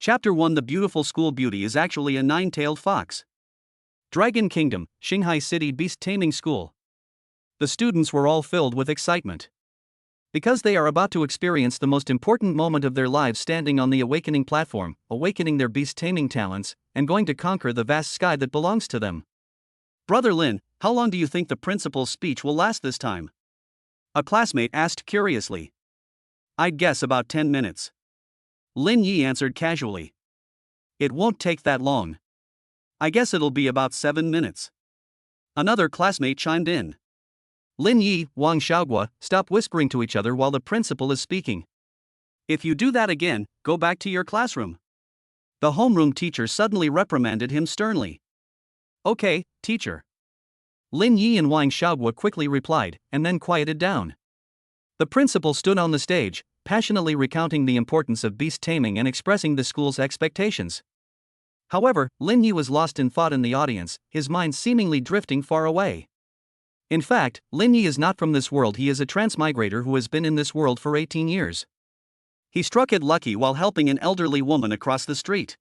Chapter 1 The beautiful school beauty is actually a nine-tailed fox. Dragon Kingdom, Shanghai City Beast Taming School. The students were all filled with excitement. Because they are about to experience the most important moment of their lives, standing on the awakening platform, awakening their beast taming talents, and going to conquer the vast sky that belongs to them. Brother Lin, how long do you think the principal's speech will last this time? A classmate asked curiously. I'd guess about 10 minutes. Lin Yi answered casually. It won't take that long. I guess it'll be about 7 minutes. Another classmate chimed in. Lin Yi, Wang Xiaoguo, stop whispering to each other while the principal is speaking. If you do that again, go back to your classroom. The homeroom teacher suddenly reprimanded him sternly. Okay, teacher. Lin Yi and Wang Xiaoguo quickly replied, and then quieted down. The principal stood on the stage, passionately recounting the importance of beast taming and expressing the school's expectations. However, Lin Yi was lost in thought in the audience, his mind seemingly drifting far away. In fact, Lin Yi is not from this world. He is a transmigrator who has been in this world for 18 years. He struck it lucky while helping an elderly woman across the street.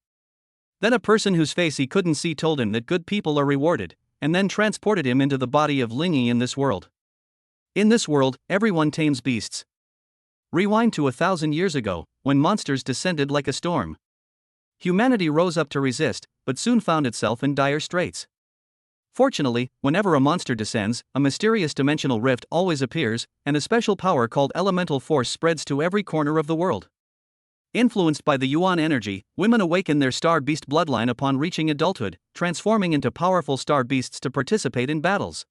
Then a person whose face he couldn't see told him that good people are rewarded, and then transported him into the body of Lin Yi in this world. In this world, everyone tames beasts. Rewind to 1,000 years ago, when monsters descended like a storm. Humanity rose up to resist, but soon found itself in dire straits. Fortunately, whenever a monster descends, a mysterious dimensional rift always appears, and a special power called elemental force spreads to every corner of the world. Influenced by the Yuan energy, women awaken their star beast bloodline upon reaching adulthood, transforming into powerful star beasts to participate in battles.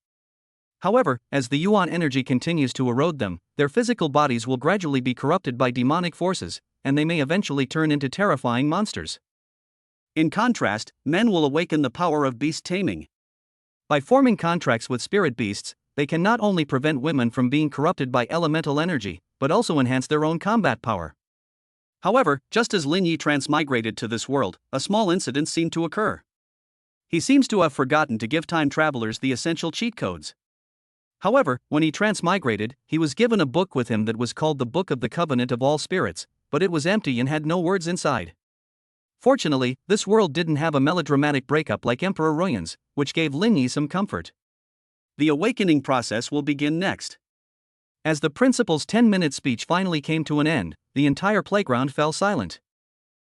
However, as the Yuan energy continues to erode them, their physical bodies will gradually be corrupted by demonic forces, and they may eventually turn into terrifying monsters. In contrast, men will awaken the power of beast taming. By forming contracts with spirit beasts, they can not only prevent women from being corrupted by elemental energy, but also enhance their own combat power. However, just as Lin Yi transmigrated to this world, a small incident seemed to occur. He seems to have forgotten to give time travelers the essential cheat codes. However, when he transmigrated, he was given a book with him that was called the Book of the Covenant of All Spirits, but it was empty and had no words inside. Fortunately, this world didn't have a melodramatic breakup like Emperor Ruyan's, which gave Lin Yi some comfort. The awakening process will begin next. As the principal's 10-minute speech finally came to an end, the entire playground fell silent.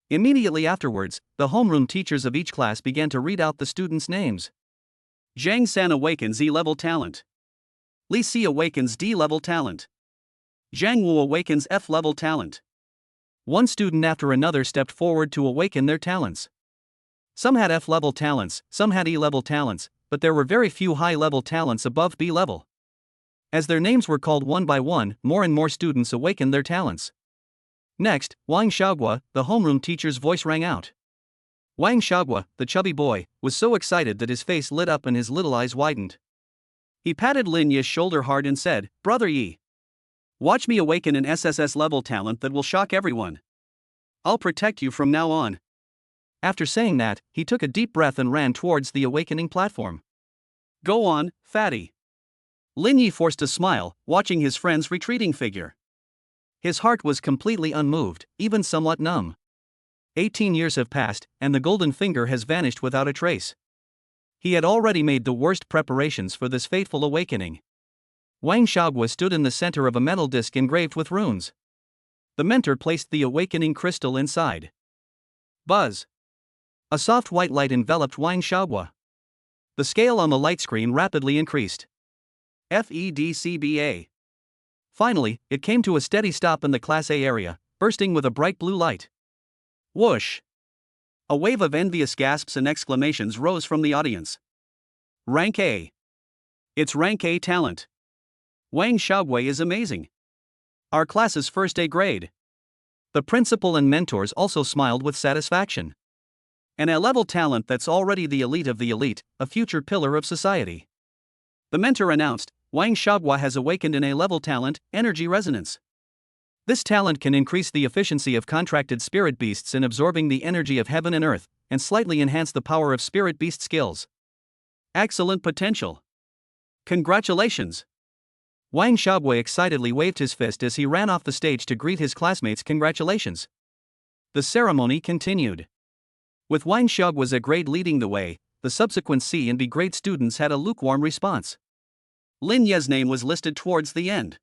Immediately afterwards, the homeroom teachers of each class began to read out the students' names. Zhang San awakens E-level talent. Li Si awakens D-level talent. Zhang Wu awakens F-level talent. One student after another stepped forward to awaken their talents. Some had F-level talents, some had E-level talents, but there were very few high-level talents above B-level. As their names were called one by one, more and more students awakened their talents. Next, Wang Xiaoguo, the homeroom teacher's voice rang out. Wang Xiaoguo, the chubby boy, was so excited that his face lit up and his little eyes widened. He patted Lin Yi's shoulder hard and said, Brother Yi, watch me awaken an SSS level talent that will shock everyone. I'll protect you from now on. After saying that, he took a deep breath and ran towards the awakening platform. Go on, fatty. Lin Yi forced a smile, watching his friend's retreating figure. His heart was completely unmoved, even somewhat numb. 18 years have passed, and the golden finger has vanished without a trace. He had already made the worst preparations for this fateful awakening. Wang Xiaoguo stood in the center of a metal disc engraved with runes. The mentor placed the awakening crystal inside. Buzz! A soft white light enveloped Wang Xiaoguo. The scale on the light screen rapidly increased. FEDCBA. Finally, it came to a steady stop in the Class A area, bursting with a bright blue light. Whoosh! A wave of envious gasps and exclamations rose from the audience. Rank A. It's Rank A talent. Wang Xiaoguo is amazing. Our class's first A grade. The principal and mentors also smiled with satisfaction. An A-level talent that's already the elite of the elite, a future pillar of society. The mentor announced, Wang Xiaoguo has awakened an A-level talent, Energy Resonance. This talent can increase the efficiency of contracted spirit beasts in absorbing the energy of heaven and earth, and slightly enhance the power of spirit beast skills. Excellent potential. Congratulations! Wang Xiaoguo excitedly waved his fist as he ran off the stage to greet his classmates. Congratulations! The ceremony continued. With Wang Shug was a grade leading the way, the subsequent C and B grade students had a lukewarm response. Lin Ye's name was listed towards the end.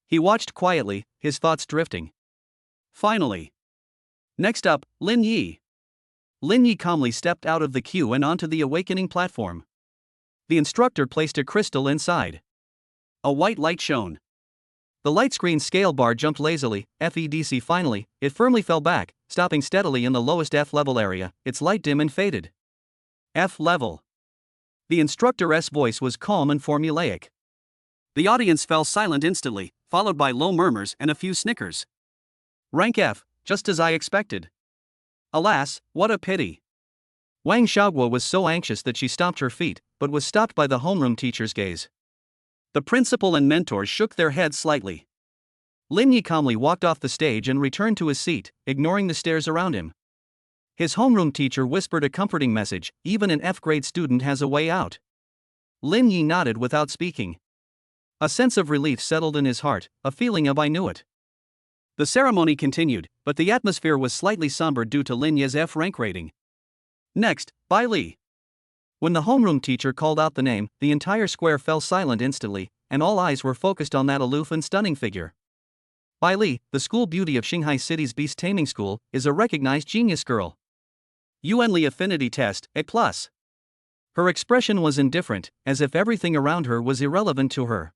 He watched quietly, his thoughts drifting. Finally. Next up, Lin Yi. Lin Yi calmly stepped out of the queue and onto the awakening platform. The instructor placed a crystal inside. A white light shone. The light screen scale bar jumped lazily, FEDC finally, it firmly fell back, stopping steadily in the lowest F level area, its light dim and faded. F level. The instructor's voice was calm and formulaic. The audience fell silent instantly, followed by low murmurs and a few snickers. Rank F, just as I expected. Alas, what a pity. Wang Xiaoguo was so anxious that she stomped her feet, but was stopped by the homeroom teacher's gaze. The principal and mentors shook their heads slightly. Lin Yi calmly walked off the stage and returned to his seat, ignoring the stares around him. His homeroom teacher whispered a comforting message, even an F-grade student has a way out. Lin Yi nodded without speaking. A sense of relief settled in his heart, a feeling of I knew it. The ceremony continued, but the atmosphere was slightly somber due to Lin Yi's F rank rating. Next, Bai Li. When the homeroom teacher called out the name, the entire square fell silent instantly, and all eyes were focused on that aloof and stunning figure. Bai Li, the school beauty of Shanghai City's Beast Taming School, is a recognized genius girl. Yuanli Affinity Test, A+. Her expression was indifferent, as if everything around her was irrelevant to her.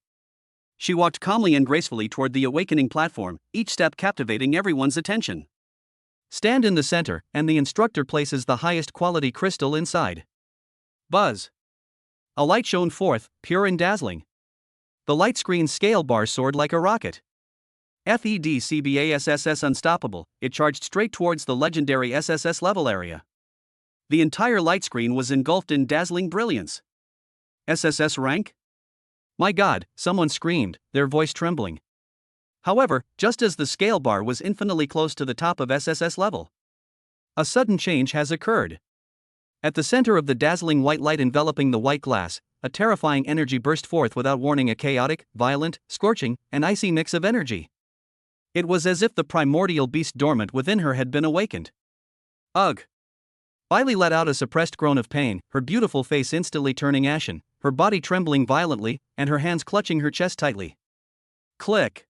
She walked calmly and gracefully toward the awakening platform, each step captivating everyone's attention. Stand in the center, and the instructor places the highest quality crystal inside. Buzz. A light shone forth, pure and dazzling. The light screen scale bar soared like a rocket. FEDCBASSS unstoppable, it charged straight towards the legendary SSS level area. The entire light screen was engulfed in dazzling brilliance. SSS rank? My God, someone screamed, their voice trembling. However, just as the scale bar was infinitely close to the top of SSS level, a sudden change has occurred. At the center of the dazzling white light enveloping the white glass, a terrifying energy burst forth without warning, a chaotic, violent, scorching, and icy mix of energy. It was as if the primordial beast dormant within her had been awakened. Ugh! Bai Li let out a suppressed groan of pain, her beautiful face instantly turning ashen, her body trembling violently, and her hands clutching her chest tightly. Click!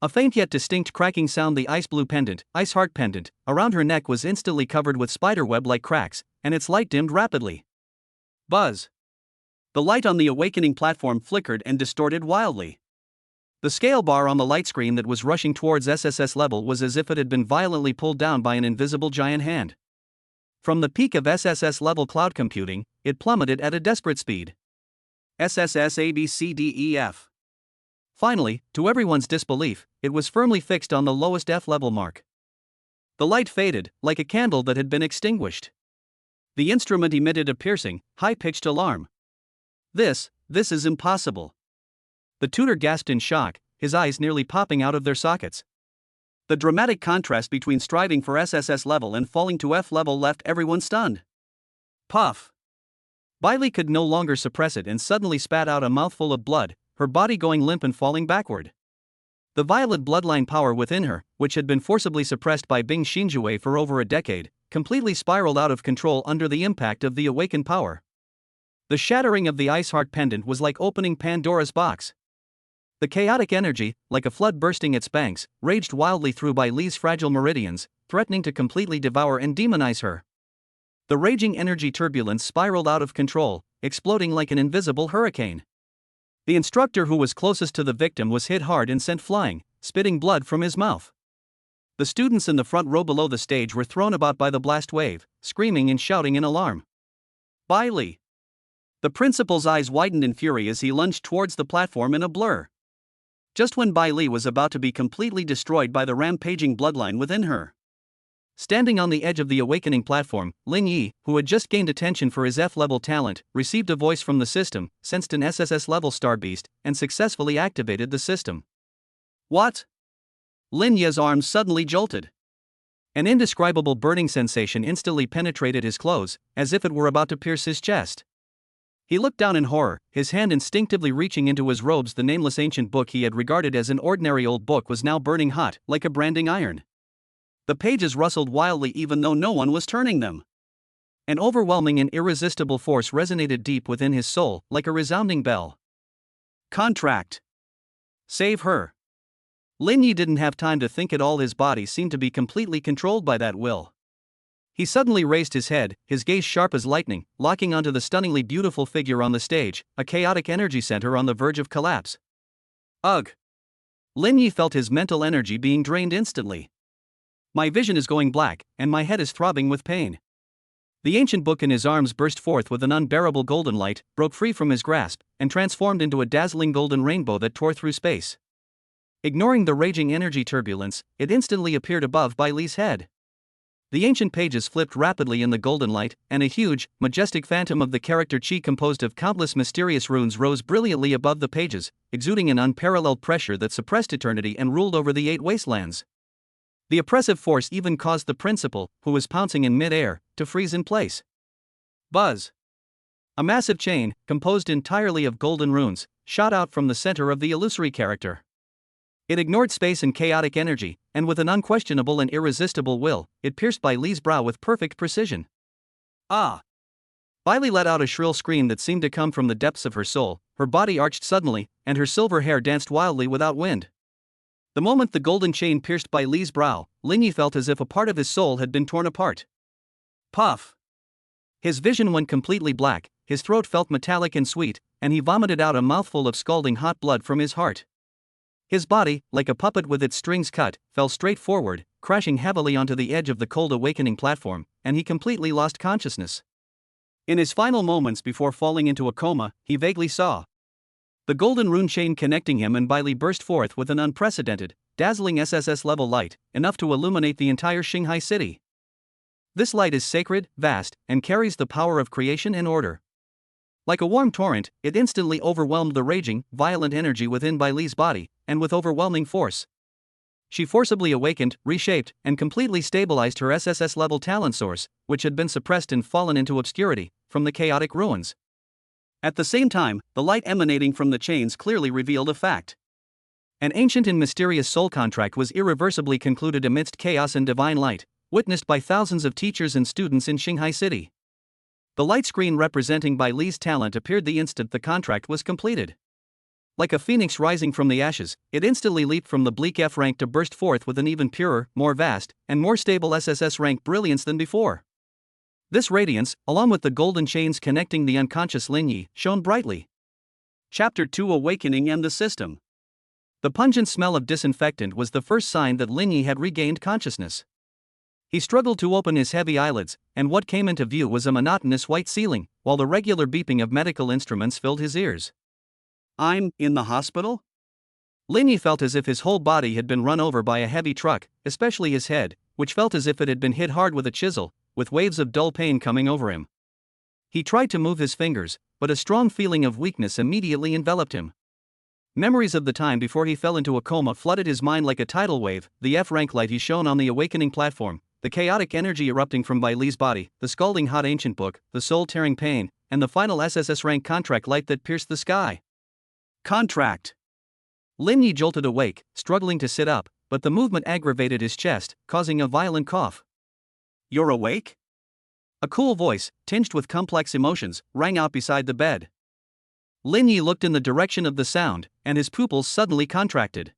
A faint yet distinct cracking sound. The ice blue pendant, ice heart pendant, around her neck was instantly covered with spiderweb-like cracks, and its light dimmed rapidly. Buzz! The light on the awakening platform flickered and distorted wildly. The scale bar on the light screen that was rushing towards SSS level was as if it had been violently pulled down by an invisible giant hand. From the peak of SSS level cloud computing, it plummeted at a desperate speed. SSS ABCDEF. Finally, to everyone's disbelief, it was firmly fixed on the lowest F level mark. The light faded, like a candle that had been extinguished. The instrument emitted a piercing, high-pitched alarm. This is impossible. The tutor gasped in shock, his eyes nearly popping out of their sockets. The dramatic contrast between striving for SSS level and falling to F level left everyone stunned. Puff! Bai Li could no longer suppress it and suddenly spat out a mouthful of blood, her body going limp and falling backward. The violet bloodline power within her, which had been forcibly suppressed by Bing Xinjue for over a decade, completely spiraled out of control under the impact of the awakened power. The shattering of the ice heart pendant was like opening Pandora's box. The chaotic energy, like a flood bursting its banks, raged wildly through Bai Li's fragile meridians, threatening to completely devour and demonize her. The raging energy turbulence spiraled out of control, exploding like an invisible hurricane. The instructor who was closest to the victim was hit hard and sent flying, spitting blood from his mouth. The students in the front row below the stage were thrown about by the blast wave, screaming and shouting in alarm. Bai Li! The principal's eyes widened in fury as he lunged towards the platform in a blur. Just when Bai Li was about to be completely destroyed by the rampaging bloodline within her. Standing on the edge of the awakening platform, Lin Yi, who had just gained attention for his F-level talent, received a voice from the system, sensed an SSS-level star beast, and successfully activated the system. What? Lin Yi's arms suddenly jolted. An indescribable burning sensation instantly penetrated his clothes, as if it were about to pierce his chest. He looked down in horror, his hand instinctively reaching into his robes. The nameless ancient book he had regarded as an ordinary old book was now burning hot, like a branding iron. The pages rustled wildly even though no one was turning them. An overwhelming and irresistible force resonated deep within his soul, like a resounding bell. Contract. Save her. Lin Yi didn't have time to think at all. His body seemed to be completely controlled by that will. He suddenly raised his head, his gaze sharp as lightning, locking onto the stunningly beautiful figure on the stage, a chaotic energy center on the verge of collapse. Ugh! Lin Yi felt his mental energy being drained instantly. My vision is going black, and my head is throbbing with pain. The ancient book in his arms burst forth with an unbearable golden light, broke free from his grasp, and transformed into a dazzling golden rainbow that tore through space. Ignoring the raging energy turbulence, it instantly appeared above Bai Li's head. The ancient pages flipped rapidly in the golden light, and a huge, majestic phantom of the character Qi composed of countless mysterious runes rose brilliantly above the pages, exuding an unparalleled pressure that suppressed eternity and ruled over the 8 wastelands. The oppressive force even caused the principal, who was pouncing in mid-air, to freeze in place. Buzz! A massive chain, composed entirely of golden runes, shot out from the center of the illusory character. It ignored space and chaotic energy, and with an unquestionable and irresistible will, it pierced Bai Li's brow with perfect precision. Ah! Bai Li let out a shrill scream that seemed to come from the depths of her soul, her body arched suddenly, and her silver hair danced wildly without wind. The moment the golden chain pierced Bai Li's brow, Lin Yi felt as if a part of his soul had been torn apart. Puff! His vision went completely black, his throat felt metallic and sweet, and he vomited out a mouthful of scalding hot blood from his heart. His body, like a puppet with its strings cut, fell straight forward, crashing heavily onto the edge of the cold awakening platform, and he completely lost consciousness. In his final moments before falling into a coma, he vaguely saw the golden rune chain connecting him and Bai Li burst forth with an unprecedented, dazzling SSS-level light, enough to illuminate the entire Shanghai city. This light is sacred, vast, and carries the power of creation and order. Like a warm torrent, it instantly overwhelmed the raging, violent energy within Bai Li's body, and with overwhelming force. She forcibly awakened, reshaped, and completely stabilized her SSS-level talent source, which had been suppressed and fallen into obscurity, from the chaotic ruins. At the same time, the light emanating from the chains clearly revealed a fact. An ancient and mysterious soul contract was irreversibly concluded amidst chaos and divine light, witnessed by thousands of teachers and students in Shanghai City. The light screen representing Bai Li's talent appeared the instant the contract was completed. Like a phoenix rising from the ashes, it instantly leaped from the bleak F rank to burst forth with an even purer, more vast, and more stable SSS rank brilliance than before. This radiance, along with the golden chains connecting the unconscious Lin Yi, shone brightly. Chapter 2: Awakening and the System. The pungent smell of disinfectant was the first sign that Lin Yi had regained consciousness. He struggled to open his heavy eyelids, and what came into view was a monotonous white ceiling, while the regular beeping of medical instruments filled his ears. I'm in the hospital? Lin Yi felt as if his whole body had been run over by a heavy truck, especially his head, which felt as if it had been hit hard with a chisel, with waves of dull pain coming over him. He tried to move his fingers, but a strong feeling of weakness immediately enveloped him. Memories of the time before he fell into a coma flooded his mind like a tidal wave, the F-rank light he shone on the awakening platform, the chaotic energy erupting from Bai Li's body, the scalding hot ancient book, the soul-tearing pain, and the final SSS rank contract light that pierced the sky. Contract! Lin Yi jolted awake, struggling to sit up, but the movement aggravated his chest, causing a violent cough. You're awake? A cool voice, tinged with complex emotions, rang out beside the bed. Lin Yi looked in the direction of the sound, and his pupils suddenly contracted.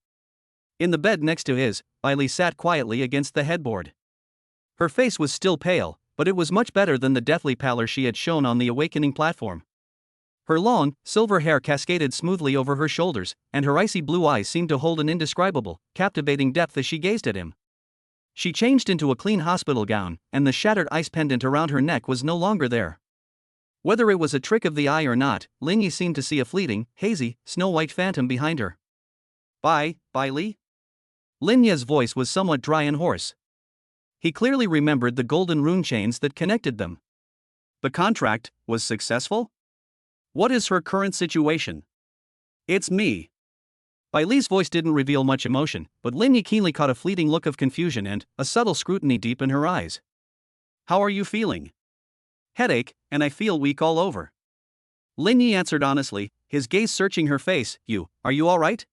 In the bed next to his, Bai Li sat quietly against the headboard. Her face was still pale, but it was much better than the deathly pallor she had shown on the awakening platform. Her long, silver hair cascaded smoothly over her shoulders, and her icy blue eyes seemed to hold an indescribable, captivating depth as she gazed at him. She changed into a clean hospital gown, and the shattered ice pendant around her neck was no longer there. Whether it was a trick of the eye or not, Lin Yi seemed to see a fleeting, hazy, snow-white phantom behind her. Bai Li? Lin Yi's voice was somewhat dry and hoarse. He clearly remembered the golden rune chains that connected them. The contract was successful? What is her current situation? It's me. Bai Li's voice didn't reveal much emotion, but Lin Yi keenly caught a fleeting look of confusion and a subtle scrutiny deep in her eyes. How are you feeling? Headache, and I feel weak all over. Lin Yi answered honestly, his gaze searching her face. Are you all right?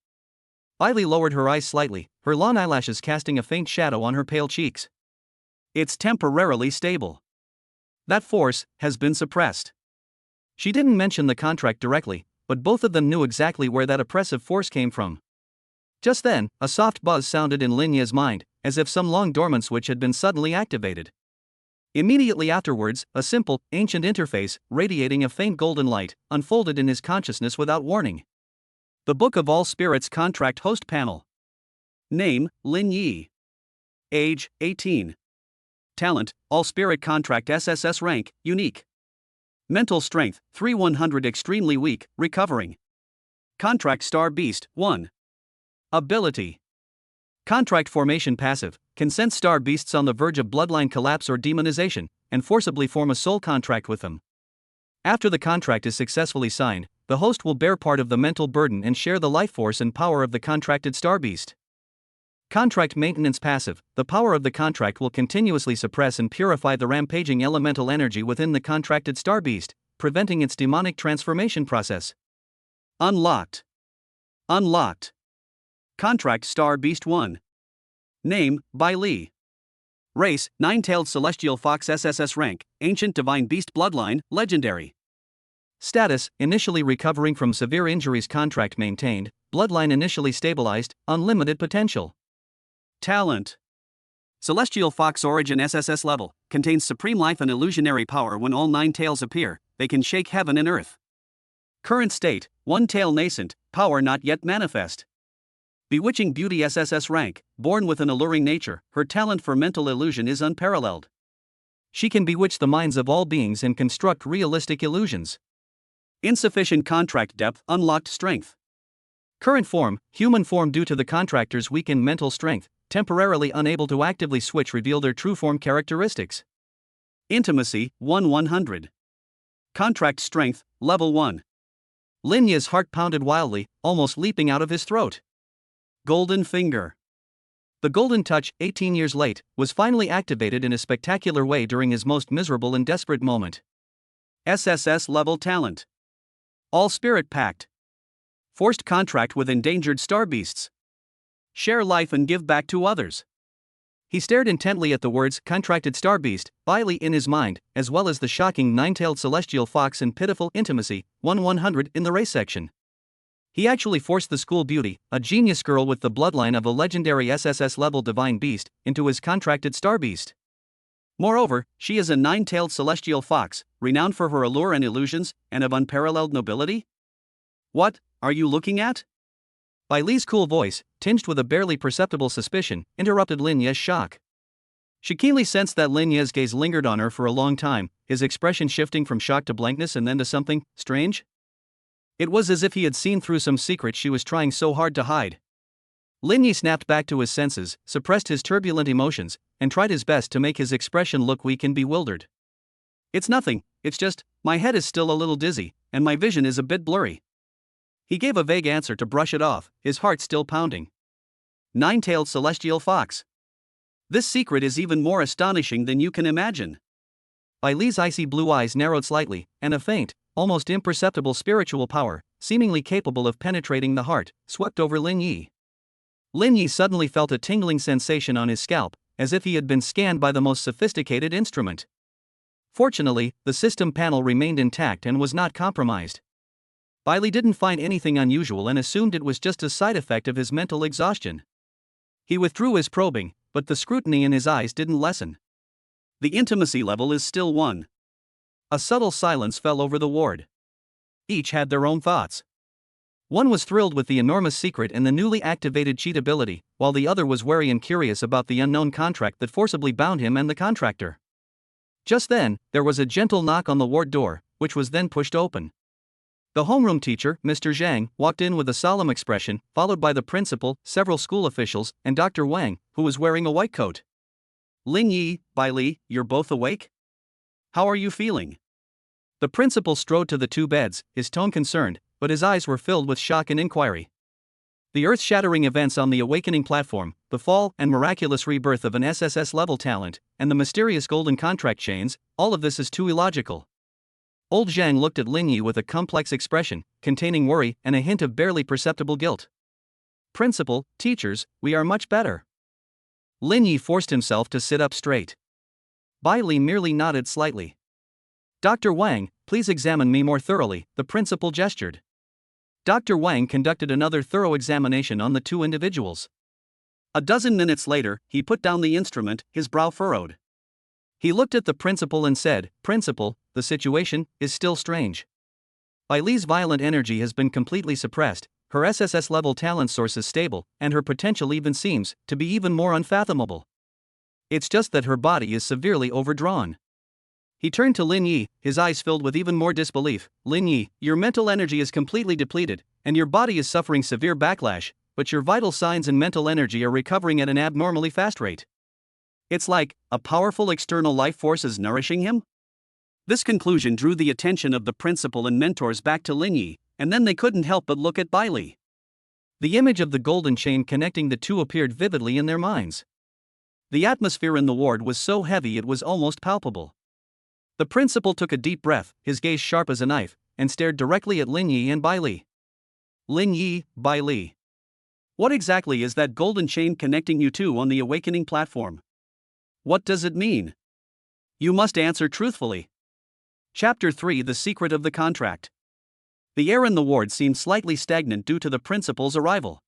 Bailey lowered her eyes slightly, her long eyelashes casting a faint shadow on her pale cheeks. It's temporarily stable. That force has been suppressed. She didn't mention the contract directly, but both of them knew exactly where that oppressive force came from. Just then, a soft buzz sounded in Linya's mind, as if some long-dormant switch had been suddenly activated. Immediately afterwards, a simple, ancient interface, radiating a faint golden light, unfolded in his consciousness without warning. The Book of All Spirits Contract Host Panel. Name, Lin Yi. Age, 18. Talent, All Spirit Contract SSS Rank, Unique. Mental Strength, 3/100 Extremely Weak, Recovering. Contract Star Beast, 1. Ability. Contract Formation Passive, can sense star beasts on the verge of bloodline collapse or demonization, and forcibly form a soul contract with them. After the contract is successfully signed, the host will bear part of the mental burden and share the life force and power of the contracted star beast. Contract Maintenance Passive, the power of the contract will continuously suppress and purify the rampaging elemental energy within the contracted star beast, preventing its demonic transformation process. Unlocked. Unlocked. Contract Star Beast 1. Name, Bailey. Race, Nine-Tailed Celestial Fox SSS Rank, Ancient Divine Beast Bloodline, Legendary. Status, initially recovering from severe injuries. Contract maintained, bloodline initially stabilized, unlimited potential. Talent. Celestial Fox Origin SSS level, contains supreme life and illusionary power. When all 9 tails appear, they can shake heaven and earth. Current state, 1 tail nascent, power not yet manifest. Bewitching Beauty SSS Rank, born with an alluring nature, her talent for mental illusion is unparalleled. She can bewitch the minds of all beings and construct realistic illusions. Insufficient contract depth, unlocked strength. Current form, human form. Due to the contractor's weakened mental strength, temporarily unable to actively switch reveal their true form characteristics. Intimacy, 1/100. Contract strength, level 1. Linya's heart pounded wildly, almost leaping out of his throat. Golden Finger. The Golden Touch, 18 years late, was finally activated in a spectacular way during his most miserable and desperate moment. SSS level talent. All Spirit Pact. Forced contract with endangered star beasts. Share life and give back to others. He stared intently at the words contracted star beast, Bailey in his mind, as well as the shocking 9-tailed celestial fox and pitiful intimacy, 1/100 in the race section. He actually forced the school beauty, a genius girl with the bloodline of a legendary SSS level divine beast, into his contracted star beast. Moreover, she is a 9-tailed celestial fox, renowned for her allure and illusions, and of unparalleled nobility. What are you looking at? Bailey's cool voice, tinged with a barely perceptible suspicion, interrupted Linya's shock. She keenly sensed that Linya's gaze lingered on her for a long time, his expression shifting from shock to blankness and then to something strange. It was as if he had seen through some secret she was trying so hard to hide. Linya snapped back to his senses, suppressed his turbulent emotions, and tried his best to make his expression look weak and bewildered. It's nothing, it's just, my head is still a little dizzy, and my vision is a bit blurry. He gave a vague answer to brush it off, his heart still pounding. 9-tailed celestial fox. This secret is even more astonishing than you can imagine. Bailey's icy blue eyes narrowed slightly, and a faint, almost imperceptible spiritual power, seemingly capable of penetrating the heart, swept over Lin Yi. Lin Yi suddenly felt a tingling sensation on his scalp, as if he had been scanned by the most sophisticated instrument. Fortunately, the system panel remained intact and was not compromised. Bailey didn't find anything unusual and assumed it was just a side effect of his mental exhaustion. He withdrew his probing, but the scrutiny in his eyes didn't lessen. The intimacy level is still 1. A subtle silence fell over the ward. Each had their own thoughts. One was thrilled with the enormous secret and the newly activated cheat ability, while the other was wary and curious about the unknown contract that forcibly bound him and the contractor. Just then, there was a gentle knock on the ward door, which was then pushed open. The homeroom teacher, Mr. Zhang, walked in with a solemn expression, followed by the principal, several school officials, and Dr. Wang, who was wearing a white coat. Lin Yi, Bailey, you're both awake? How are you feeling? The principal strode to the 2 beds, his tone concerned, but his eyes were filled with shock and inquiry. The earth-shattering events on the awakening platform, the fall and miraculous rebirth of an SSS-level talent, and the mysterious golden contract chains, all of this is too illogical. Old Zhang looked at Lin Yi with a complex expression, containing worry and a hint of barely perceptible guilt. principal, teachers, we are much better. Lin Yi forced himself to sit up straight. Bai Li merely nodded slightly. Dr. Wang, please examine me more thoroughly, the principal gestured. Dr. Wang conducted another thorough examination on the two individuals. A dozen minutes later, he put down the instrument, his brow furrowed. He looked at the principal and said, Principal, the situation is still strange. Bai Li's violent energy has been completely suppressed, her SSS level talent source is stable, and her potential even seems to be even more unfathomable. It's just that her body is severely overdrawn. He turned to Lin Yi, his eyes filled with even more disbelief. Lin Yi, your mental energy is completely depleted, and your body is suffering severe backlash, but your vital signs and mental energy are recovering at an abnormally fast rate. It's like a powerful external life force is nourishing him? This conclusion drew the attention of the principal and mentors back to Lin Yi, and then they couldn't help but look at Bai Li. The image of the golden chain connecting the two appeared vividly in their minds. The atmosphere in the ward was so heavy it was almost palpable. The principal took a deep breath, his gaze sharp as a knife, and stared directly at Lin Yi and Bai Li. Lin Yi, Bai Li. What exactly is that golden chain connecting you two on the awakening platform? What does it mean? You must answer truthfully. Chapter 3: The Secret of the Contract. The air in the ward seemed slightly stagnant due to the principal's arrival.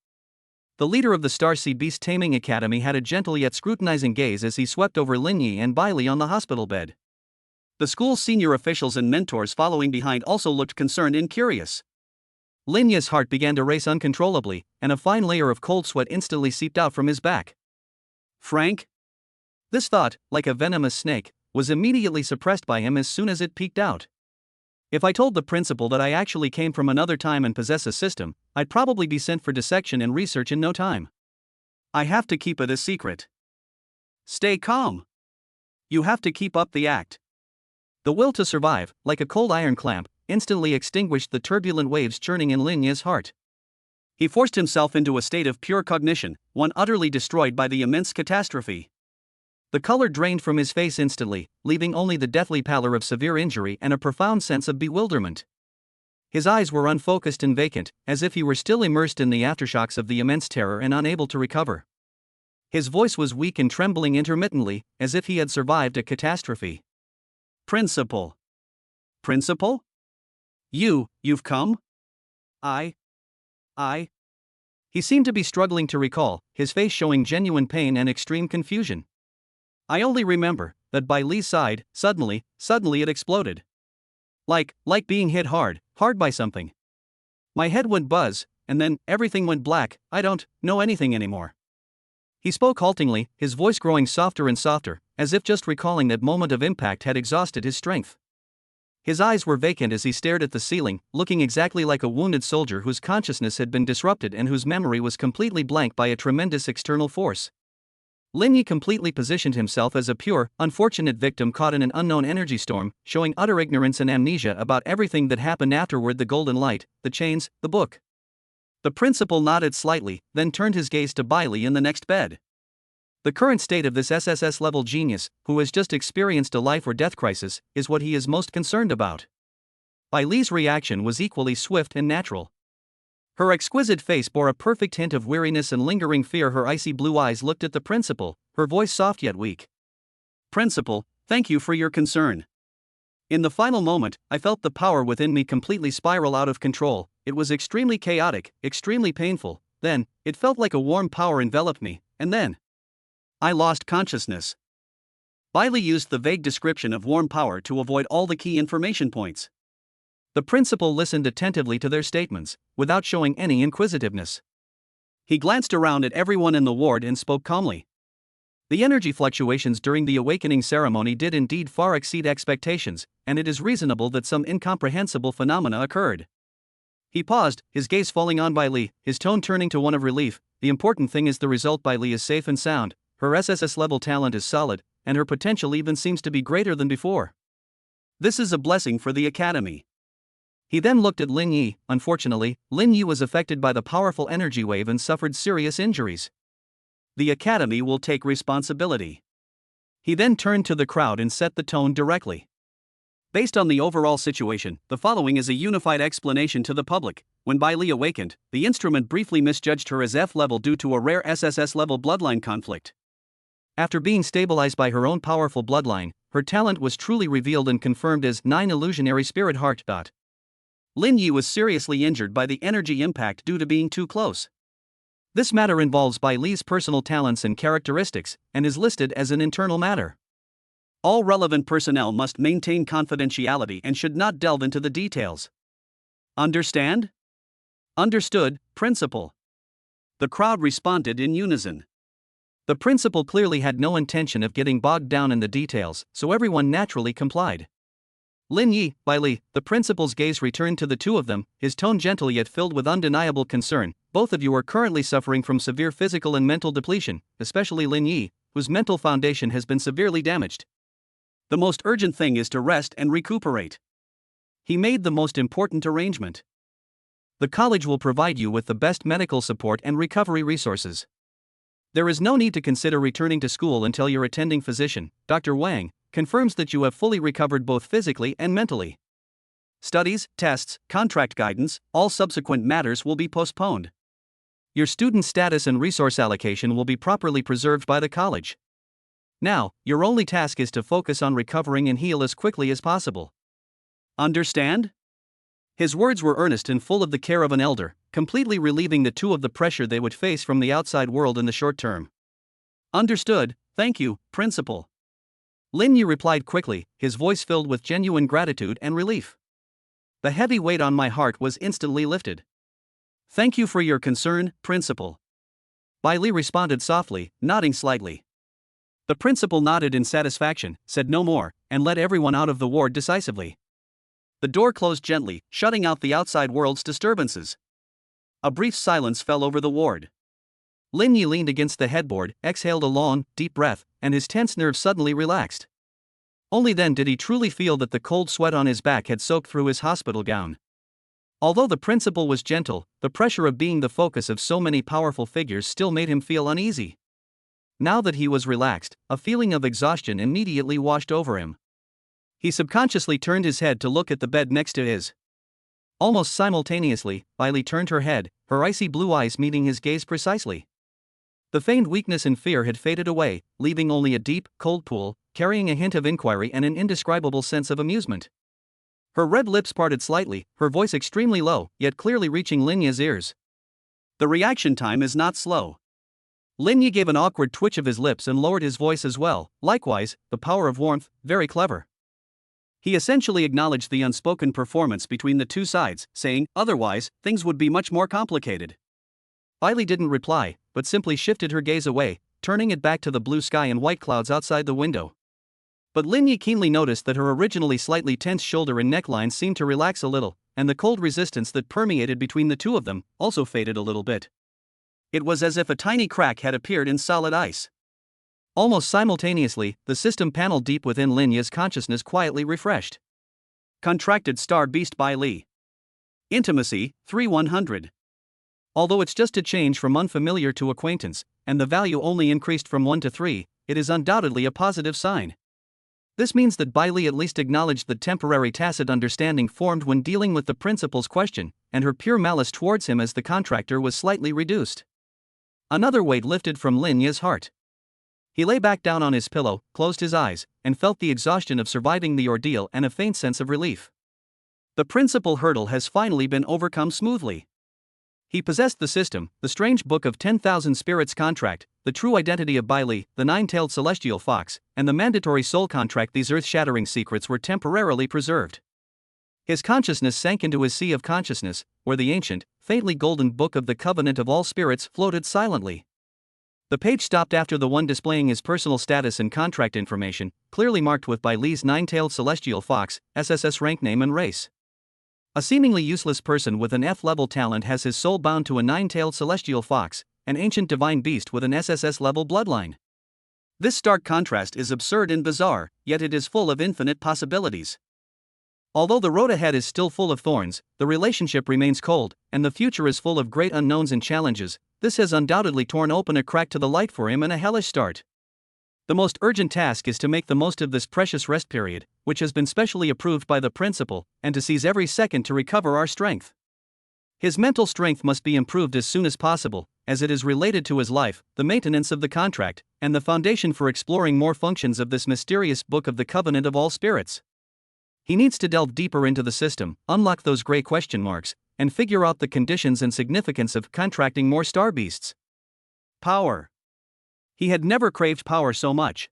The leader of the Star Sea Beast Taming Academy had a gentle yet scrutinizing gaze as he swept over Lin Yi and Bai Li on the hospital bed. The school's senior officials and mentors following behind also looked concerned and curious. Lin Yi's heart began to race uncontrollably, and a fine layer of cold sweat instantly seeped out from his back. Frank? This thought, like a venomous snake, was immediately suppressed by him as soon as it peeked out. If I told the principal that I actually came from another time and possess a system, I'd probably be sent for dissection and research in no time. I have to keep it a secret. Stay calm. You have to keep up the act. The will to survive, like a cold iron clamp, instantly extinguished the turbulent waves churning in Lin Yi's heart. He forced himself into a state of pure cognition, one utterly destroyed by the immense catastrophe. The color drained from his face instantly, leaving only the deathly pallor of severe injury and a profound sense of bewilderment. His eyes were unfocused and vacant, as if he were still immersed in the aftershocks of the immense terror and unable to recover. His voice was weak and trembling intermittently, as if he had survived a catastrophe. Principal. Principal? You've come? I. He seemed to be struggling to recall, his face showing genuine pain and extreme confusion. I only remember that Bai Li sighed. Suddenly it exploded. Like being hit hard by something. My head went buzz, and then everything went black. I don't know anything anymore. He spoke haltingly, his voice growing softer and softer, as if just recalling that moment of impact had exhausted his strength. His eyes were vacant as he stared at the ceiling, looking exactly like a wounded soldier whose consciousness had been disrupted and whose memory was completely blank by a tremendous external force. Lin Yi completely positioned himself as a pure, unfortunate victim caught in an unknown energy storm, showing utter ignorance and amnesia about everything that happened afterward. The golden light, the chains, the book. The principal nodded slightly, then turned his gaze to Bai Li in the next bed. The current state of this SSS-level genius, who has just experienced a life-or-death crisis, is what he is most concerned about. Bai Li's reaction was equally swift and natural. Her exquisite face bore a perfect hint of weariness and lingering fear. Her icy blue eyes looked at the principal, her voice soft yet weak. Principal, thank you for your concern. In the final moment, I felt the power within me completely spiral out of control. It was extremely chaotic, extremely painful. Then, it felt like a warm power enveloped me, and then I lost consciousness. Bai Li used the vague description of warm power to avoid all the key information points. The principal listened attentively to their statements, without showing any inquisitiveness. He glanced around at everyone in the ward and spoke calmly. The energy fluctuations during the awakening ceremony did indeed far exceed expectations, and it is reasonable that some incomprehensible phenomena occurred. He paused, his gaze falling on Bai Li, his tone turning to one of relief. The important thing is the result. Bai Li is safe and sound, her SSS-level talent is solid, and her potential even seems to be greater than before. This is a blessing for the academy. He then looked at Lin Yi. Unfortunately, Lin Yi was affected by the powerful energy wave and suffered serious injuries. The academy will take responsibility. He then turned to the crowd and set the tone directly. Based on the overall situation, the following is a unified explanation to the public. When belle awakened, the instrument briefly misjudged her as F level due to a rare SSS level bloodline conflict. After being stabilized by her own powerful bloodline, her talent was truly revealed and confirmed as 9 illusionary spirit heart. Lin Yi was seriously injured by the energy impact due to being too close. This matter involves belle's personal talents and characteristics, and is listed as an internal matter. All relevant personnel must maintain confidentiality and should not delve into the details. Understand? Understood, Principal. The crowd responded in unison. The principal clearly had no intention of getting bogged down in the details, so everyone naturally complied. Lin Yi, belle, the principal's gaze returned to the two of them, his tone gentle yet filled with undeniable concern. Both of you are currently suffering from severe physical and mental depletion, especially Lin Yi, whose mental foundation has been severely damaged. The most urgent thing is to rest and recuperate. He made the most important arrangement. The college will provide you with the best medical support and recovery resources. There is no need to consider returning to school until your attending physician, Dr. Wang, confirms that you have fully recovered both physically and mentally. Studies, tests, contract guidance, all subsequent matters will be postponed. Your student status and resource allocation will be properly preserved by the college. Now, your only task is to focus on recovering and heal as quickly as possible. Understand? His words were earnest and full of the care of an elder, completely relieving the two of the pressure they would face from the outside world in the short term. Understood, thank you, Principal. Lin Yi replied quickly, his voice filled with genuine gratitude and relief. The heavy weight on my heart was instantly lifted. Thank you for your concern, Principal. Belle responded softly, nodding slightly. The principal nodded in satisfaction, said no more, and led everyone out of the ward decisively. The door closed gently, shutting out the outside world's disturbances. A brief silence fell over the ward. Lin Yi leaned against the headboard, exhaled a long, deep breath, and his tense nerves suddenly relaxed. Only then did he truly feel that the cold sweat on his back had soaked through his hospital gown. Although the principal was gentle, the pressure of being the focus of so many powerful figures still made him feel uneasy. Now that he was relaxed, a feeling of exhaustion immediately washed over him. He subconsciously turned his head to look at the bed next to his. Almost simultaneously, Belle turned her head, her icy blue eyes meeting his gaze precisely. The feigned weakness and fear had faded away, leaving only a deep, cold pool, carrying a hint of inquiry and an indescribable sense of amusement. Her red lips parted slightly, her voice extremely low, yet clearly reaching Lin Yi's ears. The reaction time is not slow. Lin Yi gave an awkward twitch of his lips and lowered his voice as well. Likewise, the power of warmth, very clever. He essentially acknowledged the unspoken performance between the two sides, saying, otherwise, things would be much more complicated. Belle didn't reply, but simply shifted her gaze away, turning it back to the blue sky and white clouds outside the window. But Lin Yi keenly noticed that her originally slightly tense shoulder and neckline seemed to relax a little, and the cold resistance that permeated between the two of them also faded a little bit. It was as if a tiny crack had appeared in solid ice. Almost simultaneously, the system panel deep within Lin Yi's consciousness quietly refreshed. Contracted Star Beast belle. Intimacy, 3-100. Although it's just a change from unfamiliar to acquaintance, and the value only increased from 1 to 3, it is undoubtedly a positive sign. This means that Belle at least acknowledged the temporary tacit understanding formed when dealing with the principal's question, and her pure malice towards him as the contractor was slightly reduced. Another weight lifted from Lin Yi's heart. He lay back down on his pillow, closed his eyes, and felt the exhaustion of surviving the ordeal and a faint sense of relief. The principal hurdle has finally been overcome smoothly. He possessed the system, the strange book of 10,000 spirits contract, the true identity of belle, the nine-tailed celestial fox, and the mandatory soul contract. These earth-shattering secrets were temporarily preserved. His consciousness sank into his sea of consciousness, where the ancient, faintly golden book of the covenant of all spirits floated silently. The page stopped after the one displaying his personal status and contract information, clearly marked with belle's nine-tailed celestial fox, SSS rank name and race. A seemingly useless person with an F-level talent has his soul bound to a nine-tailed celestial fox, an ancient divine beast with an SSS-level bloodline. This stark contrast is absurd and bizarre, yet it is full of infinite possibilities. Although the road ahead is still full of thorns, the relationship remains cold, and the future is full of great unknowns and challenges. This has undoubtedly torn open a crack to the light for him and a hellish start. The most urgent task is to make the most of this precious rest period, which has been specially approved by the principal, and to seize every second to recover our strength. His mental strength must be improved as soon as possible, as it is related to his life, the maintenance of the contract, and the foundation for exploring more functions of this mysterious book of the covenant of all spirits. He needs to delve deeper into the system, unlock those gray question marks, and figure out the conditions and significance of contracting more star beasts. Power. He had never craved power so much.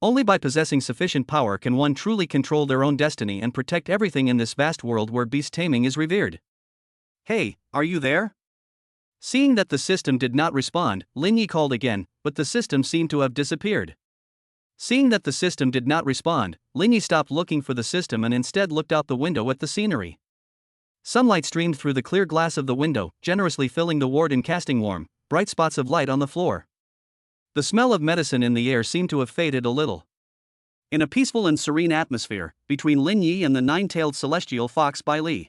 Only by possessing sufficient power can one truly control their own destiny and protect everything in this vast world where beast taming is revered. Hey, are you there? Seeing that the system did not respond, Lin Yi called again, but the system seemed to have disappeared. Seeing that the system did not respond, Lin Yi stopped looking for the system and instead looked out the window at the scenery. Sunlight streamed through the clear glass of the window, generously filling the ward and casting warm, bright spots of light on the floor. The smell of medicine in the air seemed to have faded a little. In a peaceful and serene atmosphere, between Lin Yi and the nine-tailed celestial fox belle.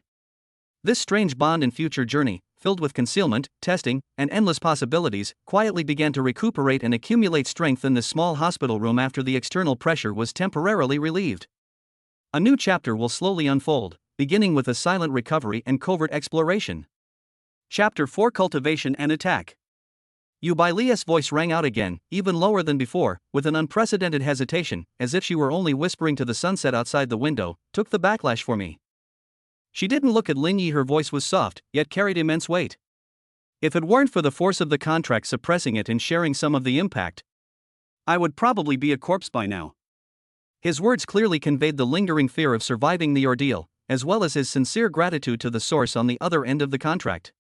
This strange bond and future journey, filled with concealment, testing, and endless possibilities, quietly began to recuperate and accumulate strength in the small hospital room after the external pressure was temporarily relieved. A new chapter will slowly unfold, beginning with a silent recovery and covert exploration. Chapter 4: Cultivation and Attack. Baile's voice rang out again, even lower than before, with an unprecedented hesitation, as if she were only whispering to the sunset outside the window, "Took the backlash for me." She didn't look at Lin Yi. Her voice was soft, yet carried immense weight. "If it weren't for the force of the contract suppressing it and sharing some of the impact, I would probably be a corpse by now." His words clearly conveyed the lingering fear of surviving the ordeal, as well as his sincere gratitude to the source on the other end of the contract.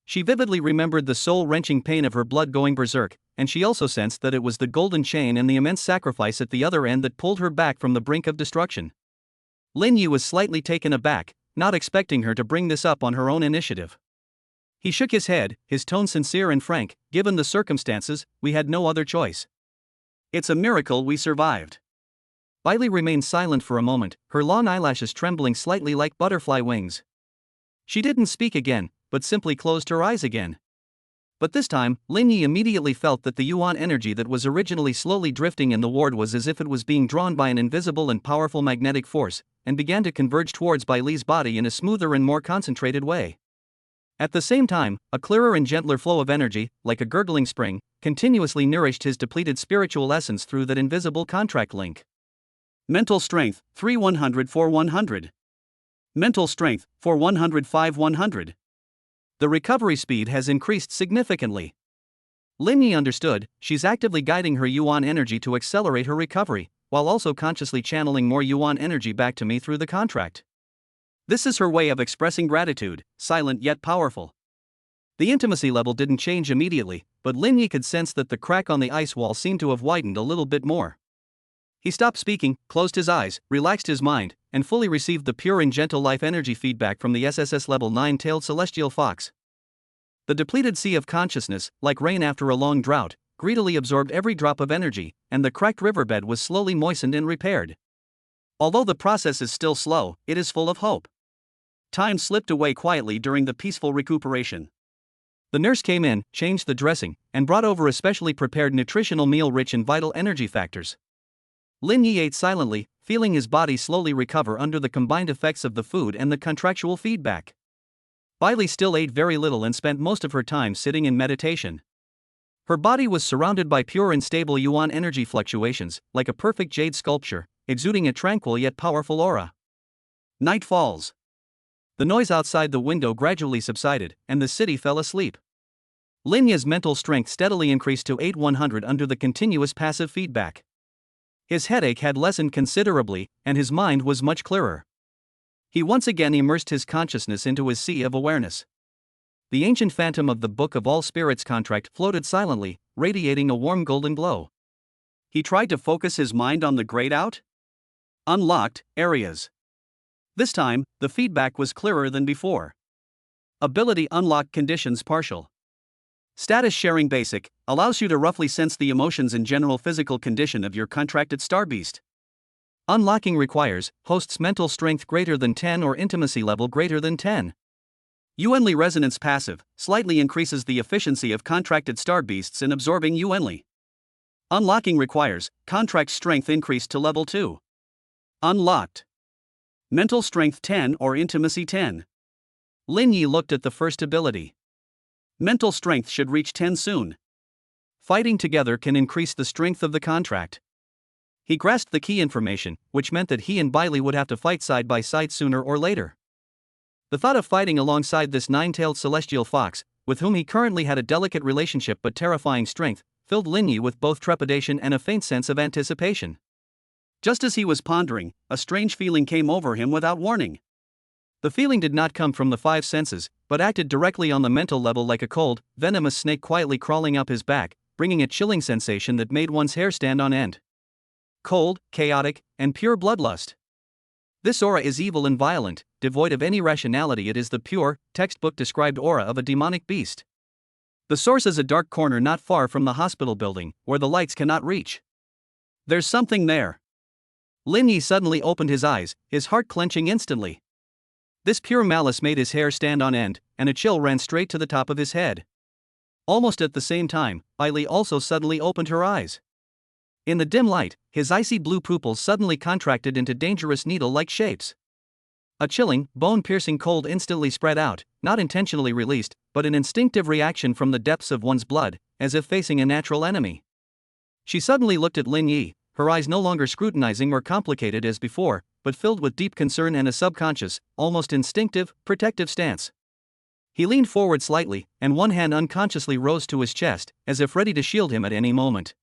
She vividly remembered the soul-wrenching pain of her blood going berserk, and she also sensed that it was the golden chain and the immense sacrifice at the other end that pulled her back from the brink of destruction. Lin Yi was slightly taken aback, not expecting her to bring this up on her own initiative. He shook his head, his tone sincere and frank. "Given the circumstances, we had no other choice. It's a miracle we survived." Bailey remained silent for a moment, her long eyelashes trembling slightly like butterfly wings. She didn't speak again, but simply closed her eyes again. But this time, Lin Yi immediately felt that the yuan energy that was originally slowly drifting in the ward was as if it was being drawn by an invisible and powerful magnetic force, and began to converge towards Baile's body in a smoother and more concentrated way. At the same time, a clearer and gentler flow of energy, like a gurgling spring, continuously nourished his depleted spiritual essence through that invisible contract link. Mental strength, 3-100 for 100. Mental strength, for 105 100. The recovery speed has increased significantly. Lin Yi understood, she's actively guiding her yuan energy to accelerate her recovery, while also consciously channeling more yuan energy back to me through the contract. This is her way of expressing gratitude, silent yet powerful. The intimacy level didn't change immediately, but Lin Yi could sense that the crack on the ice wall seemed to have widened a little bit more. He stopped speaking, closed his eyes, relaxed his mind, and fully received the pure and gentle life energy feedback from the SSS level 9-tailed celestial fox. The depleted sea of consciousness, like rain after a long drought, greedily absorbed every drop of energy, and the cracked riverbed was slowly moistened and repaired. Although the process is still slow, it is full of hope. Time slipped away quietly during the peaceful recuperation. The nurse came in, changed the dressing, and brought over a specially prepared nutritional meal rich in vital energy factors. Lin Yi ate silently, feeling his body slowly recover under the combined effects of the food and the contractual feedback. Bailey still ate very little and spent most of her time sitting in meditation. Her body was surrounded by pure and stable yuan energy fluctuations, like a perfect jade sculpture, exuding a tranquil yet powerful aura. Night falls. The noise outside the window gradually subsided, and the city fell asleep. Lin Yi's mental strength steadily increased to 8-100 under the continuous passive feedback. His headache had lessened considerably, and his mind was much clearer. He once again immersed his consciousness into his sea of awareness. The ancient phantom of the Book of All Spirits contract floated silently, radiating a warm golden glow. He tried to focus his mind on the grayed out, unlocked areas. This time, the feedback was clearer than before. Ability unlock conditions partial. Status sharing basic, allows you to roughly sense the emotions and general physical condition of your contracted star beast. Unlocking requires, hosts mental strength greater than 10 or intimacy level greater than 10. Yuanli resonance passive, slightly increases the efficiency of contracted star beasts in absorbing Yuanli. Unlocking requires, contract strength increased to level 2. Unlocked. Mental strength 10 or intimacy 10. Lin Yi looked at the first ability. Mental strength should reach 10 soon. Fighting together can increase the strength of the contract. He grasped the key information, which meant that he and Bailey would have to fight side by side sooner or later. The thought of fighting alongside this nine-tailed celestial fox, with whom he currently had a delicate relationship but terrifying strength, filled Lin Yi with both trepidation and a faint sense of anticipation. Just as he was pondering, a strange feeling came over him without warning. The feeling did not come from the five senses, but acted directly on the mental level like a cold, venomous snake quietly crawling up his back, bringing a chilling sensation that made one's hair stand on end. Cold, chaotic, and pure bloodlust. This aura is evil and violent, devoid of any rationality. It is the pure, textbook-described aura of a demonic beast. The source is a dark corner not far from the hospital building, where the lights cannot reach. There's something there. Lin Yi suddenly opened his eyes, his heart clenching instantly. This pure malice made his hair stand on end, and a chill ran straight to the top of his head. Almost at the same time, Bailey also suddenly opened her eyes. In the dim light, his icy blue pupils suddenly contracted into dangerous needle-like shapes. A chilling, bone-piercing cold instantly spread out, not intentionally released, but an instinctive reaction from the depths of one's blood, as if facing a natural enemy. She suddenly looked at Lin Yi, her eyes no longer scrutinizing or complicated as before, but filled with deep concern and a subconscious, almost instinctive, protective stance. He leaned forward slightly, and one hand unconsciously rose to his chest, as if ready to shield him at any moment.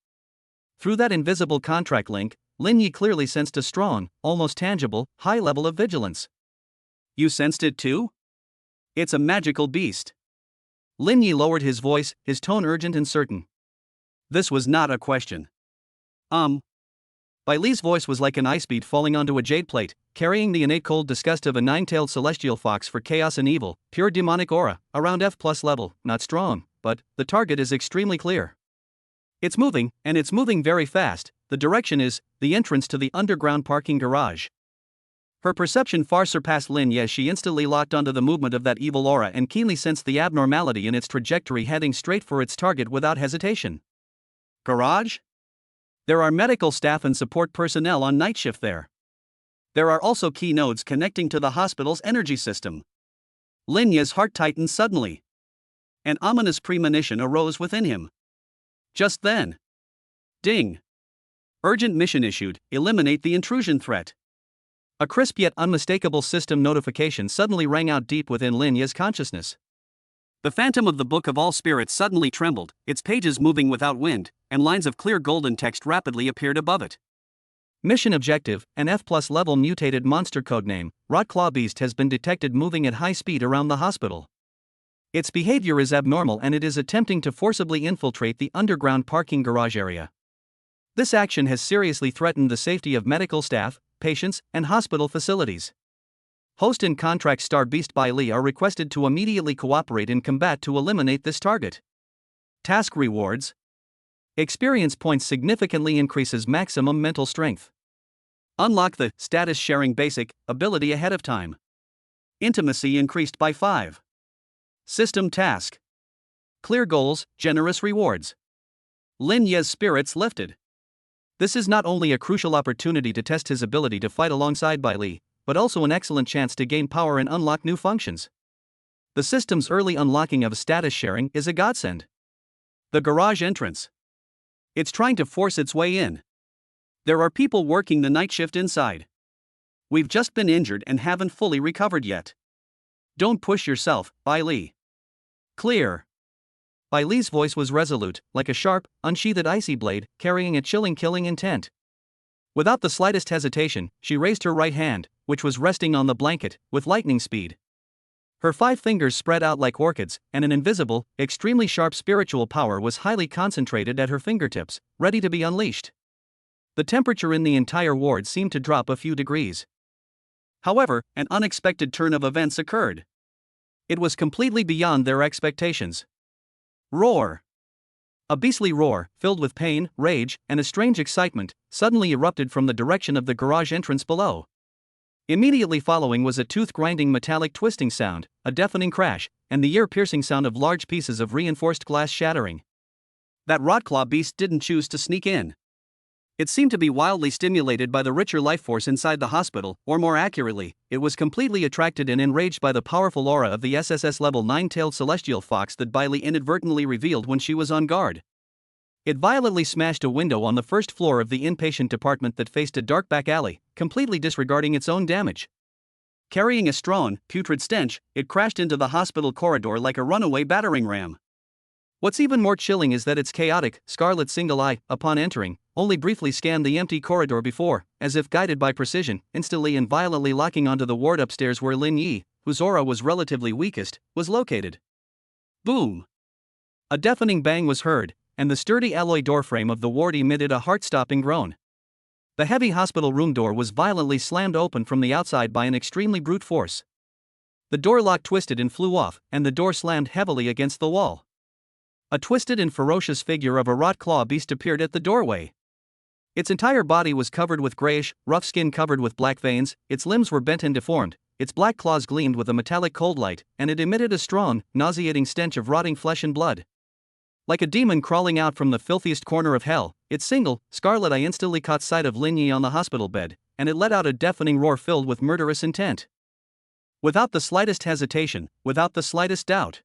Through that invisible contract link, Lin Yi clearly sensed a strong, almost tangible, high level of vigilance. You sensed it too? It's a magical beast. Lin Yi lowered his voice, his tone urgent and certain. This was not a question. Bailey's voice was like an ice bead falling onto a jade plate, carrying the innate cold disgust of a nine-tailed celestial fox for chaos and evil, pure demonic aura, around F+ level, not strong, but the target is extremely clear. It's moving, and it's moving very fast. The direction is the entrance to the underground parking garage. Her perception far surpassed Lin Yi as she instantly locked onto the movement of that evil aura and keenly sensed the abnormality in its trajectory, heading straight for its target without hesitation. Garage? There are medical staff and support personnel on night shift there. There are also key nodes connecting to the hospital's energy system. Lin Yi's heart tightened suddenly. An ominous premonition arose within him. Just then. Ding. Urgent mission issued, eliminate the intrusion threat. A crisp yet unmistakable system notification suddenly rang out deep within Lin Yi's consciousness. The phantom of the Book of All Spirits suddenly trembled, its pages moving without wind, and lines of clear golden text rapidly appeared above it. Mission objective: an F+ level mutated monster codename, Rotclaw Beast, has been detected moving at high speed around the hospital. Its behavior is abnormal and it is attempting to forcibly infiltrate the underground parking garage area. This action has seriously threatened the safety of medical staff, patients, and hospital facilities. Host and contract star Beast Bailey are requested to immediately cooperate in combat to eliminate this target. Task rewards: experience points significantly increases maximum mental strength. Unlock the status sharing basic ability ahead of time. Intimacy increased by 5. System task: clear goals, generous rewards. Lin Yi's spirits lifted. This is not only a crucial opportunity to test his ability to fight alongside Bailey, but also an excellent chance to gain power and unlock new functions. The system's early unlocking of status sharing is a godsend. The garage entrance. It's trying to force its way in. There are people working the night shift inside. We've just been injured and haven't fully recovered yet. Don't push yourself, Bailey. Clear. Bailey's voice was resolute, like a sharp, unsheathed icy blade, carrying a chilling killing intent. Without the slightest hesitation, she raised her right hand, which was resting on the blanket, with lightning speed. Her 5 fingers spread out like orchids, and an invisible, extremely sharp spiritual power was highly concentrated at her fingertips, ready to be unleashed. The temperature in the entire ward seemed to drop a few degrees. However, an unexpected turn of events occurred. It was completely beyond their expectations. Roar. A beastly roar, filled with pain, rage, and a strange excitement, suddenly erupted from the direction of the garage entrance below. Immediately following was a tooth-grinding metallic twisting sound, a deafening crash, and the ear-piercing sound of large pieces of reinforced glass shattering. That Rotclaw beast didn't choose to sneak in. It seemed to be wildly stimulated by the richer life force inside the hospital, or more accurately, it was completely attracted and enraged by the powerful aura of the SSS level 9-tailed celestial fox that Bailey inadvertently revealed when she was on guard. It violently smashed a window on the first floor of the inpatient department that faced a dark back alley, completely disregarding its own damage. Carrying a strong, putrid stench, it crashed into the hospital corridor like a runaway battering ram. What's even more chilling is that its chaotic, scarlet single eye, upon entering, only briefly scanned the empty corridor before, as if guided by precision, instantly and violently locking onto the ward upstairs where Lin Yi, whose aura was relatively weakest, was located. Boom! A deafening bang was heard, and the sturdy alloy doorframe of the ward emitted a heart-stopping groan. The heavy hospital room door was violently slammed open from the outside by an extremely brute force. The door lock twisted and flew off, and the door slammed heavily against the wall. A twisted and ferocious figure of a wrought claw beast appeared at the doorway. Its entire body was covered with grayish, rough skin covered with black veins, its limbs were bent and deformed, its black claws gleamed with a metallic cold light, and it emitted a strong, nauseating stench of rotting flesh and blood. Like a demon crawling out from the filthiest corner of hell, its single, scarlet eye instantly caught sight of Lin Yi on the hospital bed, and it let out a deafening roar filled with murderous intent. Without the slightest hesitation, without the slightest doubt,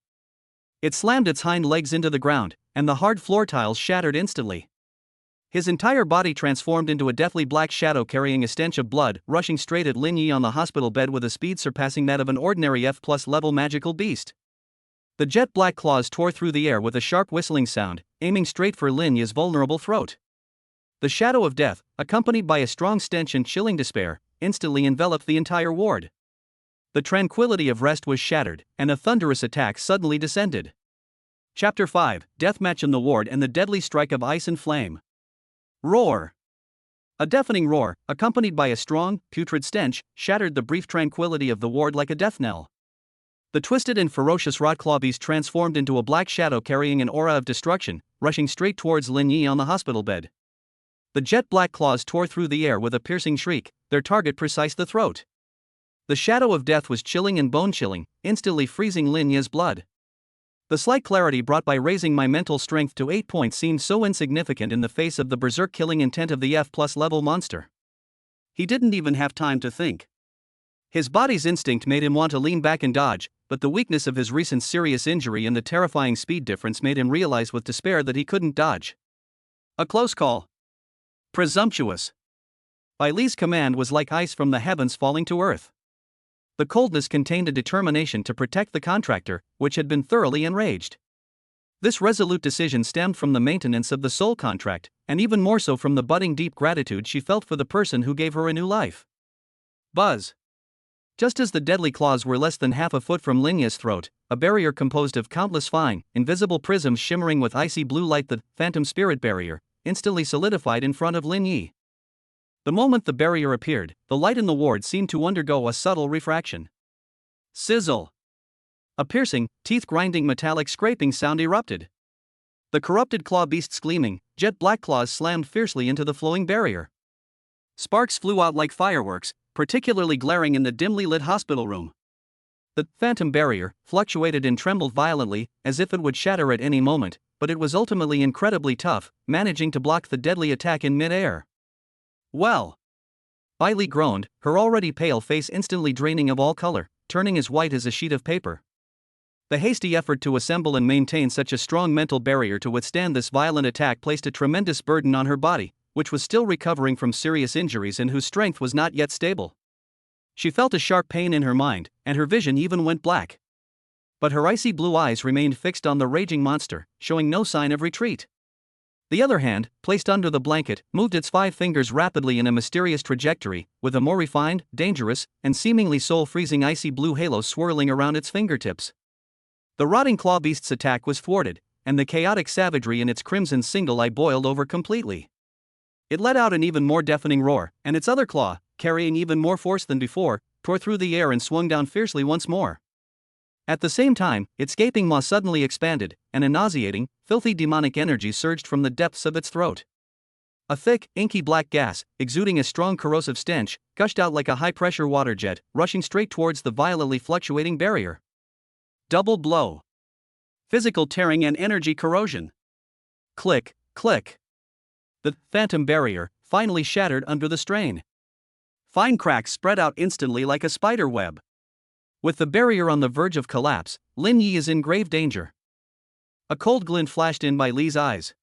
it slammed its hind legs into the ground, and the hard floor tiles shattered instantly. His entire body transformed into a deathly black shadow carrying a stench of blood, rushing straight at Lin Yi on the hospital bed with a speed surpassing that of an ordinary F+ level magical beast. The jet black claws tore through the air with a sharp whistling sound, aiming straight for Lin Yi's vulnerable throat. The shadow of death, accompanied by a strong stench and chilling despair, instantly enveloped the entire ward. The tranquility of rest was shattered, and a thunderous attack suddenly descended. Chapter 5: Deathmatch in the Ward and the Deadly Strike of Ice and Flame. Roar! A deafening roar, accompanied by a strong, putrid stench, shattered the brief tranquility of the ward like a death knell. The twisted and ferocious wrought claw beast transformed into a black shadow carrying an aura of destruction, rushing straight towards Lin Yi on the hospital bed. The jet black claws tore through the air with a piercing shriek, their target precise the throat. The shadow of death was chilling and bone-chilling, instantly freezing Lin Yi's blood. The slight clarity brought by raising my mental strength to 8 points seemed so insignificant in the face of the berserk-killing intent of the F+ level monster. He didn't even have time to think. His body's instinct made him want to lean back and dodge, but the weakness of his recent serious injury and the terrifying speed difference made him realize with despair that he couldn't dodge. A close call. Presumptuous. Bai Li's command was like ice from the heavens falling to earth. The coldness contained a determination to protect the contractor, which had been thoroughly enraged. This resolute decision stemmed from the maintenance of the soul contract, and even more so from the budding deep gratitude she felt for the person who gave her a new life. Buzz. Just as the deadly claws were less than half a foot from Lin Yi's throat, a barrier composed of countless fine, invisible prisms shimmering with icy blue light, the phantom spirit barrier, instantly solidified in front of Lin Yi. The moment the barrier appeared, the light in the ward seemed to undergo a subtle refraction. Sizzle! A piercing, teeth-grinding metallic scraping sound erupted. The corrupted claw beast's gleaming, jet-black claws slammed fiercely into the flowing barrier. Sparks flew out like fireworks, particularly glaring in the dimly lit hospital room. The phantom barrier fluctuated and trembled violently, as if it would shatter at any moment, but it was ultimately incredibly tough, managing to block the deadly attack in mid-air. Well! Bai Li groaned, her already pale face instantly draining of all color, turning as white as a sheet of paper. The hasty effort to assemble and maintain such a strong mental barrier to withstand this violent attack placed a tremendous burden on her body, which was still recovering from serious injuries and whose strength was not yet stable. She felt a sharp pain in her mind, and her vision even went black. But her icy blue eyes remained fixed on the raging monster, showing no sign of retreat. The other hand, placed under the blanket, moved its 5 fingers rapidly in a mysterious trajectory, with a more refined, dangerous, and seemingly soul-freezing icy blue halo swirling around its fingertips. The rotting claw beast's attack was thwarted, and the chaotic savagery in its crimson single eye boiled over completely. It let out an even more deafening roar, and its other claw, carrying even more force than before, tore through the air and swung down fiercely once more. At the same time, its gaping maw suddenly expanded, and a nauseating, filthy demonic energy surged from the depths of its throat. A thick, inky black gas, exuding a strong corrosive stench, gushed out like a high-pressure water jet, rushing straight towards the violently fluctuating barrier. Double blow. Physical tearing and energy corrosion. Click, click. The phantom barrier, finally shattered under the strain. Fine cracks spread out instantly like a spider web. With the barrier on the verge of collapse, Lin Yi is in grave danger. A cold glint flashed in by Li's eyes.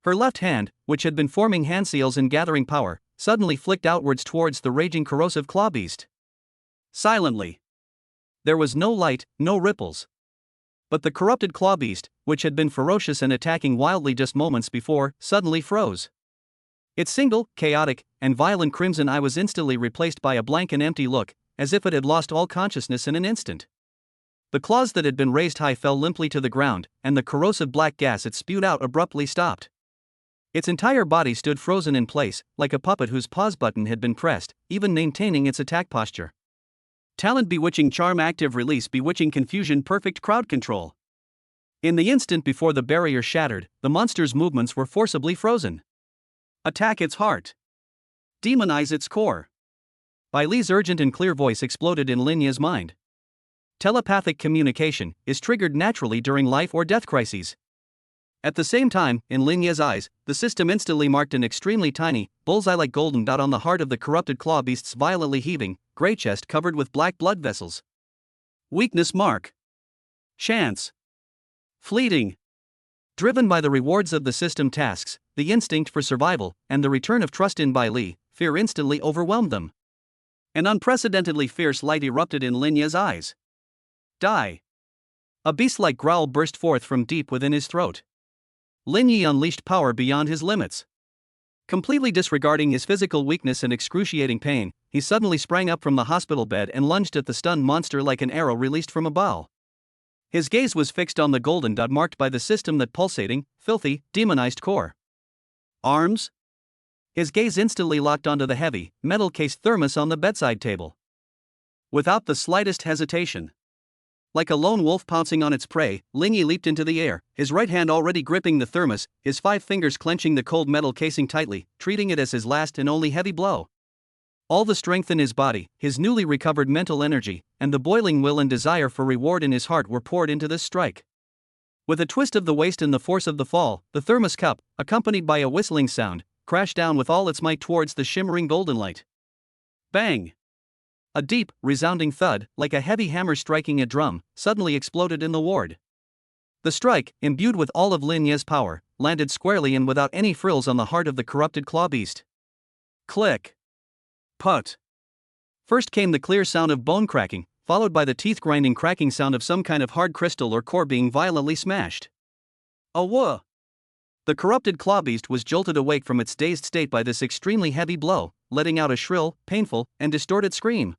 Her left hand, which had been forming hand seals and gathering power, suddenly flicked outwards towards the raging corrosive claw beast. Silently. There was no light, no ripples. But the corrupted claw beast, which had been ferocious and attacking wildly just moments before, suddenly froze. Its single, chaotic, and violent crimson eye was instantly replaced by a blank and empty look, as if it had lost all consciousness in an instant. The claws that had been raised high fell limply to the ground, and the corrosive black gas it spewed out abruptly stopped. Its entire body stood frozen in place, like a puppet whose pause button had been pressed, even maintaining its attack posture. Talent bewitching charm active release bewitching confusion perfect crowd control. In the instant before the barrier shattered, the monster's movements were forcibly frozen. Attack its heart. Demonize its core. Bai Li's urgent and clear voice exploded in Lin Yi's mind. Telepathic communication is triggered naturally during life or death crises. At the same time, in Lin Yi's eyes, the system instantly marked an extremely tiny, bullseye-like golden dot on the heart of the corrupted claw beast's violently heaving, grey chest covered with black blood vessels. Weakness mark. Chance. Fleeting. Driven by the rewards of the system tasks, the instinct for survival, and the return of trust in Bai Li, fear instantly overwhelmed them. An unprecedentedly fierce light erupted in Lin Yi's eyes. Die. A beast-like growl burst forth from deep within his throat. Lin Yi unleashed power beyond his limits. Completely disregarding his physical weakness and excruciating pain, he suddenly sprang up from the hospital bed and lunged at the stunned monster like an arrow released from a bow. His gaze was fixed on the golden dot marked by the system that pulsating, filthy, demonized core. Arms? His gaze instantly locked onto the heavy, metal-cased thermos on the bedside table. Without the slightest hesitation. Like a lone wolf pouncing on its prey, Lin Yi leaped into the air, his right hand already gripping the thermos, his 5 fingers clenching the cold metal casing tightly, treating it as his last and only heavy blow. All the strength in his body, his newly recovered mental energy, and the boiling will and desire for reward in his heart were poured into this strike. With a twist of the waist and the force of the fall, the thermos cup, accompanied by a whistling sound, crashed down with all its might towards the shimmering golden light. Bang! A deep, resounding thud, like a heavy hammer striking a drum, suddenly exploded in the ward. The strike, imbued with all of Lin Yi's power, landed squarely and without any frills on the heart of the corrupted claw beast. Click. Put. First came the clear sound of bone cracking, followed by the teeth-grinding cracking sound of some kind of hard crystal or core being violently smashed. Awah! The corrupted claw beast was jolted awake from its dazed state by this extremely heavy blow, letting out a shrill, painful, and distorted scream.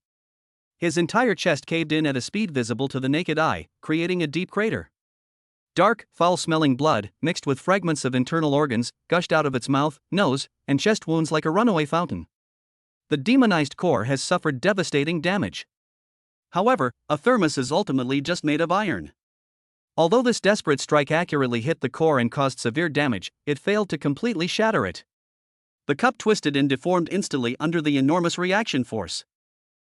His entire chest caved in at a speed visible to the naked eye, creating a deep crater. Dark, foul-smelling blood, mixed with fragments of internal organs, gushed out of its mouth, nose, and chest wounds like a runaway fountain. The demonized core has suffered devastating damage. However, a thermos is ultimately just made of iron. Although this desperate strike accurately hit the core and caused severe damage, it failed to completely shatter it. The cup twisted and deformed instantly under the enormous reaction force.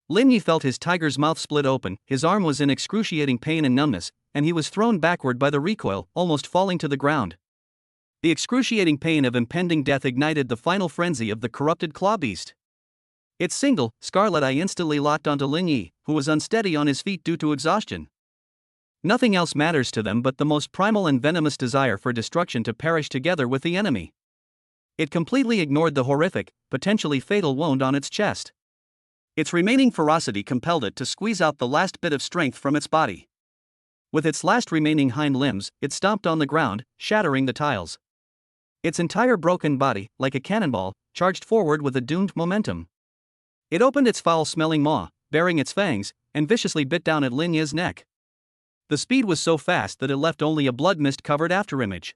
Lin Yi felt his tiger's mouth split open, his arm was in excruciating pain and numbness, and he was thrown backward by the recoil, almost falling to the ground. The excruciating pain of impending death ignited the final frenzy of the corrupted claw beast. Its single, scarlet eye instantly locked onto Lin Yi, who was unsteady on his feet due to exhaustion. Nothing else matters to them but the most primal and venomous desire for destruction to perish together with the enemy. It completely ignored the horrific, potentially fatal wound on its chest. Its remaining ferocity compelled it to squeeze out the last bit of strength from its body. With its last remaining hind limbs, it stomped on the ground, shattering the tiles. Its entire broken body, like a cannonball, charged forward with a doomed momentum. It opened its foul-smelling maw, baring its fangs, and viciously bit down at Lin Yi's neck. The speed was so fast that it left only a blood mist-covered afterimage.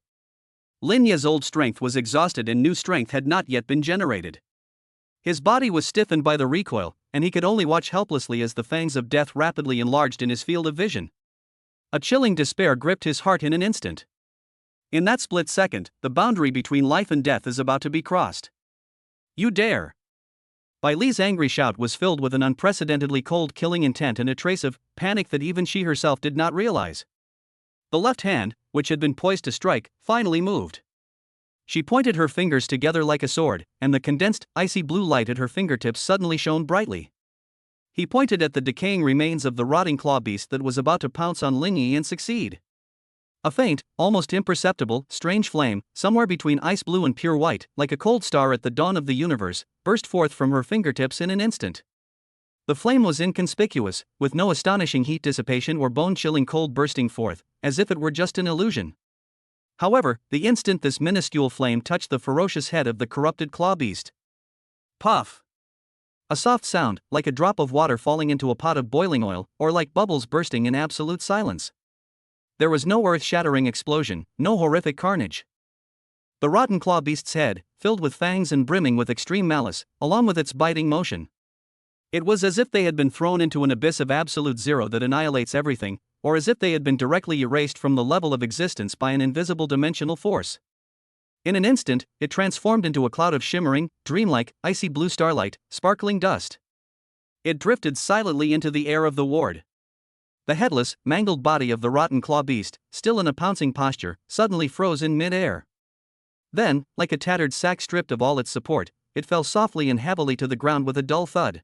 Lin Yi's old strength was exhausted and new strength had not yet been generated. His body was stiffened by the recoil, and he could only watch helplessly as the fangs of death rapidly enlarged in his field of vision. A chilling despair gripped his heart in an instant. In that split second, the boundary between life and death is about to be crossed. You dare! Bai Li's angry shout was filled with an unprecedentedly cold killing intent and a trace of panic that even she herself did not realize. The left hand, which had been poised to strike, finally moved. She pointed her fingers together like a sword, and the condensed, icy blue light at her fingertips suddenly shone brightly. He pointed at the decaying remains of the rotting claw beast that was about to pounce on Lin Yi and succeed. A faint, almost imperceptible, strange flame, somewhere between ice blue and pure white, like a cold star at the dawn of the universe, burst forth from her fingertips in an instant. The flame was inconspicuous, with no astonishing heat dissipation or bone-chilling cold bursting forth, as if it were just an illusion. However, the instant this minuscule flame touched the ferocious head of the corrupted claw beast, puff! A soft sound, like a drop of water falling into a pot of boiling oil, or like bubbles bursting in absolute silence. There was no earth-shattering explosion, no horrific carnage. The rotten claw beast's head, filled with fangs and brimming with extreme malice, along with its biting motion. It was as if they had been thrown into an abyss of absolute zero that annihilates everything, or as if they had been directly erased from the level of existence by an invisible dimensional force. In an instant, it transformed into a cloud of shimmering, dreamlike, icy blue starlight, sparkling dust. It drifted silently into the air of the ward. The headless, mangled body of the rotten claw beast, still in a pouncing posture, suddenly froze in mid-air. Then, like a tattered sack stripped of all its support, it fell softly and heavily to the ground with a dull thud.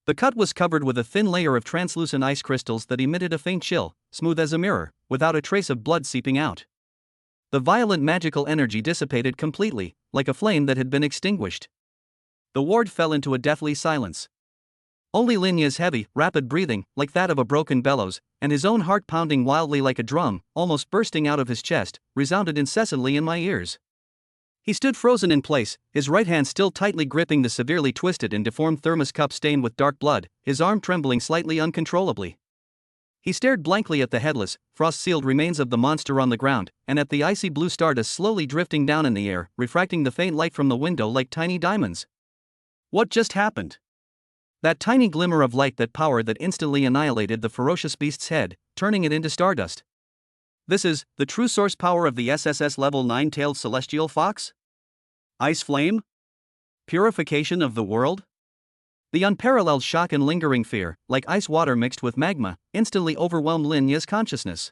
The cut was covered with a thin layer of translucent ice crystals that emitted a faint chill, smooth as a mirror, without a trace of blood seeping out. The violent magical energy dissipated completely, like a flame that had been extinguished. The ward fell into a deathly silence. Only Lin Yi's heavy, rapid breathing, like that of a broken bellows, and his own heart pounding wildly like a drum, almost bursting out of his chest, resounded incessantly in my ears. He stood frozen in place, his right hand still tightly gripping the severely twisted and deformed thermos cup stained with dark blood, his arm trembling slightly uncontrollably. He stared blankly at the headless, frost-sealed remains of the monster on the ground, and at the icy blue stardust slowly drifting down in the air, refracting the faint light from the window like tiny diamonds. What just happened? That tiny glimmer of light, that power that instantly annihilated the ferocious beast's head, turning it into stardust. This is the true source power of the SSS Level 9-tailed celestial fox? Ice flame? Purification of the world? The unparalleled shock and lingering fear, like ice water mixed with magma, instantly overwhelmed Lin Yi's consciousness.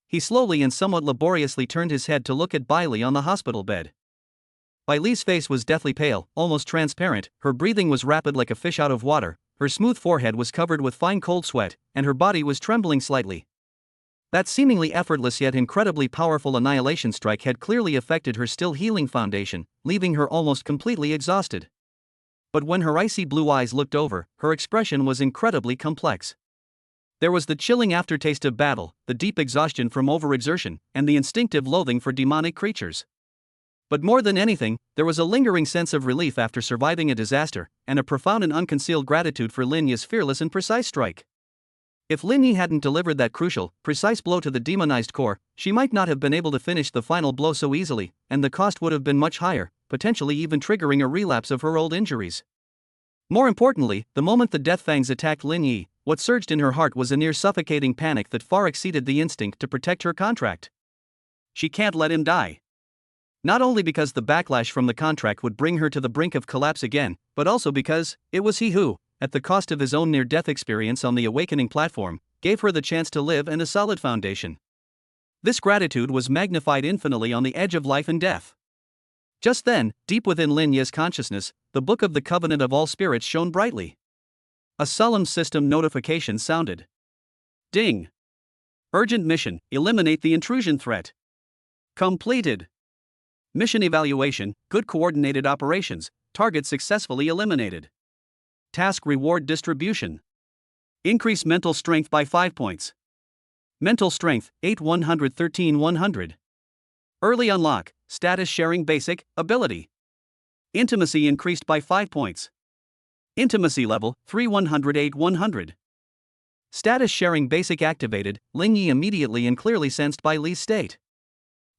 He slowly and somewhat laboriously turned his head to look at Bai Li on the hospital bed. Bai Li's face was deathly pale, almost transparent, her breathing was rapid like a fish out of water, her smooth forehead was covered with fine cold sweat, and her body was trembling slightly. That seemingly effortless yet incredibly powerful annihilation strike had clearly affected her still healing foundation, leaving her almost completely exhausted. But when her icy blue eyes looked over, her expression was incredibly complex. There was the chilling aftertaste of battle, the deep exhaustion from overexertion, and the instinctive loathing for demonic creatures. But more than anything, there was a lingering sense of relief after surviving a disaster, and a profound and unconcealed gratitude for Lin Yi's fearless and precise strike. If Lin Yi hadn't delivered that crucial, precise blow to the demonized core, she might not have been able to finish the final blow so easily, and the cost would have been much higher, potentially even triggering a relapse of her old injuries. More importantly, the moment the death fangs attacked Lin Yi, what surged in her heart was a near suffocating panic that far exceeded the instinct to protect her contract. She can't let him die. Not only because the backlash from the contract would bring her to the brink of collapse again, but also because it was he who, at the cost of his own near-death experience on the awakening platform, gave her the chance to live and a solid foundation. This gratitude was magnified infinitely on the edge of life and death. Just then, deep within Lin Yi's consciousness, the Book of the Covenant of All Spirits shone brightly. A solemn system notification sounded. Ding! Urgent mission, eliminate the intrusion threat. Completed. Mission evaluation, good coordinated operations, target successfully eliminated. Task reward distribution. Increase mental strength by 5 points. Mental strength, 8 113 100. Early unlock, status sharing basic, ability. Intimacy increased by 5 points. Intimacy level, 3 108 100. Status sharing basic activated, Lin Yi immediately and clearly sensed Bai Li's state.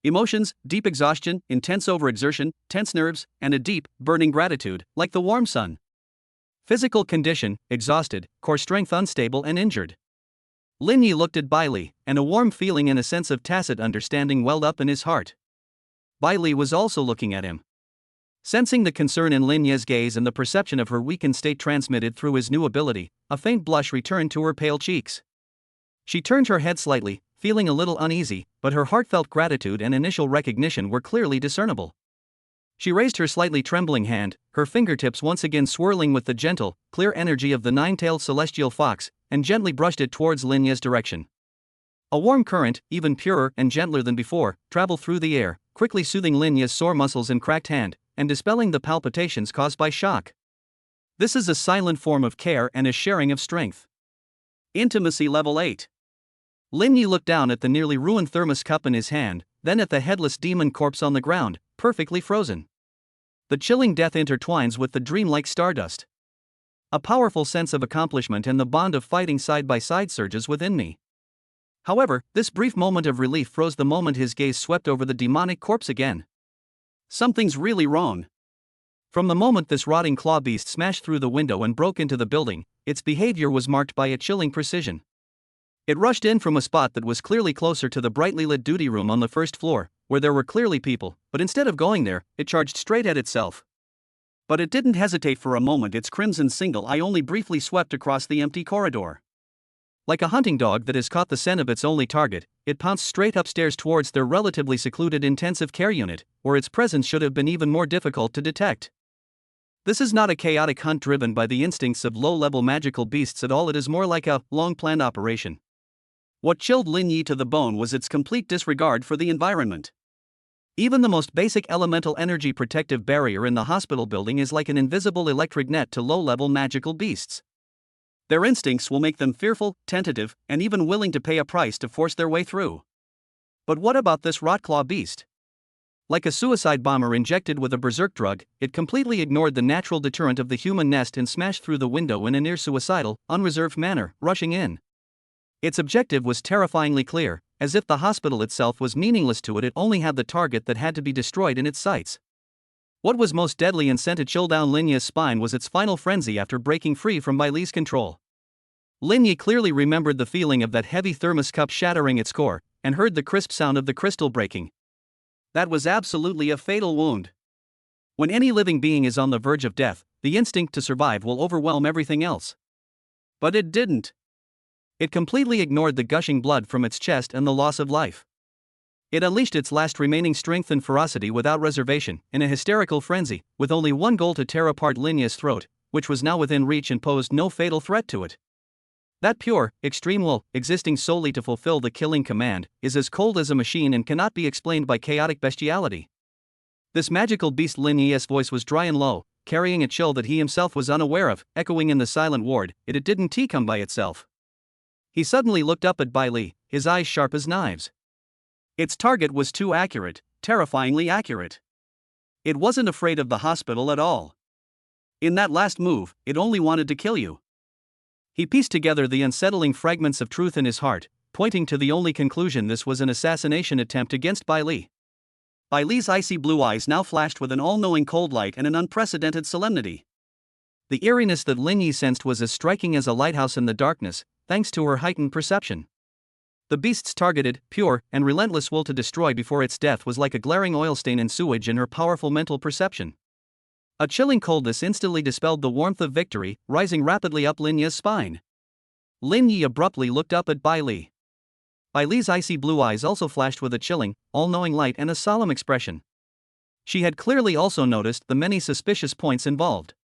Emotions, deep exhaustion, intense overexertion, tense nerves, and a deep, burning gratitude, like the warm sun. Physical condition, exhausted, core strength unstable and injured. Lin Yi looked at Bai Li, and a warm feeling and a sense of tacit understanding welled up in his heart. Bai Li was also looking at him. Sensing the concern in Lin Yi's gaze and the perception of her weakened state transmitted through his new ability, a faint blush returned to her pale cheeks. She turned her head slightly, feeling a little uneasy, but her heartfelt gratitude and initial recognition were clearly discernible. She raised her slightly trembling hand, her fingertips once again swirling with the gentle, clear energy of the nine-tailed celestial fox, and gently brushed it towards Linya's direction. A warm current, even purer and gentler than before, traveled through the air, quickly soothing Linya's sore muscles and cracked hand, and dispelling the palpitations caused by shock. This is a silent form of care and a sharing of strength. Intimacy level 8. Linya looked down at the nearly ruined thermos cup in his hand, then at the headless demon corpse on the ground, perfectly frozen. The chilling death intertwines with the dreamlike stardust. A powerful sense of accomplishment and the bond of fighting side by side surges within me. However, this brief moment of relief froze the moment his gaze swept over the demonic corpse again. Something's really wrong. From the moment this rotting claw beast smashed through the window and broke into the building, its behavior was marked by a chilling precision. It rushed in from a spot that was clearly closer to the brightly lit duty room on the first floor, where there were clearly people, but instead of going there, it charged straight at itself. But it didn't hesitate for a moment. Its crimson single eye only briefly swept across the empty corridor. Like a hunting dog that has caught the scent of its only target, it pounced straight upstairs towards their relatively secluded intensive care unit, where its presence should have been even more difficult to detect. This is not a chaotic hunt driven by the instincts of low-level magical beasts at all. It is more like a long-planned operation. What chilled Lin Yi to the bone was its complete disregard for the environment. Even the most basic elemental energy protective barrier in the hospital building is like an invisible electric net to low-level magical beasts. Their instincts will make them fearful, tentative, and even willing to pay a price to force their way through. But what about this rotclaw beast? Like a suicide bomber injected with a berserk drug, it completely ignored the natural deterrent of the human nest and smashed through the window in a near-suicidal, unreserved manner, rushing in. Its objective was terrifyingly clear, as if the hospital itself was meaningless to it. It only had the target that had to be destroyed in its sights. What was most deadly and sent a chill down Linya's spine was its final frenzy after breaking free from Baile's control. Linya clearly remembered the feeling of that heavy thermos cup shattering its core, and heard the crisp sound of the crystal breaking. That was absolutely a fatal wound. When any living being is on the verge of death, the instinct to survive will overwhelm everything else. But it didn't. It completely ignored the gushing blood from its chest and the loss of life. It unleashed its last remaining strength and ferocity without reservation, in a hysterical frenzy, with only one goal: to tear apart Linya's throat, which was now within reach and posed no fatal threat to it. That pure, extreme will, existing solely to fulfill the killing command, is as cold as a machine and cannot be explained by chaotic bestiality. This magical beast. Linya's voice was dry and low, carrying a chill that he himself was unaware of, echoing in the silent ward. It didn't come by itself. He suddenly looked up at Baile, his eyes sharp as knives. Its target was too accurate, terrifyingly accurate. It wasn't afraid of the hospital at all. In that last move, it only wanted to kill you. He pieced together the unsettling fragments of truth in his heart, pointing to the only conclusion: this was an assassination attempt against Baile. Baile's icy blue eyes now flashed with an all-knowing cold light and an unprecedented solemnity. The eeriness that Lin Yi sensed was as striking as a lighthouse in the darkness, thanks to her heightened perception. The beast's targeted, pure, and relentless will to destroy before its death was like a glaring oil stain in sewage in her powerful mental perception. A chilling coldness instantly dispelled the warmth of victory, rising rapidly up Linya's spine. Lin Yi abruptly looked up at Baile. Baile's icy blue eyes also flashed with a chilling, all-knowing light and a solemn expression. She had clearly also noticed the many suspicious points involved.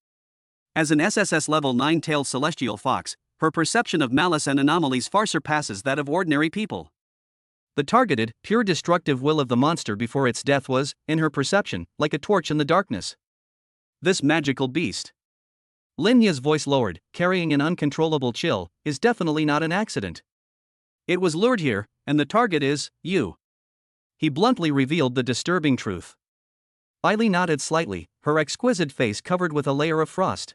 As an SSS level 9-tailed celestial fox, her perception of malice and anomalies far surpasses that of ordinary people. The targeted, pure destructive will of the monster before its death was, in her perception, like a torch in the darkness. This magical beast, Linya's voice lowered, carrying an uncontrollable chill, is definitely not an accident. It was lured here, and the target is you. He bluntly revealed the disturbing truth. Baile nodded slightly, her exquisite face covered with a layer of frost.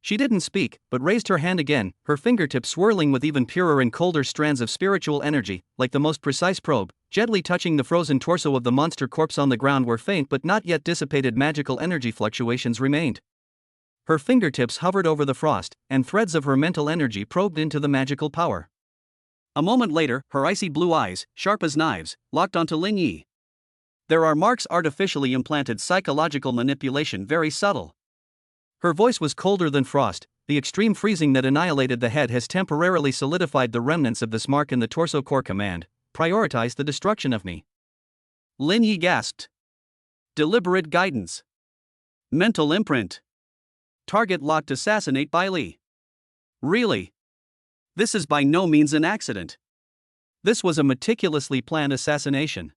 She didn't speak, but raised her hand again, her fingertips swirling with even purer and colder strands of spiritual energy, like the most precise probe, gently touching the frozen torso of the monster corpse on the ground where faint but not yet dissipated magical energy fluctuations remained. Her fingertips hovered over the frost, and threads of her mental energy probed into the magical power. A moment later, her icy blue eyes, sharp as knives, locked onto Lin Yi. There are marks: artificially implanted psychological manipulation, very subtle. Her voice was colder than frost. The extreme freezing that annihilated the head has temporarily solidified the remnants of this mark in the torso core command, prioritize the destruction of me. Lin Yi gasped. Deliberate guidance. Mental imprint. Target locked, assassinate by Li. Really? This is by no means an accident. This was a meticulously planned assassination.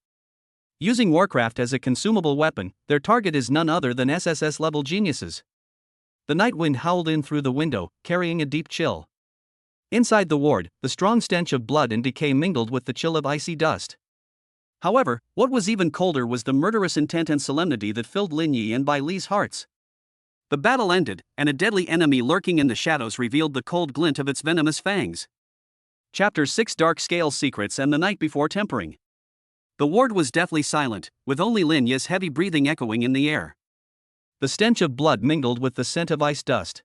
Using Warcraft as a consumable weapon, their target is none other than SSS-level geniuses. The night wind howled in through the window, carrying a deep chill. Inside the ward, the strong stench of blood and decay mingled with the chill of icy dust. However, what was even colder was the murderous intent and solemnity that filled Lin Yi and Bai Li's hearts. The battle ended, and a deadly enemy lurking in the shadows revealed the cold glint of its venomous fangs. Chapter 6: Dark Scale Secrets and the Night Before Tempering. The ward was deathly silent, with only Lin Yi's heavy breathing echoing in the air. The stench of blood mingled with the scent of ice dust.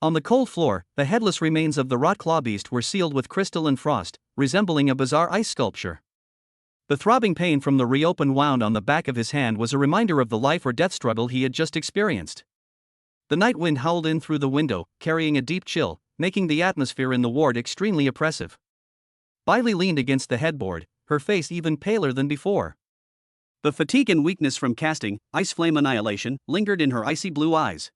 On the cold floor, the headless remains of the wrought claw beast were sealed with crystal and frost, resembling a bizarre ice sculpture. The throbbing pain from the reopened wound on the back of his hand was a reminder of the life or death struggle he had just experienced. The night wind howled in through the window, carrying a deep chill, making the atmosphere in the ward extremely oppressive. Bai Li leaned against the headboard, her face even paler than before. The fatigue and weakness from casting Ice Flame Annihilation lingered in her icy blue eyes.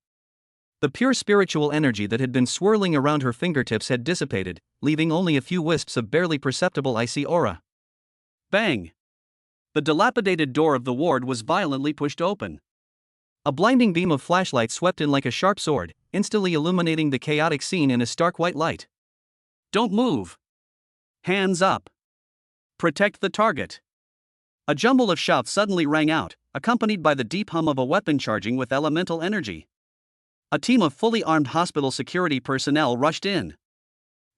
The pure spiritual energy that had been swirling around her fingertips had dissipated, leaving only a few wisps of barely perceptible icy aura. Bang! The dilapidated door of the ward was violently pushed open. A blinding beam of flashlight swept in like a sharp sword, instantly illuminating the chaotic scene in a stark white light. Don't move! Hands up! Protect the target! A jumble of shouts suddenly rang out, accompanied by the deep hum of a weapon charging with elemental energy. A team of fully armed hospital security personnel rushed in.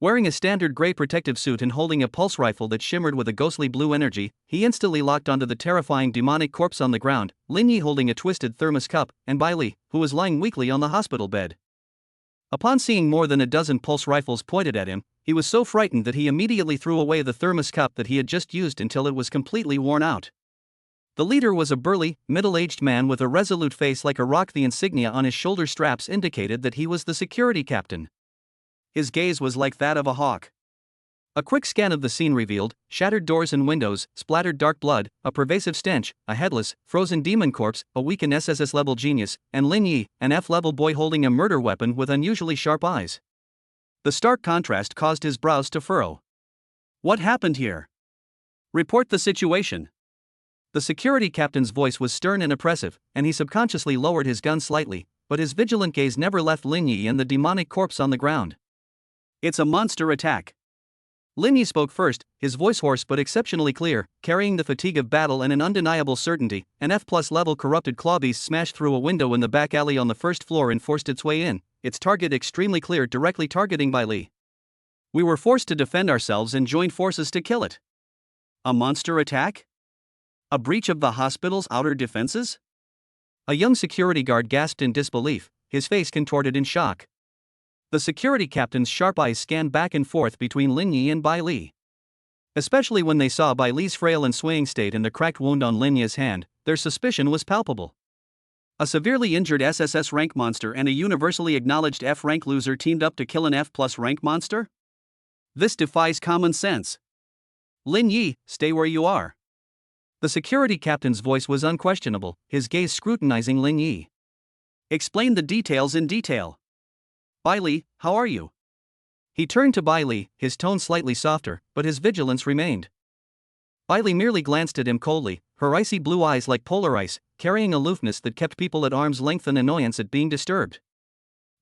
Wearing a standard gray protective suit and holding a pulse rifle that shimmered with a ghostly blue energy, he instantly locked onto the terrifying demonic corpse on the ground, Lin Yi holding a twisted thermos cup, and Bai Li, who was lying weakly on the hospital bed. Upon seeing more than a dozen pulse rifles pointed at him, he was so frightened that he immediately threw away the thermos cup that he had just used until it was completely worn out. The leader was a burly, middle-aged man with a resolute face like a rock. The insignia on his shoulder straps indicated that he was the security captain. His gaze was like that of a hawk. A quick scan of the scene revealed shattered doors and windows, splattered dark blood, a pervasive stench, a headless, frozen demon corpse, a weakened SSS-level genius, and Lin Yi, an F-level boy holding a murder weapon with unusually sharp eyes. The stark contrast caused his brows to furrow. What happened here? Report the situation. The security captain's voice was stern and oppressive, and he subconsciously lowered his gun slightly, but his vigilant gaze never left Lin Yi and the demonic corpse on the ground. It's a monster attack. Lin Yi spoke first, his voice hoarse but exceptionally clear, carrying the fatigue of battle and an undeniable certainty. An F+ level corrupted clawbeast smashed through a window in the back alley on the first floor and forced its way in, its target extremely clear, directly targeting Bai Li. We were forced to defend ourselves and joined forces to kill it. A monster attack? A breach of the hospital's outer defenses? A young security guard gasped in disbelief, his face contorted in shock. The security captain's sharp eyes scanned back and forth between Lin Yi and Bai Li. Especially when they saw Bai Li's frail and swaying state and the cracked wound on Lin Yi's hand, their suspicion was palpable. A severely injured SSS rank monster and a universally acknowledged F rank loser teamed up to kill an F+ rank monster? This defies common sense. Lin Yi, stay where you are. The security captain's voice was unquestionable, his gaze scrutinizing Lin Yi. Explain the details in detail. Bai Li, how are you? He turned to Bai Li, his tone slightly softer, but his vigilance remained. Bai Li merely glanced at him coldly, her icy blue eyes like polar ice, carrying aloofness that kept people at arm's length and annoyance at being disturbed.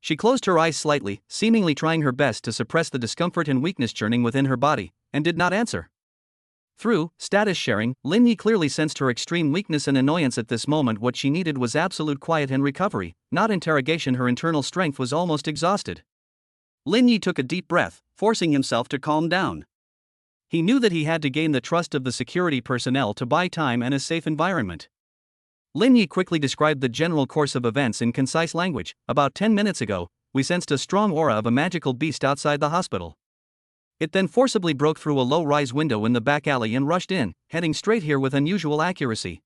She closed her eyes slightly, seemingly trying her best to suppress the discomfort and weakness churning within her body, and did not answer. Through status sharing, Lin Yi clearly sensed her extreme weakness and annoyance at this moment. What she needed was absolute quiet and recovery, not interrogation. Her internal strength was almost exhausted. Lin Yi took a deep breath, forcing himself to calm down. He knew that he had to gain the trust of the security personnel to buy time and a safe environment. Lin Yi quickly described the general course of events in concise language. About 10 minutes ago, we sensed a strong aura of a magical beast outside the hospital. It then forcibly broke through a low-rise window in the back alley and rushed in, heading straight here with unusual accuracy.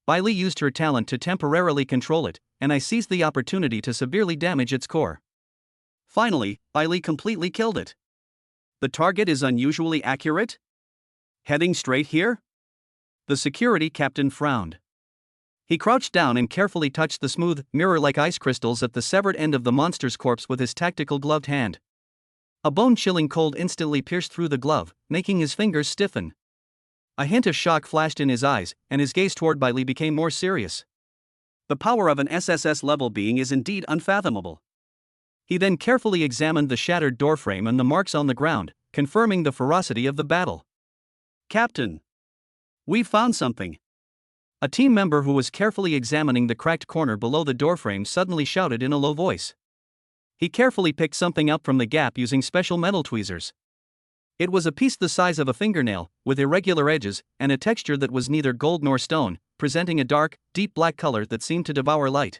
Bai Li used her talent to temporarily control it, and I seized the opportunity to severely damage its core. Finally, Bai Li completely killed it. The target is unusually accurate? Heading straight here? The security captain frowned. He crouched down and carefully touched the smooth, mirror-like ice crystals at the severed end of the monster's corpse with his tactical gloved hand. A bone-chilling cold instantly pierced through the glove, making his fingers stiffen. A hint of shock flashed in his eyes, and his gaze toward Bailey became more serious. The power of an SSS-level being is indeed unfathomable. He then carefully examined the shattered doorframe and the marks on the ground, confirming the ferocity of the battle. Captain! We've found something! A team member who was carefully examining the cracked corner below the doorframe suddenly shouted in a low voice. He carefully picked something up from the gap using special metal tweezers. It was a piece the size of a fingernail, with irregular edges, and a texture that was neither gold nor stone, presenting a dark, deep black color that seemed to devour light.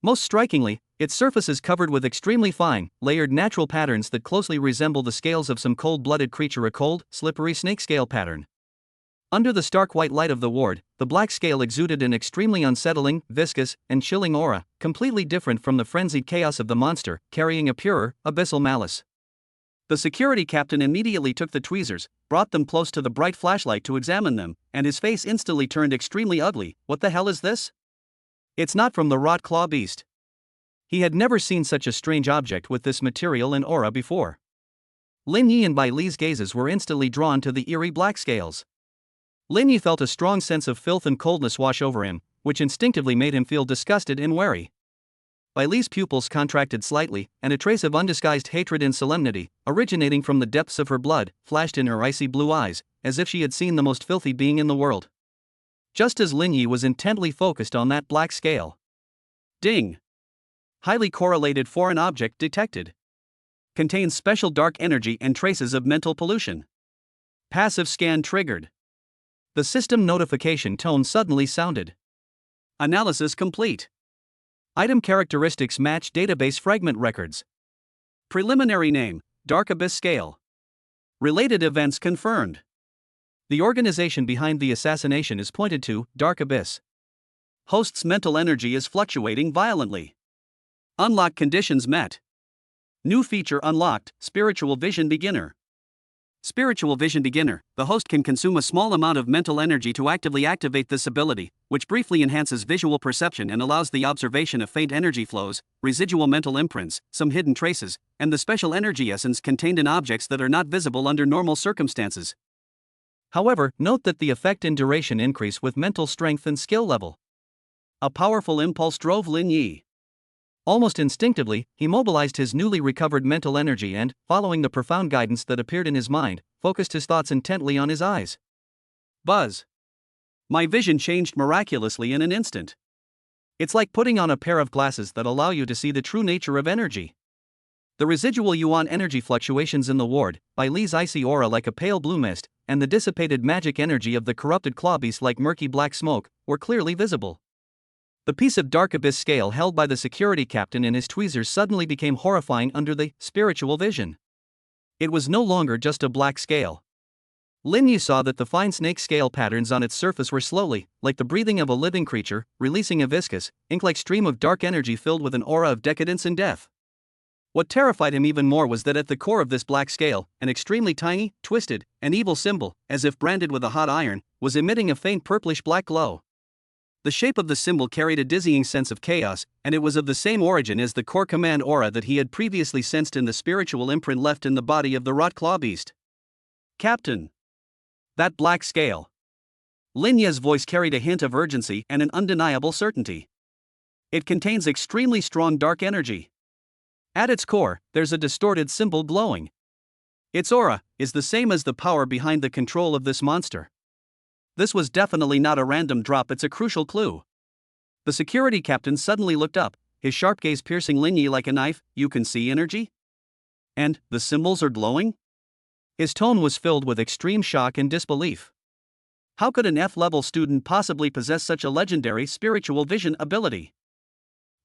Most strikingly, its surface is covered with extremely fine, layered natural patterns that closely resemble the scales of some cold-blooded creature, a cold, slippery snake scale pattern. Under the stark white light of the ward, the black scale exuded an extremely unsettling, viscous, and chilling aura, completely different from the frenzied chaos of the monster, carrying a purer, abyssal malice. The security captain immediately took the tweezers, brought them close to the bright flashlight to examine them, and his face instantly turned extremely ugly. What the hell is this? It's not from the rot claw beast. He had never seen such a strange object with this material and aura before. Lin Yi and Bai Li's gazes were instantly drawn to the eerie black scales. Lin Yi felt a strong sense of filth and coldness wash over him, which instinctively made him feel disgusted and wary. Bai Li's pupils contracted slightly, and a trace of undisguised hatred and solemnity, originating from the depths of her blood, flashed in her icy blue eyes, as if she had seen the most filthy being in the world. Just as Lin Yi was intently focused on that black scale. Ding! Highly correlated foreign object detected. Contains special dark energy and traces of mental pollution. Passive scan triggered. The system notification tone suddenly sounded. Analysis complete. Item characteristics match database fragment records. Preliminary name, Dark Abyss Scale. Related events confirmed. The organization behind the assassination is pointed to, Dark Abyss. Host's mental energy is fluctuating violently. Unlock conditions met. New feature unlocked, Spiritual Vision Beginner. Spiritual Vision Beginner, the host can consume a small amount of mental energy to actively activate this ability, which briefly enhances visual perception and allows the observation of faint energy flows, residual mental imprints, some hidden traces, and the special energy essence contained in objects that are not visible under normal circumstances. However, note that the effect and duration increase with mental strength and skill level. A powerful impulse drove Lin Yi. Almost instinctively, he mobilized his newly recovered mental energy and, following the profound guidance that appeared in his mind, focused his thoughts intently on his eyes. Buzz. My vision changed miraculously in an instant. It's like putting on a pair of glasses that allow you to see the true nature of energy. The residual yuan energy fluctuations in the ward, Bai Li's icy aura like a pale blue mist, and the dissipated magic energy of the corrupted clawbeast like murky black smoke, were clearly visible. The piece of dark abyss scale held by the security captain in his tweezers suddenly became horrifying under the spiritual vision. It was no longer just a black scale. Lin Yi saw that the fine snake scale patterns on its surface were slowly, like the breathing of a living creature, releasing a viscous, ink-like stream of dark energy filled with an aura of decadence and death. What terrified him even more was that at the core of this black scale, an extremely tiny, twisted, and evil symbol, as if branded with a hot iron, was emitting a faint purplish black glow. The shape of the symbol carried a dizzying sense of chaos, and it was of the same origin as the core command aura that he had previously sensed in the spiritual imprint left in the body of the rot claw beast. Captain! That black scale. Lin Yi's voice carried a hint of urgency and an undeniable certainty. It contains extremely strong dark energy. At its core, there's a distorted symbol glowing. Its aura is the same as the power behind the control of this monster. This was definitely not a random drop, it's a crucial clue. The security captain suddenly looked up, his sharp gaze piercing Lin Yi like a knife. You can see energy? And the symbols are glowing? His tone was filled with extreme shock and disbelief. How could an F-level student possibly possess such a legendary spiritual vision ability?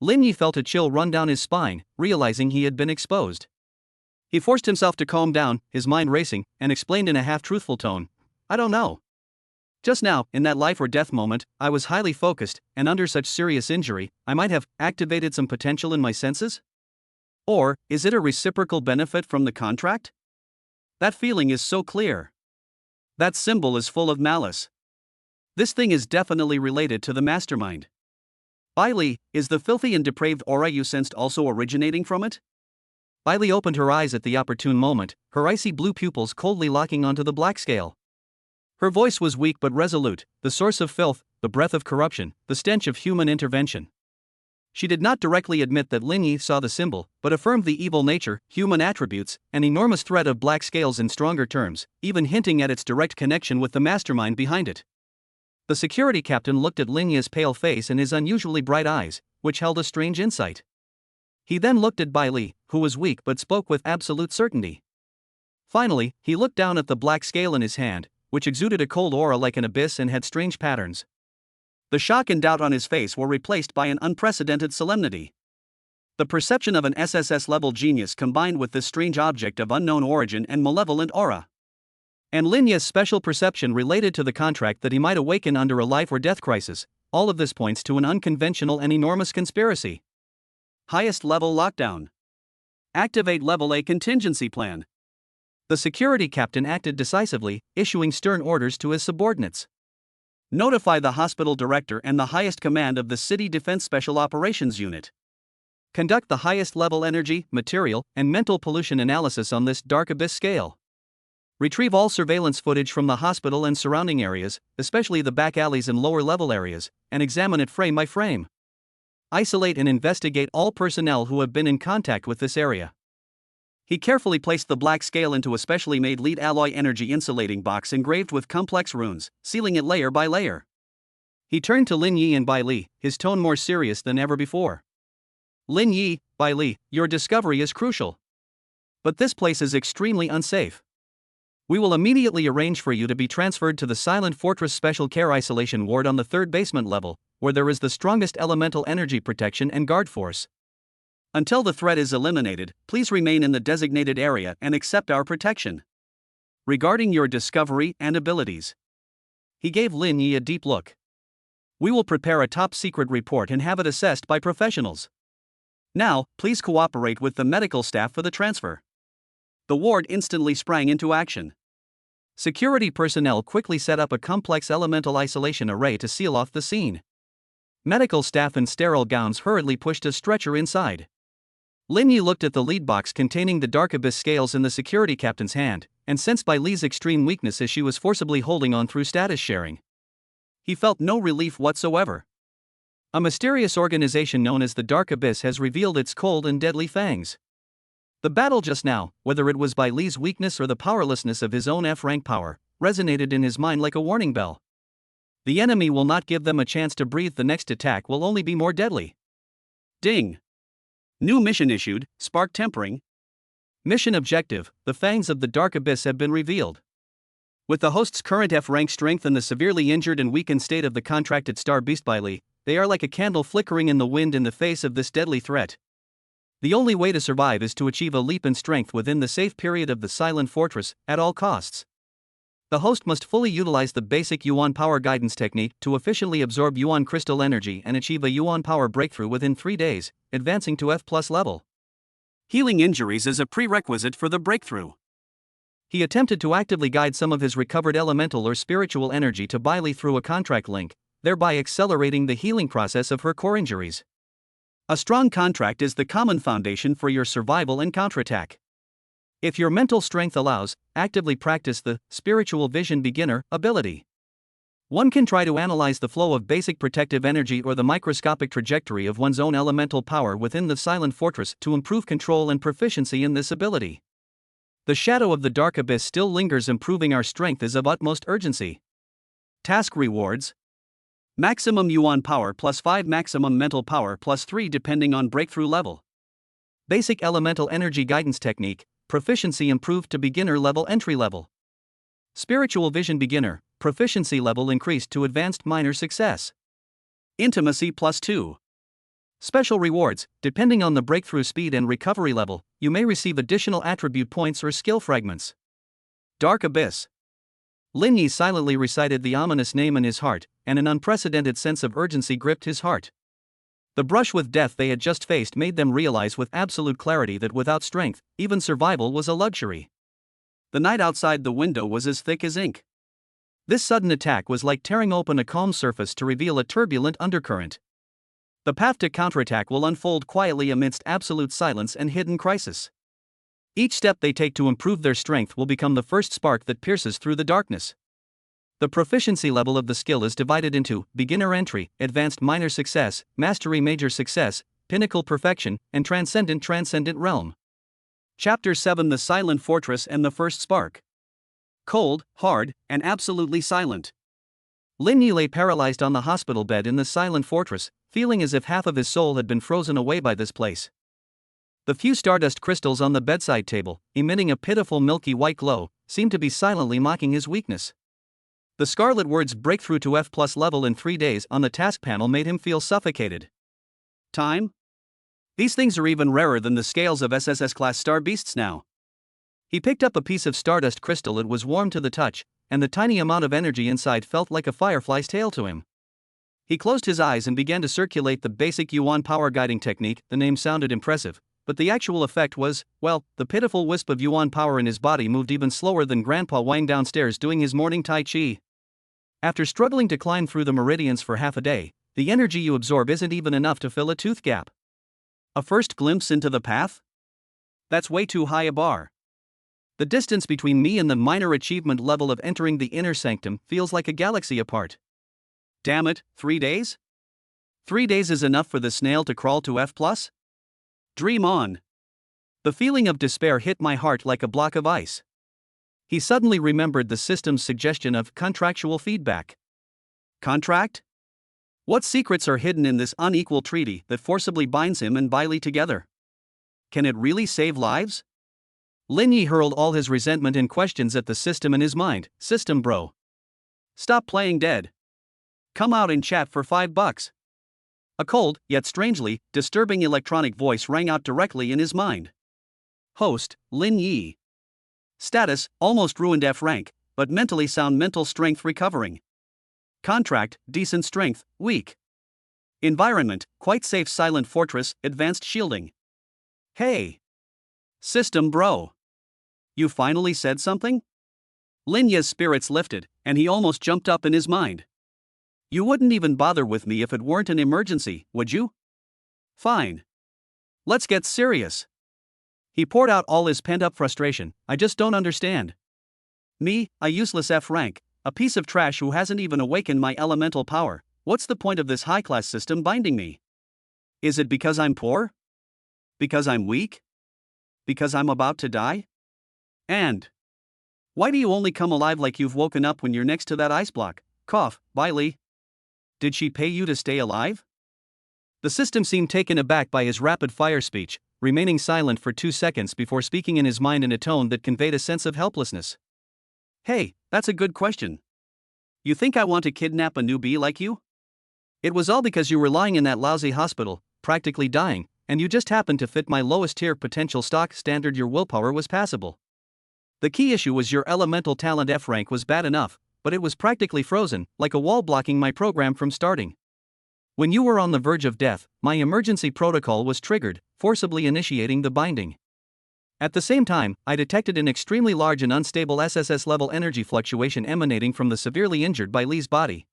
Lin Yi felt a chill run down his spine, realizing he had been exposed. He forced himself to calm down, his mind racing, and explained in a half-truthful tone, I don't know. Just now, in that life or death moment, I was highly focused, and under such serious injury, I might have activated some potential in my senses? Or, is it a reciprocal benefit from the contract? That feeling is so clear. That symbol is full of malice. This thing is definitely related to the mastermind. Belle, is the filthy and depraved aura you sensed also originating from it? Belle opened her eyes at the opportune moment, her icy blue pupils coldly locking onto the black scale. Her voice was weak but resolute, the source of filth, the breath of corruption, the stench of human intervention. She did not directly admit that Lin Yi saw the symbol, but affirmed the evil nature, human attributes, an enormous threat of black scales in stronger terms, even hinting at its direct connection with the mastermind behind it. The security captain looked at Lin Yi's pale face and his unusually bright eyes, which held a strange insight. He then looked at Belle, who was weak but spoke with absolute certainty. Finally, he looked down at the black scale in his hand, which exuded a cold aura like an abyss and had strange patterns. The shock and doubt on his face were replaced by an unprecedented solemnity. The perception of an SSS-level genius combined with this strange object of unknown origin and malevolent aura. And Lin Yi's special perception related to the contract that he might awaken under a life-or-death crisis, all of this points to an unconventional and enormous conspiracy. Highest level lockdown. Activate Level A contingency plan. The security captain acted decisively, issuing stern orders to his subordinates. Notify the hospital director and the highest command of the City Defense Special Operations Unit. Conduct the highest level energy, material, and mental pollution analysis on this dark abyss scale. Retrieve all surveillance footage from the hospital and surrounding areas, especially the back alleys and lower level areas, and examine it frame by frame. Isolate and investigate all personnel who have been in contact with this area. He carefully placed the black scale into a specially made lead alloy energy insulating box engraved with complex runes, sealing it layer by layer. He turned to Lin Yi and Belle, his tone more serious than ever before. Lin Yi, Belle, your discovery is crucial. But this place is extremely unsafe. We will immediately arrange for you to be transferred to the Silent Fortress Special Care Isolation Ward on the 3rd basement level, where there is the strongest elemental energy protection and guard force. Until the threat is eliminated, please remain in the designated area and accept our protection. Regarding your discovery and abilities. He gave Lin Yi a deep look. We will prepare a top-secret report and have it assessed by professionals. Now, please cooperate with the medical staff for the transfer. The ward instantly sprang into action. Security personnel quickly set up a complex elemental isolation array to seal off the scene. Medical staff in sterile gowns hurriedly pushed a stretcher inside. Lin Yi looked at the lead box containing the dark abyss scales in the security captain's hand, and sensed Baile's extreme weakness as she was forcibly holding on through status sharing. He felt no relief whatsoever. A mysterious organization known as the Dark Abyss has revealed its cold and deadly fangs. The battle just now, whether it was Baile's weakness or the powerlessness of his own F-rank power, resonated in his mind like a warning bell. The enemy will not give them a chance to breathe. The next attack will only be more deadly. Ding! New mission issued, Spark Tempering. Mission objective, the fangs of the Dark Abyss have been revealed. With the host's current F-rank strength and the severely injured and weakened state of the contracted star beast Baile, they are like a candle flickering in the wind in the face of this deadly threat. The only way to survive is to achieve a leap in strength within the safe period of the Silent Fortress, at all costs. The host must fully utilize the basic Yuan power guidance technique to efficiently absorb Yuan crystal energy and achieve a Yuan power breakthrough within 3 days, advancing to F+ level. Healing injuries is a prerequisite for the breakthrough. He attempted to actively guide some of his recovered elemental or spiritual energy to Baile through a contract link, thereby accelerating the healing process of her core injuries. A strong contract is the common foundation for your survival and counterattack. If your mental strength allows, actively practice the Spiritual Vision Beginner ability. One can try to analyze the flow of basic protective energy or the microscopic trajectory of one's own elemental power within the Silent Fortress to improve control and proficiency in this ability. The shadow of the Dark Abyss still lingers. Improving our strength is of utmost urgency. Task rewards: maximum Yuan power +5, maximum mental power +3 depending on breakthrough level. Basic elemental energy guidance technique, proficiency improved to beginner level entry level. Spiritual Vision Beginner, proficiency level increased to advanced minor success. Intimacy +2. Special rewards: depending on the breakthrough speed and recovery level, you may receive additional attribute points or skill fragments. Dark Abyss. Lin Yi silently recited the ominous name in his heart, and an unprecedented sense of urgency gripped his heart. The brush with death they had just faced made them realize with absolute clarity that without strength, even survival was a luxury. The night outside the window was as thick as ink. This sudden attack was like tearing open a calm surface to reveal a turbulent undercurrent. The path to counterattack will unfold quietly amidst absolute silence and hidden crisis. Each step they take to improve their strength will become the first spark that pierces through the darkness. The proficiency level of the skill is divided into beginner entry, advanced minor success, mastery major success, pinnacle perfection, and transcendent realm. Chapter 7: The Silent Fortress and the First Spark. Cold, hard, and absolutely silent. Lin Yi lay paralyzed on the hospital bed in the silent fortress, feeling as if half of his soul had been frozen away by this place. The few stardust crystals on the bedside table, emitting a pitiful milky white glow, seemed to be silently mocking his weakness. The scarlet word's breakthrough to F+ level in 3 days on the task panel made him feel suffocated. Time? These things are even rarer than the scales of SSS-class star beasts now. He picked up a piece of stardust crystal. It was warm to the touch, and the tiny amount of energy inside felt like a firefly's tail to him. He closed his eyes and began to circulate the basic Yuan power guiding technique. The name sounded impressive, but the actual effect was, well, the pitiful wisp of Yuan power in his body moved even slower than Grandpa Wang downstairs doing his morning Tai Chi. After struggling to climb through the meridians for half a day, the energy you absorb isn't even enough to fill a tooth gap. A first glimpse into the path? That's way too high a bar. The distance between me and the minor achievement level of entering the inner sanctum feels like a galaxy apart. Damn it, 3 days? 3 days is enough for the snail to crawl to F+? Dream on. The feeling of despair hit my heart like a block of ice. He suddenly remembered the system's suggestion of contractual feedback. Contract? What secrets are hidden in this unequal treaty that forcibly binds him and Bailey together? Can it really save lives? Lin Yi hurled all his resentment and questions at the system in his mind. System bro. Stop playing dead. Come out and chat for $5. A cold, yet strangely, disturbing electronic voice rang out directly in his mind. Host, Lin Yi. Status, almost ruined F rank, but mentally sound, mental strength recovering. Contract, decent strength, weak. Environment, quite safe, silent fortress, advanced shielding. Hey. System bro. You finally said something? Lin Yi's spirits lifted, and he almost jumped up in his mind. You wouldn't even bother with me if it weren't an emergency, would you? Fine. Let's get serious. He poured out all his pent-up frustration. I just don't understand. Me, a useless F rank, a piece of trash who hasn't even awakened my elemental power. What's the point of this high-class system binding me? Is it because I'm poor? Because I'm weak? Because I'm about to die? And why do you only come alive like you've woken up when you're next to that ice block? Cough, Bailey. Did she pay you to stay alive? The system seemed taken aback by his rapid-fire speech, remaining silent for 2 seconds before speaking in his mind in a tone that conveyed a sense of helplessness. Hey, that's a good question. You think I want to kidnap a newbie like you? It was all because you were lying in that lousy hospital, practically dying, and you just happened to fit my lowest tier potential stock standard. Your willpower was passable. The key issue was your elemental talent. F rank was bad enough, but it was practically frozen, like a wall blocking my program from starting. When you were on the verge of death, my emergency protocol was triggered, forcibly initiating the binding. At the same time, I detected an extremely large and unstable SSS-level energy fluctuation emanating from the severely injured Bailee's body.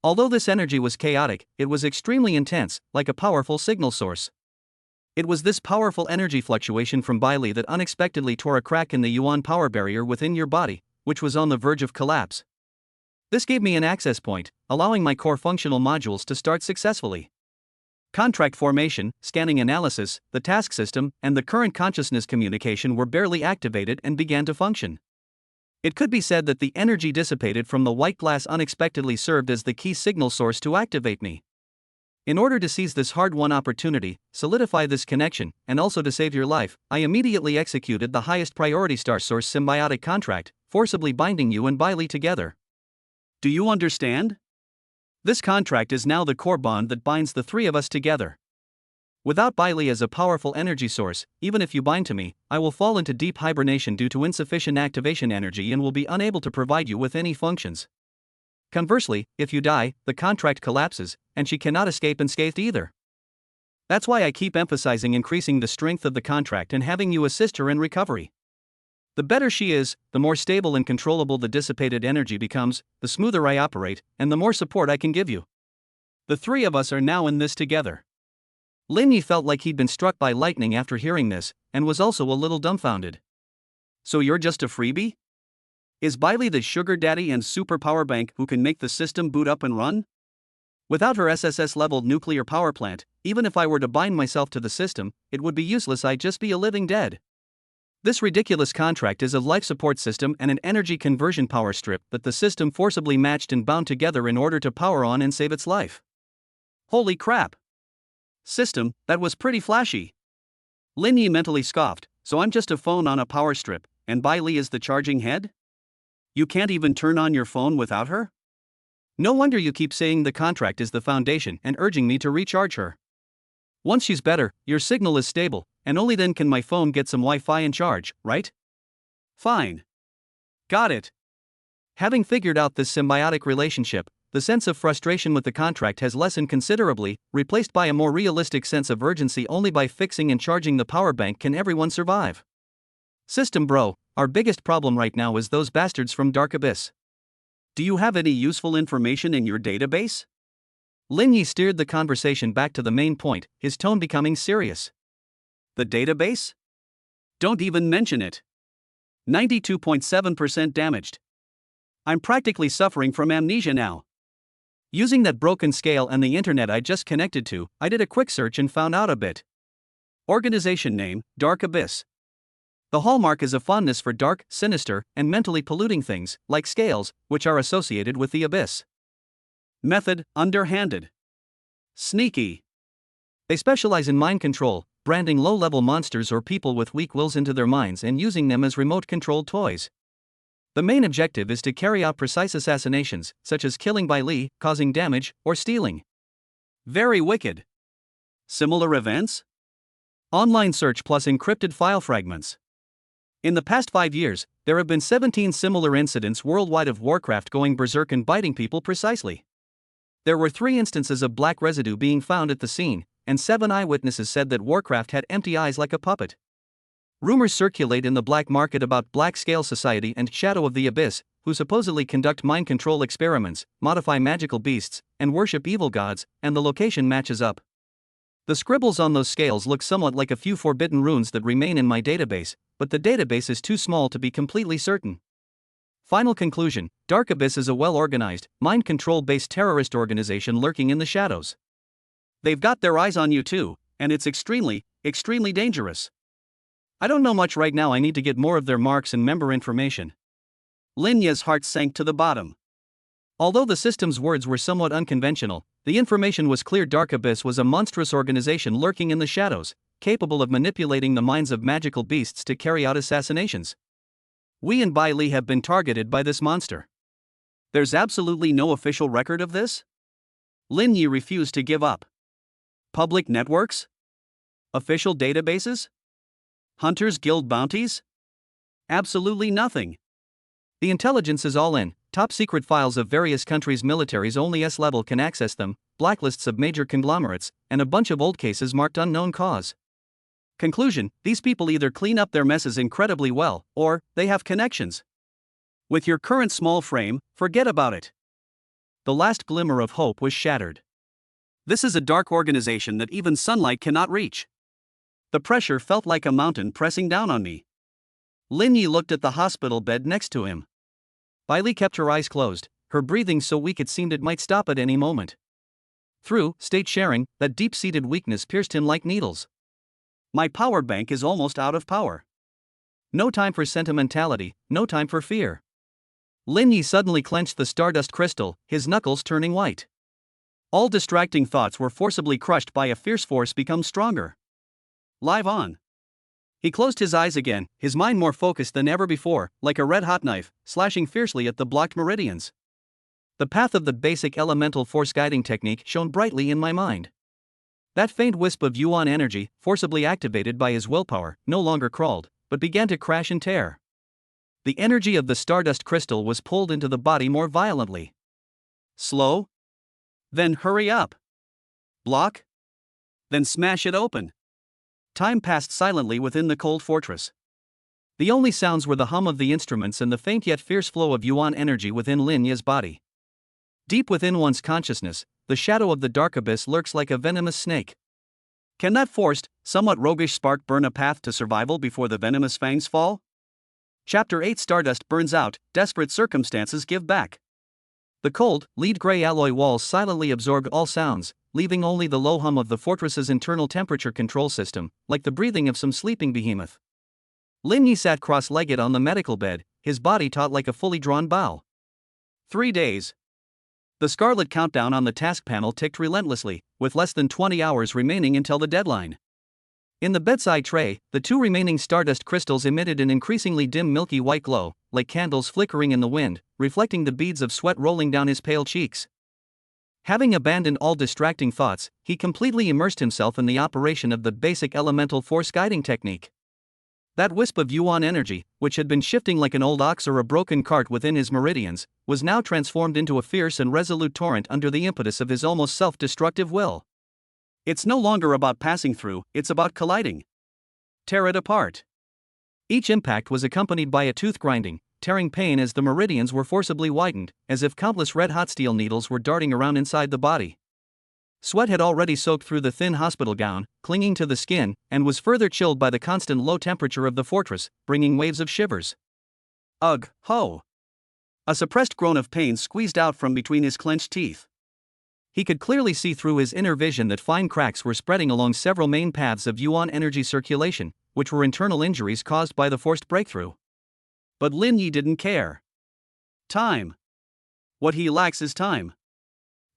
Although this energy was chaotic, it was extremely intense, like a powerful signal source. It was this powerful energy fluctuation from Bailey that unexpectedly tore a crack in the Yuan power barrier within your body, which was on the verge of collapse. This gave me an access point, allowing my core functional modules to start successfully. Contract formation, scanning analysis, the task system, and the current consciousness communication were barely activated and began to function. It could be said that the energy dissipated from the white glass unexpectedly served as the key signal source to activate me. In order to seize this hard-won opportunity, solidify this connection, and also to save your life, I immediately executed the highest priority star source symbiotic contract, forcibly binding you and Bailey together. Do you understand? This contract is now the core bond that binds the three of us together. Without Bailey as a powerful energy source, even if you bind to me, I will fall into deep hibernation due to insufficient activation energy and will be unable to provide you with any functions. Conversely, if you die, the contract collapses, and she cannot escape unscathed either. That's why I keep emphasizing increasing the strength of the contract and having you assist her in recovery. The better she is, the more stable and controllable the dissipated energy becomes, the smoother I operate, and the more support I can give you. The three of us are now in this together. Lin Yi felt like he'd been struck by lightning after hearing this, and was also a little dumbfounded. So you're just a freebie? Is Bailey the sugar daddy and super power bank who can make the system boot up and run? Without her SSS-level nuclear power plant, even if I were to bind myself to the system, it would be useless. I'd just be a living dead. This ridiculous contract is a life support system and an energy conversion power strip that the system forcibly matched and bound together in order to power on and save its life. Holy crap! System, that was pretty flashy. Lin Yi mentally scoffed, so I'm just a phone on a power strip, and Bailey is the charging head? You can't even turn on your phone without her? No wonder you keep saying the contract is the foundation and urging me to recharge her. Once she's better, your signal is stable, and only then can my phone get some Wi-Fi and charge, right? Fine. Got it. Having figured out this symbiotic relationship, the sense of frustration with the contract has lessened considerably, replaced by a more realistic sense of urgency. Only by fixing and charging the power bank can everyone survive. System bro, our biggest problem right now is those bastards from Dark Abyss. Do you have any useful information in your database? Lin Yi steered the conversation back to the main point, his tone becoming serious. The database? Don't even mention it. 92.7% damaged. I'm practically suffering from amnesia now. Using that broken scale and the internet I just connected to, I did a quick search and found out a bit. Organization name, Dark Abyss. The hallmark is a fondness for dark, sinister, and mentally polluting things, like scales, which are associated with the abyss. Method, underhanded. Sneaky. They specialize in mind control, branding low-level monsters or people with weak wills into their minds and using them as remote-controlled toys. The main objective is to carry out precise assassinations, such as killing by Li, causing damage, or stealing. Very wicked. Similar events? Online search plus encrypted file fragments. In the past 5 years, there have been 17 similar incidents worldwide of Warcraft going berserk and biting people precisely. There were 3 instances of black residue being found at the scene, and 7 eyewitnesses said that Warcraft had empty eyes like a puppet. Rumors circulate in the black market about Black Scale Society and Shadow of the Abyss, who supposedly conduct mind control experiments, modify magical beasts, and worship evil gods, and the location matches up. The scribbles on those scales look somewhat like a few forbidden runes that remain in my database, but the database is too small to be completely certain. Final conclusion: Dark Abyss is a well-organized, mind-control-based terrorist organization lurking in the shadows. They've got their eyes on you too, and it's extremely, extremely dangerous. I don't know much right now. I need to get more of their marks and member information. Lin Yi's heart sank to the bottom. Although the system's words were somewhat unconventional, the information was clear. Dark Abyss was a monstrous organization lurking in the shadows, capable of manipulating the minds of magical beasts to carry out assassinations. We and Bai Li have been targeted by this monster. There's absolutely no official record of this? Lin Yi refused to give up. Public networks? Official databases? Hunters Guild bounties? Absolutely nothing. The intelligence is all in, top secret files of various countries' militaries. Only S-level can access them, blacklists of major conglomerates, and a bunch of old cases marked unknown cause. Conclusion: these people either clean up their messes incredibly well, or they have connections. With your current small frame, forget about it. The last glimmer of hope was shattered. This is a dark organization that even sunlight cannot reach. The pressure felt like a mountain pressing down on me. Lin Yi looked at the hospital bed next to him. Bai Li kept her eyes closed, her breathing so weak it seemed it might stop at any moment. Through state sharing, that deep-seated weakness pierced him like needles. My power bank is almost out of power. No time for sentimentality, no time for fear. Lin Yi suddenly clenched the stardust crystal, his knuckles turning white. All distracting thoughts were forcibly crushed by a fierce force become stronger. Live on. He closed his eyes again, his mind more focused than ever before, like a red-hot knife, slashing fiercely at the blocked meridians. The path of the basic elemental force guiding technique shone brightly in my mind. That faint wisp of yuan energy, forcibly activated by his willpower, no longer crawled, but began to crash and tear. The energy of the stardust crystal was pulled into the body more violently. Slow? Then hurry up. Block? Then smash it open. Time passed silently within the cold fortress. The only sounds were the hum of the instruments and the faint yet fierce flow of yuan energy within Lin Ye's body. Deep within one's consciousness, the shadow of the dark abyss lurks like a venomous snake. Can that forced, somewhat roguish spark burn a path to survival before the venomous fangs fall? Chapter 8 Stardust burns out, desperate circumstances give back. The cold, lead gray alloy walls silently absorbed all sounds, leaving only the low hum of the fortress's internal temperature control system, like the breathing of some sleeping behemoth. Lin Yi sat cross-legged on the medical bed, his body taut like a fully drawn bow. 3 days. The scarlet countdown on the task panel ticked relentlessly, with less than 20 hours remaining until the deadline. In the bedside tray, the 2 remaining stardust crystals emitted an increasingly dim milky white glow, like candles flickering in the wind, reflecting the beads of sweat rolling down his pale cheeks. Having abandoned all distracting thoughts, he completely immersed himself in the operation of the basic elemental force guiding technique. That wisp of yuan energy, which had been shifting like an old ox or a broken cart within his meridians, was now transformed into a fierce and resolute torrent under the impetus of his almost self-destructive will. It's no longer about passing through, it's about colliding. Tear it apart. Each impact was accompanied by a tooth-grinding, tearing pain as the meridians were forcibly widened, as if countless red-hot steel needles were darting around inside the body. Sweat had already soaked through the thin hospital gown, clinging to the skin, and was further chilled by the constant low temperature of the fortress, bringing waves of shivers. Ugh, ho! A suppressed groan of pain squeezed out from between his clenched teeth. He could clearly see through his inner vision that fine cracks were spreading along several main paths of yuan energy circulation, which were internal injuries caused by the forced breakthrough. But Lin Yi didn't care. Time. What he lacks is time.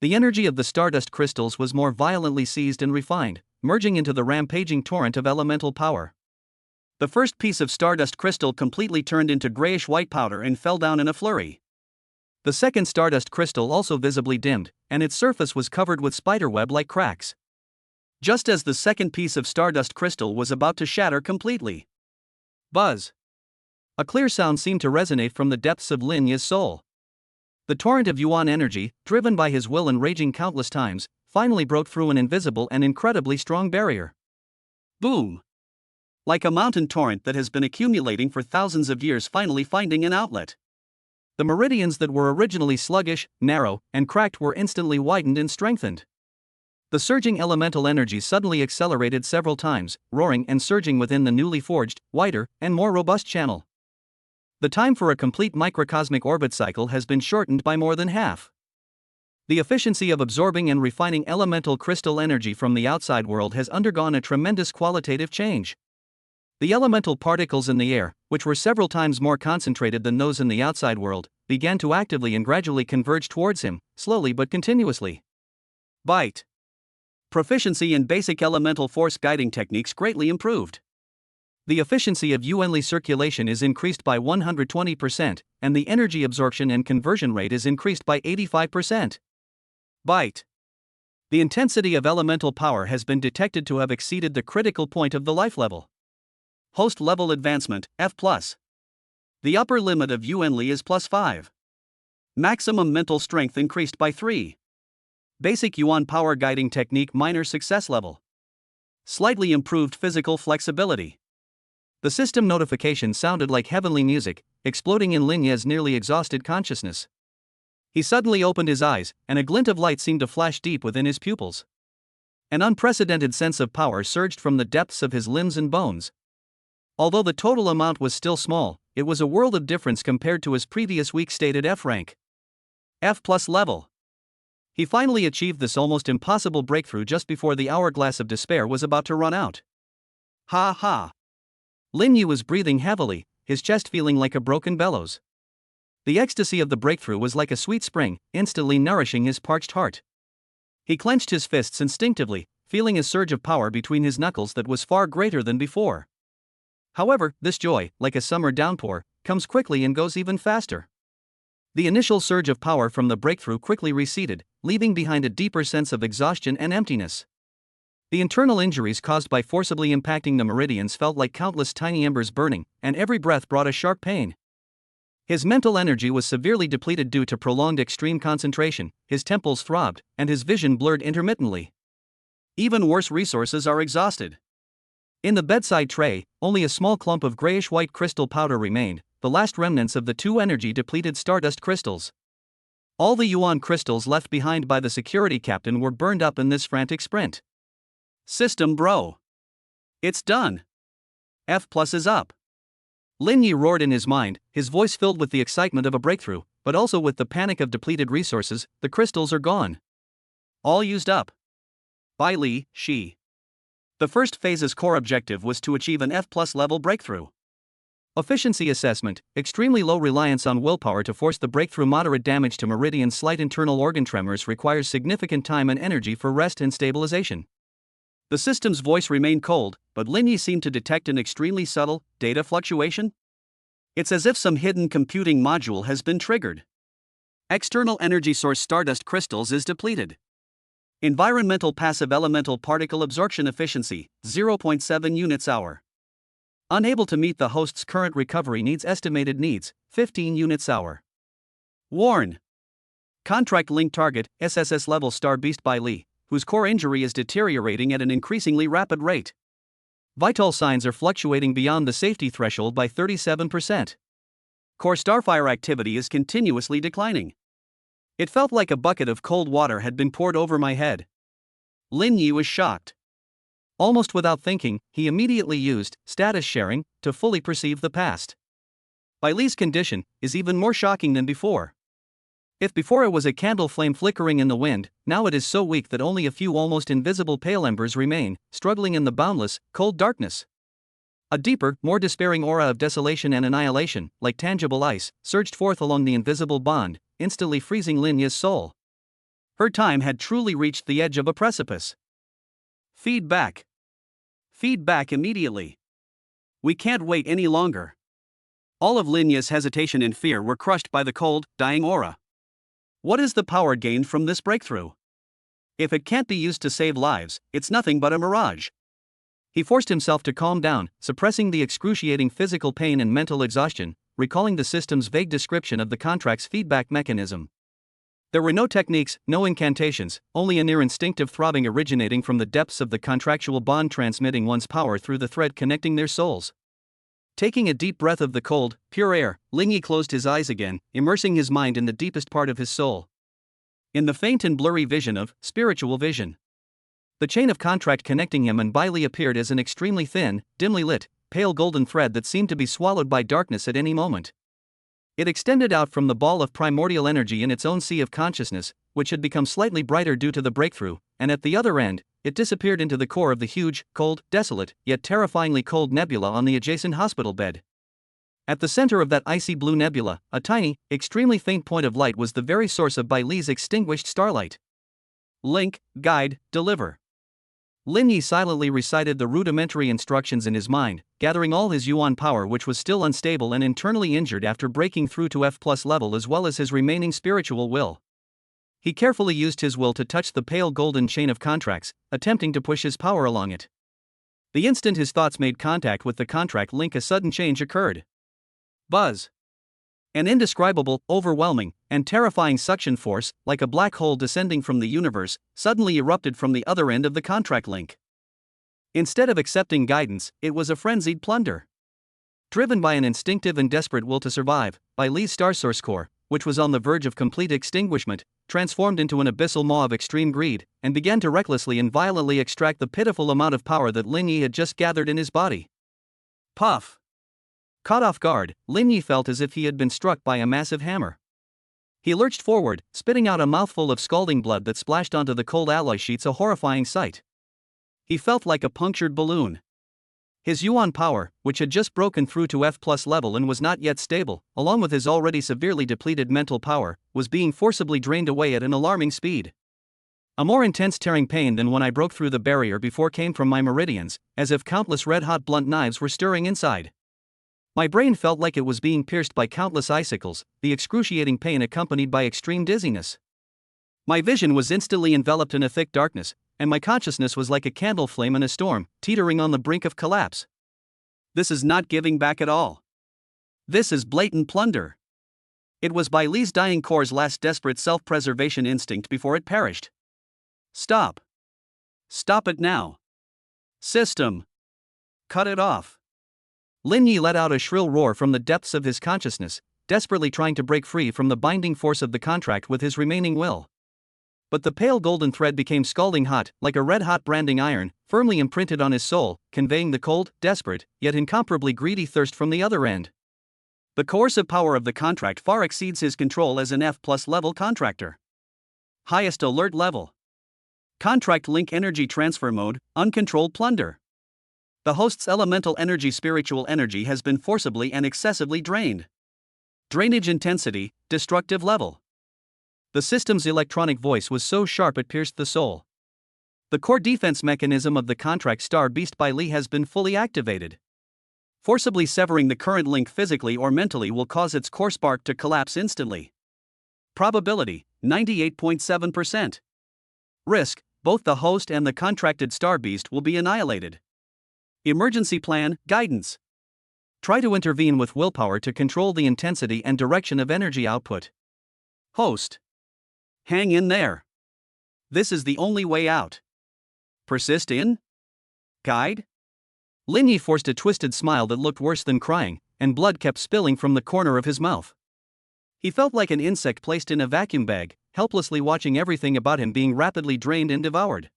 The energy of the stardust crystals was more violently seized and refined, merging into the rampaging torrent of elemental power. The first piece of stardust crystal completely turned into grayish-white powder and fell down in a flurry. The second stardust crystal also visibly dimmed, and its surface was covered with spiderweb-like cracks. Just as the second piece of stardust crystal was about to shatter completely. Buzz. A clear sound seemed to resonate from the depths of Lin Ye's soul. The torrent of yuan energy, driven by his will and raging countless times, finally broke through an invisible and incredibly strong barrier. Boom! Like a mountain torrent that has been accumulating for thousands of years finally finding an outlet. The meridians that were originally sluggish, narrow, and cracked were instantly widened and strengthened. The surging elemental energy suddenly accelerated several times, roaring and surging within the newly forged, wider, and more robust channel. The time for a complete microcosmic orbit cycle has been shortened by more than half. The efficiency of absorbing and refining elemental crystal energy from the outside world has undergone a tremendous qualitative change. The elemental particles in the air, which were several times more concentrated than those in the outside world, began to actively and gradually converge towards him, slowly but continuously. Bite. Proficiency in basic elemental force guiding techniques greatly improved. The efficiency of Yuanli circulation is increased by 120%, and the energy absorption and conversion rate is increased by 85%. Bite. The intensity of elemental power has been detected to have exceeded the critical point of the life level. Host level advancement, F+. The upper limit of Yuanli is +5. Maximum mental strength increased by 3. Basic Yuan power guiding technique minor success level. Slightly improved physical flexibility. The system notification sounded like heavenly music, exploding in Lin Ye's nearly exhausted consciousness. He suddenly opened his eyes, and a glint of light seemed to flash deep within his pupils. An unprecedented sense of power surged from the depths of his limbs and bones. Although the total amount was still small, it was a world of difference compared to his previous weak-stated F rank. F+ level. He finally achieved this almost impossible breakthrough just before the hourglass of despair was about to run out. Ha ha! Lin Yi was breathing heavily, his chest feeling like a broken bellows. The ecstasy of the breakthrough was like a sweet spring, instantly nourishing his parched heart. He clenched his fists instinctively, feeling a surge of power between his knuckles that was far greater than before. However, this joy, like a summer downpour, comes quickly and goes even faster. The initial surge of power from the breakthrough quickly receded, leaving behind a deeper sense of exhaustion and emptiness. The internal injuries caused by forcibly impacting the meridians felt like countless tiny embers burning, and every breath brought a sharp pain. His mental energy was severely depleted due to prolonged extreme concentration, his temples throbbed, and his vision blurred intermittently. Even worse resources are exhausted. In the bedside tray, only a small clump of grayish-white crystal powder remained, the last remnants of the two energy-depleted stardust crystals. All the yuan crystals left behind by the security captain were burned up in this frantic sprint. System bro. It's done. F+ is up. Lin Yi roared in his mind, his voice filled with the excitement of a breakthrough, but also with the panic of depleted resources. The crystals are gone. All used up. By Li, Shi. The first phase's core objective was to achieve an F+ level breakthrough. Efficiency assessment, extremely low reliance on willpower to force the breakthrough, moderate damage to meridian, slight internal organ tremors, requires significant time and energy for rest and stabilization. The system's voice remained cold, but Lin Yi seemed to detect an extremely subtle data fluctuation. It's as if some hidden computing module has been triggered. External energy source stardust crystals is depleted. Environmental passive elemental particle absorption efficiency, 0.7 units hour. Unable to meet the host's current recovery needs, estimated needs, 15 units hour. Warn. Contract link target, SSS level star beast by Li, whose core injury is deteriorating at an increasingly rapid rate. Vital signs are fluctuating beyond the safety threshold by 37%. Core starfire activity is continuously declining. It felt like a bucket of cold water had been poured over my head. Lin Yi was shocked. Almost without thinking, he immediately used status sharing to fully perceive the past. Bai Li's condition is even more shocking than before. If before it was a candle flame flickering in the wind, now it is so weak that only a few almost invisible pale embers remain, struggling in the boundless, cold darkness. A deeper, more despairing aura of desolation and annihilation, like tangible ice, surged forth along the invisible bond, instantly freezing Lin Yi's soul. Her time had truly reached the edge of a precipice. Feedback. Feedback immediately. We can't wait any longer. All of Lin Yi's hesitation and fear were crushed by the cold, dying aura. What is the power gained from this breakthrough? If it can't be used to save lives, it's nothing but a mirage. He forced himself to calm down, suppressing the excruciating physical pain and mental exhaustion, recalling the system's vague description of the contract's feedback mechanism. There were no techniques, no incantations, only a near-instinctive throbbing originating from the depths of the contractual bond, transmitting one's power through the thread connecting their souls. Taking a deep breath of the cold, pure air, Lin Yi closed his eyes again, immersing his mind in the deepest part of his soul. In the faint and blurry vision of spiritual vision, the chain of contract connecting him and Bai Li appeared as an extremely thin, dimly lit, pale golden thread that seemed to be swallowed by darkness at any moment. It extended out from the ball of primordial energy in its own sea of consciousness, which had become slightly brighter due to the breakthrough, and at the other end, it disappeared into the core of the huge, cold, desolate, yet terrifyingly cold nebula on the adjacent hospital bed. At the center of that icy blue nebula, a tiny, extremely faint point of light was the very source of Bai Li's extinguished starlight. Link, guide, deliver. Lin Yi silently recited the rudimentary instructions in his mind, gathering all his yuan power, which was still unstable and internally injured after breaking through to F+ level, as well as his remaining spiritual will. He carefully used his will to touch the pale golden chain of contracts, attempting to push his power along it. The instant his thoughts made contact with the contract link, a sudden change occurred. Buzz. An indescribable, overwhelming, and terrifying suction force, like a black hole descending from the universe, suddenly erupted from the other end of the contract link. Instead of accepting guidance, it was a frenzied plunder. Driven by an instinctive and desperate will to survive, Bai Li's star source core, which was on the verge of complete extinguishment, transformed into an abyssal maw of extreme greed, and began to recklessly and violently extract the pitiful amount of power that Lin Yi had just gathered in his body. Puff. Caught off guard, Lin Yi felt as if he had been struck by a massive hammer. He lurched forward, spitting out a mouthful of scalding blood that splashed onto the cold alloy sheets, a horrifying sight. He felt like a punctured balloon. His yuan power, which had just broken through to F+ level and was not yet stable, along with his already severely depleted mental power, was being forcibly drained away at an alarming speed. A more intense tearing pain than when I broke through the barrier before came from my meridians, as if countless red-hot blunt knives were stirring inside. My brain felt like it was being pierced by countless icicles, the excruciating pain accompanied by extreme dizziness. My vision was instantly enveloped in a thick darkness, and my consciousness was like a candle flame in a storm, teetering on the brink of collapse. This is not giving back at all. This is blatant plunder. It was Bai Li's dying core's last desperate self-preservation instinct before it perished. Stop. Stop it now. System. Cut it off. Lin Yi let out a shrill roar from the depths of his consciousness, desperately trying to break free from the binding force of the contract with his remaining will. But the pale golden thread became scalding hot, like a red-hot branding iron, firmly imprinted on his soul, conveying the cold, desperate, yet incomparably greedy thirst from the other end. The coercive power of the contract far exceeds his control as an F+ level contractor. Highest alert level. Contract link energy transfer mode, uncontrolled plunder. The host's elemental energy, spiritual energy, has been forcibly and excessively drained. Drainage intensity, destructive level. The system's electronic voice was so sharp it pierced the soul. The core defense mechanism of the contract Star Beast by Li has been fully activated. Forcibly severing the current link physically or mentally will cause its core spark to collapse instantly. Probability, 98.7%. Risk, both the host and the contracted Star Beast will be annihilated. Emergency plan, guidance. Try to intervene with willpower to control the intensity and direction of energy output. Host. Hang in there. This is the only way out. Persist in? Guide? Lin Yi forced a twisted smile that looked worse than crying, and blood kept spilling from the corner of his mouth. He felt like an insect placed in a vacuum bag, helplessly watching everything about him being rapidly drained and devoured.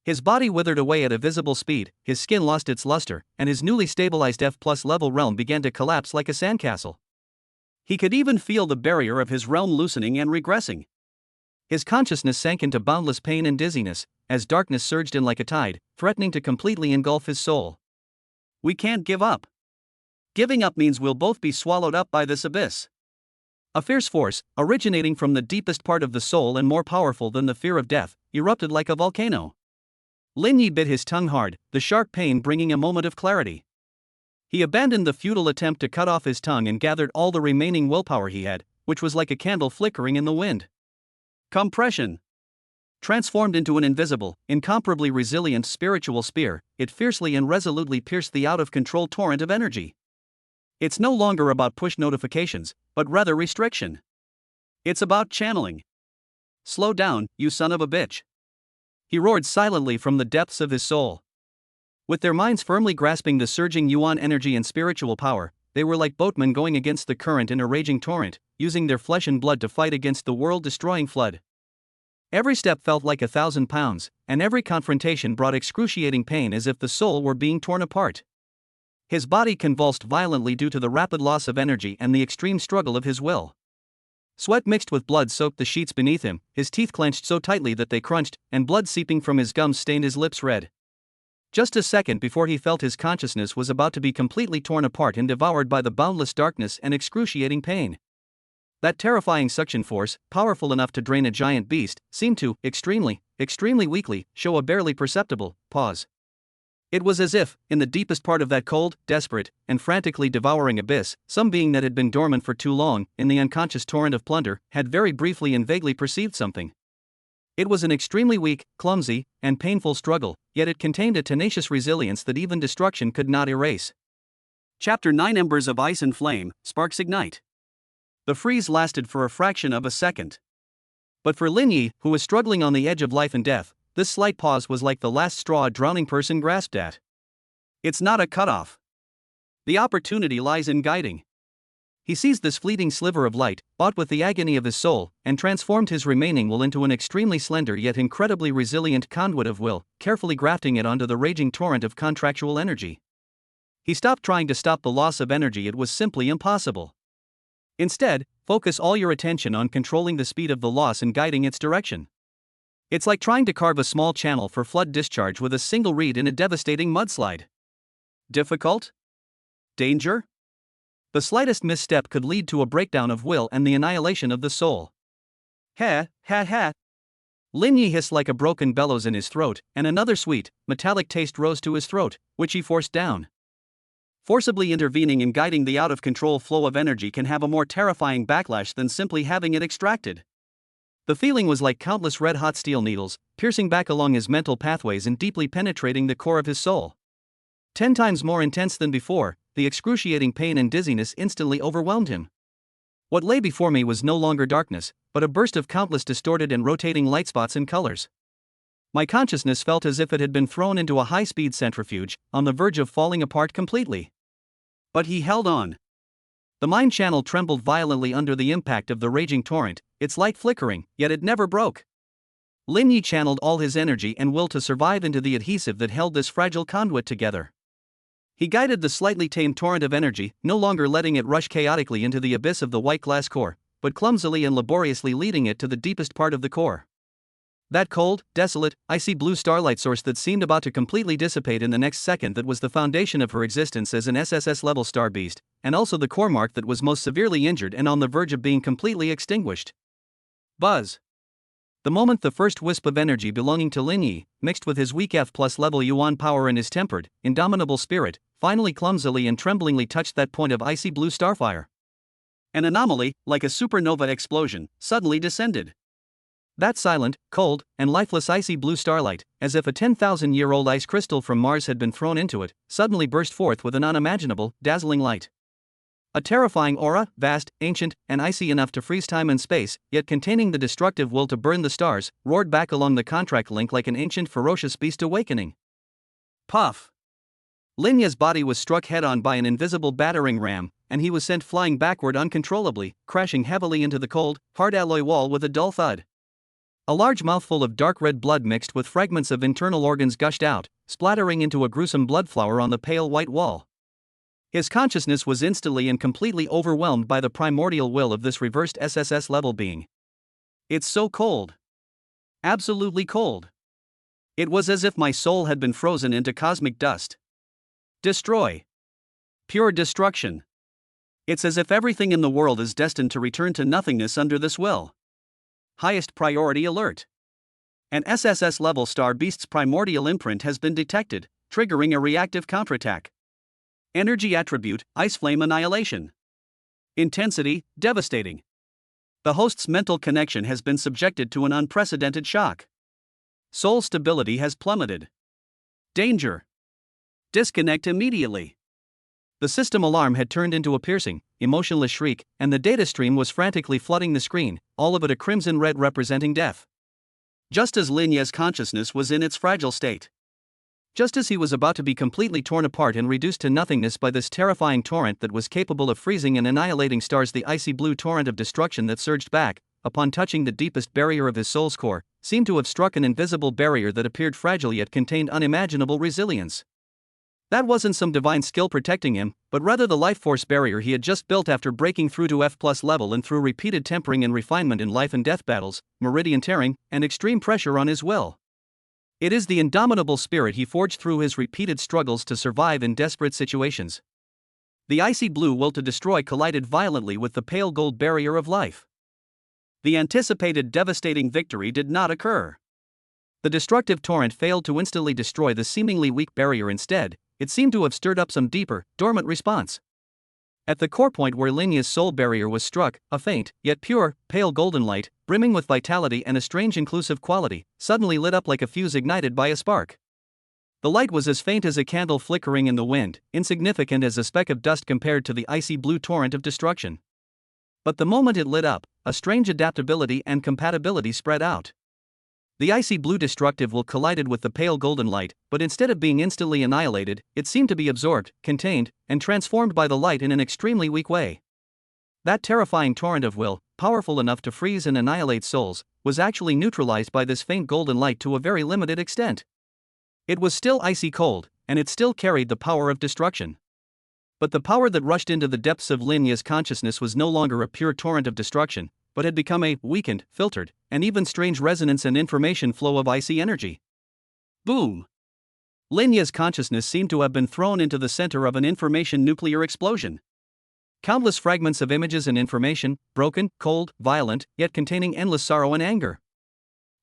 His body withered away at a visible speed, his skin lost its luster, and his newly stabilized F+ level realm began to collapse like a sandcastle. He could even feel the barrier of his realm loosening and regressing. His consciousness sank into boundless pain and dizziness, as darkness surged in like a tide, threatening to completely engulf his soul. We can't give up. Giving up means we'll both be swallowed up by this abyss. A fierce force, originating from the deepest part of the soul and more powerful than the fear of death, erupted like a volcano. Lin Yi bit his tongue hard, the sharp pain bringing a moment of clarity. He abandoned the futile attempt to cut off his tongue and gathered all the remaining willpower he had, which was like a candle flickering in the wind. Compression. Transformed into an invisible, incomparably resilient spiritual spear, it fiercely and resolutely pierced the out-of-control torrent of energy. It's no longer about push notifications, but rather restriction. It's about channeling. Slow down, you son of a bitch. He roared silently from the depths of his soul. With their minds firmly grasping the surging yuan energy and spiritual power, they were like boatmen going against the current in a raging torrent, using their flesh and blood to fight against the world-destroying flood. Every step felt like 1,000 pounds, and every confrontation brought excruciating pain as if the soul were being torn apart. His body convulsed violently due to the rapid loss of energy and the extreme struggle of his will. Sweat mixed with blood soaked the sheets beneath him, his teeth clenched so tightly that they crunched, and blood seeping from his gums stained his lips red. Just a second before he felt his consciousness was about to be completely torn apart and devoured by the boundless darkness and excruciating pain. That terrifying suction force, powerful enough to drain a giant beast, seemed to, extremely weakly, show a barely perceptible pause. It was as if, in the deepest part of that cold, desperate, and frantically devouring abyss, some being that had been dormant for too long, in the unconscious torrent of plunder, had very briefly and vaguely perceived something. It was an extremely weak, clumsy, and painful struggle, yet it contained a tenacious resilience that even destruction could not erase. Chapter 9. Embers of ice and flame, sparks ignite. The freeze lasted for a fraction of a second. But for Lin Yi, who was struggling on the edge of life and death, this slight pause was like the last straw a drowning person grasped at. It's not a cutoff. The opportunity lies in guiding. He seized this fleeting sliver of light, bought with the agony of his soul, and transformed his remaining will into an extremely slender yet incredibly resilient conduit of will, carefully grafting it onto the raging torrent of contractual energy. He stopped trying to stop the loss of energy, it was simply impossible. Instead, focus all your attention on controlling the speed of the loss and guiding its direction. It's like trying to carve a small channel for flood discharge with a single reed in a devastating mudslide. Difficult? Danger? The slightest misstep could lead to a breakdown of will and the annihilation of the soul. Ha, ha, ha. Lin Yi hissed like a broken bellows in his throat, and another sweet, metallic taste rose to his throat, which he forced down. Forcibly intervening and guiding the out-of-control flow of energy can have a more terrifying backlash than simply having it extracted. The feeling was like countless red-hot steel needles, piercing back along his mental pathways and deeply penetrating the core of his soul. 10 times more intense than before, the excruciating pain and dizziness instantly overwhelmed him. What lay before me was no longer darkness, but a burst of countless distorted and rotating light spots and colors. My consciousness felt as if it had been thrown into a high-speed centrifuge, on the verge of falling apart completely. But he held on. The mind channel trembled violently under the impact of the raging torrent, its light flickering, yet it never broke. Lin Yi channeled all his energy and will to survive into the adhesive that held this fragile conduit together. He guided the slightly tamed torrent of energy, no longer letting it rush chaotically into the abyss of the white glass core, but clumsily and laboriously leading it to the deepest part of the core. That cold, desolate, icy blue starlight source that seemed about to completely dissipate in the next second, that was the foundation of her existence as an SSS-level star beast, and also the core mark that was most severely injured and on the verge of being completely extinguished. Buzz. The moment the first wisp of energy belonging to Lin Yi, mixed with his weak F+ level Yuan power and his tempered, indomitable spirit, finally clumsily and tremblingly touched that point of icy blue starfire, an anomaly, like a supernova explosion, suddenly descended. That silent, cold, and lifeless icy blue starlight, as if a 10,000-year-old ice crystal from Mars had been thrown into it, suddenly burst forth with an unimaginable, dazzling light. A terrifying aura, vast, ancient, and icy enough to freeze time and space, yet containing the destructive will to burn the stars, roared back along the contract link like an ancient ferocious beast awakening. Puff! Lin Yi's body was struck head-on by an invisible battering ram, and he was sent flying backward uncontrollably, crashing heavily into the cold, hard alloy wall with a dull thud. A large mouthful of dark red blood mixed with fragments of internal organs gushed out, splattering into a gruesome blood flower on the pale white wall. His consciousness was instantly and completely overwhelmed by the primordial will of this reversed SSS-level being. It's so cold. Absolutely cold. It was as if my soul had been frozen into cosmic dust. Destroy. Pure destruction. It's as if everything in the world is destined to return to nothingness under this will. Highest priority alert. An SSS-level star beast's primordial imprint has been detected, triggering a reactive counterattack. Energy attribute, Ice Flame Annihilation. Intensity, devastating. The host's mental connection has been subjected to an unprecedented shock. Soul stability has plummeted. Danger. Disconnect immediately. The system alarm had turned into a piercing, emotionless shriek, and the data stream was frantically flooding the screen, all of it a crimson red representing death. Just as Lin Yi's consciousness was in its fragile state. Just as he was about to be completely torn apart and reduced to nothingness by this terrifying torrent that was capable of freezing and annihilating stars, the icy blue torrent of destruction that surged back, upon touching the deepest barrier of his soul's core, seemed to have struck an invisible barrier that appeared fragile yet contained unimaginable resilience. That wasn't some divine skill protecting him, but rather the life force barrier he had just built after breaking through to F+ level and through repeated tempering and refinement in life and death battles, meridian tearing, and extreme pressure on his will. It is the indomitable spirit he forged through his repeated struggles to survive in desperate situations. The icy blue will to destroy collided violently with the pale gold barrier of life. The anticipated devastating victory did not occur. The destructive torrent failed to instantly destroy the seemingly weak barrier. Instead, it seemed to have stirred up some deeper, dormant response. At the core point where Lin Yi's soul barrier was struck, a faint, yet pure, pale golden light, brimming with vitality and a strange inclusive quality, suddenly lit up like a fuse ignited by a spark. The light was as faint as a candle flickering in the wind, insignificant as a speck of dust compared to the icy blue torrent of destruction. But the moment it lit up, a strange adaptability and compatibility spread out. The icy blue destructive will collided with the pale golden light, but instead of being instantly annihilated, it seemed to be absorbed, contained, and transformed by the light in an extremely weak way. That terrifying torrent of will, powerful enough to freeze and annihilate souls, was actually neutralized by this faint golden light to a very limited extent. It was still icy cold, and it still carried the power of destruction. But the power that rushed into the depths of Lin Yi's consciousness was no longer a pure torrent of destruction, but had become a weakened, filtered, and even strange resonance and information flow of icy energy. Boom! Lin Yi's consciousness seemed to have been thrown into the center of an information nuclear explosion. Countless fragments of images and information, broken, cold, violent, yet containing endless sorrow and anger.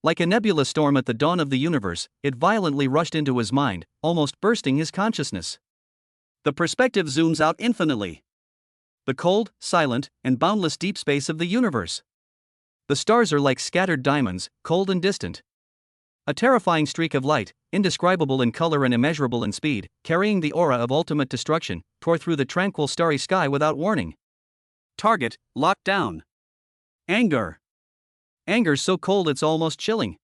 Like a nebulous storm at the dawn of the universe, it violently rushed into his mind, almost bursting his consciousness. The perspective zooms out infinitely. The cold, silent, and boundless deep space of the universe. The stars are like scattered diamonds, cold and distant. A terrifying streak of light, indescribable in color and immeasurable in speed, carrying the aura of ultimate destruction, tore through the tranquil starry sky without warning. Target, locked down. Anger. Anger so cold it's almost chilling.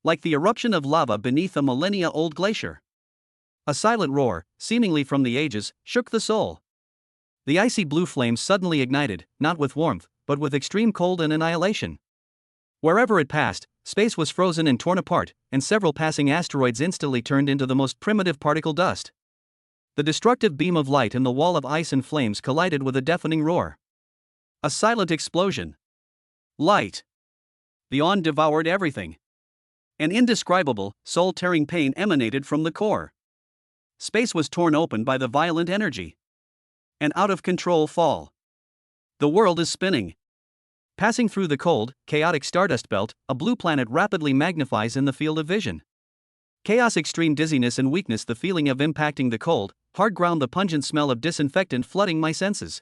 like the eruption of lava beneath a millennia-old glacier. A silent roar, seemingly from the ages, shook the soul. The icy blue flames suddenly ignited, not with warmth, but with extreme cold and annihilation. Wherever it passed, space was frozen and torn apart, and several passing asteroids instantly turned into the most primitive particle dust. The destructive beam of light and the wall of ice and flames collided with a deafening roar. A silent explosion. Light. Beyond devoured everything. An indescribable, soul-tearing pain emanated from the core. Space was torn open by the violent energy. An out-of-control fall. The world is spinning. Passing through the cold, chaotic stardust belt, a blue planet rapidly magnifies in the field of vision. Chaos, extreme dizziness and weakness, the feeling of impacting the cold, hard ground, the pungent smell of disinfectant flooding my senses.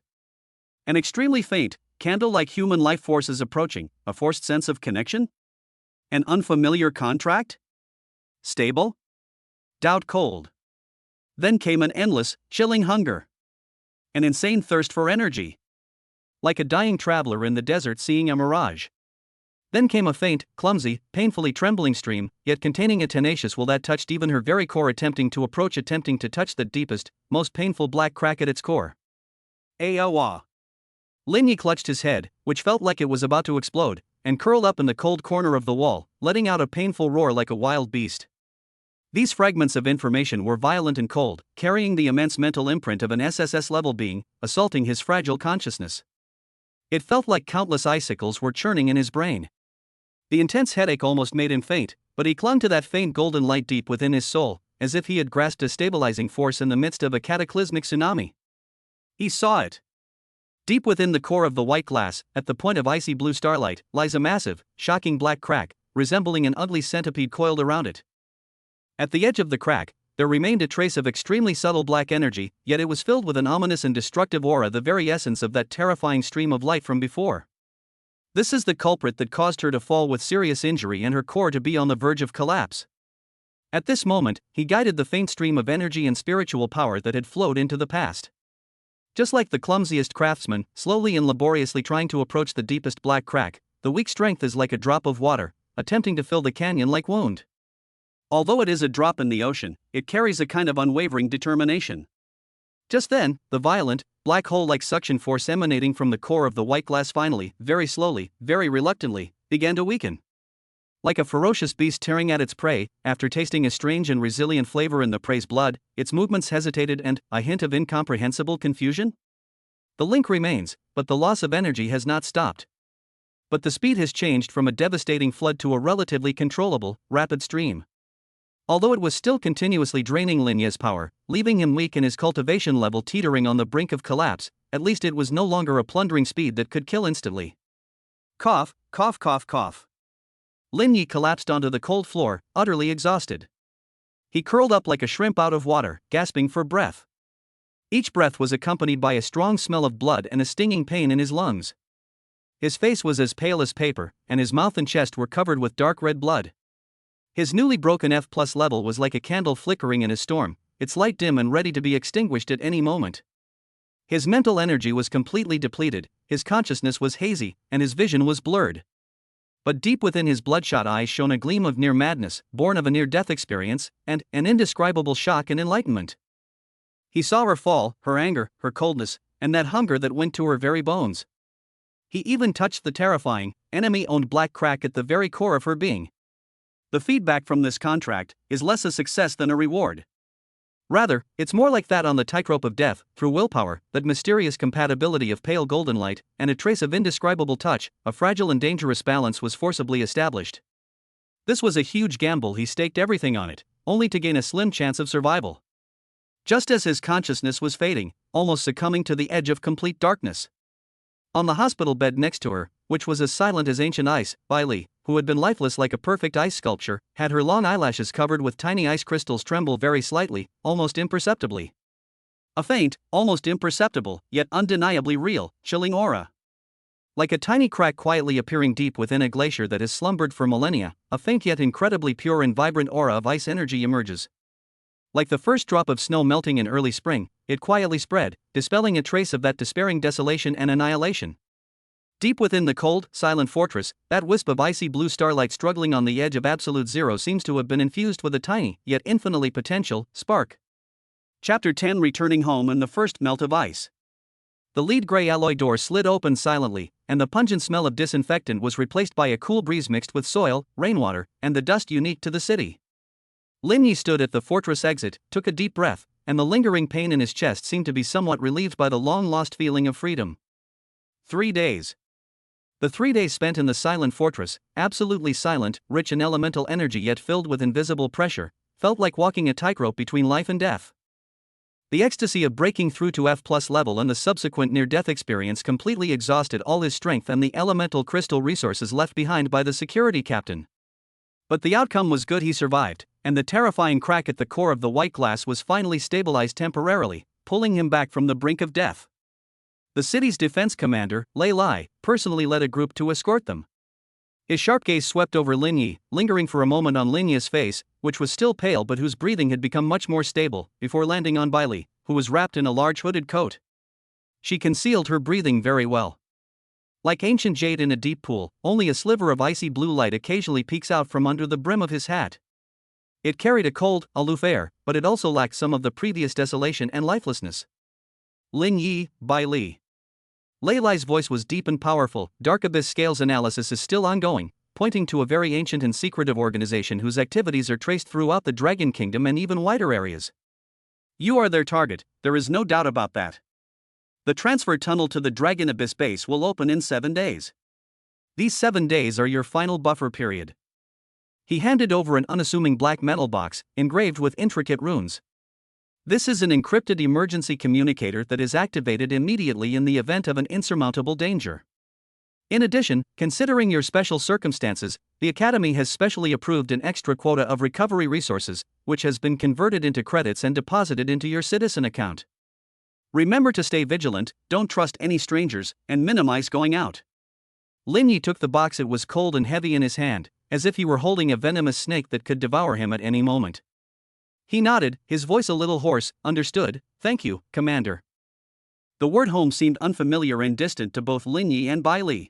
An extremely faint, candle-like human life forces approaching, a forced sense of connection? An unfamiliar contract? Stable? Doubt, cold. Then came an endless, chilling hunger. An insane thirst for energy. Like a dying traveler in the desert seeing a mirage. Then came a faint, clumsy, painfully trembling stream, yet containing a tenacious will that touched even her very core, attempting to touch the deepest, most painful black crack at its core. Awa. Linyi clutched his head, which felt like it was about to explode, and curled up in the cold corner of the wall, letting out a painful roar like a wild beast. These fragments of information were violent and cold, carrying the immense mental imprint of an SSS-level being, assaulting his fragile consciousness. It felt like countless icicles were churning in his brain. The intense headache almost made him faint, but he clung to that faint golden light deep within his soul, as if he had grasped a stabilizing force in the midst of a cataclysmic tsunami. He saw it. Deep within the core of the white glass, at the point of icy blue starlight, lies a massive, shocking black crack, resembling an ugly centipede coiled around it. At the edge of the crack, there remained a trace of extremely subtle black energy, yet it was filled with an ominous and destructive aura, the very essence of that terrifying stream of light from before. This is the culprit that caused her to fall with serious injury and her core to be on the verge of collapse. At this moment, he guided the faint stream of energy and spiritual power that had flowed into the past. Just like the clumsiest craftsman, slowly and laboriously trying to approach the deepest black crack, the weak strength is like a drop of water, attempting to fill the canyon-like wound. Although it is a drop in the ocean, it carries a kind of unwavering determination. Just then, the violent, black hole-like suction force emanating from the core of the white glass finally, very slowly, very reluctantly, began to weaken. Like a ferocious beast tearing at its prey, after tasting a strange and resilient flavor in the prey's blood, its movements hesitated and, a hint of incomprehensible confusion? The link remains, but the loss of energy has not stopped. But the speed has changed from a devastating flood to a relatively controllable, rapid stream. Although it was still continuously draining Linya's power, leaving him weak and his cultivation level teetering on the brink of collapse, at least it was no longer a plundering speed that could kill instantly. Cough, cough, cough, cough. Linyi collapsed onto the cold floor, utterly exhausted. He curled up like a shrimp out of water, gasping for breath. Each breath was accompanied by a strong smell of blood and a stinging pain in his lungs. His face was as pale as paper, and his mouth and chest were covered with dark red blood. His newly broken F+ level was like a candle flickering in a storm, its light dim and ready to be extinguished at any moment. His mental energy was completely depleted, his consciousness was hazy, and his vision was blurred. But deep within his bloodshot eyes shone a gleam of near madness, born of a near-death experience, and an indescribable shock and enlightenment. He saw her fall, her anger, her coldness, and that hunger that went to her very bones. He even touched the terrifying, enemy-owned black crack at the very core of her being. The feedback from this contract is less a success than a reward. Rather, it's more like that on the tightrope of death, through willpower, that mysterious compatibility of pale golden light, and a trace of indescribable touch, a fragile and dangerous balance was forcibly established. This was a huge gamble, he staked everything on it, only to gain a slim chance of survival. Just as his consciousness was fading, almost succumbing to the edge of complete darkness. On the hospital bed next to her, which was as silent as ancient ice, Bailey, who had been lifeless like a perfect ice sculpture, had her long eyelashes covered with tiny ice crystals tremble very slightly, almost imperceptibly. A faint, almost imperceptible, yet undeniably real, chilling aura. Like a tiny crack quietly appearing deep within a glacier that has slumbered for millennia, a faint yet incredibly pure and vibrant aura of ice energy emerges. Like the first drop of snow melting in early spring, it quietly spread, dispelling a trace of that despairing desolation and annihilation. Deep within the cold, silent fortress, that wisp of icy blue starlight struggling on the edge of absolute zero seems to have been infused with a tiny, yet infinitely potential, spark. Chapter 10 Returning Home and the First Melt of Ice. The lead gray alloy door slid open silently, and the pungent smell of disinfectant was replaced by a cool breeze mixed with soil, rainwater, and the dust unique to the city. Lin Yi stood at the fortress exit, took a deep breath, and the lingering pain in his chest seemed to be somewhat relieved by the long-lost feeling of freedom. 3 days. The 3 days spent in the silent fortress, absolutely silent, rich in elemental energy yet filled with invisible pressure, felt like walking a tightrope between life and death. The ecstasy of breaking through to F+ level and the subsequent near-death experience completely exhausted all his strength and the elemental crystal resources left behind by the security captain. But the outcome was good, he survived, and the terrifying crack at the core of the white glass was finally stabilized temporarily, pulling him back from the brink of death. The city's defense commander, Lei Lai, personally led a group to escort them. His sharp gaze swept over Lin Yi, lingering for a moment on Lin Yi's face, which was still pale but whose breathing had become much more stable, before landing on belle, who was wrapped in a large hooded coat. She concealed her breathing very well. Like ancient jade in a deep pool, only a sliver of icy blue light occasionally peeks out from under the brim of his hat. It carried a cold, aloof air, but it also lacked some of the previous desolation and lifelessness. Lin Yi, belle. Lei Lai's voice was deep and powerful. Dark Abyss Scales analysis is still ongoing, pointing to a very ancient and secretive organization whose activities are traced throughout the Dragon Kingdom and even wider areas. You are their target, there is no doubt about that. The transfer tunnel to the Dragon Abyss base will open in 7 days. These 7 days are your final buffer period. He handed over an unassuming black metal box, engraved with intricate runes. This is an encrypted emergency communicator that is activated immediately in the event of an insurmountable danger. In addition, considering your special circumstances, the Academy has specially approved an extra quota of recovery resources, which has been converted into credits and deposited into your citizen account. Remember to stay vigilant, don't trust any strangers, and minimize going out. Lin Yi took the box. It was cold and heavy in his hand, as if he were holding a venomous snake that could devour him at any moment. He nodded, his voice a little hoarse. Understood, thank you, Commander. The word home seemed unfamiliar and distant to both Lin Yi and belle.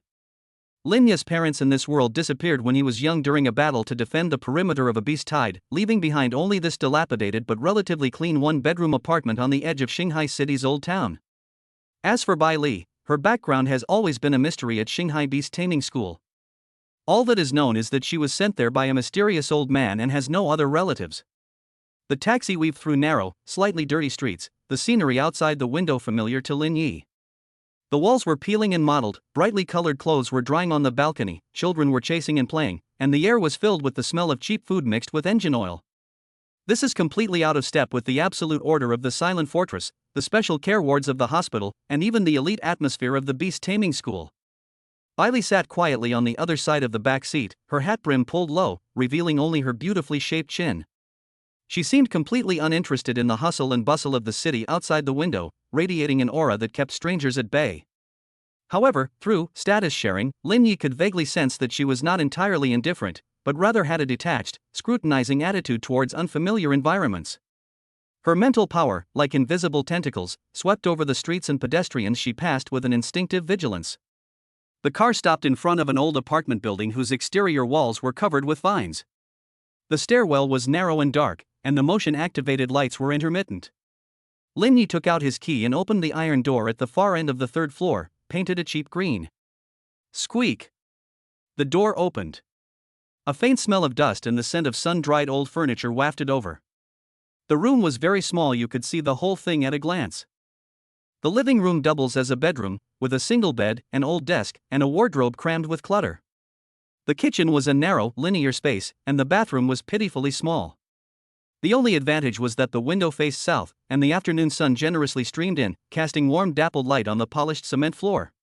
Lin Yi's parents in this world disappeared when he was young during a battle to defend the perimeter of a beast tide, leaving behind only this dilapidated but relatively clean one-bedroom apartment on the edge of Shanghai City's old town. As for belle, her background has always been a mystery at Shanghai Beast Taming School. All that is known is that she was sent there by a mysterious old man and has no other relatives. The taxi weaved through narrow, slightly dirty streets, the scenery outside the window familiar to Lin Yi. The walls were peeling and mottled, brightly colored clothes were drying on the balcony, children were chasing and playing, and the air was filled with the smell of cheap food mixed with engine oil. This is completely out of step with the absolute order of the silent fortress, the special care wards of the hospital, and even the elite atmosphere of the beast taming school. Belle sat quietly on the other side of the back seat, her hat brim pulled low, revealing only her beautifully shaped chin. She seemed completely uninterested in the hustle and bustle of the city outside the window, radiating an aura that kept strangers at bay. However, through status sharing, Lin Yi could vaguely sense that she was not entirely indifferent, but rather had a detached, scrutinizing attitude towards unfamiliar environments. Her mental power, like invisible tentacles, swept over the streets and pedestrians she passed with an instinctive vigilance. The car stopped in front of an old apartment building whose exterior walls were covered with vines. The stairwell was narrow and dark, and the motion-activated lights were intermittent. Lin Yi took out his key and opened the iron door at the far end of the 3rd floor, painted a cheap green. Squeak! The door opened. A faint smell of dust and the scent of sun-dried old furniture wafted over. The room was very small, you could see the whole thing at a glance. The living room doubles as a bedroom, with a single bed, an old desk, and a wardrobe crammed with clutter. The kitchen was a narrow, linear space, and the bathroom was pitifully small. The only advantage was that the window faced south, and the afternoon sun generously streamed in, casting warm dappled light on the polished cement floor.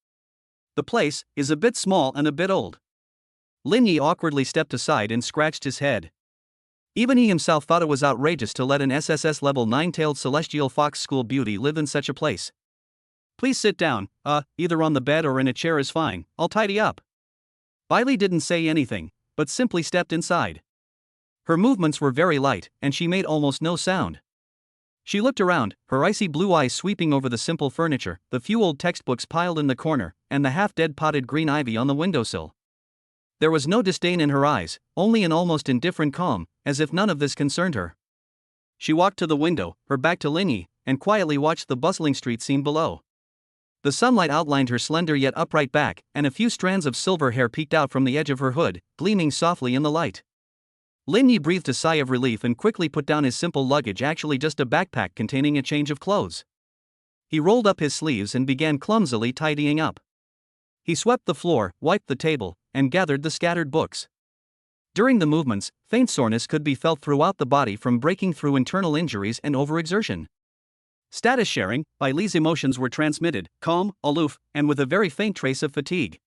The place is a bit small and a bit old. Lin Yi awkwardly stepped aside and scratched his head. Even he himself thought it was outrageous to let an SSS level 9-tailed celestial fox school beauty live in such a place. Please sit down, either on the bed or in a chair is fine, I'll tidy up. Belle didn't say anything, but simply stepped inside. Her movements were very light, and she made almost no sound. She looked around, her icy blue eyes sweeping over the simple furniture, the few old textbooks piled in the corner, and the half-dead potted green ivy on the windowsill. There was no disdain in her eyes, only an almost indifferent calm, as if none of this concerned her. She walked to the window, her back to Linyi, and quietly watched the bustling street scene below. The sunlight outlined her slender yet upright back, and a few strands of silver hair peeked out from the edge of her hood, gleaming softly in the light. Linyi breathed a sigh of relief and quickly put down his simple luggage, actually just a backpack containing a change of clothes. He rolled up his sleeves and began clumsily tidying up. He swept the floor, wiped the table, and gathered the scattered books. During the movements, faint soreness could be felt throughout the body from breaking through internal injuries and overexertion. Status sharing, Baile's emotions were transmitted, calm, aloof, and with a very faint trace of fatigue.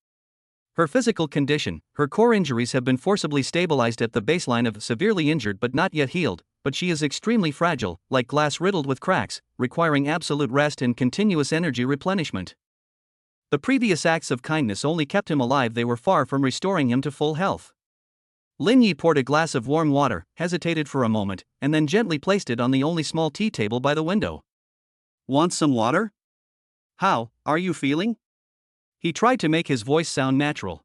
Her physical condition, her core injuries have been forcibly stabilized at the baseline of severely injured but not yet healed, but she is extremely fragile, like glass riddled with cracks, requiring absolute rest and continuous energy replenishment. The previous acts of kindness only kept him alive, they were far from restoring him to full health. Linyi poured a glass of warm water, hesitated for a moment, and then gently placed it on the only small tea table by the window. Want some water? How are you feeling? He tried to make his voice sound natural.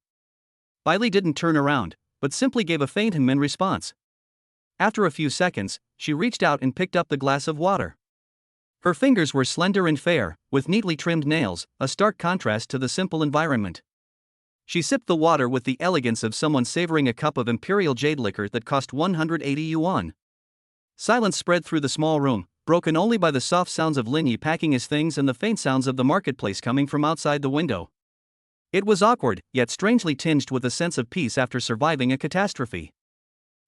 Baile didn't turn around, but simply gave a faint in response. After a few seconds, she reached out and picked up the glass of water. Her fingers were slender and fair, with neatly trimmed nails, a stark contrast to the simple environment. She sipped the water with the elegance of someone savoring a cup of imperial jade liquor that cost 180 yuan. Silence spread through the small room, broken only by the soft sounds of Linyi packing his things and the faint sounds of the marketplace coming from outside the window. It was awkward, yet strangely tinged with a sense of peace after surviving a catastrophe.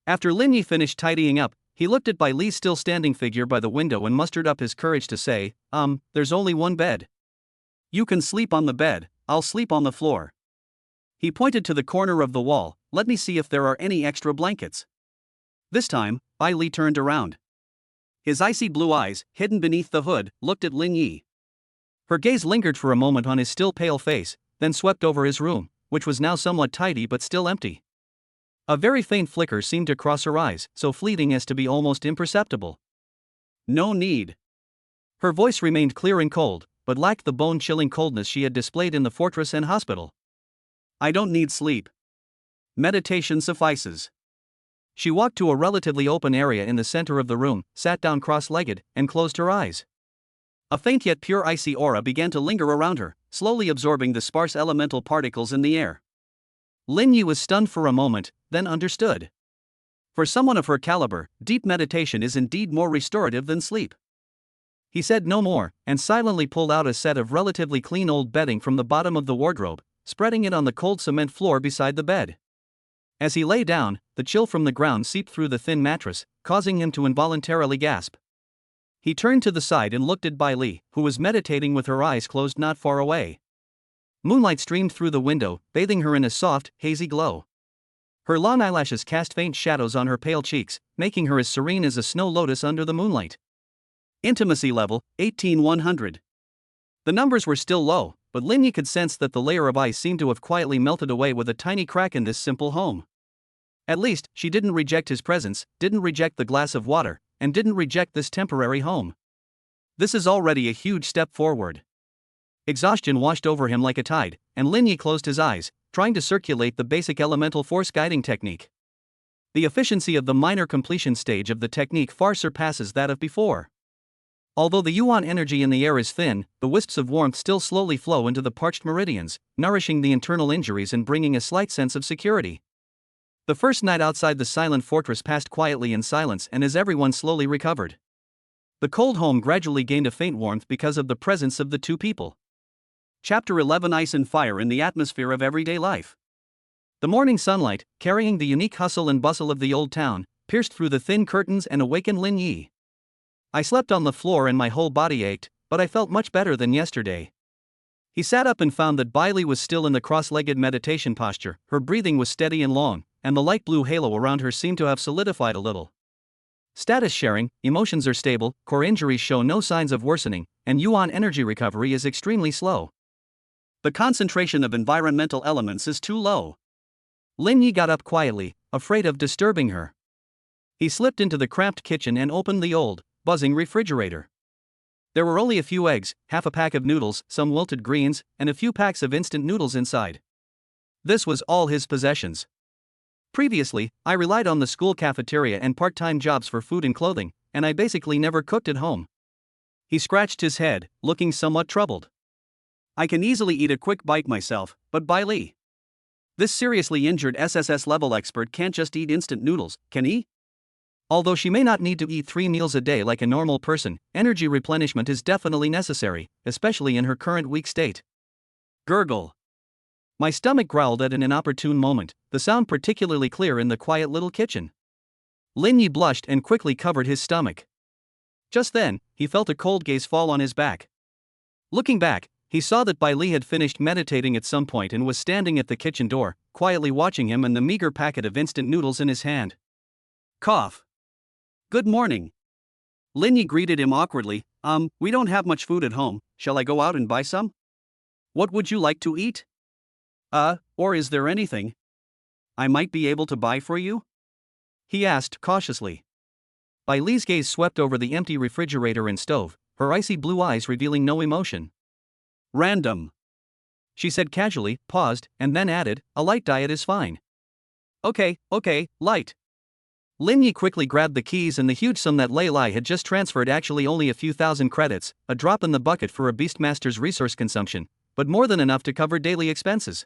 After Linyi finished tidying up, he looked at Baile's still standing figure by the window and mustered up his courage to say, there's only one bed. You can sleep on the bed, I'll sleep on the floor. He pointed to the corner of the wall, let me see if there are any extra blankets. This time, Baile turned around. His icy blue eyes, hidden beneath the hood, looked at Linyi. Her gaze lingered for a moment on his still pale face, then swept over his room, which was now somewhat tidy but still empty. A very faint flicker seemed to cross her eyes, so fleeting as to be almost imperceptible. No need. Her voice remained clear and cold, but lacked the bone-chilling coldness she had displayed in the fortress and hospital. I don't need sleep. Meditation suffices. She walked to a relatively open area in the center of the room, sat down cross-legged, and closed her eyes. A faint yet pure icy aura began to linger around her, slowly absorbing the sparse elemental particles in the air. Linyi was stunned for a moment, then understood. For someone of her caliber, deep meditation is indeed more restorative than sleep. He said no more, and silently pulled out a set of relatively clean old bedding from the bottom of the wardrobe, spreading it on the cold cement floor beside the bed. As he lay down, the chill from the ground seeped through the thin mattress, causing him to involuntarily gasp. He turned to the side and looked at Baile, who was meditating with her eyes closed not far away. Moonlight streamed through the window, bathing her in a soft, hazy glow. Her long eyelashes cast faint shadows on her pale cheeks, making her as serene as a snow lotus under the moonlight. Intimacy level, 18-100. The numbers were still low, but Linyi could sense that the layer of ice seemed to have quietly melted away with a tiny crack in this simple home. At least, she didn't reject his presence, didn't reject the glass of water, and didn't reject this temporary home. This is already a huge step forward. Exhaustion washed over him like a tide, and Linyi closed his eyes, trying to circulate the basic elemental force guiding technique. The efficiency of the minor completion stage of the technique far surpasses that of before. Although the yuan energy in the air is thin, the wisps of warmth still slowly flow into the parched meridians, nourishing the internal injuries and bringing a slight sense of security. The first night outside the silent fortress passed quietly in silence, and as everyone slowly recovered. The cold home gradually gained a faint warmth because of the presence of the two people. Chapter 11: Ice and Fire in the Atmosphere of Everyday Life. The morning sunlight, carrying the unique hustle and bustle of the old town, pierced through the thin curtains and awakened Linyi. I slept on the floor and my whole body ached, but I felt much better than yesterday. He sat up and found that Baile was still in the cross-legged meditation posture, her breathing was steady and long, and the light blue halo around her seemed to have solidified a little. Status sharing, emotions are stable, core injuries show no signs of worsening, and yuan energy recovery is extremely slow. The concentration of environmental elements is too low. Linyi got up quietly, afraid of disturbing her. He slipped into the cramped kitchen and opened the old, buzzing refrigerator. There were only a few eggs, half a pack of noodles, some wilted greens, and a few packs of instant noodles inside. This was all his possessions. Previously, I relied on the school cafeteria and part-time jobs for food and clothing, and I basically never cooked at home. He scratched his head, looking somewhat troubled. I can easily eat a quick bite myself, but belle, this seriously injured SSS level expert can't just eat instant noodles, can he? Although she may not need to eat 3 meals a day like a normal person, energy replenishment is definitely necessary, especially in her current weak state. Gurgle. My stomach growled at an inopportune moment, the sound particularly clear in the quiet little kitchen. Lin Yi blushed and quickly covered his stomach. Just then, he felt a cold gaze fall on his back. Looking back, he saw that Bai Li had finished meditating at some point and was standing at the kitchen door, quietly watching him and the meager packet of instant noodles in his hand. Cough. Good morning. Lin Yi greeted him awkwardly. We don't have much food at home, shall I go out and buy some? What would you like to eat? Or is there anything I might be able to buy for you? He asked cautiously. Bai Li's gaze swept over the empty refrigerator and stove, her icy blue eyes revealing no emotion. Random. She said casually, paused, and then added, a light diet is fine. Okay, light. Lin Yi quickly grabbed the keys, and the huge sum that Lei Lai had just transferred, actually only a few thousand credits, a drop in the bucket for a beastmaster's resource consumption, but more than enough to cover daily expenses.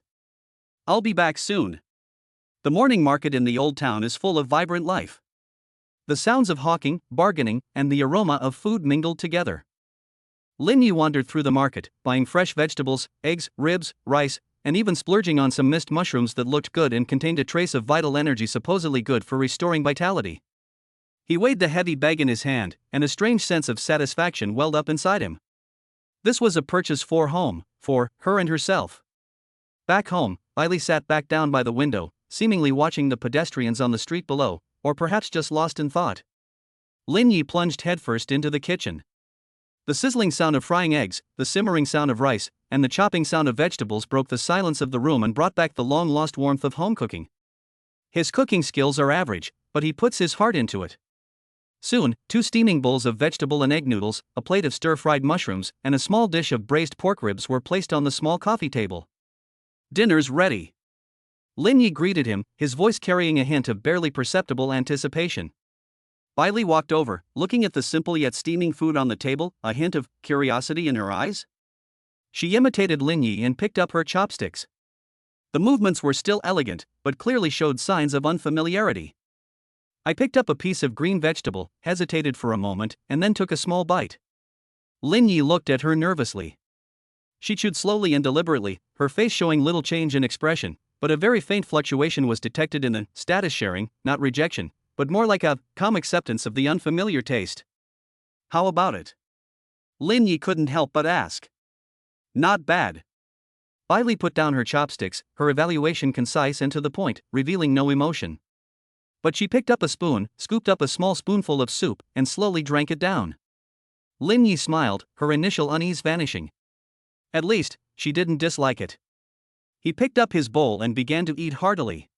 I'll be back soon. The morning market in the old town is full of vibrant life. The sounds of hawking, bargaining, and the aroma of food mingled together. Lin Yi wandered through the market, buying fresh vegetables, eggs, ribs, rice, and even splurging on some mist mushrooms that looked good and contained a trace of vital energy supposedly good for restoring vitality. He weighed the heavy bag in his hand, and a strange sense of satisfaction welled up inside him. This was a purchase for her and herself. Back home, Bai Li sat back down by the window, seemingly watching the pedestrians on the street below, or perhaps just lost in thought. Lin Yi plunged headfirst into the kitchen. The sizzling sound of frying eggs, the simmering sound of rice, and the chopping sound of vegetables broke the silence of the room and brought back the long-lost warmth of home cooking. His cooking skills are average, but he puts his heart into it. Soon, 2 steaming bowls of vegetable and egg noodles, a plate of stir-fried mushrooms, and a small dish of braised pork ribs were placed on the small coffee table. Dinner's ready. Lin Yi greeted him, his voice carrying a hint of barely perceptible anticipation. Bai Li walked over, looking at the simple yet steaming food on the table, a hint of curiosity in her eyes. She imitated Lin Yi and picked up her chopsticks. The movements were still elegant, but clearly showed signs of unfamiliarity. I picked up a piece of green vegetable, hesitated for a moment, and then took a small bite. Lin Yi looked at her nervously. She chewed slowly and deliberately, her face showing little change in expression, but a very faint fluctuation was detected in the status sharing, not rejection, but more like a calm acceptance of the unfamiliar taste. How about it? Lin Yi couldn't help but ask. Not bad. Bai Li put down her chopsticks, her evaluation concise and to the point, revealing no emotion. But she picked up a spoon, scooped up a small spoonful of soup, and slowly drank it down. Lin Yi smiled, her initial unease vanishing. At least, she didn't dislike it. He picked up his bowl and began to eat heartily.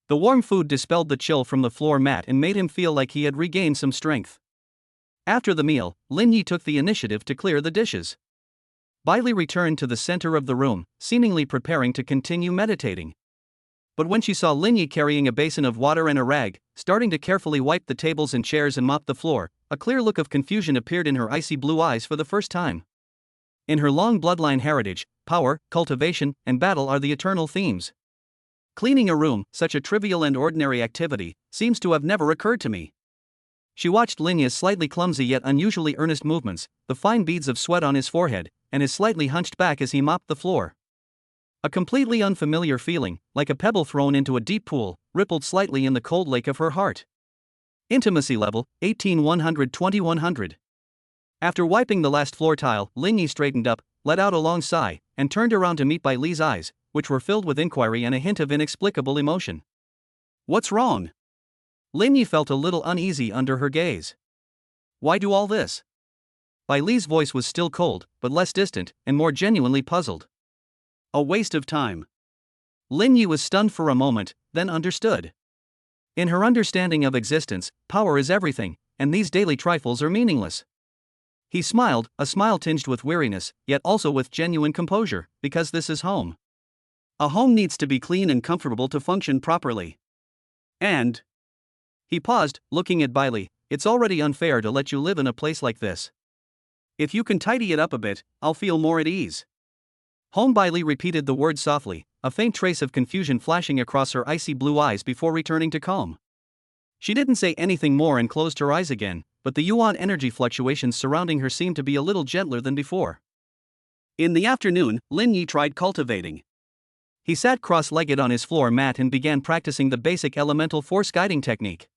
The warm food dispelled the chill from the floor mat and made him feel like he had regained some strength. After the meal, Lin Yi took the initiative to clear the dishes. Bai Li returned to the center of the room, seemingly preparing to continue meditating. But when she saw Lin Yi carrying a basin of water and a rag, starting to carefully wipe the tables and chairs and mop the floor, a clear look of confusion appeared in her icy blue eyes for the first time. In her long bloodline heritage, power, cultivation, and battle are the eternal themes. Cleaning a room, such a trivial and ordinary activity, seems to have never occurred to me. She watched Lin Yi's slightly clumsy yet unusually earnest movements, the fine beads of sweat on his forehead, and his slightly hunched back as he mopped the floor. A completely unfamiliar feeling, like a pebble thrown into a deep pool, rippled slightly in the cold lake of her heart. Intimacy level, 18-100-2100. After wiping the last floor tile, Lin Yi straightened up, let out a long sigh, and turned around to meet Bai Li's eyes, which were filled with inquiry and a hint of inexplicable emotion. What's wrong? Lin Yi felt a little uneasy under her gaze. Why do all this? Bai Li's voice was still cold, but less distant, and more genuinely puzzled. A waste of time. Lin Yi was stunned for a moment, then understood. In her understanding of existence, power is everything, and these daily trifles are meaningless. He smiled, a smile tinged with weariness, yet also with genuine composure, because this is home. A home needs to be clean and comfortable to function properly. And he paused, looking at Bailey. It's already unfair to let you live in a place like this. If you can tidy it up a bit, I'll feel more at ease. Home. Bailey repeated the word softly, a faint trace of confusion flashing across her icy blue eyes before returning to calm. She didn't say anything more and closed her eyes again, but the yuan energy fluctuations surrounding her seemed to be a little gentler than before. In the afternoon, Lin Yi tried cultivating. He sat cross-legged on his floor mat and began practicing the basic elemental force guiding technique.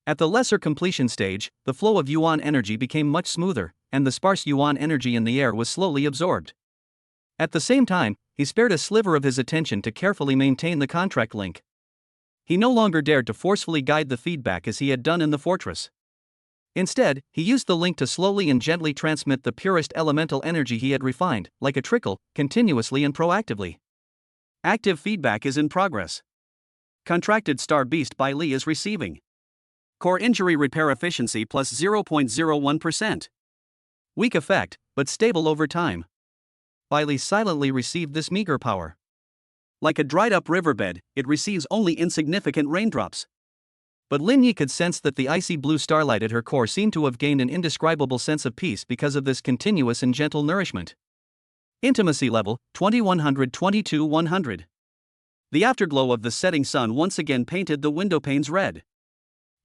At the lesser completion stage, the flow of yuan energy became much smoother, and the sparse yuan energy in the air was slowly absorbed. At the same time, he spared a sliver of his attention to carefully maintain the contract link. He no longer dared to forcefully guide the feedback as he had done in the fortress. Instead, he used the link to slowly and gently transmit the purest elemental energy he had refined, like a trickle, continuously and proactively. Active feedback is in progress. Contracted Star Beast by Lee is receiving. Core injury repair efficiency plus 0.01%. Weak effect, but stable over time. Bailey silently received this meager power. Like a dried-up riverbed, it receives only insignificant raindrops. But Lin Yi could sense that the icy blue starlight at her core seemed to have gained an indescribable sense of peace because of this continuous and gentle nourishment. Intimacy level, 2122-100. The afterglow of the setting sun once again painted the window panes red.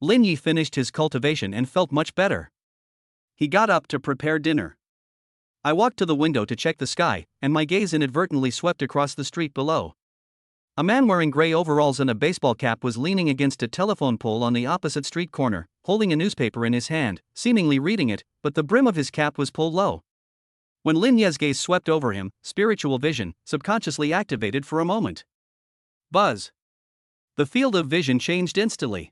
Lin Yi finished his cultivation and felt much better. He got up to prepare dinner. I walked to the window to check the sky, and my gaze inadvertently swept across the street below. A man wearing gray overalls and a baseball cap was leaning against a telephone pole on the opposite street corner, holding a newspaper in his hand, seemingly reading it, but the brim of his cap was pulled low. When Lin Ye's gaze swept over him, spiritual vision, subconsciously activated for a moment. Buzz. The field of vision changed instantly.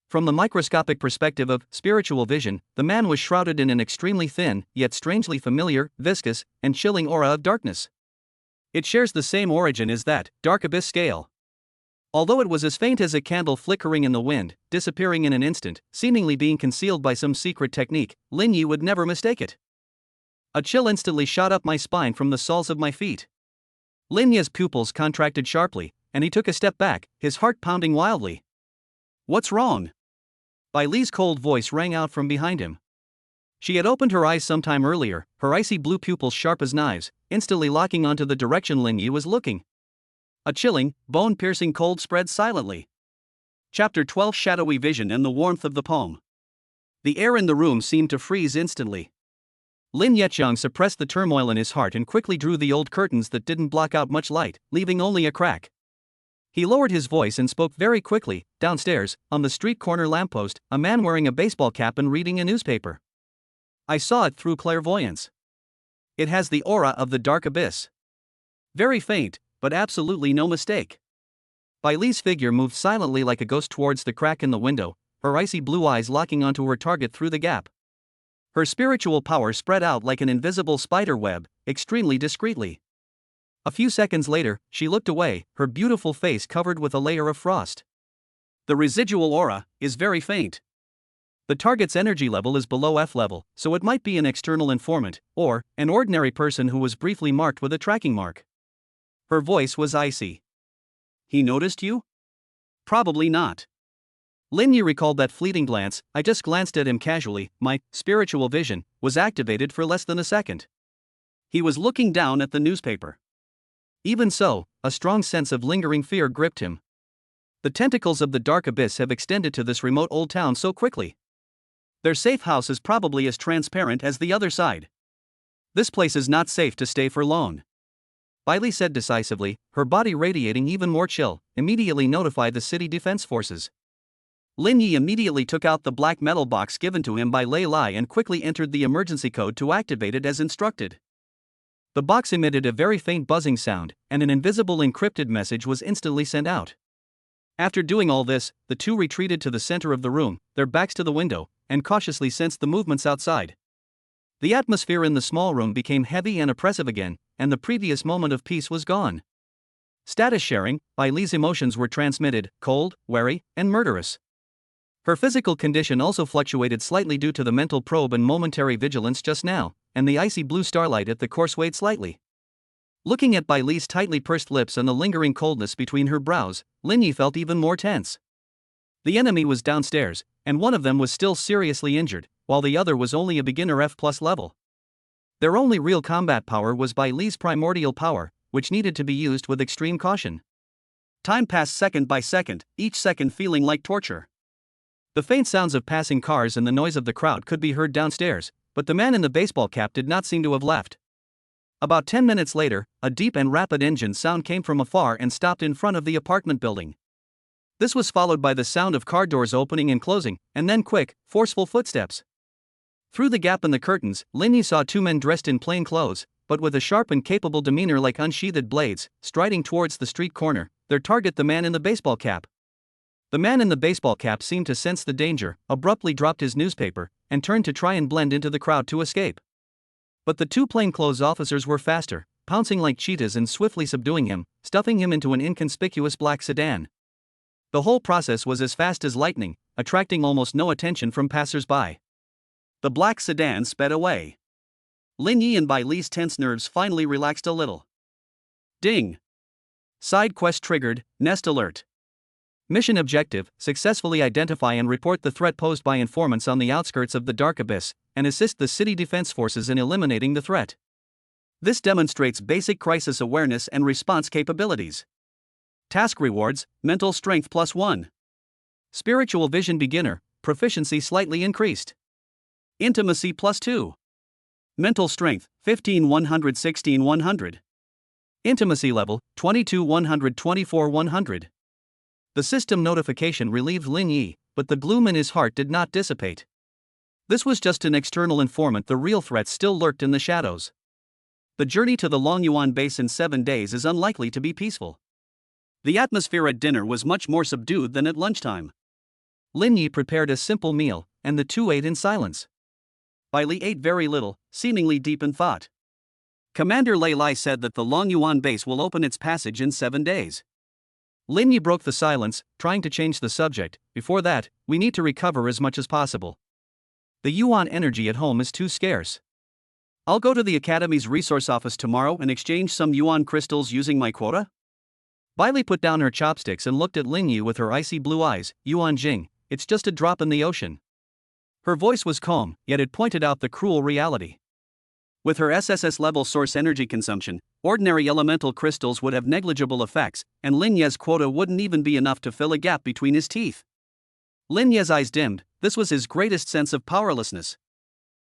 From the microscopic perspective of spiritual vision, the man was shrouded in an extremely thin, yet strangely familiar, viscous, and chilling aura of darkness. It shares the same origin as that dark abyss scale. Although it was as faint as a candle flickering in the wind, disappearing in an instant, seemingly being concealed by some secret technique, Lin Yi would never mistake it. A chill instantly shot up my spine from the soles of my feet. Lin Yi's pupils contracted sharply, and he took a step back, his heart pounding wildly. What's wrong? Bai Li's cold voice rang out from behind him. She had opened her eyes sometime earlier, her icy blue pupils sharp as knives, instantly locking onto the direction Lin Yi was looking. A chilling, bone-piercing cold spread silently. Chapter 12. Shadowy Vision and the Warmth of the Poem. The air in the room seemed to freeze instantly. Lin Yeqiang suppressed the turmoil in his heart and quickly drew the old curtains that didn't block out much light, leaving only a crack. He lowered his voice and spoke very quickly. Downstairs, on the street corner lamppost, a man wearing a baseball cap and reading a newspaper. I saw it through clairvoyance. It has the aura of the dark abyss. Very faint, but absolutely no mistake. Bai Li's figure moved silently like a ghost towards the crack in the window, her icy blue eyes locking onto her target through the gap. Her spiritual power spread out like an invisible spider web, extremely discreetly. A few seconds later, she looked away, her beautiful face covered with a layer of frost. The residual aura is very faint. The target's energy level is below F level, so it might be an external informant, or an ordinary person who was briefly marked with a tracking mark. Her voice was icy. He noticed you? Probably not. Lin Yi recalled that fleeting glance. I just glanced at him casually. My spiritual vision was activated for less than a second. He was looking down at the newspaper. Even so, a strong sense of lingering fear gripped him. The tentacles of the dark abyss have extended to this remote old town so quickly. Their safe house is probably as transparent as the other side. This place is not safe to stay for long. Bai Li said decisively, her body radiating even more chill. Immediately notify the city defense forces. Lin Yi immediately took out the black metal box given to him by Lei Lai and quickly entered the emergency code to activate it as instructed. The box emitted a very faint buzzing sound, and an invisible encrypted message was instantly sent out. After doing all this, the two retreated to the center of the room, their backs to the window, and cautiously sensed the movements outside. The atmosphere in the small room became heavy and oppressive again, and the previous moment of peace was gone. Status sharing, Bai Li's emotions were transmitted, cold, wary, and murderous. Her physical condition also fluctuated slightly due to the mental probe and momentary vigilance just now, and the icy blue starlight at the core swayed slightly. Looking at Bai Li's tightly pursed lips and the lingering coldness between her brows, Lin Yi felt even more tense. The enemy was downstairs, and one of them was still seriously injured, while the other was only a beginner F+ level. Their only real combat power was Bai Li's primordial power, which needed to be used with extreme caution. Time passed second by second, each second feeling like torture. The faint sounds of passing cars and the noise of the crowd could be heard downstairs, but the man in the baseball cap did not seem to have left. About 10 minutes later, a deep and rapid engine sound came from afar and stopped in front of the apartment building. This was followed by the sound of car doors opening and closing, and then quick, forceful footsteps. Through the gap in the curtains, Lin Yi saw two men dressed in plain clothes, but with a sharp and capable demeanor like unsheathed blades, striding towards the street corner, their target the man in the baseball cap. The man in the baseball cap seemed to sense the danger, abruptly dropped his newspaper, and turned to try and blend into the crowd to escape. But the two plainclothes officers were faster, pouncing like cheetahs and swiftly subduing him, stuffing him into an inconspicuous black sedan. The whole process was as fast as lightning, attracting almost no attention from passers-by. The black sedan sped away. Lin Yi and Bai Li's tense nerves finally relaxed a little. Ding! Side quest triggered, Nest alert. Mission objective: successfully identify and report the threat posed by informants on the outskirts of the Dark Abyss, and assist the city defense forces in eliminating the threat. This demonstrates basic crisis awareness and response capabilities. Task rewards: mental strength +1. Spiritual vision beginner, proficiency slightly increased. Intimacy +2. Mental strength, 15 100 16 100. Intimacy level, 22 100 24 100. The system notification relieved Lin Yi, but the gloom in his heart did not dissipate. This was just an external informant, the real threat still lurked in the shadows. The journey to the Longyuan base in 7 days is unlikely to be peaceful. The atmosphere at dinner was much more subdued than at lunchtime. Lin Yi prepared a simple meal, and the two ate in silence. Bai Li ate very little, seemingly deep in thought. Commander Lei Lai said that the Longyuan base will open its passage in 7 days. Lin Yi broke the silence, trying to change the subject. Before that, we need to recover as much as possible. The yuan energy at home is too scarce. I'll go to the Academy's resource office tomorrow and exchange some yuan crystals using my quota. Bai Li put down her chopsticks and looked at Lin Yi with her icy blue eyes. Yuan Jing, it's just a drop in the ocean. Her voice was calm, yet it pointed out the cruel reality. With her SSS level source energy consumption, ordinary elemental crystals would have negligible effects, and Lin Ye's quota wouldn't even be enough to fill a gap between his teeth. Lin Ye's eyes dimmed. This was his greatest sense of powerlessness.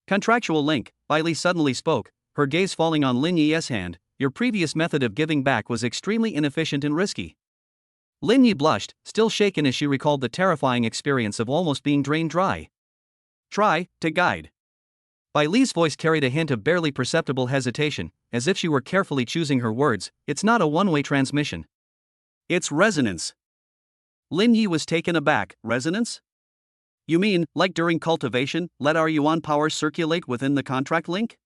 Contractual link, Bai Li suddenly spoke, her gaze falling on Lin Ye's hand. Your previous method of giving back was extremely inefficient and risky. Lin Yi blushed, still shaken as she recalled the terrifying experience of almost being drained dry. Try to guide. Bai Li's voice carried a hint of barely perceptible hesitation, as if she were carefully choosing her words. It's not a one-way transmission. It's resonance. Lin Yi was taken aback. Resonance? You mean, like during cultivation, let our yuan power circulate within the contract link?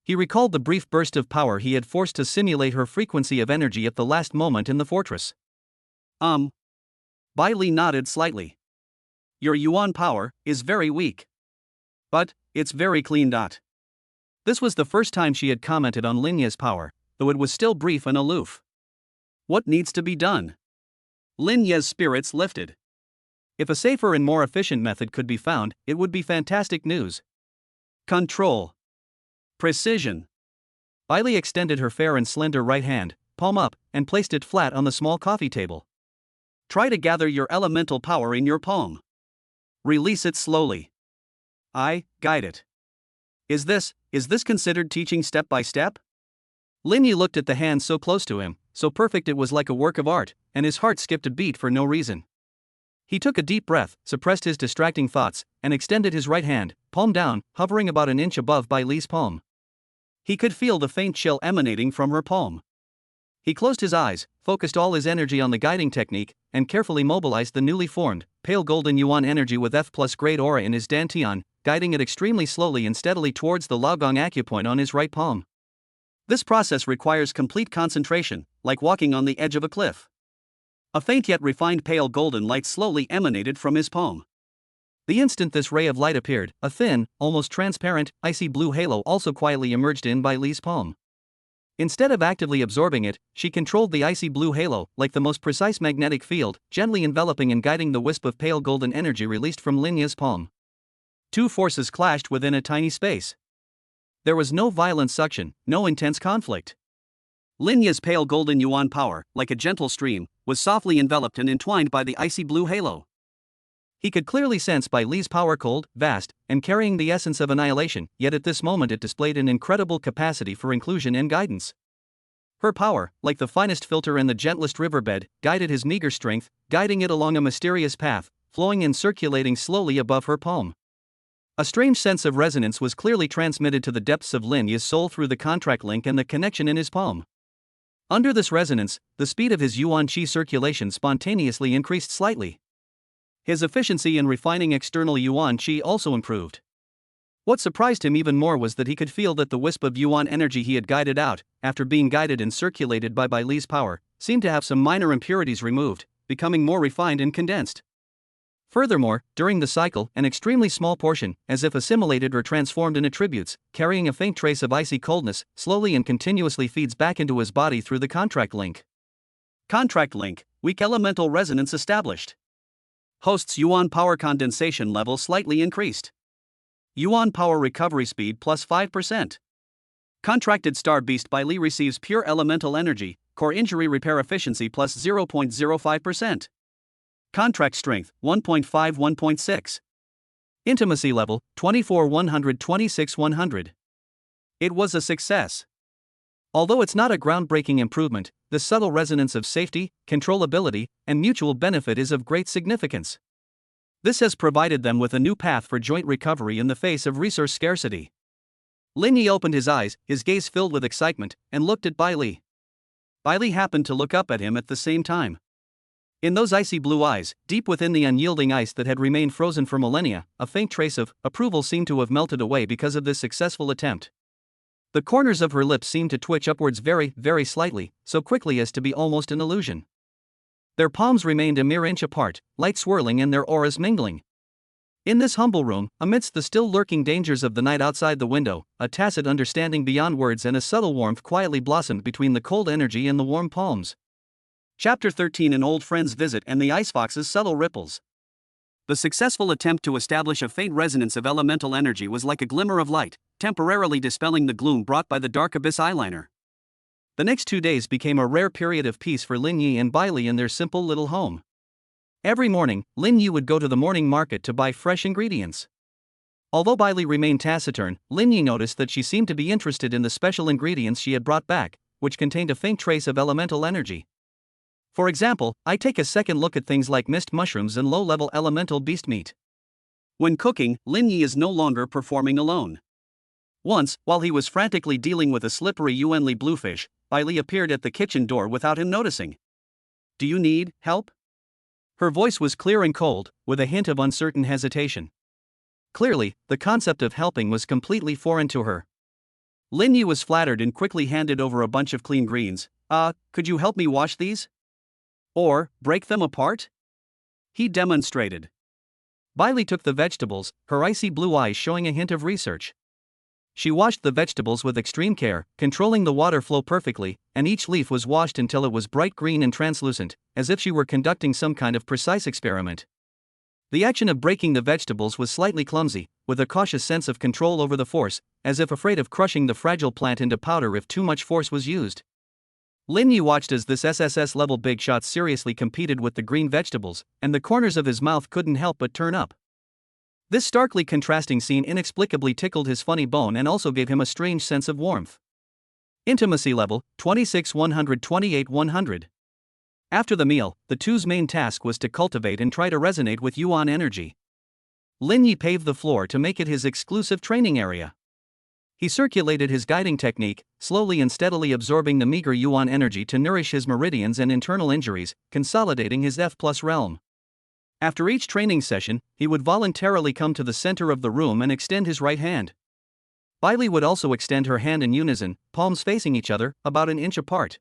He recalled the brief burst of power he had forced to simulate her frequency of energy at the last moment in the fortress. Bai Li nodded slightly. Your yuan power is very weak. But it's very clean. This was the first time she had commented on Lin Ye's power, though it was still brief and aloof. What needs to be done? Lin Ye's spirits lifted. If a safer and more efficient method could be found, it would be fantastic news. Control. Precision. Bai Li extended her fair and slender right hand, palm up, and placed it flat on the small coffee table. Try to gather your elemental power in your palm. Release it slowly. Guide it. Is this considered teaching step by step? Lin Yi looked at the hand so close to him, so perfect it was like a work of art, and his heart skipped a beat for no reason. He took a deep breath, suppressed his distracting thoughts, and extended his right hand, palm down, hovering about an inch above Bai Li's palm. He could feel the faint chill emanating from her palm. He closed his eyes, focused all his energy on the guiding technique, and carefully mobilized the newly formed, pale golden yuan energy with F+ grade aura in his dantian, guiding it extremely slowly and steadily towards the Laogong acupoint on his right palm. This process requires complete concentration, like walking on the edge of a cliff. A faint yet refined pale golden light slowly emanated from his palm. The instant this ray of light appeared, a thin, almost transparent, icy blue halo also quietly emerged in Bai Li's palm. Instead of actively absorbing it, she controlled the icy blue halo, like the most precise magnetic field, gently enveloping and guiding the wisp of pale golden energy released from Lin Yi's palm. Two forces clashed within a tiny space. There was no violent suction, no intense conflict. Lin Yi's pale golden yuan power, like a gentle stream, was softly enveloped and entwined by the icy blue halo. He could clearly sense Bai Li's power, cold, vast, and carrying the essence of annihilation, yet at this moment it displayed an incredible capacity for inclusion and guidance. Her power, like the finest filter in the gentlest riverbed, guided his meager strength, guiding it along a mysterious path, flowing and circulating slowly above her palm. A strange sense of resonance was clearly transmitted to the depths of Lin Yi's soul through the contract link and the connection in his palm. Under this resonance, the speed of his yuan qi circulation spontaneously increased slightly. His efficiency in refining external yuan qi also improved. What surprised him even more was that he could feel that the wisp of yuan energy he had guided out, after being guided and circulated by Bai Li's power, seemed to have some minor impurities removed, becoming more refined and condensed. Furthermore, during the cycle, an extremely small portion, as if assimilated or transformed in attributes, carrying a faint trace of icy coldness, slowly and continuously feeds back into his body through the contract link. Contract link, weak elemental resonance established. Host's yuan power condensation level slightly increased. Yuan power recovery speed plus 5%. Contracted star beast Bai Li receives pure elemental energy, core injury repair efficiency plus 0.05%. Contract strength 1.5-1.6. Intimacy level 24-126-100. It was a success. Although it's not a groundbreaking improvement, the subtle resonance of safety, controllability, and mutual benefit is of great significance. This has provided them with a new path for joint recovery in the face of resource scarcity. Lin Yi opened his eyes, his gaze filled with excitement, and looked at Bai Li. Bai Li happened to look up at him at the same time. In those icy blue eyes, deep within the unyielding ice that had remained frozen for millennia, a faint trace of approval seemed to have melted away because of this successful attempt. The corners of her lips seemed to twitch upwards very, very slightly, so quickly as to be almost an illusion. Their palms remained a mere inch apart, light swirling and their auras mingling. In this humble room, amidst the still lurking dangers of the night outside the window, a tacit understanding beyond words and a subtle warmth quietly blossomed between the cold energy and the warm palms. Chapter 13: An old friend's visit and the icefox's subtle ripples. The successful attempt to establish a faint resonance of elemental energy was like a glimmer of light, temporarily dispelling the gloom brought by the dark abyss eyeliner. The next 2 days became a rare period of peace for Lin Yi and Bai Li in their simple little home. Every morning, Lin Yi would go to the morning market to buy fresh ingredients. Although Bai Li remained taciturn, Lin Yi noticed that she seemed to be interested in the special ingredients she had brought back, which contained a faint trace of elemental energy. For example, I take a second look at things like mist mushrooms and low-level elemental beast meat. When cooking, Lin Yi is no longer performing alone. Once, while he was frantically dealing with a slippery Yuanli bluefish, Bai Li appeared at the kitchen door without him noticing. "Do you need help?" Her voice was clear and cold, with a hint of uncertain hesitation. Clearly, the concept of helping was completely foreign to her. Lin Yi was flattered and quickly handed over a bunch of clean greens. Could you help me wash these? Or, break them apart?" He demonstrated. Bai Li took the vegetables, her icy blue eyes showing a hint of research. She washed the vegetables with extreme care, controlling the water flow perfectly, and each leaf was washed until it was bright green and translucent, as if she were conducting some kind of precise experiment. The action of breaking the vegetables was slightly clumsy, with a cautious sense of control over the force, as if afraid of crushing the fragile plant into powder if too much force was used. Lin Yi watched as this SSS-level big shot seriously competed with the green vegetables, and the corners of his mouth couldn't help but turn up. This starkly contrasting scene inexplicably tickled his funny bone and also gave him a strange sense of warmth. Intimacy level 26-128-100. After the meal, the two's main task was to cultivate and try to resonate with Yuan energy. Lin Yi paved the floor to make it his exclusive training area. He circulated his guiding technique, slowly and steadily absorbing the meager Yuan energy to nourish his meridians and internal injuries, consolidating his F+ realm. After each training session, he would voluntarily come to the center of the room and extend his right hand. Bai Li would also extend her hand in unison, palms facing each other, about an inch apart.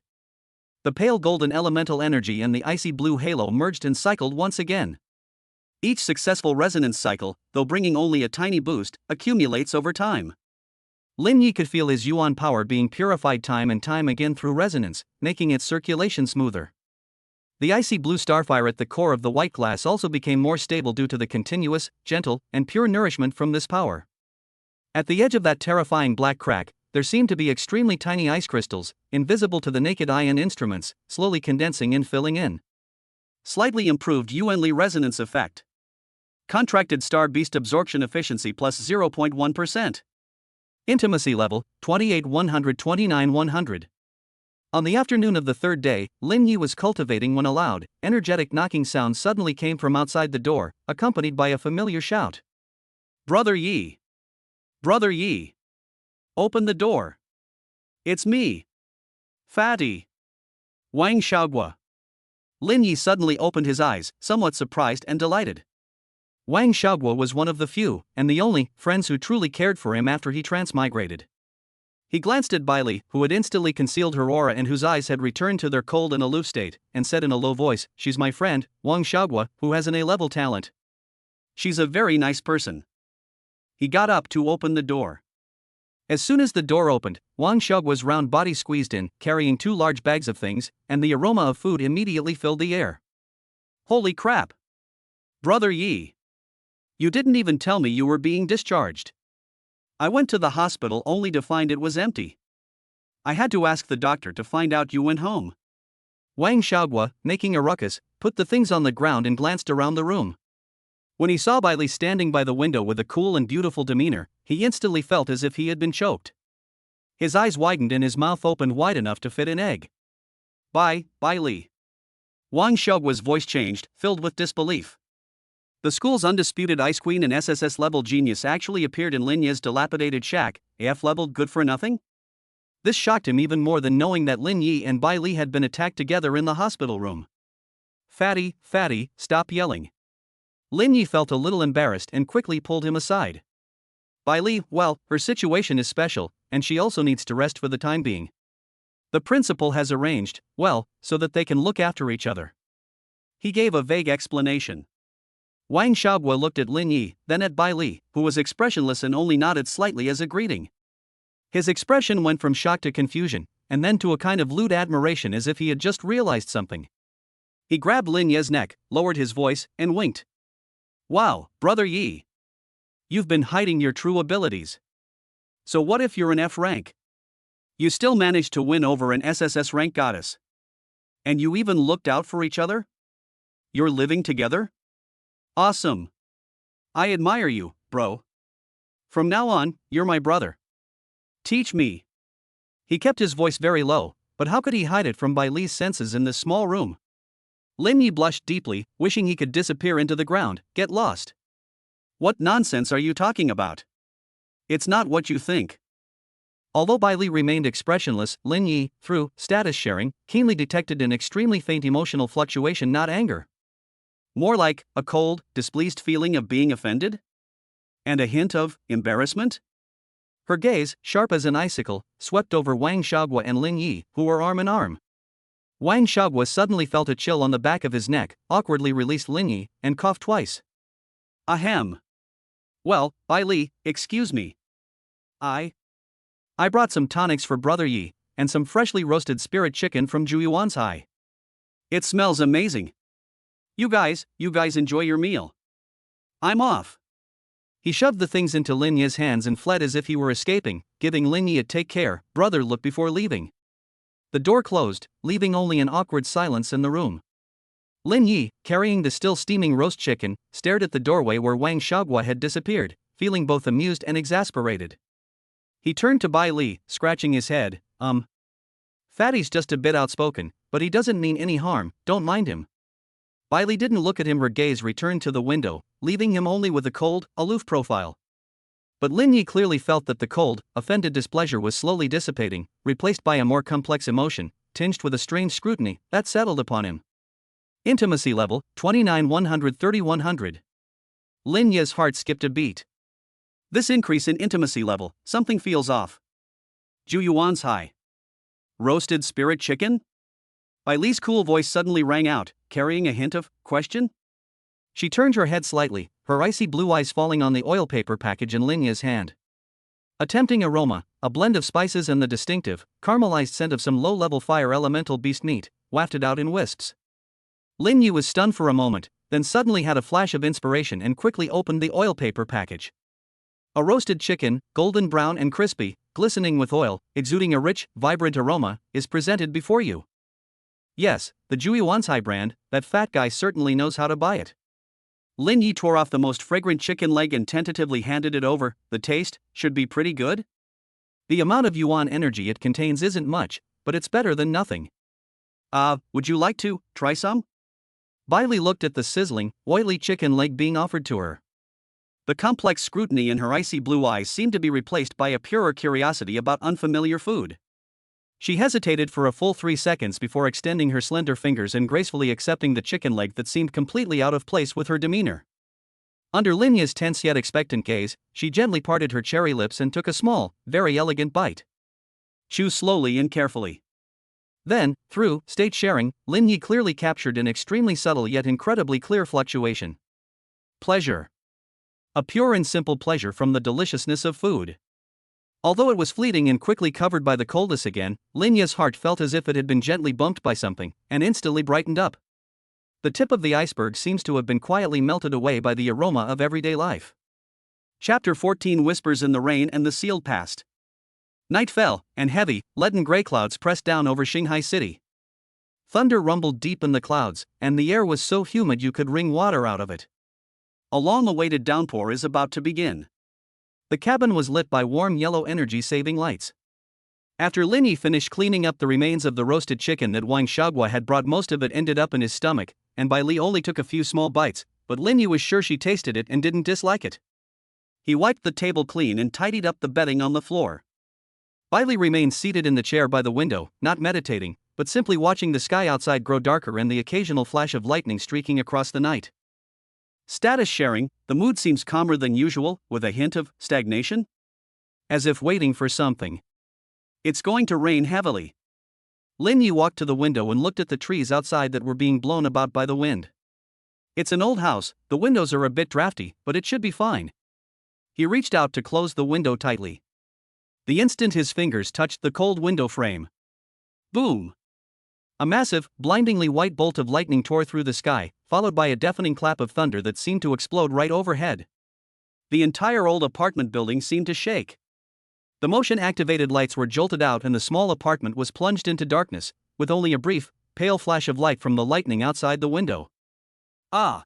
The pale golden elemental energy and the icy blue halo merged and cycled once again. Each successful resonance cycle, though bringing only a tiny boost, accumulates over time. Lin Yi could feel his yuan power being purified time and time again through resonance, making its circulation smoother. The icy blue starfire at the core of the white glass also became more stable due to the continuous, gentle, and pure nourishment from this power. At the edge of that terrifying black crack, there seemed to be extremely tiny ice crystals, invisible to the naked eye and instruments, slowly condensing and filling in. Slightly improved Yuan-Li resonance effect. Contracted star beast absorption efficiency plus 0.1%. Intimacy level, 28-129-100. On the afternoon of the third day, Lin Yi was cultivating when a loud, energetic knocking sound suddenly came from outside the door, accompanied by a familiar shout. Brother Yi! Brother Yi! Open the door! It's me! Fatty! Wang Xiaogua! Lin Yi suddenly opened his eyes, somewhat surprised and delighted. Wang Xiaogua was one of the few, and the only, friends who truly cared for him after he transmigrated. He glanced at belle, who had instantly concealed her aura and whose eyes had returned to their cold and aloof state, and said in a low voice, "She's my friend, Wang Xiaogua, who has an A-level talent. She's a very nice person." He got up to open the door. As soon as the door opened, Wang Xiaogua's round body squeezed in, carrying 2 large bags of things, and the aroma of food immediately filled the air. Holy crap! Brother Yi! You didn't even tell me you were being discharged. I went to the hospital only to find it was empty. I had to ask the doctor to find out you went home. Wang Xiaogua, making a ruckus, put the things on the ground and glanced around the room. When he saw belle standing by the window with a cool and beautiful demeanor, he instantly felt as if he had been choked. His eyes widened and his mouth opened wide enough to fit an egg. Belle. Wang Xiaogua's voice changed, filled with disbelief. The school's undisputed ice queen and SSS-level genius actually appeared in Lin Yi's dilapidated shack, AF-level good for nothing? This shocked him even more than knowing that Lin Yi and belle had been attacked together in the hospital room. Fatty, stop yelling. Lin Yi felt a little embarrassed and quickly pulled him aside. Belle, well, her situation is special, and she also needs to rest for the time being. The principal has arranged, well, so that they can look after each other. He gave a vague explanation. Wang Xiaogua looked at Lin Yi, then at belle, who was expressionless and only nodded slightly as a greeting. His expression went from shock to confusion, and then to a kind of lewd admiration as if he had just realized something. He grabbed Lin Yi's neck, lowered his voice, and winked. Wow, Brother Yi! You've been hiding your true abilities. So what if you're an F rank? You still managed to win over an SSS rank goddess. And you even looked out for each other? You're living together? Awesome. I admire you, bro. From now on, you're my brother. Teach me. He kept his voice very low, but how could he hide it from belle's senses in this small room? Lin Yi blushed deeply, wishing he could disappear into the ground, get lost. What nonsense are you talking about? It's not what you think. Although belle remained expressionless, Lin Yi, through status sharing, keenly detected an extremely faint emotional fluctuation, not anger. More like a cold, displeased feeling of being offended? And a hint of embarrassment? Her gaze, sharp as an icicle, swept over Wang Xiaogua and Lin Yi, who were arm in arm. Wang Xiaogua suddenly felt a chill on the back of his neck, awkwardly released Lin Yi, and coughed twice. Ahem. Well, belle, excuse me. I brought some tonics for Brother Yi, and some freshly roasted spirit chicken from Juyuan's High. It smells amazing. You guys enjoy your meal. I'm off. He shoved the things into Lin Yi's hands and fled as if he were escaping, giving Lin Yi a take care, brother look before leaving. The door closed, leaving only an awkward silence in the room. Lin Yi, carrying the still steaming roast chicken, stared at the doorway where Wang Xiaogua had disappeared, feeling both amused and exasperated. He turned to belle, scratching his head. Fatty's just a bit outspoken, but he doesn't mean any harm, don't mind him. Belle didn't look at him, her gaze returned to the window, leaving him only with a cold, aloof profile. But Lin Yi clearly felt that the cold, offended displeasure was slowly dissipating, replaced by a more complex emotion, tinged with a strange scrutiny, that settled upon him. Intimacy level, 29-130-100. Lin Yi's heart skipped a beat. This increase in intimacy level, something feels off. Juyuan's High. Roasted spirit chicken? Belle's cool voice suddenly rang out, carrying a hint of question. She turned her head slightly, her icy blue eyes falling on the oil paper package in Linya's hand. A tempting aroma, a blend of spices and the distinctive, caramelized scent of some low-level fire elemental beast meat, wafted out in wisps. Linya was stunned for a moment, then suddenly had a flash of inspiration and quickly opened the oil paper package. A roasted chicken, golden brown and crispy, glistening with oil, exuding a rich, vibrant aroma, is presented before you. Yes, the Juiwansai brand, that fat guy certainly knows how to buy it. Lin Yi tore off the most fragrant chicken leg and tentatively handed it over. The taste should be pretty good. The amount of yuan energy it contains isn't much, but it's better than nothing. Would you like to try some? Bailey looked at the sizzling, oily chicken leg being offered to her. The complex scrutiny in her icy blue eyes seemed to be replaced by a purer curiosity about unfamiliar food. She hesitated for a full 3 seconds before extending her slender fingers and gracefully accepting the chicken leg that seemed completely out of place with her demeanor. Under Linya's tense yet expectant gaze, she gently parted her cherry lips and took a small, very elegant bite. Chew slowly and carefully. Then, through state sharing, Lin Yi clearly captured an extremely subtle yet incredibly clear fluctuation. Pleasure. A pure and simple pleasure from the deliciousness of food. Although it was fleeting and quickly covered by the coldness again, Linya's heart felt as if it had been gently bumped by something, and instantly brightened up. The tip of the iceberg seems to have been quietly melted away by the aroma of everyday life. Chapter 14 Whispers in the Rain and the Sealed Past. Night fell, and heavy, leaden gray clouds pressed down over Shanghai City. Thunder rumbled deep in the clouds, and the air was so humid you could wring water out of it. A long-awaited downpour is about to begin. The cabin was lit by warm yellow energy-saving lights. After Lin Yi finished cleaning up the remains of the roasted chicken that Wang Xiaogua had brought, most of it ended up in his stomach, and Bai Li only took a few small bites, but Lin Yi was sure she tasted it and didn't dislike it. He wiped the table clean and tidied up the bedding on the floor. Bai Li remained seated in the chair by the window, not meditating, but simply watching the sky outside grow darker and the occasional flash of lightning streaking across the night. Status sharing, the mood seems calmer than usual, with a hint of stagnation. As if waiting for something. It's going to rain heavily. Lin Yi walked to the window and looked at the trees outside that were being blown about by the wind. It's an old house, the windows are a bit drafty, but it should be fine. He reached out to close the window tightly. The instant his fingers touched the cold window frame. Boom! A massive, blindingly white bolt of lightning tore through the sky, followed by a deafening clap of thunder that seemed to explode right overhead. The entire old apartment building seemed to shake. The motion-activated lights were jolted out and the small apartment was plunged into darkness, with only a brief, pale flash of light from the lightning outside the window. Ah!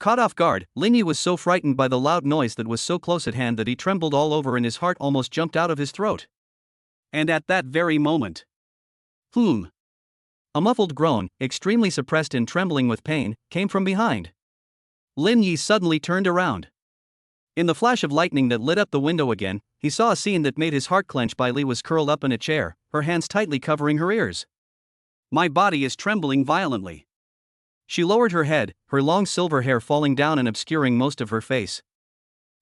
Caught off guard, Lin Yi was so frightened by the loud noise that was so close at hand that he trembled all over and his heart almost jumped out of his throat. And at that very moment... A muffled groan, extremely suppressed and trembling with pain, came from behind. Lin Yi suddenly turned around. In the flash of lightning that lit up the window again, he saw a scene that made his heart clench. Bai Li was curled up in a chair, her hands tightly covering her ears. My body is trembling violently. She lowered her head, her long silver hair falling down and obscuring most of her face.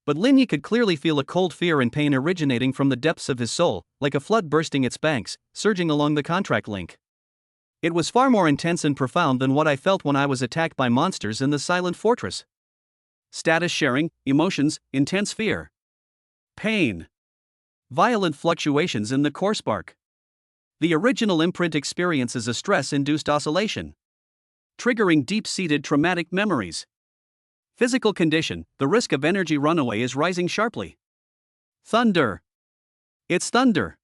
But Lin Yi could clearly feel a cold fear and pain originating from the depths of his soul, like a flood bursting its banks, surging along the contract link. It was far more intense and profound than what I felt when I was attacked by monsters in the Silent Fortress. Status sharing, emotions, intense fear. Pain. Violent fluctuations in the core spark. The original imprint experiences a stress-induced oscillation. Triggering deep-seated traumatic memories. Physical condition, the risk of energy runaway is rising sharply. Thunder. It's thunder.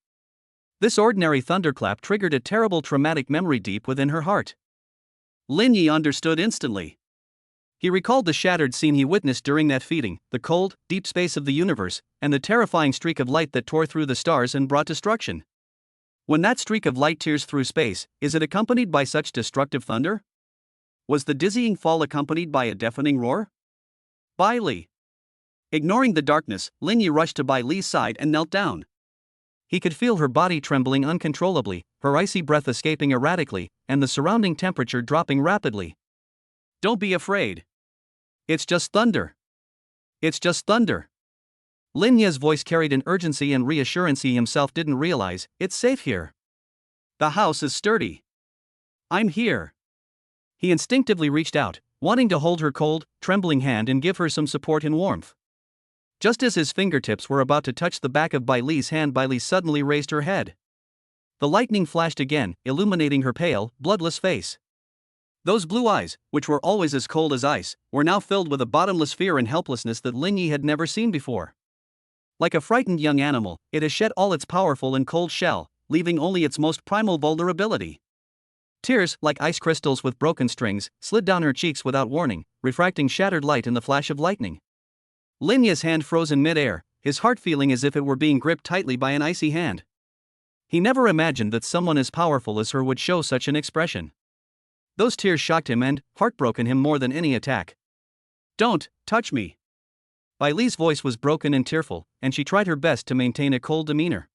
This ordinary thunderclap triggered a terrible traumatic memory deep within her heart. Lin Yi understood instantly. He recalled the shattered scene he witnessed during that feeding, the cold, deep space of the universe, and the terrifying streak of light that tore through the stars and brought destruction. When that streak of light tears through space, is it accompanied by such destructive thunder? Was the dizzying fall accompanied by a deafening roar? Bai Li. Ignoring the darkness, Lin Yi rushed to Bai Li's side and knelt down. He could feel her body trembling uncontrollably, her icy breath escaping erratically, and the surrounding temperature dropping rapidly. Don't be afraid. It's just thunder. It's just thunder. Lin Yi's voice carried an urgency and reassurance he himself didn't realize. It's safe here. The house is sturdy. I'm here. He instinctively reached out, wanting to hold her cold, trembling hand and give her some support and warmth. Just as his fingertips were about to touch the back of Bailee's hand, Bailee suddenly raised her head. The lightning flashed again, illuminating her pale, bloodless face. Those blue eyes, which were always as cold as ice, were now filled with a bottomless fear and helplessness that Lin Yi had never seen before. Like a frightened young animal, it has shed all its powerful and cold shell, leaving only its most primal vulnerability. Tears, like ice crystals with broken strings, slid down her cheeks without warning, refracting shattered light in the flash of lightning. Lin Yi's hand froze in mid-air, his heart feeling as if it were being gripped tightly by an icy hand. He never imagined that someone as powerful as her would show such an expression. Those tears shocked him and, heartbroken him more than any attack. "Don't touch me." Bailee's voice was broken and tearful, and she tried her best to maintain a cold demeanor.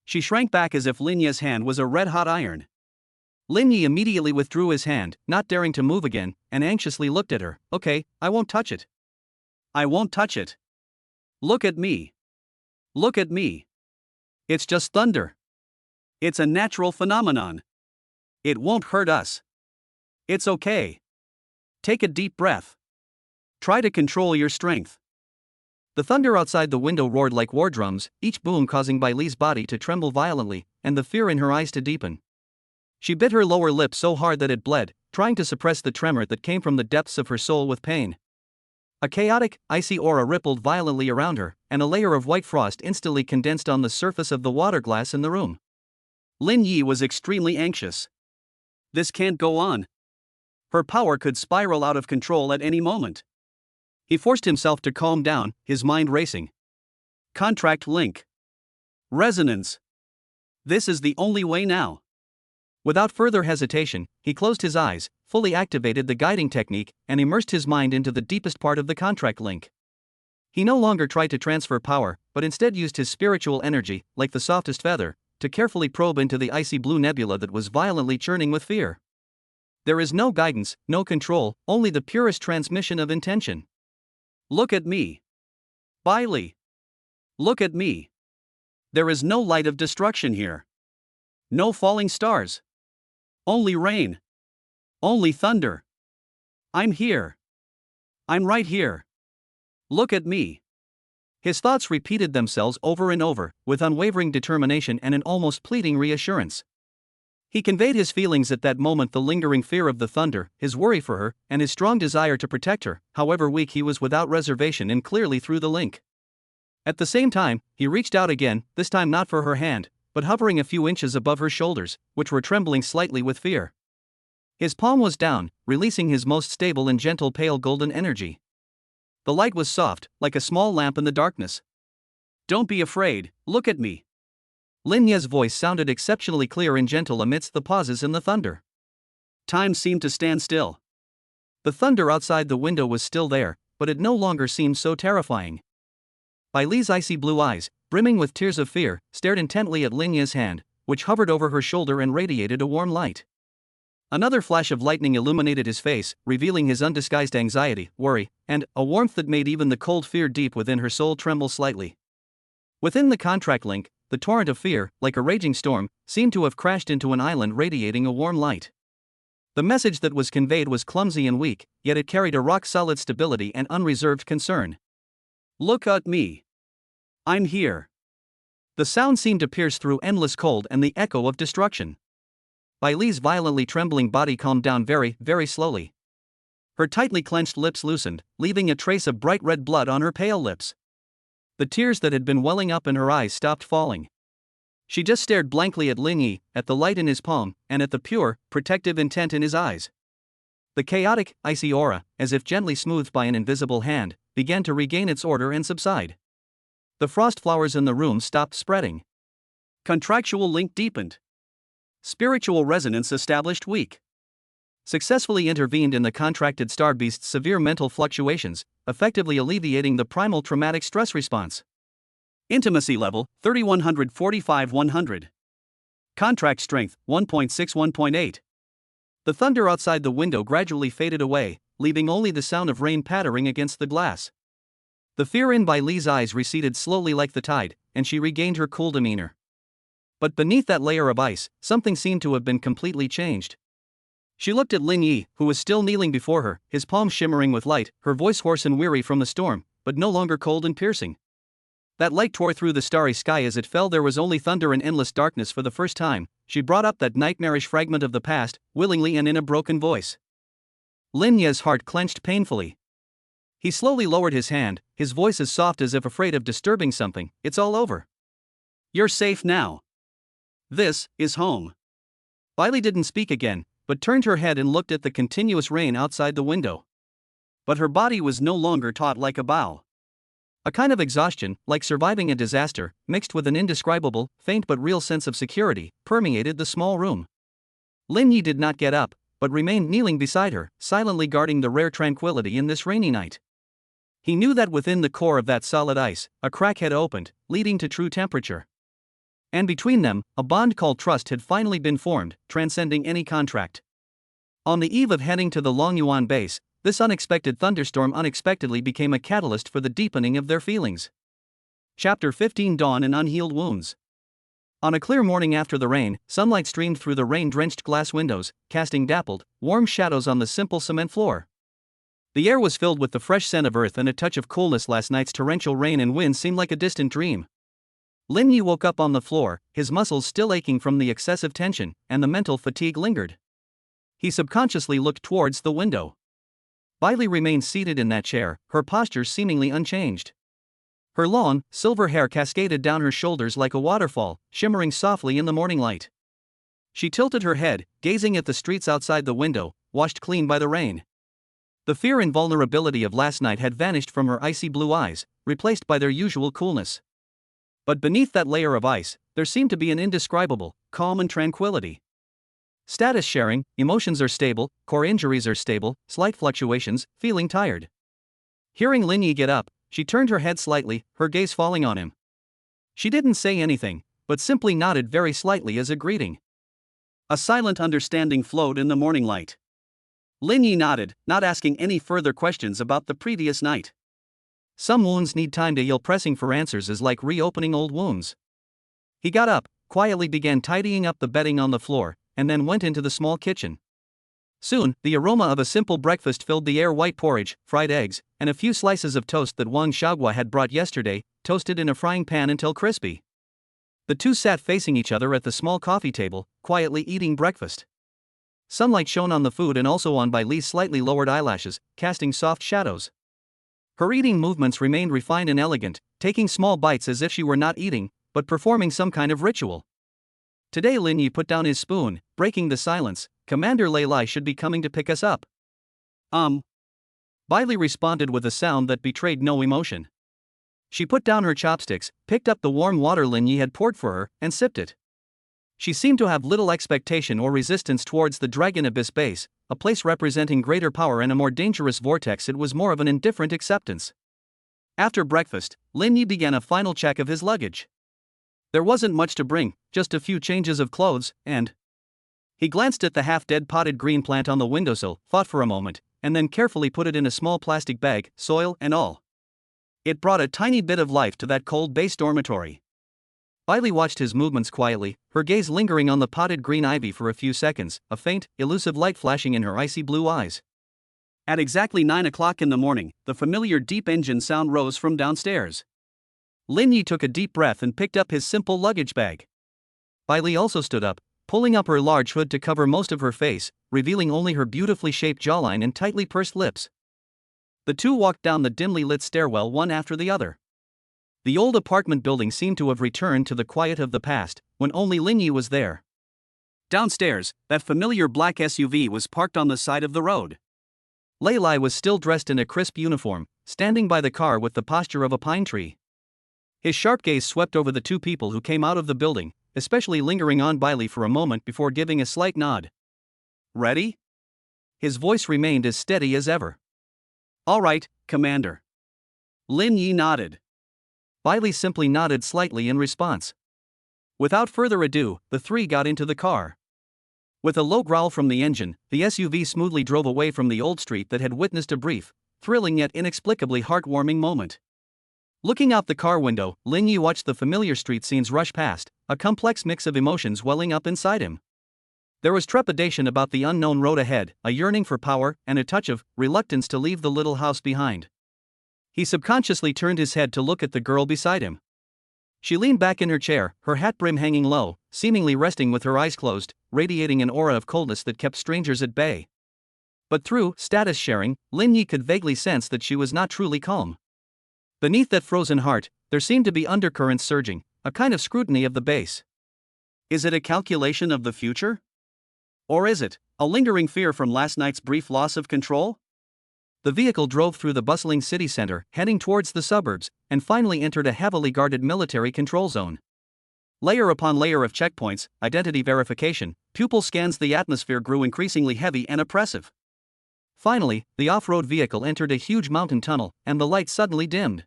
She shrank back as if Lin Yi's hand was a red-hot iron. Lin Yi immediately withdrew his hand, not daring to move again, and anxiously looked at her. "Okay, I won't touch it. I won't touch it. Look at me. Look at me. It's just thunder. It's a natural phenomenon. It won't hurt us. It's okay. Take a deep breath. Try to control your strength." The thunder outside the window roared like war drums, each boom causing Bailee's body to tremble violently, and the fear in her eyes to deepen. She bit her lower lip so hard that it bled, trying to suppress the tremor that came from the depths of her soul with pain. A chaotic, icy aura rippled violently around her, and a layer of white frost instantly condensed on the surface of the water glass in the room. Lin Yi was extremely anxious. This can't go on. Her power could spiral out of control at any moment. He forced himself to calm down, his mind racing. Contract link. Resonance. This is the only way now. Without further hesitation, he closed his eyes, fully activated the guiding technique, and immersed his mind into the deepest part of the contract link. He no longer tried to transfer power, but instead used his spiritual energy, like the softest feather, to carefully probe into the icy blue nebula that was violently churning with fear. There is no guidance, no control, only the purest transmission of intention. Look at me. Bailee. Look at me. There is no light of destruction here. No falling stars. Only rain. Only thunder. I'm here. I'm right here. Look at me. His thoughts repeated themselves over and over, with unwavering determination and an almost pleading reassurance. He conveyed his feelings at that moment, the lingering fear of the thunder, his worry for her, and his strong desire to protect her, however weak he was, without reservation and clearly through the link. At the same time, he reached out again, this time not for her hand, but hovering a few inches above her shoulders, which were trembling slightly with fear. His palm was down, releasing his most stable and gentle pale golden energy. The light was soft, like a small lamp in the darkness. "Don't be afraid, look at me." Lin Yi's voice sounded exceptionally clear and gentle amidst the pauses in the thunder. Time seemed to stand still. The thunder outside the window was still there, but it no longer seemed so terrifying. Bailee's icy blue eyes, brimming with tears of fear, stared intently at Lin Yi's hand, which hovered over her shoulder and radiated a warm light. Another flash of lightning illuminated his face, revealing his undisguised anxiety, worry, and a warmth that made even the cold fear deep within her soul tremble slightly. Within the contract link, the torrent of fear, like a raging storm, seemed to have crashed into an island radiating a warm light. The message that was conveyed was clumsy and weak, yet it carried a rock-solid stability and unreserved concern. "Look at me. I'm here." The sound seemed to pierce through endless cold and the echo of destruction. Bailee's violently trembling body calmed down very, very slowly. Her tightly clenched lips loosened, leaving a trace of bright red blood on her pale lips. The tears that had been welling up in her eyes stopped falling. She just stared blankly at Lin Yi, at the light in his palm, and at the pure, protective intent in his eyes. The chaotic, icy aura, as if gently smoothed by an invisible hand, began to regain its order and subside. The frost flowers in the room stopped spreading. Contractual link deepened. Spiritual resonance established weak. Successfully intervened in the contracted star beast's severe mental fluctuations, effectively alleviating the primal traumatic stress response. Intimacy level, 3145-100. Contract strength, 1.6-1.8. The thunder outside the window gradually faded away, leaving only the sound of rain pattering against the glass. The fear in Bailee's eyes receded slowly like the tide, and she regained her cool demeanor. But beneath that layer of ice, something seemed to have been completely changed. She looked at Lin Yi, who was still kneeling before her, his palms shimmering with light, her voice hoarse and weary from the storm, but no longer cold and piercing. That light tore through the starry sky as it fell. There was only thunder and endless darkness. For the first time, she brought up that nightmarish fragment of the past, willingly and in a broken voice. Lin Yi's heart clenched painfully. He slowly lowered his hand, his voice as soft as if afraid of disturbing something. It's all over. You're safe now. This is home. Bailey didn't speak again, but turned her head and looked at the continuous rain outside the window. But her body was no longer taut like a bow. A kind of exhaustion, like surviving a disaster, mixed with an indescribable, faint but real sense of security, permeated the small room. Lin Yi did not get up, but remained kneeling beside her, silently guarding the rare tranquility in this rainy night. He knew that within the core of that solid ice, a crack had opened, leading to true temperature. And between them, a bond called trust had finally been formed, transcending any contract. On the eve of heading to the Longyuan base, this unexpected thunderstorm unexpectedly became a catalyst for the deepening of their feelings. Chapter 15: Dawn and Unhealed Wounds. On a clear morning after the rain, sunlight streamed through the rain-drenched glass windows, casting dappled, warm shadows on the simple cement floor. The air was filled with the fresh scent of earth and a touch of coolness. Last night's torrential rain and wind seemed like a distant dream. Lin Yi woke up on the floor, his muscles still aching from the excessive tension, and the mental fatigue lingered. He subconsciously looked towards the window. Bailey remained seated in that chair, her posture seemingly unchanged. Her long, silver hair cascaded down her shoulders like a waterfall, shimmering softly in the morning light. She tilted her head, gazing at the streets outside the window, washed clean by the rain. The fear and vulnerability of last night had vanished from her icy blue eyes, replaced by their usual coolness. But beneath that layer of ice, there seemed to be an indescribable calm and tranquility. Status sharing, emotions are stable, core injuries are stable, slight fluctuations, feeling tired. Hearing Lin Yi get up, she turned her head slightly, her gaze falling on him. She didn't say anything, but simply nodded very slightly as a greeting. A silent understanding flowed in the morning light. Lin Yi nodded, not asking any further questions about the previous night. Some wounds need time to heal. Pressing for answers is like reopening old wounds. He got up, quietly began tidying up the bedding on the floor, and then went into the small kitchen. Soon, the aroma of a simple breakfast filled the air. White porridge, fried eggs, and a few slices of toast that Wang Xiaogua had brought yesterday, toasted in a frying pan until crispy. The two sat facing each other at the small coffee table, quietly eating breakfast. Sunlight shone on the food and also on Bailey's slightly lowered eyelashes, casting soft shadows. Her eating movements remained refined and elegant, taking small bites as if she were not eating, but performing some kind of ritual. Today Lin Yi put down his spoon, breaking the silence. Commander Lei Lai should be coming to pick us up. Bailey responded with a sound that betrayed no emotion. She put down her chopsticks, picked up the warm water Lin Yi had poured for her, and sipped it. She seemed to have little expectation or resistance towards the Dragon Abyss base, a place representing greater power and a more dangerous vortex. It was more of an indifferent acceptance. After breakfast, Lin Yi began a final check of his luggage. There wasn't much to bring, just a few changes of clothes, and... He glanced at the half-dead potted green plant on the windowsill, thought for a moment, and then carefully put it in a small plastic bag, soil and all. It brought a tiny bit of life to that cold base dormitory. Bailey watched his movements quietly, her gaze lingering on the potted green ivy for a few seconds, a faint, elusive light flashing in her icy blue eyes. At exactly 9 o'clock in the morning, the familiar deep engine sound rose from downstairs. Lin Yi took a deep breath and picked up his simple luggage bag. Bailey also stood up, pulling up her large hood to cover most of her face, revealing only her beautifully shaped jawline and tightly pursed lips. The two walked down the dimly lit stairwell one after the other. The old apartment building seemed to have returned to the quiet of the past, when only Lin Yi was there. Downstairs, that familiar black SUV was parked on the side of the road. Lei Lai was still dressed in a crisp uniform, standing by the car with the posture of a pine tree. His sharp gaze swept over the two people who came out of the building, especially lingering on Bailey for a moment before giving a slight nod. Ready? His voice remained as steady as ever. All right, Commander. Lin Yi nodded. Bailey simply nodded slightly in response. Without further ado, the three got into the car. With a low growl from the engine, the SUV smoothly drove away from the old street that had witnessed a brief, thrilling yet inexplicably heartwarming moment. Looking out the car window, Lin Yi watched the familiar street scenes rush past, a complex mix of emotions welling up inside him. There was trepidation about the unknown road ahead, a yearning for power, and a touch of reluctance to leave the little house behind. He subconsciously turned his head to look at the girl beside him. She leaned back in her chair, her hat brim hanging low, seemingly resting with her eyes closed, radiating an aura of coldness that kept strangers at bay. But through status sharing, Lin Yi could vaguely sense that she was not truly calm. Beneath that frozen heart, there seemed to be undercurrents surging, a kind of scrutiny of the base. Is it a calculation of the future? Or is it a lingering fear from last night's brief loss of control? The vehicle drove through the bustling city center, heading towards the suburbs, and finally entered a heavily guarded military control zone. Layer upon layer of checkpoints, identity verification, pupil scans, the atmosphere grew increasingly heavy and oppressive. Finally, the off-road vehicle entered a huge mountain tunnel, and the light suddenly dimmed.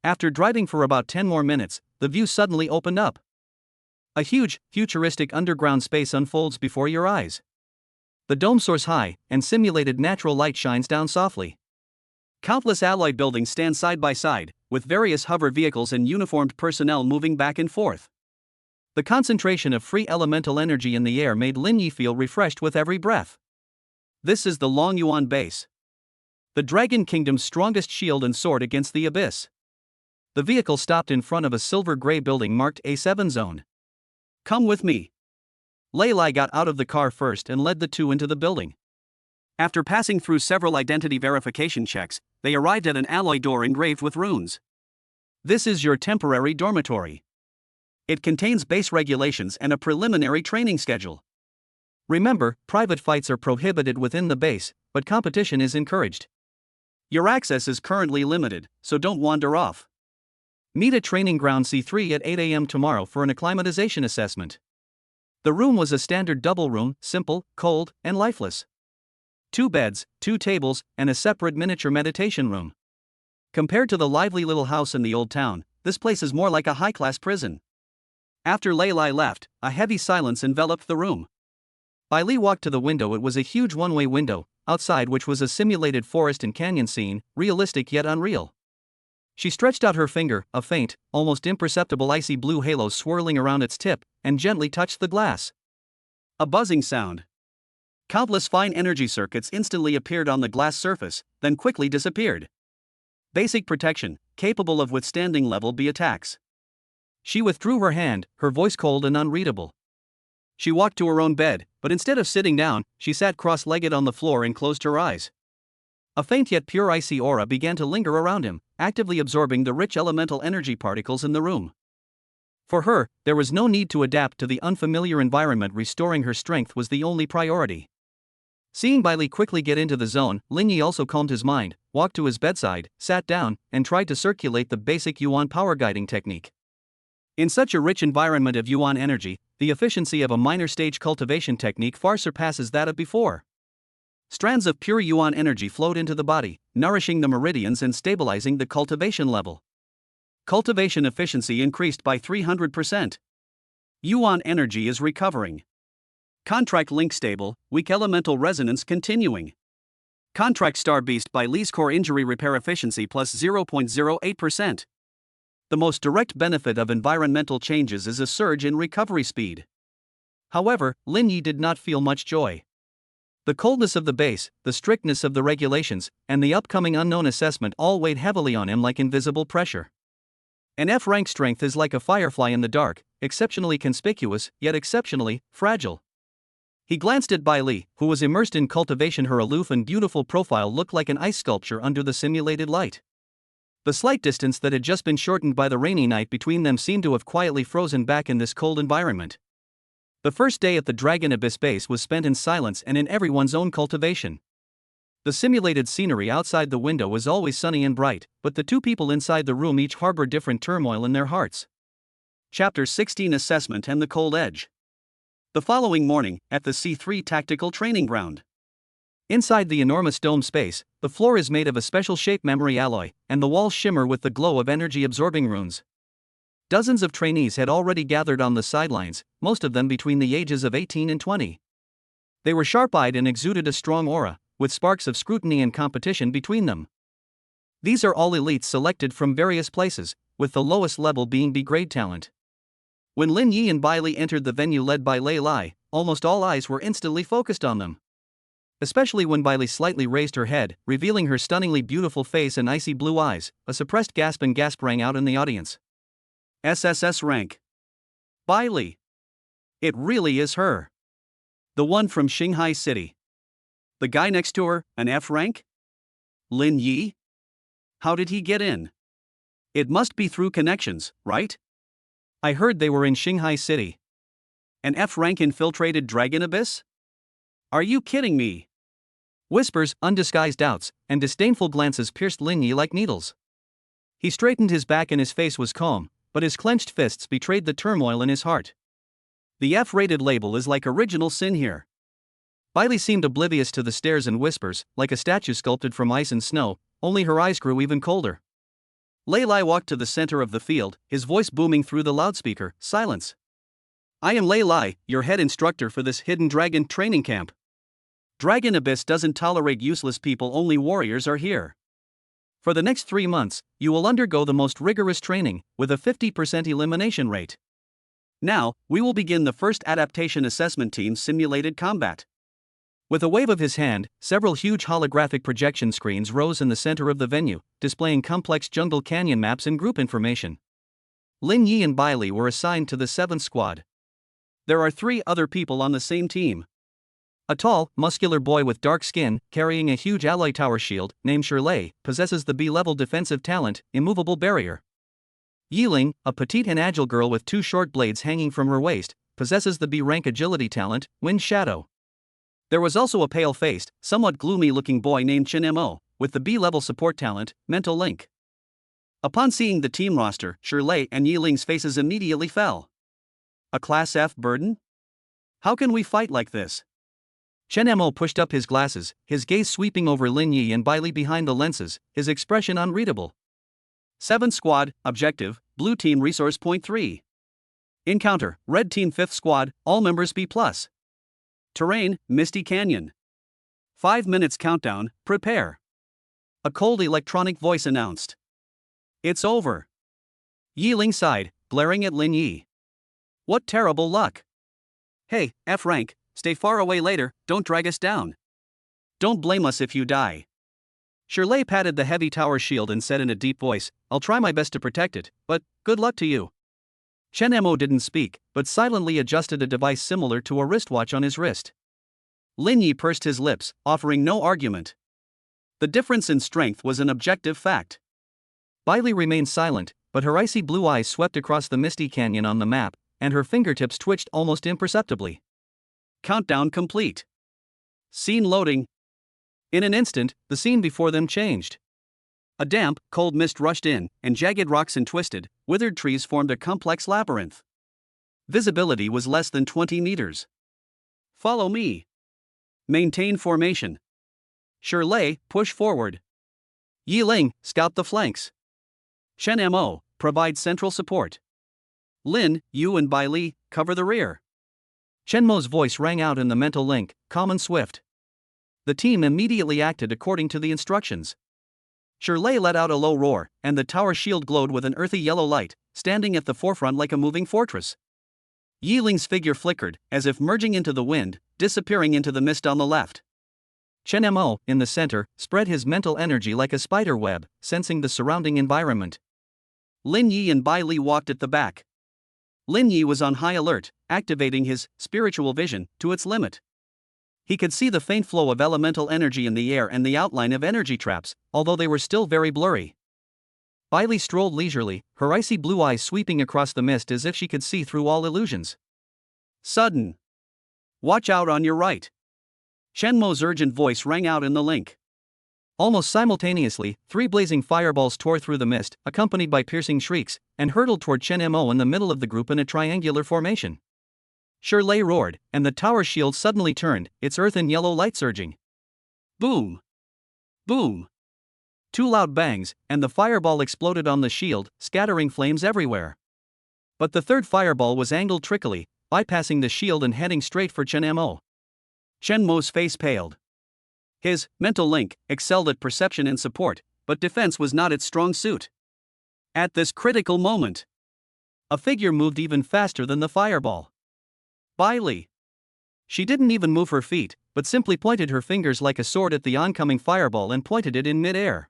After driving for about 10 more minutes, the view suddenly opened up. A huge, futuristic underground space unfolds before your eyes. The dome soars high, and simulated natural light shines down softly. Countless alloy buildings stand side by side, with various hover vehicles and uniformed personnel moving back and forth. The concentration of free elemental energy in the air made Lin Yi feel refreshed with every breath. This is the Long Yuan base. The Dragon Kingdom's strongest shield and sword against the abyss. The vehicle stopped in front of a silver-gray building marked A7 Zone. Come with me. Lei Lai got out of the car first and led the two into the building. After passing through several identity verification checks, they arrived at an alloy door engraved with runes. This is your temporary dormitory. It contains base regulations and a preliminary training schedule. Remember, private fights are prohibited within the base, but competition is encouraged. Your access is currently limited, so don't wander off. Meet at Training Ground C3 at 8 a.m. tomorrow for an acclimatization assessment. The room was a standard double room, simple, cold, and lifeless. 2 beds, 2 tables, and a separate miniature meditation room. Compared to the lively little house in the old town, this place is more like a high-class prison. After Lei Lai left, a heavy silence enveloped the room. Bai Li walked to the window. It was a huge one-way window, outside which was a simulated forest and canyon scene, realistic yet unreal. She stretched out her finger, a faint, almost imperceptible icy blue halo swirling around its tip, and gently touched the glass. A buzzing sound. Countless fine energy circuits instantly appeared on the glass surface, then quickly disappeared. Basic protection, capable of withstanding level B attacks. She withdrew her hand, her voice cold and unreadable. She walked to her own bed, but instead of sitting down, she sat cross-legged on the floor and closed her eyes. A faint yet pure icy aura began to linger around him, actively absorbing the rich elemental energy particles in the room. For her, there was no need to adapt to the unfamiliar environment. Restoring her strength was the only priority. Seeing Bai Li quickly get into the zone, Lin Yi also calmed his mind, walked to his bedside, sat down, and tried to circulate the basic Yuan power guiding technique. In such a rich environment of Yuan energy, the efficiency of a minor stage cultivation technique far surpasses that of before. Strands of pure Yuan energy flowed into the body, nourishing the meridians and stabilizing the cultivation level. Cultivation efficiency increased by 300%. Yuan energy is recovering. Contract link stable, weak elemental resonance continuing. Contract star beast by Li's core injury repair efficiency plus 0.08%. The most direct benefit of environmental changes is a surge in recovery speed. However, Lin Yi did not feel much joy. The coldness of the base, the strictness of the regulations, and the upcoming unknown assessment all weighed heavily on him like invisible pressure. An F-rank strength is like a firefly in the dark, exceptionally conspicuous, yet exceptionally fragile. He glanced at Bai Li, who was immersed in cultivation. Her aloof and beautiful profile looked like an ice sculpture under the simulated light. The slight distance that had just been shortened by the rainy night between them seemed to have quietly frozen back in this cold environment. The first day at the Dragon Abyss base was spent in silence and in everyone's own cultivation. The simulated scenery outside the window was always sunny and bright, but the two people inside the room each harbored different turmoil in their hearts. Chapter 16 Assessment and the Cold Edge. The following morning, at the C3 Tactical Training Ground. Inside the enormous dome space, the floor is made of a special shape memory alloy, and the walls shimmer with the glow of energy-absorbing runes. Dozens of trainees had already gathered on the sidelines, most of them between the ages of 18 and 20. They were sharp-eyed and exuded a strong aura, with sparks of scrutiny and competition between them. These are all elites selected from various places, with the lowest level being B-grade talent. When Lin Yi and Bai Li entered the venue led by Lei Lai, almost all eyes were instantly focused on them. Especially when Bailey slightly raised her head, revealing her stunningly beautiful face and icy blue eyes. A suppressed gasp rang out in the audience. SSS rank. Bailey. It really is her. The one from Shanghai City. The guy next to her, an F rank? Lin Yi? How did he get in? It must be through connections, right? I heard they were in Shanghai City. An F rank infiltrated Dragon Abyss? Are you kidding me? Whispers, undisguised doubts, and disdainful glances pierced Lin Yi like needles. He straightened his back and his face was calm, but his clenched fists betrayed the turmoil in his heart. The F-rated label is like original sin here. Bailey seemed oblivious to the stares and whispers, like a statue sculpted from ice and snow, only her eyes grew even colder. Lei Lai walked to the center of the field, his voice booming through the loudspeaker. Silence. I am Lei Lai, your head instructor for this hidden dragon training camp. Dragon Abyss doesn't tolerate useless people, only warriors are here. For the next 3 months, you will undergo the most rigorous training, with a 50% elimination rate. Now, we will begin the first adaptation assessment team simulated combat. With a wave of his hand, several huge holographic projection screens rose in the center of the venue, displaying complex jungle canyon maps and group information. Lin Yi and Bailey were assigned to the 7th squad. There are 3 other people on the same team. A tall, muscular boy with dark skin, carrying a huge alloy tower shield, named Shirley, possesses the B-level defensive talent, Immovable Barrier. Yiling, a petite and agile girl with 2 short blades hanging from her waist, possesses the B-rank agility talent, Wind Shadow. There was also a pale-faced, somewhat gloomy-looking boy named Chen Mo, with the B-level support talent, Mental Link. Upon seeing the team roster, Shirley and Yiling's faces immediately fell. A Class F burden? How can we fight like this? Chen Mo pushed up his glasses, his gaze sweeping over Lin Yi and Bailey behind the lenses, his expression unreadable. 7th Squad, Objective, Blue Team Resource Point 3. Encounter, Red Team 5th Squad, all members B+. Terrain, Misty Canyon. 5 minutes countdown, prepare. A cold electronic voice announced. It's over. Yiling sighed, glaring at Lin Yi. What terrible luck. Hey, F rank. Stay far away later, don't drag us down. Don't blame us if you die. Shirley patted the heavy tower shield and said in a deep voice, I'll try my best to protect it, but good luck to you. Chen Mo didn't speak, but silently adjusted a device similar to a wristwatch on his wrist. Lin Yi pursed his lips, offering no argument. The difference in strength was an objective fact. Bailey remained silent, but her icy blue eyes swept across the misty canyon on the map, and her fingertips twitched almost imperceptibly. Countdown complete. Scene loading. In an instant, the scene before them changed. A damp, cold mist rushed in, and jagged rocks and twisted, withered trees formed a complex labyrinth. Visibility was less than 20 meters. Follow me. Maintain formation. Shirley, push forward. Yiling, scout the flanks. Chen Mo, provide central support. Lin, you and Bailey, cover the rear. Chen Mo's voice rang out in the mental link, calm and swift. The team immediately acted according to the instructions. Shirley let out a low roar, and the tower shield glowed with an earthy yellow light, standing at the forefront like a moving fortress. Yiling's figure flickered, as if merging into the wind, disappearing into the mist on the left. Chen Mo, in the center, spread his mental energy like a spider web, sensing the surrounding environment. Lin Yi and Bailey walked at the back. Lin Yi was on high alert, activating his spiritual vision to its limit. He could see the faint flow of elemental energy in the air and the outline of energy traps, although they were still very blurry. Bailey strolled leisurely, her icy blue eyes sweeping across the mist as if she could see through all illusions. Sudden. Watch out on your right. Chen Mo's urgent voice rang out in the link. Almost simultaneously, 3 blazing fireballs tore through the mist, accompanied by piercing shrieks, and hurtled toward Chen Mo in the middle of the group in a triangular formation. Shirley roared, and the tower shield suddenly turned, its earth and yellow light surging. Boom! Boom! 2 loud bangs, and the fireball exploded on the shield, scattering flames everywhere. But the 3rd fireball was angled trickily, bypassing the shield and heading straight for Chen Mo. Chen Mo's face paled. His mental link excelled at perception and support, but defense was not its strong suit. At this critical moment, a figure moved even faster than the fireball. Bailey. She didn't even move her feet, but simply pointed her fingers like a sword at the oncoming fireball and pointed it in mid-air.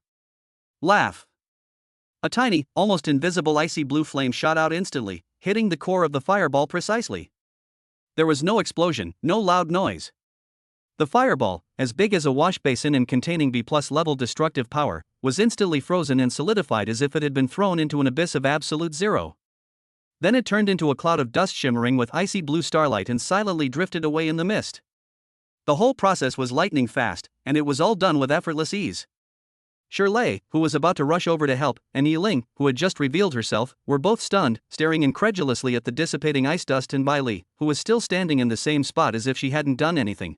Laugh. A tiny, almost invisible icy blue flame shot out instantly, hitting the core of the fireball precisely. There was no explosion, no loud noise. The fireball, as big as a wash basin and containing B+ level destructive power, was instantly frozen and solidified as if it had been thrown into an abyss of absolute zero. Then it turned into a cloud of dust shimmering with icy blue starlight and silently drifted away in the mist. The whole process was lightning fast, and it was all done with effortless ease. Shirley, who was about to rush over to help, and Yiling, who had just revealed herself, were both stunned, staring incredulously at the dissipating ice dust, and belle, who was still standing in the same spot as if she hadn't done anything.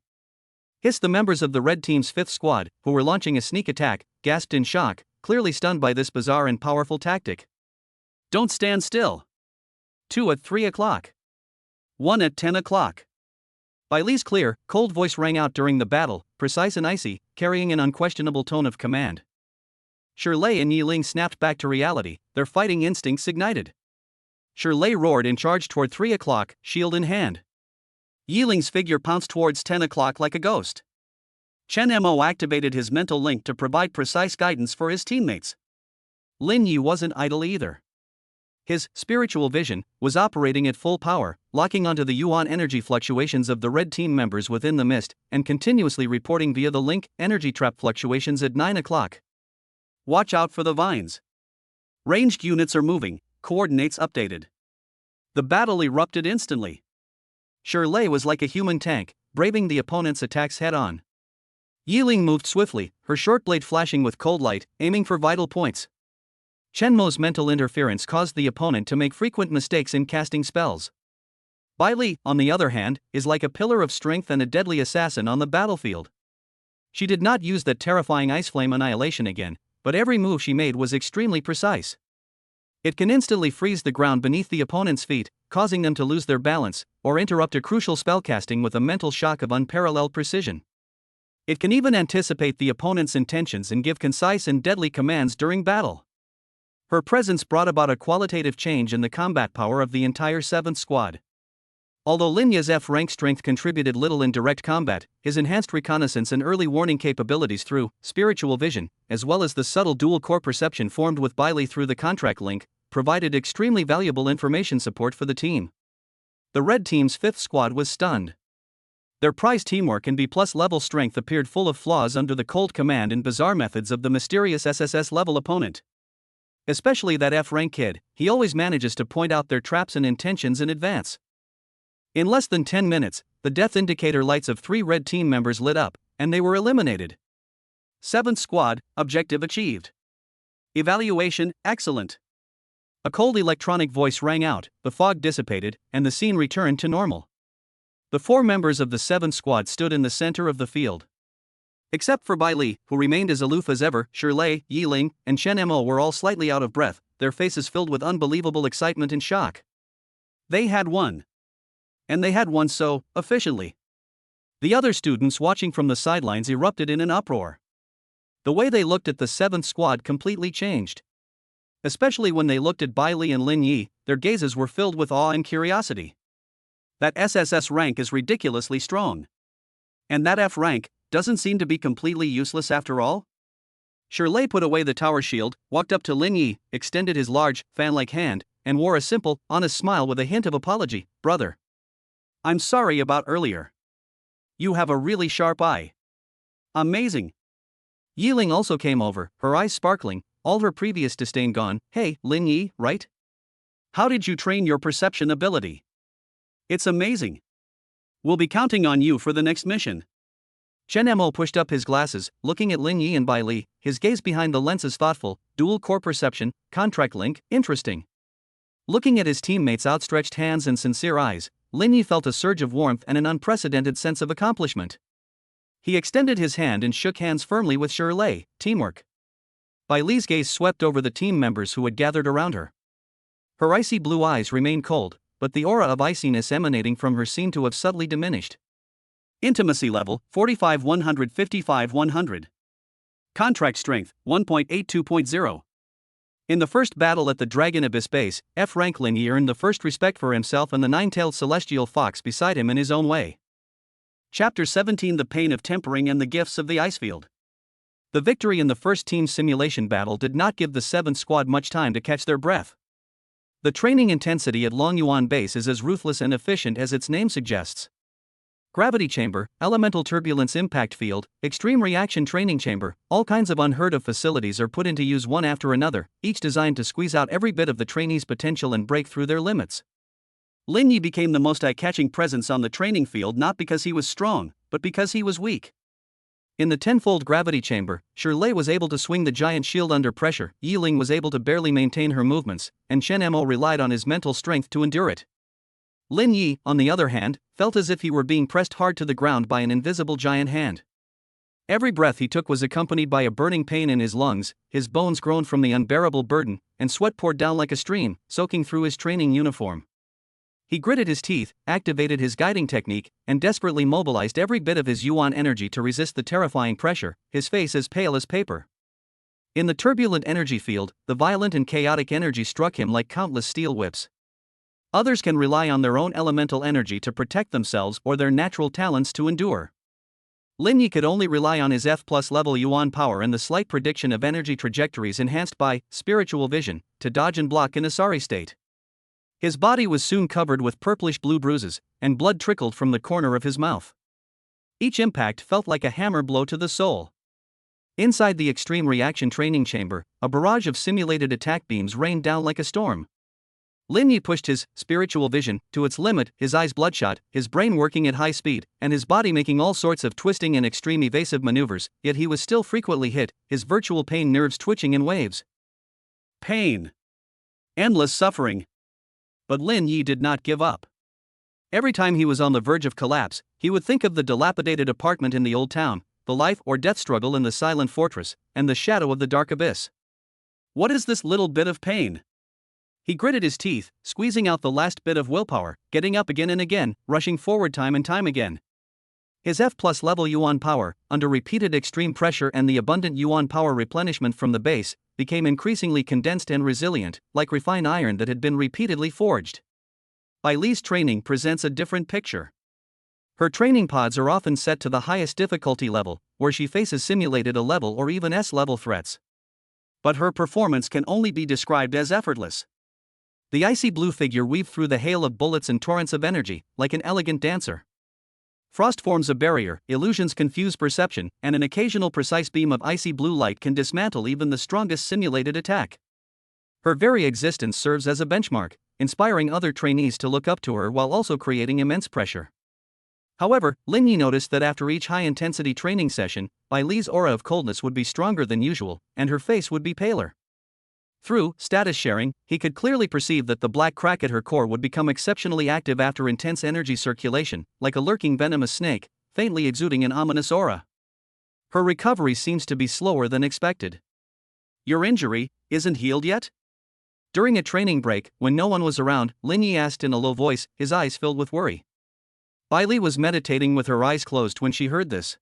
Hiss! The members of the red team's 5th squad, who were launching a sneak attack, gasped in shock, clearly stunned by this bizarre and powerful tactic. Don't stand still. 2 at 3 o'clock. 1 at 10 o'clock. Belle's clear, cold voice rang out during the battle, precise and icy, carrying an unquestionable tone of command. Shirley and Yiling snapped back to reality, their fighting instincts ignited. Shirley roared and charged toward 3 o'clock, shield in hand. Yiling's figure pounced towards 10 o'clock like a ghost. Chen Mo activated his mental link to provide precise guidance for his teammates. Lin Yi wasn't idle either. His spiritual vision was operating at full power, locking onto the yuan energy fluctuations of the red team members within the mist, and continuously reporting via the link energy trap fluctuations at 9 o'clock. Watch out for the vines. Ranged units are moving, coordinates updated. The battle erupted instantly. Shirley was like a human tank, braving the opponent's attacks head-on. Yiling moved swiftly, her short blade flashing with cold light, aiming for vital points. Chen Mo's mental interference caused the opponent to make frequent mistakes in casting spells. Belle, on the other hand, is like a pillar of strength and a deadly assassin on the battlefield. She did not use that terrifying ice flame annihilation again, but every move she made was extremely precise. It can instantly freeze the ground beneath the opponent's feet, causing them to lose their balance, or interrupt a crucial spellcasting with a mental shock of unparalleled precision. It can even anticipate the opponent's intentions and give concise and deadly commands during battle. Her presence brought about a qualitative change in the combat power of the entire 7th squad. Although Lin Yi's F-rank strength contributed little in direct combat, his enhanced reconnaissance and early warning capabilities through spiritual vision, as well as the subtle dual-core perception formed with belle through the contract link, provided extremely valuable information support for the team. The red team's 5th squad was stunned. Their prized teamwork and B+ level strength appeared full of flaws under the cold command and bizarre methods of the mysterious SSS level opponent. Especially that F-rank kid, he always manages to point out their traps and intentions in advance. In less than 10 minutes, the death indicator lights of 3 red team members lit up, and they were eliminated. 7th squad, objective achieved. Evaluation, excellent. A cold electronic voice rang out, the fog dissipated, and the scene returned to normal. The 4 members of the 7th squad stood in the center of the field. Except for belle, who remained as aloof as ever, Shirley, Yiling, and Chen Mo were all slightly out of breath, their faces filled with unbelievable excitement and shock. They had won. And they had won so efficiently. The other students watching from the sidelines erupted in an uproar. The way they looked at the 7th squad completely changed. Especially when they looked at belle and Lin Yi, their gazes were filled with awe and curiosity. That SSS rank is ridiculously strong. And that F rank doesn't seem to be completely useless after all? Shirley put away the tower shield, walked up to Lin Yi, extended his large, fan-like hand, and wore a simple, honest smile with a hint of apology. Brother. I'm sorry about earlier. You have a really sharp eye. Amazing. Yiling also came over, her eyes sparkling, all her previous disdain gone. Hey, Lin Yi, right? How did you train your perception ability? It's amazing. We'll be counting on you for the next mission. Chen Mo pushed up his glasses, looking at Lin Yi and belle, his gaze behind the lenses thoughtful. Dual core perception, contract link, interesting. Looking at his teammates' outstretched hands and sincere eyes, Lin Yi felt a surge of warmth and an unprecedented sense of accomplishment. He extended his hand and shook hands firmly with Shirley. Teamwork. Belle's gaze swept over the team members who had gathered around her. Her icy blue eyes remained cold, but the aura of iciness emanating from her seemed to have subtly diminished. Intimacy level, 45 155 100. Contract strength, 1.82.0. In the first battle at the Dragon Abyss base, F-rank Lin Yi earned the first respect for himself and the nine-tailed celestial fox beside him in his own way. Chapter 17: The Pain of Tempering and the Gifts of the Icefield. The victory in the first team simulation battle did not give the 7th squad much time to catch their breath. The training intensity at Longyuan Base is as ruthless and efficient as its name suggests. Gravity chamber, elemental turbulence impact field, extreme reaction training chamber, all kinds of unheard of facilities are put into use one after another, each designed to squeeze out every bit of the trainees' potential and break through their limits. Lin Yi became the most eye-catching presence on the training field not because he was strong, but because he was weak. In the tenfold gravity chamber, Shirley was able to swing the giant shield under pressure, Yiling was able to barely maintain her movements, and Chen Mo relied on his mental strength to endure it. Lin Yi, on the other hand, felt as if he were being pressed hard to the ground by an invisible giant hand. Every breath he took was accompanied by a burning pain in his lungs, his bones groaned from the unbearable burden, and sweat poured down like a stream, soaking through his training uniform. He gritted his teeth, activated his guiding technique, and desperately mobilized every bit of his yuan energy to resist the terrifying pressure, his face as pale as paper. In the turbulent energy field, the violent and chaotic energy struck him like countless steel whips. Others can rely on their own elemental energy to protect themselves or their natural talents to endure. Lin Yi could only rely on his F+ level yuan power and the slight prediction of energy trajectories enhanced by spiritual vision to dodge and block in a sorry state. His body was soon covered with purplish-blue bruises, and blood trickled from the corner of his mouth. Each impact felt like a hammer blow to the soul. Inside the extreme reaction training chamber, a barrage of simulated attack beams rained down like a storm. Lin Yi pushed his spiritual vision to its limit, his eyes bloodshot, his brain working at high speed, and his body making all sorts of twisting and extreme evasive maneuvers, yet he was still frequently hit, his virtual pain nerves twitching in waves. Pain. Endless suffering. But Lin Yi did not give up. Every time he was on the verge of collapse, he would think of the dilapidated apartment in the old town, the life or death struggle in the silent fortress, and the shadow of the dark abyss. What is this little bit of pain? He gritted his teeth, squeezing out the last bit of willpower, getting up again and again, rushing forward time and time again. His F+ level yuan power, under repeated extreme pressure and the abundant yuan power replenishment from the base, became increasingly condensed and resilient, like refined iron that had been repeatedly forged. Bai Li's training presents a different picture. Her training pods are often set to the highest difficulty level, where she faces simulated A-level or even S-level threats. But her performance can only be described as effortless. The icy blue figure weaved through the hail of bullets and torrents of energy, like an elegant dancer. Frost forms a barrier, illusions confuse perception, and an occasional precise beam of icy blue light can dismantle even the strongest simulated attack. Her very existence serves as a benchmark, inspiring other trainees to look up to her while also creating immense pressure. However, Lin Yi noticed that after each high-intensity training session, Bai Li's aura of coldness would be stronger than usual, and her face would be paler. Through status sharing, he could clearly perceive that the black crack at her core would become exceptionally active after intense energy circulation, like a lurking venomous snake, faintly exuding an ominous aura. Her recovery seems to be slower than expected. Your injury isn't healed yet? During a training break, when no one was around, Lin Yi asked in a low voice, his eyes filled with worry. Bai Li was meditating with her eyes closed when she heard this.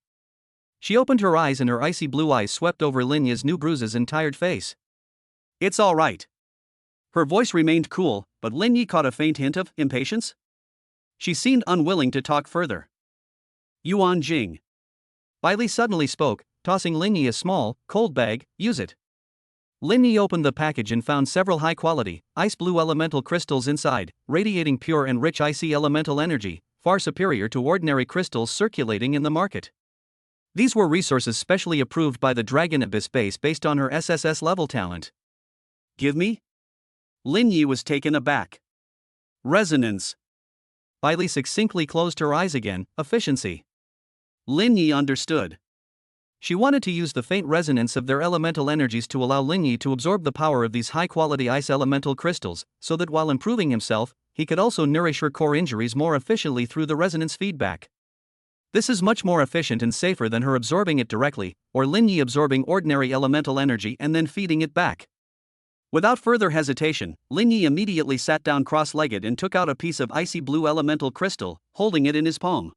She opened her eyes and her icy blue eyes swept over Lin Yi's new bruises and tired face. It's all right. Her voice remained cool, but Lin Yi caught a faint hint of impatience. She seemed unwilling to talk further. Yuan Jing. Bai Li suddenly spoke, tossing Lin Yi a small, cold bag. Use it. Lin Yi opened the package and found several high-quality, ice blue elemental crystals inside, radiating pure and rich icy elemental energy, far superior to ordinary crystals circulating in the market. These were resources specially approved by the Dragon Abyss base based on her SSS level talent. Give me? Lin Yi was taken aback. Resonance. Bai Li succinctly closed her eyes again. Efficiency. Lin Yi understood. She wanted to use the faint resonance of their elemental energies to allow Lin Yi to absorb the power of these high-quality ice elemental crystals, so that while improving himself, he could also nourish her core injuries more efficiently through the resonance feedback. This is much more efficient and safer than her absorbing it directly, or Lin Yi absorbing ordinary elemental energy and then feeding it back. Without further hesitation, Lin Yi immediately sat down cross-legged and took out a piece of icy blue elemental crystal, holding it in his palm.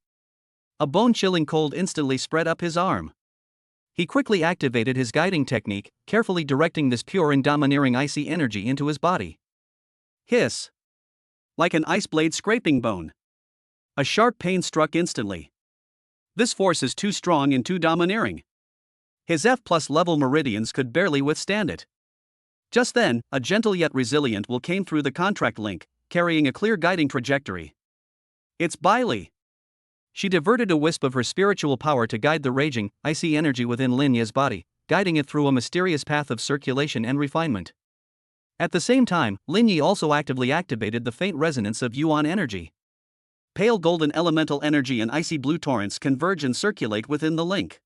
A bone-chilling cold instantly spread up his arm. He quickly activated his guiding technique, carefully directing this pure and domineering icy energy into his body. Hiss! Like an ice blade scraping bone. A sharp pain struck instantly. This force is too strong and too domineering. His F+ level meridians could barely withstand it. Just then, a gentle yet resilient will came through the contract link, carrying a clear guiding trajectory. It's belle. She diverted a wisp of her spiritual power to guide the raging, icy energy within Linya's body, guiding it through a mysterious path of circulation and refinement. At the same time, Linya also actively activated the faint resonance of Yuan energy. Pale golden elemental energy and icy blue torrents converge and circulate within the link.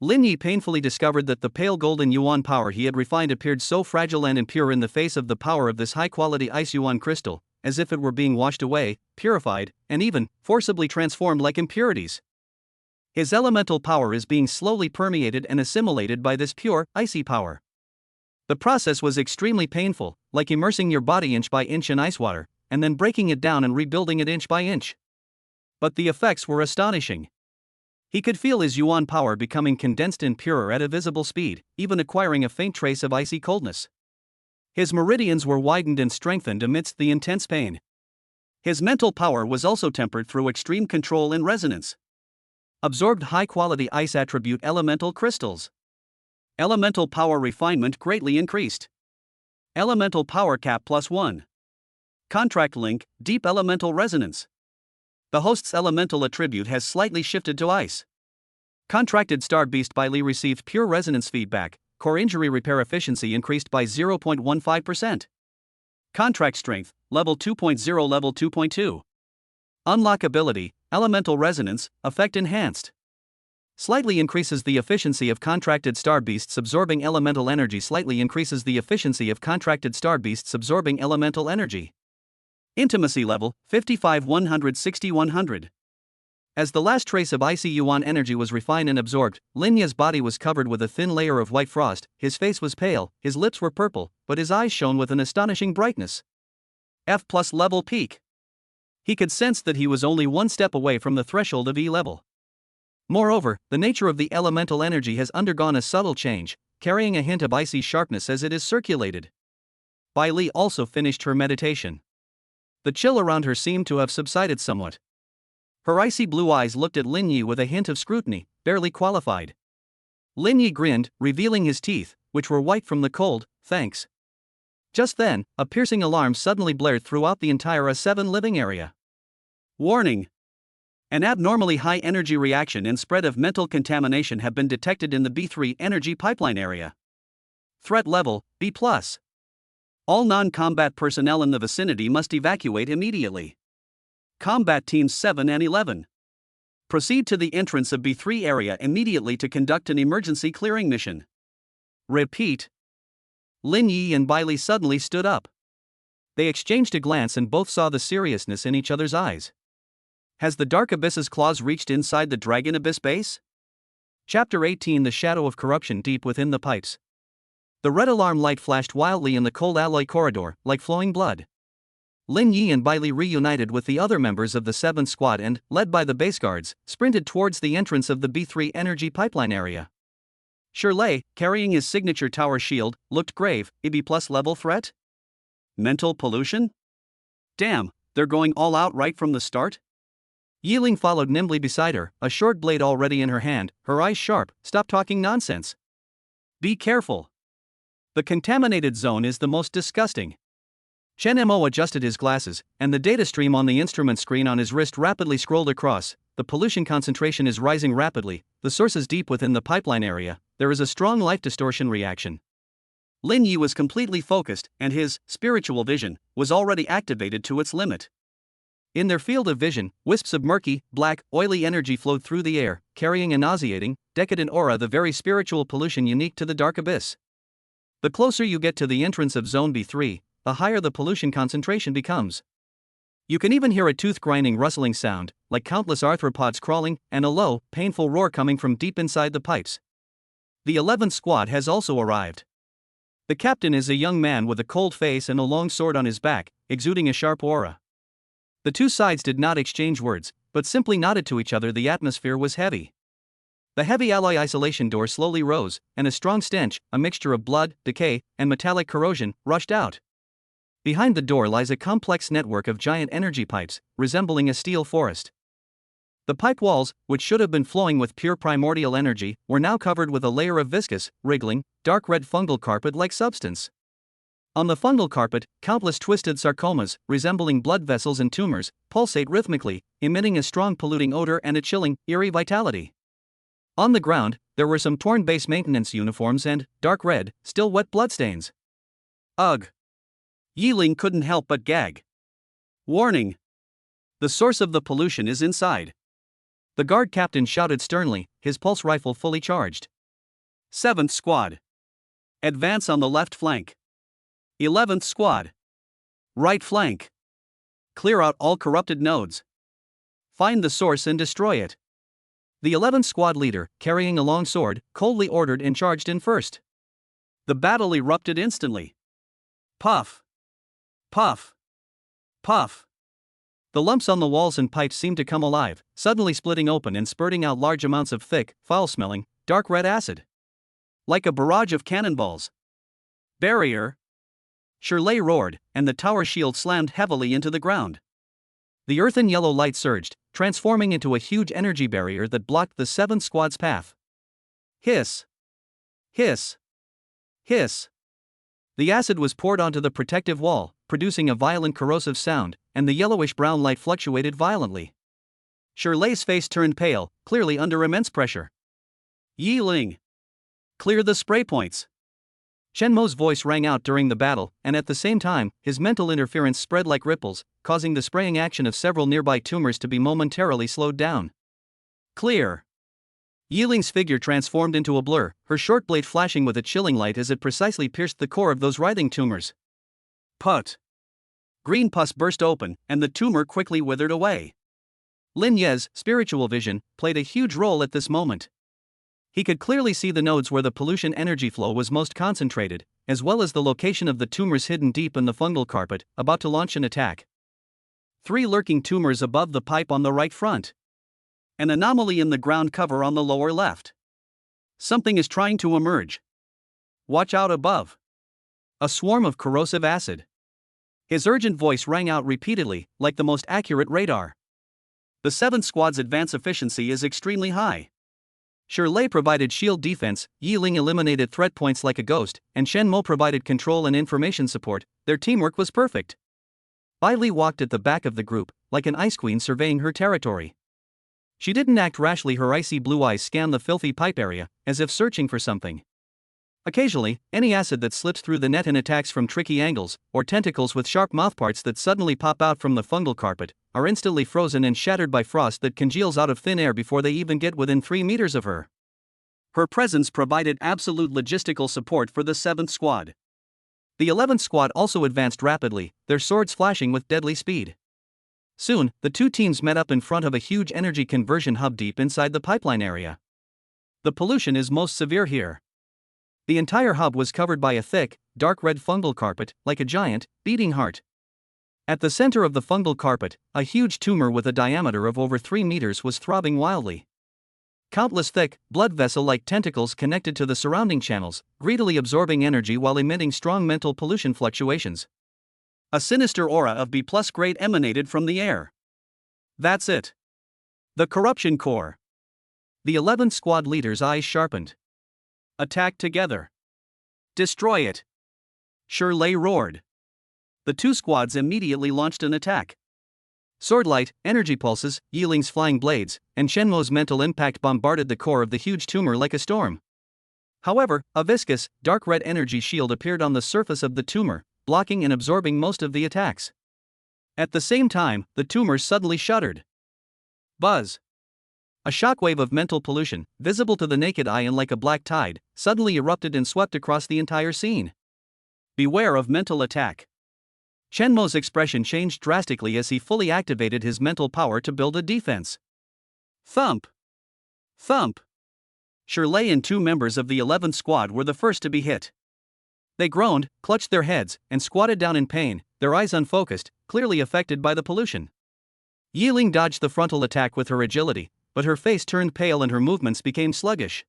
Linya painfully discovered that the pale golden Yuan power he had refined appeared so fragile and impure in the face of the power of this high-quality ice Yuan crystal, as if it were being washed away, purified, and even forcibly transformed like impurities. His elemental power is being slowly permeated and assimilated by this pure, icy power. The process was extremely painful, like immersing your body inch by inch in ice water, and then breaking it down and rebuilding it inch by inch. But the effects were astonishing. He could feel his Yuan power becoming condensed and purer at a visible speed, even acquiring a faint trace of icy coldness. His meridians were widened and strengthened amidst the intense pain. His mental power was also tempered through extreme control and resonance. Absorbed high-quality ice attribute elemental crystals. Elemental power refinement greatly increased. Elemental power cap +1. Contract link, deep elemental resonance. The host's elemental attribute has slightly shifted to ice. Contracted star beast belle received pure resonance feedback, core injury repair efficiency increased by 0.15%. Contract strength, level 2.0 level 2.2. Unlock ability, elemental resonance, effect enhanced. Slightly increases the efficiency of contracted star beasts absorbing elemental energy. Slightly increases the efficiency of contracted star beasts absorbing elemental energy. Intimacy level, 55 160 100. As the last trace of icy Yuan energy was refined and absorbed, Linya's body was covered with a thin layer of white frost, his face was pale, his lips were purple, but his eyes shone with an astonishing brightness. F+ level peak. He could sense that he was only one step away from the threshold of E level. Moreover, the nature of the elemental energy has undergone a subtle change, carrying a hint of icy sharpness as it is circulated. Belle also finished her meditation. The chill around her seemed to have subsided somewhat. Her icy blue eyes looked at Linya with a hint of scrutiny, barely qualified. Linya grinned, revealing his teeth, which were white from the cold. Thanks. Just then, a piercing alarm suddenly blared throughout the entire A7 living area. Warning! An abnormally high energy reaction and spread of mental contamination have been detected in the B3 energy pipeline area. Threat level, B+. All non-combat personnel in the vicinity must evacuate immediately. Combat Teams 7 and 11. Proceed to the entrance of B3 area immediately to conduct an emergency clearing mission. Repeat. Linya and Belle suddenly stood up. They exchanged a glance and both saw the seriousness in each other's eyes. Has the Dark Abyss's claws reached inside the Dragon Abyss base? Chapter 18. The Shadow of Corruption deep within the pipes. The red alarm light flashed wildly in the cold alloy corridor, like flowing blood. Linya and Belle reunited with the other members of the 7th Squad and, led by the base guards, sprinted towards the entrance of the B3 energy pipeline area. Shirley, carrying his signature tower shield, looked grave. A B+ level threat? Mental pollution? Damn, they're going all out right from the start? Yiling followed nimbly beside her, a short blade already in her hand, her eyes sharp. Stop talking nonsense. Be careful. The contaminated zone is the most disgusting. Chen Mo adjusted his glasses, and the data stream on the instrument screen on his wrist rapidly scrolled across. The pollution concentration is rising rapidly, the source is deep within the pipeline area, there is a strong life distortion reaction. Linya was completely focused, and his spiritual vision was already activated to its limit. In their field of vision, wisps of murky, black, oily energy flowed through the air, carrying a nauseating, decadent aura, the very spiritual pollution unique to the Dark Abyss. The closer you get to the entrance of Zone B3, the higher the pollution concentration becomes. You can even hear a tooth-grinding rustling sound, like countless arthropods crawling, and a low, painful roar coming from deep inside the pipes. The 11th Squad has also arrived. The captain is a young man with a cold face and a long sword on his back, exuding a sharp aura. The two sides did not exchange words, but simply nodded to each other. The atmosphere was heavy. The heavy alloy isolation door slowly rose, and a strong stench, a mixture of blood, decay, and metallic corrosion, rushed out. Behind the door lies a complex network of giant energy pipes, resembling a steel forest. The pipe walls, which should have been flowing with pure primordial energy, were now covered with a layer of viscous, wriggling, dark red fungal carpet-like substance. On the fungal carpet, countless twisted sarcomas, resembling blood vessels and tumors, pulsate rhythmically, emitting a strong polluting odor and a chilling, eerie vitality. On the ground, there were some torn base maintenance uniforms and, dark red, still wet bloodstains. Ugh! Yiling couldn't help but gag. Warning! The source of the pollution is inside. The guard captain shouted sternly, his pulse rifle fully charged. 7th Squad. Advance on the left flank. 11th Squad. Right flank. Clear out all corrupted nodes. Find the source and destroy it. The 11th Squad leader, carrying a long sword, coldly ordered and charged in first. The battle erupted instantly. Puff. Puff. Puff. The lumps on the walls and pipes seemed to come alive, suddenly splitting open and spurting out large amounts of thick, foul-smelling, dark red acid. Like a barrage of cannonballs. Barrier! Shirley roared, and the tower shield slammed heavily into the ground. The earthen yellow light surged, transforming into a huge energy barrier that blocked the 7th Squad's path. Hiss! Hiss! Hiss! The acid was poured onto the protective wall, producing a violent corrosive sound, and the yellowish-brown light fluctuated violently. Shirley's face turned pale, clearly under immense pressure. Yiling! Clear the spray points! Shenmo's voice rang out during the battle, and at the same time, his mental interference spread like ripples, causing the spraying action of several nearby tumors to be momentarily slowed down. Clear! Yiling's figure transformed into a blur, her short blade flashing with a chilling light as it precisely pierced the core of those writhing tumors. Put! Green pus burst open, and the tumor quickly withered away. Lin Ye's spiritual vision played a huge role at this moment. He could clearly see the nodes where the pollution energy flow was most concentrated, as well as the location of the tumors hidden deep in the fungal carpet, about to launch an attack. 3 lurking tumors above the pipe on the right front. An anomaly in the ground cover on the lower left. Something is trying to emerge. Watch out above. A swarm of corrosive acid. His urgent voice rang out repeatedly, like the most accurate radar. The 7th Squad's advance efficiency is extremely high. Shirley provided shield defense, Yiling eliminated threat points like a ghost, and Shenmo provided control and information support. Their teamwork was perfect. Bai Li walked at the back of the group, like an ice queen surveying her territory. She didn't act rashly, her icy blue eyes scanned the filthy pipe area, as if searching for something. Occasionally, any acid that slips through the net in attacks from tricky angles, or tentacles with sharp mouthparts that suddenly pop out from the fungal carpet, are instantly frozen and shattered by frost that congeals out of thin air before they even get within 3 meters of her. Her presence provided absolute logistical support for the 7th Squad. The 11th Squad also advanced rapidly, their swords flashing with deadly speed. Soon, the two teams met up in front of a huge energy conversion hub deep inside the pipeline area. The pollution is most severe here. The entire hub was covered by a thick, dark red fungal carpet, like a giant, beating heart. At the center of the fungal carpet, a huge tumor with a diameter of over 3 meters was throbbing wildly. Countless thick, blood vessel-like tentacles connected to the surrounding channels, greedily absorbing energy while emitting strong mental pollution fluctuations. A sinister aura of B+ grade emanated from the air. That's it. The corruption core. The 11th Squad leader's eyes sharpened. Attack together. Destroy it. Shirley roared. The 2 squads immediately launched an attack. Swordlight, energy pulses, Yiling's flying blades, and Shenmo's mental impact bombarded the core of the huge tumor like a storm. However, a viscous, dark red energy shield appeared on the surface of the tumor, blocking and absorbing most of the attacks. At the same time, the tumor suddenly shuddered. Buzz. A shockwave of mental pollution, visible to the naked eye and like a black tide, suddenly erupted and swept across the entire scene. Beware of mental attack. Shenmo's expression changed drastically as he fully activated his mental power to build a defense. Thump! Thump! Shirley and 2 members of the 11th Squad were the first to be hit. They groaned, clutched their heads, and squatted down in pain, their eyes unfocused, clearly affected by the pollution. Yiling dodged the frontal attack with her agility, but her face turned pale and her movements became sluggish.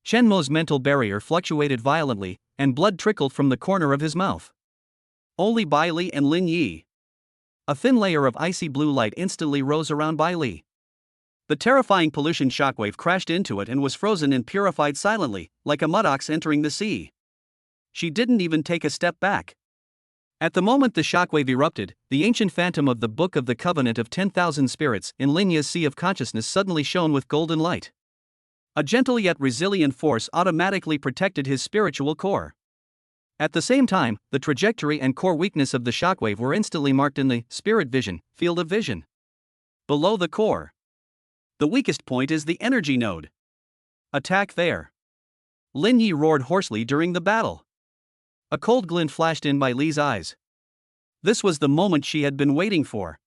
Shenmo's mental barrier fluctuated violently, and blood trickled from the corner of his mouth. Only Bai Li and Lin Yi. A thin layer of icy blue light instantly rose around Bai Li. The terrifying pollution shockwave crashed into it and was frozen and purified silently, like a mudox entering the sea. She didn't even take a step back. At the moment the shockwave erupted, the ancient phantom of the Book of the Covenant of 10,000 Spirits in Linya's sea of consciousness suddenly shone with golden light. A gentle yet resilient force automatically protected his spiritual core. At the same time, the trajectory and core weakness of the shockwave were instantly marked in the spirit vision field of vision. Below the core, the weakest point is the energy node. Attack there. Lin Yi roared hoarsely during the battle. A cold glint flashed in Bai Li's eyes. This was the moment she had been waiting for.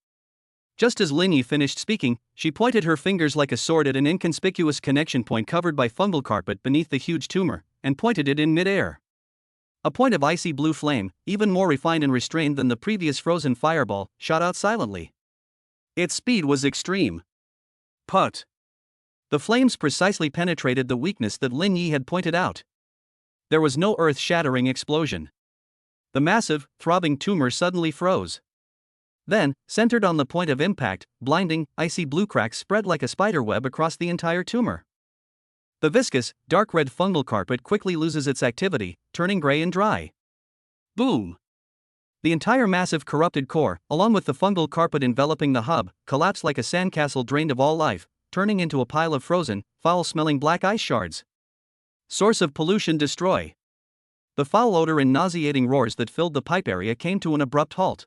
Just as Lin Yi finished speaking, she pointed her fingers like a sword at an inconspicuous connection point covered by fungal carpet beneath the huge tumor, and pointed it in midair. A point of icy blue flame, even more refined and restrained than the previous frozen fireball, shot out silently. Its speed was extreme. Put. The flames precisely penetrated the weakness that Lin Yi had pointed out. There was no earth-shattering explosion. The massive, throbbing tumor suddenly froze. Then, centered on the point of impact, blinding, icy blue cracks spread like a spider web across the entire tumor. The viscous, dark red fungal carpet quickly loses its activity, turning gray and dry. Boom! The entire massive corrupted core, along with the fungal carpet enveloping the hub, collapsed like a sandcastle drained of all life, turning into a pile of frozen, foul-smelling black ice shards. Source of pollution destroy. The foul odor and nauseating roars that filled the pipe area came to an abrupt halt.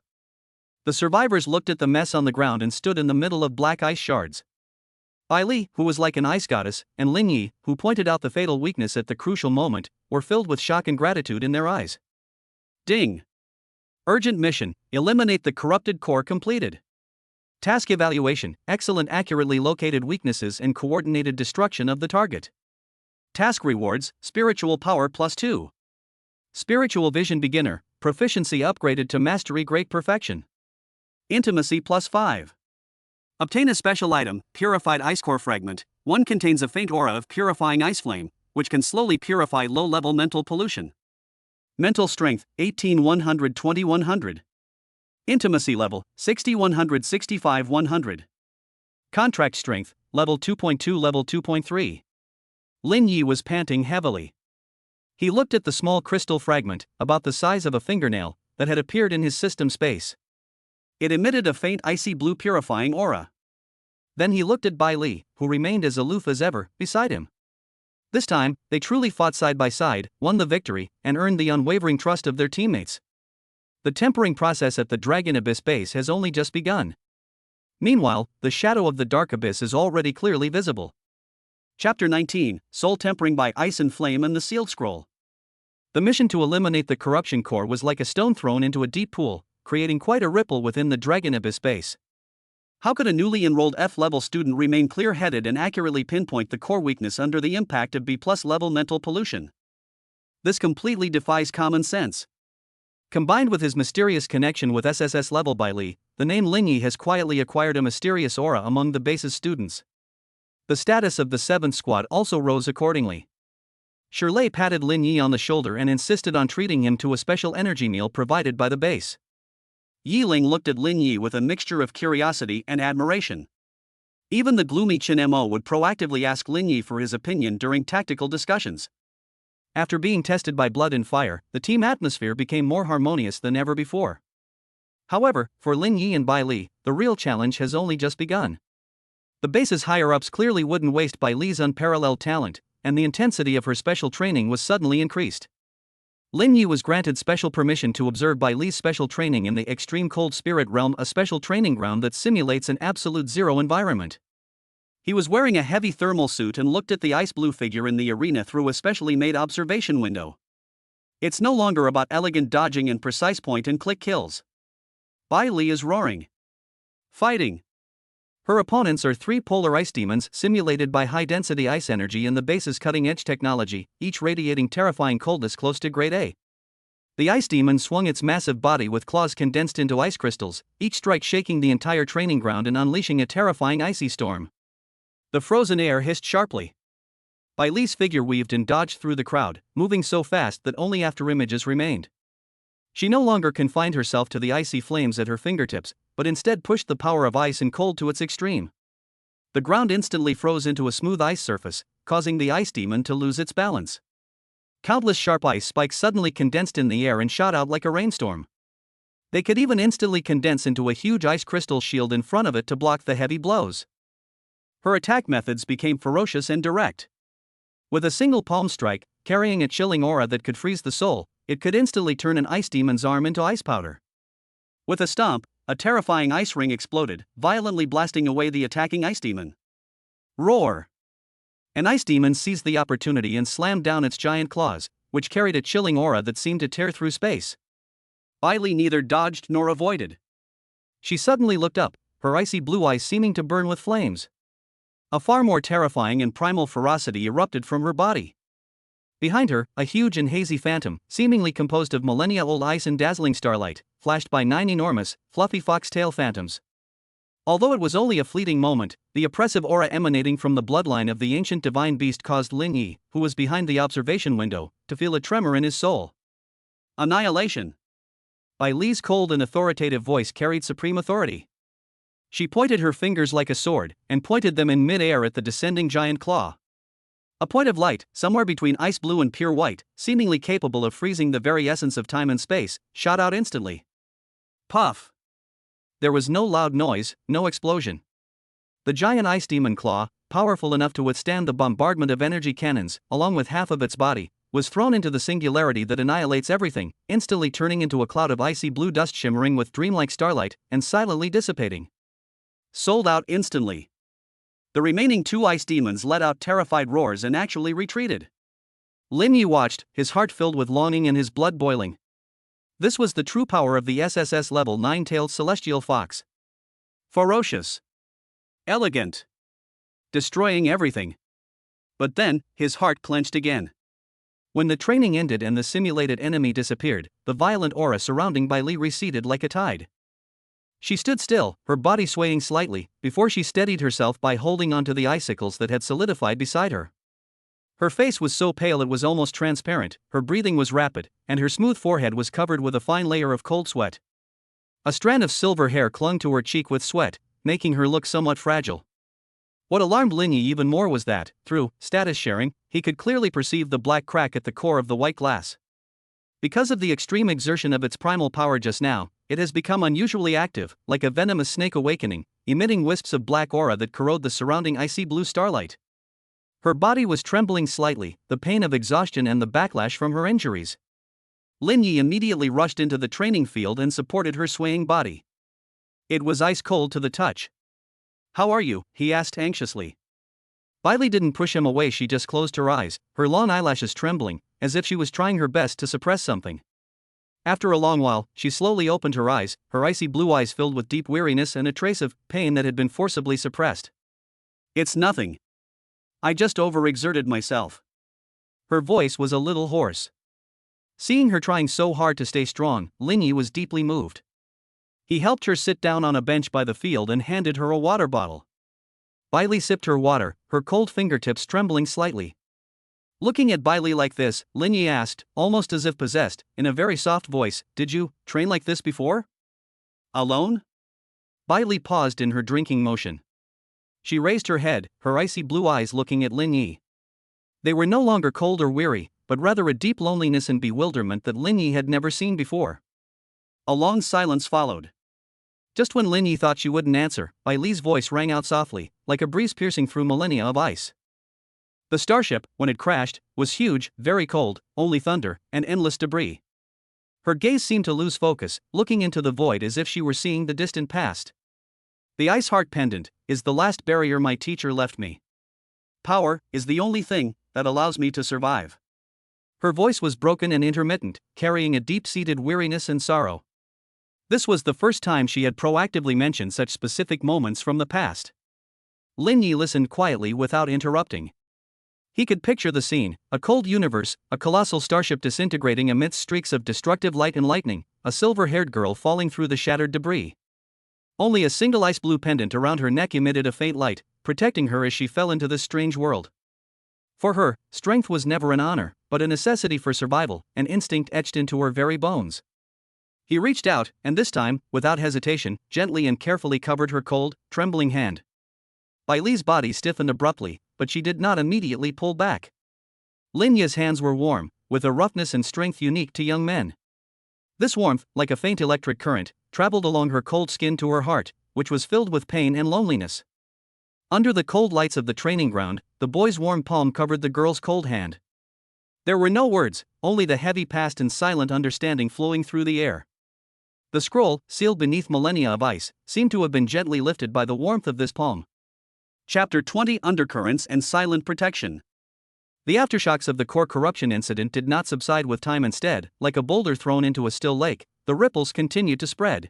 The survivors looked at the mess on the ground and stood in the middle of black ice shards. Bai Li, who was like an ice goddess, and Lin Yi, who pointed out the fatal weakness at the crucial moment, were filled with shock and gratitude in their eyes. Ding! Urgent mission, eliminate the corrupted core completed. Task evaluation, excellent accurately located weaknesses and coordinated destruction of the target. Task rewards, spiritual power +2. Spiritual vision beginner, proficiency upgraded to mastery great perfection. Intimacy +5. Obtain a special item, purified ice core fragment. One contains a faint aura of purifying ice flame, which can slowly purify low-level mental pollution. Mental strength, 18-100-20-100. Intimacy level, 60-100-65-100. Contract strength, level 2.2 level 2.3. Lin Yi was panting heavily. He looked at the small crystal fragment, about the size of a fingernail, that had appeared in his system space. It emitted a faint icy blue purifying aura. Then he looked at Bai Li, who remained as aloof as ever, beside him. This time, they truly fought side by side, won the victory, and earned the unwavering trust of their teammates. The tempering process at the Dragon Abyss base has only just begun. Meanwhile, the shadow of the Dark Abyss is already clearly visible. Chapter 19, Soul Tempering by Ice and Flame and the Sealed Scroll. The mission to eliminate the corruption core was like a stone thrown into a deep pool, creating quite a ripple within the Dragon Abyss base. How could a newly enrolled F-level student remain clear-headed and accurately pinpoint the core weakness under the impact of B+ level mental pollution? This completely defies common sense. Combined with his mysterious connection with SSS level Bai Li, the name Lin Yi has quietly acquired a mysterious aura among the base's students. The status of the 7th squad also rose accordingly. Shirley patted Lin Yi on the shoulder and insisted on treating him to a special energy meal provided by the base. Yi Ling looked at Lin Yi with a mixture of curiosity and admiration. Even the gloomy Chen Mo would proactively ask Lin Yi for his opinion during tactical discussions. After being tested by blood and fire, the team atmosphere became more harmonious than ever before. However, for Lin Yi and Bai Li, the real challenge has only just begun. The base's higher-ups clearly wouldn't waste Bai Li's unparalleled talent, and the intensity of her special training was suddenly increased. Lin Yi was granted special permission to observe Bai Li's special training in the extreme cold spirit realm, a special training ground that simulates an absolute zero environment. He was wearing a heavy thermal suit and looked at the ice blue figure in the arena through a specially made observation window. It's no longer about elegant dodging and precise point-and-click kills. Bai Li is roaring. Fighting. Her opponents are 3 polar ice demons simulated by high-density ice energy in the base's cutting-edge technology, each radiating terrifying coldness close to grade A. The ice demon swung its massive body with claws condensed into ice crystals, each strike shaking the entire training ground and unleashing a terrifying icy storm. The frozen air hissed sharply. Bai Li's figure weaved and dodged through the crowd, moving so fast that only afterimages remained. She no longer confined herself to the icy flames at her fingertips, but instead pushed the power of ice and cold to its extreme. The ground instantly froze into a smooth ice surface, causing the ice demon to lose its balance. Countless sharp ice spikes suddenly condensed in the air and shot out like a rainstorm. They could even instantly condense into a huge ice crystal shield in front of it to block the heavy blows. Her attack methods became ferocious and direct. With a single palm strike, carrying a chilling aura that could freeze the soul, it could instantly turn an ice demon's arm into ice powder. With a stomp, a terrifying ice ring exploded, violently blasting away the attacking ice demon. Roar! An ice demon seized the opportunity and slammed down its giant claws, which carried a chilling aura that seemed to tear through space. Bailey neither dodged nor avoided. She suddenly looked up, her icy blue eyes seeming to burn with flames. A far more terrifying and primal ferocity erupted from her body. Behind her, a huge and hazy phantom, seemingly composed of millennia-old ice and dazzling starlight, flashed by 9 enormous, fluffy foxtail phantoms. Although it was only a fleeting moment, the oppressive aura emanating from the bloodline of the ancient divine beast caused Lin Yi, who was behind the observation window, to feel a tremor in his soul. Annihilation. Bai Li's cold and authoritative voice carried supreme authority. She pointed her fingers like a sword, and pointed them in mid-air at the descending giant claw. A point of light, somewhere between ice blue and pure white, seemingly capable of freezing the very essence of time and space, shot out instantly. Puff! There was no loud noise, no explosion. The giant ice demon claw, powerful enough to withstand the bombardment of energy cannons, along with half of its body, was thrown into the singularity that annihilates everything, instantly turning into a cloud of icy blue dust shimmering with dreamlike starlight, and silently dissipating. Sold out instantly. The remaining 2 ice demons let out terrified roars and actually retreated. Lin Yi watched, his heart filled with longing and his blood boiling. This was the true power of the SSS level 9-tailed celestial fox. Ferocious. Elegant. Destroying everything. But then, his heart clenched again. When the training ended and the simulated enemy disappeared, the violent aura surrounding Bai Li receded like a tide. She stood still, her body swaying slightly, before she steadied herself by holding onto the icicles that had solidified beside her. Her face was so pale it was almost transparent, her breathing was rapid, and her smooth forehead was covered with a fine layer of cold sweat. A strand of silver hair clung to her cheek with sweat, making her look somewhat fragile. What alarmed Lin Yi even more was that, through status sharing, he could clearly perceive the black crack at the core of the white glass. Because of the extreme exertion of its primal power just now, it has become unusually active, like a venomous snake awakening, emitting wisps of black aura that corrode the surrounding icy blue starlight. Her body was trembling slightly, the pain of exhaustion and the backlash from her injuries. Lin Yi immediately rushed into the training field and supported her swaying body. It was ice cold to the touch. "How are you?" he asked anxiously. Bailey didn't push him away, she just closed her eyes, her long eyelashes trembling, as if she was trying her best to suppress something. After a long while, she slowly opened her eyes, her icy blue eyes filled with deep weariness and a trace of pain that had been forcibly suppressed. "It's nothing. I just overexerted myself." Her voice was a little hoarse. Seeing her trying so hard to stay strong, Lin Yi was deeply moved. He helped her sit down on a bench by the field and handed her a water bottle. Bailey sipped her water, her cold fingertips trembling slightly. Looking at Bailey like this, Lin Yi asked, almost as if possessed, in a very soft voice, "Did you train like this before? Alone?" Bailey paused in her drinking motion. She raised her head, her icy blue eyes looking at Lin Yi. They were no longer cold or weary, but rather a deep loneliness and bewilderment that Lin Yi had never seen before. A long silence followed. Just when Lin Yi thought she wouldn't answer, Bai Li's voice rang out softly, like a breeze piercing through millennia of ice. The starship, when it crashed, was huge, very cold, only thunder, and endless debris. Her gaze seemed to lose focus, looking into the void as if she were seeing the distant past. "The ice heart pendant is the last barrier my teacher left me. Power is the only thing that allows me to survive." Her voice was broken and intermittent, carrying a deep-seated weariness and sorrow. This was the first time she had proactively mentioned such specific moments from the past. Lin Yi listened quietly without interrupting. He could picture the scene, a cold universe, a colossal starship disintegrating amidst streaks of destructive light and lightning, a silver-haired girl falling through the shattered debris. Only a single ice-blue pendant around her neck emitted a faint light, protecting her as she fell into this strange world. For her, strength was never an honor, but a necessity for survival, an instinct etched into her very bones. He reached out, and this time, without hesitation, gently and carefully covered her cold, trembling hand. Bai Li's body stiffened abruptly, but she did not immediately pull back. Lin Yi's hands were warm, with a roughness and strength unique to young men. This warmth, like a faint electric current, traveled along her cold skin to her heart, which was filled with pain and loneliness. Under the cold lights of the training ground, the boy's warm palm covered the girl's cold hand. There were no words, only the heavy past and silent understanding flowing through the air. The scroll, sealed beneath millennia of ice, seemed to have been gently lifted by the warmth of this palm. Chapter 20: Undercurrents and Silent Protection. The aftershocks of the core corruption incident did not subside with time. Instead, like a boulder thrown into a still lake, the ripples continued to spread.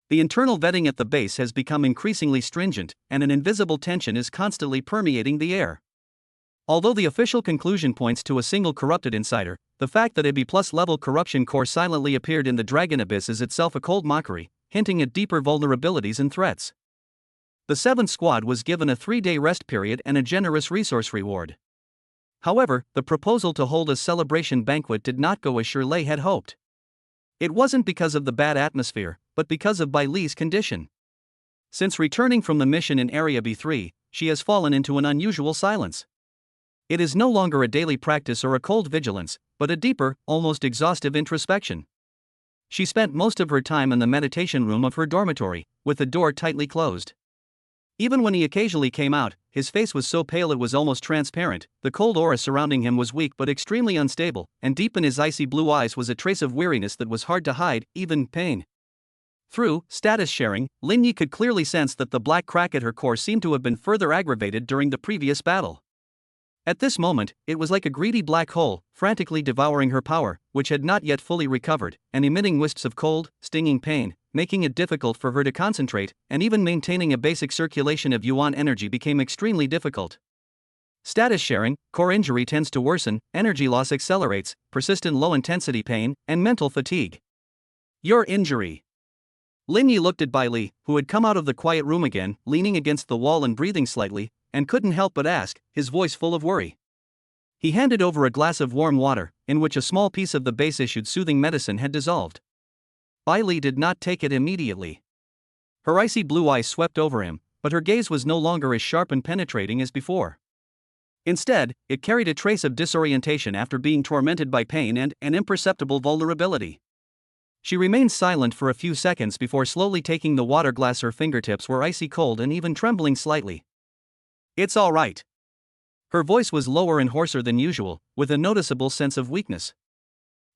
The internal vetting at the base has become increasingly stringent, and an invisible tension is constantly permeating the air. Although the official conclusion points to a single corrupted insider, the fact that a B+ level corruption core silently appeared in the Dragon Abyss is itself a cold mockery, hinting at deeper vulnerabilities and threats. The 7th Squad was given a 3-day rest period and a generous resource reward. However, the proposal to hold a celebration banquet did not go as Shirley had hoped. It wasn't because of the bad atmosphere, but because of Bai Li's condition. Since returning from the mission in Area B3, she has fallen into an unusual silence. It is no longer a daily practice or a cold vigilance, but a deeper, almost exhaustive introspection. She spent most of her time in the meditation room of her dormitory, with the door tightly closed. Even when he occasionally came out, his face was so pale it was almost transparent. The cold aura surrounding him was weak but extremely unstable, and deep in his icy blue eyes was a trace of weariness that was hard to hide, even pain. Through status sharing, Lin Yi could clearly sense that the black crack at her core seemed to have been further aggravated during the previous battle. At this moment, it was like a greedy black hole, frantically devouring her power, which had not yet fully recovered, and emitting wisps of cold, stinging pain, making it difficult for her to concentrate, and even maintaining a basic circulation of yuan energy became extremely difficult. Status sharing, core injury tends to worsen, energy loss accelerates, persistent low-intensity pain, and mental fatigue. Your injury. Lin Yi looked at Bai Li, who had come out of the quiet room again, leaning against the wall and breathing slightly, and couldn't help but ask, his voice full of worry. He handed over a glass of warm water, in which a small piece of the base-issued soothing medicine had dissolved. Bai Li did not take it immediately. Her icy blue eyes swept over him, but her gaze was no longer as sharp and penetrating as before. Instead, it carried a trace of disorientation after being tormented by pain and an imperceptible vulnerability. She remained silent for a few seconds before slowly taking the water glass. Her fingertips were icy cold and even trembling slightly. It's all right. Her voice was lower and hoarser than usual, with a noticeable sense of weakness.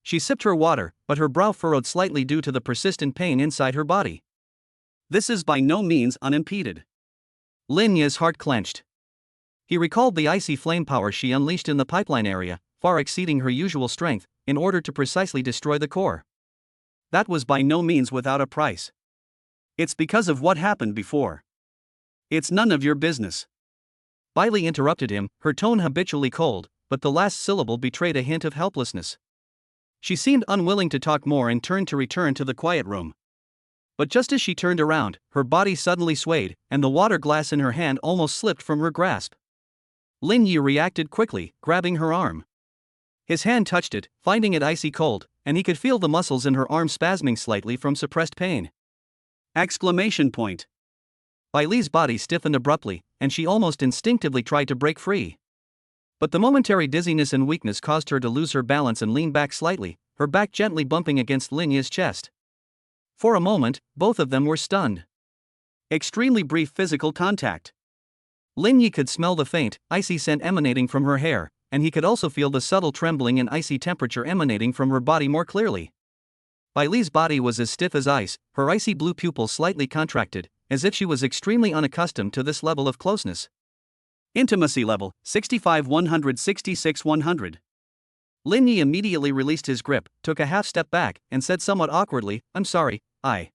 She sipped her water, but her brow furrowed slightly due to the persistent pain inside her body. This is by no means unimpeded. Lin Yi's heart clenched. He recalled the icy flame power she unleashed in the pipeline area, far exceeding her usual strength, in order to precisely destroy the core. That was by no means without a price. It's because of what happened before. It's none of your business. Bai Li interrupted him, her tone habitually cold, but the last syllable betrayed a hint of helplessness. She seemed unwilling to talk more and turned to return to the quiet room. But just as she turned around, her body suddenly swayed, and the water glass in her hand almost slipped from her grasp. Lin Yi reacted quickly, grabbing her arm. His hand touched it, finding it icy cold, and he could feel the muscles in her arm spasming slightly from suppressed pain. Exclamation point. Bai Li's body stiffened abruptly, and she almost instinctively tried to break free. But the momentary dizziness and weakness caused her to lose her balance and lean back slightly, her back gently bumping against Lin Yi's chest. For a moment, both of them were stunned. Extremely brief physical contact. Lin Yi could smell the faint, icy scent emanating from her hair, and he could also feel the subtle trembling and icy temperature emanating from her body more clearly. Bai Li's body was as stiff as ice, her icy blue pupils slightly contracted, as if she was extremely unaccustomed to this level of closeness. Intimacy level, 65-166-100. Lin Yi immediately released his grip, took a half step back, and said somewhat awkwardly, "I'm sorry, I."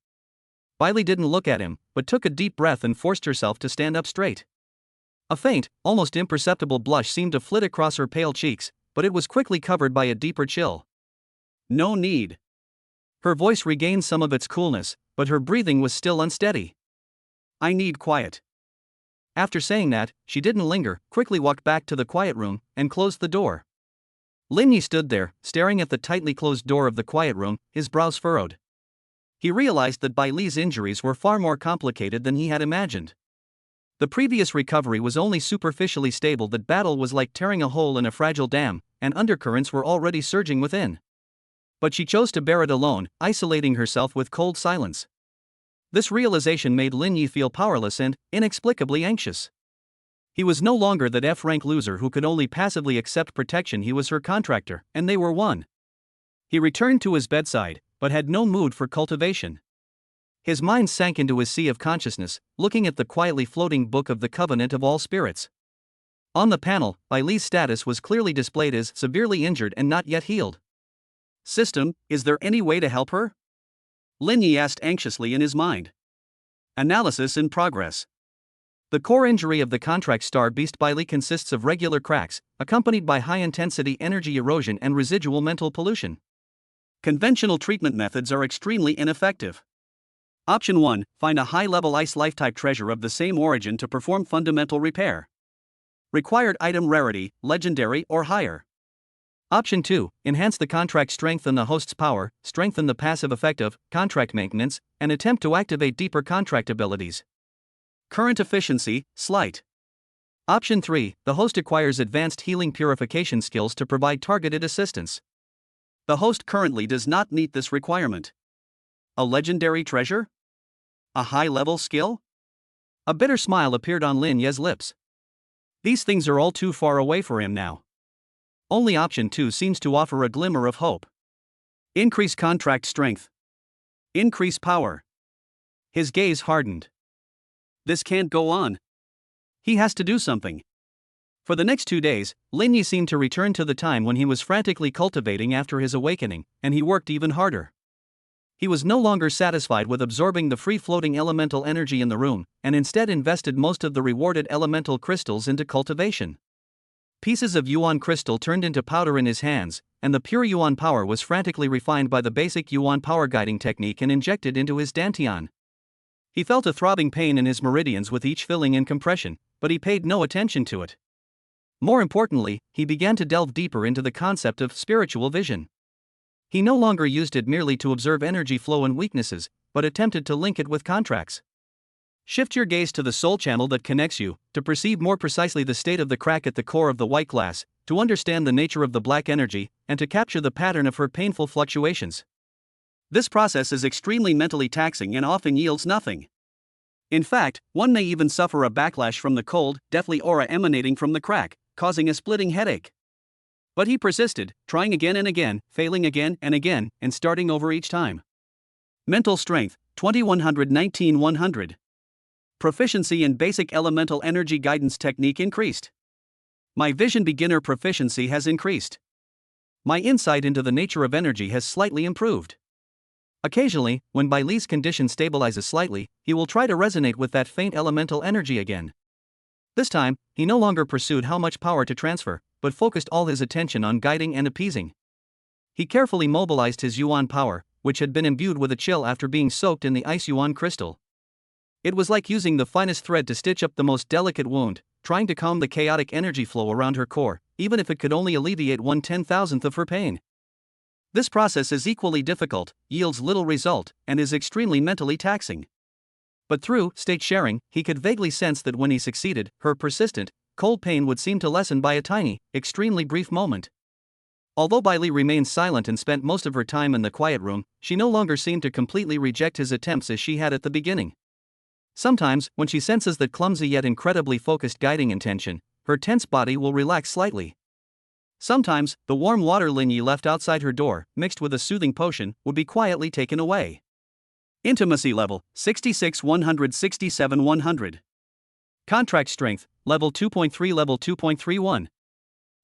Bai Li didn't look at him, but took a deep breath and forced herself to stand up straight. A faint, almost imperceptible blush seemed to flit across her pale cheeks, but it was quickly covered by a deeper chill. No need. Her voice regained some of its coolness, but her breathing was still unsteady. I need quiet. After saying that, she didn't linger, quickly walked back to the quiet room, and closed the door. Lin Yi stood there, staring at the tightly closed door of the quiet room, his brows furrowed. He realized that Bai Li's injuries were far more complicated than he had imagined. The previous recovery was only superficially stable. That battle was like tearing a hole in a fragile dam, and undercurrents were already surging within. But she chose to bear it alone, isolating herself with cold silence. This realization made Lin Yi feel powerless and, inexplicably anxious. He was no longer that F-rank loser who could only passively accept protection. He was her contractor, and they were one. He returned to his bedside, but had no mood for cultivation. His mind sank into his sea of consciousness, looking at the quietly floating book of the Covenant of All Spirits. On the panel, Bai Li's status was clearly displayed as severely injured and not yet healed. System, is there any way to help her? Lin Yi asked anxiously in his mind. Analysis in progress. The core injury of the contract star beast Bai Li consists of regular cracks, accompanied by high-intensity energy erosion and residual mental pollution. Conventional treatment methods are extremely ineffective. Option 1, find a high-level ice life-type treasure of the same origin to perform fundamental repair. Required item rarity, legendary or higher. Option 2, enhance the contract, strengthen the host's power, strengthen the passive effect of contract maintenance, and attempt to activate deeper contract abilities. Current efficiency, slight. Option 3, the host acquires advanced healing purification skills to provide targeted assistance. The host currently does not meet this requirement. A legendary treasure? A high-level skill? A bitter smile appeared on Lin Yi's lips. These things are all too far away for him now. Only option 2 seems to offer a glimmer of hope. Increase contract strength. Increase power. His gaze hardened. This can't go on. He has to do something. For the next 2 days, Lin Yi seemed to return to the time when he was frantically cultivating after his awakening, and he worked even harder. He was no longer satisfied with absorbing the free-floating elemental energy in the room, and instead invested most of the rewarded elemental crystals into cultivation. Pieces of Yuan crystal turned into powder in his hands, and the pure Yuan power was frantically refined by the basic Yuan power guiding technique and injected into his dantian. He felt a throbbing pain in his meridians with each filling and compression, but he paid no attention to it. More importantly, he began to delve deeper into the concept of spiritual vision. He no longer used it merely to observe energy flow and weaknesses, but attempted to link it with contracts. Shift your gaze to the soul channel that connects you, to perceive more precisely the state of the crack at the core of the white glass, to understand the nature of the black energy, and to capture the pattern of her painful fluctuations. This process is extremely mentally taxing and often yields nothing. In fact, one may even suffer a backlash from the cold, deathly aura emanating from the crack, causing a splitting headache. But he persisted, trying again and again, failing again and again, and starting over each time. Mental strength, 2119-100. Proficiency in basic elemental energy guidance technique increased. My vision beginner proficiency has increased. My insight into the nature of energy has slightly improved. Occasionally, when Bai Li's condition stabilizes slightly, he will try to resonate with that faint elemental energy again. This time, he no longer pursued how much power to transfer, but focused all his attention on guiding and appeasing. He carefully mobilized his Yuan power, which had been imbued with a chill after being soaked in the ice Yuan crystal. It was like using the finest thread to stitch up the most delicate wound, trying to calm the chaotic energy flow around her core, even if it could only alleviate 1/10,000th of her pain. This process is equally difficult, yields little result, and is extremely mentally taxing. But through state sharing, he could vaguely sense that when he succeeded, her persistent, cold pain would seem to lessen by a tiny, extremely brief moment. Although Bai Li remained silent and spent most of her time in the quiet room, she no longer seemed to completely reject his attempts as she had at the beginning. Sometimes, when she senses that clumsy yet incredibly focused guiding intention, her tense body will relax slightly. Sometimes, the warm water Lin Yi left outside her door, mixed with a soothing potion, would be quietly taken away. Intimacy level, 66-167-100. Contract strength, level 2.3, level 2.31.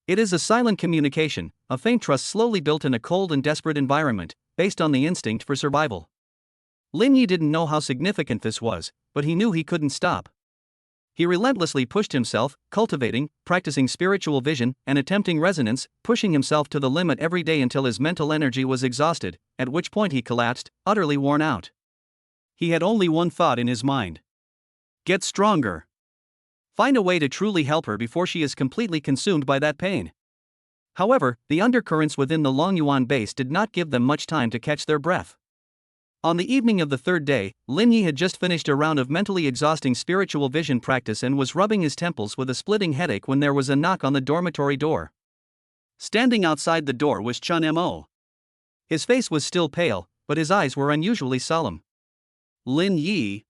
It is a silent communication, a faint trust slowly built in a cold and desperate environment, based on the instinct for survival. Lin Yi didn't know how significant this was, but he knew he couldn't stop. He relentlessly pushed himself, cultivating, practicing spiritual vision, and attempting resonance, pushing himself to the limit every day until his mental energy was exhausted, at which point he collapsed, utterly worn out. He had only one thought in his mind. Get stronger. Find a way to truly help her before she is completely consumed by that pain. However, the undercurrents within the Long Yuan base did not give them much time to catch their breath. On the evening of the third day, Lin Yi had just finished a round of mentally exhausting spiritual vision practice and was rubbing his temples with a splitting headache when there was a knock on the dormitory door. Standing outside the door was Chun Mo. His face was still pale, but his eyes were unusually solemn. Lin Yi.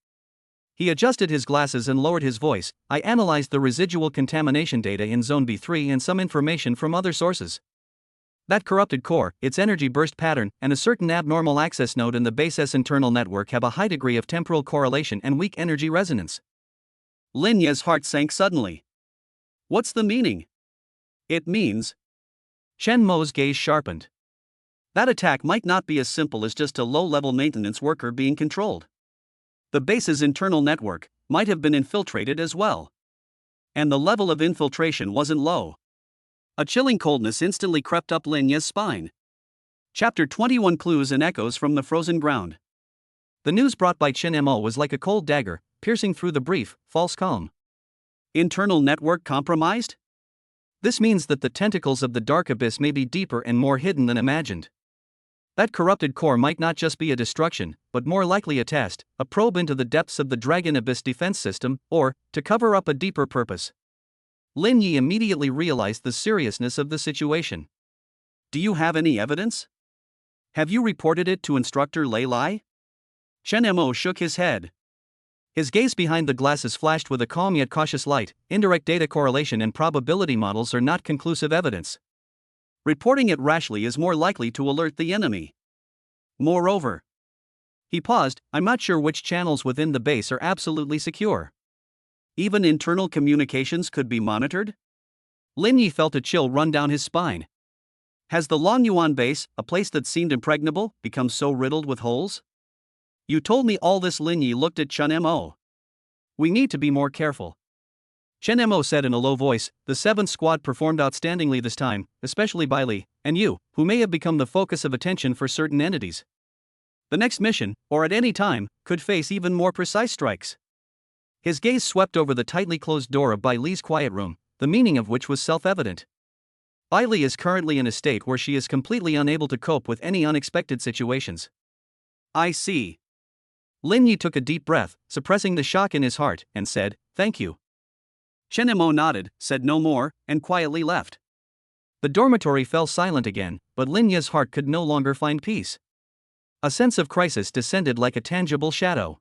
He adjusted his glasses and lowered his voice. I analyzed the residual contamination data in Zone B3 and some information from other sources. That corrupted core, its energy burst pattern, and a certain abnormal access node in the base S internal network have a high degree of temporal correlation and weak energy resonance. Lin Yi's heart sank suddenly. What's the meaning? It means. Chen Mo's gaze sharpened. That attack might not be as simple as just a low-level maintenance worker being controlled. The base's internal network might have been infiltrated as well. And the level of infiltration wasn't low. A chilling coldness instantly crept up Lin Yi's spine. Chapter 21 Clues and Echoes from the Frozen Ground. The news brought by Chen Mo was like a cold dagger, piercing through the brief, false calm. Internal network compromised? This means that the tentacles of the dark abyss may be deeper and more hidden than imagined. That corrupted core might not just be a destruction, but more likely a test, a probe into the depths of the Dragon Abyss defense system, or, to cover up a deeper purpose. Lin Yi immediately realized the seriousness of the situation. Do you have any evidence? Have you reported it to Instructor Lei Lai? Chen Mo shook his head. His gaze behind the glasses flashed with a calm yet cautious light. Indirect data correlation and probability models are not conclusive evidence. Reporting it rashly is more likely to alert the enemy. Moreover, he paused, I'm not sure which channels within the base are absolutely secure. Even internal communications could be monitored? Lin Yi felt a chill run down his spine. Has the Longyuan base, a place that seemed impregnable, become so riddled with holes? You told me all this. Lin Yi looked at Chen Mo. We need to be more careful. Chen Mo said in a low voice, the 7th squad performed outstandingly this time, especially Belle, and you, who may have become the focus of attention for certain entities. The next mission, or at any time, could face even more precise strikes. His gaze swept over the tightly closed door of Baile's quiet room, the meaning of which was self-evident. Baile is currently in a state where she is completely unable to cope with any unexpected situations. I see. Lin Yi took a deep breath, suppressing the shock in his heart, and said, thank you. Chen Mo nodded, said no more, and quietly left. The dormitory fell silent again, but Lin Yi's heart could no longer find peace. A sense of crisis descended like a tangible shadow.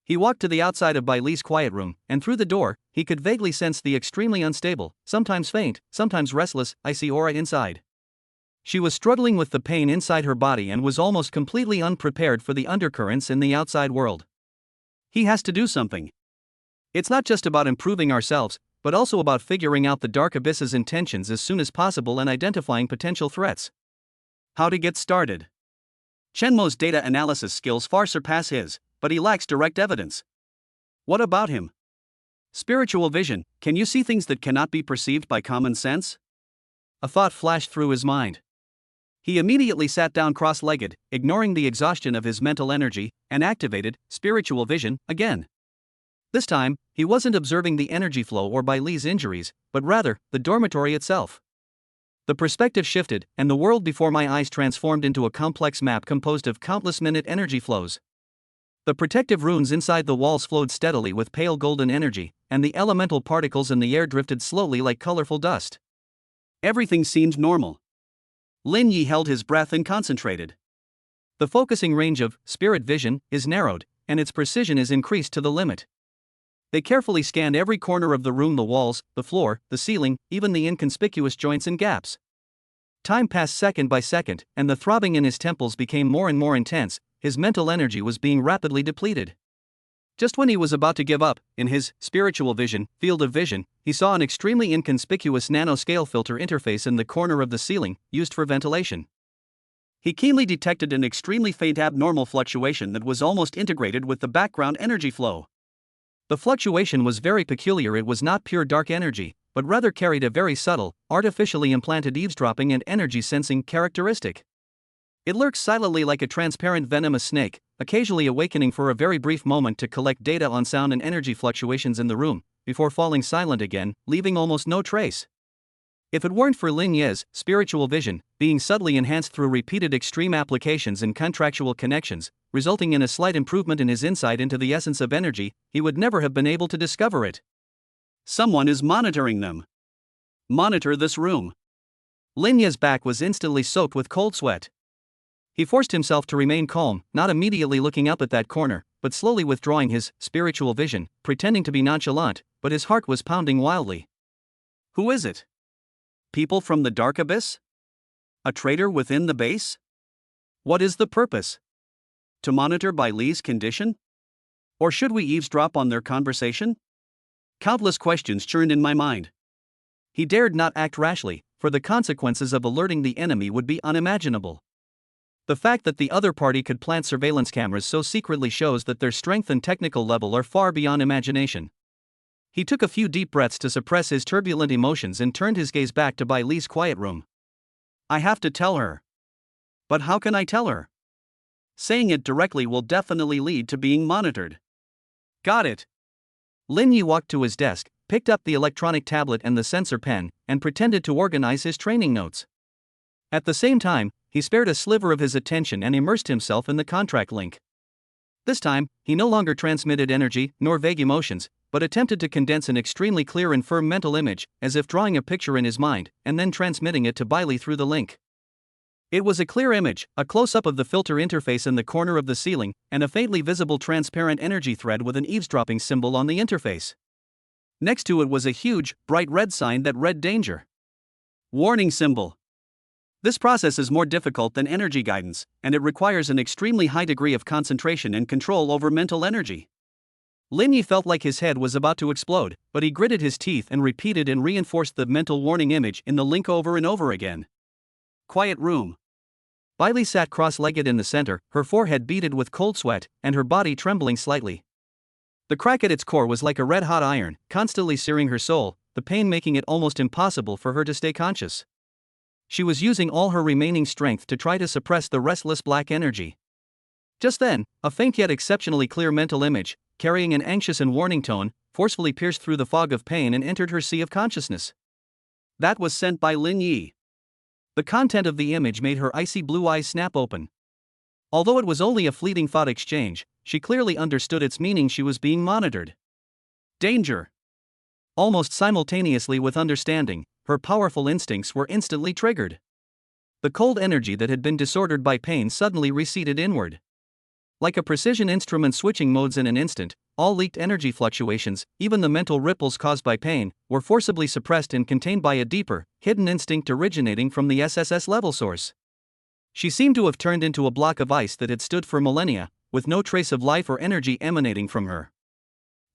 He walked to the outside of Baile's quiet room, and through the door, he could vaguely sense the extremely unstable, sometimes faint, sometimes restless, icy aura inside. She was struggling with the pain inside her body and was almost completely unprepared for the undercurrents in the outside world. He has to do something. It's not just about improving ourselves, but also about figuring out the Dark Abyss's intentions as soon as possible and identifying potential threats. How to get started? Chen Mo's data analysis skills far surpass his, but he lacks direct evidence. What about him? Spiritual vision, can you see things that cannot be perceived by common sense? A thought flashed through his mind. He immediately sat down cross-legged, ignoring the exhaustion of his mental energy, and activated spiritual vision again. This time, he wasn't observing the energy flow or Baile's injuries, but rather, the dormitory itself. The perspective shifted, and the world before my eyes transformed into a complex map composed of countless minute energy flows. The protective runes inside the walls flowed steadily with pale golden energy, and the elemental particles in the air drifted slowly like colorful dust. Everything seemed normal. Lin Yi held his breath and concentrated. The focusing range of spirit vision is narrowed, and its precision is increased to the limit. They carefully scanned every corner of the room, the walls, the floor, the ceiling, even the inconspicuous joints and gaps. Time passed second by second, and the throbbing in his temples became more and more intense. His mental energy was being rapidly depleted. Just when he was about to give up, in his spiritual vision, field of vision, he saw an extremely inconspicuous nanoscale filter interface in the corner of the ceiling, used for ventilation. He keenly detected an extremely faint abnormal fluctuation that was almost integrated with the background energy flow. The fluctuation was very peculiar. It was not pure dark energy, but rather carried a very subtle, artificially implanted eavesdropping and energy sensing characteristic. It lurks silently like a transparent venomous snake, occasionally awakening for a very brief moment to collect data on sound and energy fluctuations in the room, before falling silent again, leaving almost no trace. If it weren't for Lin Ye's spiritual vision, being subtly enhanced through repeated extreme applications and contractual connections, resulting in a slight improvement in his insight into the essence of energy, he would never have been able to discover it. Someone is monitoring them. Monitor this room. Lin Ye's back was instantly soaked with cold sweat. He forced himself to remain calm, not immediately looking up at that corner, but slowly withdrawing his spiritual vision, pretending to be nonchalant, but his heart was pounding wildly. Who is it? People from the dark abyss? A traitor within the base? What is the purpose? To monitor Bai Li's condition? Or should we eavesdrop on their conversation? Countless questions churned in my mind. He dared not act rashly, for the consequences of alerting the enemy would be unimaginable. The fact that the other party could plant surveillance cameras so secretly shows that their strength and technical level are far beyond imagination. He took a few deep breaths to suppress his turbulent emotions and turned his gaze back to Bai Li's quiet room. I have to tell her. But how can I tell her? Saying it directly will definitely lead to being monitored. Got it. Lin Yi walked to his desk, picked up the electronic tablet and the sensor pen, and pretended to organize his training notes. At the same time, he spared a sliver of his attention and immersed himself in the contract link. This time, he no longer transmitted energy nor vague emotions, but attempted to condense an extremely clear and firm mental image, as if drawing a picture in his mind, and then transmitting it to Bai Li through the link. It was a clear image, a close-up of the filter interface in the corner of the ceiling, and a faintly visible transparent energy thread with an eavesdropping symbol on the interface. Next to it was a huge, bright red sign that read danger. Warning symbol. This process is more difficult than energy guidance, and it requires an extremely high degree of concentration and control over mental energy. Lin Yi felt like his head was about to explode, but he gritted his teeth and repeated and reinforced the mental warning image in the link over and over again. Quiet room. Bai Li sat cross-legged in the center, her forehead beaded with cold sweat, and her body trembling slightly. The crack at its core was like a red-hot iron, constantly searing her soul, the pain making it almost impossible for her to stay conscious. She was using all her remaining strength to try to suppress the restless black energy. Just then, a faint yet exceptionally clear mental image, carrying an anxious and warning tone, forcefully pierced through the fog of pain and entered her sea of consciousness. That was sent by Lin Yi. The content of the image made her icy blue eyes snap open. Although it was only a fleeting thought exchange, she clearly understood its meaning. She was being monitored. Danger. Almost simultaneously with understanding, her powerful instincts were instantly triggered. The cold energy that had been disordered by pain suddenly receded inward. Like a precision instrument switching modes in an instant, all leaked energy fluctuations, even the mental ripples caused by pain, were forcibly suppressed and contained by a deeper, hidden instinct originating from the SSS level source. She seemed to have turned into a block of ice that had stood for millennia, with no trace of life or energy emanating from her.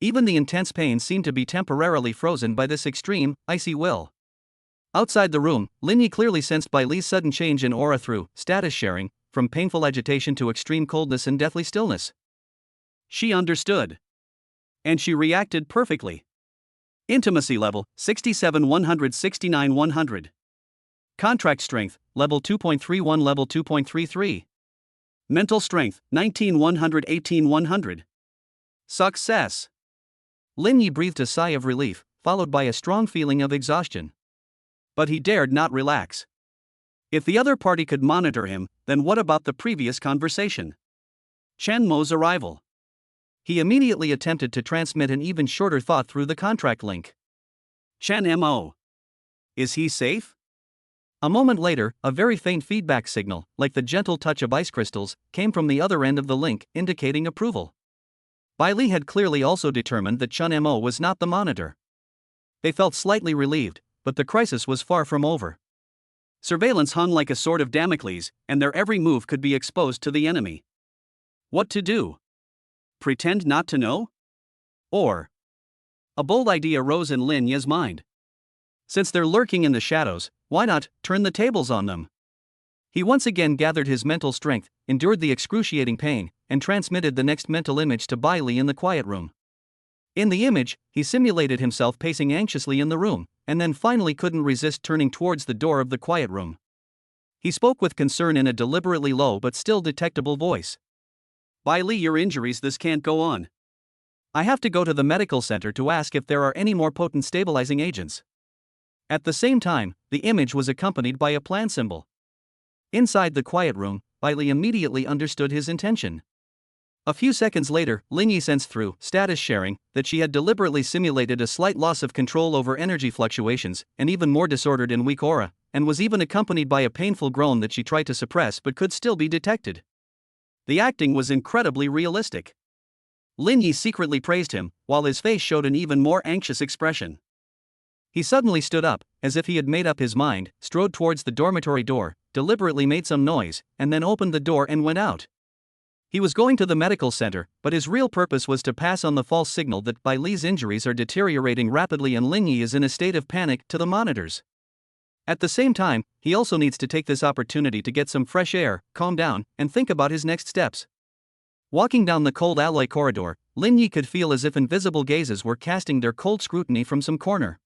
Even the intense pain seemed to be temporarily frozen by this extreme, icy will. Outside the room, Lin Yi clearly sensed Bai Li's sudden change in aura through status sharing, from painful agitation to extreme coldness and deathly stillness. She understood. And she reacted perfectly. Intimacy level, 67 169 100. Contract strength, level 2.31 level 2.33. Mental strength, 19 118 100. Success. Lin Yi breathed a sigh of relief, followed by a strong feeling of exhaustion. But he dared not relax. If the other party could monitor him, then what about the previous conversation? Chen Mo's arrival. He immediately attempted to transmit an even shorter thought through the contract link. Chen Mo. Is he safe? A moment later, a very faint feedback signal, like the gentle touch of ice crystals, came from the other end of the link, indicating approval. Bai Li had clearly also determined that Chen Mo was not the monitor. They felt slightly relieved, but the crisis was far from over. Surveillance hung like a sword of Damocles, and their every move could be exposed to the enemy. What to do? Pretend not to know? Or? A bold idea rose in Lin Ye's mind. Since they're lurking in the shadows, why not turn the tables on them? He once again gathered his mental strength, endured the excruciating pain, and transmitted the next mental image to Bai Li in the quiet room. In the image, he simulated himself pacing anxiously in the room, and then finally couldn't resist turning towards the door of the quiet room. He spoke with concern in a deliberately low but still detectable voice. Bai Li, your injuries, this can't go on. I have to go to the medical center to ask if there are any more potent stabilizing agents. At the same time, the image was accompanied by a plan symbol. Inside the quiet room, Bailey immediately understood his intention. A few seconds later, Linyi sensed through status sharing that she had deliberately simulated a slight loss of control over energy fluctuations, an even more disordered and weak aura, and was even accompanied by a painful groan that she tried to suppress but could still be detected. The acting was incredibly realistic. Linyi secretly praised him, while his face showed an even more anxious expression. He suddenly stood up, as if he had made up his mind, strode towards the dormitory door, deliberately made some noise, and then opened the door and went out. He was going to the medical center, but his real purpose was to pass on the false signal that Bailey's injuries are deteriorating rapidly and Linyi is in a state of panic to the monitors. At the same time, he also needs to take this opportunity to get some fresh air, calm down, and think about his next steps. Walking down the cold alloy corridor, Linyi could feel as if invisible gazes were casting their cold scrutiny from some corner.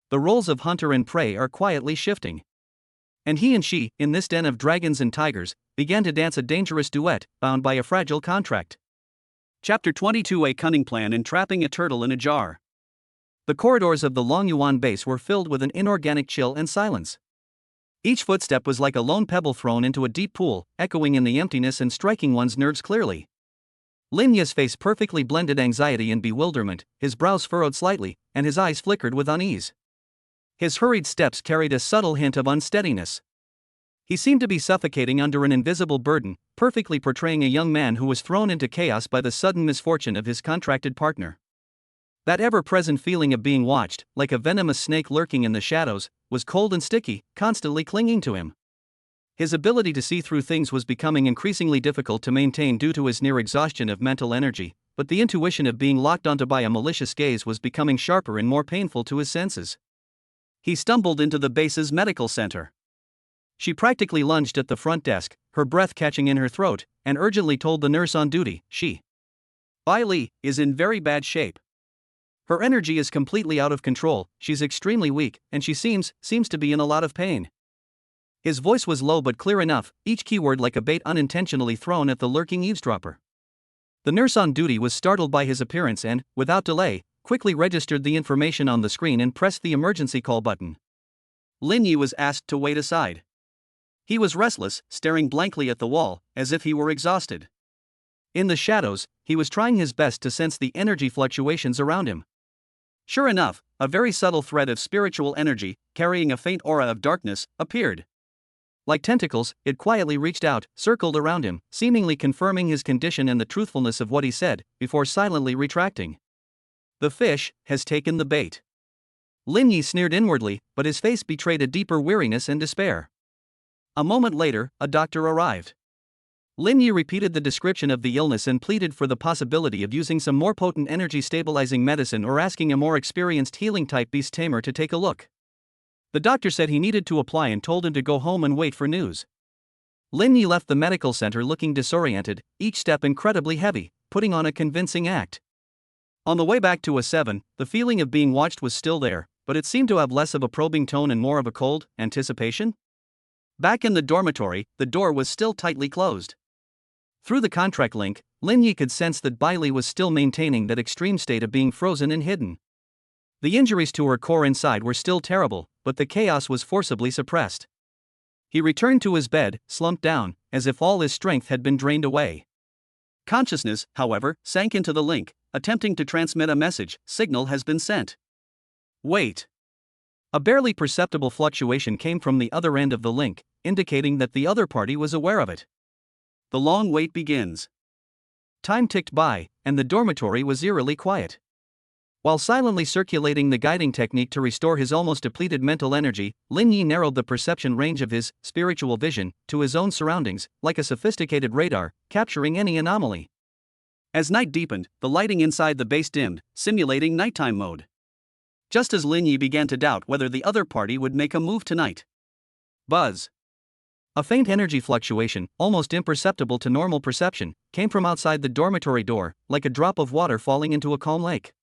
The roles of hunter and prey are quietly shifting. And he and she, in this den of dragons and tigers, began to dance a dangerous duet, bound by a fragile contract. Chapter 22: A Cunning Plan in Trapping a Turtle in a Jar. The corridors of the Longyuan base were filled with an inorganic chill and silence. Each footstep was like a lone pebble thrown into a deep pool, echoing in the emptiness and striking one's nerves clearly. Linya's face perfectly blended anxiety and bewilderment, his brows furrowed slightly, and his eyes flickered with unease. His hurried steps carried a subtle hint of unsteadiness. He seemed to be suffocating under an invisible burden, perfectly portraying a young man who was thrown into chaos by the sudden misfortune of his contracted partner. That ever-present feeling of being watched, like a venomous snake lurking in the shadows, was cold and sticky, constantly clinging to him. His ability to see through things was becoming increasingly difficult to maintain due to his near exhaustion of mental energy, but the intuition of being locked onto by a malicious gaze was becoming sharper and more painful to his senses. He stumbled into the base's medical center. She practically lunged at the front desk, her breath catching in her throat, and urgently told the nurse on duty, Bailey is in very bad shape. Her energy is completely out of control, she's extremely weak, and she seems to be in a lot of pain. His voice was low but clear enough, each keyword like a bait unintentionally thrown at the lurking eavesdropper. The nurse on duty was startled by his appearance and, without delay, quickly registered the information on the screen and pressed the emergency call button. Linyi was asked to wait aside. He was restless, staring blankly at the wall, as if he were exhausted. In the shadows, he was trying his best to sense the energy fluctuations around him. Sure enough, a very subtle thread of spiritual energy, carrying a faint aura of darkness, appeared. Like tentacles, it quietly reached out, circled around him, seemingly confirming his condition and the truthfulness of what he said, before silently retracting. The fish has taken the bait. Linyi sneered inwardly, but his face betrayed a deeper weariness and despair. A moment later, a doctor arrived. Linyi repeated the description of the illness and pleaded for the possibility of using some more potent energy-stabilizing medicine or asking a more experienced healing-type beast tamer to take a look. The doctor said he needed to apply and told him to go home and wait for news. Linyi left the medical center looking disoriented, each step incredibly heavy, putting on a convincing act. On the way back to A7, the feeling of being watched was still there, but it seemed to have less of a probing tone and more of a cold anticipation. Back in the dormitory, the door was still tightly closed. Through the contract link, Linyi could sense that Bailey was still maintaining that extreme state of being frozen and hidden. The injuries to her core inside were still terrible, but the chaos was forcibly suppressed. He returned to his bed, slumped down, as if all his strength had been drained away. Consciousness, however, sank into the link, attempting to transmit a message: signal has been sent. Wait. A barely perceptible fluctuation came from the other end of the link, indicating that the other party was aware of it. The long wait begins. Time ticked by, and the dormitory was eerily quiet. While silently circulating the guiding technique to restore his almost depleted mental energy, Linyi narrowed the perception range of his spiritual vision to his own surroundings, like a sophisticated radar, capturing any anomaly. As night deepened, the lighting inside the base dimmed, simulating nighttime mode. Just as Linyi began to doubt whether the other party would make a move tonight. Buzz. A faint energy fluctuation, almost imperceptible to normal perception, came from outside the dormitory door, like a drop of water falling into a calm lake.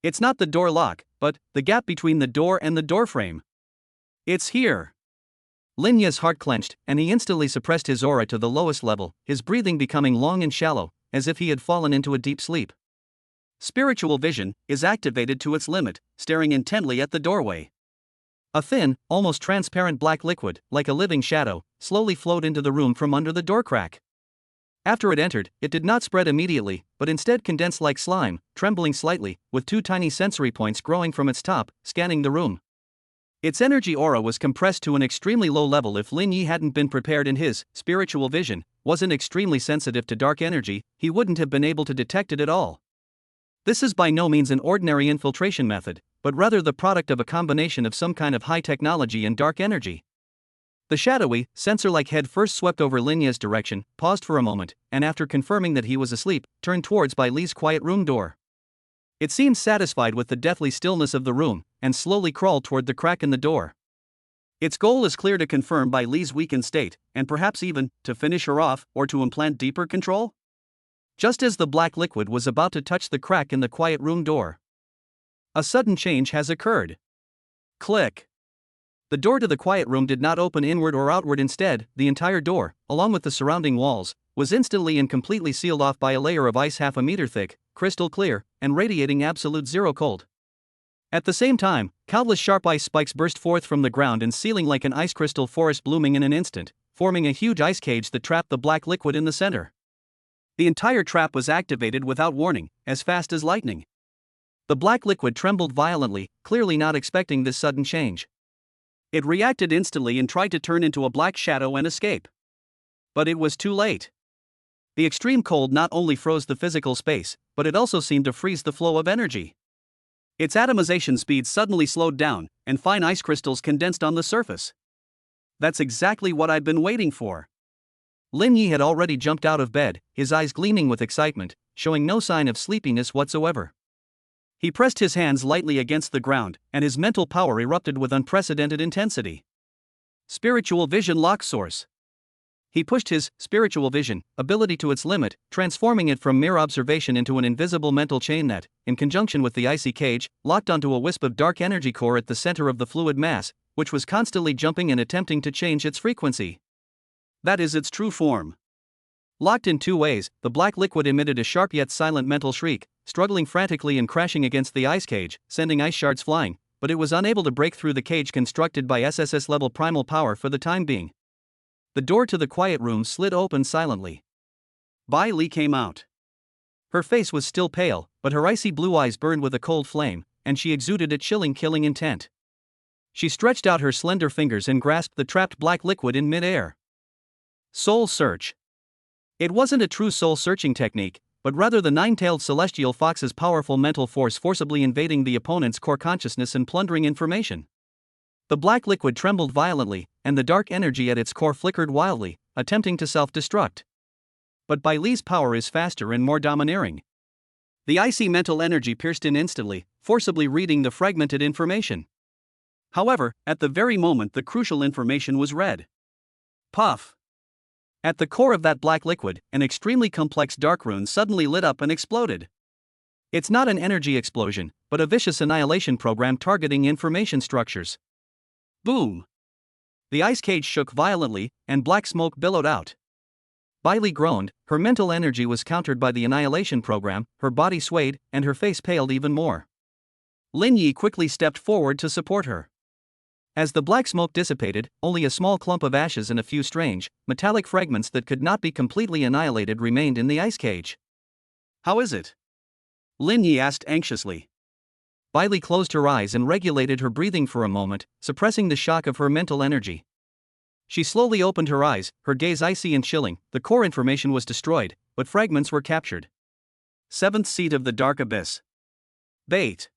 It's not the door lock, but the gap between the door and the doorframe. It's here. Linya's heart clenched, and he instantly suppressed his aura to the lowest level, his breathing becoming long and shallow, as if he had fallen into a deep sleep. Spiritual vision is activated to its limit, staring intently at the doorway. A thin, almost transparent black liquid, like a living shadow, slowly flowed into the room from under the door crack. After it entered, it did not spread immediately, but instead condensed like slime, trembling slightly, with two tiny sensory points growing from its top, scanning the room. Its energy aura was compressed to an extremely low level. If Lin Yi hadn't been prepared and his spiritual vision wasn't extremely sensitive to dark energy, he wouldn't have been able to detect it at all. This is by no means an ordinary infiltration method, but rather the product of a combination of some kind of high technology and dark energy. The shadowy, sensor-like head first swept over Lin Yi's direction, paused for a moment, and after confirming that he was asleep, turned towards Bai Li's quiet room door. It seemed satisfied with the deathly stillness of the room, and slowly crawled toward the crack in the door. Its goal is clear: to confirm Bai Li's weakened state, and perhaps even to finish her off or to implant deeper control. Just as the black liquid was about to touch the crack in the quiet room door, a sudden change has occurred. Click. The door to the quiet room did not open inward or outward. Instead, the entire door, along with the surrounding walls, was instantly and completely sealed off by a layer of ice half a meter thick, crystal clear, and radiating absolute zero cold. At the same time, countless sharp ice spikes burst forth from the ground and sealing like an ice crystal forest blooming in an instant, forming a huge ice cage that trapped the black liquid in the center. The entire trap was activated without warning, as fast as lightning. The black liquid trembled violently, clearly not expecting this sudden change. It reacted instantly and tried to turn into a black shadow and escape. But it was too late. The extreme cold not only froze the physical space, but it also seemed to freeze the flow of energy. Its atomization speed suddenly slowed down, and fine ice crystals condensed on the surface. That's exactly what I'd been waiting for. Lin Yi had already jumped out of bed, his eyes gleaming with excitement, showing no sign of sleepiness whatsoever. He pressed his hands lightly against the ground, and his mental power erupted with unprecedented intensity. Spiritual Vision Lock Source. He pushed his spiritual vision ability to its limit, transforming it from mere observation into an invisible mental chain that, in conjunction with the icy cage, locked onto a wisp of dark energy core at the center of the fluid mass, which was constantly jumping and attempting to change its frequency. That is its true form. Locked in two ways, the black liquid emitted a sharp yet silent mental shriek, struggling frantically and crashing against the ice cage, sending ice shards flying, but it was unable to break through the cage constructed by SSS-level primal power for the time being. The door to the quiet room slid open silently. Bai Li came out. Her face was still pale, but her icy blue eyes burned with a cold flame, and she exuded a chilling, killing intent. She stretched out her slender fingers and grasped the trapped black liquid in mid-air. Soul Search. It wasn't a true soul-searching technique, but rather the nine-tailed celestial fox's powerful mental force forcibly invading the opponent's core consciousness and plundering information. The black liquid trembled violently, and the dark energy at its core flickered wildly, attempting to self-destruct. But Bai Li's power is faster and more domineering. The icy mental energy pierced in instantly, forcibly reading the fragmented information. However, at the very moment the crucial information was read. Puff! At the core of that black liquid, an extremely complex dark rune suddenly lit up and exploded. It's not an energy explosion, but a vicious annihilation program targeting information structures. Boom! The ice cage shook violently, and black smoke billowed out. Bai Li groaned, her mental energy was countered by the annihilation program, her body swayed, and her face paled even more. Lin Yi quickly stepped forward to support her. As the black smoke dissipated, only a small clump of ashes and a few strange, metallic fragments that could not be completely annihilated remained in the ice cage. How is it? Lin Yi asked anxiously. Bai Li closed her eyes and regulated her breathing for a moment, suppressing the shock of her mental energy. She slowly opened her eyes, her gaze icy and chilling. The core information was destroyed, but fragments were captured. 7th seat of the Dark Abyss. Bait.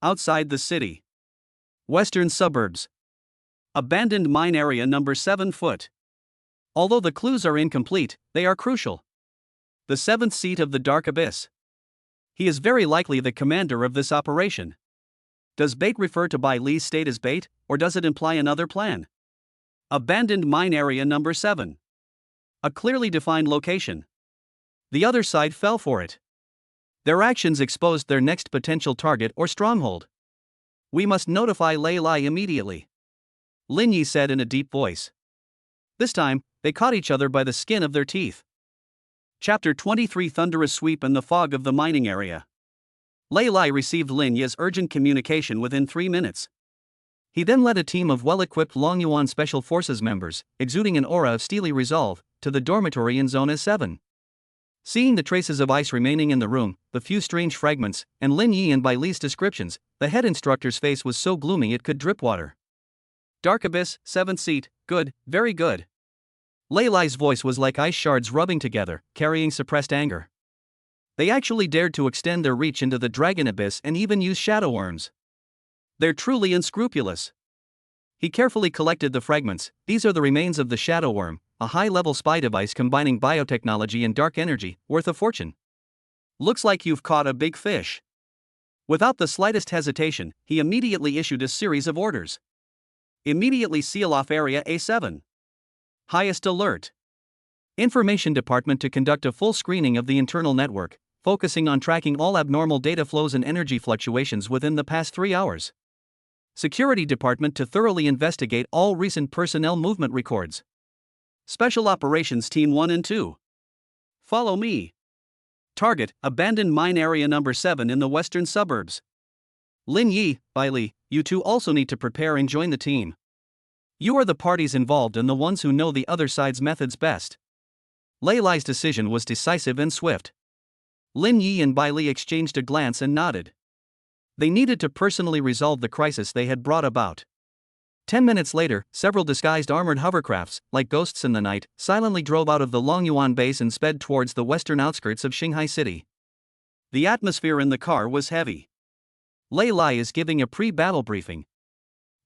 Outside the city. Western suburbs. Abandoned mine area number 7 foot. Although the clues are incomplete, they are crucial. The 7th seat of the Dark Abyss. He is very likely the commander of this operation. Does bait refer to Bai Li's state as bait, or does it imply another plan? Abandoned mine area number 7. A clearly defined location. The other side fell for it. Their actions exposed their next potential target or stronghold. We must notify Lei Lai immediately, Lin Yi said in a deep voice. This time, they caught each other by the skin of their teeth. Chapter 23: Thunderous Sweep and the Fog of the Mining Area. Lei Lai received Lin Yi's urgent communication within 3 minutes. He then led a team of well-equipped Longyuan Special Forces members, exuding an aura of steely resolve, to the dormitory in Zone S7. Seeing the traces of ice remaining in the room, the few strange fragments, and Lin Yi and Bai Li's descriptions, the head instructor's face was so gloomy it could drip water. Dark Abyss, 7th seat, good, very good. Lei Lai's voice was like ice shards rubbing together, carrying suppressed anger. They actually dared to extend their reach into the Dragon Abyss and even use shadow worms. They're truly unscrupulous. He carefully collected the fragments. These are the remains of the shadow worm, a high-level spy device combining biotechnology and dark energy, worth a fortune. Looks like you've caught a big fish. Without the slightest hesitation, he immediately issued a series of orders. Immediately seal off Area A7. Highest alert. Information Department to conduct a full screening of the internal network, focusing on tracking all abnormal data flows and energy fluctuations within the past 3 hours. Security Department to thoroughly investigate all recent personnel movement records. Special Operations Team 1 and 2. Follow me. Target, abandoned mine area number 7 in the western suburbs. Lin Yi, Bai Li, you two also need to prepare and join the team. You are the parties involved and the ones who know the other side's methods best. Lei Lai's decision was decisive and swift. Lin Yi and Bai Li exchanged a glance and nodded. They needed to personally resolve the crisis they had brought about. 10 minutes later, several disguised armored hovercrafts, like ghosts in the night, silently drove out of the Longyuan base and sped towards the western outskirts of Shanghai City. The atmosphere in the car was heavy. Lei Lai is giving a pre-battle briefing.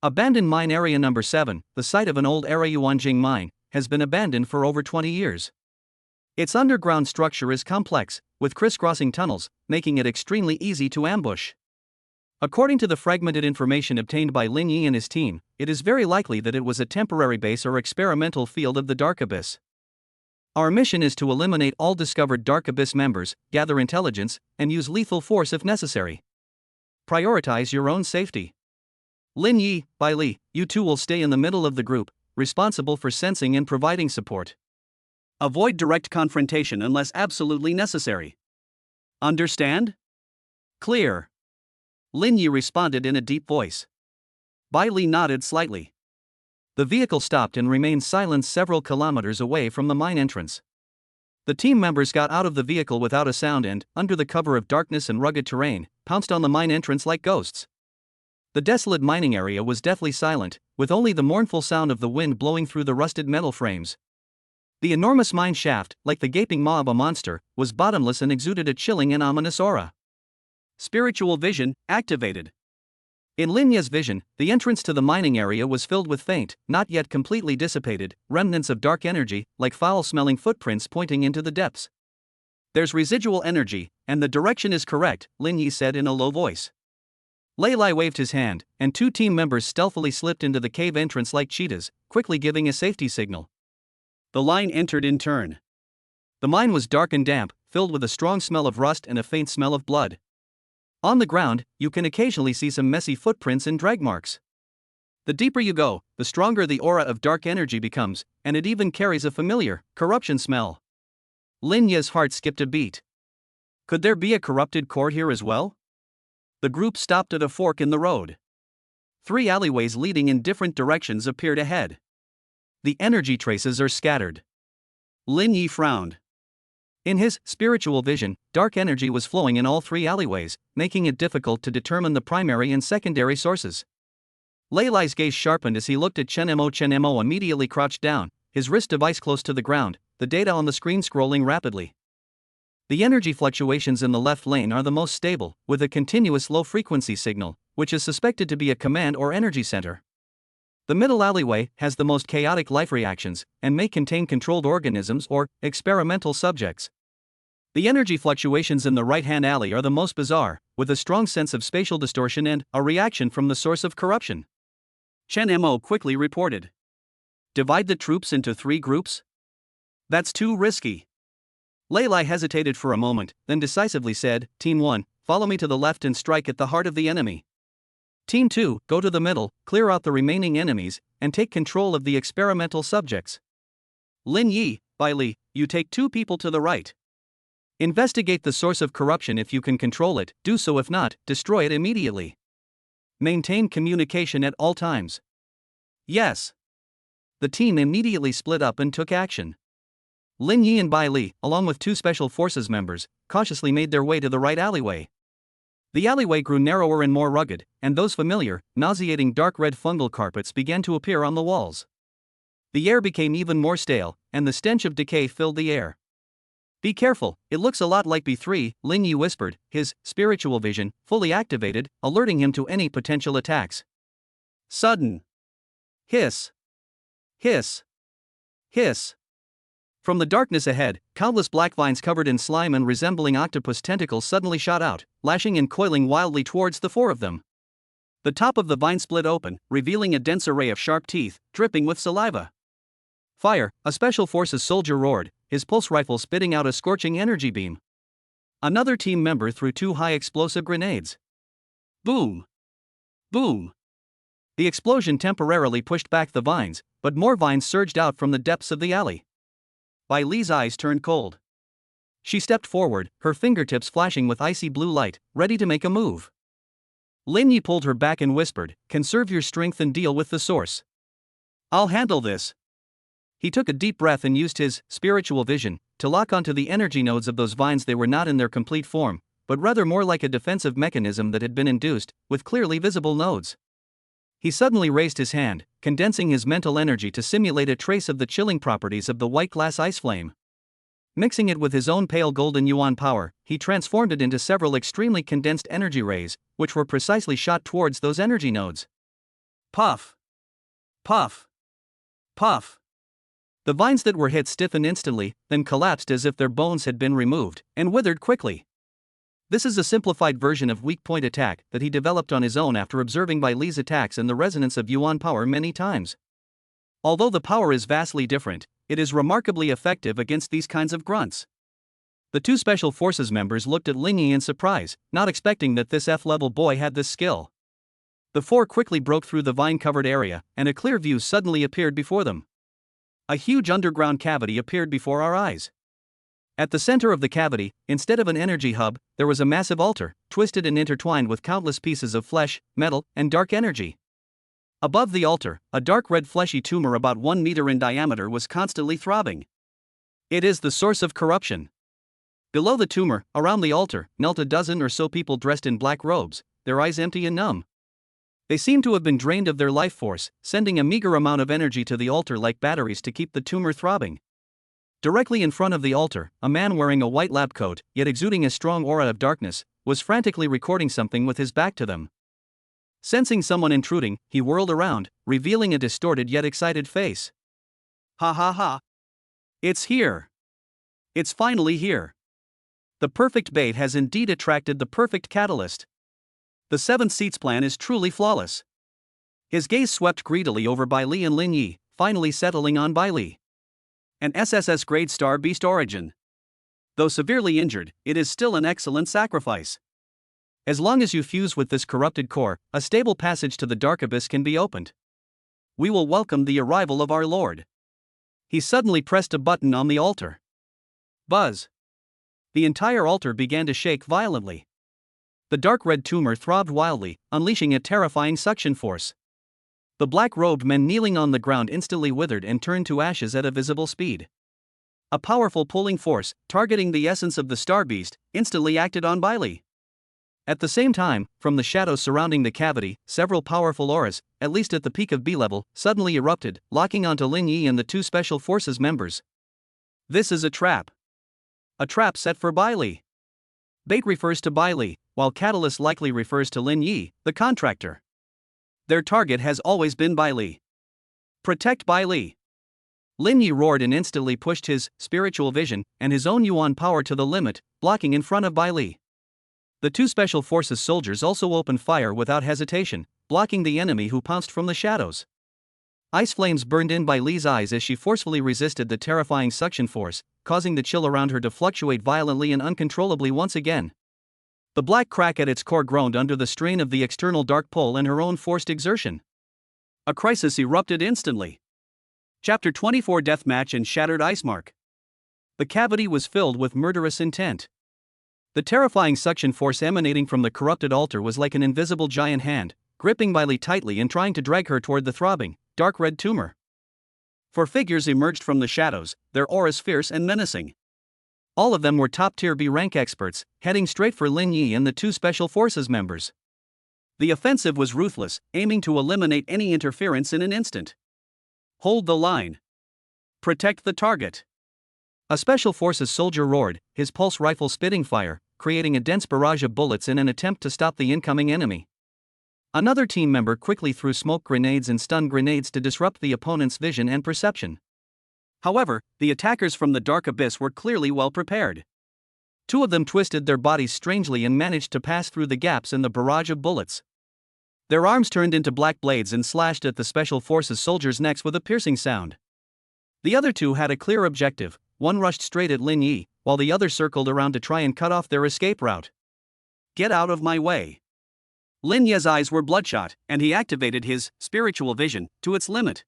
Abandoned mine area number 7, the site of an old era Yuanjing mine, has been abandoned for over 20 years. Its underground structure is complex, with crisscrossing tunnels, making it extremely easy to ambush. According to the fragmented information obtained by Lin Yi and his team, it is very likely that it was a temporary base or experimental field of the Dark Abyss. Our mission is to eliminate all discovered Dark Abyss members, gather intelligence, and use lethal force if necessary. Prioritize your own safety. Lin Yi, Bai Li, you two will stay in the middle of the group, responsible for sensing and providing support. Avoid direct confrontation unless absolutely necessary. Understand? Clear. Lin Yi responded in a deep voice. Bai Li nodded slightly. The vehicle stopped and remained silent several kilometers away from the mine entrance. The team members got out of the vehicle without a sound and, under the cover of darkness and rugged terrain, pounced on the mine entrance like ghosts. The desolate mining area was deathly silent, with only the mournful sound of the wind blowing through the rusted metal frames. The enormous mine shaft, like the gaping maw of a monster, was bottomless and exuded a chilling and ominous aura. Spiritual vision, activated. In Lin Yi's vision, the entrance to the mining area was filled with faint, not yet completely dissipated, remnants of dark energy, like foul-smelling footprints pointing into the depths. There's residual energy, and the direction is correct, Lin Yi said in a low voice. Lei Lai waved his hand, and two team members stealthily slipped into the cave entrance like cheetahs, quickly giving a safety signal. The line entered in turn. The mine was dark and damp, filled with a strong smell of rust and a faint smell of blood. On the ground, you can occasionally see some messy footprints and drag marks. The deeper you go, the stronger the aura of dark energy becomes, and it even carries a familiar, corruption smell. Lin Yi's heart skipped a beat. Could there be a corrupted core here as well? The group stopped at a fork in the road. 3 alleyways leading in different directions appeared ahead. The energy traces are scattered. Lin Yi frowned. In his spiritual vision, dark energy was flowing in all 3 alleyways, making it difficult to determine the primary and secondary sources. Lei Lai's gaze sharpened as he looked at Chen Mo. Chen Mo immediately crouched down, his wrist device close to the ground, the data on the screen scrolling rapidly. The energy fluctuations in the left lane are the most stable, with a continuous low-frequency signal, which is suspected to be a command or energy center. The middle alleyway has the most chaotic life reactions, and may contain controlled organisms or experimental subjects. The energy fluctuations in the right-hand alley are the most bizarre, with a strong sense of spatial distortion and a reaction from the source of corruption. Chen Mo quickly reported. Divide the troops into 3 groups? That's too risky. Lei Lai hesitated for a moment, then decisively said, Team 1, follow me to the left and strike at the heart of the enemy. Team 2, go to the middle, clear out the remaining enemies, and take control of the experimental subjects. Lin Yi, Bai Li, you take 2 people to the right. Investigate the source of corruption if you can control it, do so if not, destroy it immediately. Maintain communication at all times. Yes. The team immediately split up and took action. Lin Yi and Bai Li, along with 2 Special Forces members, cautiously made their way to the right alleyway. The alleyway grew narrower and more rugged, and those familiar, nauseating dark red fungal carpets began to appear on the walls. The air became even more stale, and the stench of decay filled the air. Be careful, it looks a lot like B3, Lin Yi whispered, his spiritual vision fully activated, alerting him to any potential attacks. Sudden. Hiss. Hiss. Hiss. From the darkness ahead, countless black vines covered in slime and resembling octopus tentacles suddenly shot out, lashing and coiling wildly towards the 4 of them. The top of the vine split open, revealing a dense array of sharp teeth, dripping with saliva. Fire, a Special Forces soldier roared, his pulse rifle spitting out a scorching energy beam. Another team member threw 2 high-explosive grenades. Boom! Boom! The explosion temporarily pushed back the vines, but more vines surged out from the depths of the alley. Bai Li's eyes turned cold. She stepped forward, her fingertips flashing with icy blue light, ready to make a move. Lin Yi pulled her back and whispered, "Conserve your strength and deal with the source. I'll handle this." He took a deep breath and used his spiritual vision to lock onto the energy nodes of those vines. They were not in their complete form, but rather more like a defensive mechanism that had been induced, with clearly visible nodes. He suddenly raised his hand, condensing his mental energy to simulate a trace of the chilling properties of the white glass ice flame. Mixing it with his own pale golden yuan power, he transformed it into several extremely condensed energy rays, which were precisely shot towards those energy nodes. Puff! Puff! Puff! The vines that were hit stiffened instantly, then collapsed as if their bones had been removed, and withered quickly. This is a simplified version of weak point attack that he developed on his own after observing Bai Li's attacks and the resonance of yuan power many times. Although the power is vastly different, it is remarkably effective against these kinds of grunts. The 2 Special Forces members looked at Lin Yi in surprise, not expecting that this F-level boy had this skill. The 4 quickly broke through the vine-covered area, and a clear view suddenly appeared before them. A huge underground cavity appeared before our eyes. At the center of the cavity, instead of an energy hub, there was a massive altar, twisted and intertwined with countless pieces of flesh, metal, and dark energy. Above the altar, a dark red fleshy tumor about 1 meter in diameter was constantly throbbing. It is the source of corruption. Below the tumor, around the altar, knelt a dozen or so people dressed in black robes, their eyes empty and numb. They seemed to have been drained of their life force, sending a meager amount of energy to the altar like batteries to keep the tumor throbbing. Directly in front of the altar, a man wearing a white lab coat, yet exuding a strong aura of darkness, was frantically recording something with his back to them. Sensing someone intruding, he whirled around, revealing a distorted yet excited face. Ha ha ha! It's here! It's finally here! The perfect bait has indeed attracted the perfect catalyst. The 7 seats plan is truly flawless. His gaze swept greedily over Bai Li and Lin Yi, finally settling on Bai Li. An SSS grade star beast origin. Though severely injured, it is still an excellent sacrifice. As long as you fuse with this corrupted core, a stable passage to the dark abyss can be opened. We will welcome the arrival of our Lord. He suddenly pressed a button on the altar. Buzz. The entire altar began to shake violently. The dark red tumor throbbed wildly, unleashing a terrifying suction force. The black-robed men kneeling on the ground instantly withered and turned to ashes at a visible speed. A powerful pulling force, targeting the essence of the star beast, instantly acted on Bai Li. At the same time, from the shadows surrounding the cavity, several powerful auras, at least at the peak of B level, suddenly erupted, locking onto Lin Yi and the 2 Special Forces members. This is a trap. A trap set for Bai Li. Bait refers to Bai Li, while catalyst likely refers to Lin Yi, the contractor. Their target has always been Bai Li. Protect Bai Li. Lin Yi roared and instantly pushed his spiritual vision and his own yuan power to the limit, blocking in front of Bai Li. The 2 Special Forces soldiers also opened fire without hesitation, blocking the enemy who pounced from the shadows. Ice flames burned in Bai Li's eyes as she forcefully resisted the terrifying suction force, causing the chill around her to fluctuate violently and uncontrollably once again. The black crack at its core groaned under the strain of the external dark pull and her own forced exertion. A crisis erupted instantly. Chapter 24 Deathmatch and Shattered Icemark. The cavity was filled with murderous intent. The terrifying suction force emanating from the corrupted altar was like an invisible giant hand, gripping Bailey tightly and trying to drag her toward the throbbing, dark red tumor. Four figures emerged from the shadows, their auras fierce and menacing. All of them were top-tier B-rank experts, heading straight for Lin Yi and the two Special Forces members. The offensive was ruthless, aiming to eliminate any interference in an instant. Hold the line. Protect the target. A Special Forces soldier roared, his pulse rifle spitting fire, creating a dense barrage of bullets in an attempt to stop the incoming enemy. Another team member quickly threw smoke grenades and stun grenades to disrupt the opponent's vision and perception. However, the attackers from the dark abyss were clearly well prepared. Two of them twisted their bodies strangely and managed to pass through the gaps in the barrage of bullets. Their arms turned into black blades and slashed at the Special Forces soldiers' necks with a piercing sound. The other two had a clear objective. One rushed straight at Lin Yi, while the other circled around to try and cut off their escape route. Get out of my way. Lin Yi's eyes were bloodshot, and he activated his spiritual vision to its limit.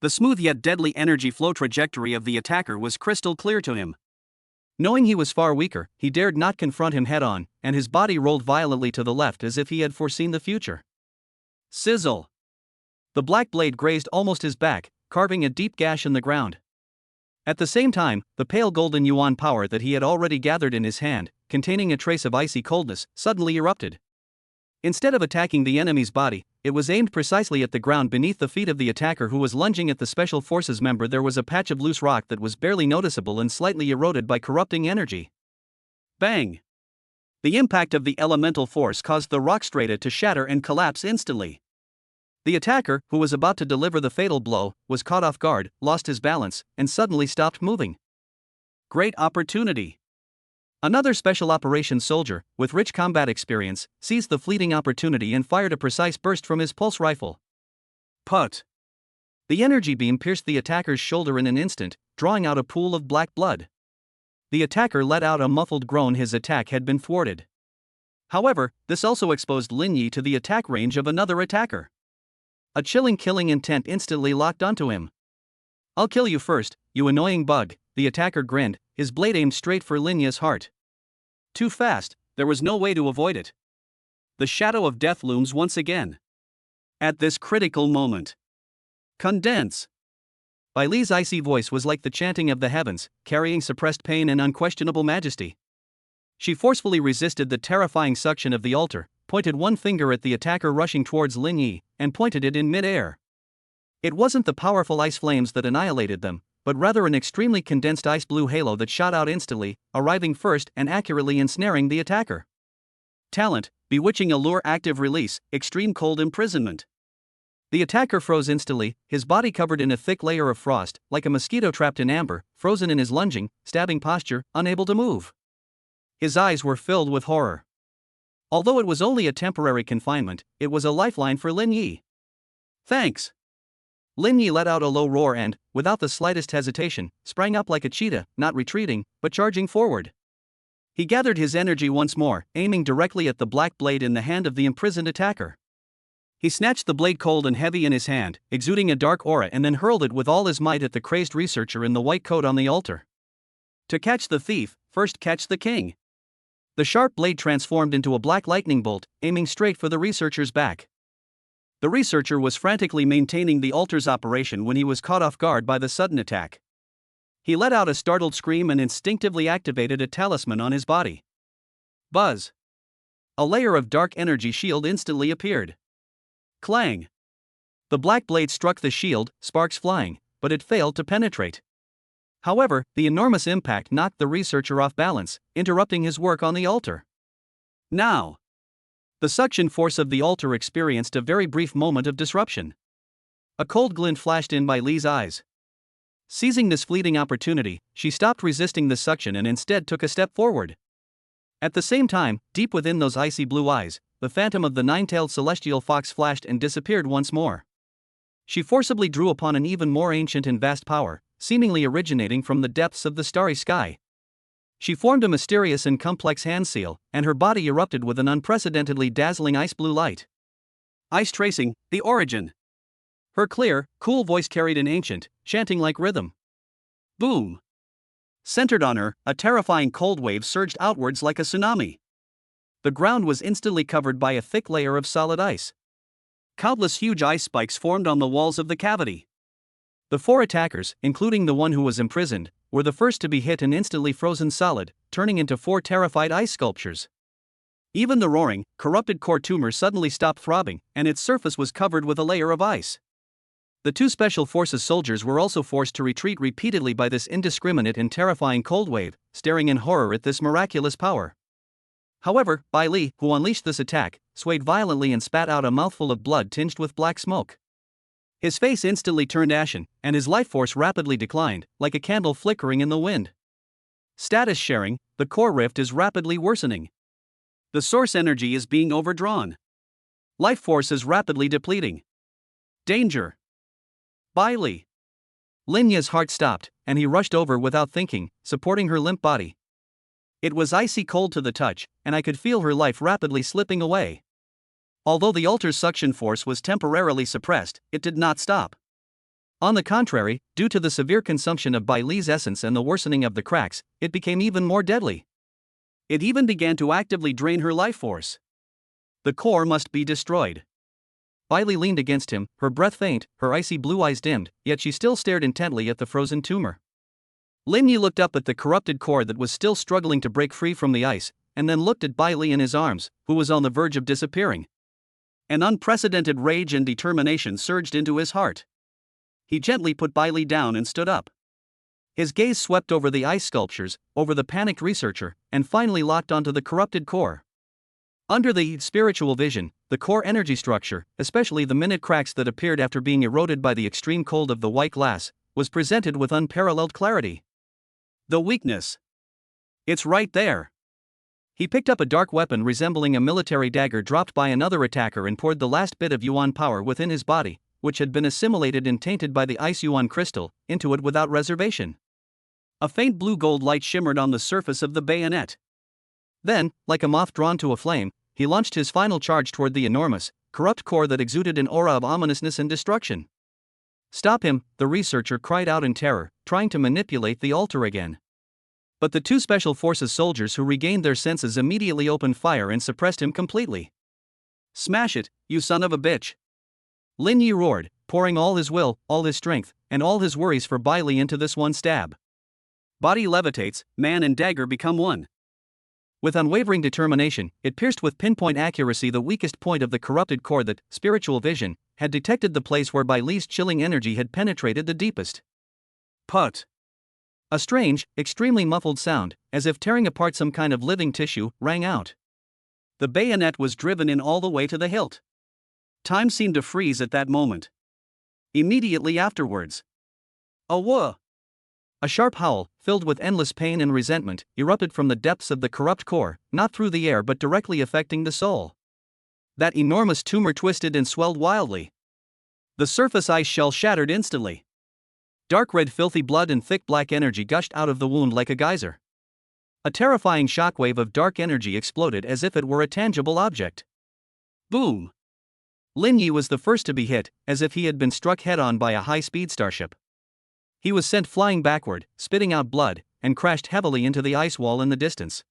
The smooth yet deadly energy flow trajectory of the attacker was crystal clear to him. Knowing he was far weaker, he dared not confront him head-on, and his body rolled violently to the left as if he had foreseen the future. Sizzle! The black blade grazed almost his back, carving a deep gash in the ground. At the same time, the pale golden yuan power that he had already gathered in his hand, containing a trace of icy coldness, suddenly erupted. Instead of attacking the enemy's body, it was aimed precisely at the ground beneath the feet of the attacker who was lunging at the Special Forces member. There was a patch of loose rock that was barely noticeable and slightly eroded by corrupting energy. Bang! The impact of the elemental force caused the rock strata to shatter and collapse instantly. The attacker, who was about to deliver the fatal blow, was caught off guard, lost his balance, and suddenly stopped moving. Great opportunity! Another special operations soldier, with rich combat experience, seized the fleeting opportunity and fired a precise burst from his pulse rifle. Put! The energy beam pierced the attacker's shoulder in an instant, drawing out a pool of black blood. The attacker let out a muffled groan. His attack had been thwarted. However, this also exposed Lin Yi to the attack range of another attacker. A chilling killing intent instantly locked onto him. I'll kill you first, you annoying bug, the attacker grinned, his blade aimed straight for Lin Yi's heart. Too fast, there was no way to avoid it. The shadow of death looms once again. At this critical moment. Condense! Bai Li's icy voice was like the chanting of the heavens, carrying suppressed pain and unquestionable majesty. She forcefully resisted the terrifying suction of the altar, pointed one finger at the attacker rushing towards Lin Yi, and pointed it in mid-air. It wasn't the powerful ice flames that annihilated them, but rather an extremely condensed ice blue halo that shot out instantly, arriving first and accurately ensnaring the attacker. Talent, bewitching allure, active release, extreme cold imprisonment. The attacker froze instantly, his body covered in a thick layer of frost, like a mosquito trapped in amber, frozen in his lunging, stabbing posture, unable to move. His eyes were filled with horror. Although it was only a temporary confinement, it was a lifeline for Lin Yi. Thanks! Lin Yi let out a low roar and, without the slightest hesitation, sprang up like a cheetah, not retreating, but charging forward. He gathered his energy once more, aiming directly at the black blade in the hand of the imprisoned attacker. He snatched the blade cold and heavy in his hand, exuding a dark aura, and then hurled it with all his might at the crazed researcher in the white coat on the altar. To catch the thief, first catch the king. The sharp blade transformed into a black lightning bolt, aiming straight for the researcher's back. The researcher was frantically maintaining the altar's operation when he was caught off guard by the sudden attack. He let out a startled scream and instinctively activated a talisman on his body. Buzz! A layer of dark energy shield instantly appeared. Clang! The black blade struck the shield, sparks flying, but it failed to penetrate. However, the enormous impact knocked the researcher off balance, interrupting his work on the altar. Now! The suction force of the altar experienced a very brief moment of disruption. A cold glint flashed in Bai Li's eyes. Seizing this fleeting opportunity, she stopped resisting the suction and instead took a step forward. At the same time, deep within those icy blue eyes, the phantom of the nine-tailed celestial fox flashed and disappeared once more. She forcibly drew upon an even more ancient and vast power, seemingly originating from the depths of the starry sky. She formed a mysterious and complex hand seal, and her body erupted with an unprecedentedly dazzling ice blue light. Ice tracing, the origin. Her clear, cool voice carried an ancient, chanting-like rhythm. Boom! Centered on her, a terrifying cold wave surged outwards like a tsunami. The ground was instantly covered by a thick layer of solid ice. Countless huge ice spikes formed on the walls of the cavity. The 4 attackers, including the one who was imprisoned, were the first to be hit and instantly frozen solid, turning into 4 terrified ice sculptures. Even the roaring, corrupted core tumor suddenly stopped throbbing, and its surface was covered with a layer of ice. The 2 Special Forces soldiers were also forced to retreat repeatedly by this indiscriminate and terrifying cold wave, staring in horror at this miraculous power. However, Bai Li, who unleashed this attack, swayed violently and spat out a mouthful of blood tinged with black smoke. His face instantly turned ashen, and his life force rapidly declined, like a candle flickering in the wind. Status sharing: the core rift is rapidly worsening. The source energy is being overdrawn. Life force is rapidly depleting. Danger! Bai Li. Lin Yi's heart stopped, and he rushed over without thinking, supporting her limp body. It was icy cold to the touch, and I could feel her life rapidly slipping away. Although the altar's suction force was temporarily suppressed, it did not stop. On the contrary, due to the severe consumption of Bai Li's essence and the worsening of the cracks, it became even more deadly. It even began to actively drain her life force. The core must be destroyed. Bai Li leaned against him, her breath faint, her icy blue eyes dimmed, yet she still stared intently at the frozen tumor. Lin Yi looked up at the corrupted core that was still struggling to break free from the ice, and then looked at Bai Li in his arms, who was on the verge of disappearing. An unprecedented rage and determination surged into his heart. He gently put Bai Li down and stood up. His gaze swept over the ice sculptures, over the panicked researcher, and finally locked onto the corrupted core. Under the spiritual vision, the core energy structure, especially the minute cracks that appeared after being eroded by the extreme cold of the white glass, was presented with unparalleled clarity. The weakness. It's right there. He picked up a dark weapon resembling a military dagger dropped by another attacker and poured the last bit of Yuan power within his body, which had been assimilated and tainted by the ice Yuan crystal, into it without reservation. A faint blue-gold light shimmered on the surface of the bayonet. Then, like a moth drawn to a flame, he launched his final charge toward the enormous, corrupt core that exuded an aura of ominousness and destruction. "Stop him," the researcher cried out in terror, trying to manipulate the altar again. But the 2 Special Forces soldiers who regained their senses immediately opened fire and suppressed him completely. "Smash it, you son of a bitch!" Lin Yi roared, pouring all his will, all his strength, and all his worries for Bai Li into this one stab. Body levitates, man and dagger become one. With unwavering determination, it pierced with pinpoint accuracy the weakest point of the corrupted core that, spiritual vision, had detected the place where Bai Li's chilling energy had penetrated the deepest. Put! A strange, extremely muffled sound, as if tearing apart some kind of living tissue, rang out. The bayonet was driven in all the way to the hilt. Time seemed to freeze at that moment. Immediately afterwards. A whoa! A sharp howl, filled with endless pain and resentment, erupted from the depths of the corrupt core, not through the air but directly affecting the soul. That enormous tumor twisted and swelled wildly. The surface ice shell shattered instantly. Dark red filthy blood and thick black energy gushed out of the wound like a geyser. A terrifying shockwave of dark energy exploded as if it were a tangible object. Boom! Lin Yi was the first to be hit, as if he had been struck head-on by a high-speed starship. He was sent flying backward, spitting out blood, and crashed heavily into the ice wall in the distance.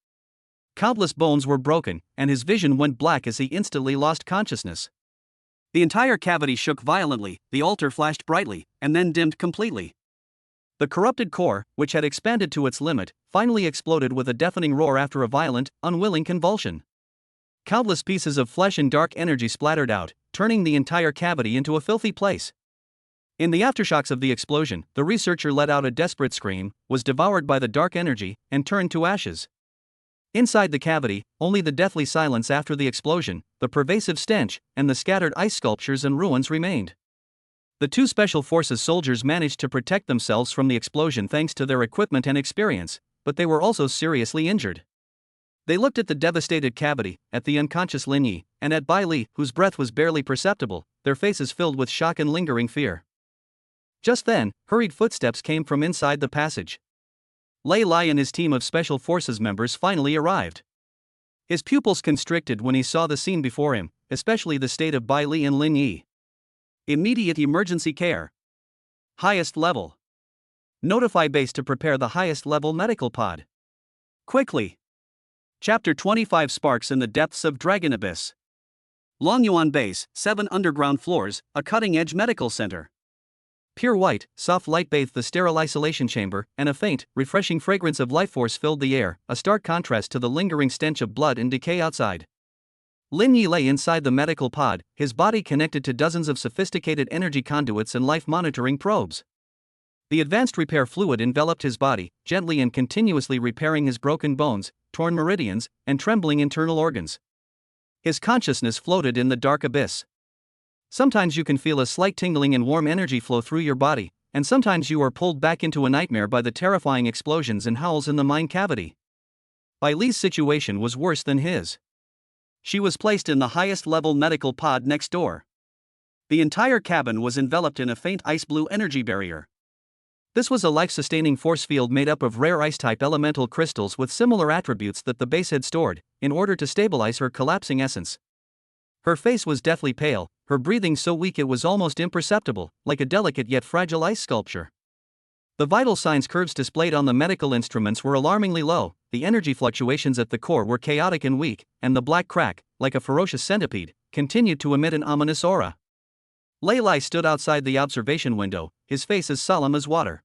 Countless bones were broken, and his vision went black as he instantly lost consciousness. The entire cavity shook violently, the altar flashed brightly, and then dimmed completely. The corrupted core, which had expanded to its limit, finally exploded with a deafening roar after a violent, unwilling convulsion. Countless pieces of flesh and dark energy splattered out, turning the entire cavity into a filthy place. In the aftershocks of the explosion, the researcher let out a desperate scream, was devoured by the dark energy, and turned to ashes. Inside the cavity, only the deathly silence after the explosion, the pervasive stench, and the scattered ice sculptures and ruins remained. The 2 Special Forces soldiers managed to protect themselves from the explosion thanks to their equipment and experience, but they were also seriously injured. They looked at the devastated cavity, at the unconscious Lin Yi, and at Bai Li, whose breath was barely perceptible, their faces filled with shock and lingering fear. Just then, hurried footsteps came from inside the passage. Lei Lai and his team of Special Forces members finally arrived. His pupils constricted when he saw the scene before him, especially the state of Bai Li and Lin Yi. Immediate emergency care. Highest level. Notify base to prepare the highest level medical pod. Quickly. Chapter 25 Sparks in the Depths of Dragon Abyss. Longyuan Base, 7 underground floors, a cutting-edge medical center. Pure white, soft light bathed the sterile isolation chamber, and a faint, refreshing fragrance of life force filled the air, a stark contrast to the lingering stench of blood and decay outside. Lin Yi lay inside the medical pod, his body connected to dozens of sophisticated energy conduits and life-monitoring probes. The advanced repair fluid enveloped his body, gently and continuously repairing his broken bones, torn meridians, and trembling internal organs. His consciousness floated in the dark abyss. Sometimes you can feel a slight tingling and warm energy flow through your body, and sometimes you are pulled back into a nightmare by the terrifying explosions and howls in the mind cavity. Bai Li's situation was worse than his. She was placed in the highest-level medical pod next door. The entire cabin was enveloped in a faint ice-blue energy barrier. This was a life-sustaining force field made up of rare ice-type elemental crystals with similar attributes that the base had stored, in order to stabilize her collapsing essence. Her face was deathly pale, her breathing so weak it was almost imperceptible, like a delicate yet fragile ice sculpture. The vital signs curves displayed on the medical instruments were alarmingly low, the energy fluctuations at the core were chaotic and weak, and the black crack, like a ferocious centipede, continued to emit an ominous aura. Lei Lai stood outside the observation window, his face as solemn as water.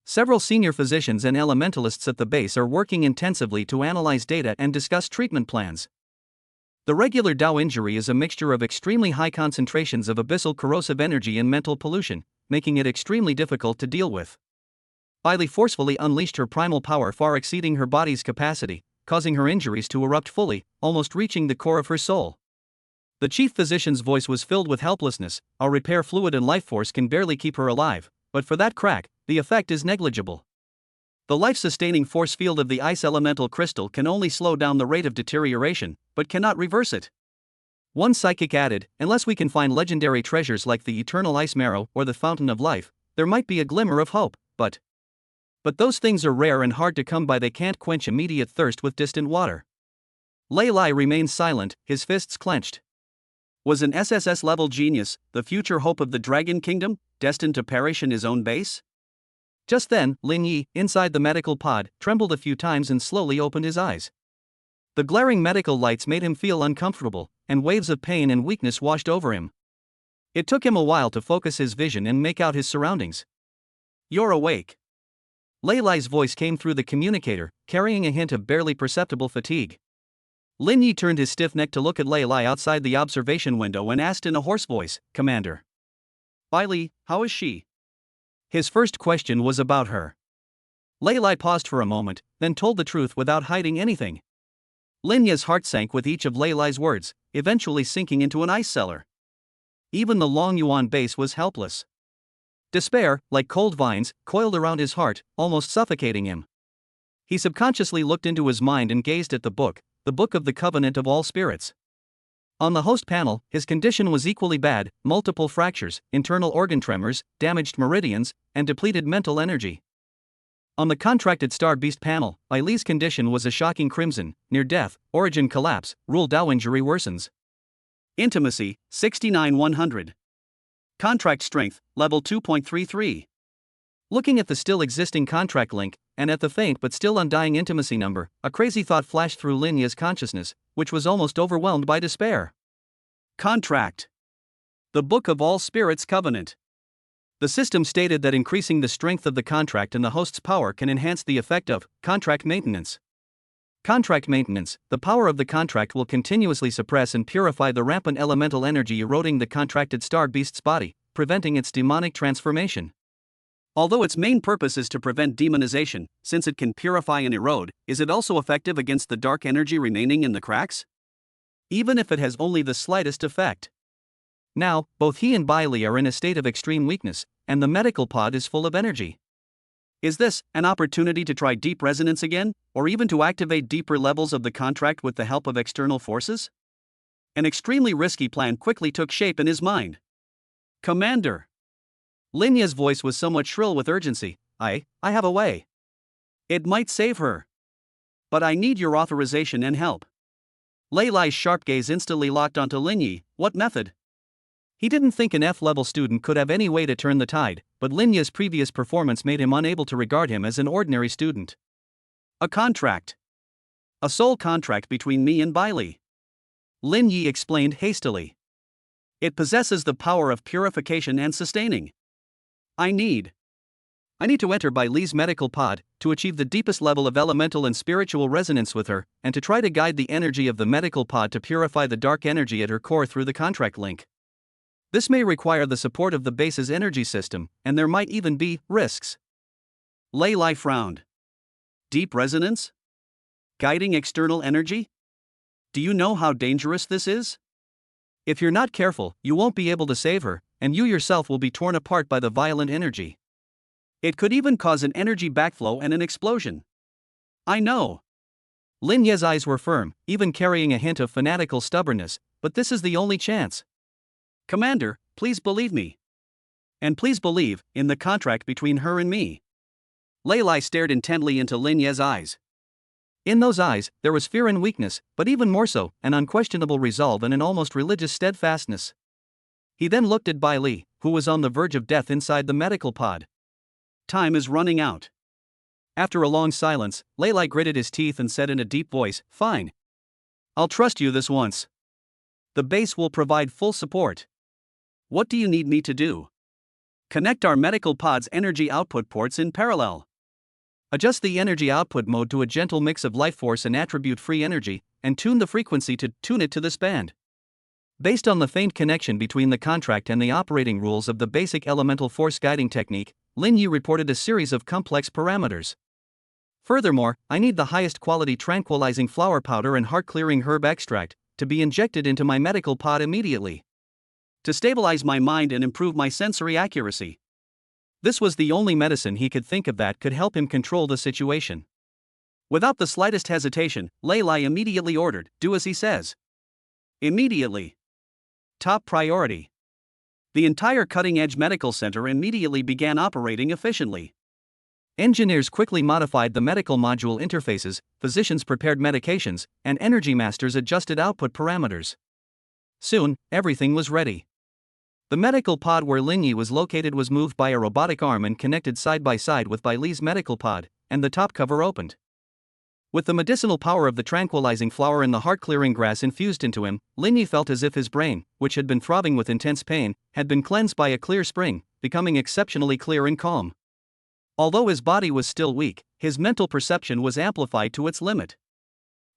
Several senior physicians and elementalists at the base are working intensively to analyze data and discuss treatment plans. The regular Dao injury is a mixture of extremely high concentrations of abyssal corrosive energy and mental pollution, making it extremely difficult to deal with. Bai Li forcefully unleashed her primal power far exceeding her body's capacity, causing her injuries to erupt fully, almost reaching the core of her soul. The chief physician's voice was filled with helplessness. Our repair fluid and life force can barely keep her alive, but for that crack, the effect is negligible. The life-sustaining force field of the ice elemental crystal can only slow down the rate of deterioration, but cannot reverse it. One psychic added, unless we can find legendary treasures like the eternal ice marrow or the fountain of life, there might be a glimmer of hope, but those things are rare and hard to come by. They can't quench immediate thirst with distant water. Lei Lai remained silent, his fists clenched. Was an SSS-level genius, the future hope of the Dragon Kingdom, destined to perish in his own base? Just then, Lin Yi, inside the medical pod, trembled a few times and slowly opened his eyes. The glaring medical lights made him feel uncomfortable, and waves of pain and weakness washed over him. It took him a while to focus his vision and make out his surroundings. "You're awake." Lei Lai's voice came through the communicator, carrying a hint of barely perceptible fatigue. Lin Yi turned his stiff neck to look at Lei Lai outside the observation window and asked in a hoarse voice, "Commander Bai Li, how is she?" His first question was about her. Lei Lai paused for a moment, then told the truth without hiding anything. Lin Yi's heart sank with each of Lei Lai's words, eventually sinking into an ice cellar. Even the Longyuan base was helpless. Despair, like cold vines, coiled around his heart, almost suffocating him. He subconsciously looked into his mind and gazed at the book of the Covenant of All Spirits. On the host panel, his condition was equally bad: multiple fractures, internal organ tremors, damaged meridians, and depleted mental energy. On the contracted Star Beast panel, Bai Li's condition was a shocking crimson, near death, origin collapse, rule Dao injury worsens. Intimacy, 69-100. Contract strength, level 2.33. Looking at the still existing contract link, and at the faint but still undying intimacy number, a crazy thought flashed through Lin Yi's consciousness, which was almost overwhelmed by despair. Contract. The Book of All Spirits Covenant. The system stated that increasing the strength of the contract and the host's power can enhance the effect of contract maintenance. Contract maintenance: the power of the contract will continuously suppress and purify the rampant elemental energy eroding the contracted star beast's body, preventing its demonic transformation. Although its main purpose is to prevent demonization, since it can purify and erode, is it also effective against the dark energy remaining in the cracks? Even if it has only the slightest effect. Now, both he and Bai Li are in a state of extreme weakness, and the medical pod is full of energy. Is this an opportunity to try deep resonance again, or even to activate deeper levels of the contract with the help of external forces? An extremely risky plan quickly took shape in his mind. "Commander." Lin Yi's voice was somewhat shrill with urgency. I have a way. It might save her. But I need your authorization and help." Lei Lai's sharp gaze instantly locked onto Lin Yi. What method? He didn't think an F-level student could have any way to turn the tide, but Lin Yi's previous performance made him unable to regard him as an ordinary student. "A contract. A soul contract between me and Bai Li." Lin Yi explained hastily. It possesses the power of purification and sustaining. I need to enter Bai Li's medical pod to achieve the deepest level of elemental and spiritual resonance with her, and to try to guide the energy of the medical pod to purify the dark energy at her core through the contract link. This may require the support of the base's energy system, and there might even be risks. Lei Lai frowned. Deep resonance? Guiding external energy? Do you know how dangerous this is? If you're not careful, you won't be able to save her, and you yourself will be torn apart by the violent energy. It could even cause an energy backflow and an explosion. I know. Lin Ye's eyes were firm, even carrying a hint of fanatical stubbornness, but this is the only chance. Commander, please believe me. And please believe in the contract between her and me. Lei Lai stared intently into Lin Ye's eyes. In those eyes, there was fear and weakness, but even more so, an unquestionable resolve and an almost religious steadfastness. He then looked at Bai Li, who was on the verge of death inside the medical pod. Time is running out. After a long silence, Lei Lai gritted his teeth and said in a deep voice, "Fine. I'll trust you this once. The base will provide full support. What do you need me to do? Connect our medical pod's energy output ports in parallel. Adjust the energy output mode to a gentle mix of life force and attribute-free energy, and tune the frequency to tune it to this band." Based on the faint connection between the contract and the operating rules of the basic elemental force guiding technique, Lin Yi reported a series of complex parameters. Furthermore, I need the highest quality tranquilizing flower powder and heart-clearing herb extract to be injected into my medical pod immediately, to stabilize my mind and improve my sensory accuracy. This was the only medicine he could think of that could help him control the situation. Without the slightest hesitation, Lei Lai immediately ordered, "Do as he says." Immediately. Top priority. The entire cutting-edge medical center immediately began operating efficiently. Engineers quickly modified the medical module interfaces, physicians prepared medications, and energy masters adjusted output parameters. Soon, everything was ready. The medical pod where Lin Yi was located was moved by a robotic arm and connected side by side with Bai Li's medical pod, and the top cover opened. With the medicinal power of the tranquilizing flower and the heart-clearing grass infused into him, Lin Yi felt as if his brain, which had been throbbing with intense pain, had been cleansed by a clear spring, becoming exceptionally clear and calm. Although his body was still weak, his mental perception was amplified to its limit.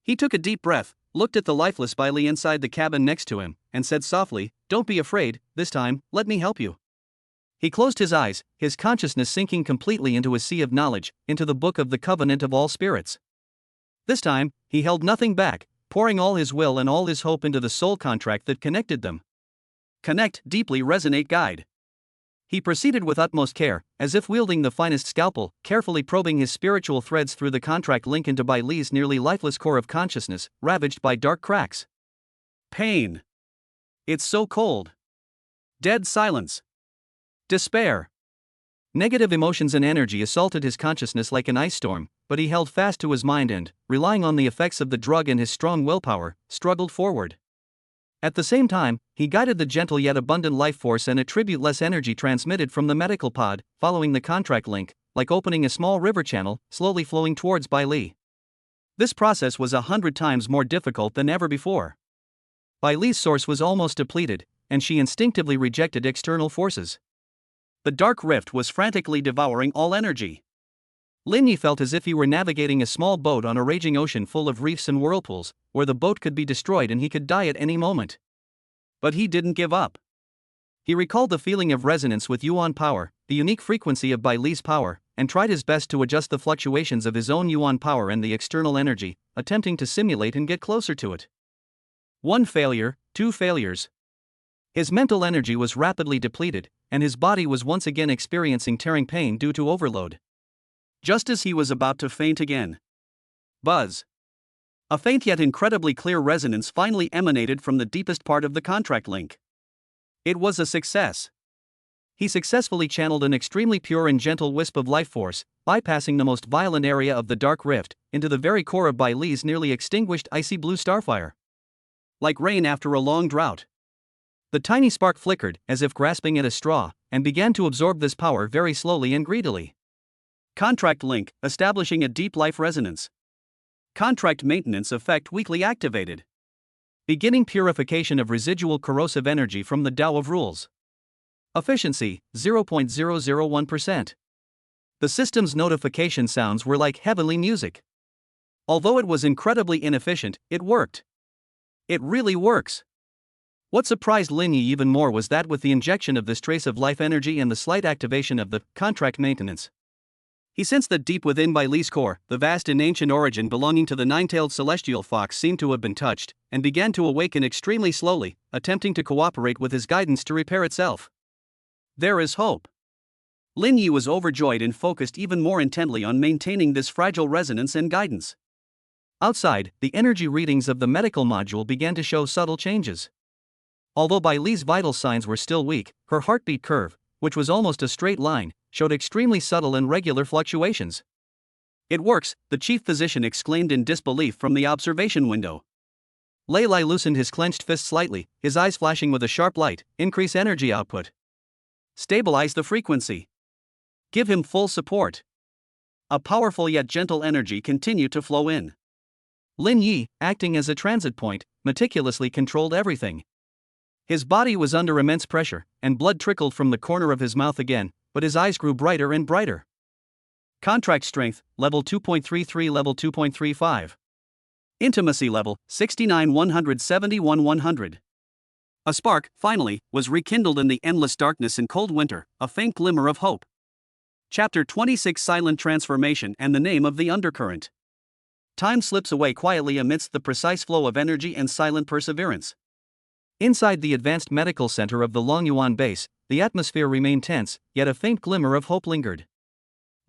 He took a deep breath, looked at the lifeless Bai Li inside the cabin next to him, and said softly, "Don't be afraid, this time, let me help you." He closed his eyes, his consciousness sinking completely into a sea of knowledge, into the book of the covenant of all spirits. This time, he held nothing back, pouring all his will and all his hope into the soul contract that connected them. Connect, deeply resonate, guide. He proceeded with utmost care, as if wielding the finest scalpel, carefully probing his spiritual threads through the contract link into Bai Li's nearly lifeless core of consciousness, ravaged by dark cracks. Pain. It's so cold. Dead silence. Despair. Negative emotions and energy assaulted his consciousness like an ice storm, but he held fast to his mind and, relying on the effects of the drug and his strong willpower, struggled forward. At the same time, he guided the gentle yet abundant life force and attribute-less energy transmitted from the medical pod, following the contract link, like opening a small river channel, slowly flowing towards Bai Li. This process was 100 times more difficult than ever before. Bai Li's source was almost depleted, and she instinctively rejected external forces. The dark rift was frantically devouring all energy. Lin Yi felt as if he were navigating a small boat on a raging ocean full of reefs and whirlpools, where the boat could be destroyed and he could die at any moment. But he didn't give up. He recalled the feeling of resonance with Yuan power, the unique frequency of Bai Li's power, and tried his best to adjust the fluctuations of his own Yuan power and the external energy, attempting to simulate and get closer to it. 1 failure, 2 failures. His mental energy was rapidly depleted, and his body was once again experiencing tearing pain due to overload. Just as he was about to faint again. Buzz. A faint yet incredibly clear resonance finally emanated from the deepest part of the contract link. It was a success. He successfully channeled an extremely pure and gentle wisp of life force, bypassing the most violent area of the dark rift, into the very core of Bai Li's nearly extinguished icy blue starfire. Like rain after a long drought. The tiny spark flickered, as if grasping at a straw, and began to absorb this power very slowly and greedily. Contract link, establishing a deep life resonance. Contract maintenance effect weakly activated. Beginning purification of residual corrosive energy from the Tao of Rules. Efficiency, 0.001%. The system's notification sounds were like heavenly music. Although it was incredibly inefficient, it worked. It really works. What surprised Lin Yi even more was that with the injection of this trace of life energy and the slight activation of the contract maintenance, he sensed that deep within Bai Li's core, the vast and ancient origin belonging to the nine-tailed celestial fox seemed to have been touched, and began to awaken extremely slowly, attempting to cooperate with his guidance to repair itself. There is hope. Lin Yi was overjoyed and focused even more intently on maintaining this fragile resonance and guidance. Outside, the energy readings of the medical module began to show subtle changes. Although Bai Li's vital signs were still weak, her heartbeat curve, which was almost a straight line, showed extremely subtle and regular fluctuations. "It works," the chief physician exclaimed in disbelief from the observation window. Lei Lai loosened his clenched fist slightly, his eyes flashing with a sharp light. "Increase energy output. Stabilize the frequency. Give him full support." A powerful yet gentle energy continued to flow in. Lin Yi, acting as a transit point, meticulously controlled everything. His body was under immense pressure, and blood trickled from the corner of his mouth again, but his eyes grew brighter and brighter. Contract strength, level 2.33, level 2.35. Intimacy level, 69 171 100. A spark, finally, was rekindled in the endless darkness and cold winter, a faint glimmer of hope. Chapter 26: Silent Transformation and the Name of the Undercurrent. Time slips away quietly amidst the precise flow of energy and silent perseverance. Inside the advanced medical center of the Longyuan base, the atmosphere remained tense, yet a faint glimmer of hope lingered.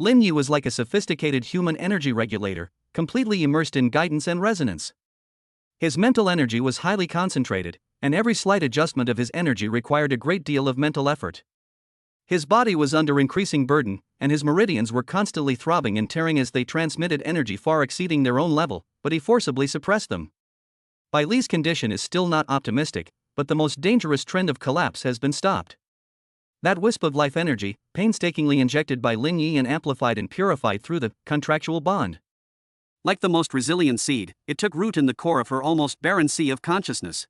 Lin Yi was like a sophisticated human energy regulator, completely immersed in guidance and resonance. His mental energy was highly concentrated, and every slight adjustment of his energy required a great deal of mental effort. His body was under increasing burden, and his meridians were constantly throbbing and tearing as they transmitted energy far exceeding their own level, but he forcibly suppressed them. Bai Li's condition is still not optimistic, but the most dangerous trend of collapse has been stopped. That wisp of life energy, painstakingly injected by Lin Yi and amplified and purified through the contractual bond. Like the most resilient seed, it took root in the core of her almost barren sea of consciousness.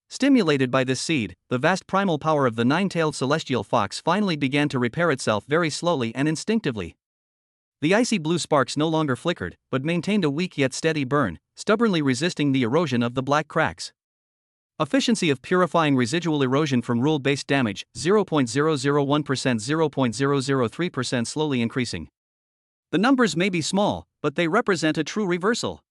Stimulated by this seed, the vast primal power of the nine-tailed celestial fox finally began to repair itself very slowly and instinctively. The icy blue sparks no longer flickered, but maintained a weak yet steady burn, stubbornly resisting the erosion of the black cracks. Efficiency of purifying residual erosion from rule-based damage, 0.001%, 0.003%, slowly increasing. The numbers may be small, but they represent a true reversal.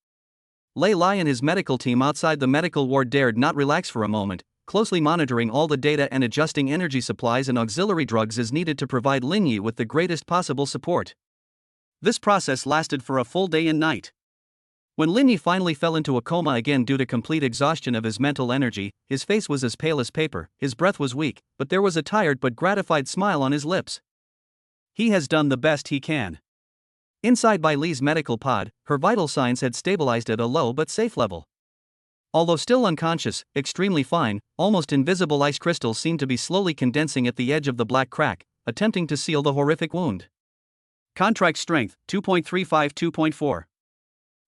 Lei Lai and his medical team outside the medical ward dared not relax for a moment, closely monitoring all the data and adjusting energy supplies and auxiliary drugs as needed to provide Lin Yi with the greatest possible support. This process lasted for a full day and night. When Lin Yi finally fell into a coma again due to complete exhaustion of his mental energy, his face was as pale as paper, his breath was weak, but there was a tired but gratified smile on his lips. He has done the best he can. Inside Bai Li's medical pod, her vital signs had stabilized at a low but safe level. Although still unconscious, extremely fine, almost invisible ice crystals seemed to be slowly condensing at the edge of the black crack, attempting to seal the horrific wound. Contract strength, 2.35, 2.4.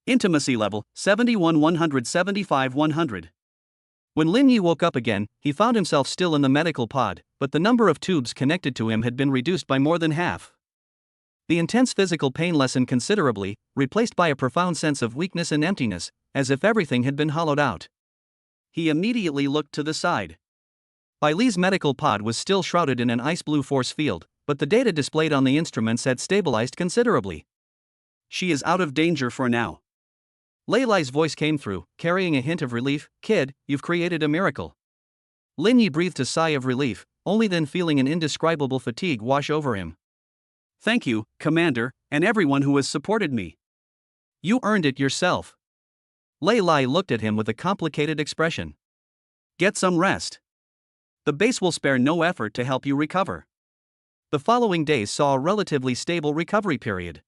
Intimacy level, 71 175 100. When Lin Yi woke up again, he found himself still in the medical pod, but the number of tubes connected to him had been reduced by more than half. The intense physical pain lessened considerably, replaced by a profound sense of weakness and emptiness, as if everything had been hollowed out. He immediately looked to the side. Bai Li's medical pod was still shrouded in an ice-blue force field, but the data displayed on the instruments had stabilized considerably. "She is out of danger for now." Lei Lai's voice came through, carrying a hint of relief. "Kid, you've created a miracle." Lin Yi breathed a sigh of relief, only then feeling an indescribable fatigue wash over him. "Thank you, Commander, and everyone who has supported me. You earned it yourself." Lei Lai looked at him with a complicated expression. "Get some rest. The base will spare no effort to help you recover." The following days saw a relatively stable recovery period.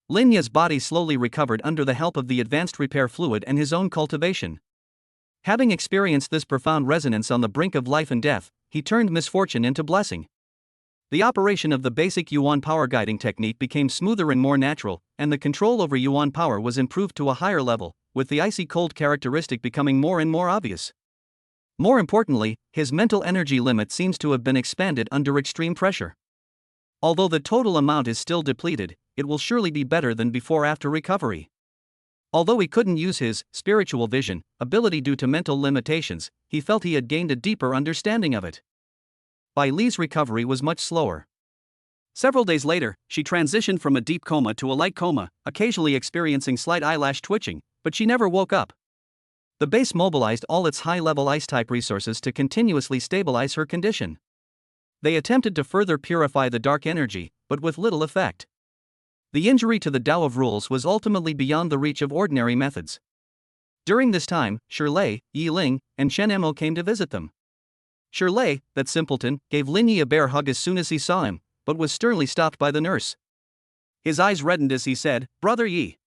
Lin Yi's body slowly recovered under the help of the advanced repair fluid and his own cultivation. Having experienced this profound resonance on the brink of life and death, he turned misfortune into blessing. The operation of the basic Yuan power guiding technique became smoother and more natural, and the control over Yuan power was improved to a higher level, with the icy cold characteristic becoming more and more obvious. More importantly, his mental energy limit seems to have been expanded under extreme pressure. Although the total amount is still depleted, it will surely be better than before after recovery. Although he couldn't use his spiritual vision ability due to mental limitations, he felt he had gained a deeper understanding of it. Bai Li's recovery was much slower. Several days later, she transitioned from a deep coma to a light coma, occasionally experiencing slight eyelash twitching, but she never woke up. The base mobilized all its high-level ice-type resources to continuously stabilize her condition. They attempted to further purify the dark energy, but with little effect. The injury to the Tao of Rules was ultimately beyond the reach of ordinary methods. During this time, Shirlei, Yi Ling, and Shen Mo came to visit them. Shirlei, that simpleton, gave Lin Yi a bear hug as soon as he saw him, but was sternly stopped by the nurse. His eyes reddened as he said, "Brother Yi,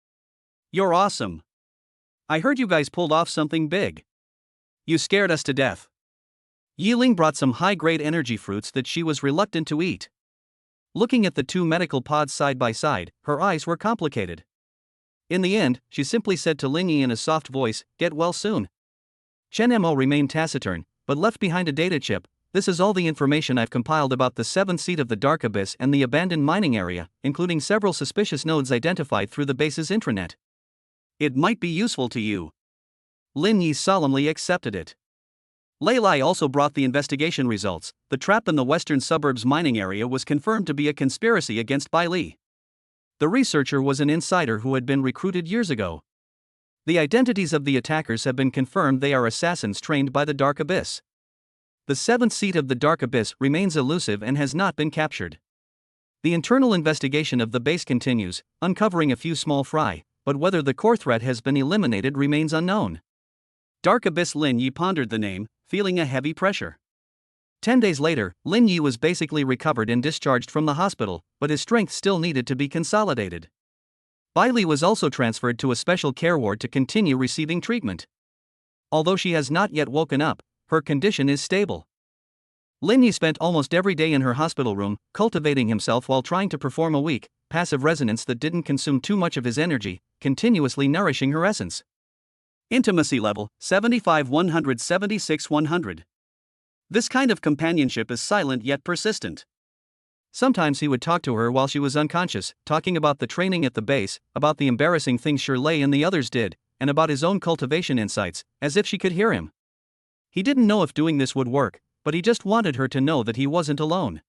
you're awesome. I heard you guys pulled off something big. You scared us to death." Yi Ling brought some high-grade energy fruits that she was reluctant to eat. Looking at the two medical pods side by side, her eyes were complicated. In the end, she simply said to Lin Yi in a soft voice, "Get well soon." Chen Mo remained taciturn, but left behind a data chip. "This is all the information I've compiled about the seventh seat of the Dark Abyss and the abandoned mining area, including several suspicious nodes identified through the base's intranet. It might be useful to you." Lin Yi solemnly accepted it. Lei Lai also brought the investigation results. The trap in the western suburbs mining area was confirmed to be a conspiracy against Bai Li. The researcher was an insider who had been recruited years ago. The identities of the attackers have been confirmed. They are assassins trained by the Dark Abyss. The seventh seat of the Dark Abyss remains elusive and has not been captured. The internal investigation of the base continues, uncovering a few small fry, but whether the core threat has been eliminated remains unknown. Dark Abyss. Lin Yi pondered the name, feeling a heavy pressure. 10 days later, Lin Yi was basically recovered and discharged from the hospital, but his strength still needed to be consolidated. Bai Li was also transferred to a special care ward to continue receiving treatment. Although she has not yet woken up, her condition is stable. Lin Yi spent almost every day in her hospital room, cultivating himself while trying to perform a weak, passive resonance that didn't consume too much of his energy, continuously nourishing her essence. Intimacy level 75 176 100. This kind of companionship is silent yet persistent. Sometimes he would talk to her while she was unconscious, talking about the training at the base, about the embarrassing things Shirlei and the others did, and about his own cultivation insights, as if she could hear him. He didn't know if doing this would work, but he just wanted her to know that he wasn't alone.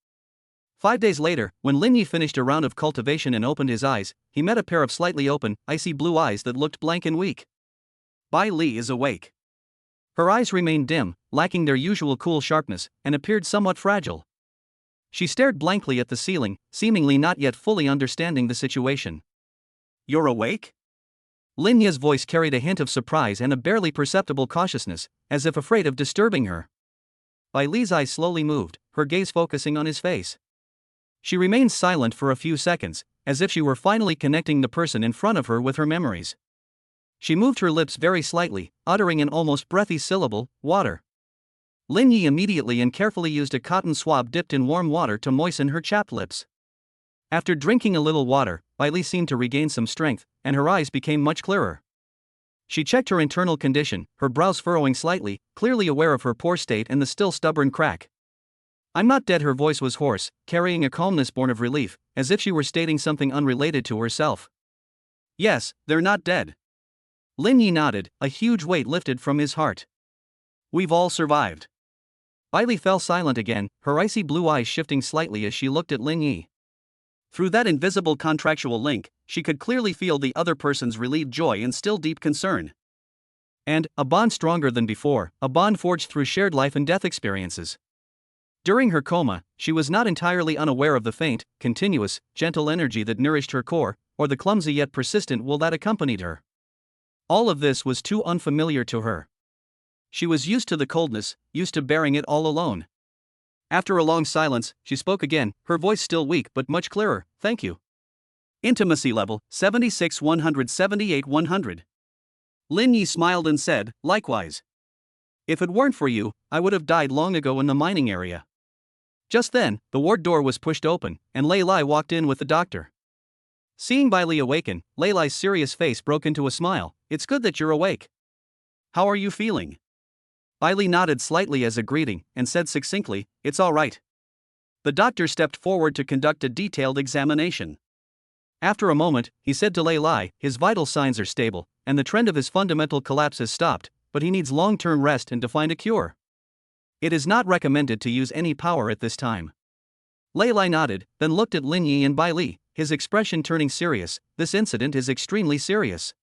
5 days later, when Lin Yi finished a round of cultivation and opened his eyes, he met a pair of slightly open, icy blue eyes that looked blank and weak. Bai Li is awake. Her eyes remained dim, lacking their usual cool sharpness, and appeared somewhat fragile. She stared blankly at the ceiling, seemingly not yet fully understanding the situation. "You're awake?" Lin Yi's voice carried a hint of surprise and a barely perceptible cautiousness, as if afraid of disturbing her. Bai Li's eyes slowly moved, her gaze focusing on his face. She remained silent for a few seconds, as if she were finally connecting the person in front of her with her memories. She moved her lips very slightly, uttering an almost breathy syllable, "Water." Lin Yi immediately and carefully used a cotton swab dipped in warm water to moisten her chapped lips. After drinking a little water, Bai Li seemed to regain some strength, and her eyes became much clearer. She checked her internal condition, her brows furrowing slightly, clearly aware of her poor state and the still stubborn crack. "I'm not dead." Her voice was hoarse, carrying a calmness born of relief, as if she were stating something unrelated to herself. "Yes, they're not dead." Lin Yi nodded, a huge weight lifted from his heart. "We've all survived." Bai Li fell silent again, her icy blue eyes shifting slightly as she looked at Lin Yi. Through that invisible contractual link, she could clearly feel the other person's relieved joy and still deep concern. And, a bond stronger than before, a bond forged through shared life and death experiences. During her coma, she was not entirely unaware of the faint, continuous, gentle energy that nourished her core, or the clumsy yet persistent will that accompanied her. All of this was too unfamiliar to her. She was used to the coldness, used to bearing it all alone. After a long silence, she spoke again, her voice still weak but much clearer. "Thank you." Intimacy level 76 178 100. Lin Yi smiled and said, "Likewise. If it weren't for you, I would have died long ago in the mining area." Just then, the ward door was pushed open, and Lei Lai walked in with the doctor. Seeing Bai Li awaken, Lei Lai's serious face broke into a smile. It's good that you're awake. How are you feeling? Bai Li nodded slightly as a greeting and said succinctly, it's all right. The doctor stepped forward to conduct a detailed examination. After a moment, he said to Lei Lai, his vital signs are stable, and the trend of his fundamental collapse has stopped, but he needs long-term rest and to find a cure. It is not recommended to use any power at this time. Lei Lai nodded, then looked at Lin Yi and Bai Li, his expression turning serious. This incident is extremely serious.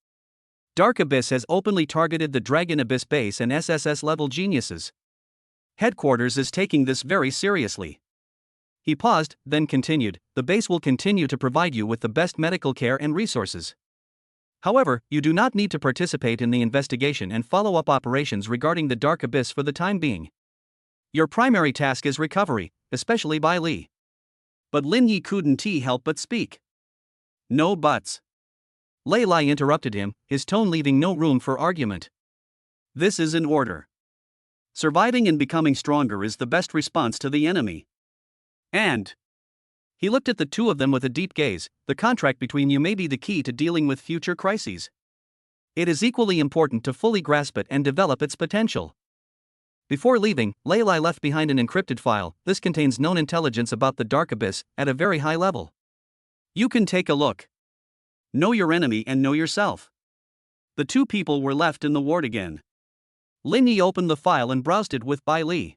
Dark Abyss has openly targeted the Dragon Abyss base and SSS-level geniuses. Headquarters is taking this very seriously. He paused, then continued, the base will continue to provide you with the best medical care and resources. However, you do not need to participate in the investigation and follow-up operations regarding the Dark Abyss for the time being. Your primary task is recovery, especially Bai Li. But Lin Yi couldn't help but speak. No buts. Lei Lai interrupted him, his tone leaving no room for argument. This is an order. Surviving and becoming stronger is the best response to the enemy. And he looked at the two of them with a deep gaze. The contract between you may be the key to dealing with future crises. It is equally important to fully grasp it and develop its potential. Before leaving, Lei Lai left behind an encrypted file. This contains known intelligence about the Dark Abyss at a very high level. You can take a look. Know your enemy and know yourself. The two people were left in the ward again. Lin Yi opened the file and browsed it with Bai Li.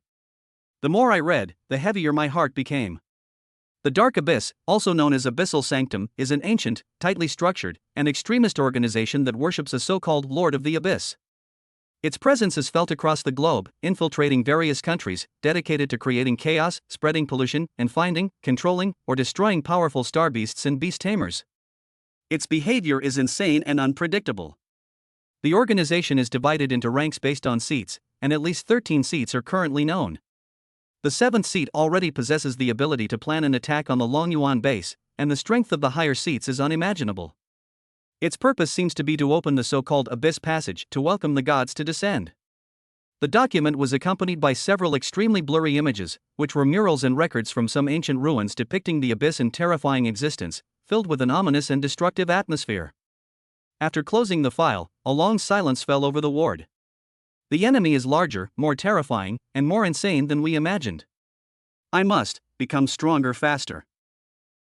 The more I read, the heavier my heart became. The Dark Abyss, also known as Abyssal Sanctum, is an ancient, tightly structured, and extremist organization that worships a so-called Lord of the Abyss. Its presence is felt across the globe, infiltrating various countries, dedicated to creating chaos, spreading pollution, and finding, controlling, or destroying powerful star beasts and beast tamers. Its behavior is insane and unpredictable. The organization is divided into ranks based on seats, and at least 13 seats are currently known. The 7th seat already possesses the ability to plan an attack on the Longyuan base, and the strength of the higher seats is unimaginable. Its purpose seems to be to open the so-called Abyss Passage to welcome the gods to descend. The document was accompanied by several extremely blurry images, which were murals and records from some ancient ruins depicting the abyss in terrifying existence, filled with an ominous and destructive atmosphere. After closing the file, a long silence fell over the ward. The enemy is larger, more terrifying, and more insane than we imagined. I must become stronger faster.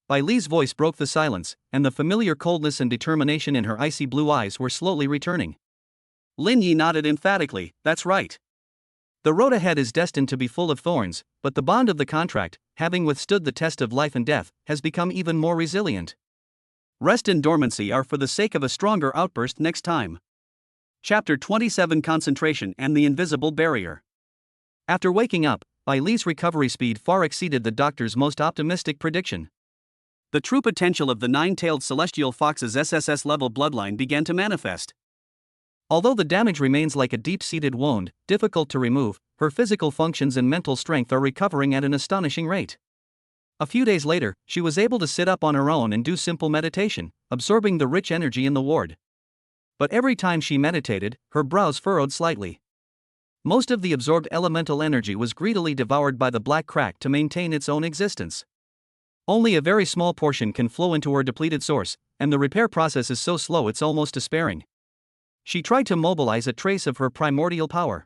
Bai Li's voice broke the silence, and the familiar coldness and determination in her icy blue eyes were slowly returning. Lin Yi nodded emphatically, that's right. The road ahead is destined to be full of thorns, but the bond of the contract, having withstood the test of life and death, has become even more resilient. Rest and dormancy are for the sake of a stronger outburst next time. Chapter 27 Concentration and the Invisible Barrier. After waking up, Bai Li's recovery speed far exceeded the doctor's most optimistic prediction. The true potential of the nine-tailed celestial fox's SSS-level bloodline began to manifest. Although the damage remains like a deep-seated wound, difficult to remove, her physical functions and mental strength are recovering at an astonishing rate. A few days later, she was able to sit up on her own and do simple meditation, absorbing the rich energy in the ward. But every time she meditated, her brows furrowed slightly. Most of the absorbed elemental energy was greedily devoured by the black crack to maintain its own existence. Only a very small portion can flow into her depleted source, and the repair process is so slow it's almost despairing. She tried to mobilize a trace of her primordial power.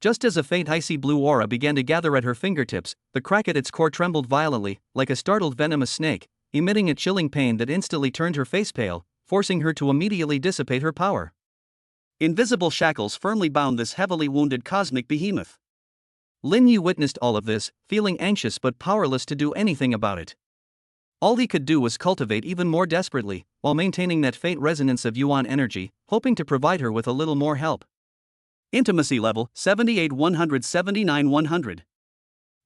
Just as a faint icy blue aura began to gather at her fingertips, the crack at its core trembled violently, like a startled venomous snake, emitting a chilling pain that instantly turned her face pale, forcing her to immediately dissipate her power. Invisible shackles firmly bound this heavily wounded cosmic behemoth. Lin Yi witnessed all of this, feeling anxious but powerless to do anything about it. All he could do was cultivate even more desperately, while maintaining that faint resonance of Yuan energy, hoping to provide her with a little more help. Intimacy level 78 179 100.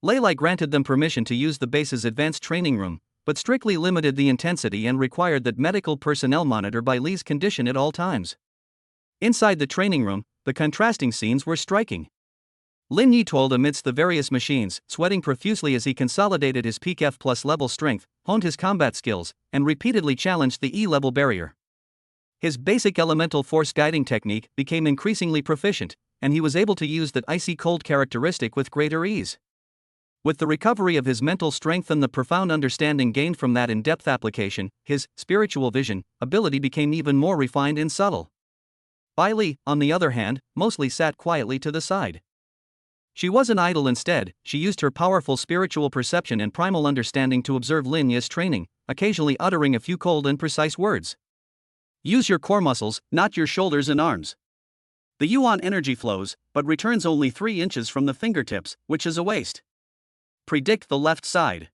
Lei Lai granted them permission to use the base's advanced training room, but strictly limited the intensity and required that medical personnel monitor Bai Li's condition at all times. Inside the training room, the contrasting scenes were striking. Lin Yi toiled amidst the various machines, sweating profusely as he consolidated his peak F+ level strength, honed his combat skills, and repeatedly challenged the E-level barrier. His basic elemental force guiding technique became increasingly proficient, and he was able to use that icy cold characteristic with greater ease. With the recovery of his mental strength and the profound understanding gained from that in-depth application, his spiritual vision ability became even more refined and subtle. Belle, on the other hand, mostly sat quietly to the side. She wasn't idle. Instead, she used her powerful spiritual perception and primal understanding to observe Lin Yi's training, occasionally uttering a few cold and precise words. Use your core muscles, not your shoulders and arms. The yuan energy flows, but returns only 3 inches from the fingertips, which is a waste. Predict the left side.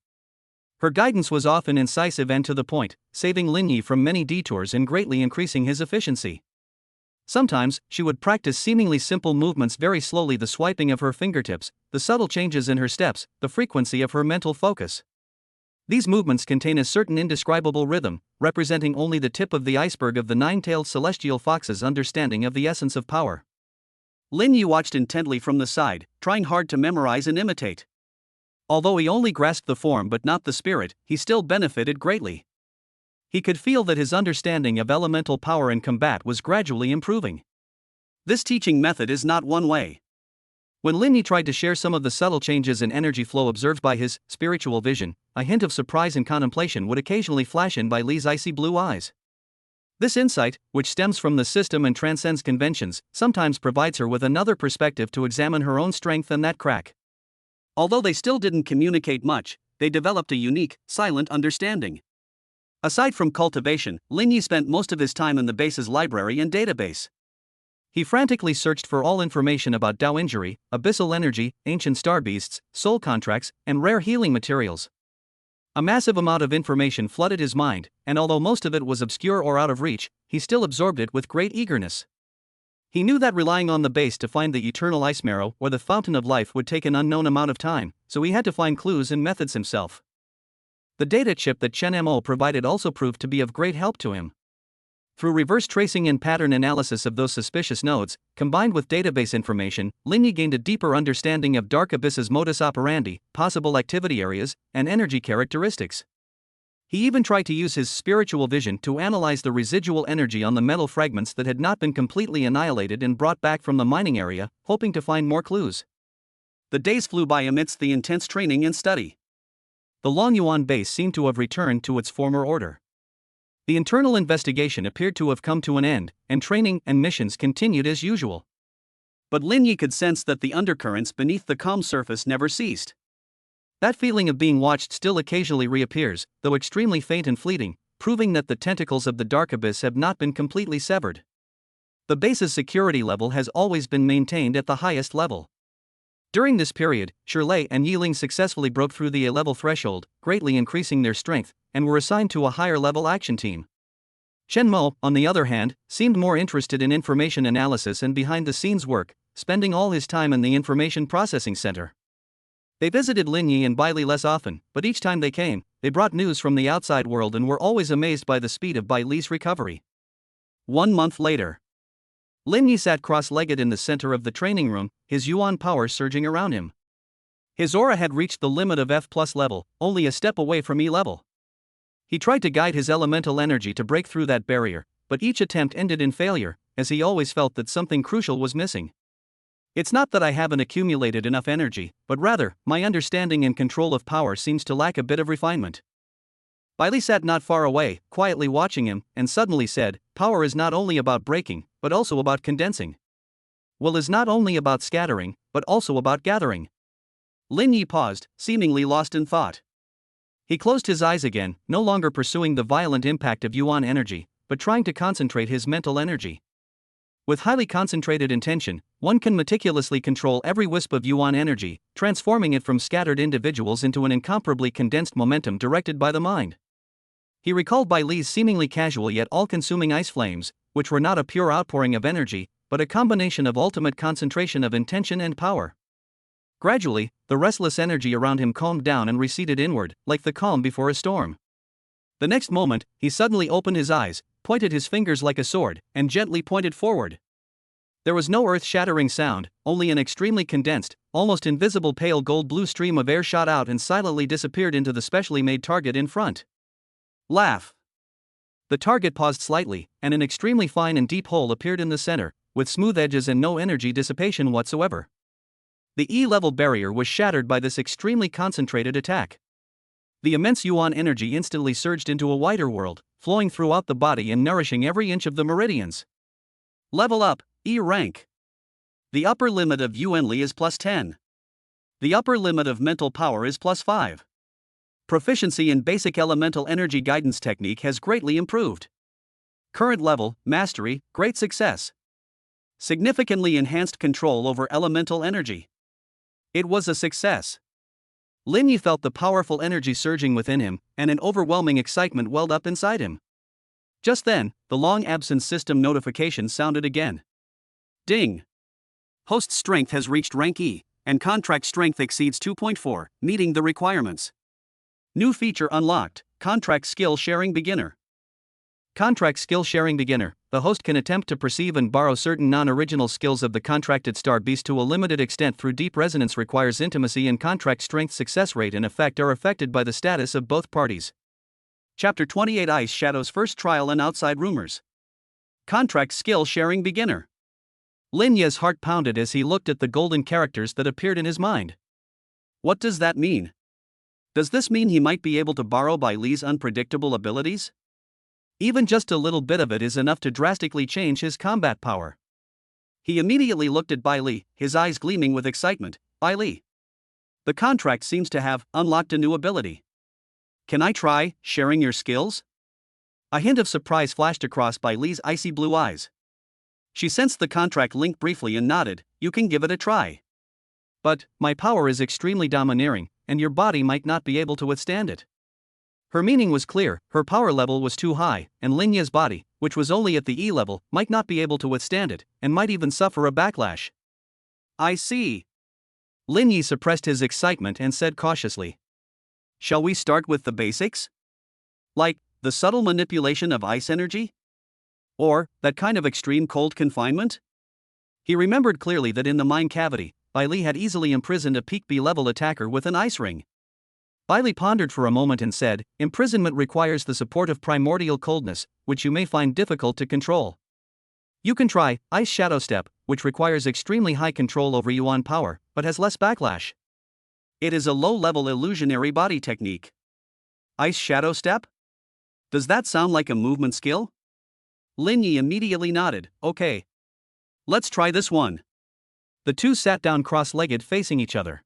Her guidance was often incisive and to the point, saving Lin Yi from many detours and greatly increasing his efficiency. Sometimes, she would practice seemingly simple movements very slowly, the swiping of her fingertips, the subtle changes in her steps, the frequency of her mental focus. These movements contain a certain indescribable rhythm, representing only the tip of the iceberg of the 9-tailed celestial fox's understanding of the essence of power. Lin Yi watched intently from the side, trying hard to memorize and imitate. Although he only grasped the form but not the spirit, he still benefited greatly. He could feel that his understanding of elemental power in combat was gradually improving. This teaching method is not one way. When Lin Yi tried to share some of the subtle changes in energy flow observed by his spiritual vision, a hint of surprise and contemplation would occasionally flash in Baile's icy blue eyes. This insight, which stems from the system and transcends conventions, sometimes provides her with another perspective to examine her own strength and that crack. Although they still didn't communicate much, they developed a unique, silent understanding. Aside from cultivation, Lin Yi spent most of his time in the base's library and database. He frantically searched for all information about Dao injury, abyssal energy, ancient star beasts, soul contracts, and rare healing materials. A massive amount of information flooded his mind, and although most of it was obscure or out of reach, he still absorbed it with great eagerness. He knew that relying on the base to find the eternal ice marrow or the fountain of life would take an unknown amount of time, so he had to find clues and methods himself. The data chip that Chen Mo provided also proved to be of great help to him. Through reverse tracing and pattern analysis of those suspicious nodes, combined with database information, Lin Yi gained a deeper understanding of Dark Abyss's modus operandi, possible activity areas, and energy characteristics. He even tried to use his spiritual vision to analyze the residual energy on the metal fragments that had not been completely annihilated and brought back from the mining area, hoping to find more clues. The days flew by amidst the intense training and study. The Long Yuan base seemed to have returned to its former order. The internal investigation appeared to have come to an end, and training and missions continued as usual. But Lin Yi could sense that the undercurrents beneath the calm surface never ceased. That feeling of being watched still occasionally reappears, though extremely faint and fleeting, proving that the tentacles of the Dark Abyss have not been completely severed. The base's security level has always been maintained at the highest level. During this period, Shirley and Yiling successfully broke through the A-level threshold, greatly increasing their strength, and were assigned to a higher-level action team. Chen Mo, on the other hand, seemed more interested in information analysis and behind-the-scenes work, spending all his time in the information processing center. They visited Lin Yi and Bile less often, but each time they came, they brought news from the outside world and were always amazed by the speed of Baile's recovery. 1 month later. Lin Yi sat cross-legged in the center of the training room, his yuan power surging around him. His aura had reached the limit of F+ level, only a step away from E level. He tried to guide his elemental energy to break through that barrier, but each attempt ended in failure, as he always felt that something crucial was missing. It's not that I haven't accumulated enough energy, but rather, my understanding and control of power seems to lack a bit of refinement. Bile sat not far away, quietly watching him, and suddenly said, "Power is not only about breaking, but also about condensing. Will is not only about scattering, but also about gathering." Lin Yi paused, seemingly lost in thought. He closed his eyes again, no longer pursuing the violent impact of yuan energy, but trying to concentrate his mental energy. With highly concentrated intention, one can meticulously control every wisp of yuan energy, transforming it from scattered individuals into an incomparably condensed momentum directed by the mind. He recalled Baile's seemingly casual yet all-consuming ice flames, which were not a pure outpouring of energy, but a combination of ultimate concentration of intention and power. Gradually, the restless energy around him calmed down and receded inward, like the calm before a storm. The next moment, he suddenly opened his eyes, pointed his fingers like a sword, and gently pointed forward. There was no earth-shattering sound, only an extremely condensed, almost invisible pale gold-blue stream of air shot out and silently disappeared into the specially made target in front. Laugh. The target paused slightly, and an extremely fine and deep hole appeared in the center, with smooth edges and no energy dissipation whatsoever. The E-level barrier was shattered by this extremely concentrated attack. The immense yuan energy instantly surged into a wider world, flowing throughout the body and nourishing every inch of the meridians. Level up, E rank. The upper limit of Yuanli is +10. The upper limit of mental power is +5. Proficiency in basic elemental energy guidance technique has greatly improved. Current level, mastery, great success. Significantly enhanced control over elemental energy. It was a success. Lin Yi felt the powerful energy surging within him, and an overwhelming excitement welled up inside him. Just then, the long-absent system notification sounded again. Ding! Host strength has reached rank E, and contract strength exceeds 2.4, meeting the requirements. New feature unlocked, Contract Skill Sharing Beginner. Contract Skill Sharing Beginner. The host can attempt to perceive and borrow certain non-original skills of the contracted star beast to a limited extent through deep resonance. Requires intimacy and contract strength. Success rate and effect are affected by the status of both parties. Chapter 28 Ice Shadow's First Trial and Outside Rumors. Contract Skill Sharing Beginner. Lin Yi's heart pounded as he looked at the golden characters that appeared in his mind. What does that mean? Does this mean he might be able to borrow Bai Li's unpredictable abilities? Even just a little bit of it is enough to drastically change his combat power. He immediately looked at Bai Li, his eyes gleaming with excitement. Bai Li. The contract seems to have unlocked a new ability. Can I try sharing your skills? A hint of surprise flashed across Bai Li's icy blue eyes. She sensed the contract link briefly and nodded. You can give it a try. But my power is extremely domineering, and your body might not be able to withstand it. Her meaning was clear, her power level was too high, and Lin Yi's body, which was only at the E level, might not be able to withstand it, and might even suffer a backlash. I see. Lin Yi suppressed his excitement and said cautiously. Shall we start with the basics? Like, the subtle manipulation of ice energy? Or, that kind of extreme cold confinement? He remembered clearly that in the mine cavity, Bai Li had easily imprisoned a peak B-level attacker with an ice ring. Bai Li pondered for a moment and said, imprisonment requires the support of primordial coldness, which you may find difficult to control. You can try Ice Shadow Step, which requires extremely high control over yuan power, but has less backlash. It is a low-level illusionary body technique. Ice Shadow Step? Does that sound like a movement skill? Lin Yi immediately nodded. Okay. Let's try this one. The two sat down cross-legged facing each other.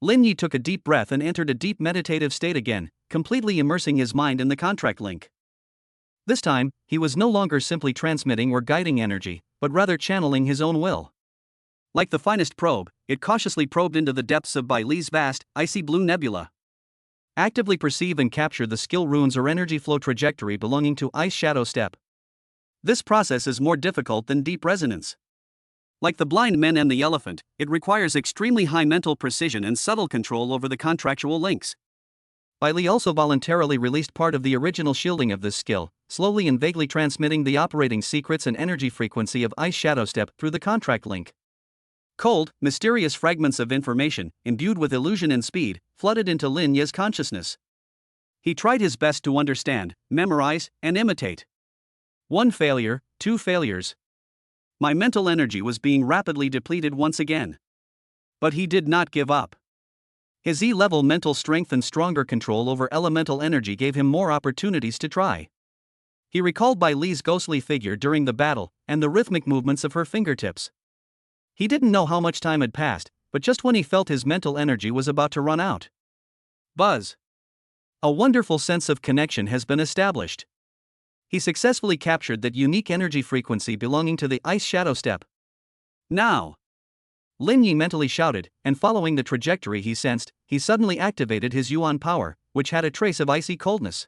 Lin Yi took a deep breath and entered a deep meditative state again, completely immersing his mind in the contract link. This time, he was no longer simply transmitting or guiding energy, but rather channeling his own will. Like the finest probe, it cautiously probed into the depths of Bai Li's vast, icy blue nebula. Actively perceive and capture the skill runes or energy flow trajectory belonging to Ice Shadow Step. This process is more difficult than deep resonance. Like the blind men and the elephant, it requires extremely high mental precision and subtle control over the contractual links. Bai Li also voluntarily released part of the original shielding of this skill, slowly and vaguely transmitting the operating secrets and energy frequency of Ice Shadow Step through the contract link. Cold, mysterious fragments of information, imbued with illusion and speed, flooded into Lin Yi's consciousness. He tried his best to understand, memorize, and imitate. 1 failure, 2 failures. My mental energy was being rapidly depleted once again. But he did not give up. His E-level mental strength and stronger control over elemental energy gave him more opportunities to try. He recalled Bai Li's ghostly figure during the battle, and the rhythmic movements of her fingertips. He didn't know how much time had passed, but just when he felt his mental energy was about to run out. Buzz. A wonderful sense of connection has been established. He successfully captured that unique energy frequency belonging to the Ice Shadow Step. Now! Lin Yi mentally shouted, and following the trajectory he sensed, he suddenly activated his yuan power, which had a trace of icy coldness.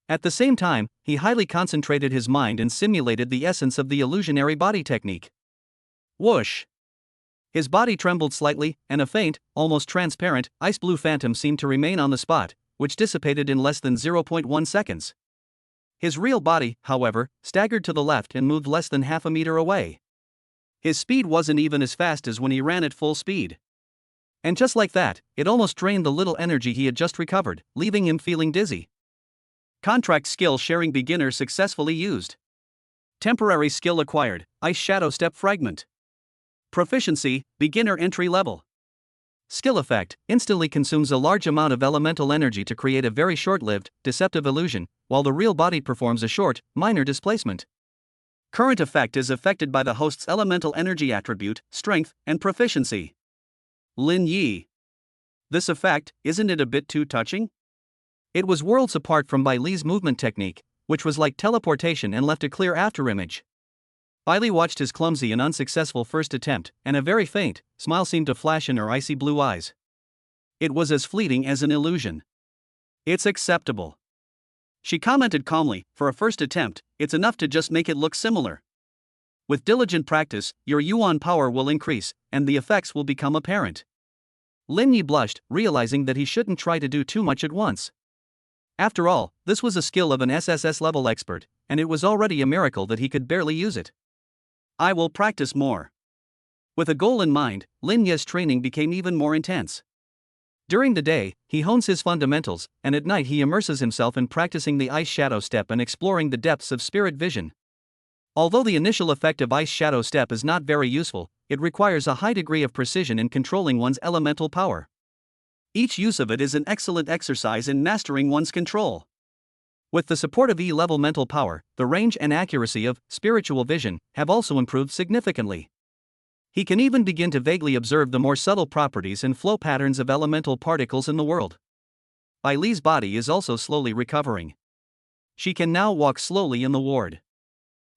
At the same time, he highly concentrated his mind and simulated the essence of the illusionary body technique. Whoosh! His body trembled slightly, and a faint, almost transparent, ice-blue phantom seemed to remain on the spot, which dissipated in less than 0.1 seconds. His real body, however, staggered to the left and moved less than half a meter away. His speed wasn't even as fast as when he ran at full speed. And just like that, it almost drained the little energy he had just recovered, leaving him feeling dizzy. Contract Skill Sharing Beginner successfully used. Temporary skill acquired, Ice Shadow Step Fragment. Proficiency, beginner entry level. Skill effect, instantly consumes a large amount of elemental energy to create a very short-lived, deceptive illusion, while the real body performs a short, minor displacement. Current effect is affected by the host's elemental energy attribute, strength, and proficiency. Lin Yi. This effect, isn't it a bit too touching? It was worlds apart from Bai Li's movement technique, which was like teleportation and left a clear afterimage. Bai Li watched his clumsy and unsuccessful first attempt, and a very faint smile seemed to flash in her icy blue eyes. It was as fleeting as an illusion. It's acceptable. She commented calmly, for a first attempt, it's enough to just make it look similar. With diligent practice, your yuan power will increase, and the effects will become apparent. Lin Yi blushed, realizing that he shouldn't try to do too much at once. After all, this was a skill of an SSS-level expert, and it was already a miracle that he could barely use it. I will practice more. With a goal in mind, Lin Yi's training became even more intense. During the day, he hones his fundamentals, and at night he immerses himself in practicing the Ice Shadow Step and exploring the depths of spirit vision. Although the initial effect of Ice Shadow Step is not very useful, it requires a high degree of precision in controlling one's elemental power. Each use of it is an excellent exercise in mastering one's control. With the support of E-level mental power, the range and accuracy of spiritual vision have also improved significantly. He can even begin to vaguely observe the more subtle properties and flow patterns of elemental particles in the world. Bai Li's body is also slowly recovering. She can now walk slowly in the ward.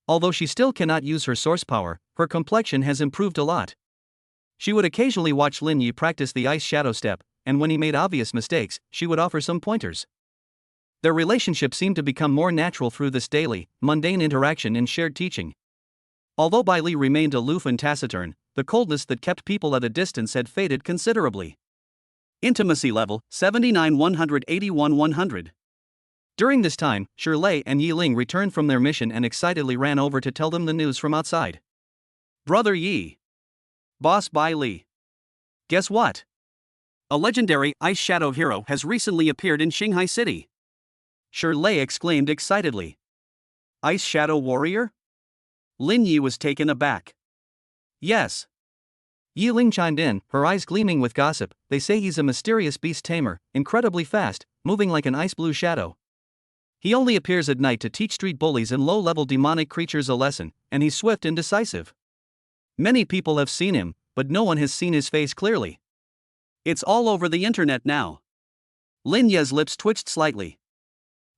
Although she still cannot use her source power, her complexion has improved a lot. She would occasionally watch Lin Yi practice the Ice Shadow Step, and when he made obvious mistakes, she would offer some pointers. Their relationship seemed to become more natural through this daily, mundane interaction and shared teaching. Although Bai Li remained aloof and taciturn, the coldness that kept people at a distance had faded considerably. Intimacy level, 79 181 100. During this time, Shirlei and Yi Ling returned from their mission and excitedly ran over to tell them the news from outside. Brother Yi. Boss Bai Li. Guess what? A legendary Ice Shadow hero has recently appeared in Shanghai City. Shirlei exclaimed excitedly. Ice Shadow Warrior? Lin Yi was taken aback. Yes. Yi Ling chimed in, her eyes gleaming with gossip. They say he's a mysterious beast tamer, incredibly fast, moving like an ice blue shadow. He only appears at night to teach street bullies and low-level demonic creatures a lesson, and he's swift and decisive. Many people have seen him, but no one has seen his face clearly. It's all over the internet now. Lin Yi's lips twitched slightly.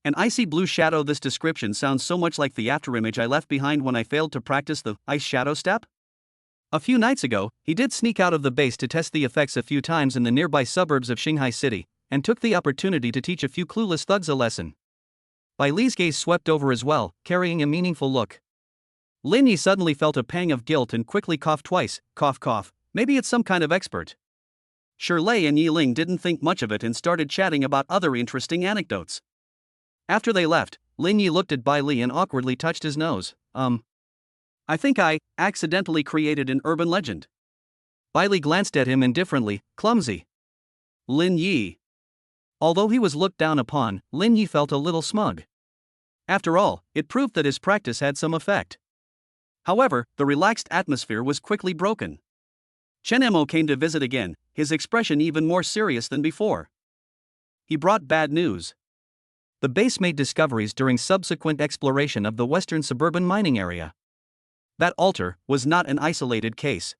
An icy blue shadow. This description sounds so much like the afterimage I left behind when I failed to practice the Ice Shadow Step. A few nights ago, he did sneak out of the base to test the effects a few times in the nearby suburbs of Shanghai City, and took the opportunity to teach a few clueless thugs a lesson. Bai Li's gaze swept over as well, carrying a meaningful look. Lin Yi suddenly felt a pang of guilt and quickly coughed twice. Cough cough, maybe it's some kind of expert. Shirlei and Yi Ling didn't think much of it and started chatting about other interesting anecdotes. After they left, Lin Yi looked at Bai Li and awkwardly touched his nose. I think I accidentally created an urban legend. Bai Li glanced at him indifferently. Clumsy. Lin Yi. Although he was looked down upon, Lin Yi felt a little smug. After all, it proved that his practice had some effect. However, the relaxed atmosphere was quickly broken. Chen Mo came to visit again, his expression even more serious than before. He brought bad news. The base made discoveries during subsequent exploration of the western suburban mining area. That altar was not an isolated case.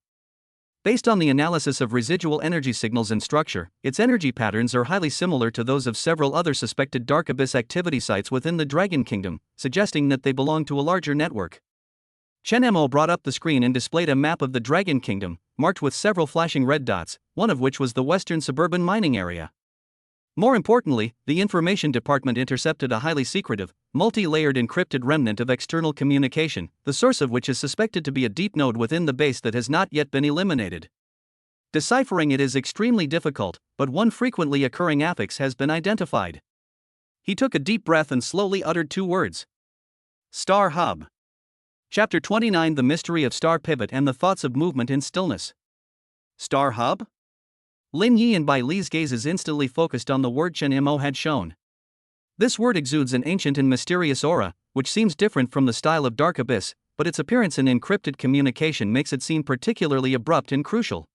Based on the analysis of residual energy signals and structure, its energy patterns are highly similar to those of several other suspected Dark Abyss activity sites within the Dragon Kingdom, suggesting that they belong to a larger network. Chen Mo brought up the screen and displayed a map of the Dragon Kingdom, marked with several flashing red dots, one of which was the western suburban mining area. More importantly, the information department intercepted a highly secretive, multi-layered encrypted remnant of external communication, the source of which is suspected to be a deep node within the base that has not yet been eliminated. Deciphering it is extremely difficult, but one frequently occurring affix has been identified. He took a deep breath and slowly uttered two words. Star Hub. Chapter 29: The Mystery of Star Pivot and the Thoughts of Movement in Stillness. Star Hub? Lin Yi and Bai Li's gazes instantly focused on the word Chen Mo had shown. This word exudes an ancient and mysterious aura, which seems different from the style of Dark Abyss, but its appearance in encrypted communication makes it seem particularly abrupt and crucial.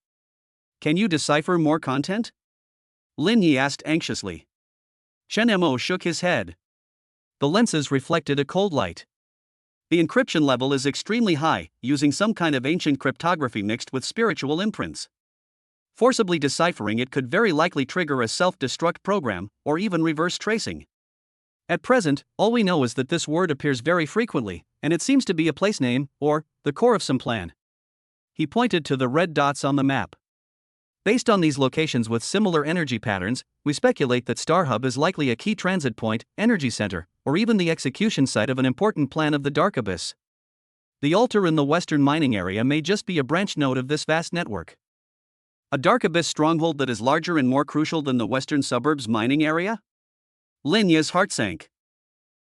Can you decipher more content? Lin Yi asked anxiously. Chen Mo shook his head. The lenses reflected a cold light. The encryption level is extremely high, using some kind of ancient cryptography mixed with spiritual imprints. Forcibly deciphering it could very likely trigger a self-destruct program, or even reverse tracing. At present, all we know is that this word appears very frequently, and it seems to be a place name, or the core of some plan. He pointed to the red dots on the map. Based on these locations with similar energy patterns, we speculate that Star Hub is likely a key transit point, energy center, or even the execution site of an important plan of the Dark Abyss. The altar in the western mining area may just be a branch node of this vast network. A Dark Abyss stronghold that is larger and more crucial than the western suburbs mining area? Lin Yi's heart sank.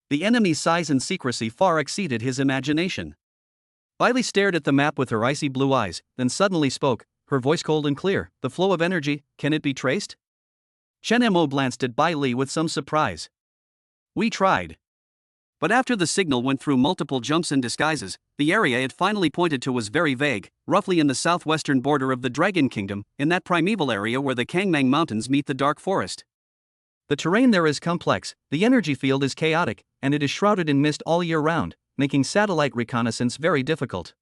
The enemy's size and secrecy far exceeded his imagination. Bailey stared at the map with her icy blue eyes, then suddenly spoke, her voice cold and clear. The flow of energy, can it be traced? Chen Mo glanced at Bai Li with some surprise. We tried. But after the signal went through multiple jumps and disguises, the area it finally pointed to was very vague, roughly in the southwestern border of the Dragon Kingdom, in that primeval area where the Kangmang Mountains meet the Dark Forest. The terrain there is complex, the energy field is chaotic, and it is shrouded in mist all year round, making satellite reconnaissance very difficult.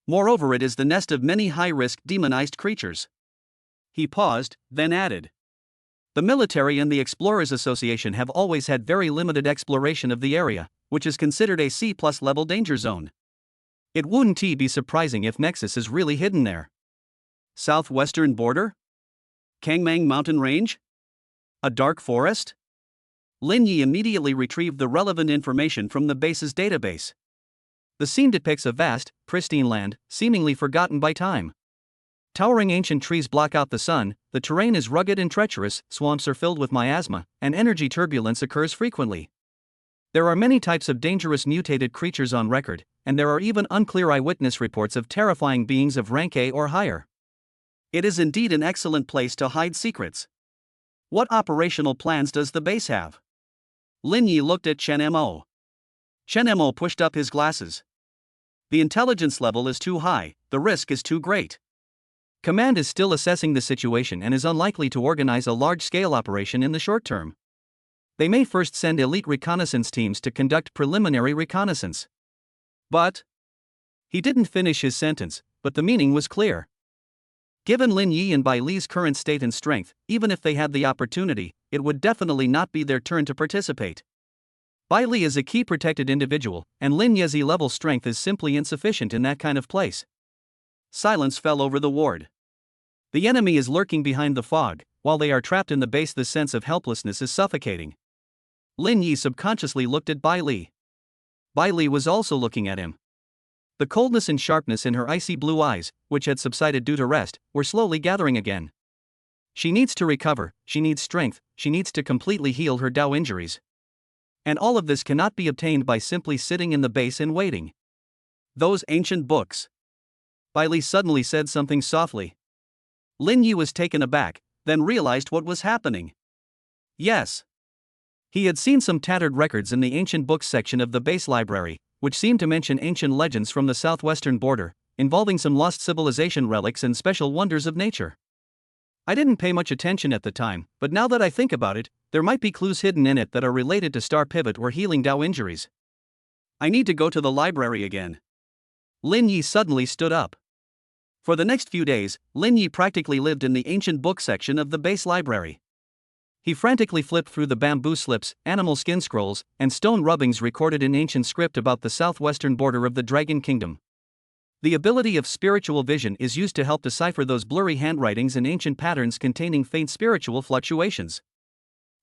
Moreover, it is the nest of many high-risk demonized creatures. He paused, then added. The military and the Explorers Association have always had very limited exploration of the area, which is considered a C+ level danger zone. It wouldn't be surprising if Nexus is really hidden there. Southwestern border? Kangmang Mountain Range? A dark forest? Lin Yi immediately retrieved the relevant information from the base's database. The scene depicts a vast, pristine land, seemingly forgotten by time. Towering ancient trees block out the sun, the terrain is rugged and treacherous, swamps are filled with miasma, and energy turbulence occurs frequently. There are many types of dangerous mutated creatures on record, and there are even unclear eyewitness reports of terrifying beings of rank A or higher. It is indeed an excellent place to hide secrets. What operational plans does the base have? Lin Yi looked at Chen Mo. Chen Mo pushed up his glasses. The intelligence level is too high, the risk is too great. Command is still assessing the situation and is unlikely to organize a large-scale operation in the short term. They may first send elite reconnaissance teams to conduct preliminary reconnaissance. But he didn't finish his sentence, but the meaning was clear. Given Lin Yi and Bai Li's current state and strength, even if they had the opportunity, it would definitely not be their turn to participate. Bai Li is a key protected individual, and Lin Yi's E-level strength is simply insufficient in that kind of place. Silence fell over the ward. The enemy is lurking behind the fog, while they are trapped in the base. The sense of helplessness is suffocating. Lin Yi subconsciously looked at Bai Li. Bai Li was also looking at him. The coldness and sharpness in her icy blue eyes, which had subsided due to rest, were slowly gathering again. She needs to recover, she needs strength, she needs to completely heal her Dao injuries. And all of this cannot be obtained by simply sitting in the base and waiting. Those ancient books. Bai Li suddenly said something softly. Lin Yi was taken aback, then realized what was happening. Yes. He had seen some tattered records in the ancient books section of the base library, which seemed to mention ancient legends from the southwestern border, involving some lost civilization relics and special wonders of nature. I didn't pay much attention at the time, but now that I think about it, there might be clues hidden in it that are related to Star Pivot or healing Dao injuries. I need to go to the library again. Lin Yi suddenly stood up. For the next few days, Lin Yi practically lived in the ancient book section of the base library. He frantically flipped through the bamboo slips, animal skin scrolls, and stone rubbings recorded in ancient script about the southwestern border of the Dragon Kingdom. The ability of spiritual vision is used to help decipher those blurry handwritings and ancient patterns containing faint spiritual fluctuations.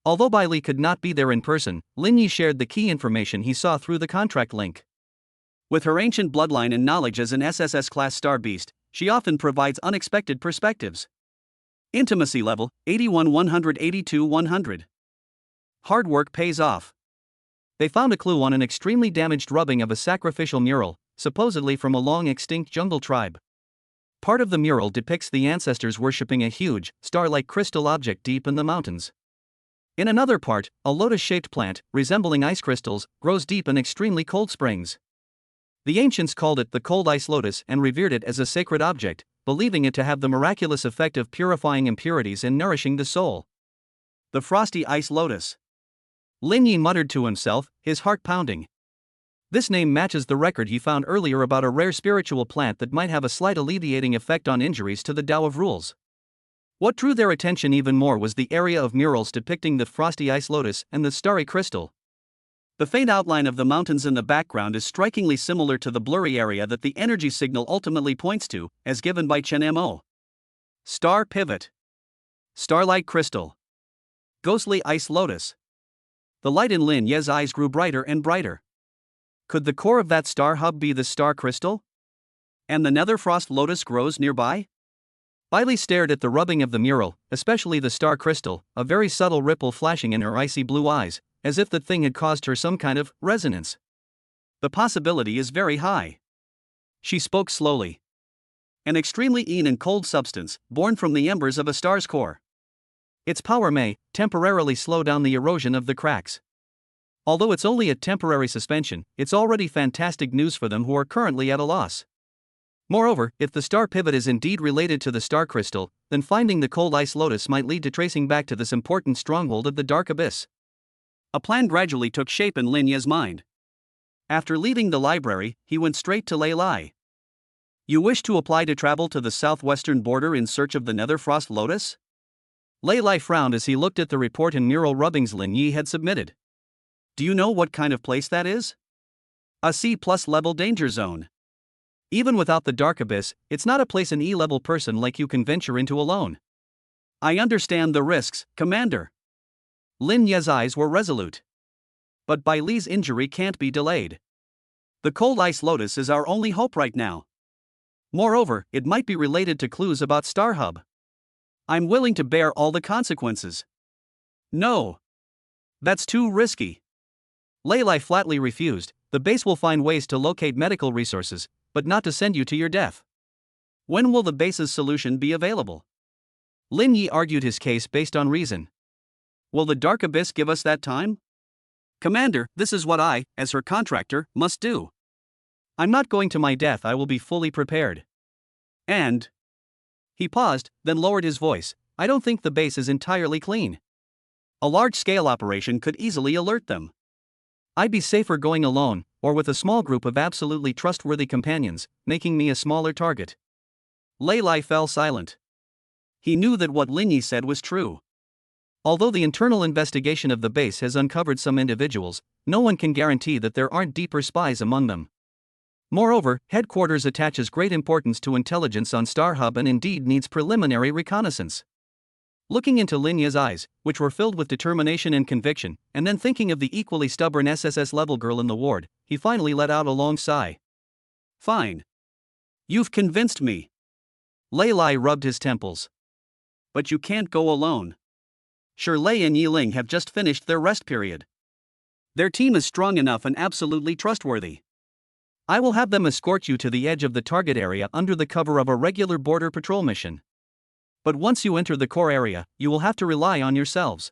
Although Bai Li could not be there in person, Lin Yi shared the key information he saw through the contract link. With her ancient bloodline and knowledge as an SSS-class star beast, she often provides unexpected perspectives. Intimacy level, 81 182 100. Hard work pays off. They found a clue on an extremely damaged rubbing of a sacrificial mural, supposedly from a long-extinct jungle tribe. Part of the mural depicts the ancestors worshipping a huge, star-like crystal object deep in the mountains. In another part, a lotus-shaped plant, resembling ice crystals, grows deep in extremely cold springs. The ancients called it the cold ice lotus and revered it as a sacred object, believing it to have the miraculous effect of purifying impurities and nourishing the soul. The frosty ice lotus. Lin Yi muttered to himself, his heart pounding. This name matches the record he found earlier about a rare spiritual plant that might have a slight alleviating effect on injuries to the Tao of Rules. What drew their attention even more was the area of murals depicting the frosty ice lotus and the starry crystal. The faint outline of the mountains in the background is strikingly similar to the blurry area that the energy signal ultimately points to, as given by Chen Mo. Star pivot. Starlight crystal. Ghostly ice lotus. The light in Lin Ye's eyes grew brighter and brighter. Could the core of that star hub be the star crystal? And the nether frost lotus grows nearby? Bailey stared at the rubbing of the mural, especially the star crystal, a very subtle ripple flashing in her icy blue eyes, as if the thing had caused her some kind of resonance. The possibility is very high. She spoke slowly. An extremely keen and cold substance, born from the embers of a star's core. Its power may temporarily slow down the erosion of the cracks. Although it's only a temporary suspension, it's already fantastic news for them who are currently at a loss. Moreover, if the star pivot is indeed related to the star crystal, then finding the cold ice lotus might lead to tracing back to this important stronghold of the dark abyss. A plan gradually took shape in Lin Ye's mind. After leaving the library, he went straight to Lei Lai. You wish to apply to travel to the southwestern border in search of the nether frost lotus? Lei Lai frowned as he looked at the report and mural rubbings Lin Yi had submitted. Do you know what kind of place that is? A C+ level danger zone. Even without the dark abyss, it's not a place an E-level person like you can venture into alone. I understand the risks, Commander. Lin Ye's eyes were resolute. But Bai Li's injury can't be delayed. The cold ice lotus is our only hope right now. Moreover, it might be related to clues about Star Hub. I'm willing to bear all the consequences. No. That's too risky. Lei Lai flatly refused. The base will find ways to locate medical resources, but not to send you to your death. When will the base's solution be available? Lin Yi argued his case based on reason. Will the Dark Abyss give us that time? Commander, this is what I, as her contractor, must do. I'm not going to my death. I will be fully prepared. And... He paused, then lowered his voice. I don't think the base is entirely clean. A large-scale operation could easily alert them. I'd be safer going alone, or with a small group of absolutely trustworthy companions, making me a smaller target. Lei Lai fell silent. He knew that what Lin Yi said was true. Although the internal investigation of the base has uncovered some individuals, no one can guarantee that there aren't deeper spies among them. Moreover, headquarters attaches great importance to intelligence on Star Hub and indeed needs preliminary reconnaissance. Looking into Lin Ye's eyes, which were filled with determination and conviction, and then thinking of the equally stubborn SSS-level girl in the ward, he finally let out a long sigh. Fine. You've convinced me. Lei Lai rubbed his temples. But you can't go alone. Sure, Lei and Yiling have just finished their rest period. Their team is strong enough and absolutely trustworthy. I will have them escort you to the edge of the target area under the cover of a regular border patrol mission. But once you enter the core area, you will have to rely on yourselves.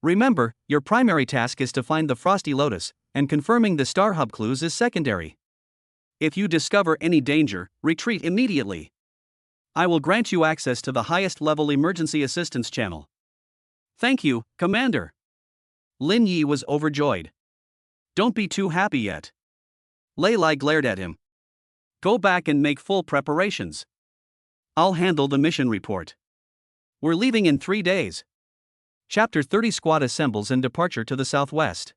Remember, your primary task is to find the Frosty Lotus, and confirming the Star Hub clues is secondary. If you discover any danger, retreat immediately. I will grant you access to the highest level emergency assistance channel. Thank you, Commander. Lin Yi was overjoyed. Don't be too happy yet. Lei Lai glared at him. Go back and make full preparations. I'll handle the mission report. We're leaving in 3 days. Chapter 30 Squad assembles and departure to the southwest.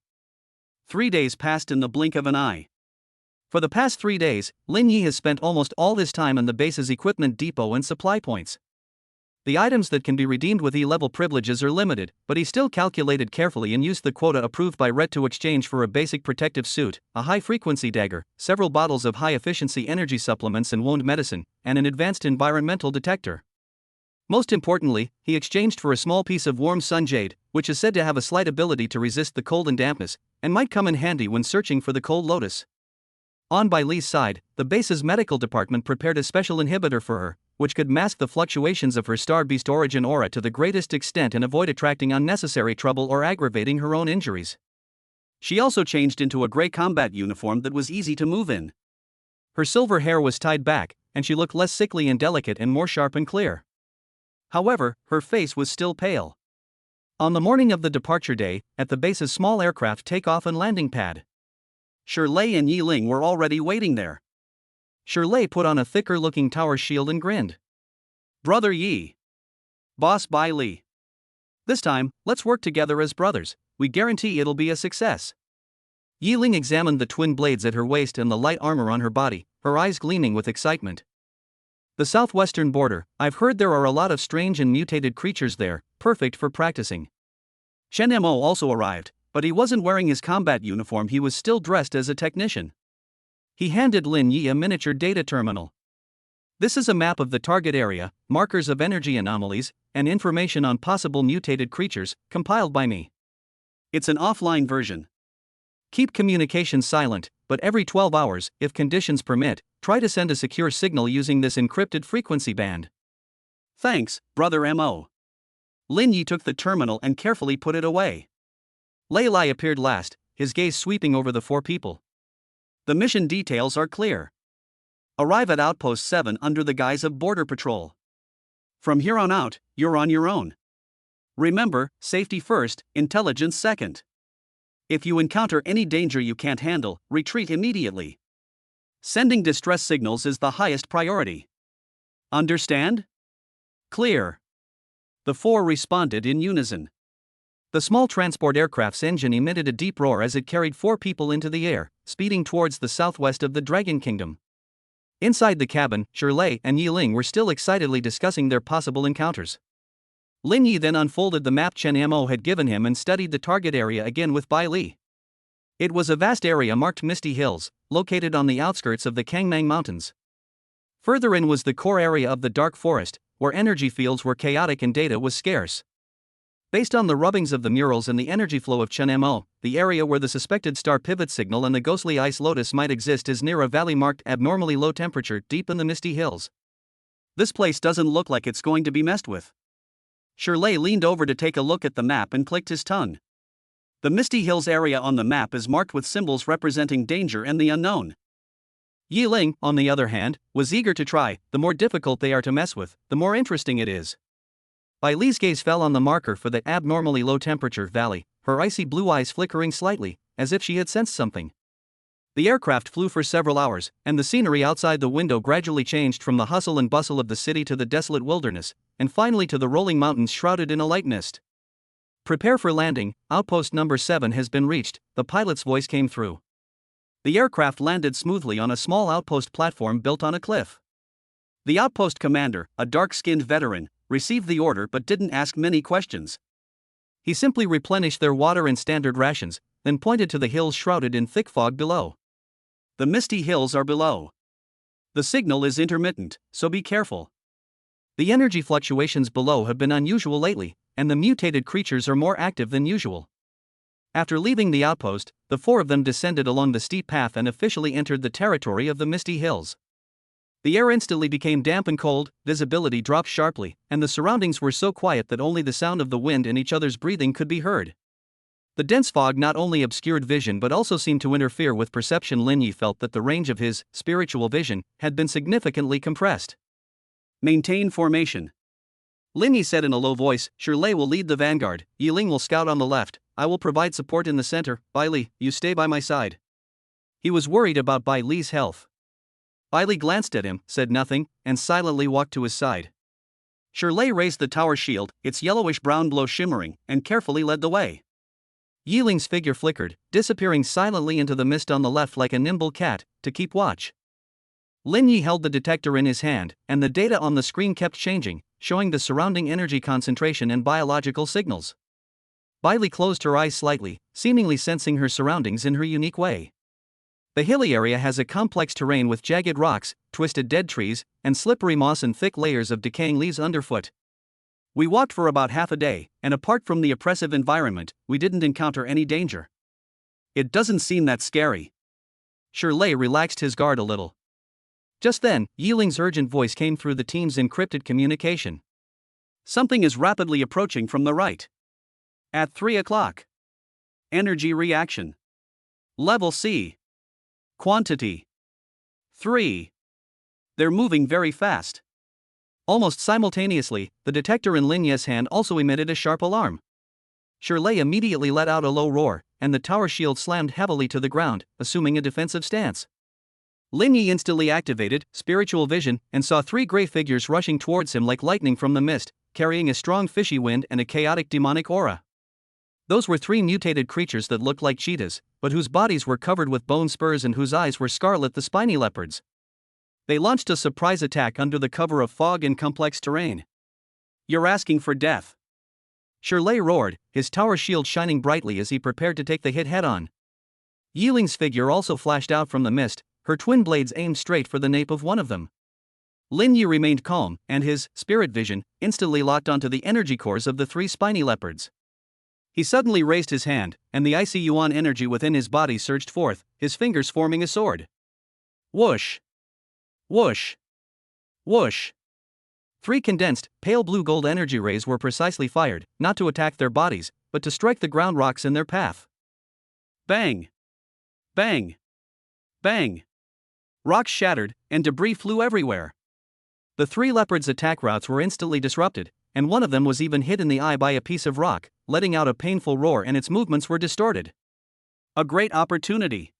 3 days passed in the blink of an eye. For the past 3 days, Lin Yi has spent almost all his time on the base's equipment depot and supply points. The items that can be redeemed with E-level privileges are limited, but he still calculated carefully and used the quota approved by Ret to exchange for a basic protective suit, a high-frequency dagger, several bottles of high-efficiency energy supplements and wound medicine, and an advanced environmental detector. Most importantly, he exchanged for a small piece of warm sun jade, which is said to have a slight ability to resist the cold and dampness, and might come in handy when searching for the cold lotus. On Bai Li's side, the base's medical department prepared a special inhibitor for her, which could mask the fluctuations of her star beast origin aura to the greatest extent and avoid attracting unnecessary trouble or aggravating her own injuries. She also changed into a gray combat uniform that was easy to move in. Her silver hair was tied back, and she looked less sickly and delicate and more sharp and clear. However, her face was still pale. On the morning of the departure day, at the base's small aircraft takeoff and landing pad, Shirley and Yi Ling were already waiting there. Shirley put on a thicker-looking tower shield and grinned. "Brother Yi. Boss Bai Li. This time, let's work together as brothers. We guarantee it'll be a success." Yi Ling examined the twin blades at her waist and the light armor on her body, her eyes gleaming with excitement. "The southwestern border, I've heard there are a lot of strange and mutated creatures there, perfect for practicing." Chen Mo also arrived, but he wasn't wearing his combat uniform, he was still dressed as a technician. He handed Lin Yi a miniature data terminal. "This is a map of the target area, markers of energy anomalies, and information on possible mutated creatures, compiled by me. It's an offline version. Keep communications silent, but every 12 hours, if conditions permit, try to send a secure signal using this encrypted frequency band." "Thanks, Brother Mo." Lin Yi took the terminal and carefully put it away. Lei Lai appeared last, his gaze sweeping over the four people. "The mission details are clear. Arrive at Outpost 7 under the guise of Border Patrol. From here on out, you're on your own. Remember, safety first, intelligence second. If you encounter any danger you can't handle, retreat immediately. Sending distress signals is the highest priority. Understand?" "Clear." The four responded in unison. The small transport aircraft's engine emitted a deep roar as it carried four people into the air, speeding towards the southwest of the Dragon Kingdom. Inside the cabin, Shirley and Yi Ling were still excitedly discussing their possible encounters. Lin Yi then unfolded the map Chen Mo had given him and studied the target area again with Bai Li. It was a vast area marked Misty Hills, located on the outskirts of the Kangmang Mountains. Further in was the core area of the Dark Forest, where energy fields were chaotic and data was scarce. Based on the rubbings of the murals and the energy flow of Chen Mo, the area where the suspected star pivot signal and the ghostly ice lotus might exist is near a valley marked abnormally low temperature deep in the Misty Hills. "This place doesn't look like it's going to be messed with." Shirley leaned over to take a look at the map and clicked his tongue. The Misty Hills area on the map is marked with symbols representing danger and the unknown. Yi Ling, on the other hand, was eager to try. The more difficult they are to mess with, the more interesting it is. Bai Li's gaze fell on the marker for the abnormally low temperature valley, her icy blue eyes flickering slightly, as if she had sensed something. The aircraft flew for several hours, and the scenery outside the window gradually changed from the hustle and bustle of the city to the desolate wilderness, and finally to the rolling mountains shrouded in a light mist. "Prepare for landing, outpost number 7 has been reached," the pilot's voice came through. The aircraft landed smoothly on a small outpost platform built on a cliff. The outpost commander, a dark-skinned veteran, received the order but didn't ask many questions. He simply replenished their water and standard rations, then pointed to the hills shrouded in thick fog below. "The Misty Hills are below. The signal is intermittent, so be careful. The energy fluctuations below have been unusual lately, and the mutated creatures are more active than usual." After leaving the outpost, the four of them descended along the steep path and officially entered the territory of the Misty Hills. The air instantly became damp and cold, visibility dropped sharply, and the surroundings were so quiet that only the sound of the wind and each other's breathing could be heard. The dense fog not only obscured vision but also seemed to interfere with perception. Lin Yi felt that the range of his spiritual vision had been significantly compressed. "Maintain formation," Lin Yi said in a low voice. "Shirley will lead the vanguard, Yi Ling will scout on the left, I will provide support in the center. Bai Li, you stay by my side." He was worried about Bai Li's health. Bai Li glanced at him, said nothing, and silently walked to his side. Shirley raised the tower shield, its yellowish-brown glow shimmering, and carefully led the way. Yi Ling's figure flickered, disappearing silently into the mist on the left like a nimble cat, to keep watch. Lin Yi held the detector in his hand, and the data on the screen kept changing, showing the surrounding energy concentration and biological signals. Bai Li closed her eyes slightly, seemingly sensing her surroundings in her unique way. The hilly area has a complex terrain with jagged rocks, twisted dead trees, and slippery moss and thick layers of decaying leaves underfoot. "We walked for about half a day, and apart from the oppressive environment, we didn't encounter any danger." "It doesn't seem that scary." Shirley relaxed his guard a little. Just then, Yi Ling's urgent voice came through the team's encrypted communication. "Something is rapidly approaching from the right. At 3 o'clock. Energy reaction. Level C. Quantity 3. They're moving very fast. Almost simultaneously, the detector in Lin Ye's hand also emitted a sharp alarm. Shirley immediately let out a low roar, and the tower shield slammed heavily to the ground, assuming a defensive stance. Lin Yi instantly activated spiritual vision and saw 3 gray figures rushing towards him like lightning from the mist, carrying a strong fishy wind and a chaotic demonic aura. Those were 3 mutated creatures that looked like cheetahs, but whose bodies were covered with bone spurs and whose eyes were scarlet, the spiny leopards. They launched a surprise attack under the cover of fog and complex terrain. You're asking for death. Shirley roared, his tower shield shining brightly as he prepared to take the hit head-on. Yiling's figure also flashed out from the mist, her twin blades aimed straight for the nape of one of them. Lin Yi remained calm, and his spirit vision instantly locked onto the energy cores of the 3 spiny leopards. He suddenly raised his hand, and the icy yuan energy within his body surged forth, his fingers forming a sword. Whoosh! Whoosh! Whoosh! 3 condensed, pale blue gold energy rays were precisely fired, not to attack their bodies, but to strike the ground rocks in their path. Bang! Bang! Bang! Rocks shattered, and debris flew everywhere. The 3 leopards' attack routes were instantly disrupted, and one of them was even hit in the eye by a piece of rock, letting out a painful roar, and its movements were distorted. A great opportunity!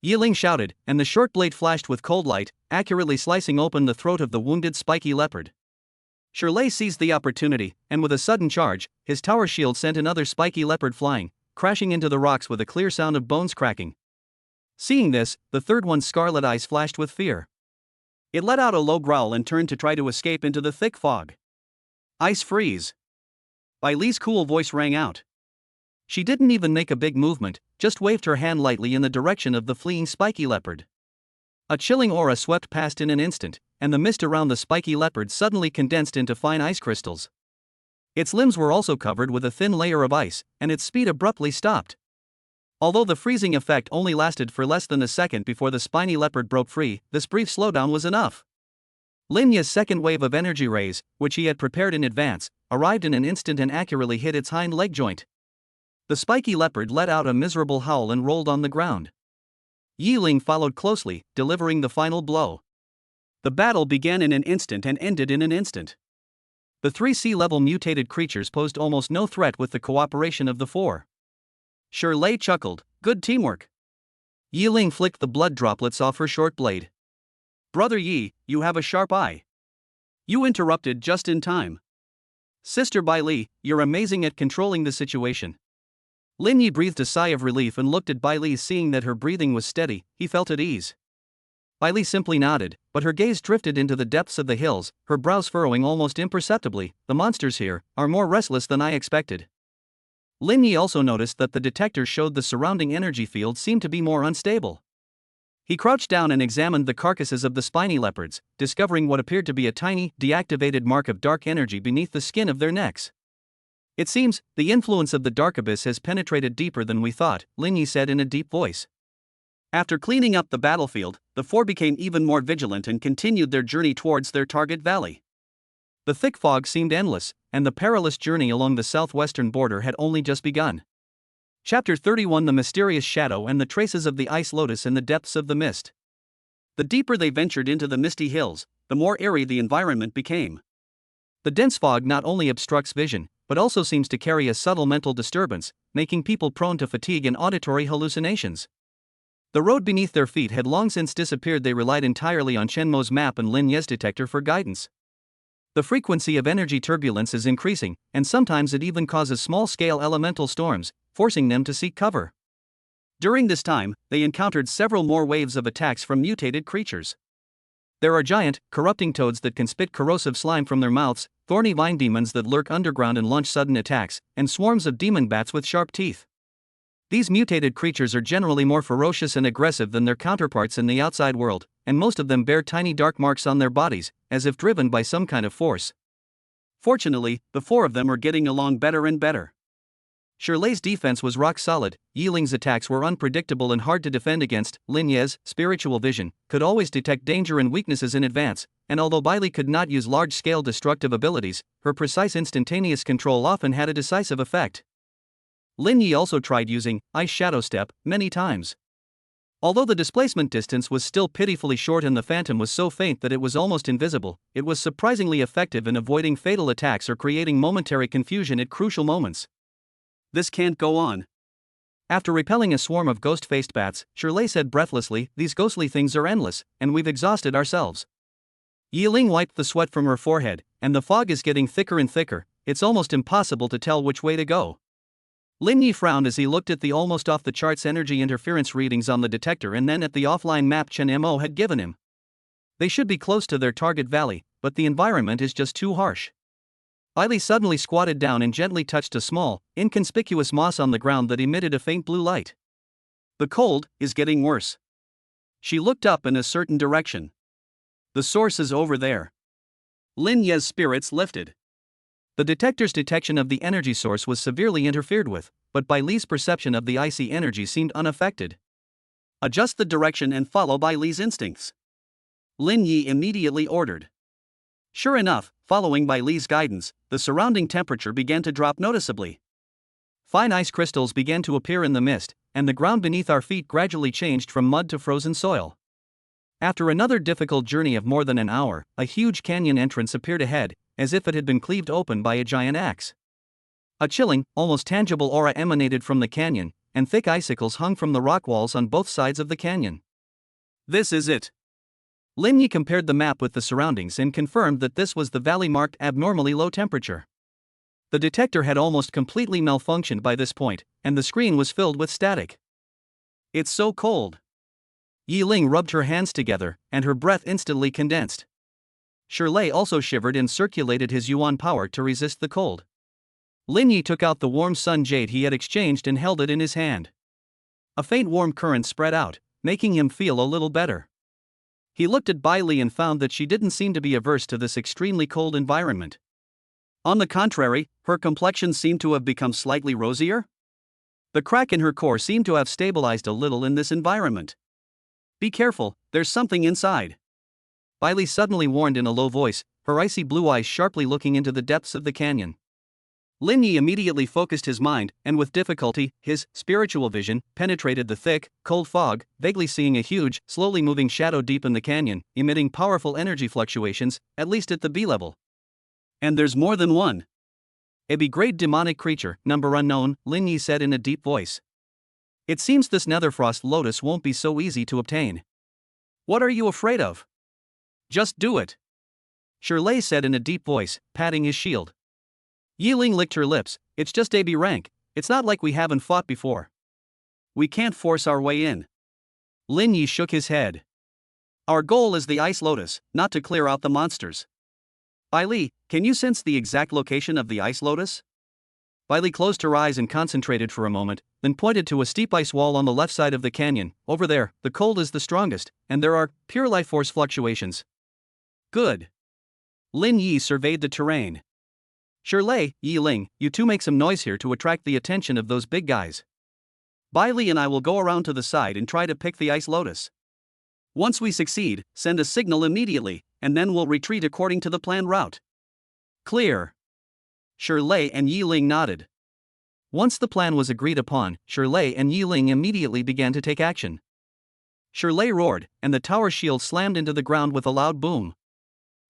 Yiling shouted, and the short blade flashed with cold light, accurately slicing open the throat of the wounded spiky leopard. Shirley seized the opportunity, and with a sudden charge, his tower shield sent another spiky leopard flying, crashing into the rocks with a clear sound of bones cracking. Seeing this, the third one's scarlet eyes flashed with fear. It let out a low growl and turned to try to escape into the thick fog. Ice freeze! Bai Li's cool voice rang out. She didn't even make a big movement, just waved her hand lightly in the direction of the fleeing spiky leopard. A chilling aura swept past in an instant, and the mist around the spiky leopard suddenly condensed into fine ice crystals. Its limbs were also covered with a thin layer of ice, and its speed abruptly stopped. Although the freezing effect only lasted for less than a second before the spiny leopard broke free, this brief slowdown was enough. Lin Ye's second wave of energy rays, which he had prepared in advance, arrived in an instant and accurately hit its hind leg joint. The spiky leopard let out a miserable howl and rolled on the ground. Yiling followed closely, delivering the final blow. The battle began in an instant and ended in an instant. The 3 sea-level mutated creatures posed almost no threat with the cooperation of the 4. Shirley chuckled, good teamwork. Yiling flicked the blood droplets off her short blade. Brother Yi, you have a sharp eye. You interrupted just in time. Sister Bai Li, you're amazing at controlling the situation. Lin Yi breathed a sigh of relief and looked at Bai Li. Seeing that her breathing was steady, he felt at ease. Bai Li simply nodded, but her gaze drifted into the depths of the hills, her brows furrowing almost imperceptibly. The monsters here are more restless than I expected. Lin Yi also noticed that the detector showed the surrounding energy field seemed to be more unstable. He crouched down and examined the carcasses of the spiny leopards, discovering what appeared to be a tiny, deactivated mark of dark energy beneath the skin of their necks. It seems, the influence of the dark abyss has penetrated deeper than we thought, Lin Yi said in a deep voice. After cleaning up the battlefield, the 4 became even more vigilant and continued their journey towards their target valley. The thick fog seemed endless, and the perilous journey along the southwestern border had only just begun. Chapter 31: The Mysterious Shadow and the Traces of the Ice Lotus in the Depths of the Mist. The deeper they ventured into the misty hills, the more airy the environment became. The dense fog not only obstructs vision, but also seems to carry a subtle mental disturbance, making people prone to fatigue and auditory hallucinations. The road beneath their feet had long since disappeared. They relied entirely on Shenmo's map and Lin Ye's detector for guidance. The frequency of energy turbulence is increasing, and sometimes it even causes small-scale elemental storms, forcing them to seek cover. During this time, they encountered several more waves of attacks from mutated creatures. There are giant, corrupting toads that can spit corrosive slime from their mouths, thorny vine demons that lurk underground and launch sudden attacks, and swarms of demon bats with sharp teeth. These mutated creatures are generally more ferocious and aggressive than their counterparts in the outside world, and most of them bear tiny dark marks on their bodies, as if driven by some kind of force. Fortunately, the 4 of them are getting along better and better. Shirley's defense was rock solid, Yiling's attacks were unpredictable and hard to defend against. Lin Ye's spiritual vision could always detect danger and weaknesses in advance, and although Bai Li could not use large-scale destructive abilities, her precise instantaneous control often had a decisive effect. Lin Yi also tried using Ice Shadow Step many times. Although the displacement distance was still pitifully short and the phantom was so faint that it was almost invisible, it was surprisingly effective in avoiding fatal attacks or creating momentary confusion at crucial moments. This can't go on. After repelling a swarm of ghost-faced bats, Shirley said breathlessly, "These ghostly things are endless, and we've exhausted ourselves." Yiling wiped the sweat from her forehead, "And the fog is getting thicker and thicker, it's almost impossible to tell which way to go." Lin Yi frowned as he looked at the almost off-the-charts energy interference readings on the detector and then at the offline map Chen Mo had given him. They should be close to their target valley, but the environment is just too harsh. Bailey suddenly squatted down and gently touched a small, inconspicuous moss on the ground that emitted a faint blue light. "The cold is getting worse." She looked up in a certain direction. "The source is over there." Lin Ye's spirits lifted. The detector's detection of the energy source was severely interfered with, but Bai Li's perception of the icy energy seemed unaffected. "Adjust the direction and follow Bai Li's instincts," Lin Yi immediately ordered. Sure enough, following Bai Li's guidance, the surrounding temperature began to drop noticeably. Fine ice crystals began to appear in the mist, and the ground beneath our feet gradually changed from mud to frozen soil. After another difficult journey of more than an hour, a huge canyon entrance appeared ahead, as if it had been cleaved open by a giant axe. A chilling, almost tangible aura emanated from the canyon, and thick icicles hung from the rock walls on both sides of the canyon. "This is it." Lin Yi compared the map with the surroundings and confirmed that this was the valley marked abnormally low temperature. The detector had almost completely malfunctioned by this point, and the screen was filled with static. "It's so cold." Yi Ling rubbed her hands together, and her breath instantly condensed. Shirley also shivered and circulated his yuan power to resist the cold. Lin Yi took out the warm sun jade he had exchanged and held it in his hand. A faint warm current spread out, making him feel a little better. He looked at Bai Li and found that she didn't seem to be averse to this extremely cold environment. On the contrary, her complexion seemed to have become slightly rosier. The crack in her core seemed to have stabilized a little in this environment. "Be careful, there's something inside," Bai Li suddenly warned in a low voice, her icy blue eyes sharply looking into the depths of the canyon. Lin Yi immediately focused his mind, and with difficulty, his spiritual vision penetrated the thick, cold fog, vaguely seeing a huge, slowly moving shadow deep in the canyon, emitting powerful energy fluctuations, at least at the B level. "And there's more than one. A B-grade demonic creature, number unknown," Lin Yi said in a deep voice. "It seems this netherfrost lotus won't be so easy to obtain." "What are you afraid of? Just do it," Shirley said in a deep voice, patting his shield. Yi Ling licked her lips. "It's just AB rank, it's not like we haven't fought before. We can't force our way in." Lin Yi shook his head. "Our goal is the Ice Lotus, not to clear out the monsters." "Bai Li, can you sense the exact location of the Ice Lotus?" Bai Li closed her eyes and concentrated for a moment, then pointed to a steep ice wall on the left side of the canyon. "Over there, the cold is the strongest, and there are pure life force fluctuations." "Good." Lin Yi surveyed the terrain. "Shirley, Yi Ling, you two make some noise here to attract the attention of those big guys. Bai Li and I will go around to the side and try to pick the Ice Lotus. Once we succeed, send a signal immediately, and then we'll retreat according to the planned route." "Clear." Shirley and Yi Ling nodded. Once the plan was agreed upon, Shirley and Yi Ling immediately began to take action. Shirley roared, and the tower shield slammed into the ground with a loud boom.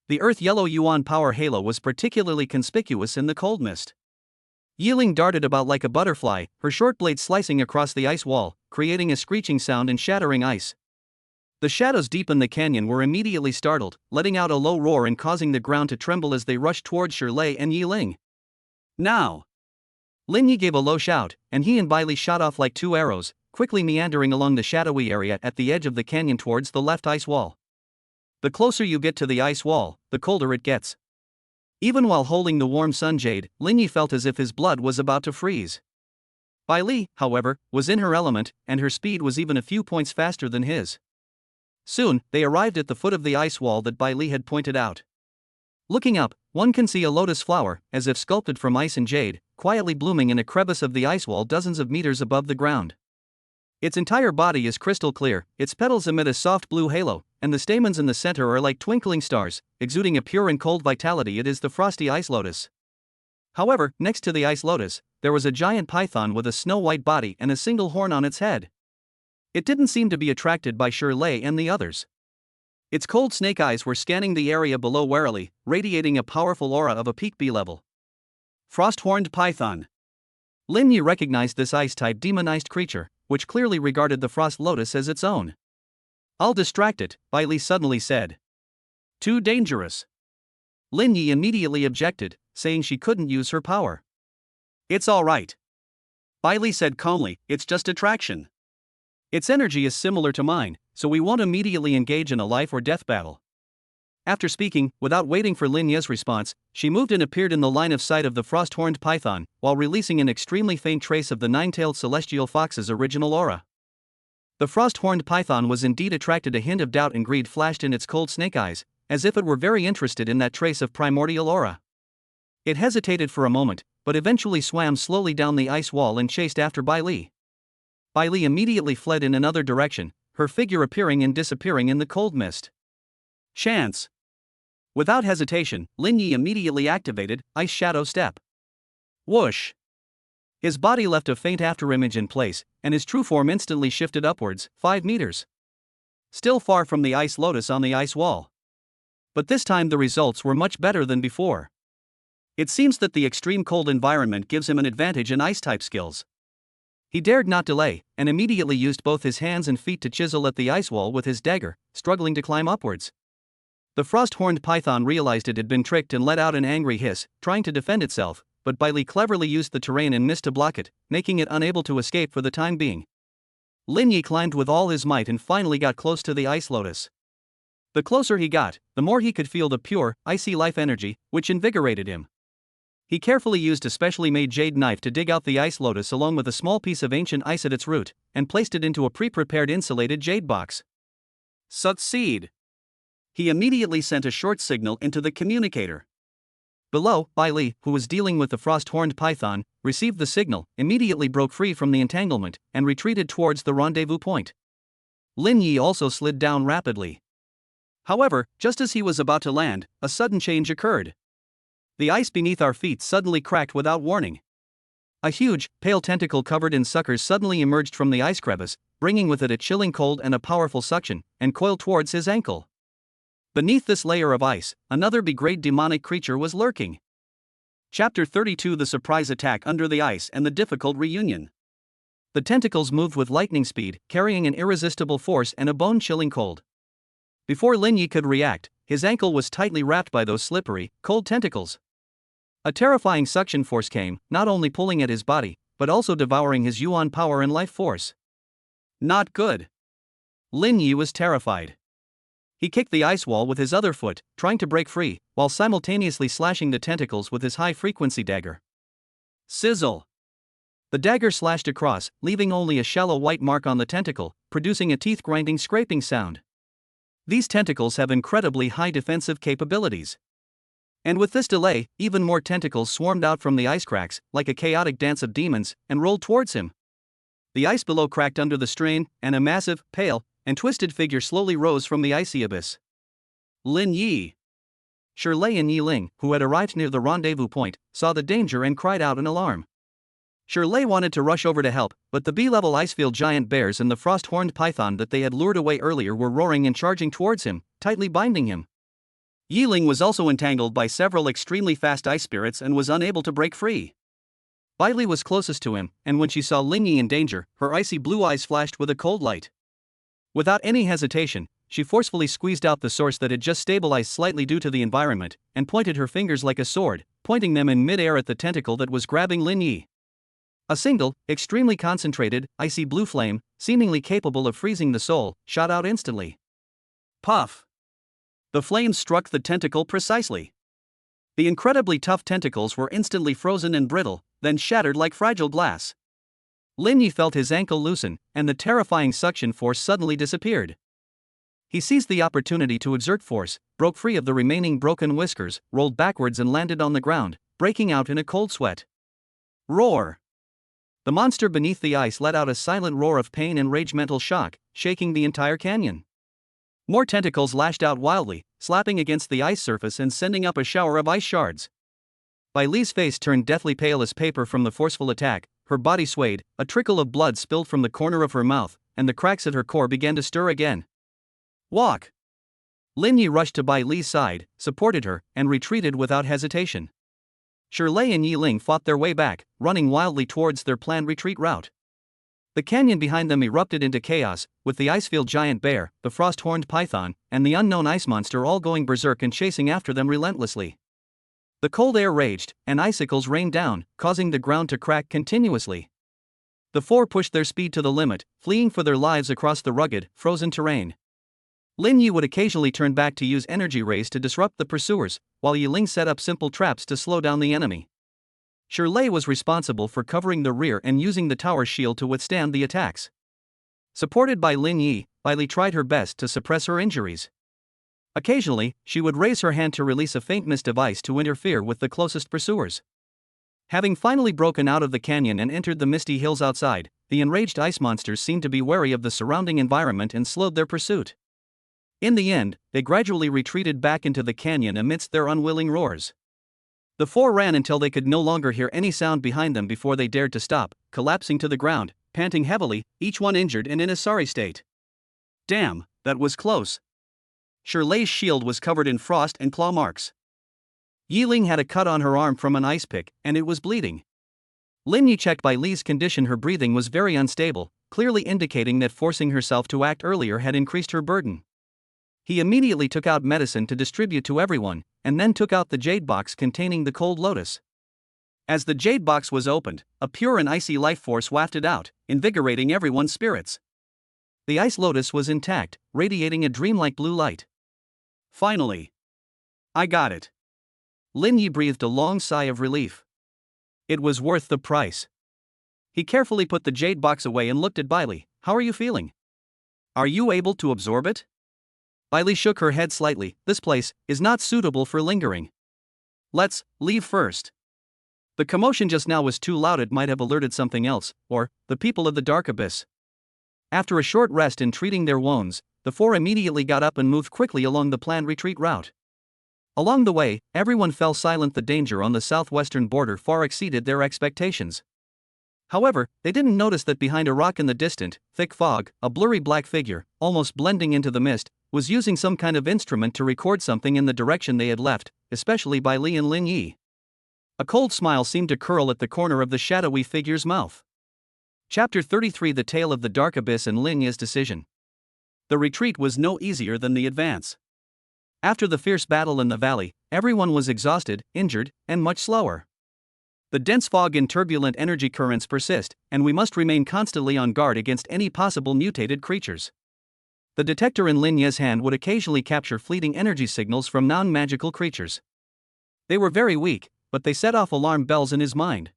The earth-yellow yuan power halo was particularly conspicuous in the cold mist. Yi Ling darted about like a butterfly, her short blade slicing across the ice wall, creating a screeching sound and shattering ice. The shadows deep in the canyon were immediately startled, letting out a low roar and causing the ground to tremble as they rushed towards Shirley and Yi Ling. "Now!" Lin Yi gave a low shout, and he and Bai Li shot off like two arrows, quickly meandering along the shadowy area at the edge of the canyon towards the left ice wall. The closer you get to the ice wall, the colder it gets. Even while holding the warm sun jade, Lin Yi felt as if his blood was about to freeze. Bai Li, however, was in her element, and her speed was even a few points faster than his. Soon, they arrived at the foot of the ice wall that Bai Li had pointed out. Looking up, one can see a lotus flower, as if sculpted from ice and jade, quietly blooming in a crevice of the ice wall dozens of meters above the ground. Its entire body is crystal clear, its petals emit a soft blue halo, and the stamens in the center are like twinkling stars, exuding a pure and cold vitality. It is the frosty ice lotus. However, next to the ice lotus, there was a giant python with a snow-white body and a single horn on its head. It didn't seem to be attracted by Shirley and the others. Its cold snake eyes were scanning the area below warily, radiating a powerful aura of a peak B level. Frost-horned python. Lin Yi recognized this ice-type demonized creature, which clearly regarded the frost lotus as its own. "I'll distract it," belle suddenly said. "Too dangerous." Lin Yi immediately objected, saying she couldn't use her power. "It's all right," belle said calmly, "it's just attraction. Its energy is similar to mine, so we won't immediately engage in a life or death battle." After speaking, without waiting for Lin Yi's response, she moved and appeared in the line of sight of the frost-horned python, while releasing an extremely faint trace of the nine-tailed celestial fox's original aura. The frost-horned python was indeed attracted. A hint of doubt and greed flashed in its cold snake eyes, as if it were very interested in that trace of primordial aura. It hesitated for a moment, but eventually swam slowly down the ice wall and chased after belle. Belle immediately fled in another direction, her figure appearing and disappearing in the cold mist. Chance. Without hesitation, Lin Yi immediately activated Ice Shadow Step. Whoosh! His body left a faint afterimage in place, and his true form instantly shifted upwards, 5 meters. Still far from the ice lotus on the ice wall. But this time the results were much better than before. It seems that the extreme cold environment gives him an advantage in ice-type skills. He dared not delay, and immediately used both his hands and feet to chisel at the ice wall with his dagger, struggling to climb upwards. The frost-horned python realized it had been tricked and let out an angry hiss, trying to defend itself, but belle cleverly used the terrain and mist to block it, making it unable to escape for the time being. Lin Yi climbed with all his might and finally got close to the ice lotus. The closer he got, the more he could feel the pure, icy life energy, which invigorated him. He carefully used a specially made jade knife to dig out the ice lotus along with a small piece of ancient ice at its root, and placed it into a pre-prepared insulated jade box. Succeed! He immediately sent a short signal into the communicator. Below, belle, who was dealing with the frost-horned python, received the signal, immediately broke free from the entanglement, and retreated towards the rendezvous point. Lin Yi also slid down rapidly. However, just as he was about to land, a sudden change occurred. The ice beneath our feet suddenly cracked without warning. A huge, pale tentacle covered in suckers suddenly emerged from the ice crevice, bringing with it a chilling cold and a powerful suction, and coiled towards his ankle. Beneath this layer of ice, another B-grade demonic creature was lurking. Chapter 32: The Surprise Attack Under the Ice and the Difficult Reunion. The tentacles moved with lightning speed, carrying an irresistible force and a bone-chilling cold. Before Lin Yi could react, his ankle was tightly wrapped by those slippery, cold tentacles. A terrifying suction force came, not only pulling at his body, but also devouring his yuan power and life force. Not good. Lin Yi was terrified. He kicked the ice wall with his other foot, trying to break free, while simultaneously slashing the tentacles with his high-frequency dagger. Sizzle! The dagger slashed across, leaving only a shallow white mark on the tentacle, producing a teeth-grinding scraping sound. These tentacles have incredibly high defensive capabilities. And with this delay, even more tentacles swarmed out from the ice cracks, like a chaotic dance of demons, and rolled towards him. The ice below cracked under the strain, and a massive, pale, and twisted figure slowly rose from the icy abyss. Lin Yi. Shirley and Yi Ling, who had arrived near the rendezvous point, saw the danger and cried out in alarm. Shirley wanted to rush over to help, but the B-level icefield giant bears and the frost-horned python that they had lured away earlier were roaring and charging towards him, tightly binding him. Yi Ling was also entangled by several extremely fast ice spirits and was unable to break free. Belle was closest to him, and when she saw Lin Yi in danger, her icy blue eyes flashed with a cold light. Without any hesitation, she forcefully squeezed out the source that had just stabilized slightly due to the environment, and pointed her fingers like a sword, pointing them in mid-air at the tentacle that was grabbing Lin Yi. A single, extremely concentrated, icy blue flame, seemingly capable of freezing the soul, shot out instantly. Puff! The flame struck the tentacle precisely. The incredibly tough tentacles were instantly frozen and brittle, then shattered like fragile glass. Lin Yi felt his ankle loosen, and the terrifying suction force suddenly disappeared. He seized the opportunity to exert force, broke free of the remaining broken whiskers, rolled backwards and landed on the ground, breaking out in a cold sweat. Roar! The monster beneath the ice let out a silent roar of pain and rage, mental shock, shaking the entire canyon. More tentacles lashed out wildly, slapping against the ice surface and sending up a shower of ice shards. Bai Li's face turned deathly pale as paper from the forceful attack, her body swayed, a trickle of blood spilled from the corner of her mouth, and the cracks at her core began to stir again. Walk! Lin Yi rushed to Bai Li's side, supported her, and retreated without hesitation. Shirley and Yi Ling fought their way back, running wildly towards their planned retreat route. The canyon behind them erupted into chaos, with the icefield giant bear, the frost-horned python, and the unknown ice monster all going berserk and chasing after them relentlessly. The cold air raged, and icicles rained down, causing the ground to crack continuously. The four pushed their speed to the limit, fleeing for their lives across the rugged, frozen terrain. Lin Yi would occasionally turn back to use energy rays to disrupt the pursuers, while Yi Ling set up simple traps to slow down the enemy. Shirley was responsible for covering the rear and using the tower's shield to withstand the attacks. Supported by Lin Yi, Bai Li tried her best to suppress her injuries. Occasionally, she would raise her hand to release a faint mist device to interfere with the closest pursuers. Having finally broken out of the canyon and entered the misty hills outside, the enraged ice monsters seemed to be wary of the surrounding environment and slowed their pursuit. In the end, they gradually retreated back into the canyon amidst their unwilling roars. The four ran until they could no longer hear any sound behind them before they dared to stop, collapsing to the ground, panting heavily, each one injured and in a sorry state. Damn, that was close. Shirley's shield was covered in frost and claw marks. Yi Ling had a cut on her arm from an ice pick, and it was bleeding. Lin Yi checked Bai Li's condition. Her breathing was very unstable, clearly indicating that forcing herself to act earlier had increased her burden. He immediately took out medicine to distribute to everyone, and then took out the jade box containing the cold lotus. As the jade box was opened, a pure and icy life force wafted out, invigorating everyone's spirits. The ice lotus was intact, radiating a dreamlike blue light. Finally! I got it. Lin Yi breathed a long sigh of relief. It was worth the price. He carefully put the jade box away and looked at Bai Li. How are you feeling? Are you able to absorb it? Bai Li shook her head slightly. This place is not suitable for lingering. Let's leave first. The commotion just now was too loud. It might have alerted something else, or the people of the dark abyss. After a short rest in treating their wounds, the four immediately got up and moved quickly along the planned retreat route. Along the way, everyone fell silent. The danger on the southwestern border far exceeded their expectations. However, they didn't notice that behind a rock in the distant, thick fog, a blurry black figure, almost blending into the mist, was using some kind of instrument to record something in the direction they had left, especially Bai Li and Lin Yi. A cold smile seemed to curl at the corner of the shadowy figure's mouth. Chapter 33: The Tale of the Dark Abyss and Lin Yi's Decision. The retreat was no easier than the advance. After the fierce battle in the valley, everyone was exhausted, injured, and much slower. The dense fog and turbulent energy currents persist, and we must remain constantly on guard against any possible mutated creatures. The detector in Lin Yi's hand would occasionally capture fleeting energy signals from non-magical creatures. They were very weak, but they set off alarm bells in his mind.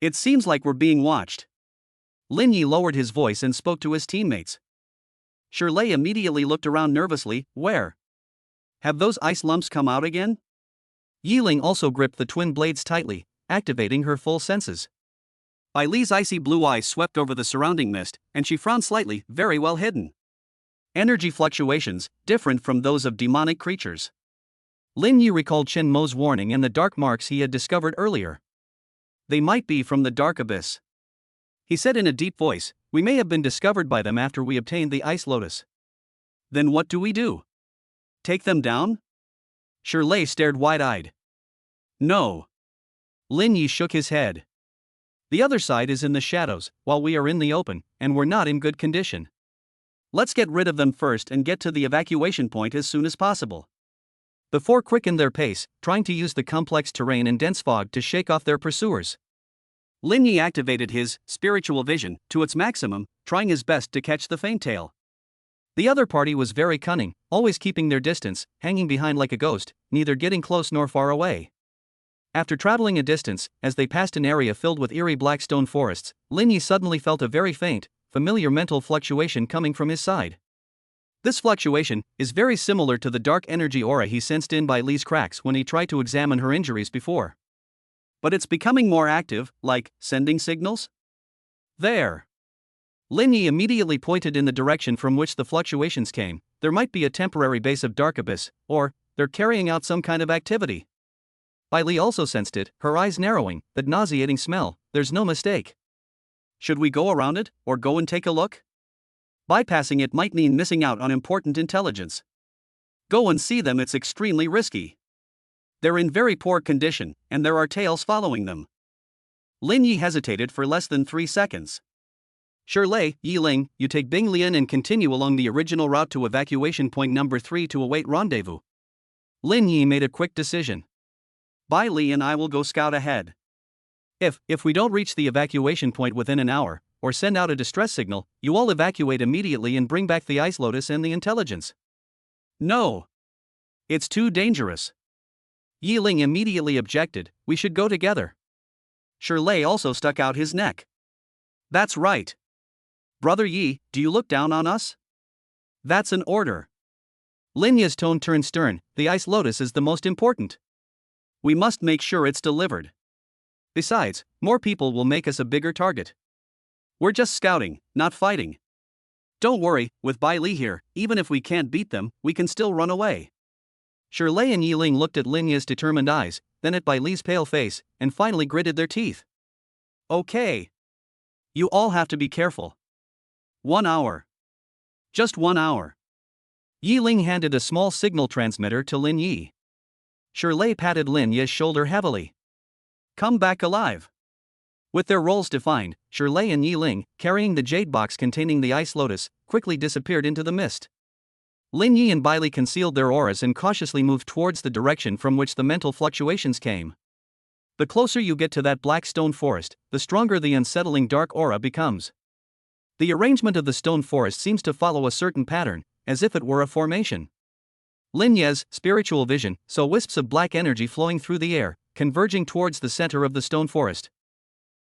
It seems like we're being watched. Lin Yi lowered his voice and spoke to his teammates. Shirley immediately looked around nervously. Where? Have those ice lumps come out again? Yi Ling also gripped the twin blades tightly, activating her full senses. Bai Li's icy blue eyes swept over the surrounding mist, and she frowned slightly. Very well hidden. Energy fluctuations, different from those of demonic creatures. Lin Yi recalled Chen Mo's warning and the dark marks he had discovered earlier. They might be from the dark abyss. He said in a deep voice, we may have been discovered by them after we obtained the ice lotus. Then what do we do? Take them down? Shirley stared wide-eyed. No. Lin Yi shook his head. The other side is in the shadows, while we are in the open, and we're not in good condition. Let's get rid of them first and get to the evacuation point as soon as possible. The four quickened their pace, trying to use the complex terrain and dense fog to shake off their pursuers. Lin Yi activated his spiritual vision to its maximum, trying his best to catch the faint tail. The other party was very cunning, always keeping their distance, hanging behind like a ghost, neither getting close nor far away. After traveling a distance, as they passed an area filled with eerie black stone forests, Lin Yi suddenly felt a very faint, familiar mental fluctuation coming from his side. This fluctuation is very similar to the dark energy aura he sensed in Bai Li's cracks when he tried to examine her injuries before. But it's becoming more active, like sending signals? There. Lin Yi immediately pointed in the direction from which the fluctuations came. There might be a temporary base of dark abyss, or they're carrying out some kind of activity. Bai Li also sensed it, her eyes narrowing. That nauseating smell, there's no mistake. Should we go around it, or go and take a look? Bypassing it might mean missing out on important intelligence. Go and see them, it's extremely risky. They're in very poor condition, and there are tails following them. Lin Yi hesitated for less than 3 seconds. Shirley, Yi Ling, you take Bing Lian and continue along the original route to evacuation point number 3 to await rendezvous. Lin Yi made a quick decision. Bai Li and I will go scout ahead. If we don't reach the evacuation point within an hour, or send out a distress signal, you all evacuate immediately and bring back the Ice Lotus and the intelligence. No. It's too dangerous. Yi Ling immediately objected, we should go together. Shirley also stuck out his neck. That's right. Brother Yi, do you look down on us? That's an order. Lin Yi's tone turned stern, the Ice Lotus is the most important. We must make sure it's delivered. Besides, more people will make us a bigger target. We're just scouting, not fighting. Don't worry, with Bai Li here, even if we can't beat them, we can still run away. Shirley and Yi Ling looked at Lin Yi's determined eyes, then at Bai Li's pale face, and finally gritted their teeth. Okay. You all have to be careful. 1 hour. Just 1 hour. Yi Ling handed a small signal transmitter to Lin Yi. Shirley patted Lin Yi's shoulder heavily. Come back alive. With their roles defined, Shirley and Yi Ling, carrying the jade box containing the Ice Lotus, quickly disappeared into the mist. Lin Yi and Bai Li concealed their auras and cautiously moved towards the direction from which the mental fluctuations came. The closer you get to that black stone forest, the stronger the unsettling dark aura becomes. The arrangement of the stone forest seems to follow a certain pattern, as if it were a formation. Lin Yi's spiritual vision saw wisps of black energy flowing through the air, converging towards the center of the stone forest.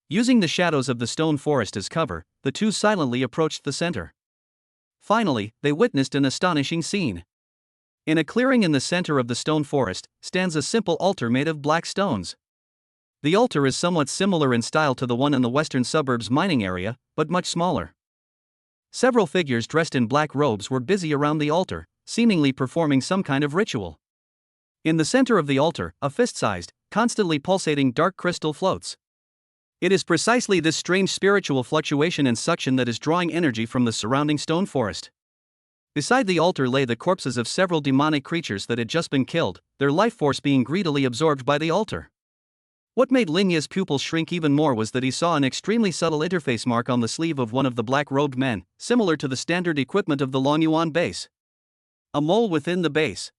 Using the shadows of the stone forest as cover, the two silently approached the center. Finally, they witnessed an astonishing scene. In a clearing in the center of the stone forest, stands a simple altar made of black stones. The altar is somewhat similar in style to the one in the western suburbs mining area, but much smaller. Several figures dressed in black robes were busy around the altar, seemingly performing some kind of ritual. In the center of the altar, a fist-sized, constantly pulsating dark crystal floats. It is precisely this strange spiritual fluctuation and suction that is drawing energy from the surrounding stone forest. Beside the altar lay the corpses of several demonic creatures that had just been killed, their life force being greedily absorbed by the altar. What made Lin Yi's pupils shrink even more was that he saw an extremely subtle interface mark on the sleeve of one of the black-robed men, similar to the standard equipment of the Long Yuan base. A mole within the base.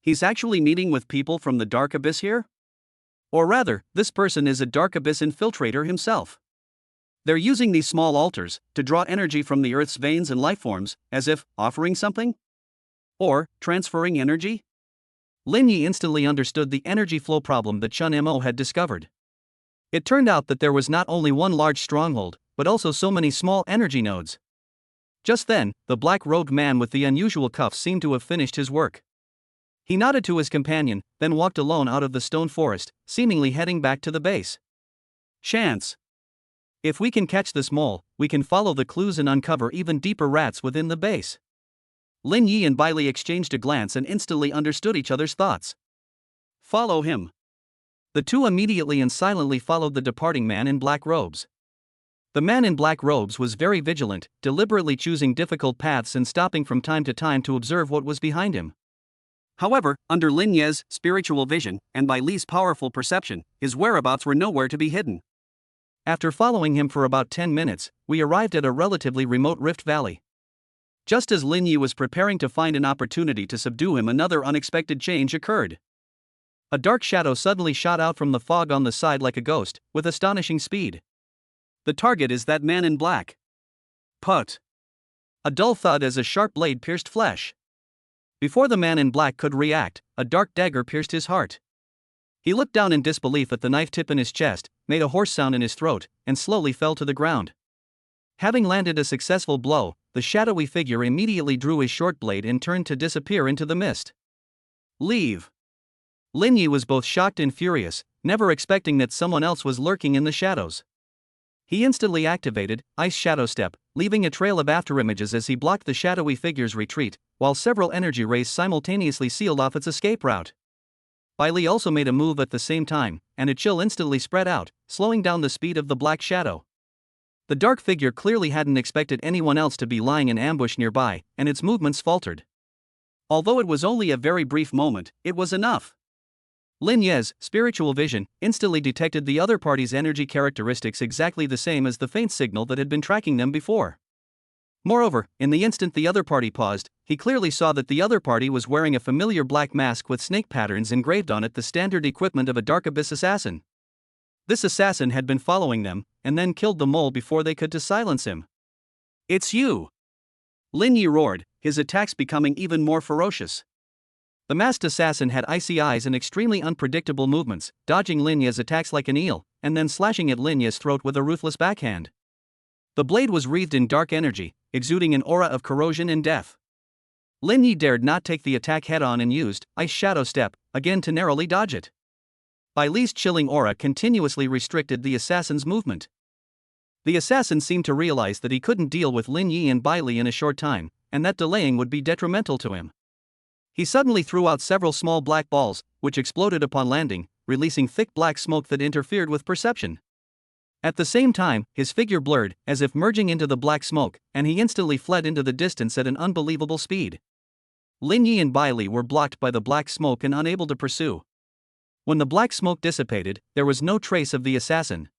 He's actually meeting with people from the Dark Abyss here? Or rather, this person is a Dark Abyss infiltrator himself. They're using these small altars to draw energy from the Earth's veins and lifeforms, as if offering something? Or transferring energy? Lin Yi instantly understood the energy flow problem that Chun Mo had discovered. It turned out that there was not only one large stronghold, but also so many small energy nodes. Just then, the black-robed man with the unusual cuffs seemed to have finished his work. He nodded to his companion, then walked alone out of the stone forest, seemingly heading back to the base. Chance. If we can catch this mole, we can follow the clues and uncover even deeper rats within the base. Lin Yi and Bai Li exchanged a glance and instantly understood each other's thoughts. Follow him. The two immediately and silently followed the departing man in black robes. The man in black robes was very vigilant, deliberately choosing difficult paths and stopping from time to time to observe what was behind him. However, under Lin Yi's spiritual vision and Bai Li's powerful perception, his whereabouts were nowhere to be hidden. After following him for about 10 minutes, we arrived at a relatively remote rift valley. Just as Lin Yi was preparing to find an opportunity to subdue him, another unexpected change occurred. A dark shadow suddenly shot out from the fog on the side like a ghost, with astonishing speed. The target is that man in black. Put. A dull thud as a sharp blade pierced flesh. Before the man in black could react, a dark dagger pierced his heart. He looked down in disbelief at the knife tip in his chest, made a hoarse sound in his throat, and slowly fell to the ground. Having landed a successful blow, the shadowy figure immediately drew his short blade and turned to disappear into the mist. Leave. Lin Yi was both shocked and furious, never expecting that someone else was lurking in the shadows. He instantly activated Ice Shadow Step, leaving a trail of afterimages as he blocked the shadowy figure's retreat, while several energy rays simultaneously sealed off its escape route. Bailey also made a move at the same time, and a chill instantly spread out, slowing down the speed of the black shadow. The dark figure clearly hadn't expected anyone else to be lying in ambush nearby, and its movements faltered. Although it was only a very brief moment, it was enough. Lin Ye's spiritual vision instantly detected the other party's energy characteristics exactly the same as the faint signal that had been tracking them before. Moreover, in the instant the other party paused, he clearly saw that the other party was wearing a familiar black mask with snake patterns engraved on it, the standard equipment of a Dark Abyss assassin. This assassin had been following them, and then killed the mole before they could silence him. "It's you!" Lin Yi roared, his attacks becoming even more ferocious. The masked assassin had icy eyes and extremely unpredictable movements, dodging Lin Yi's attacks like an eel, and then slashing at Lin Yi's throat with a ruthless backhand. The blade was wreathed in dark energy, exuding an aura of corrosion and death. Lin Yi dared not take the attack head-on and used Ice Shadow Step again to narrowly dodge it. Bai Li's chilling aura continuously restricted the assassin's movement. The assassin seemed to realize that he couldn't deal with Lin Yi and Bai Li in a short time, and that delaying would be detrimental to him. He suddenly threw out several small black balls, which exploded upon landing, releasing thick black smoke that interfered with perception. At the same time, his figure blurred, as if merging into the black smoke, and he instantly fled into the distance at an unbelievable speed. Lin Yi and Bai Li were blocked by the black smoke and unable to pursue. When the black smoke dissipated, there was no trace of the assassin.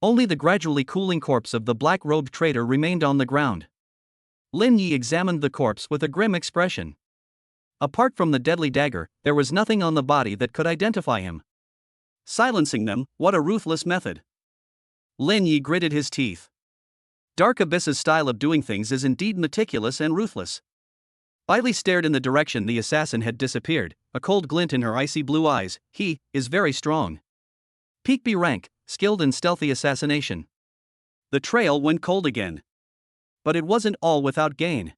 Only the gradually cooling corpse of the black-robed traitor remained on the ground. Lin Yi examined the corpse with a grim expression. Apart from the deadly dagger, there was nothing on the body that could identify him. Silencing them, what a ruthless method! Lin Yi gritted his teeth. Dark Abyss's style of doing things is indeed meticulous and ruthless. Bai Li stared in the direction the assassin had disappeared, a cold glint in her icy blue eyes. He is very strong. Peak B rank, skilled in stealthy assassination. The trail went cold again. But it wasn't all without gain.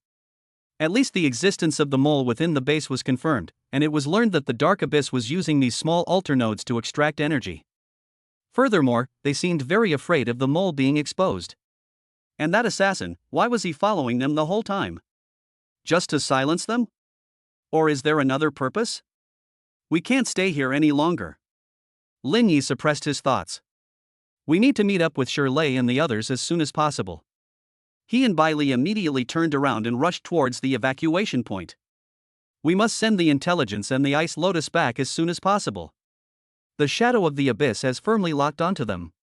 At least the existence of the mole within the base was confirmed, and it was learned that the Dark Abyss was using these small altar nodes to extract energy. Furthermore, they seemed very afraid of the mole being exposed. And that assassin, why was he following them the whole time? Just to silence them? Or is there another purpose? We can't stay here any longer. Lin Yi suppressed his thoughts. We need to meet up with Shirley and the others as soon as possible. He and Bai Li immediately turned around and rushed towards the evacuation point. We must send the intelligence and the Ice Lotus back as soon as possible. The shadow of the abyss has firmly locked onto them.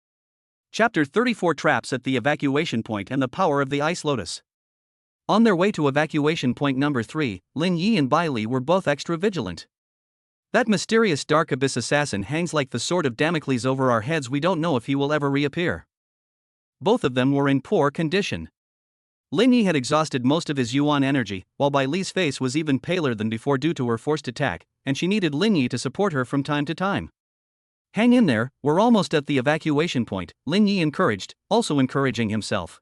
Chapter 34: Traps at the evacuation point and the power of the Ice Lotus. On their way to evacuation point number 3, Lin Yi and Bai Li were both extra vigilant. That mysterious Dark Abyss assassin hangs like the sword of Damocles over our heads. We don't know if he will ever reappear. Both of them were in poor condition. Lin Yi had exhausted most of his yuan energy, while Bai Li's face was even paler than before due to her forced attack, and she needed Lin Yi to support her from time to time. Hang in there, we're almost at the evacuation point, Lin Yi encouraged, also encouraging himself.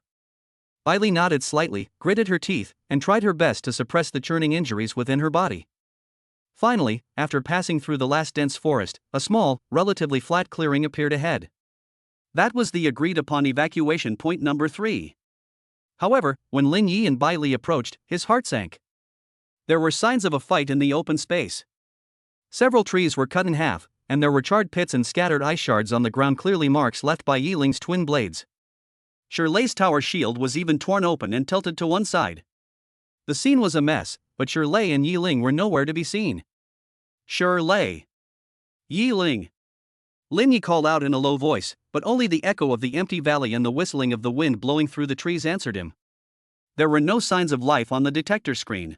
Bai Li nodded slightly, gritted her teeth, and tried her best to suppress the churning injuries within her body. Finally, after passing through the last dense forest, a small, relatively flat clearing appeared ahead. That was the agreed-upon evacuation point number 3. However, when Lin Yi and Bai Li approached, his heart sank. There were signs of a fight in the open space. Several trees were cut in half, and there were charred pits and scattered ice shards on the ground, clearly marks left by Yi Ling's twin blades. Shirley's tower shield was even torn open and tilted to one side. The scene was a mess, but Shirley and Yi Ling were nowhere to be seen. Shirley! Yi Ling! Lin Yi called out in a low voice, but only the echo of the empty valley and the whistling of the wind blowing through the trees answered him. There were no signs of life on the detector screen.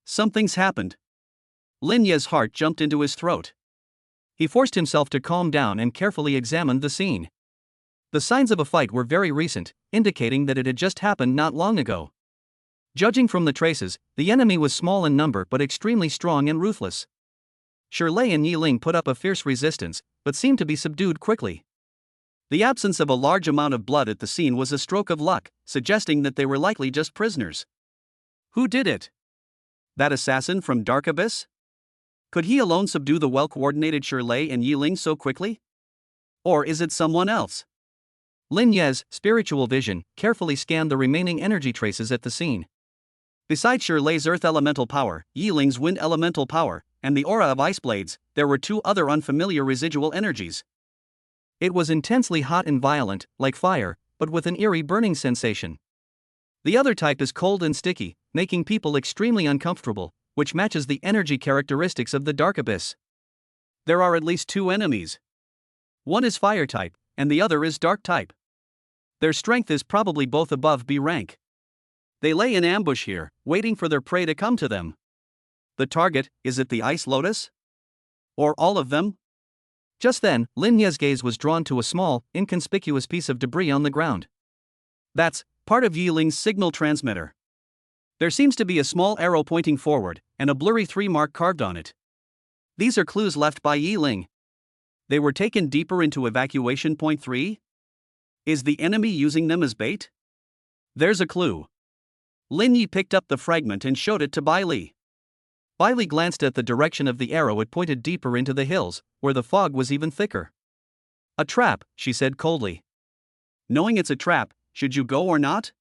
Something's happened. Lin Yi's heart jumped into his throat. He forced himself to calm down and carefully examined the scene. The signs of a fight were very recent, indicating that it had just happened not long ago. Judging from the traces, the enemy was small in number but extremely strong and ruthless. Shirley and Yi Ling put up a fierce resistance, but seemed to be subdued quickly. The absence of a large amount of blood at the scene was a stroke of luck, suggesting that they were likely just prisoners. Who did it? That assassin from Dark Abyss? Could he alone subdue the well-coordinated Shirley and Yi Ling so quickly? Or is it someone else? Lin Yi's spiritual vision carefully scanned the remaining energy traces at the scene. Besides Shirley's earth elemental power, Yiling's wind elemental power, and the aura of ice blades, there were two other unfamiliar residual energies. It was intensely hot and violent, like fire, but with an eerie burning sensation. The other type is cold and sticky, making people extremely uncomfortable, which matches the energy characteristics of the dark abyss. There are at least two enemies. One is fire type, and the other is dark type. Their strength is probably both above B rank. They lay in ambush here, waiting for their prey to come to them. The target, is it the ice lotus? Or all of them? Just then, Lin Ye's gaze was drawn to a small, inconspicuous piece of debris on the ground. That's part of Yiling's signal transmitter. There seems to be a small arrow pointing forward, and a blurry 3 mark carved on it. These are clues left by Yiling. They were taken deeper into evacuation point 3? Is the enemy using them as bait? There's a clue. Lin Yi picked up the fragment and showed it to Bai Li. Bai Li glanced at the direction of the arrow. It pointed deeper into the hills, where the fog was even thicker. A trap, she said coldly. Knowing it's a trap, should you go or not?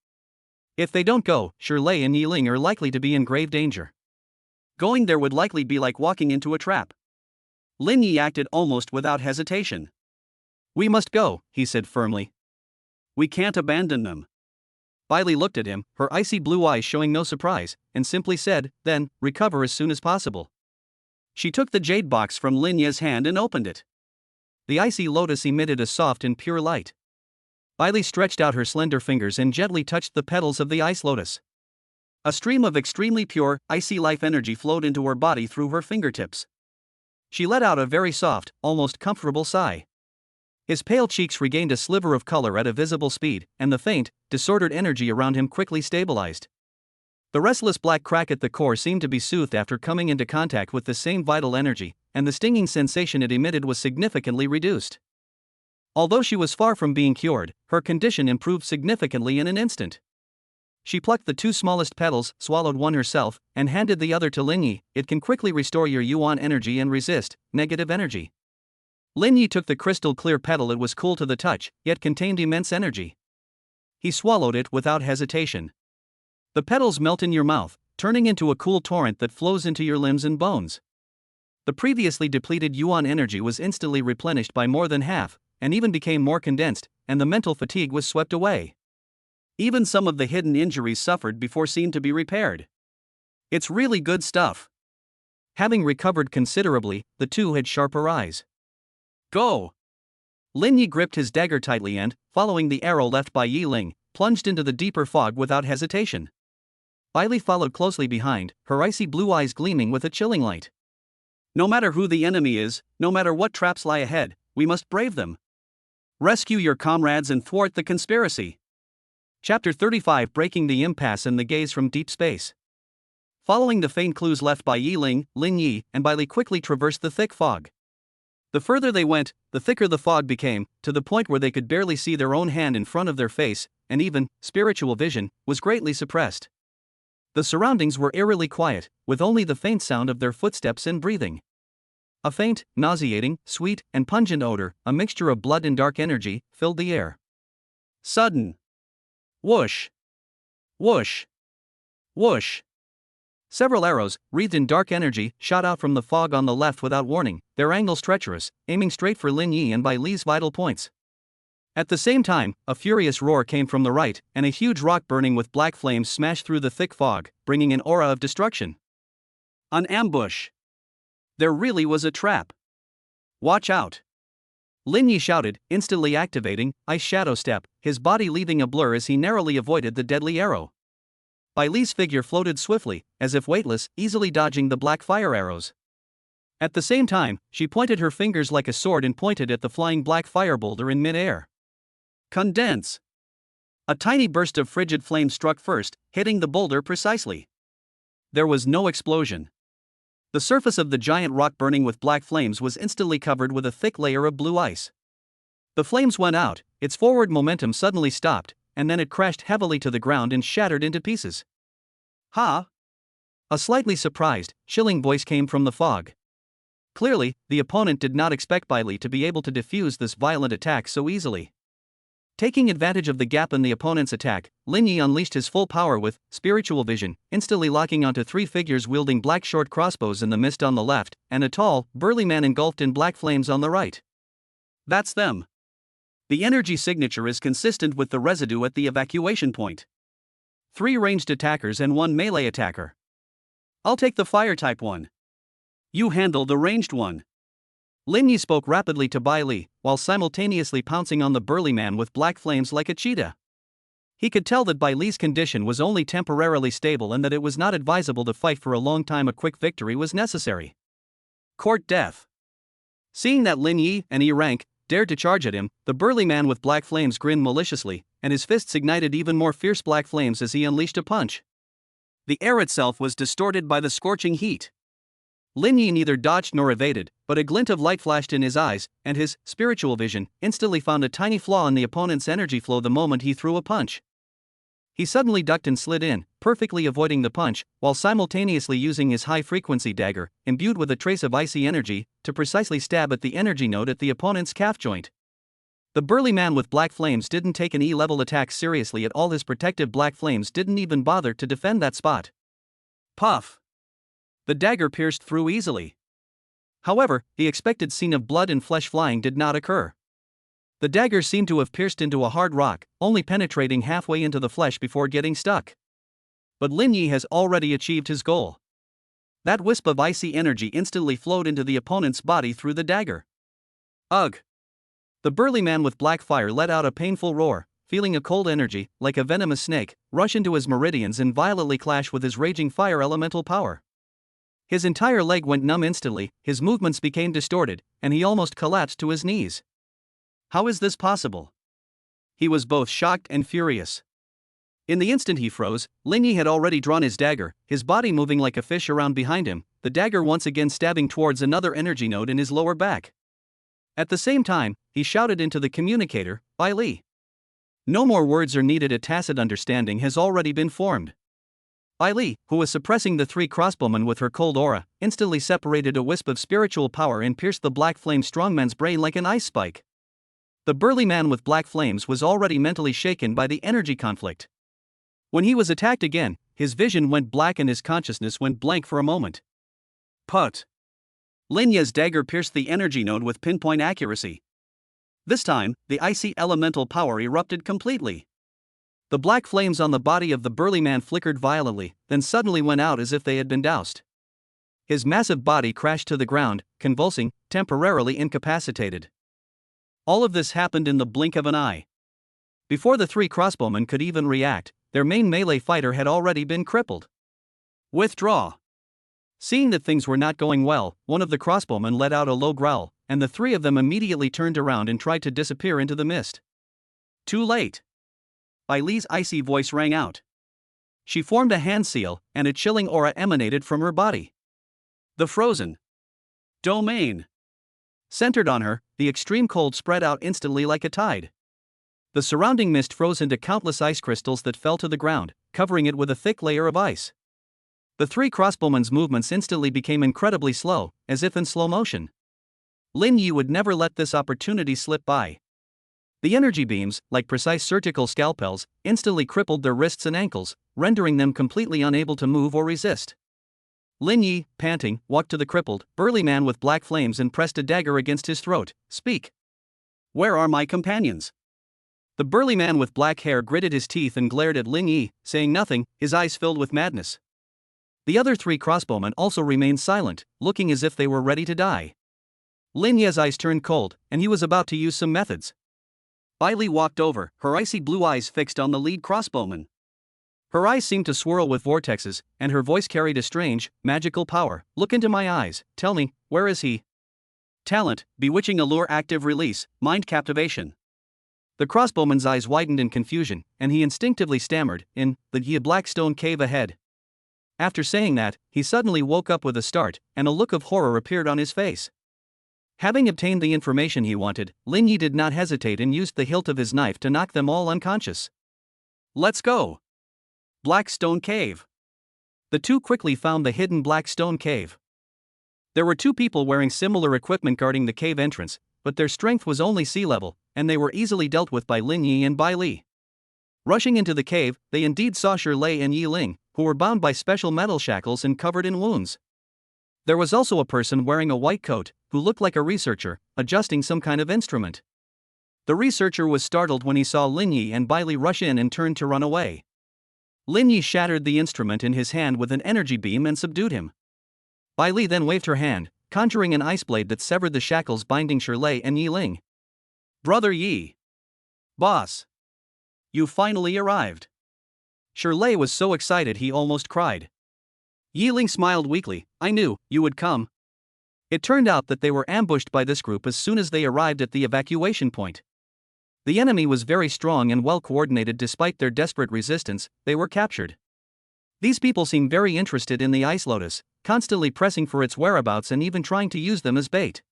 If they don't go, Shirley and Yiling are likely to be in grave danger. Going there would likely be like walking into a trap. Lin Yi acted almost without hesitation. We must go, he said firmly. We can't abandon them. Bai Li looked at him, her icy blue eyes showing no surprise, and simply said, then, recover as soon as possible. She took the jade box from Lin Ye's hand and opened it. The icy lotus emitted a soft and pure light. Bai Li stretched out her slender fingers and gently touched the petals of the ice lotus. A stream of extremely pure, icy life energy flowed into her body through her fingertips. She let out a very soft, almost comfortable sigh. His pale cheeks regained a sliver of color at a visible speed, and the faint, disordered energy around him quickly stabilized. The restless black crack at the core seemed to be soothed after coming into contact with the same vital energy, and the stinging sensation it emitted was significantly reduced. Although she was far from being cured, her condition improved significantly in an instant. She plucked the 2 smallest petals, swallowed one herself, and handed the other to Lin Yi. It can quickly restore your yuan energy and resist negative energy. Lin Yi took the crystal clear petal. It was cool to the touch, yet contained immense energy. He swallowed it without hesitation. The petals melt in your mouth, turning into a cool torrent that flows into your limbs and bones. The previously depleted yuan energy was instantly replenished by more than half, and even became more condensed, and the mental fatigue was swept away. Even some of the hidden injuries suffered before seemed to be repaired. It's really good stuff. Having recovered considerably, the two had sharper eyes. Go! Lin Yi gripped his dagger tightly and, following the arrow left by Yiling, plunged into the deeper fog without hesitation. Bai Li followed closely behind, her icy blue eyes gleaming with a chilling light. No matter who the enemy is, no matter what traps lie ahead, we must brave them. Rescue your comrades and thwart the conspiracy. Chapter 35 Breaking the Impasse and the Gaze from Deep Space. Following the faint clues left by Yiling, Lin Yi and Bai Li quickly traversed the thick fog. The further they went, the thicker the fog became, to the point where they could barely see their own hand in front of their face, and even spiritual vision was greatly suppressed. The surroundings were eerily quiet, with only the faint sound of their footsteps and breathing. A faint, nauseating, sweet, and pungent odor, a mixture of blood and dark energy, filled the air. Sudden. Whoosh. Whoosh. Whoosh. Several arrows, wreathed in dark energy, shot out from the fog on the left without warning, their angles treacherous, aiming straight for Lin Yi and Bai Li's vital points. At the same time, a furious roar came from the right, and a huge rock burning with black flames smashed through the thick fog, bringing an aura of destruction. An ambush. There really was a trap. Watch out. Lin Yi shouted, instantly activating Ice Shadow Step, his body leaving a blur as he narrowly avoided the deadly arrow. Bai Li's figure floated swiftly, as if weightless, easily dodging the black fire arrows. At the same time, she pointed her fingers like a sword and pointed at the flying black fire boulder in mid-air. Condense! A tiny burst of frigid flame struck first, hitting the boulder precisely. There was no explosion. The surface of the giant rock burning with black flames was instantly covered with a thick layer of blue ice. The flames went out, its forward momentum suddenly stopped, and then it crashed heavily to the ground and shattered into pieces. Ha! A slightly surprised, chilling voice came from the fog. Clearly, the opponent did not expect Bai Li to be able to defuse this violent attack so easily. Taking advantage of the gap in the opponent's attack, Lin Yi unleashed his full power with spiritual vision, instantly locking onto three figures wielding black short crossbows in the mist on the left, and a tall, burly man engulfed in black flames on the right. That's them. The energy signature is consistent with the residue at the evacuation point. 3 ranged attackers and 1 melee attacker. I'll take the fire type one. You handle the ranged one. Lin Yi spoke rapidly to Bai Li, while simultaneously pouncing on the burly man with black flames like a cheetah. He could tell that Bai Li's condition was only temporarily stable and that it was not advisable to fight for a long time. A quick victory was necessary. Court death. Seeing that Lin Yi and E rank dared to charge at him, the burly man with black flames grinned maliciously, and his fists ignited even more fierce black flames as he unleashed a punch. The air itself was distorted by the scorching heat. Lin Yi neither dodged nor evaded, but a glint of light flashed in his eyes, and his spiritual vision instantly found a tiny flaw in the opponent's energy flow the moment he threw a punch. He suddenly ducked and slid in, perfectly avoiding the punch, while simultaneously using his high-frequency dagger, imbued with a trace of icy energy, to precisely stab at the energy node at the opponent's calf joint. The burly man with black flames didn't take an E-level attack seriously at all. His protective black flames didn't even bother to defend that spot. Puff! The dagger pierced through easily. However, the expected scene of blood and flesh flying did not occur. The dagger seemed to have pierced into a hard rock, only penetrating halfway into the flesh before getting stuck. But Lin Yi has already achieved his goal. That wisp of icy energy instantly flowed into the opponent's body through the dagger. Ugh! The burly man with black fire let out a painful roar, feeling a cold energy, like a venomous snake, rush into his meridians and violently clash with his raging fire elemental power. His entire leg went numb instantly, his movements became distorted, and he almost collapsed to his knees. How is this possible? He was both shocked and furious. In the instant he froze, Lin Yi had already drawn his dagger, his body moving like a fish around behind him, the dagger once again stabbing towards another energy node in his lower back. At the same time, he shouted into the communicator, Bai Li. No more words are needed. A tacit understanding has already been formed. Bai Li, who was suppressing the 3 crossbowmen with her cold aura, instantly separated a wisp of spiritual power and pierced the black flame strongman's brain like an ice spike. The burly man with black flames was already mentally shaken by the energy conflict. When he was attacked again, his vision went black and his consciousness went blank for a moment. Put! Lin Yi's dagger pierced the energy node with pinpoint accuracy. This time, the icy elemental power erupted completely. The black flames on the body of the burly man flickered violently, then suddenly went out as if they had been doused. His massive body crashed to the ground, convulsing, temporarily incapacitated. All of this happened in the blink of an eye. Before the 3 crossbowmen could even react, their main melee fighter had already been crippled. Withdraw! Seeing that things were not going well, one of the crossbowmen let out a low growl, and the 3 of them immediately turned around and tried to disappear into the mist. Too late! Bai Li's icy voice rang out. She formed a hand seal, and a chilling aura emanated from her body. The frozen domain centered on her, the extreme cold spread out instantly like a tide. The surrounding mist froze into countless ice crystals that fell to the ground, covering it with a thick layer of ice. The 3 crossbowmen's movements instantly became incredibly slow, as if in slow motion. Lin Yi would never let this opportunity slip by. The energy beams, like precise surgical scalpels, instantly crippled their wrists and ankles, rendering them completely unable to move or resist. Lin Yi, panting, walked to the crippled, burly man with black flames and pressed a dagger against his throat. Speak! Where are my companions? The burly man with black hair gritted his teeth and glared at Lin Yi, saying nothing, his eyes filled with madness. The other 3 crossbowmen also remained silent, looking as if they were ready to die. Lin Yi's eyes turned cold, and he was about to use some methods. Bai Li walked over, her icy blue eyes fixed on the lead crossbowman. Her eyes seemed to swirl with vortexes, and her voice carried a strange, magical power. Look into my eyes, tell me, where is he? Talent, bewitching allure, active release, mind captivation. The crossbowman's eyes widened in confusion, and he instinctively stammered, in the black stone cave ahead. After saying that, he suddenly woke up with a start, and a look of horror appeared on his face. Having obtained the information he wanted, Lin Yi did not hesitate and used the hilt of his knife to knock them all unconscious. Let's go! Black Stone Cave. The 2 quickly found the hidden Black Stone Cave. There were 2 people wearing similar equipment guarding the cave entrance, but their strength was only sea level, and they were easily dealt with by Lin Yi and Bai Li. Rushing into the cave, they indeed saw Shirley and Yi Ling, who were bound by special metal shackles and covered in wounds. There was also a person wearing a white coat, who looked like a researcher, adjusting some kind of instrument. The researcher was startled when he saw Lin Yi and Bai Li rush in and turned to run away. Lin Yi shattered the instrument in his hand with an energy beam and subdued him. Bai Li then waved her hand, conjuring an ice blade that severed the shackles binding Shirley and Yi Ling. "Brother Yi! Boss! You finally arrived!" Shirley was so excited he almost cried. Yi Ling smiled weakly. "I knew you would come." It turned out that they were ambushed by this group as soon as they arrived at the evacuation point. The enemy was very strong and well coordinated. Despite their desperate resistance, they were captured. These people seemed very interested in the ice lotus, constantly pressing for its whereabouts and even trying to use them as bait.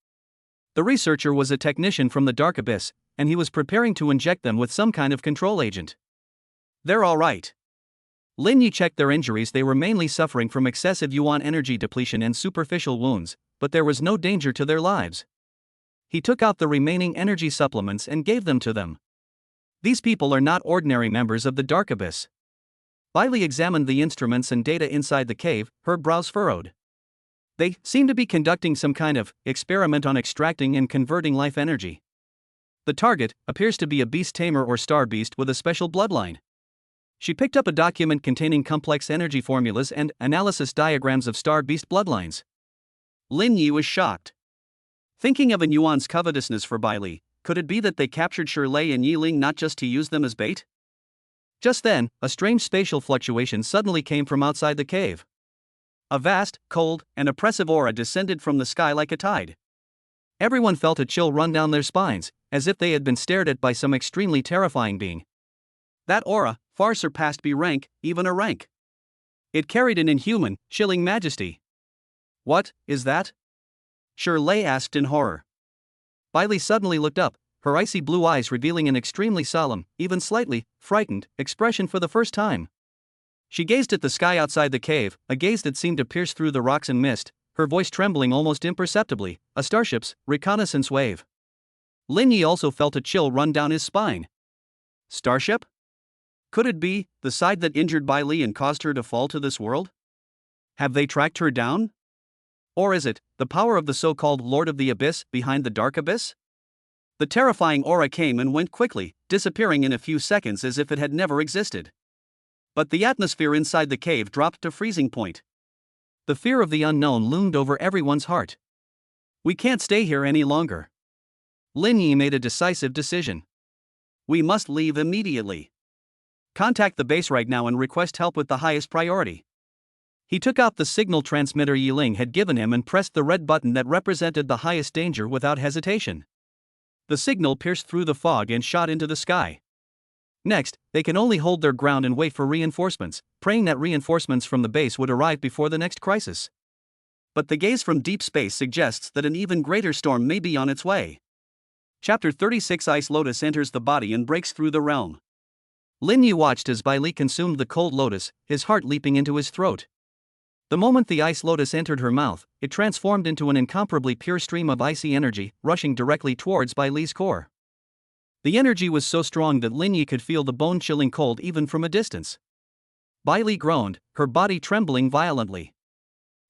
The researcher was a technician from the dark abyss, and he was preparing to inject them with some kind of control agent. "They're all right." Lin Yi checked their injuries. They were mainly suffering from excessive yuan energy depletion and superficial wounds, but there was no danger to their lives. He took out the remaining energy supplements and gave them to them. These people are not ordinary members of the dark abyss. Bai Li examined the instruments and data inside the cave, her brows furrowed. They seem to be conducting some kind of experiment on extracting and converting life energy. The target appears to be a beast tamer or star beast with a special bloodline. She picked up a document containing complex energy formulas and analysis diagrams of star beast bloodlines. Lin Yi was shocked. Thinking of An Yuan's covetousness for Bai Li, could it be that they captured Shirley and Yi Ling not just to use them as bait? Just then, a strange spatial fluctuation suddenly came from outside the cave. A vast, cold, and oppressive aura descended from the sky like a tide. Everyone felt a chill run down their spines, as if they had been stared at by some extremely terrifying being. That aura far surpassed B rank, even a rank. It carried an inhuman, chilling majesty. "What is that?" Shirley asked in horror. Bai Li suddenly looked up, her icy blue eyes revealing an extremely solemn, even slightly frightened, expression for the first time. She gazed at the sky outside the cave, a gaze that seemed to pierce through the rocks and mist, her voice trembling almost imperceptibly. "A starship's reconnaissance wave." Lin Yi also felt a chill run down his spine. Starship? Could it be the side that injured Bai Li and caused her to fall to this world? Have they tracked her down? Or is it the power of the so-called Lord of the Abyss behind the dark abyss? The terrifying aura came and went quickly, disappearing in a few seconds as if it had never existed. But the atmosphere inside the cave dropped to freezing point. The fear of the unknown loomed over everyone's heart. "We can't stay here any longer." Lin Yi made a decisive decision. "We must leave immediately. Contact the base right now and request help with the highest priority." He took out the signal transmitter Yi Ling had given him and pressed the red button that represented the highest danger without hesitation. The signal pierced through the fog and shot into the sky. Next, they can only hold their ground and wait for reinforcements, praying that reinforcements from the base would arrive before the next crisis. But the gaze from deep space suggests that an even greater storm may be on its way. Chapter 36 Ice Lotus enters the body and breaks through the realm. Lin Yi watched as Bai Li consumed the cold lotus, his heart leaping into his throat. The moment the ice lotus entered her mouth, it transformed into an incomparably pure stream of icy energy, rushing directly towards Bai Li's core. The energy was so strong that Lin Yi could feel the bone-chilling cold even from a distance. Bai Li groaned, her body trembling violently.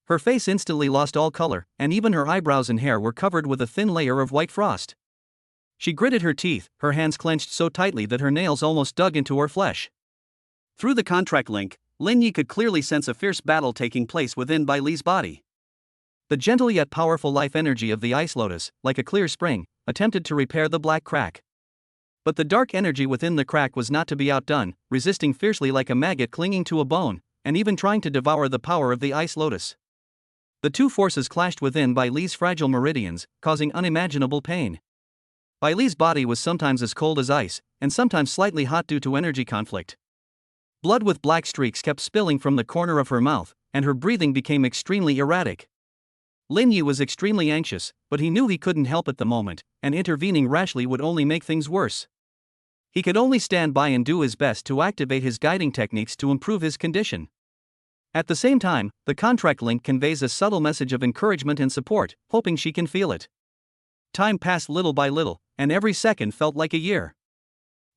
Her face instantly lost all color, and even her eyebrows and hair were covered with a thin layer of white frost. She gritted her teeth, her hands clenched so tightly that her nails almost dug into her flesh. Through the contract link, Lin Yi could clearly sense a fierce battle taking place within Bai Li's body. The gentle yet powerful life energy of the ice lotus, like a clear spring, attempted to repair the black crack. But the dark energy within the crack was not to be outdone, resisting fiercely like a maggot clinging to a bone, and even trying to devour the power of the ice lotus. The two forces clashed within Bai Li's fragile meridians, causing unimaginable pain. Bai Li's body was sometimes as cold as ice, and sometimes slightly hot due to energy conflict. Blood with black streaks kept spilling from the corner of her mouth, and her breathing became extremely erratic. Lin Yi was extremely anxious, but he knew he couldn't help at the moment, and intervening rashly would only make things worse. He could only stand by and do his best to activate his guiding techniques to improve his condition. At the same time, the contract link conveys a subtle message of encouragement and support, hoping she can feel it. Time passed little by little, and every second felt like a year.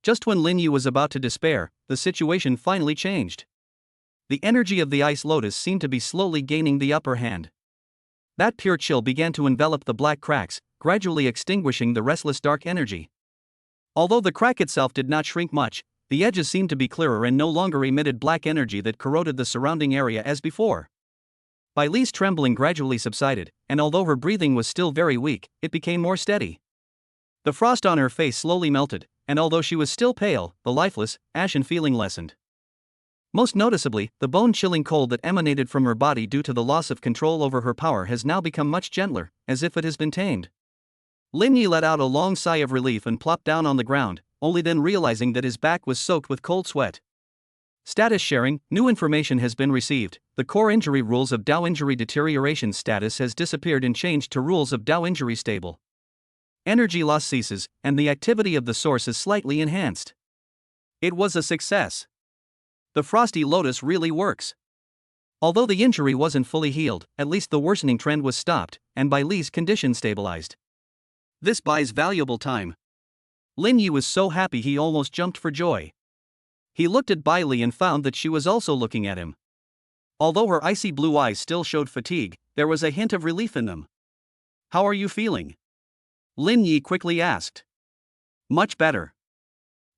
Just when Lin Yi was about to despair, the situation finally changed. The energy of the ice lotus seemed to be slowly gaining the upper hand. That pure chill began to envelop the black cracks, gradually extinguishing the restless dark energy. Although the crack itself did not shrink much, the edges seemed to be clearer and no longer emitted black energy that corroded the surrounding area as before. Bai Li's trembling gradually subsided, and although her breathing was still very weak, it became more steady. The frost on her face slowly melted, and although she was still pale, the lifeless, ashen feeling lessened. Most noticeably, the bone-chilling cold that emanated from her body due to the loss of control over her power has now become much gentler, as if it has been tamed. Lin Yi let out a long sigh of relief and plopped down on the ground, only then realizing that his back was soaked with cold sweat. Status sharing, new information has been received. The core injury rules of Dao injury deterioration status has disappeared and changed to rules of Dao injury stable. Energy loss ceases, and the activity of the source is slightly enhanced. It was a success. The frosty lotus really works. Although the injury wasn't fully healed, at least the worsening trend was stopped, and Bai Li's condition stabilized. This buys valuable time. Lin Yi was so happy he almost jumped for joy. He looked at Bai Li and found that she was also looking at him. Although her icy blue eyes still showed fatigue, there was a hint of relief in them. "How are you feeling?" Lin Yi quickly asked. "Much better."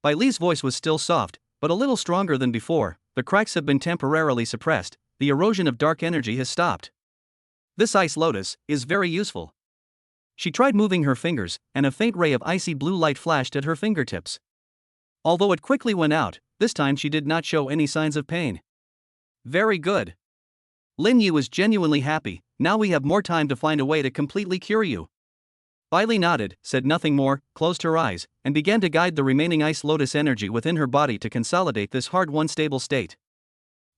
Bai Li's voice was still soft, but a little stronger than before. The cracks have been temporarily suppressed, the erosion of dark energy has stopped. This ice lotus is very useful. She tried moving her fingers, and a faint ray of icy blue light flashed at her fingertips. Although it quickly went out, this time she did not show any signs of pain. "Very good." Lin Yi was genuinely happy. "Now we have more time to find a way to completely cure you." Bai Li nodded, said nothing more, closed her eyes, and began to guide the remaining ice lotus energy within her body to consolidate this hard-won stable state.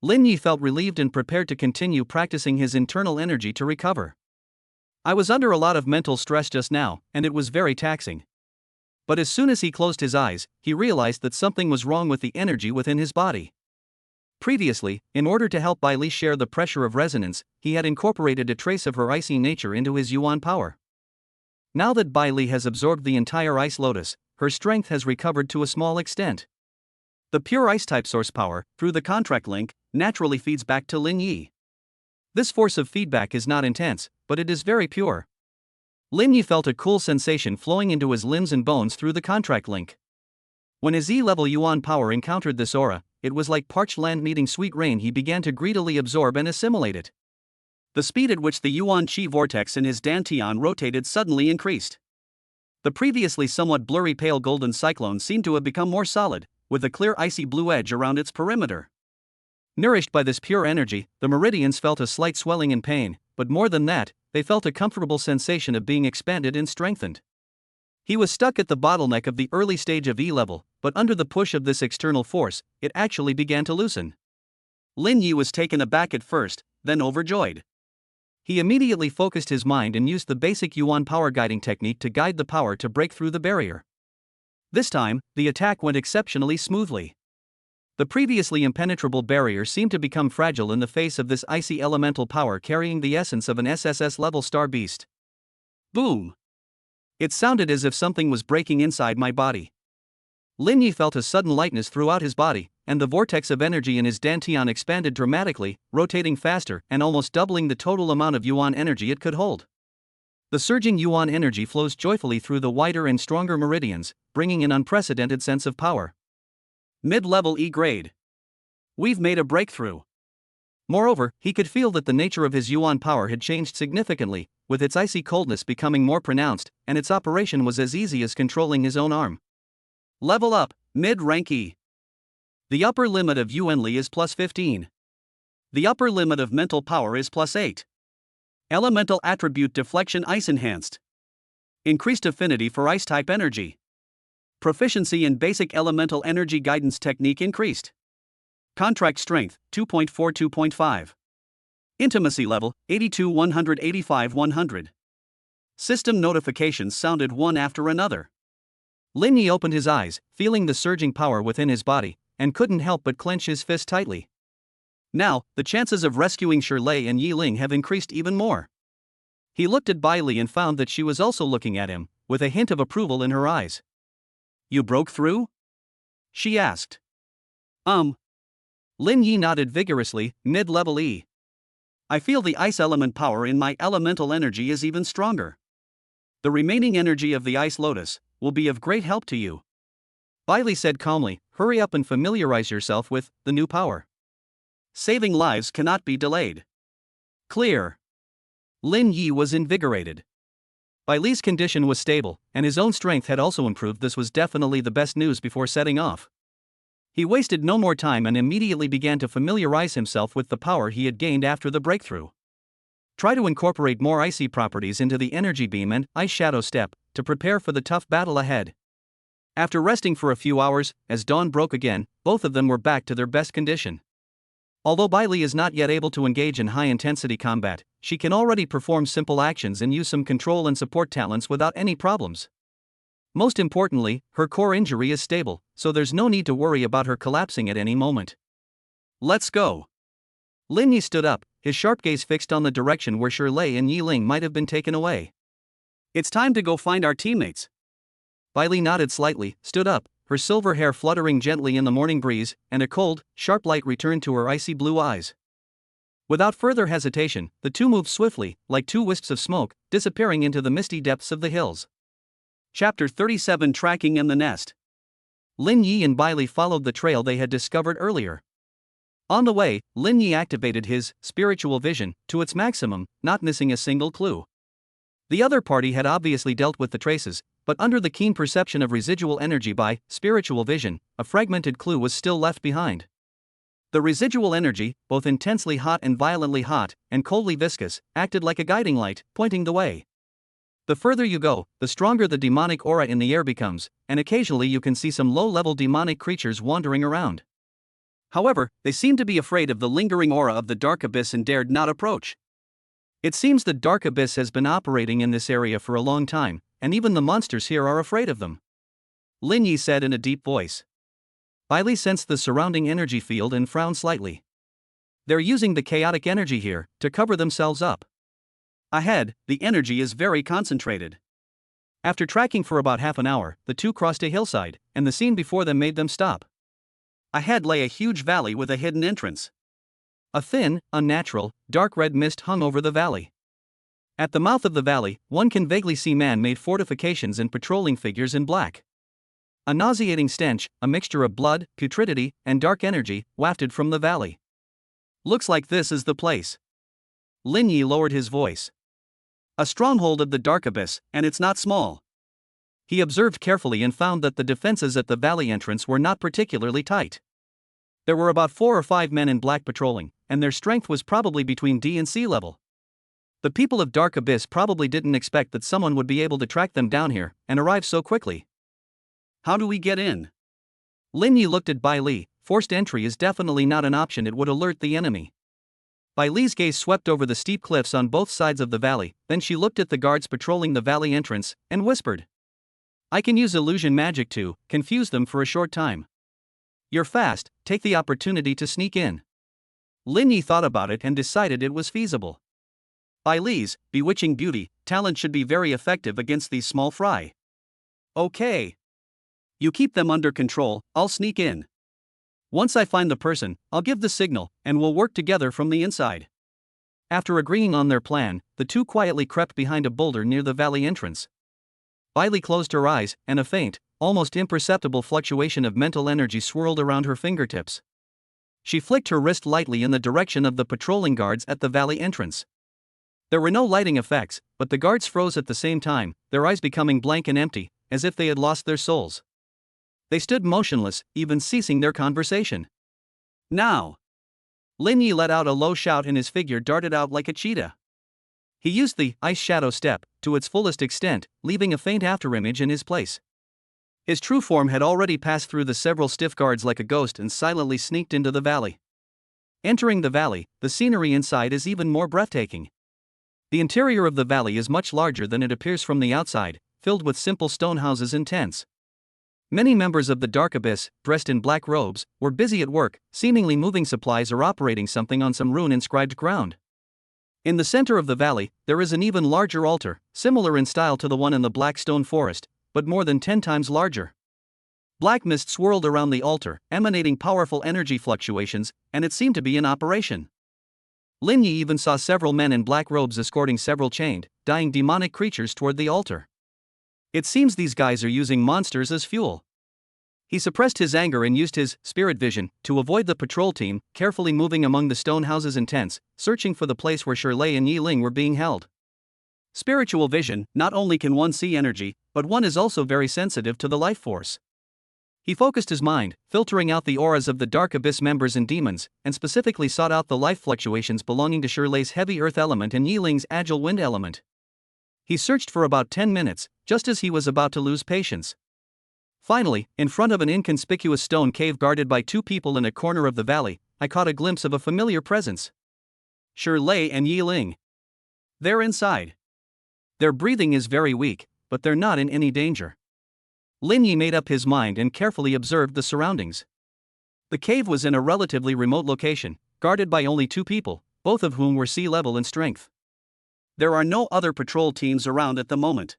Lin Yi felt relieved and prepared to continue practicing his internal energy to recover. "I was under a lot of mental stress just now, and it was very taxing." But as soon as he closed his eyes, he realized that something was wrong with the energy within his body. Previously, in order to help Bai Li share the pressure of resonance, he had incorporated a trace of her icy nature into his yuan power. Now that Bai Li has absorbed the entire ice lotus, her strength has recovered to a small extent. The pure ice-type source power, through the contract link, naturally feeds back to Lin Yi. This force of feedback is not intense, but it is very pure. Lin Yi felt a cool sensation flowing into his limbs and bones through the contract link. When his E-level yuan power encountered this aura, it was like parched land meeting sweet rain. He began to greedily absorb and assimilate it. The speed at which the yuan qi vortex in his dantian rotated suddenly increased. The previously somewhat blurry pale golden cyclone seemed to have become more solid, with a clear icy blue edge around its perimeter. Nourished by this pure energy, the meridians felt a slight swelling and pain, but more than that, they felt a comfortable sensation of being expanded and strengthened. He was stuck at the bottleneck of the early stage of E-level, but under the push of this external force, it actually began to loosen. Lin Yi was taken aback at first, then overjoyed. He immediately focused his mind and used the basic yuan power guiding technique to guide the power to break through the barrier. This time, the attack went exceptionally smoothly. The previously impenetrable barrier seemed to become fragile in the face of this icy elemental power carrying the essence of an SSS-level star beast. Boom! It sounded as if something was breaking inside my body. Lin Yi felt a sudden lightness throughout his body, and the vortex of energy in his dantian expanded dramatically, rotating faster and almost doubling the total amount of yuan energy it could hold. The surging yuan energy flows joyfully through the wider and stronger meridians, bringing an unprecedented sense of power. Mid-level E-grade. We've made a breakthrough. Moreover, he could feel that the nature of his yuan power had changed significantly, with its icy coldness becoming more pronounced, and its operation was as easy as controlling his own arm. Level up, mid-rank E. The upper limit of Yuanli is plus 15. The upper limit of mental power is plus 8. Elemental attribute deflection ice enhanced. Increased affinity for ice-type energy. Proficiency in basic elemental energy guidance technique increased. Contract strength, 2.4-2.5. Intimacy level, 82 185 100. System notifications sounded one after another. Lin Yi opened his eyes, feeling the surging power within his body, and couldn't help but clench his fist tightly. Now, the chances of rescuing Shirlei and Yi Ling have increased even more. He looked at Bai Li and found that she was also looking at him, with a hint of approval in her eyes. You broke through? She asked. Lin Yi nodded vigorously, mid-level E. I feel the ice element power in my elemental energy is even stronger. The remaining energy of the ice lotus will be of great help to you. Bailey said calmly, hurry up and familiarize yourself with the new power. Saving lives cannot be delayed. Clear. Lin Yi was invigorated. Bailey's condition was stable, and his own strength had also improved. This was definitely the best news before setting off. He wasted no more time and immediately began to familiarize himself with the power he had gained after the breakthrough. Try to incorporate more icy properties into the energy beam and ice shadow step to prepare for the tough battle ahead. After resting for a few hours, as dawn broke again, both of them were back to their best condition. Although Bailey is not yet able to engage in high-intensity combat, she can already perform simple actions and use some control and support talents without any problems. Most importantly, her core injury is stable, so there's no need to worry about her collapsing at any moment. Let's go. Lin Yi stood up, his sharp gaze fixed on the direction where Shirley and Yi Ling might have been taken away. It's time to go find our teammates. Bailey nodded slightly, stood up, her silver hair fluttering gently in the morning breeze, and a cold, sharp light returned to her icy blue eyes. Without further hesitation, the two moved swiftly, like two wisps of smoke, disappearing into the misty depths of the hills. Chapter 37 Tracking in the Nest. Lin Yi and Bailey followed the trail they had discovered earlier. On the way, Lin Yi activated his spiritual vision to its maximum, not missing a single clue. The other party had obviously dealt with the traces, but under the keen perception of residual energy by spiritual vision, a fragmented clue was still left behind. The residual energy, both intensely hot and violently hot, and coldly viscous, acted like a guiding light, pointing the way. The further you go, the stronger the demonic aura in the air becomes, and occasionally you can see some low-level demonic creatures wandering around. However, they seemed to be afraid of the lingering aura of the dark abyss and dared not approach. It seems the dark abyss has been operating in this area for a long time, and even the monsters here are afraid of them. Lin Yi said in a deep voice. Bailey sensed the surrounding energy field and frowned slightly. They're using the chaotic energy here to cover themselves up. Ahead, the energy is very concentrated. After tracking for about half an hour, the two crossed a hillside, and the scene before them made them stop. Ahead lay a huge valley with a hidden entrance. A thin, unnatural, dark red mist hung over the valley. At the mouth of the valley, one can vaguely see man-made fortifications and patrolling figures in black. A nauseating stench, a mixture of blood, putridity, and dark energy, wafted from the valley. Looks like this is the place. Lin Yi lowered his voice. A stronghold of the dark abyss, and it's not small. He observed carefully and found that the defenses at the valley entrance were not particularly tight. There were about 4 or 5 men in black patrolling, and their strength was probably between D and C level. The people of Dark Abyss probably didn't expect that someone would be able to track them down here and arrive so quickly. How do we get in? Lin Yi looked at Bai Li. Forced entry is definitely not an option, it would alert the enemy. Bai Li's gaze swept over the steep cliffs on both sides of the valley, then she looked at the guards patrolling the valley entrance, and whispered. I can use illusion magic to confuse them for a short time. You're fast, take the opportunity to sneak in. Lin Yi thought about it and decided it was feasible. Bai Li's bewitching beauty, talent should be very effective against these small fry. Okay. You keep them under control, I'll sneak in. Once I find the person, I'll give the signal, and we'll work together from the inside. After agreeing on their plan, the two quietly crept behind a boulder near the valley entrance. Bai Li closed her eyes, and a faint, almost imperceptible fluctuation of mental energy swirled around her fingertips. She flicked her wrist lightly in the direction of the patrolling guards at the valley entrance. There were no lighting effects, but the guards froze at the same time, their eyes becoming blank and empty, as if they had lost their souls. They stood motionless, even ceasing their conversation. Now! Lin Yi let out a low shout and his figure darted out like a cheetah. He used the ice shadow step to its fullest extent, leaving a faint afterimage in his place. His true form had already passed through the several stiff guards like a ghost and silently sneaked into the valley. Entering the valley, the scenery inside is even more breathtaking. The interior of the valley is much larger than it appears from the outside, filled with simple stone houses and tents. Many members of the Dark Abyss, dressed in black robes, were busy at work, seemingly moving supplies or operating something on some rune-inscribed ground. In the center of the valley, there is an even larger altar, similar in style to the one in the black stone forest, but more than 10 times larger. Black mist swirled around the altar, emanating powerful energy fluctuations, and it seemed to be in operation. Lin Yi even saw several men in black robes escorting several chained, dying demonic creatures toward the altar. It seems these guys are using monsters as fuel. He suppressed his anger and used his spirit vision to avoid the patrol team, carefully moving among the stone houses and tents, searching for the place where Shirley and Yi Ling were being held. Spiritual vision, not only can one see energy, but one is also very sensitive to the life force. He focused his mind, filtering out the auras of the Dark Abyss members and demons, and specifically sought out the life fluctuations belonging to Shirley's heavy earth element and Yi Ling's agile wind element. He searched for about 10 minutes, just as he was about to lose patience. Finally, in front of an inconspicuous stone cave guarded by 2 people in a corner of the valley, I caught a glimpse of a familiar presence. Shirley and Yi Ling. They're inside. Their breathing is very weak, but they're not in any danger. Lin Yi made up his mind and carefully observed the surroundings. The cave was in a relatively remote location, guarded by only 2 people, both of whom were sea level in strength. There are no other patrol teams around at the moment.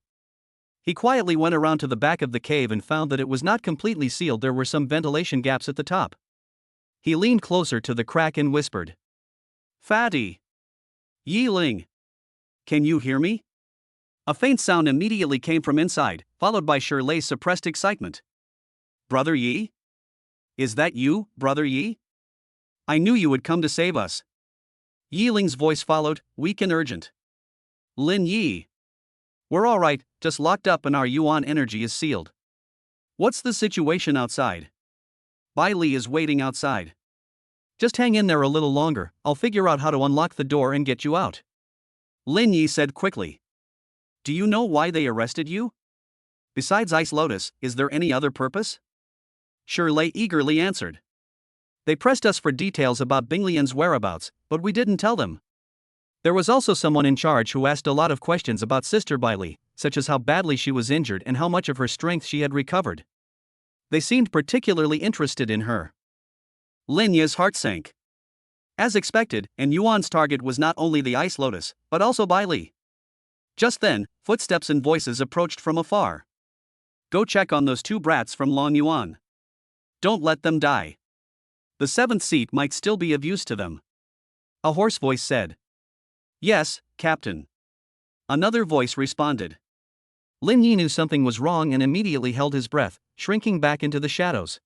He quietly went around to the back of the cave and found that it was not completely sealed. There were some ventilation gaps at the top. He leaned closer to the crack and whispered, "Fatty! Yi Ling! Can you hear me?" A faint sound immediately came from inside, followed by Shirley's suppressed excitement. "Brother Yi? Is that you, Brother Yi? I knew you would come to save us." Yi Ling's voice followed, weak and urgent. "Lin Yi. We're alright, just locked up and our yuan energy is sealed. What's the situation outside? Bai Li is waiting outside. Just hang in there a little longer, I'll figure out how to unlock the door and get you out." Lin Yi said quickly. "Do you know why they arrested you? Besides Ice Lotus, is there any other purpose?" Shirley eagerly answered. "They pressed us for details about Binglian's whereabouts, but we didn't tell them. There was also someone in charge who asked a lot of questions about Sister Bai Li, such as how badly she was injured and how much of her strength she had recovered. They seemed particularly interested in her." Lin Yi's heart sank. As expected, and Yuan's target was not only the Ice Lotus, but also Bai Li. Just then, footsteps and voices approached from afar. "Go check on those 2 brats from Long Yuan. Don't let them die. The 7th seat might still be of use to them." A hoarse voice said. "Yes, Captain." Another voice responded. Lin Yi knew something was wrong and immediately held his breath, shrinking back into the shadows.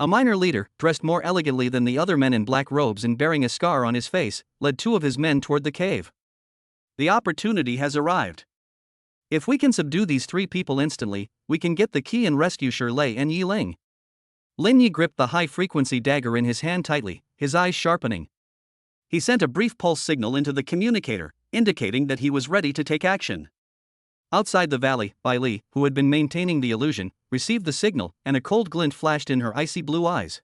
A minor leader, dressed more elegantly than the other men in black robes and bearing a scar on his face, led 2 of his men toward the cave. "The opportunity has arrived. If we can subdue these 3 people instantly, we can get the key and rescue Shirley and Yi Ling." Lin Yi gripped the high-frequency dagger in his hand tightly, his eyes sharpening. He sent a brief pulse signal into the communicator, indicating that he was ready to take action. Outside the valley, Bai Li, who had been maintaining the illusion, received the signal, and a cold glint flashed in her icy blue eyes.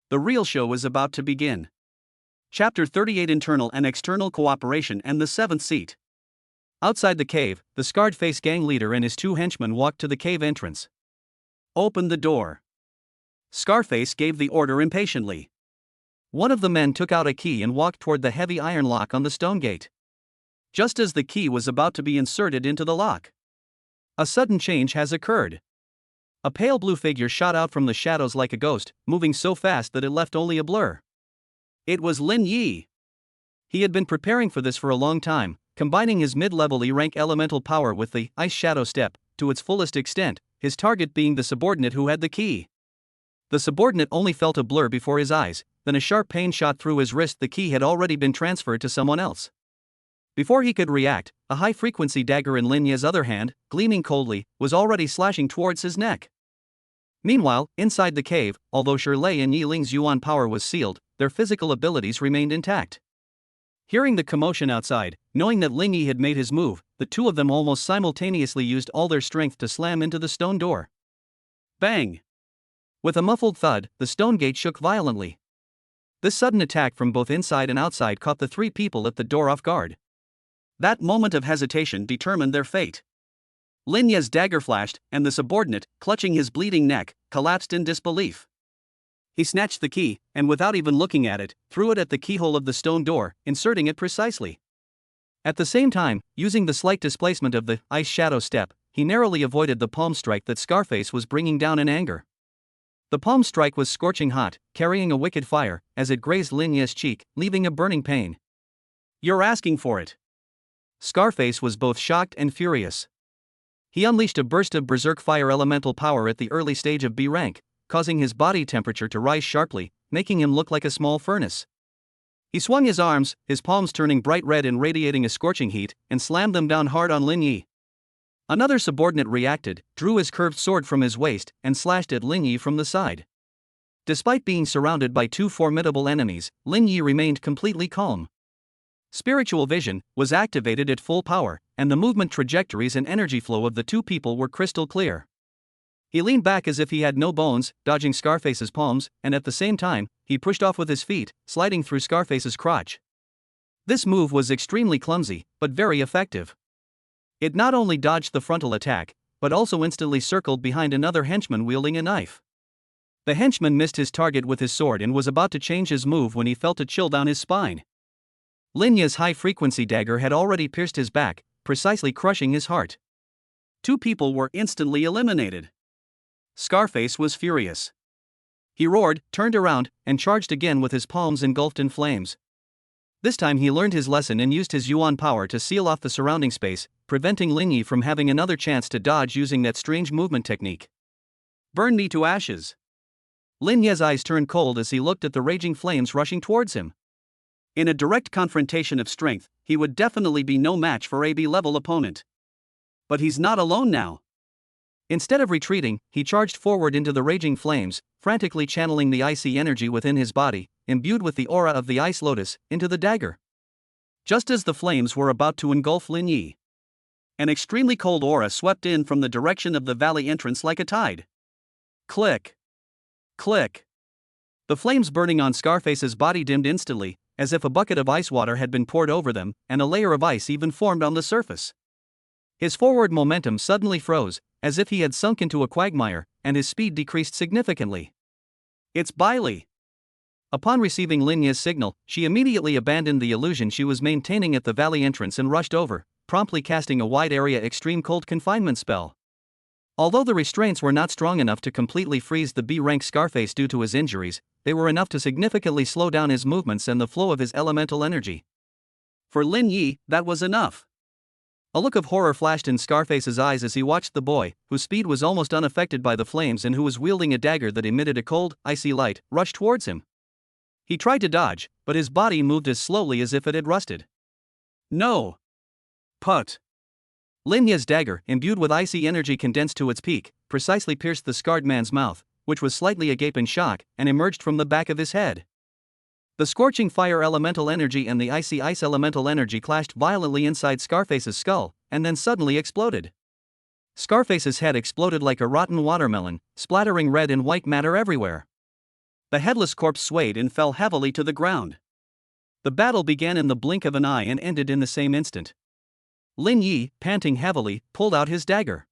The real show is about to begin. Chapter 38: Internal and External Cooperation and the 7th Seat. Outside the cave, the scarred-faced gang leader and his 2 henchmen walked to the cave entrance. "Open the door." Scarface gave the order impatiently. One of the men took out a key and walked toward the heavy iron lock on the stone gate. Just as the key was about to be inserted into the lock, a sudden change has occurred. A pale blue figure shot out from the shadows like a ghost, moving so fast that it left only a blur. It was Lin Yi. He had been preparing for this for a long time, combining his mid-level E-rank elemental power with the Ice Shadow Step to its fullest extent, his target being the subordinate who had the key. The subordinate only felt a blur before his eyes, then a sharp pain shot through his wrist. The key had already been transferred to someone else. Before he could react, a high-frequency dagger in Lin Yi's other hand, gleaming coldly, was already slashing towards his neck. Meanwhile, inside the cave, although Shirley and Yi Ling's yuan power was sealed, their physical abilities remained intact. Hearing the commotion outside, knowing that Lin Yi had made his move, the 2 of them almost simultaneously used all their strength to slam into the stone door. Bang! With a muffled thud, the stone gate shook violently. This sudden attack from both inside and outside caught the 3 people at the door off guard. That moment of hesitation determined their fate. Lin Yi's dagger flashed, and the subordinate, clutching his bleeding neck, collapsed in disbelief. He snatched the key, and without even looking at it, threw it at the keyhole of the stone door, inserting it precisely. At the same time, using the slight displacement of the ice shadow step, he narrowly avoided the palm strike that Scarface was bringing down in anger. The palm strike was scorching hot, carrying a wicked fire, as it grazed Lin Ye's cheek, leaving a burning pain. "You're asking for it." Scarface was both shocked and furious. He unleashed a burst of berserk fire elemental power at the early stage of B rank, causing his body temperature to rise sharply, making him look like a small furnace. He swung his arms, his palms turning bright red and radiating a scorching heat, and slammed them down hard on Lin Yi. Another subordinate reacted, drew his curved sword from his waist, and slashed at Lin Yi from the side. Despite being surrounded by two formidable enemies, Lin Yi remained completely calm. Spiritual vision was activated at full power, and the movement trajectories and energy flow of the two people were crystal clear. He leaned back as if he had no bones, dodging Scarface's palms, and at the same time, he pushed off with his feet, sliding through Scarface's crotch. This move was extremely clumsy, but very effective. It not only dodged the frontal attack, but also instantly circled behind another henchman wielding a knife. The henchman missed his target with his sword and was about to change his move when he felt a chill down his spine. Lin Ye's high-frequency dagger had already pierced his back, precisely crushing his heart. Two people were instantly eliminated. Scarface was furious. He roared, turned around, and charged again with his palms engulfed in flames. This time he learned his lesson and used his yuan power to seal off the surrounding space, preventing Lin Yi from having another chance to dodge using that strange movement technique. "Burn me to ashes." Lin Ye's eyes turned cold as he looked at the raging flames rushing towards him. In a direct confrontation of strength, he would definitely be no match for a B-level opponent. But he's not alone now. Instead of retreating, he charged forward into the raging flames, frantically channeling the icy energy within his body, imbued with the aura of the Ice Lotus, into the dagger. Just as the flames were about to engulf Lin Yi, an extremely cold aura swept in from the direction of the valley entrance like a tide. Click! Click! The flames burning on Scarface's body dimmed instantly, as if a bucket of ice water had been poured over them, and a layer of ice even formed on the surface. His forward momentum suddenly froze, as if he had sunk into a quagmire, and his speed decreased significantly. "It's Bailey." Upon receiving Lin Ye's signal, she immediately abandoned the illusion she was maintaining at the valley entrance and rushed over, promptly casting a wide-area extreme cold confinement spell. Although the restraints were not strong enough to completely freeze the B-rank Scarface due to his injuries, they were enough to significantly slow down his movements and the flow of his elemental energy. For Lin Yi, that was enough. A look of horror flashed in Scarface's eyes as he watched the boy, whose speed was almost unaffected by the flames and who was wielding a dagger that emitted a cold, icy light, rush towards him. He tried to dodge, but his body moved as slowly as if it had rusted. "No!" Put! Lin Ye's dagger, imbued with icy energy condensed to its peak, precisely pierced the scarred man's mouth, which was slightly agape in shock, and emerged from the back of his head. The scorching fire elemental energy and the icy ice elemental energy clashed violently inside Scarface's skull, and then suddenly exploded. Scarface's head exploded like a rotten watermelon, splattering red and white matter everywhere. The headless corpse swayed and fell heavily to the ground. The battle began in the blink of an eye and ended in the same instant. Lin Yi, panting heavily, pulled out his dagger.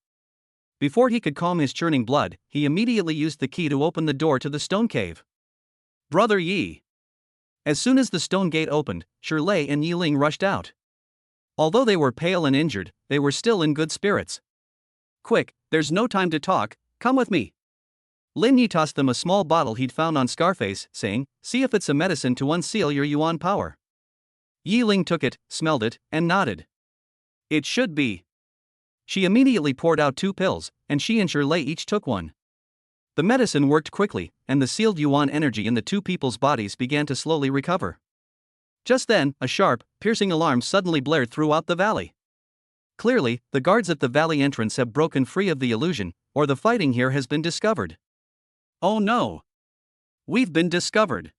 Before he could calm his churning blood, he immediately used the key to open the door to the stone cave. "Brother Yi!" As soon as the stone gate opened, Shirley and Yiling rushed out. Although they were pale and injured, they were still in good spirits. "Quick, there's no time to talk, come with me." Lin Yi tossed them a small bottle he'd found on Scarface, saying, "See if it's a medicine to unseal your yuan power." Yiling took it, smelled it, and nodded. "It should be." She immediately poured out 2 pills, and she and Shirley each took one. The medicine worked quickly, and the sealed yuan energy in the two people's bodies began to slowly recover. Just then, a sharp, piercing alarm suddenly blared throughout the valley. Clearly, the guards at the valley entrance have broken free of the illusion, or the fighting here has been discovered. "Oh no! We've been discovered."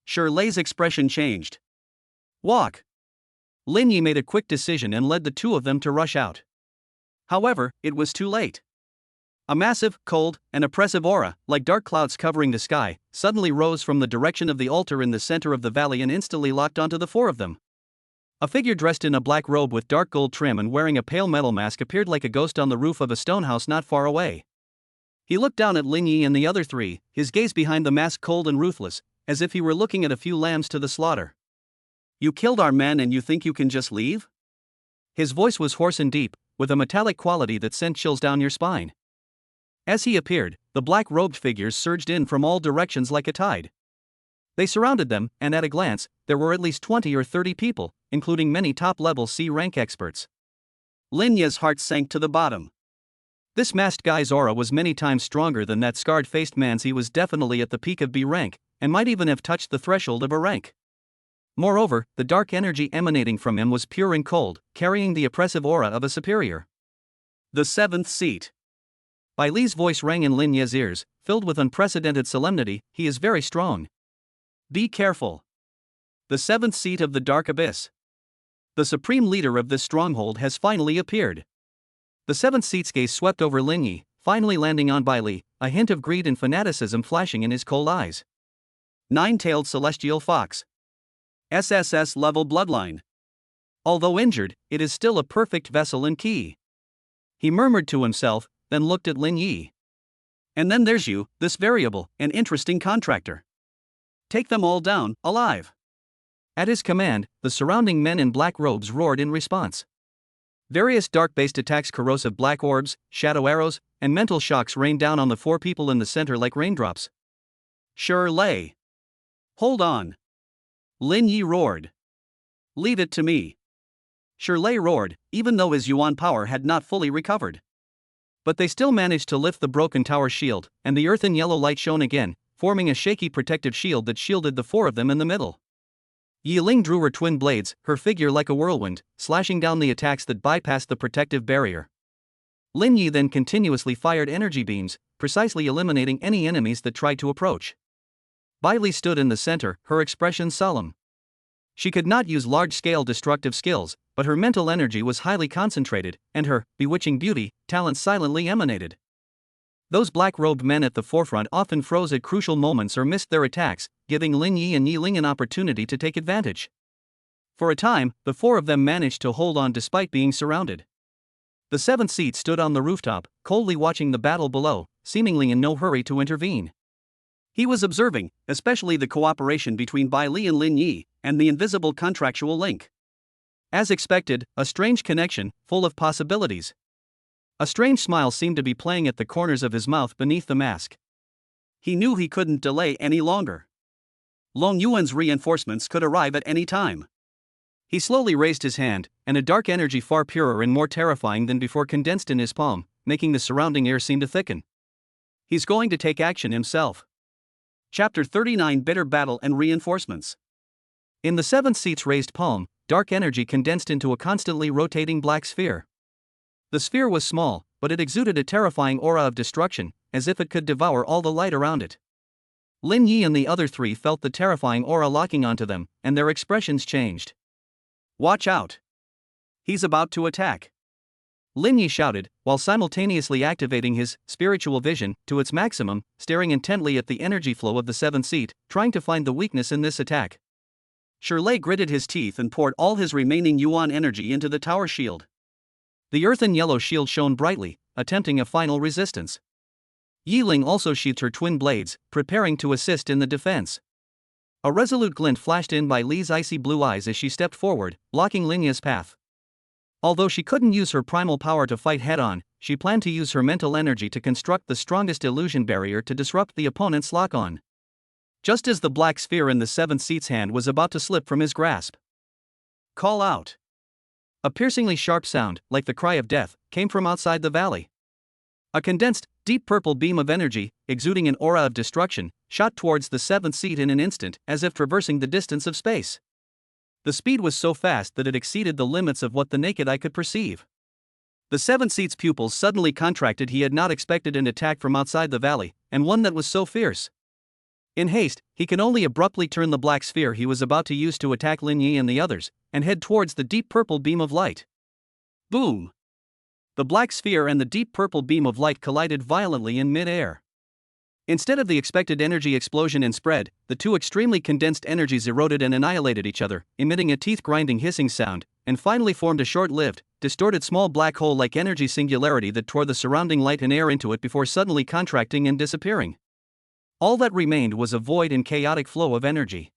Shirley's expression changed. "Walk." Lin Yi made a quick decision and led the two of them to rush out. However, it was too late. A massive, cold, and oppressive aura, like dark clouds covering the sky, suddenly rose from the direction of the altar in the center of the valley and instantly locked onto the 4 of them. A figure dressed in a black robe with dark gold trim and wearing a pale metal mask appeared like a ghost on the roof of a stone house not far away. He looked down at Lin Yi and the other 3, his gaze behind the mask cold and ruthless, as if he were looking at a few lambs to the slaughter. "You killed our men and you think you can just leave?" His voice was hoarse and deep, with a metallic quality that sent chills down your spine. As he appeared, the black-robed figures surged in from all directions like a tide. They surrounded them, and at a glance, there were at least 20 or 30 people, including many top-level C-rank experts. Lin Ye's heart sank to the bottom. This masked guy's aura was many times stronger than that scarred-faced man's. He was definitely at the peak of B rank, and might even have touched the threshold of A rank. Moreover, the dark energy emanating from him was pure and cold, carrying the oppressive aura of a superior. The seventh seat. Bai Li's voice rang in Lin Ye's ears, filled with unprecedented solemnity. He is very strong. Be careful. The seventh seat of the Dark Abyss. The supreme leader of this stronghold has finally appeared. The seventh seat's gaze swept over Lin Yi, finally landing on Bai Li, a hint of greed and fanaticism flashing in his cold eyes. Nine-tailed celestial fox. SSS level bloodline. Although injured, it is still a perfect vessel and key. He murmured to himself, then looked at Lin Yi. And then there's you, this variable and interesting contractor. Take them all down, alive. At his command, the surrounding men in black robes roared in response. Various dark-based attacks, corrosive black orbs, shadow arrows, and mental shocks rained down on the four people in the center like raindrops. Lei. Hold on. Lin Yi roared. Leave it to me. Lei roared, even though his Yuan power had not fully recovered. But they still managed to lift the broken tower shield, and the earthen yellow light shone again, forming a shaky protective shield that shielded the four of them in the middle. Yi Ling drew her twin blades, her figure like a whirlwind, slashing down the attacks that bypassed the protective barrier. Lin Yi then continuously fired energy beams, precisely eliminating any enemies that tried to approach. Bai Li stood in the center, her expression solemn. She could not use large-scale destructive skills, but her mental energy was highly concentrated, and her bewitching beauty, talent silently emanated. Those black-robed men at the forefront often froze at crucial moments or missed their attacks, giving Lin Yi and Yi Ling an opportunity to take advantage. For a time, the four of them managed to hold on despite being surrounded. The seventh seat stood on the rooftop, coldly watching the battle below, seemingly in no hurry to intervene. He was observing, especially the cooperation between Bai Li and Lin Yi, and the invisible contractual link. As expected, a strange connection, full of possibilities. A strange smile seemed to be playing at the corners of his mouth beneath the mask. He knew he couldn't delay any longer. Long Yuan's reinforcements could arrive at any time. He slowly raised his hand, and a dark energy far purer and more terrifying than before condensed in his palm, making the surrounding air seem to thicken. He's going to take action himself. Chapter 39: Bitter Battle and Reinforcements. In the seventh seat's raised palm, dark energy condensed into a constantly rotating black sphere. The sphere was small, but it exuded a terrifying aura of destruction, as if it could devour all the light around it. Lin Yi and the other three felt the terrifying aura locking onto them, and their expressions changed. Watch out! He's about to attack. Lin Yi shouted, while simultaneously activating his spiritual vision to its maximum, staring intently at the energy flow of the seventh seat, trying to find the weakness in this attack. Lei gritted his teeth and poured all his remaining Yuan energy into the tower shield. The earthen yellow shield shone brightly, attempting a final resistance. Yi Ling also sheathed her twin blades, preparing to assist in the defense. A resolute glint flashed in Bai Li's icy blue eyes as she stepped forward, blocking Lin Yi's path. Although she couldn't use her primal power to fight head-on, she planned to use her mental energy to construct the strongest illusion barrier to disrupt the opponent's lock-on. Just as the black sphere in the seventh seat's hand was about to slip from his grasp. Call out! A piercingly sharp sound, like the cry of death, came from outside the valley. A condensed, deep purple beam of energy, exuding an aura of destruction, shot towards the seventh seat in an instant, as if traversing the distance of space. The speed was so fast that it exceeded the limits of what the naked eye could perceive. The seventh seat's pupils suddenly contracted. He had not expected an attack from outside the valley, and one that was so fierce. In haste, he could only abruptly turn the black sphere he was about to use to attack Lin Yi and the others, and head towards the deep purple beam of light. Boom! The black sphere and the deep purple beam of light collided violently in mid-air. Instead of the expected energy explosion and spread, the two extremely condensed energies eroded and annihilated each other, emitting a teeth-grinding hissing sound, and finally formed a short-lived, distorted small black hole-like energy singularity that tore the surrounding light and air into it before suddenly contracting and disappearing. All that remained was a void and chaotic flow of energy.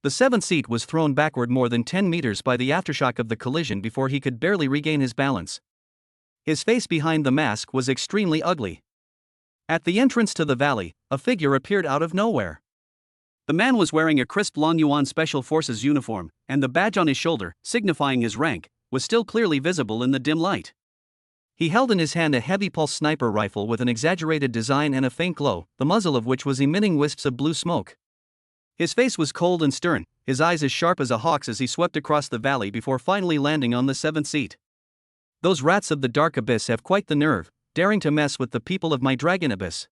The seventh seat was thrown backward more than 10 meters by the aftershock of the collision before he could barely regain his balance. His face behind the mask was extremely ugly. At the entrance to the valley, a figure appeared out of nowhere. The man was wearing a crisp Long Yuan Special Forces uniform, and the badge on his shoulder, signifying his rank, was still clearly visible in the dim light. He held in his hand a heavy pulse sniper rifle with an exaggerated design and a faint glow, the muzzle of which was emitting wisps of blue smoke. His face was cold and stern, his eyes as sharp as a hawk's as he swept across the valley before finally landing on the seventh seat. Those rats of the dark abyss have quite the nerve, daring to mess with the people of my dragon abyss.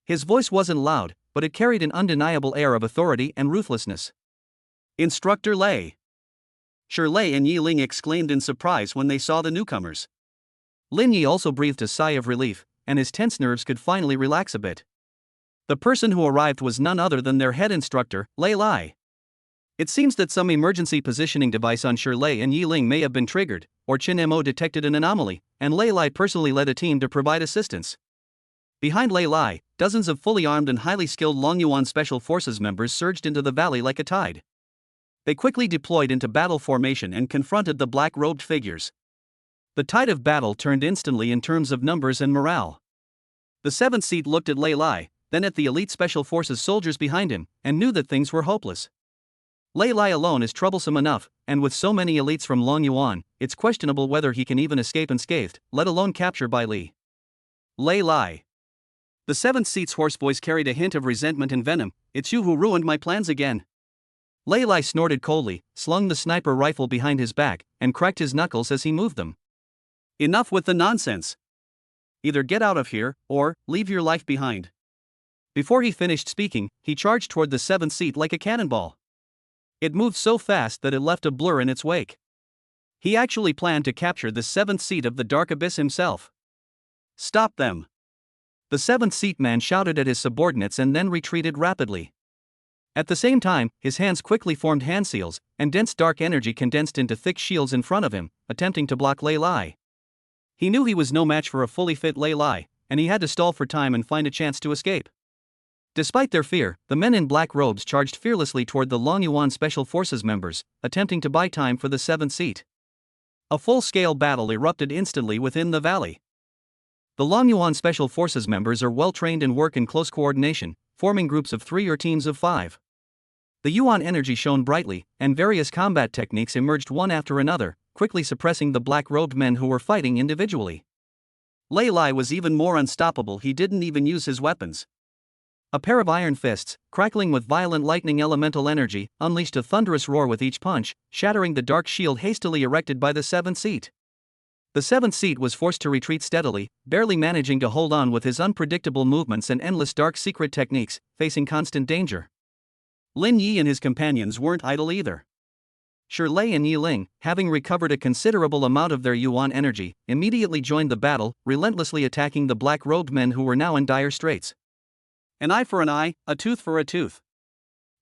His voice wasn't loud, but it carried an undeniable air of authority and ruthlessness. Instructor Lei. Shi Lei and Yi Ling exclaimed in surprise when they saw the newcomers. Lin Yi also breathed a sigh of relief, and his tense nerves could finally relax a bit. The person who arrived was none other than their head instructor, Lei Lai. It seems that some emergency positioning device on Shi Lei and Yi Ling may have been triggered, or Qin Mo detected an anomaly, and Lei Lai personally led a team to provide assistance. Behind Lei Lai, dozens of fully armed and highly skilled Long Yuan Special Forces members surged into the valley like a tide. They quickly deployed into battle formation and confronted the black-robed figures. The tide of battle turned instantly in terms of numbers and morale. The seventh seat looked at Lei Lai, then at the elite Special Forces soldiers behind him, and knew that things were hopeless. Lei Lai alone is troublesome enough, and with so many elites from Long Yuan, it's questionable whether he can even escape unscathed, let alone capture by Li. Lei Lai. The seventh seat's hoarse voice carried a hint of resentment and venom. It's you who ruined my plans again. Lei Lai snorted coldly, slung the sniper rifle behind his back, and cracked his knuckles as he moved them. Enough with the nonsense. Either get out of here, or leave your life behind. Before he finished speaking, he charged toward the seventh seat like a cannonball. It moved so fast that it left a blur in its wake. He actually planned to capture the seventh seat of the Dark Abyss himself. Stop them! The seventh seat man shouted at his subordinates and then retreated rapidly. At the same time, his hands quickly formed hand seals, and dense dark energy condensed into thick shields in front of him, attempting to block Lei Lai. He knew he was no match for a fully fit Lei Lai, and he had to stall for time and find a chance to escape. Despite their fear, the men in black robes charged fearlessly toward the Long Yuan Special Forces members, attempting to buy time for the seventh seat. A full-scale battle erupted instantly within the valley. The Long Yuan Special Forces members are well-trained and work in close coordination, forming groups of 3 or teams of 5. The Yuan energy shone brightly, and various combat techniques emerged one after another, quickly suppressing the black-robed men who were fighting individually. Lei Lai was even more unstoppable. He didn't even use his weapons. A pair of iron fists, crackling with violent lightning elemental energy, unleashed a thunderous roar with each punch, shattering the dark shield hastily erected by the seventh seat. The seventh seat was forced to retreat steadily, barely managing to hold on with his unpredictable movements and endless dark secret techniques, facing constant danger. Lin Yi and his companions weren't idle either. Shi Lei and Yi Ling, having recovered a considerable amount of their Yuan energy, immediately joined the battle, relentlessly attacking the black-robed men who were now in dire straits. An eye for an eye, a tooth for a tooth.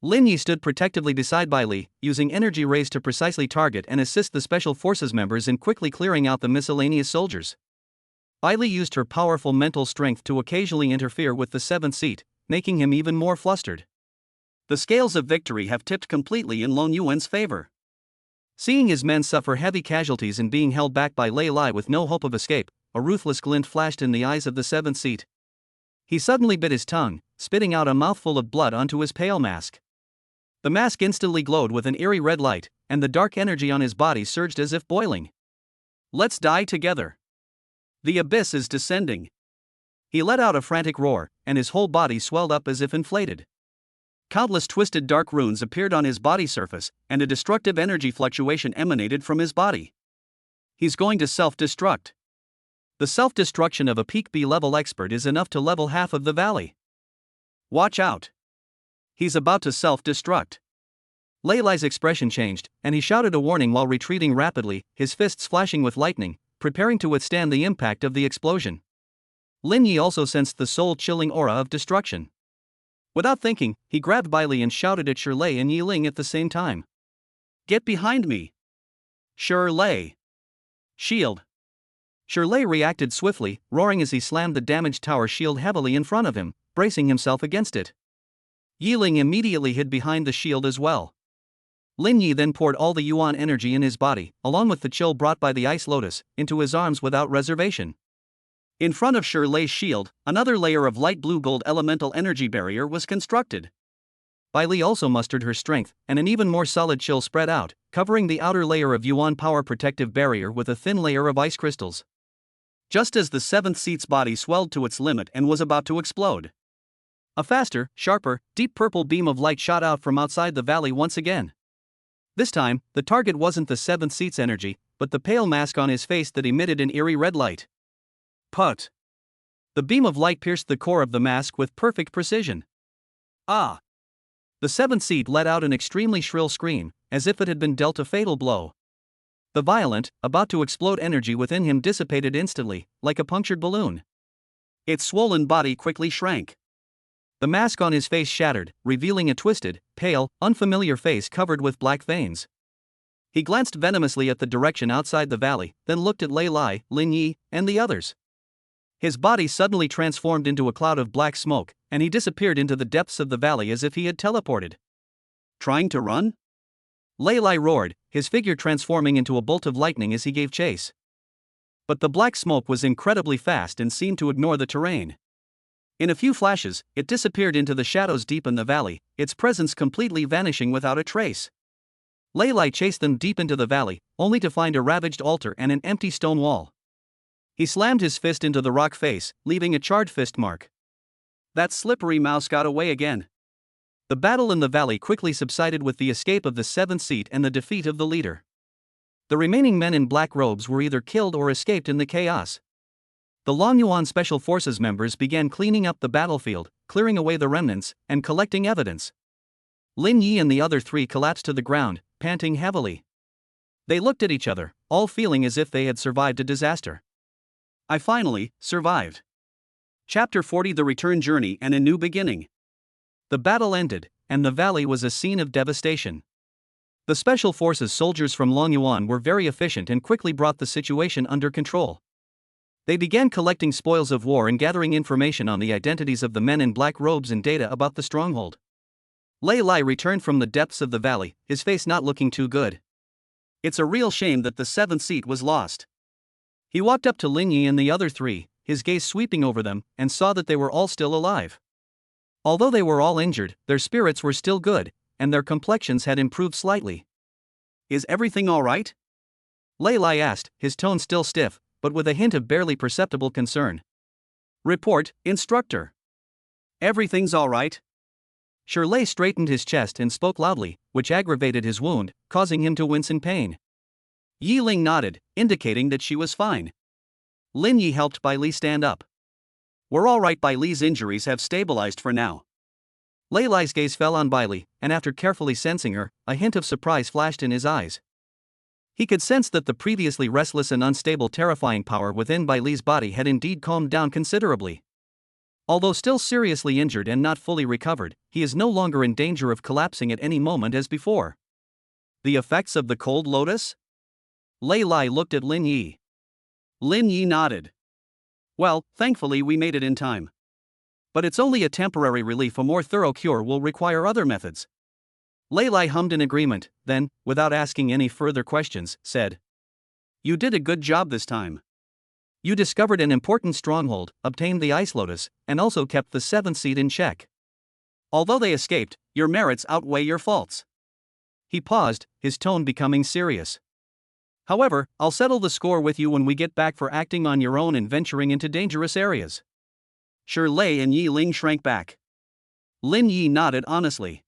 Lin Yi stood protectively beside Bai Li, using energy rays to precisely target and assist the Special Forces members in quickly clearing out the miscellaneous soldiers. Bai Li used her powerful mental strength to occasionally interfere with the seventh seat, making him even more flustered. The scales of victory have tipped completely in Long Yuan's favor. Seeing his men suffer heavy casualties and being held back by Lei Lai with no hope of escape, a ruthless glint flashed in the eyes of the seventh seat. He suddenly bit his tongue, spitting out a mouthful of blood onto his pale mask. The mask instantly glowed with an eerie red light, and the dark energy on his body surged as if boiling. Let's die together. The abyss is descending. He let out a frantic roar, and his whole body swelled up as if inflated. Countless twisted dark runes appeared on his body surface, and a destructive energy fluctuation emanated from his body. He's going to self-destruct. The self-destruction of a peak B-level expert is enough to level half of the valley. Watch out. He's about to self-destruct. Lei Lai's expression changed, and he shouted a warning while retreating rapidly, his fists flashing with lightning, preparing to withstand the impact of the explosion. Lin Yi also sensed the soul-chilling aura of destruction. Without thinking, he grabbed Bai Li and shouted at Shi Lei and Yi Ling at the same time. Get behind me! Shi Lei! Shield! Shi Lei reacted swiftly, roaring as he slammed the damaged tower shield heavily in front of him, bracing himself against it. Yi Ling immediately hid behind the shield as well. Lin Yi then poured all the yuan energy in his body, along with the chill brought by the ice lotus, into his arms without reservation. In front of Lei's shield, another layer of light blue gold elemental energy barrier was constructed. Bai Li also mustered her strength, and an even more solid chill spread out, covering the outer layer of yuan power protective barrier with a thin layer of ice crystals. Just as the seventh seat's body swelled to its limit and was about to explode, a faster, sharper, deep purple beam of light shot out from outside the valley once again. This time, the target wasn't the seventh seat's energy, but the pale mask on his face that emitted an eerie red light. Put! The beam of light pierced the core of the mask with perfect precision. Ah! The seventh seat let out an extremely shrill scream, as if it had been dealt a fatal blow. The violent, about to explode energy within him dissipated instantly, like a punctured balloon. Its swollen body quickly shrank. The mask on his face shattered, revealing a twisted, pale, unfamiliar face covered with black veins. He glanced venomously at the direction outside the valley, then looked at Lei Lai, Lin Yi, and the others. His body suddenly transformed into a cloud of black smoke, and he disappeared into the depths of the valley as if he had teleported. Trying to run? Lei Lai roared, his figure transforming into a bolt of lightning as he gave chase. But the black smoke was incredibly fast and seemed to ignore the terrain. In a few flashes, it disappeared into the shadows deep in the valley, its presence completely vanishing without a trace. Lei Lai chased them deep into the valley, only to find a ravaged altar and an empty stone wall. He slammed his fist into the rock face, leaving a charred fist mark. That slippery mouse got away again. The battle in the valley quickly subsided with the escape of the seventh seat and the defeat of the leader. The remaining men in black robes were either killed or escaped in the chaos. The Longyuan Special Forces members began cleaning up the battlefield, clearing away the remnants, and collecting evidence. Lin Yi and the other three collapsed to the ground, panting heavily. They looked at each other, all feeling as if they had survived a disaster. I finally survived. Chapter 40: The Return Journey and a New Beginning. The battle ended, and the valley was a scene of devastation. The Special Forces soldiers from Longyuan were very efficient and quickly brought the situation under control. They began collecting spoils of war and gathering information on the identities of the men in black robes and data about the stronghold. Lei Lai returned from the depths of the valley, his face not looking too good. It's a real shame that the seventh seat was lost. He walked up to Lin Yi and the other three, his gaze sweeping over them, and saw that they were all still alive. Although they were all injured, their spirits were still good, and their complexions had improved slightly. Is everything all right? Lei Lai asked, his tone still stiff, but with a hint of barely perceptible concern. Report, instructor. Everything's all right. Lei straightened his chest and spoke loudly, which aggravated his wound, causing him to wince in pain. Yi Ling nodded, indicating that she was fine. Lin Yi helped Bai Li stand up. We're all right. Bai Li's injuries have stabilized for now. Lei Lai's gaze fell on Bai Li, and after carefully sensing her, a hint of surprise flashed in his eyes. He could sense that the previously restless and unstable terrifying power within Bai Li's body had indeed calmed down considerably. Although still seriously injured and not fully recovered, he is no longer in danger of collapsing at any moment as before. The effects of the cold lotus? Lei Lai looked at Lin Yi. Lin Yi nodded. Well, thankfully we made it in time. But it's only a temporary relief. A more thorough cure will require other methods. Lei Lai hummed in agreement, then, without asking any further questions, said, You did a good job this time. You discovered an important stronghold, obtained the ice lotus, and also kept the seventh seat in check. Although they escaped, your merits outweigh your faults. He paused, his tone becoming serious. However, I'll settle the score with you when we get back for acting on your own and venturing into dangerous areas. Lei and Yi Ling shrank back. Lin Yi nodded honestly.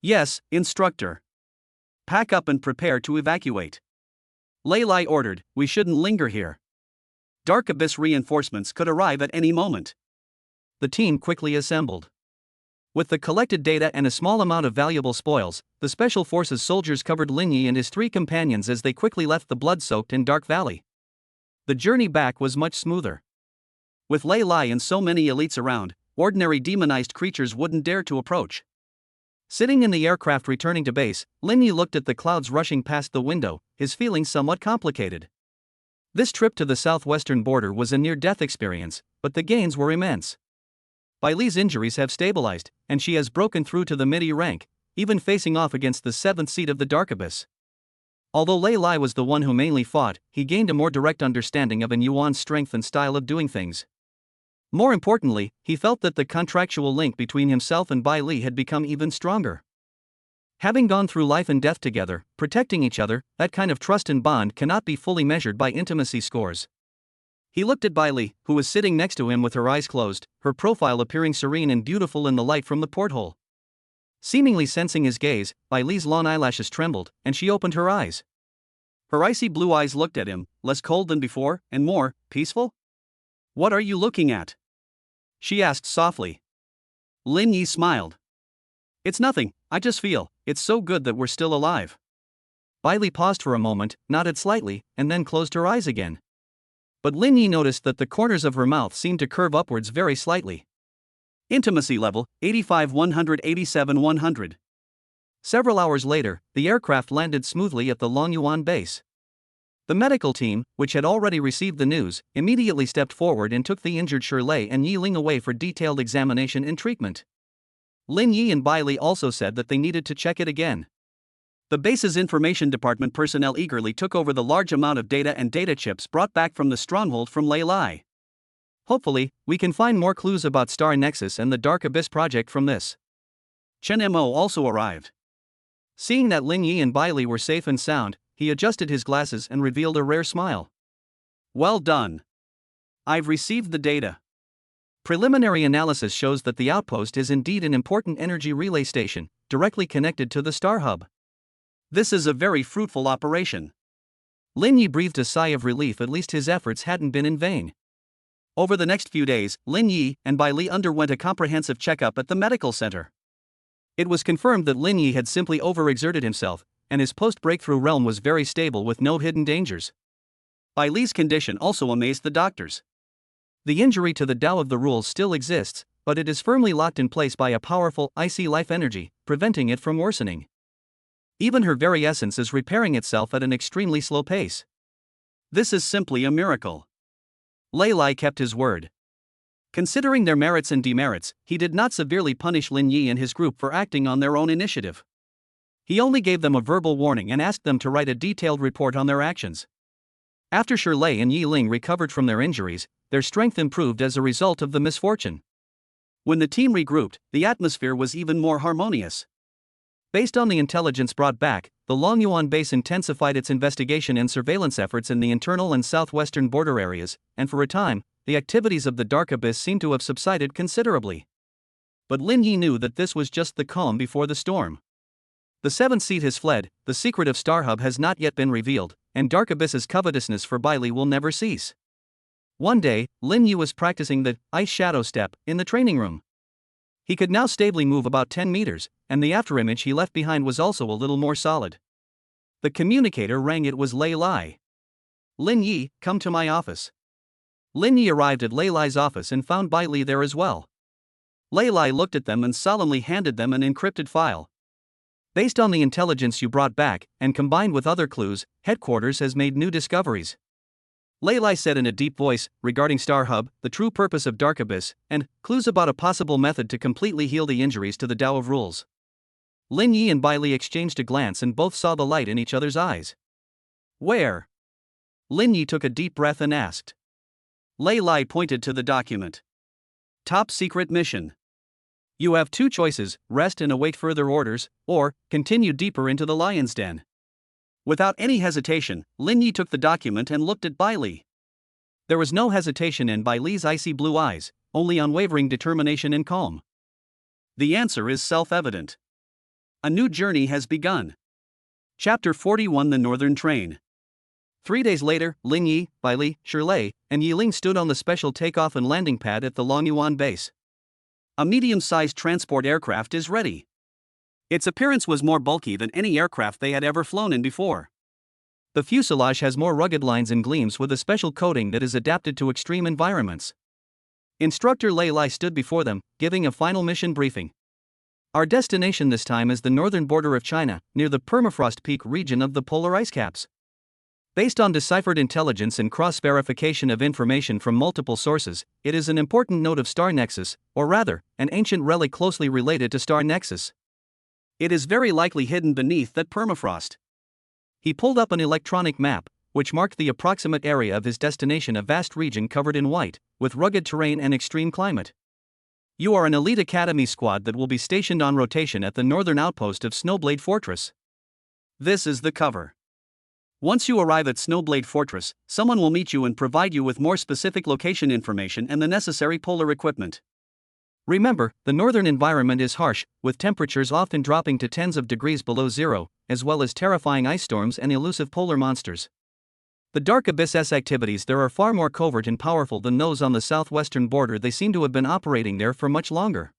Yes, instructor. Pack up and prepare to evacuate. Lei Lai ordered, we shouldn't linger here. Dark Abyss reinforcements could arrive at any moment. The team quickly assembled. With the collected data and a small amount of valuable spoils, the Special Forces soldiers covered Lin Yi and his three companions as they quickly left the blood-soaked and dark valley. The journey back was much smoother. With Lei Lai and so many elites around, ordinary demonized creatures wouldn't dare to approach. Sitting in the aircraft returning to base, Lin Yi looked at the clouds rushing past the window, his feelings somewhat complicated. This trip to the southwestern border was a near-death experience, but the gains were immense. Bai Li's injuries have stabilized, and she has broken through to the midi rank, even facing off against the seventh seed of the Dark Abyss. Although Lei Lai was the one who mainly fought, he gained a more direct understanding of An Yuan's strength and style of doing things. More importantly, he felt that the contractual link between himself and Bai Li had become even stronger. Having gone through life and death together, protecting each other, that kind of trust and bond cannot be fully measured by intimacy scores. He looked at Bai Li, who was sitting next to him with her eyes closed, her profile appearing serene and beautiful in the light from the porthole. Seemingly sensing his gaze, Bai Li's long eyelashes trembled, and she opened her eyes. Her icy blue eyes looked at him, less cold than before, and more peaceful. "What are you looking at?" she asked softly. Lin Yi smiled. "It's nothing, I just feel it's so good that we're still alive." Bai Li paused for a moment, nodded slightly, and then closed her eyes again. But Lin Yi noticed that the corners of her mouth seemed to curve upwards very slightly. Intimacy level, 85-187-100. Several hours later, the aircraft landed smoothly at the Longyuan base. The medical team, which had already received the news, immediately stepped forward and took the injured Shirlei and Yi Ling away for detailed examination and treatment. Lin Yi and Bai Li also said that they needed to check it again. The base's information department personnel eagerly took over the large amount of data and data chips brought back from the stronghold from Lei Lai. "Hopefully, we can find more clues about Star Nexus and the Dark Abyss project from this." Chen Mo also arrived. Seeing that Lin Yi and Bai Li were safe and sound, he adjusted his glasses and revealed a rare smile. "Well done. I've received the data. Preliminary analysis shows that the outpost is indeed an important energy relay station, directly connected to the Star Hub. This is a very fruitful operation." Lin Yi breathed a sigh of relief, at least his efforts hadn't been in vain. Over the next few days, Lin Yi and Bai Li underwent a comprehensive checkup at the medical center. It was confirmed that Lin Yi had simply overexerted himself, and his post-breakthrough realm was very stable with no hidden dangers. Bai Li's condition also amazed the doctors. The injury to the Tao of the Rules still exists, but it is firmly locked in place by a powerful, icy life energy, preventing it from worsening. Even her very essence is repairing itself at an extremely slow pace. This is simply a miracle. Lei Lai kept his word. Considering their merits and demerits, he did not severely punish Lin Yi and his group for acting on their own initiative. He only gave them a verbal warning and asked them to write a detailed report on their actions. After Shirlei and Yi Ling recovered from their injuries, their strength improved as a result of the misfortune. When the team regrouped, the atmosphere was even more harmonious. Based on the intelligence brought back, the Longyuan base intensified its investigation and surveillance efforts in the internal and southwestern border areas, and for a time, the activities of the Dark Abyss seemed to have subsided considerably. But Lin Yi knew that this was just the calm before the storm. The seventh seed has fled, the secret of Star Hub has not yet been revealed, and Dark Abyss's covetousness for Bai Li will never cease. One day, Lin Yi was practicing the ice shadow step in the training room. He could now stably move about 10 meters, and the afterimage he left behind was also a little more solid. The communicator rang. It was Lei Lai. "Lin Yi, come to my office." Lin Yi arrived at Lei Lai's office and found Bai Li there as well. Lei Lai looked at them and solemnly handed them an encrypted file. "Based on the intelligence you brought back, and combined with other clues, headquarters has made new discoveries," Lei Lai said in a deep voice, "regarding Star Hub, the true purpose of Dark Abyss, and clues about a possible method to completely heal the injuries to the Tao of Rules." Lin Yi and Bai Li exchanged a glance and both saw the light in each other's eyes. "Where?" Lin Yi took a deep breath and asked. Lei Lai pointed to the document. "Top secret mission. You have two choices: rest and await further orders, or continue deeper into the lion's den." Without any hesitation, Lin Yi took the document and looked at Bai Li. There was no hesitation in Bai Li's icy blue eyes, only unwavering determination and calm. The answer is self-evident. A new journey has begun. Chapter 41: The Northern Train. 3 days later, Lin Yi, Bai Li, Shirlei, and Yi Ling stood on the special takeoff and landing pad at the Longyuan base. A medium-sized transport aircraft is ready. Its appearance was more bulky than any aircraft they had ever flown in before. The fuselage has more rugged lines and gleams with a special coating that is adapted to extreme environments. Instructor Lei Lai stood before them, giving a final mission briefing. "Our destination this time is the northern border of China, near the permafrost peak region of the polar ice caps. Based on deciphered intelligence and cross-verification of information from multiple sources, it is an important node of Star Nexus, or rather, an ancient relic closely related to Star Nexus. It is very likely hidden beneath that permafrost. He pulled up an electronic map, which marked the approximate area of his destination, a vast region covered in white, with rugged terrain and extreme climate. You are an elite academy squad that will be stationed on rotation at the northern outpost of Snowblade Fortress. This is the cover. Once you arrive at Snowblade Fortress, someone will meet you and provide you with more specific location information and the necessary polar equipment. Remember, the northern environment is harsh, with temperatures often dropping to tens of degrees below zero, as well as terrifying ice storms and elusive polar monsters. The Dark Abyss's activities there are far more covert and powerful than those on the southwestern border. They seem to have been operating there for much longer.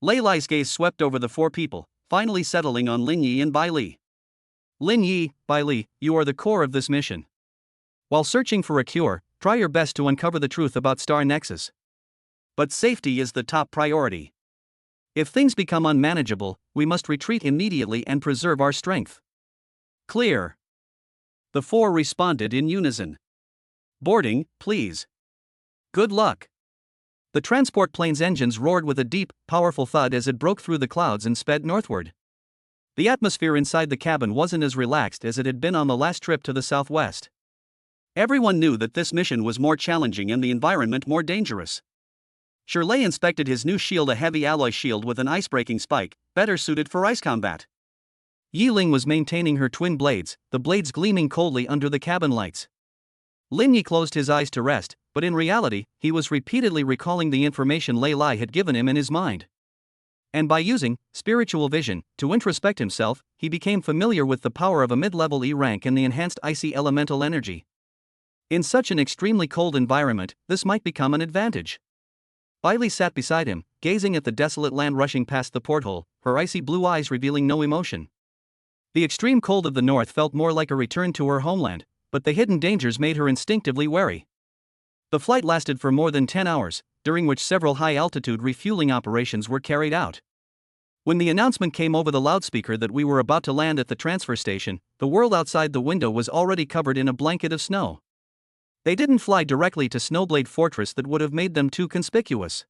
Lei Lai's gaze swept over the four people, finally settling on Lin Yi and Bai Li. Lin Yi, Bai Li, you are the core of this mission. While searching for a cure, try your best to uncover the truth about Star Nexus. But safety is the top priority. If things become unmanageable, we must retreat immediately and preserve our strength. Clear. The four responded in unison. Boarding, please. Good luck. The transport plane's engines roared with a deep, powerful thud as it broke through the clouds and sped northward. The atmosphere inside the cabin wasn't as relaxed as it had been on the last trip to the southwest. Everyone knew that this mission was more challenging and the environment more dangerous. Shirley inspected his new shield, a heavy alloy shield with an ice-breaking spike, better suited for ice combat. Yi Ling was maintaining her twin blades, the blades gleaming coldly under the cabin lights. Lin Yi closed his eyes to rest, but in reality, he was repeatedly recalling the information Lei Lai had given him in his mind. And by using spiritual vision to introspect himself, he became familiar with the power of a mid-level E rank and the enhanced icy elemental energy. In such an extremely cold environment, this might become an advantage. Bai Li sat beside him, gazing at the desolate land rushing past the porthole, her icy blue eyes revealing no emotion. The extreme cold of the north felt more like a return to her homeland, but the hidden dangers made her instinctively wary. The flight lasted for more than 10 hours, during which several high-altitude refueling operations were carried out. When the announcement came over the loudspeaker that we were about to land at the transfer station, the world outside the window was already covered in a blanket of snow. They didn't fly directly to Snowblade Fortress, that would have made them too conspicuous.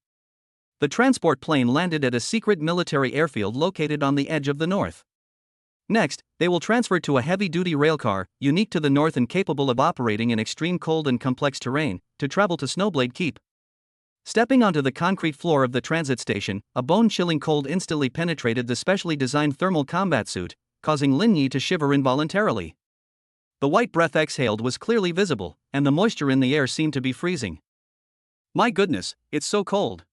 The transport plane landed at a secret military airfield located on the edge of the north. Next, they will transfer to a heavy-duty railcar, unique to the north and capable of operating in extreme cold and complex terrain, to travel to Snowblade Keep. Stepping onto the concrete floor of the transit station, a bone-chilling cold instantly penetrated the specially designed thermal combat suit, causing Lin Yi to shiver involuntarily. The white breath exhaled was clearly visible, and the moisture in the air seemed to be freezing. My goodness, it's so cold.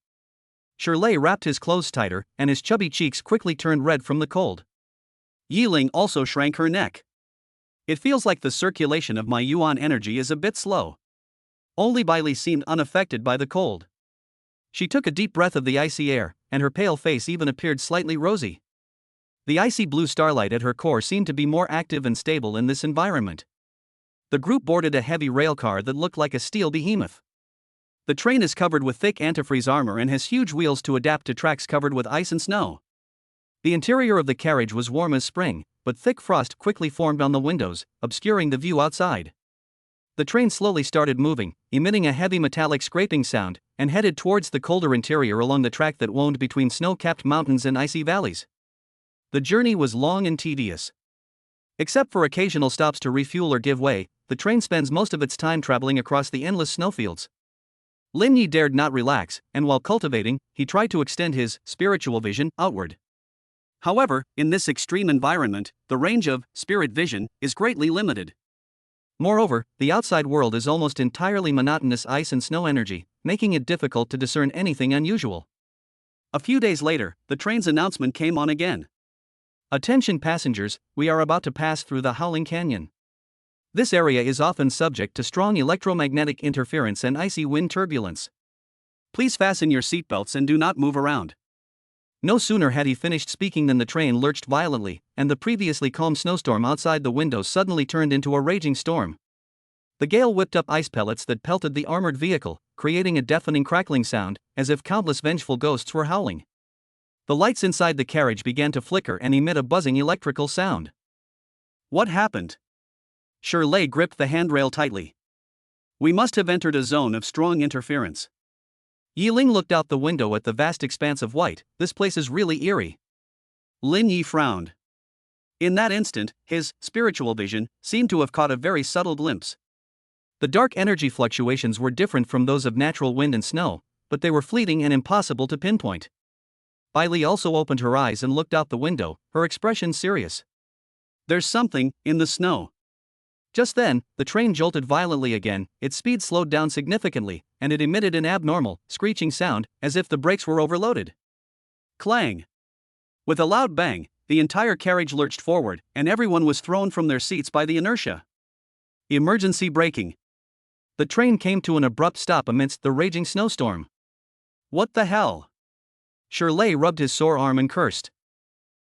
Shirley wrapped his clothes tighter, and his chubby cheeks quickly turned red from the cold. Yi Ling also shrank her neck. It feels like the circulation of my yuan energy is a bit slow. Only Bai Li seemed unaffected by the cold. She took a deep breath of the icy air, and her pale face even appeared slightly rosy. The icy blue starlight at her core seemed to be more active and stable in this environment. The group boarded a heavy railcar that looked like a steel behemoth. The train is covered with thick antifreeze armor and has huge wheels to adapt to tracks covered with ice and snow. The interior of the carriage was warm as spring, but thick frost quickly formed on the windows, obscuring the view outside. The train slowly started moving, emitting a heavy metallic scraping sound, and headed towards the colder interior along the track that wound between snow-capped mountains and icy valleys. The journey was long and tedious. Except for occasional stops to refuel or give way, the train spends most of its time traveling across the endless snowfields. Lin Yi dared not relax, and while cultivating, he tried to extend his spiritual vision outward. However, in this extreme environment, the range of spirit vision is greatly limited. Moreover, the outside world is almost entirely monotonous ice and snow energy, making it difficult to discern anything unusual. A few days later, the train's announcement came on again. Attention passengers, we are about to pass through the Howling Canyon. This area is often subject to strong electromagnetic interference and icy wind turbulence. Please fasten your seatbelts and do not move around. No sooner had he finished speaking than the train lurched violently, and the previously calm snowstorm outside the window suddenly turned into a raging storm. The gale whipped up ice pellets that pelted the armored vehicle, creating a deafening crackling sound, as if countless vengeful ghosts were howling. The lights inside the carriage began to flicker and emit a buzzing electrical sound. What happened? Shirley gripped the handrail tightly. We must have entered a zone of strong interference. Yi Ling looked out the window at the vast expanse of white. This place is really eerie. Lin Yi frowned. In that instant, his spiritual vision seemed to have caught a very subtle glimpse. The dark energy fluctuations were different from those of natural wind and snow, but they were fleeting and impossible to pinpoint. Belle also opened her eyes and looked out the window, her expression serious. There's something in the snow. Just then, the train jolted violently again, its speed slowed down significantly, and it emitted an abnormal, screeching sound, as if the brakes were overloaded. Clang! With a loud bang, the entire carriage lurched forward, and everyone was thrown from their seats by the inertia. Emergency braking. The train came to an abrupt stop amidst the raging snowstorm. What the hell? Shirley rubbed his sore arm and cursed.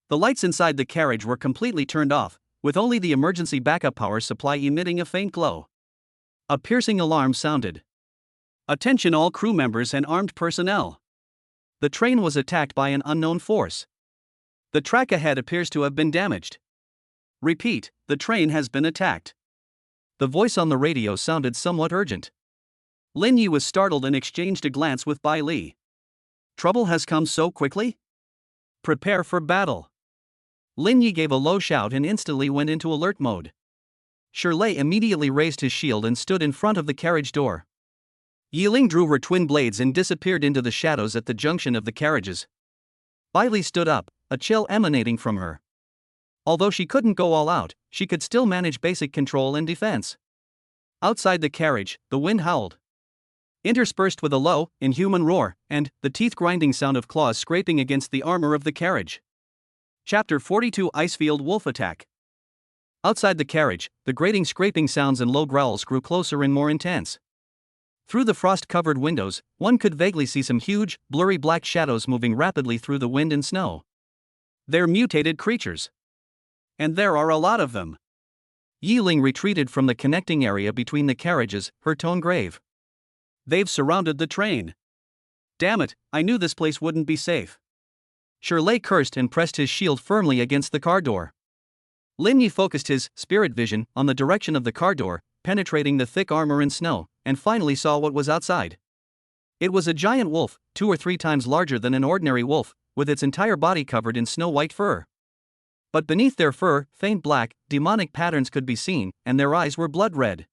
The lights inside the carriage were completely turned off, with only the emergency backup power supply emitting a faint glow. A piercing alarm sounded. Attention all crew members and armed personnel. The train was attacked by an unknown force. The track ahead appears to have been damaged. Repeat, the train has been attacked. The voice on the radio sounded somewhat urgent. Lin Yi was startled and exchanged a glance with Belle. Trouble has come so quickly? Prepare for battle. Lin Yi gave a low shout and instantly went into alert mode. Shirley immediately raised his shield and stood in front of the carriage door. Yiling drew her twin blades and disappeared into the shadows at the junction of the carriages. Belle stood up, a chill emanating from her. Although she couldn't go all out, she could still manage basic control and defense. Outside the carriage, the wind howled, interspersed with a low, inhuman roar, and the teeth-grinding sound of claws scraping against the armor of the carriage. Chapter 42 Icefield Wolf Attack. Outside the carriage, the grating scraping sounds and low growls grew closer and more intense. Through the frost-covered windows, one could vaguely see some huge, blurry black shadows moving rapidly through the wind and snow. They're mutated creatures. And there are a lot of them. Yiling retreated from the connecting area between the carriages, her tone grave. They've surrounded the train. Damn it, I knew this place wouldn't be safe. Shirley cursed and pressed his shield firmly against the car door. Lin Yi focused his spirit vision on the direction of the car door, penetrating the thick armor and snow, and finally saw what was outside. It was a giant wolf, 2 or 3 times larger than an ordinary wolf, with its entire body covered in snow-white fur. But beneath their fur, faint black, demonic patterns could be seen, and their eyes were blood red.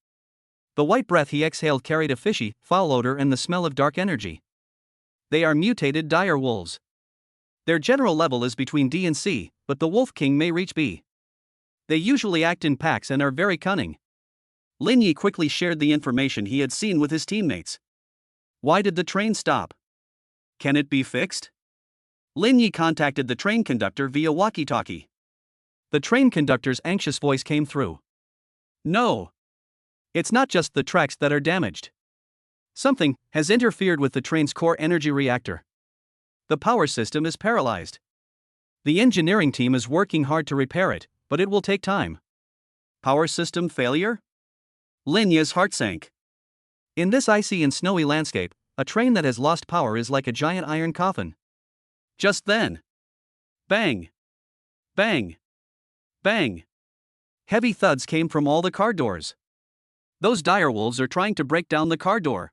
The white breath he exhaled carried a fishy, foul odor and the smell of dark energy. They are mutated dire wolves. Their general level is between D and C, but the Wolf King may reach B. They usually act in packs and are very cunning. Lin Yi quickly shared the information he had seen with his teammates. Why did the train stop? Can it be fixed? Lin Yi contacted the train conductor via walkie-talkie. The train conductor's anxious voice came through. No. It's not just the tracks that are damaged. Something has interfered with the train's core energy reactor. The power system is paralyzed. The engineering team is working hard to repair it, but it will take time. Power system failure? Lin Yi's heart sank. In this icy and snowy landscape, a train that has lost power is like a giant iron coffin. Just then. Bang! Bang! Bang! Heavy thuds came from all the car doors. Those direwolves are trying to break down the car door.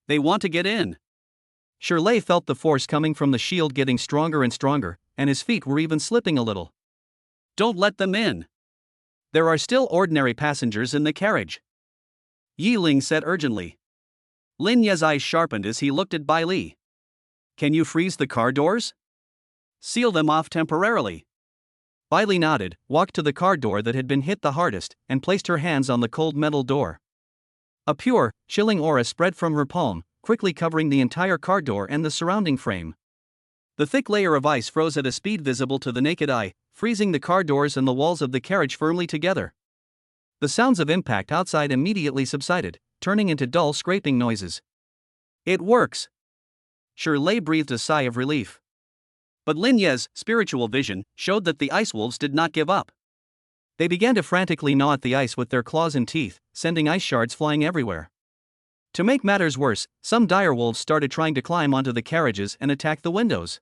They want to get in. Shirley felt the force coming from the shield getting stronger and stronger, and his feet were even slipping a little. Don't let them in. There are still ordinary passengers in the carriage. Yiling said urgently. Lin Yi's eyes sharpened as he looked at Belle. Can you freeze the car doors? Seal them off temporarily. Belle nodded, walked to the car door that had been hit the hardest, and placed her hands on the cold metal door. A pure, chilling aura spread from her palm, quickly covering the entire car door and the surrounding frame. The thick layer of ice froze at a speed visible to the naked eye, freezing the car doors and the walls of the carriage firmly together. The sounds of impact outside immediately subsided, turning into dull scraping noises. It works! Shirley breathed a sigh of relief. But Lin Yi's spiritual vision showed that the ice wolves did not give up. They began to frantically gnaw at the ice with their claws and teeth, sending ice shards flying everywhere. To make matters worse, some direwolves started trying to climb onto the carriages and attack the windows.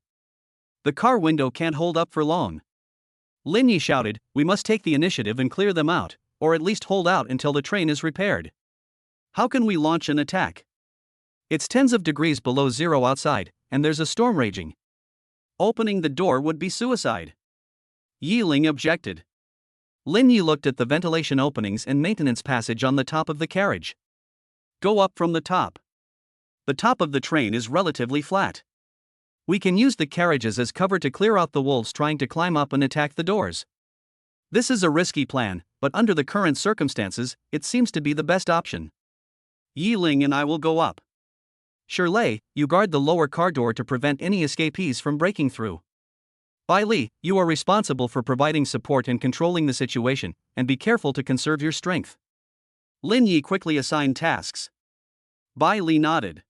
The car window can't hold up for long. Lin Yi shouted, we must take the initiative and clear them out, or at least hold out until the train is repaired. How can we launch an attack? It's tens of degrees below zero outside, and there's a storm raging. Opening the door would be suicide. Yi Ling objected. Lin Yi looked at the ventilation openings and maintenance passage on the top of the carriage. Go up from the top. The top of the train is relatively flat. We can use the carriages as cover to clear out the wolves trying to climb up and attack the doors. This is a risky plan, but under the current circumstances, it seems to be the best option. Yi Ling and I will go up. Shirley, you guard the lower car door to prevent any escapees from breaking through. Bai Li, you are responsible for providing support and controlling the situation, and be careful to conserve your strength. Lin Yi quickly assigned tasks. Bai Li nodded.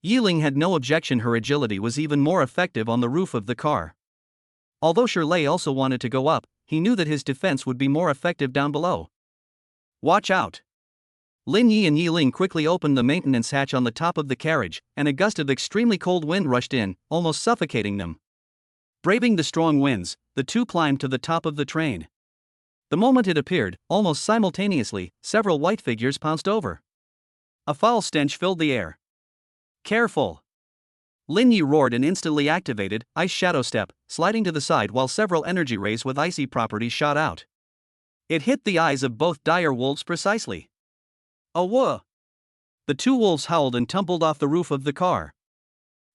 Yi Ling had no objection, her agility was even more effective on the roof of the car. Although Shirley also wanted to go up, he knew that his defense would be more effective down below. Watch out! Lin Yi and Yi Ling quickly opened the maintenance hatch on the top of the carriage, and a gust of extremely cold wind rushed in, almost suffocating them. Braving the strong winds, the two climbed to the top of the train. The moment it appeared, almost simultaneously, several white figures pounced over. A foul stench filled the air. Careful! Lin Yi roared and instantly activated Ice Shadow Step, sliding to the side while several energy rays with icy properties shot out. It hit the eyes of both dire wolves precisely. Awah! The two wolves howled and tumbled off the roof of the car.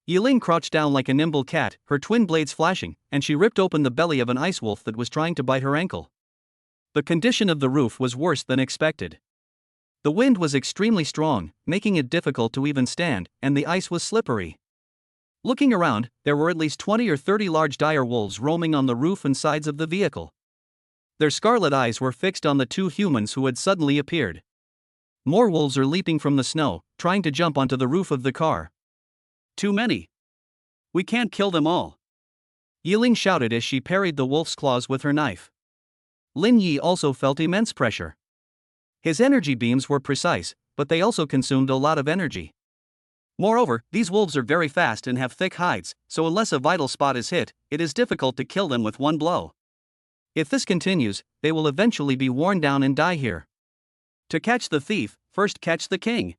Yi Ling crouched down like a nimble cat, her twin blades flashing, and she ripped open the belly of an ice wolf that was trying to bite her ankle. The condition of the roof was worse than expected. The wind was extremely strong, making it difficult to even stand, and the ice was slippery. Looking around, there were at least 20 or 30 large dire wolves roaming on the roof and sides of the vehicle. Their scarlet eyes were fixed on the two humans who had suddenly appeared. More wolves are leaping from the snow, trying to jump onto the roof of the car. Too many. We can't kill them all. Yi Ling shouted as she parried the wolf's claws with her knife. Lin Yi also felt immense pressure. His energy beams were precise, but they also consumed a lot of energy. Moreover, these wolves are very fast and have thick hides, so unless a vital spot is hit, it is difficult to kill them with one blow. If this continues, they will eventually be worn down and die here. To catch the thief, first catch the king.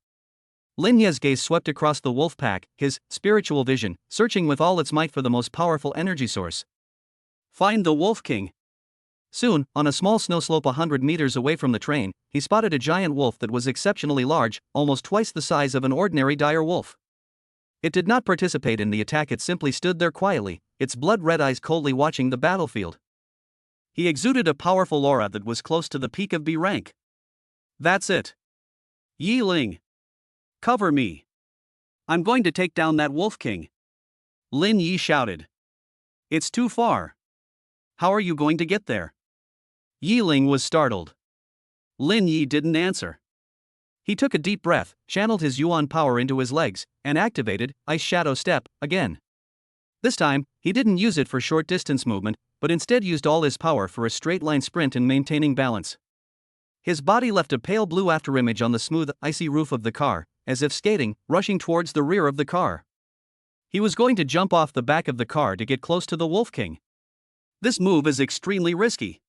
Lin Yi's gaze swept across the wolf pack, his spiritual vision searching with all its might for the most powerful energy source. Find the Wolf King. Soon, on a small snow slope 100 meters away from the train, he spotted a giant wolf that was exceptionally large, almost twice the size of an ordinary dire wolf. It did not participate in the attack, it simply stood there quietly, its blood-red eyes coldly watching the battlefield. He exuded a powerful aura that was close to the peak of B rank. That's it. Yi Ling. Cover me. I'm going to take down that Wolf King. Lin Yi shouted. It's too far. How are you going to get there? Yi Ling was startled. Lin Yi didn't answer. He took a deep breath, channeled his Yuan power into his legs, and activated Ice Shadow Step again. This time, he didn't use it for short distance movement, but instead used all his power for a straight line sprint and maintaining balance. His body left a pale blue afterimage on the smooth, icy roof of the car, as if skating, rushing towards the rear of the car. He was going to jump off the back of the car to get close to the Wolf King. This move is extremely risky.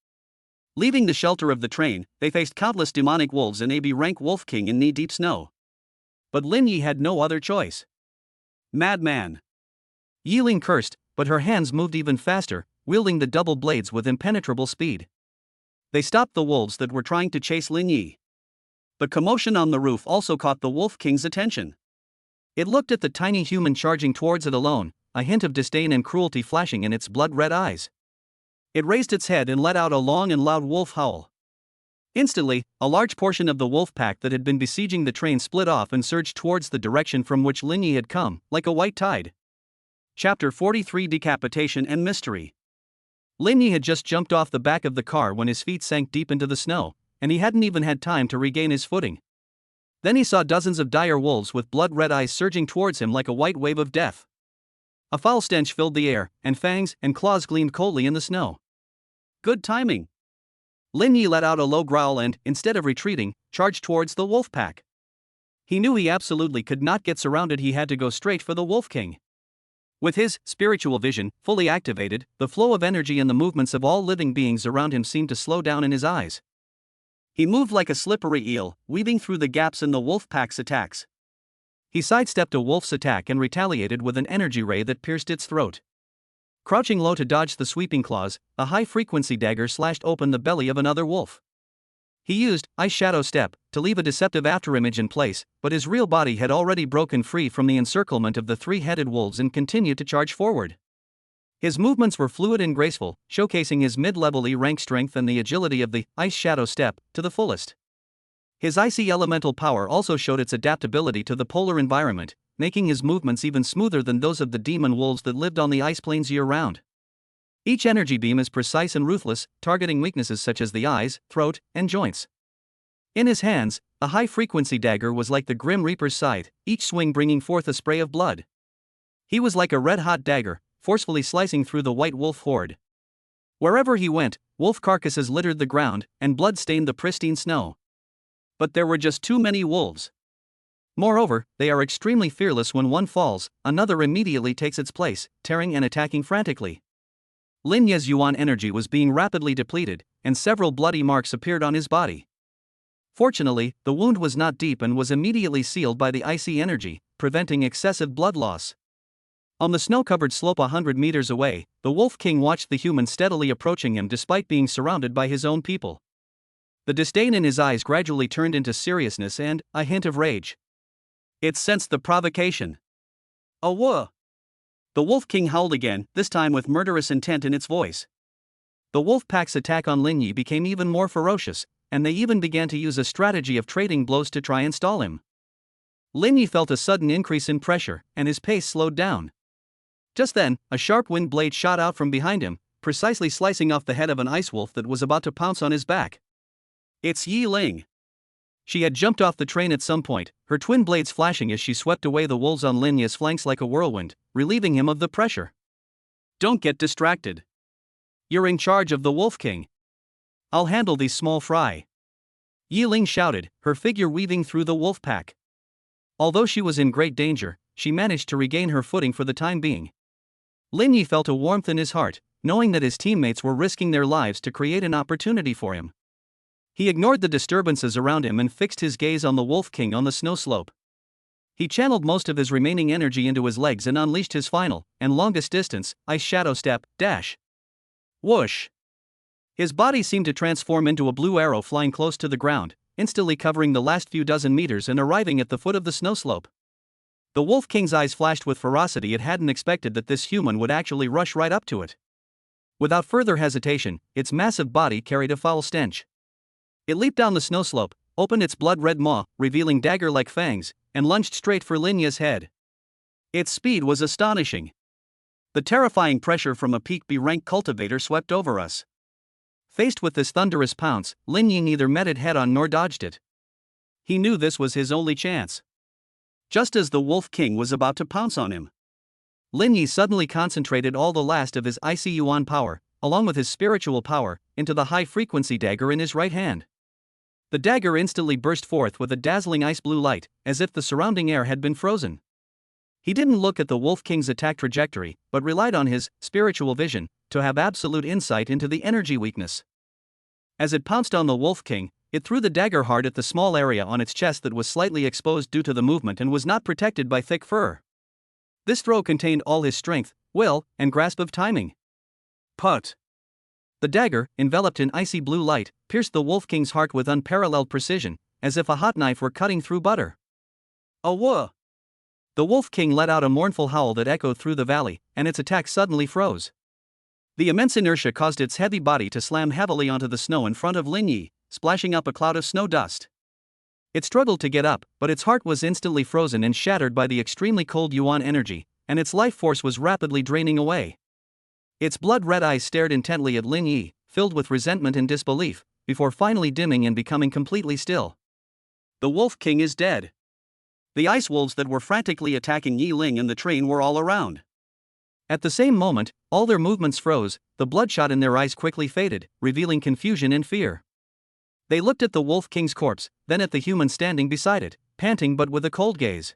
Leaving the shelter of the train, they faced countless demonic wolves and a B-rank Wolf King in knee-deep snow. But Lin Yi had no other choice. Madman! Yi Ling cursed, but her hands moved even faster, wielding the double blades with impenetrable speed. They stopped the wolves that were trying to chase Lin Yi. The commotion on the roof also caught the Wolf King's attention. It looked at the tiny human charging towards it alone, a hint of disdain and cruelty flashing in its blood-red eyes. It raised its head and let out a long and loud wolf howl. Instantly, a large portion of the wolf pack that had been besieging the train split off and surged towards the direction from which Lin Yi had come, like a white tide. Chapter 43: Decapitation and Mystery. Lin Yi had just jumped off the back of the car when his feet sank deep into the snow, and he hadn't even had time to regain his footing. Then he saw dozens of dire wolves with blood-red eyes surging towards him like a white wave of death. A foul stench filled the air, and fangs and claws gleamed coldly in the snow. Good timing. Lin Yi let out a low growl and, instead of retreating, charged towards the wolf pack. He knew he absolutely could not get surrounded, he had to go straight for the Wolf King. With his spiritual vision fully activated, the flow of energy and the movements of all living beings around him seemed to slow down in his eyes. He moved like a slippery eel, weaving through the gaps in the wolf pack's attacks. He sidestepped a wolf's attack and retaliated with an energy ray that pierced its throat. Crouching low to dodge the sweeping claws, a high-frequency dagger slashed open the belly of another wolf. He used Ice Shadow Step to leave a deceptive afterimage in place, but his real body had already broken free from the encirclement of the three-headed wolves and continued to charge forward. His movements were fluid and graceful, showcasing his mid-level E-rank strength and the agility of the Ice Shadow Step to the fullest. His icy elemental power also showed its adaptability to the polar environment, making his movements even smoother than those of the demon wolves that lived on the ice plains year-round. Each energy beam is precise and ruthless, targeting weaknesses such as the eyes, throat, and joints. In his hands, a high-frequency dagger was like the Grim Reaper's scythe, each swing bringing forth a spray of blood. He was like a red-hot dagger, forcefully slicing through the white wolf horde. Wherever he went, wolf carcasses littered the ground, and blood stained the pristine snow. But there were just too many wolves. Moreover, they are extremely fearless. When one falls, another immediately takes its place, tearing and attacking frantically. Lin Ye's Yuan energy was being rapidly depleted, and several bloody marks appeared on his body. Fortunately, the wound was not deep and was immediately sealed by the icy energy, preventing excessive blood loss. On the snow-covered slope 100 meters away, the Wolf King watched the human steadily approaching him despite being surrounded by his own people. The disdain in his eyes gradually turned into seriousness and a hint of rage. It sensed the provocation. "Awah!" The Wolf King howled again, this time with murderous intent in its voice. The wolf pack's attack on Lin Yi became even more ferocious, and they even began to use a strategy of trading blows to try and stall him. Lin Yi felt a sudden increase in pressure, and his pace slowed down. Just then, a sharp wind blade shot out from behind him, precisely slicing off the head of an ice wolf that was about to pounce on his back. It's Yi Ling. She had jumped off the train at some point, her twin blades flashing as she swept away the wolves on Lin Yi's flanks like a whirlwind, relieving him of the pressure. Don't get distracted. You're in charge of the Wolf King. I'll handle these small fry. Yi Ling shouted, her figure weaving through the wolf pack. Although she was in great danger, she managed to regain her footing for the time being. Lin Yi felt a warmth in his heart, knowing that his teammates were risking their lives to create an opportunity for him. He ignored the disturbances around him and fixed his gaze on the Wolf King on the snow slope. He channeled most of his remaining energy into his legs and unleashed his final, and longest distance, Ice Shadow Step, dash. Whoosh! His body seemed to transform into a blue arrow flying close to the ground, instantly covering the last few dozen meters and arriving at the foot of the snow slope. The Wolf King's eyes flashed with ferocity. It hadn't expected that this human would actually rush right up to it. Without further hesitation, its massive body carried a foul stench. It leaped down the snow slope, opened its blood-red maw, revealing dagger-like fangs, and lunged straight for Lin Yi's head. Its speed was astonishing. The terrifying pressure from a peak B rank cultivator swept over us. Faced with this thunderous pounce, Lin Yi neither met it head-on nor dodged it. He knew this was his only chance. Just as the Wolf King was about to pounce on him, Lin Yi suddenly concentrated all the last of his icy yuan power, along with his spiritual power, into the high-frequency dagger in his right hand. The dagger instantly burst forth with a dazzling ice-blue light, as if the surrounding air had been frozen. He didn't look at the Wolf King's attack trajectory, but relied on his spiritual vision to have absolute insight into the energy weakness. As it pounced on the Wolf King, it threw the dagger hard at the small area on its chest that was slightly exposed due to the movement and was not protected by thick fur. This throw contained all his strength, will, and grasp of timing. Put! The dagger, enveloped in icy blue light, pierced the Wolf King's heart with unparalleled precision, as if a hot knife were cutting through butter. Awah! The Wolf King let out a mournful howl that echoed through the valley, and its attack suddenly froze. The immense inertia caused its heavy body to slam heavily onto the snow in front of Lin Yi, splashing up a cloud of snow dust. It struggled to get up, but its heart was instantly frozen and shattered by the extremely cold yuan energy, and its life force was rapidly draining away. Its blood-red eyes stared intently at Lin Yi, filled with resentment and disbelief, before finally dimming and becoming completely still. The Wolf King is dead. The ice wolves that were frantically attacking Yi Ling and the train were all around. At the same moment, all their movements froze, the bloodshot in their eyes quickly faded, revealing confusion and fear. They looked at the Wolf King's corpse, then at the human standing beside it, panting but with a cold gaze.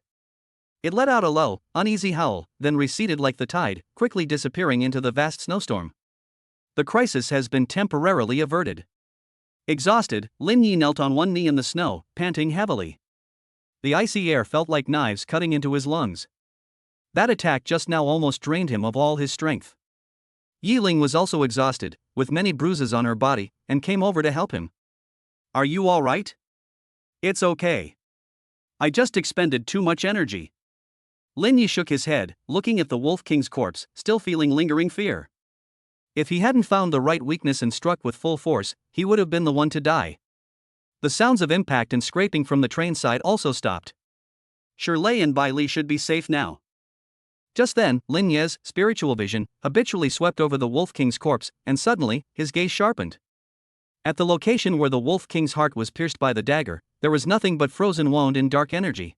It let out a low, uneasy howl, then receded like the tide, quickly disappearing into the vast snowstorm. The crisis has been temporarily averted. Exhausted, Lin Yi knelt on one knee in the snow, panting heavily. The icy air felt like knives cutting into his lungs. That attack just now almost drained him of all his strength. Yi Ling was also exhausted, with many bruises on her body, and came over to help him. Are you alright? It's okay. I just expended too much energy. Lin Yi shook his head, looking at the Wolf King's corpse, still feeling lingering fear. If he hadn't found the right weakness and struck with full force, he would have been the one to die. The sounds of impact and scraping from the train side also stopped. Shirley and Bai Li should be safe now. Just then, Lin Ye's spiritual vision habitually swept over the Wolf King's corpse, and suddenly, his gaze sharpened. At the location where the Wolf King's heart was pierced by the dagger, there was nothing but frozen wound and dark energy.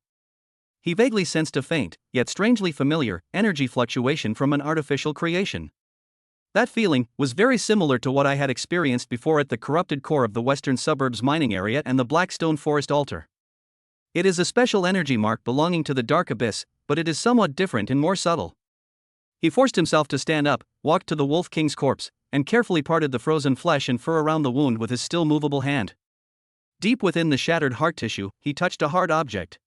He vaguely sensed a faint, yet strangely familiar, energy fluctuation from an artificial creation. That feeling was very similar to what I had experienced before at the corrupted core of the western suburbs mining area and the Blackstone Forest altar. It is a special energy mark belonging to the Dark Abyss, but it is somewhat different and more subtle. He forced himself to stand up, walked to the Wolf King's corpse, and carefully parted the frozen flesh and fur around the wound with his still movable hand. Deep within the shattered heart tissue, he touched a hard object.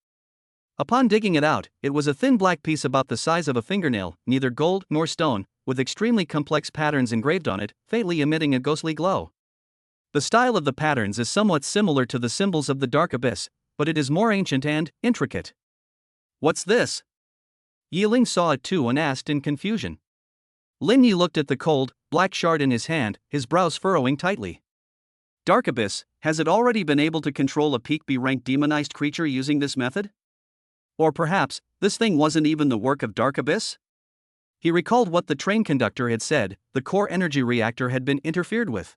Upon digging it out, it was a thin black piece about the size of a fingernail, neither gold nor stone, with extremely complex patterns engraved on it, faintly emitting a ghostly glow. The style of the patterns is somewhat similar to the symbols of the Dark Abyss, but it is more ancient and intricate. What's this? Yi Ling saw it too and asked in confusion. Lin Yi looked at the cold, black shard in his hand, his brows furrowing tightly. Dark Abyss, has it already been able to control a peak B-ranked demonized creature using this method? Or perhaps, this thing wasn't even the work of Dark Abyss? He recalled what the train conductor had said, the core energy reactor had been interfered with.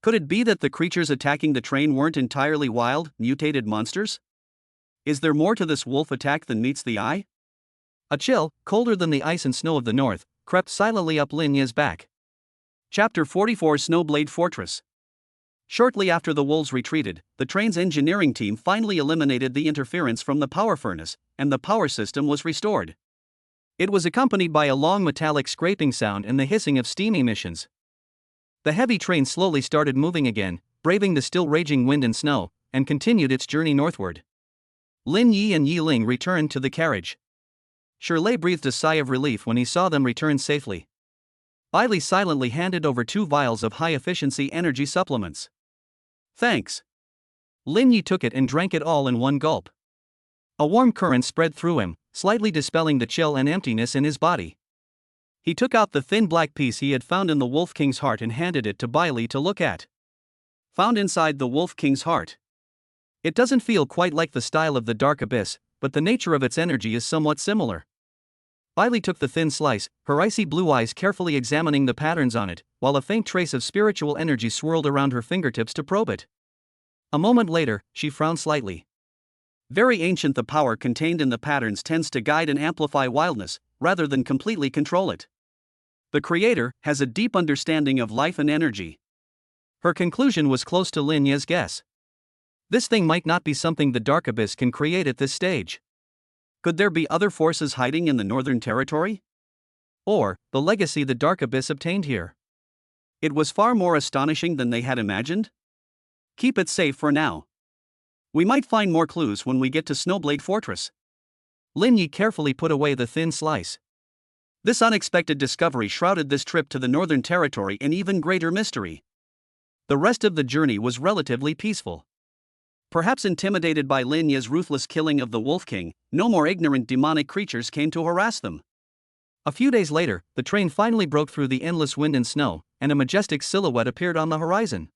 Could it be that the creatures attacking the train weren't entirely wild, mutated monsters? Is there more to this wolf attack than meets the eye? A chill, colder than the ice and snow of the north, crept silently up Lin Ye's back. Chapter 44 Snowblade Fortress. Shortly after the wolves retreated, the train's engineering team finally eliminated the interference from the power furnace, and the power system was restored. It was accompanied by a long metallic scraping sound and the hissing of steam emissions. The heavy train slowly started moving again, braving the still raging wind and snow, and continued its journey northward. Lin Yi and Yi Ling returned to the carriage. Shirley breathed a sigh of relief when he saw them return safely. Bai Li silently handed over 2 vials of high-efficiency energy supplements. Thanks. Lin Yi took it and drank it all in one gulp. A warm current spread through him, slightly dispelling the chill and emptiness in his body. He took out the thin black piece he had found in the Wolf King's heart and handed it to Bai Li to look at. Found inside the Wolf King's heart. It doesn't feel quite like the style of the Dark Abyss, but the nature of its energy is somewhat similar. Bai Li took the thin slice, her icy blue eyes carefully examining the patterns on it, while a faint trace of spiritual energy swirled around her fingertips to probe it. A moment later, she frowned slightly. Very ancient, the power contained in the patterns tends to guide and amplify wildness, rather than completely control it. The creator has a deep understanding of life and energy. Her conclusion was close to Lin Ye's guess. This thing might not be something the Dark Abyss can create at this stage. Could there be other forces hiding in the Northern Territory? Or, the legacy the Dark Abyss obtained here? It was far more astonishing than they had imagined. Keep it safe for now. We might find more clues when we get to Snowblade Fortress. Lin Yi carefully put away the thin slice. This unexpected discovery shrouded this trip to the Northern Territory in even greater mystery. The rest of the journey was relatively peaceful. Perhaps intimidated by Lin Yi's ruthless killing of the Wolf King, no more ignorant demonic creatures came to harass them. A few days later, the train finally broke through the endless wind and snow, and a majestic silhouette appeared on the horizon.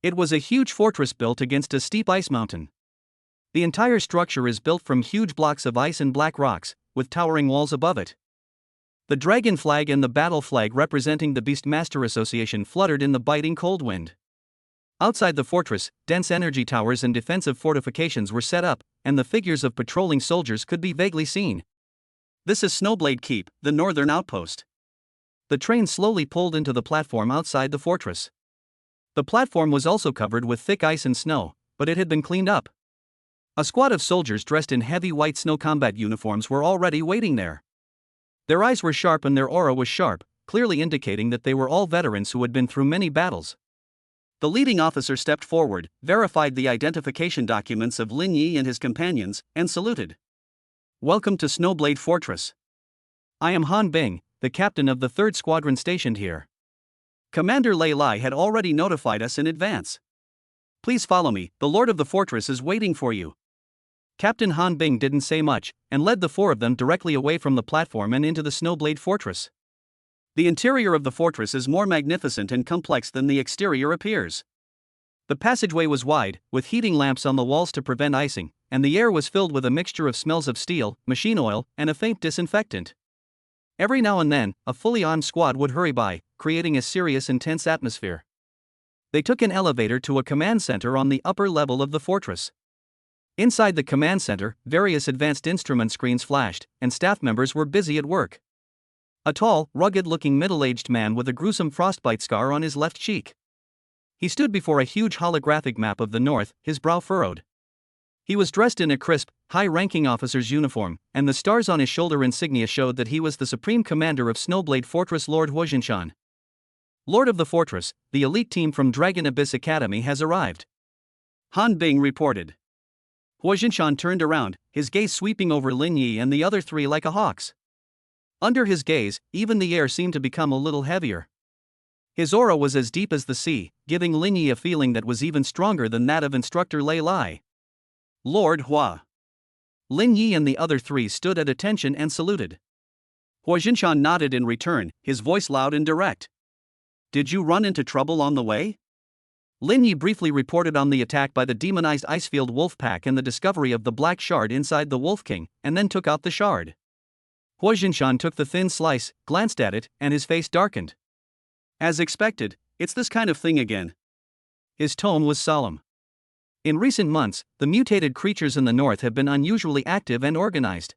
It was a huge fortress built against a steep ice mountain. The entire structure is built from huge blocks of ice and black rocks, with towering walls above it. The dragon flag and the battle flag representing the Beastmaster Association fluttered in the biting cold wind. Outside the fortress, dense energy towers and defensive fortifications were set up, and the figures of patrolling soldiers could be vaguely seen. This is Snowblade Keep, the northern outpost. The train slowly pulled into the platform outside the fortress. The platform was also covered with thick ice and snow, but it had been cleaned up. A squad of soldiers dressed in heavy white snow combat uniforms were already waiting there. Their eyes were sharp and their aura was sharp, clearly indicating that they were all veterans who had been through many battles. The leading officer stepped forward, verified the identification documents of Lin Yi and his companions, and saluted. Welcome to Snowblade Fortress. I am Han Bing, the captain of the 3rd Squadron stationed here. Commander Lei Lai had already notified us in advance. Please follow me, the lord of the fortress is waiting for you. Captain Han Bing didn't say much, and led the 4 of them directly away from the platform and into the Snowblade Fortress. The interior of the fortress is more magnificent and complex than the exterior appears. The passageway was wide, with heating lamps on the walls to prevent icing, and the air was filled with a mixture of smells of steel, machine oil, and a faint disinfectant. Every now and then, a fully armed squad would hurry by, creating a serious, intense atmosphere. They took an elevator to a command center on the upper level of the fortress. Inside the command center, various advanced instrument screens flashed, and staff members were busy at work. A tall, rugged-looking middle-aged man with a gruesome frostbite scar on his left cheek. He stood before a huge holographic map of the north, his brow furrowed. He was dressed in a crisp, high-ranking officer's uniform, and the stars on his shoulder insignia showed that he was the supreme commander of Snowblade Fortress, Lord Huojinshan. Lord of the Fortress, the elite team from Dragon Abyss Academy has arrived. Han Bing reported. Huojinshan turned around, his gaze sweeping over Lin Yi and the other 3 like a hawk's. Under his gaze, even the air seemed to become a little heavier. His aura was as deep as the sea, giving Lin Yi a feeling that was even stronger than that of instructor Lei Lai. Lord Hua. Lin Yi and the other 3 stood at attention and saluted. Huojinshan nodded in return, his voice loud and direct. Did you run into trouble on the way? Lin Yi briefly reported on the attack by the demonized Icefield Wolf Pack and the discovery of the black shard inside the Wolf King, and then took out the shard. Huojinshan took the thin slice, glanced at it, and his face darkened. As expected, it's this kind of thing again. His tone was solemn. In recent months, the mutated creatures in the north have been unusually active and organized.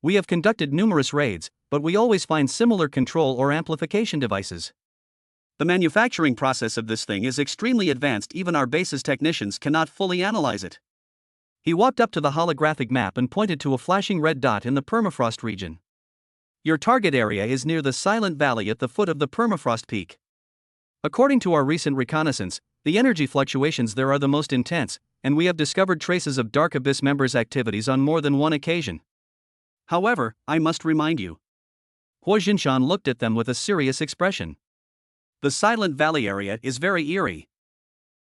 We have conducted numerous raids, but we always find similar control or amplification devices. The manufacturing process of this thing is extremely advanced, even our base's technicians cannot fully analyze it. He walked up to the holographic map and pointed to a flashing red dot in the permafrost region. Your target area is near the Silent Valley at the foot of the permafrost peak. According to our recent reconnaissance, the energy fluctuations there are the most intense, and we have discovered traces of Dark Abyss members' activities on more than one occasion. However, I must remind you. Huojinshan looked at them with a serious expression. The Silent Valley area is very eerie.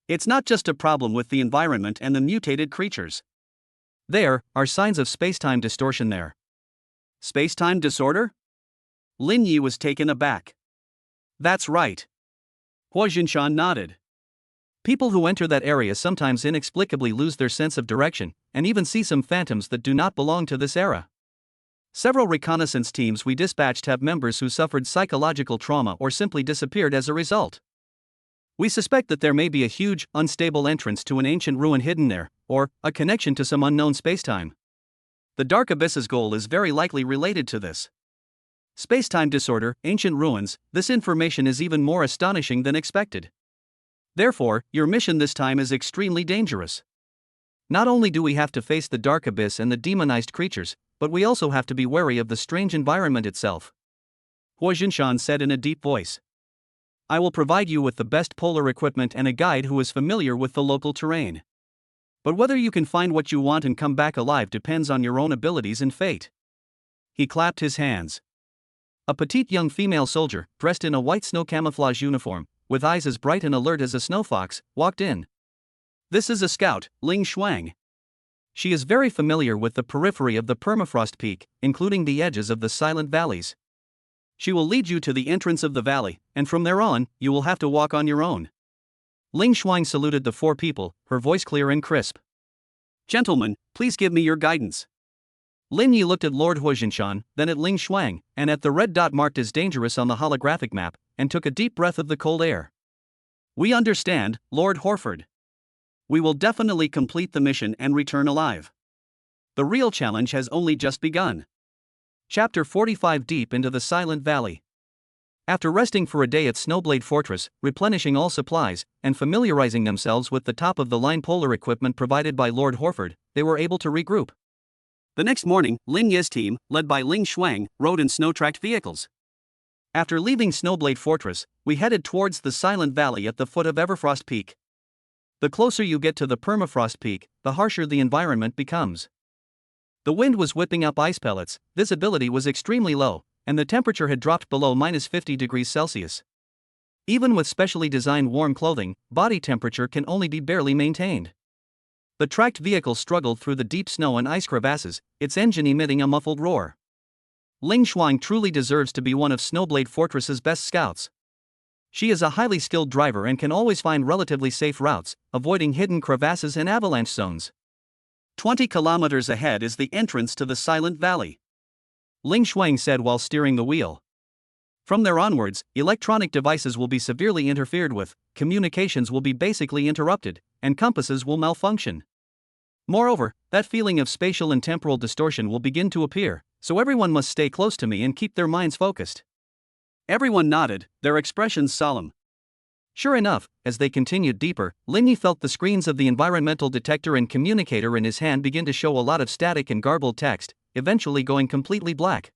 It's not just a problem with the environment and the mutated creatures. There are signs of space-time distortion there. Space-time disorder? Lin Yi was taken aback. That's right. Huojinshan nodded. People who enter that area sometimes inexplicably lose their sense of direction, and even see some phantoms that do not belong to this era. Several reconnaissance teams we dispatched have members who suffered psychological trauma or simply disappeared as a result. We suspect that there may be a huge, unstable entrance to an ancient ruin hidden there, or a connection to some unknown spacetime. The Dark Abyss's goal is very likely related to this. Spacetime disorder, ancient ruins, this information is even more astonishing than expected. Therefore, your mission this time is extremely dangerous. Not only do we have to face the Dark Abyss and the demonized creatures, but we also have to be wary of the strange environment itself. Huojinshan said in a deep voice. I will provide you with the best polar equipment and a guide who is familiar with the local terrain. But whether you can find what you want and come back alive depends on your own abilities and fate. He clapped his hands. A petite young female soldier, dressed in a white snow camouflage uniform, with eyes as bright and alert as a snow fox, walked in. This is a scout, Ling Shuang. She is very familiar with the periphery of the permafrost peak, including the edges of the silent valleys. She will lead you to the entrance of the valley, and from there on, you will have to walk on your own. Ling Shuang saluted the 4 people, her voice clear and crisp. Gentlemen, please give me your guidance. Lin Yi looked at Lord Huojinshan, then at Ling Shuang, and at the red dot marked as dangerous on the holographic map, and took a deep breath of the cold air. We understand, Lord Horford. We will definitely complete the mission and return alive. The real challenge has only just begun. Chapter 45. Deep into the Silent Valley. After resting for a day at Snowblade Fortress, replenishing all supplies, and familiarizing themselves with the top-of-the-line polar equipment provided by Lord Horford, they were able to regroup. The next morning, Lin Ye's team, led by Ling Shuang, rode in snow-tracked vehicles. After leaving Snowblade Fortress, we headed towards the Silent Valley at the foot of Everfrost Peak. The closer you get to the permafrost peak, the harsher the environment becomes. The wind was whipping up ice pellets, visibility was extremely low, and the temperature had dropped below -50 degrees Celsius. Even with specially designed warm clothing, body temperature can only be barely maintained. The tracked vehicle struggled through the deep snow and ice crevasses, its engine emitting a muffled roar. Ling Shuang truly deserves to be one of Snowblade Fortress's best scouts. She is a highly skilled driver and can always find relatively safe routes, avoiding hidden crevasses and avalanche zones. 20 kilometers ahead is the entrance to the Silent Valley, Ling Shuang said while steering the wheel. From there onwards, electronic devices will be severely interfered with, communications will be basically interrupted, and compasses will malfunction. Moreover, that feeling of spatial and temporal distortion will begin to appear, so everyone must stay close to me and keep their minds focused. Everyone nodded, their expressions solemn. Sure enough, as they continued deeper, Lin Yi felt the screens of the environmental detector and communicator in his hand begin to show a lot of static and garbled text, eventually going completely black.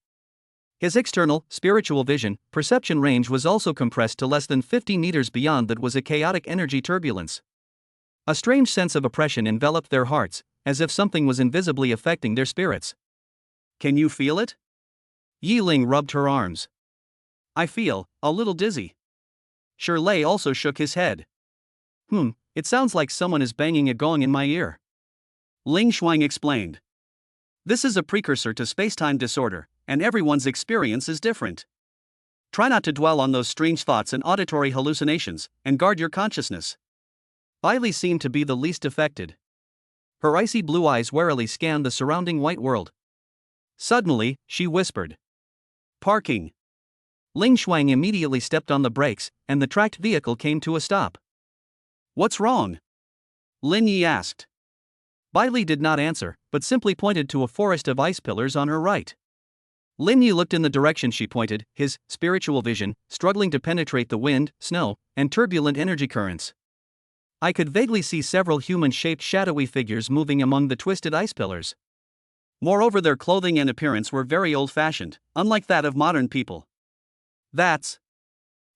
His external, spiritual vision, perception range was also compressed to less than 50 meters beyond. That was a chaotic energy turbulence. A strange sense of oppression enveloped their hearts, as if something was invisibly affecting their spirits. Can you feel it? Yi Ling rubbed her arms. I feel a little dizzy. Shirley also shook his head. It sounds like someone is banging a gong in my ear. Ling Shuang explained. This is a precursor to space-time disorder, and everyone's experience is different. Try not to dwell on those strange thoughts and auditory hallucinations, and guard your consciousness. Bailey seemed to be the least affected. Her icy blue eyes warily scanned the surrounding white world. Suddenly, she whispered. Parking. Ling Shuang immediately stepped on the brakes, and the tracked vehicle came to a stop. What's wrong? Lin Yi asked. Bailey did not answer, but simply pointed to a forest of ice pillars on her right. Lin Yi looked in the direction she pointed, his spiritual vision struggling to penetrate the wind, snow, and turbulent energy currents. I could vaguely see several human-shaped shadowy figures moving among the twisted ice pillars. Moreover, their clothing and appearance were very old-fashioned, unlike that of modern people. That's...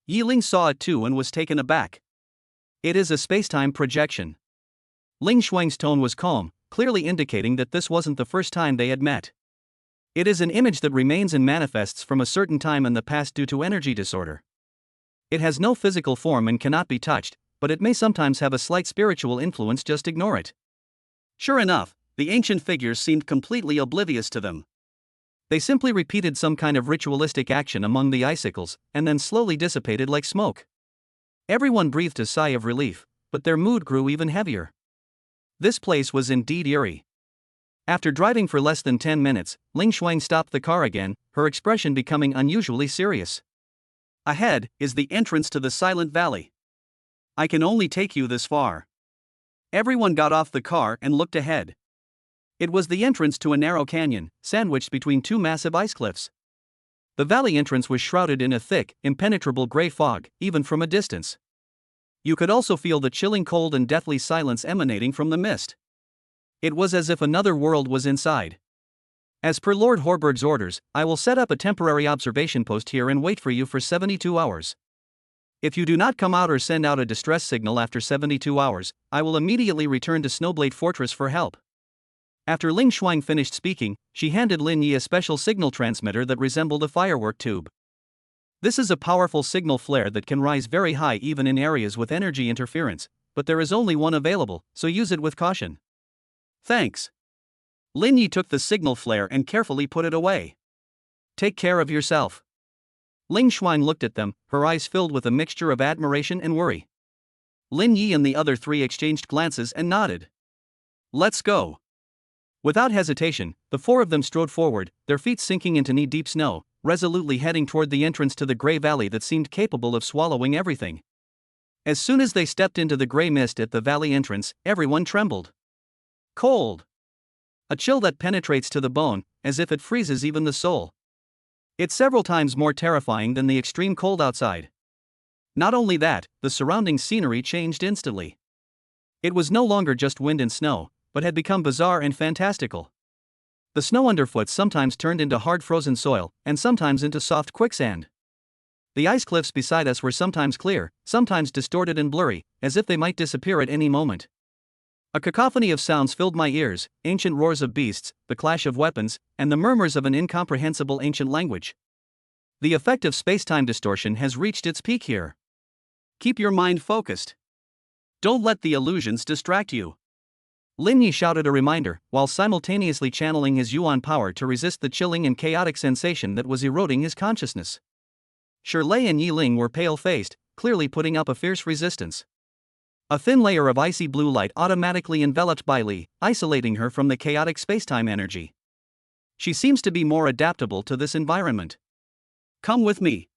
Yi Ling saw it too and was taken aback. It is a space-time projection. Ling Shuang's tone was calm, clearly indicating that this wasn't the first time they had met. It is an image that remains and manifests from a certain time in the past due to energy disorder. It has no physical form and cannot be touched, but it may sometimes have a slight spiritual influence. Just ignore it. Sure enough, the ancient figures seemed completely oblivious to them. They simply repeated some kind of ritualistic action among the icicles, and then slowly dissipated like smoke. Everyone breathed a sigh of relief, but their mood grew even heavier. This place was indeed eerie. After driving for less than 10 minutes, Ling Shuang stopped the car again, her expression becoming unusually serious. Ahead is the entrance to the Silent Valley. I can only take you this far. Everyone got off the car and looked ahead. It was the entrance to a narrow canyon, sandwiched between two massive ice cliffs. The valley entrance was shrouded in a thick, impenetrable gray fog, even from a distance. You could also feel the chilling cold and deathly silence emanating from the mist. It was as if another world was inside. As per Lord Horberg's orders, I will set up a temporary observation post here and wait for you for 72 hours. If you do not come out or send out a distress signal after 72 hours, I will immediately return to Snowblade Fortress for help. After Ling Shuang finished speaking, she handed Lin Yi a special signal transmitter that resembled a firework tube. This is a powerful signal flare that can rise very high even in areas with energy interference, but there is only one available, so use it with caution. Thanks. Lin Yi took the signal flare and carefully put it away. Take care of yourself. Ling Shuang looked at them, her eyes filled with a mixture of admiration and worry. Lin Yi and the other three exchanged glances and nodded. Let's go. Without hesitation, the four of them strode forward, their feet sinking into knee-deep snow, resolutely heading toward the entrance to the gray valley that seemed capable of swallowing everything. As soon as they stepped into the gray mist at the valley entrance, everyone trembled. Cold. A chill that penetrates to the bone, as if it freezes even the soul. It's several times more terrifying than the extreme cold outside. Not only that, the surrounding scenery changed instantly. It was no longer just wind and snow, but had become bizarre and fantastical. The snow underfoot sometimes turned into hard frozen soil, and sometimes into soft quicksand. The ice cliffs beside us were sometimes clear, sometimes distorted and blurry, as if they might disappear at any moment. A cacophony of sounds filled my ears, ancient roars of beasts, the clash of weapons, and the murmurs of an incomprehensible ancient language. The effect of space-time distortion has reached its peak here. Keep your mind focused. Don't let the illusions distract you. Lin Yi shouted a reminder, while simultaneously channeling his yuan power to resist the chilling and chaotic sensation that was eroding his consciousness. Shirlei and Yi Ling were pale-faced, clearly putting up a fierce resistance. A thin layer of icy blue light automatically enveloped Bai Li, isolating her from the chaotic spacetime energy. She seems to be more adaptable to this environment. Come with me.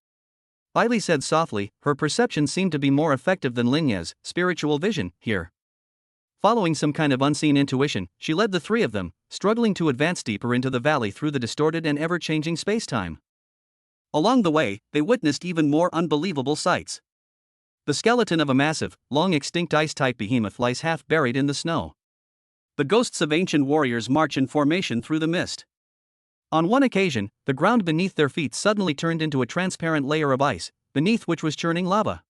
Bai Li said softly, her perception seemed to be more effective than Lin Yi's spiritual vision here. Following some kind of unseen intuition, she led the three of them, struggling to advance deeper into the valley through the distorted and ever-changing spacetime. Along the way, they witnessed even more unbelievable sights. The skeleton of a massive, long-extinct ice-type behemoth lies half buried in the snow. The ghosts of ancient warriors march in formation through the mist. On one occasion, the ground beneath their feet suddenly turned into a transparent layer of ice, beneath which was churning lava.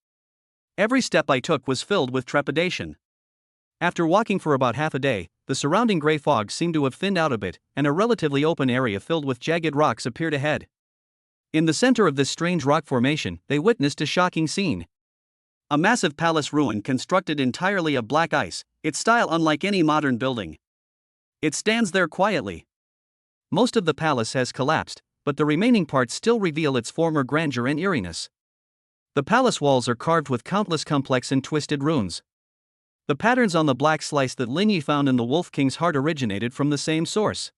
Every step I took was filled with trepidation. After walking for about half a day, the surrounding gray fog seemed to have thinned out a bit, and a relatively open area filled with jagged rocks appeared ahead. In the center of this strange rock formation, they witnessed a shocking scene. A massive palace ruin constructed entirely of black ice, its style unlike any modern building. It stands there quietly. Most of the palace has collapsed, but the remaining parts still reveal its former grandeur and eeriness. The palace walls are carved with countless complex and twisted runes. The patterns on the black slice that Lin Yi found in the Wolf King's heart originated from the same source.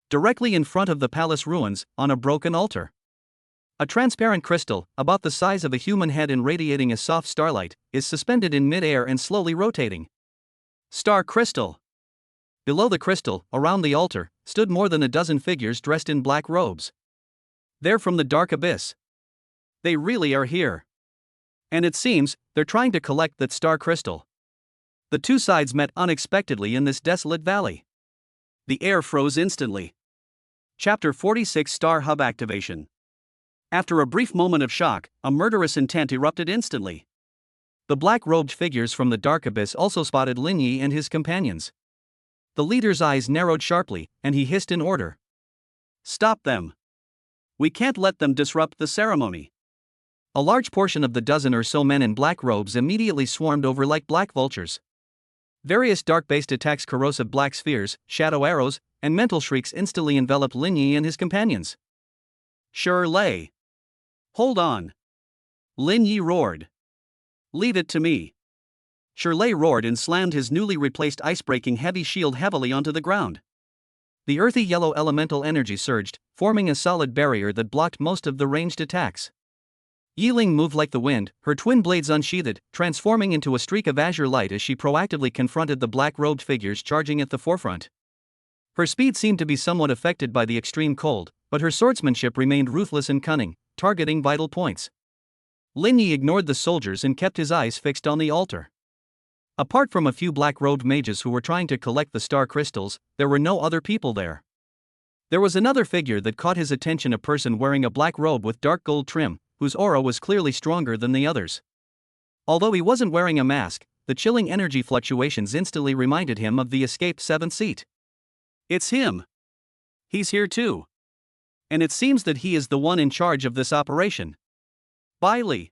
Directly in front of the palace ruins, on a broken altar, a transparent crystal, about the size of a human head and radiating a soft starlight, is suspended in mid-air and slowly rotating. Star crystal. Below the crystal, around the altar, stood more than a dozen figures dressed in black robes. They're from the dark abyss. They really are here. And it seems, they're trying to collect that star crystal. The two sides met unexpectedly in this desolate valley. The air froze instantly. Chapter 46 Star Hub Activation. After a brief moment of shock, a murderous intent erupted instantly. The black-robed figures from the dark abyss also spotted Lin Yi and his companions. The leader's eyes narrowed sharply, and he hissed in order. Stop them. We can't let them disrupt the ceremony. A large portion of the dozen or so men in black robes immediately swarmed over like black vultures. Various dark-based attacks, corrosive black spheres, shadow arrows, and mental shrieks instantly enveloped Lin Yi and his companions. Shirlei. Hold on. Lin Yi roared. Leave it to me. Shirlei roared and slammed his newly replaced ice-breaking heavy shield heavily onto the ground. The earthy yellow elemental energy surged, forming a solid barrier that blocked most of the ranged attacks. Yi Ling moved like the wind, her twin blades unsheathed, transforming into a streak of azure light as she proactively confronted the black-robed figures charging at the forefront. Her speed seemed to be somewhat affected by the extreme cold, but her swordsmanship remained ruthless and cunning, targeting vital points. Lin Yi ignored the soldiers and kept his eyes fixed on the altar. Apart from a few black-robed mages who were trying to collect the star crystals, there were no other people there. There was another figure that caught his attention, a person wearing a black robe with dark gold trim, whose aura was clearly stronger than the others. Although he wasn't wearing a mask, the chilling energy fluctuations instantly reminded him of the escaped seventh seat. It's him. He's here too. And it seems that he is the one in charge of this operation. Bai Li.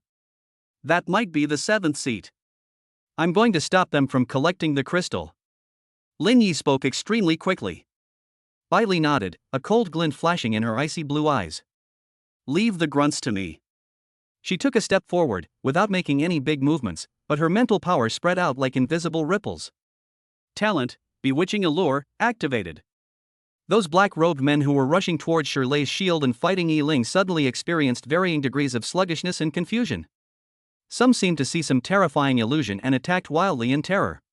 That might be the seventh seat. I'm going to stop them from collecting the crystal. Lin Yi spoke extremely quickly. Bai Li nodded, a cold glint flashing in her icy blue eyes. Leave the grunts to me. She took a step forward, without making any big movements, but her mental power spread out like invisible ripples. Talent, bewitching allure, activated. Those black-robed men who were rushing towards Shirlei's shield and fighting Yi Ling suddenly experienced varying degrees of sluggishness and confusion. Some seemed to see some terrifying illusion and attacked wildly in terror.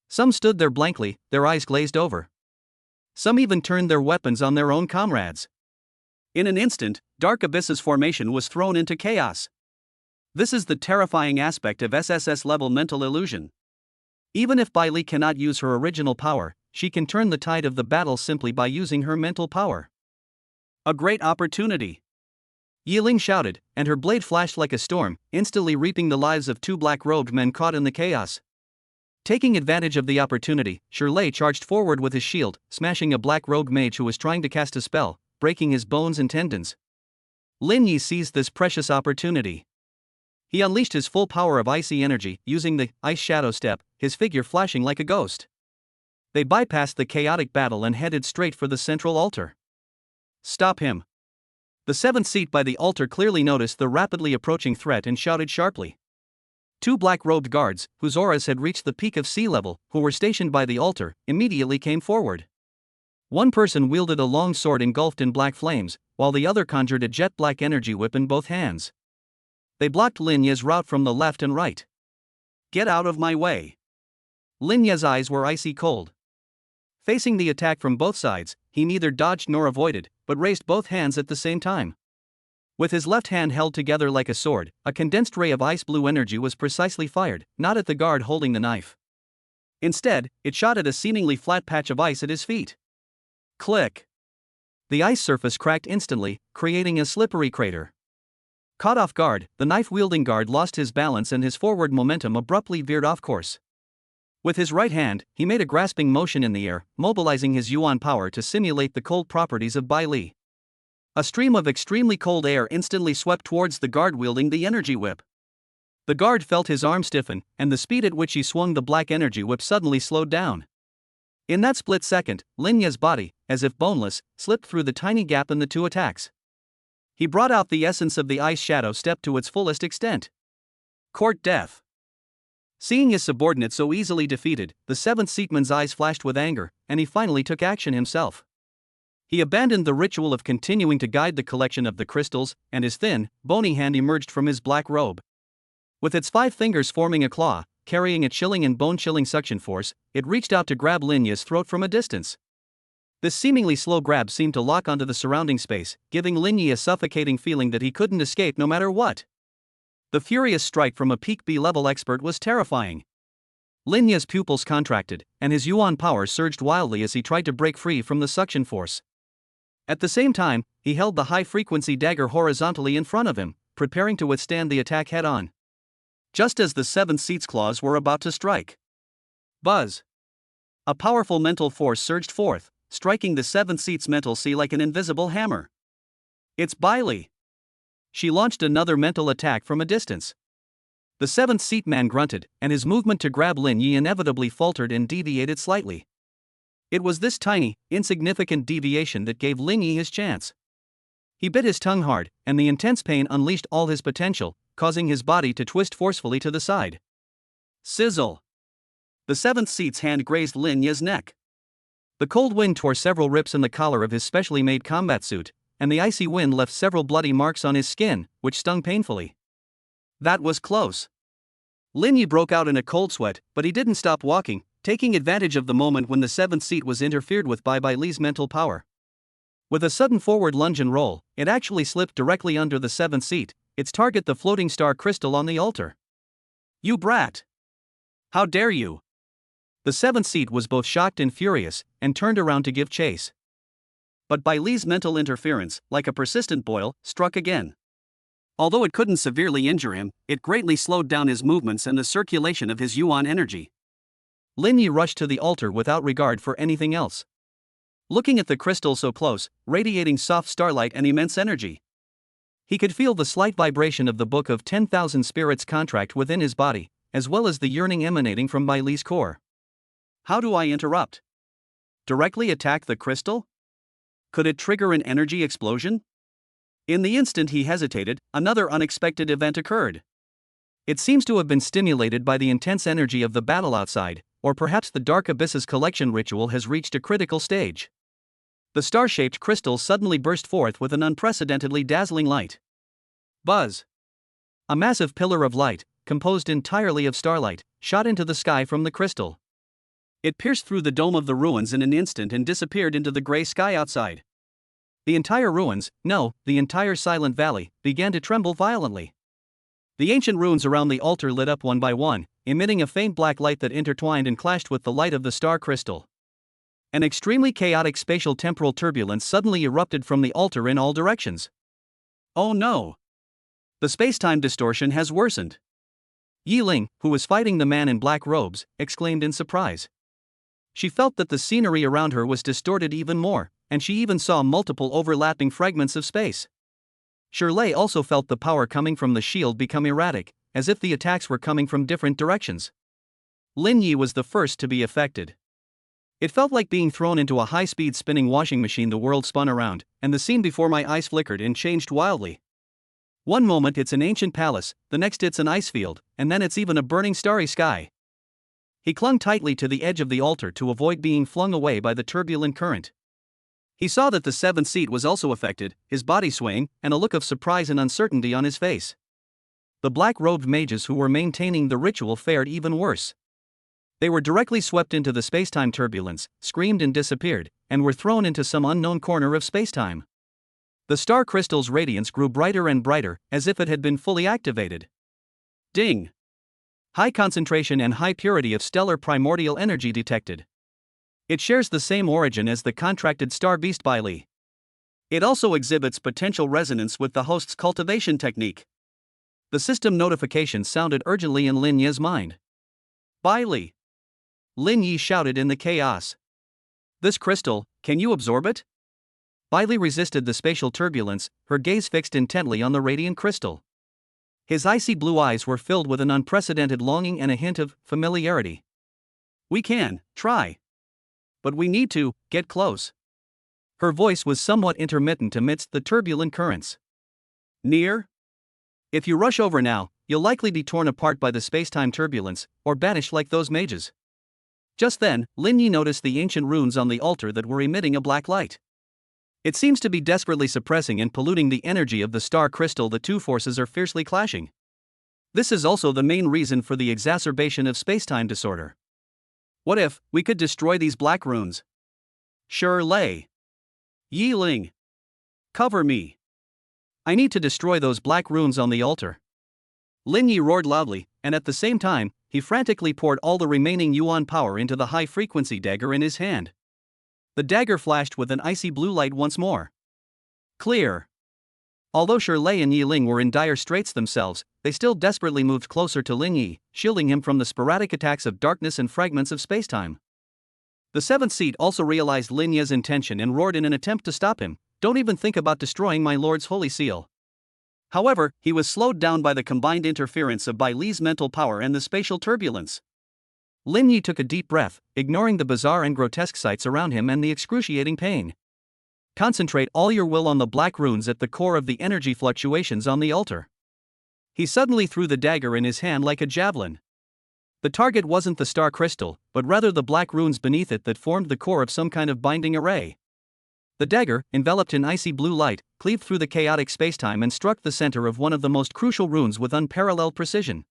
Some stood there blankly, their eyes glazed over. Some even turned their weapons on their own comrades. In an instant, Dark Abyss's formation was thrown into chaos. This is the terrifying aspect of SSS-level mental illusion. Even if Bai Li cannot use her original power, she can turn the tide of the battle simply by using her mental power. A great opportunity. Yi Ling shouted, and her blade flashed like a storm, instantly reaping the lives of two black-robed men caught in the chaos. Taking advantage of the opportunity, Shirlei charged forward with his shield, smashing a black-robed mage who was trying to cast a spell, breaking his bones and tendons. Lin Yi seized this precious opportunity. He unleashed his full power of icy energy, using the ice shadow step, his figure flashing like a ghost. They bypassed the chaotic battle and headed straight for the central altar. Stop him! The seventh seat by the altar clearly noticed the rapidly approaching threat and shouted sharply. Two black-robed guards, whose auras had reached the peak of sea level, who were stationed by the altar, immediately came forward. One person wielded a long sword engulfed in black flames, while the other conjured a jet-black energy whip in both hands. They blocked Lin Ye's route from the left and right. Get out of my way! Lin Ye's eyes were icy cold. Facing the attack from both sides, he neither dodged nor avoided, but raised both hands at the same time. With his left hand held together like a sword, a condensed ray of ice blue energy was precisely fired, not at the guard holding the knife. Instead, it shot at a seemingly flat patch of ice at his feet. Click! The ice surface cracked instantly, creating a slippery crater. Caught off guard, the knife-wielding guard lost his balance and his forward momentum abruptly veered off course. With his right hand, he made a grasping motion in the air, mobilizing his yuan power to simulate the cold properties of belle. A stream of extremely cold air instantly swept towards the guard wielding the energy whip. The guard felt his arm stiffen, and the speed at which he swung the black energy whip suddenly slowed down. In that split second, Lin Ye's body, as if boneless, slipped through the tiny gap in the two attacks. He brought out the essence of the ice shadow step to its fullest extent. Court death. Seeing his subordinate so easily defeated, the seventh seatman's eyes flashed with anger, and he finally took action himself. He abandoned the ritual of continuing to guide the collection of the crystals, and his thin, bony hand emerged from his black robe. With its 5 fingers forming a claw, carrying a chilling and bone-chilling suction force, it reached out to grab Lin Ye's throat from a distance. This seemingly slow grab seemed to lock onto the surrounding space, giving Lin Yi a suffocating feeling that he couldn't escape no matter what. The furious strike from a peak B-level expert was terrifying. Lin Ye's pupils contracted, and his yuan power surged wildly as he tried to break free from the suction force. At the same time, he held the high-frequency dagger horizontally in front of him, preparing to withstand the attack head-on. Just as the seventh seat's claws were about to strike. Buzz! A powerful mental force surged forth, striking the seventh seat's mental sea like an invisible hammer. It's belle! She launched another mental attack from a distance. The seventh seat man grunted, and his movement to grab Lin Yi inevitably faltered and deviated slightly. It was this tiny, insignificant deviation that gave Lin Yi his chance. He bit his tongue hard, and the intense pain unleashed all his potential, causing his body to twist forcefully to the side. Sizzle! The seventh seat's hand grazed Lin Yi's neck. The cold wind tore several rips in the collar of his specially made combat suit, and the icy wind left several bloody marks on his skin, which stung painfully. That was close. Lin Yi broke out in a cold sweat, but he didn't stop walking, taking advantage of the moment when the seventh seat was interfered with by belle's mental power. With a sudden forward lunge and roll, it actually slipped directly under the seventh seat, its target the floating star crystal on the altar. You brat! How dare you! The seventh seat was both shocked and furious, and turned around to give chase. But belle's mental interference, like a persistent boil, struck again. Although it couldn't severely injure him, it greatly slowed down his movements and the circulation of his yuan energy. Lin Yi rushed to the altar without regard for anything else. Looking at the crystal so close, radiating soft starlight and immense energy. He could feel the slight vibration of the Book of 10,000 Spirits contract within his body, as well as the yearning emanating from belle's core. How do I interrupt? Directly attack the crystal? Could it trigger an energy explosion? In the instant he hesitated, another unexpected event occurred. It seems to have been stimulated by the intense energy of the battle outside, or perhaps the Dark Abyss's collection ritual has reached a critical stage. The star-shaped crystal suddenly burst forth with an unprecedentedly dazzling light. Buzz! A massive pillar of light, composed entirely of starlight, shot into the sky from the crystal. It pierced through the dome of the ruins in an instant and disappeared into the gray sky outside. The entire ruins, no, the entire Silent Valley, began to tremble violently. The ancient runes around the altar lit up one by one, emitting a faint black light that intertwined and clashed with the light of the star crystal. An extremely chaotic spatial temporal turbulence suddenly erupted from the altar in all directions. Oh no! The space-time distortion has worsened. Yi Ling, who was fighting the man in black robes, exclaimed in surprise. She felt that the scenery around her was distorted even more, and she even saw multiple overlapping fragments of space. Shirley also felt the power coming from the shield become erratic, as if the attacks were coming from different directions. Lin Yi was the first to be affected. It felt like being thrown into a high-speed spinning washing machine. The world spun around, and the scene before my eyes flickered and changed wildly. One moment it's an ancient palace, the next it's an ice field, and then it's even a burning starry sky. He clung tightly to the edge of the altar to avoid being flung away by the turbulent current. He saw that the seventh seat was also affected, his body swaying, and a look of surprise and uncertainty on his face. The black-robed mages who were maintaining the ritual fared even worse. They were directly swept into the space-time turbulence, screamed and disappeared, and were thrown into some unknown corner of space-time. The star crystal's radiance grew brighter and brighter, as if it had been fully activated. Ding! High concentration and high purity of stellar primordial energy detected. It shares the same origin as the contracted star beast belle. It also exhibits potential resonance with the host's cultivation technique. The system notification sounded urgently in Lin Yi's mind. Belle! Lin Yi shouted in the chaos. This crystal, can you absorb it? Belle resisted the spatial turbulence, her gaze fixed intently on the radiant crystal. His icy blue eyes were filled with an unprecedented longing and a hint of familiarity. We can try. But we need to get close. Her voice was somewhat intermittent amidst the turbulent currents. Near? If you rush over now, you'll likely be torn apart by the space-time turbulence, or banished like those mages. Just then, Lin Yi noticed the ancient runes on the altar that were emitting a black light. It seems to be desperately suppressing and polluting the energy of the star crystal. The two forces are fiercely clashing. This is also the main reason for the exacerbation of space-time disorder. What if we could destroy these black runes? Shirley. Yi Ling. Cover me. I need to destroy those black runes on the altar. Lin Yi roared loudly, and at the same time, he frantically poured all the remaining yuan power into the high-frequency dagger in his hand. The dagger flashed with an icy blue light once more. Clear. Although Shirley and Yi Ling were in dire straits themselves, they still desperately moved closer to Lin Yi, shielding him from the sporadic attacks of darkness and fragments of spacetime. The seventh seat also realized Lin Yi's intention and roared in an attempt to stop him. Don't even think about destroying my lord's holy seal. However, he was slowed down by the combined interference of Baile's mental power and the spatial turbulence. Lin Yi took a deep breath, ignoring the bizarre and grotesque sights around him and the excruciating pain. Concentrate all your will on the black runes at the core of the energy fluctuations on the altar. He suddenly threw the dagger in his hand like a javelin. The target wasn't the star crystal, but rather the black runes beneath it that formed the core of some kind of binding array. The dagger, enveloped in icy blue light, cleaved through the chaotic spacetime and struck the center of one of the most crucial runes with unparalleled precision.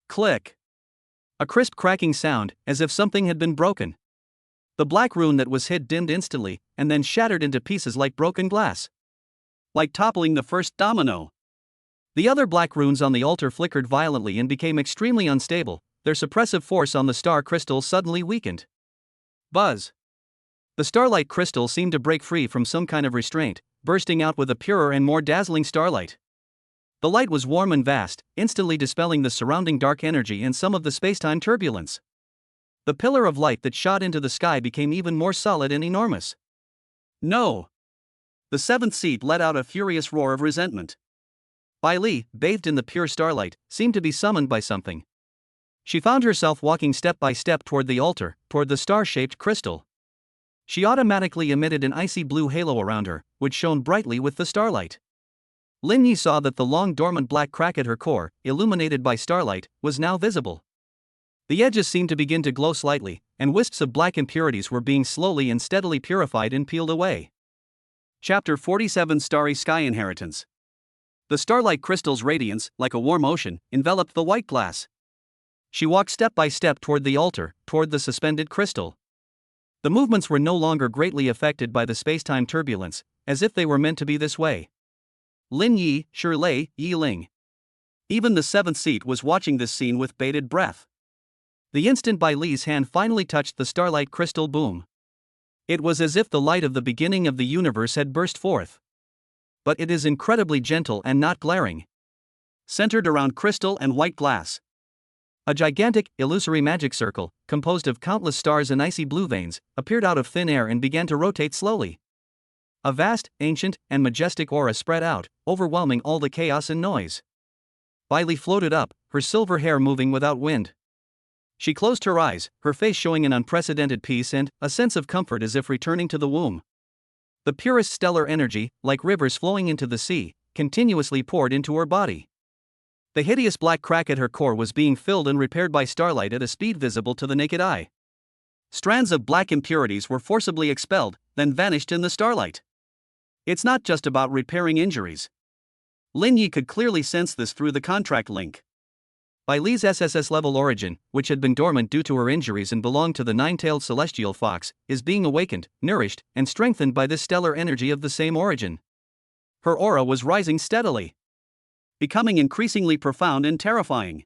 Click! A crisp cracking sound, as if something had been broken. The black rune that was hit dimmed instantly, and then shattered into pieces like broken glass. Like toppling the first domino. The other black runes on the altar flickered violently and became extremely unstable, their suppressive force on the star crystal suddenly weakened. Buzz! The starlight crystal seemed to break free from some kind of restraint, bursting out with a purer and more dazzling starlight. The light was warm and vast, instantly dispelling the surrounding dark energy and some of the spacetime turbulence. The pillar of light that shot into the sky became even more solid and enormous. No! The seventh seat let out a furious roar of resentment. Baile, bathed in the pure starlight, seemed to be summoned by something. She found herself walking step by step toward the altar, toward the star-shaped crystal. She automatically emitted an icy blue halo around her, which shone brightly with the starlight. Lin Yi saw that the long dormant black crack at her core, illuminated by starlight, was now visible. The edges seemed to begin to glow slightly, and wisps of black impurities were being slowly and steadily purified and peeled away. Chapter 47 Starry Sky Inheritance. The starlight crystal's radiance, like a warm ocean, enveloped the white glass. She walked step by step toward the altar, toward the suspended crystal. The movements were no longer greatly affected by the spacetime turbulence, as if they were meant to be this way. Lin Yi, Shirley, Yi Ling. Even the seventh seat was watching this scene with bated breath. The instant Baile's hand finally touched the starlight crystal, boom. It was as if the light of the beginning of the universe had burst forth. But it is incredibly gentle and not glaring. Centered around crystal and white glass. A gigantic, illusory magic circle, composed of countless stars and icy blue veins, appeared out of thin air and began to rotate slowly. A vast, ancient, and majestic aura spread out, overwhelming all the chaos and noise. Belle floated up, her silver hair moving without wind. She closed her eyes, her face showing an unprecedented peace and a sense of comfort as if returning to the womb. The purest stellar energy, like rivers flowing into the sea, continuously poured into her body. The hideous black crack at her core was being filled and repaired by starlight at a speed visible to the naked eye. Strands of black impurities were forcibly expelled, then vanished in the starlight. It's not just about repairing injuries. Lin Yi could clearly sense this through the contract link. Baile's SSS level origin, which had been dormant due to her injuries and belonged to the nine-tailed celestial fox, is being awakened, nourished, and strengthened by this stellar energy of the same origin. Her aura was rising steadily, becoming increasingly profound and terrifying.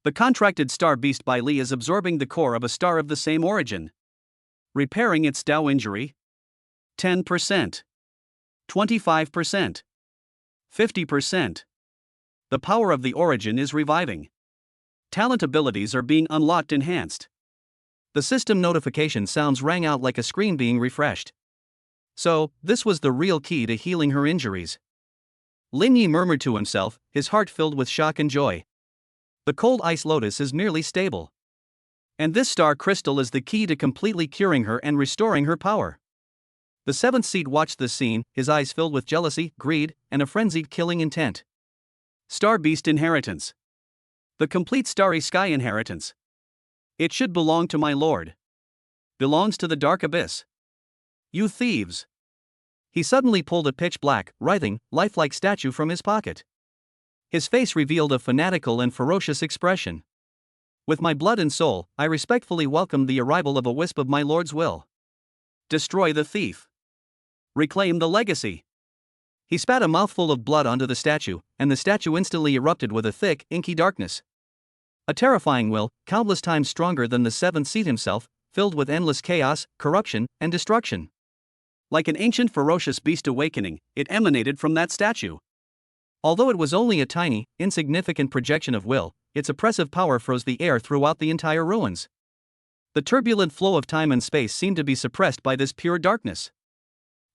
The contracted star beast Belle is absorbing the core of a star of the same origin. Repairing its Tao injury? 10%. 25%. 50%. The power of the origin is reviving. Talent abilities are being unlocked, enhanced. The system notification sounds rang out like a screen being refreshed. So, this was the real key to healing her injuries. Lin Yi murmured to himself, his heart filled with shock and joy. The cold ice lotus is nearly stable. And this star crystal is the key to completely curing her and restoring her power. The seventh seed watched this scene, his eyes filled with jealousy, greed, and a frenzied killing intent. Star Beast Inheritance. The complete Starry Sky Inheritance. It should belong to my lord. Belongs to the dark abyss. You thieves. He suddenly pulled a pitch-black, writhing, lifelike statue from his pocket. His face revealed a fanatical and ferocious expression. With my blood and soul, I respectfully welcome the arrival of a wisp of my lord's will. Destroy the thief. Reclaim the legacy. He spat a mouthful of blood onto the statue, and the statue instantly erupted with a thick, inky darkness. A terrifying will, countless times stronger than the seventh seed himself, filled with endless chaos, corruption, and destruction. Like an ancient ferocious beast awakening, it emanated from that statue. Although it was only a tiny, insignificant projection of will, its oppressive power froze the air throughout the entire ruins. The turbulent flow of time and space seemed to be suppressed by this pure darkness.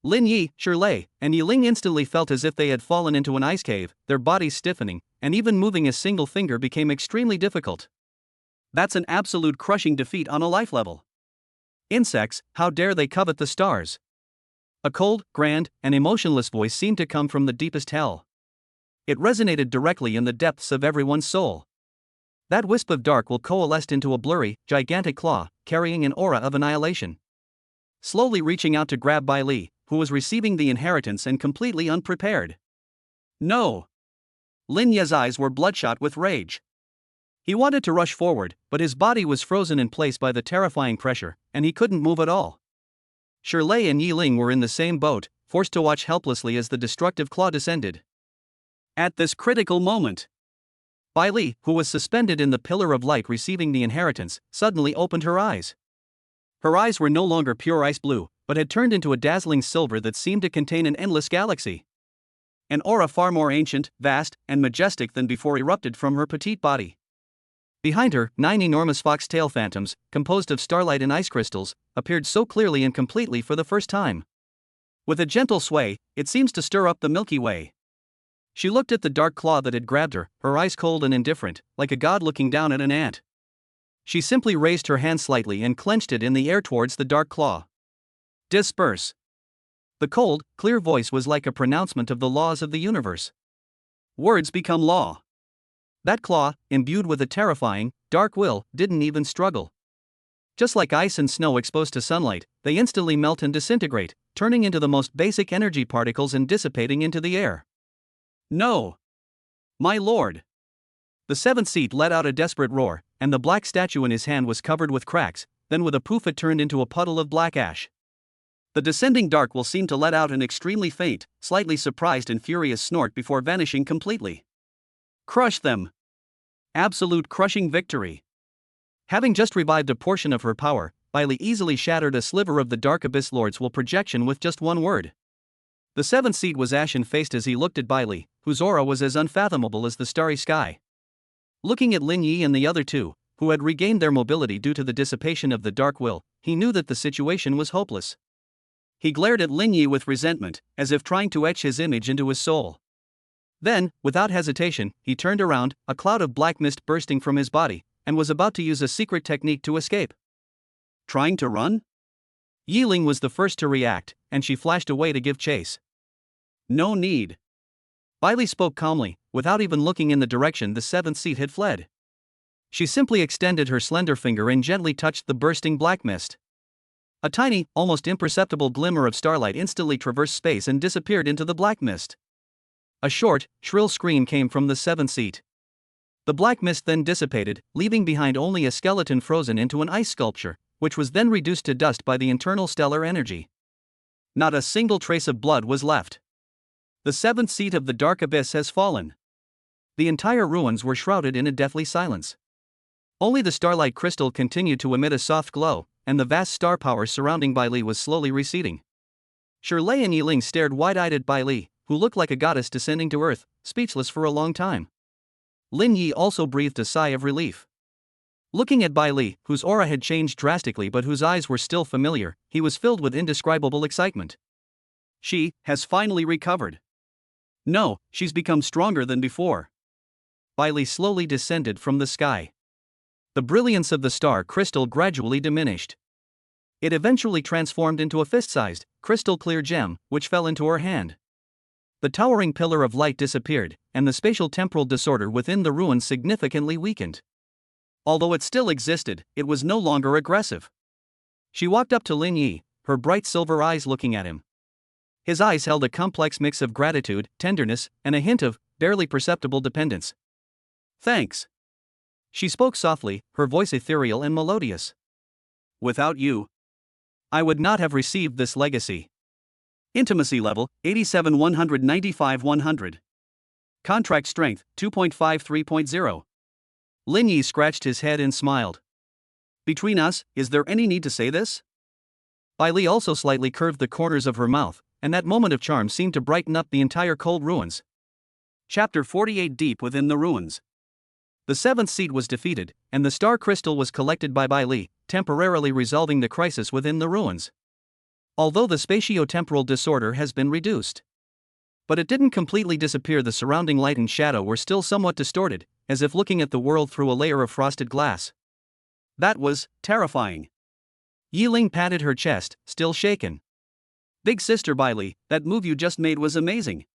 Lin Yi, Shirlei, and Yiling instantly felt as if they had fallen into an ice cave, their bodies stiffening, and even moving a single finger became extremely difficult. That's an absolute crushing defeat on a life level. Insects, how dare they covet the stars? A cold, grand, and emotionless voice seemed to come from the deepest hell. It resonated directly in the depths of everyone's soul. That wisp of dark will coalesce into a blurry, gigantic claw, carrying an aura of annihilation. Slowly reaching out to grab Belle, who was receiving the inheritance and completely unprepared. No! Lin Ye's eyes were bloodshot with rage. He wanted to rush forward, but his body was frozen in place by the terrifying pressure, and he couldn't move at all. Shirlei and Yiling were in the same boat, forced to watch helplessly as the destructive claw descended. At this critical moment, Belle, who was suspended in the pillar of light receiving the inheritance, suddenly opened her eyes. Her eyes were no longer pure ice blue, but had turned into a dazzling silver that seemed to contain an endless galaxy. An aura far more ancient, vast, and majestic than before erupted from her petite body. Behind her, 9 enormous fox-tail phantoms, composed of starlight and ice crystals, appeared so clearly and completely for the first time. With a gentle sway, it seems to stir up the Milky Way. She looked at the dark claw that had grabbed her, her eyes cold and indifferent, like a god looking down at an ant. She simply raised her hand slightly and clenched it in the air towards the dark claw. Disperse. The cold, clear voice was like a pronouncement of the laws of the universe. Words become law. That claw, imbued with a terrifying, dark will, didn't even struggle. Just like ice and snow exposed to sunlight, they instantly melt and disintegrate, turning into the most basic energy particles and dissipating into the air. No! My lord! The seventh seed let out a desperate roar, and the black statue in his hand was covered with cracks, then with a poof it turned into a puddle of black ash. The descending dark will seemed to let out an extremely faint, slightly surprised and furious snort before vanishing completely. Crush them! Absolute crushing victory! Having just revived a portion of her power, Belle easily shattered a sliver of the Dark Abyss Lord's will projection with just one word. The seventh seed was ashen-faced as he looked at Belle, whose aura was as unfathomable as the starry sky. Looking at Lin Yi and the other two, who had regained their mobility due to the dissipation of the dark will, he knew that the situation was hopeless. He glared at Lin Yi with resentment, as if trying to etch his image into his soul. Then, without hesitation, he turned around, a cloud of black mist bursting from his body, and was about to use a secret technique to escape. Trying to run? Yi Ling was the first to react, and she flashed away to give chase. No need. Bailey spoke calmly, without even looking in the direction the seventh seat had fled. She simply extended her slender finger and gently touched the bursting black mist. A tiny, almost imperceptible glimmer of starlight instantly traversed space and disappeared into the black mist. A short, shrill scream came from the seventh seat. The black mist then dissipated, leaving behind only a skeleton frozen into an ice sculpture, which was then reduced to dust by the internal stellar energy. Not a single trace of blood was left. The seventh seat of the dark abyss has fallen. The entire ruins were shrouded in a deathly silence. Only the starlight crystal continued to emit a soft glow, and the vast star power surrounding Bai Li was slowly receding. Shirley and Yi Ling stared wide-eyed at Bai Li, who looked like a goddess descending to earth, speechless for a long time. Lin Yi also breathed a sigh of relief. Looking at Bai Li, whose aura had changed drastically but whose eyes were still familiar, he was filled with indescribable excitement. She has finally recovered. No, she's become stronger than before. Bai Li slowly descended from the sky. The brilliance of the star crystal gradually diminished. It eventually transformed into a fist-sized, crystal-clear gem, which fell into her hand. The towering pillar of light disappeared, and the spatial temporal disorder within the ruins significantly weakened. Although it still existed, it was no longer aggressive. She walked up to Lin Yi, her bright silver eyes looking at him. His eyes held a complex mix of gratitude, tenderness, and a hint of barely perceptible dependence. Thanks. She spoke softly, her voice ethereal and melodious. Without you, I would not have received this legacy. Intimacy level, 87 195 100. Contract strength, 2.53.0. Lin Yi scratched his head and smiled. Between us, is there any need to say this? Bai Li also slightly curved the corners of her mouth, and that moment of charm seemed to brighten up the entire cold ruins. Chapter 48. Deep within the ruins. The seventh seat was defeated, and the star crystal was collected by Bai Li, temporarily resolving the crisis within the ruins. Although the spatio-temporal disorder has been reduced. But it didn't completely disappear. The surrounding light and shadow were still somewhat distorted, as if looking at the world through a layer of frosted glass. That was terrifying. Yi Ling patted her chest, still shaken. Big sister Bai Li, that move you just made was amazing.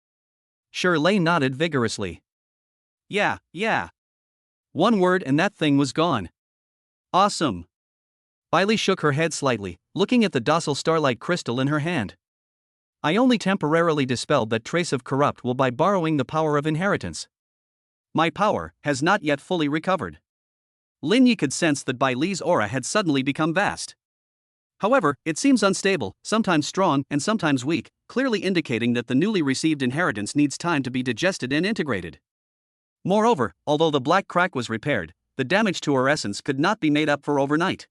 Shirley nodded vigorously. Yeah. One word and that thing was gone. Awesome. Bai Li shook her head slightly, looking at the docile starlight crystal in her hand. I only temporarily dispelled that trace of corrupt will by borrowing the power of inheritance. My power has not yet fully recovered. Lin Yi could sense that Bai Li's aura had suddenly become vast. However, it seems unstable, sometimes strong and sometimes weak, clearly indicating that the newly received inheritance needs time to be digested and integrated. Moreover, although the black crack was repaired, the damage to her essence could not be made up for overnight.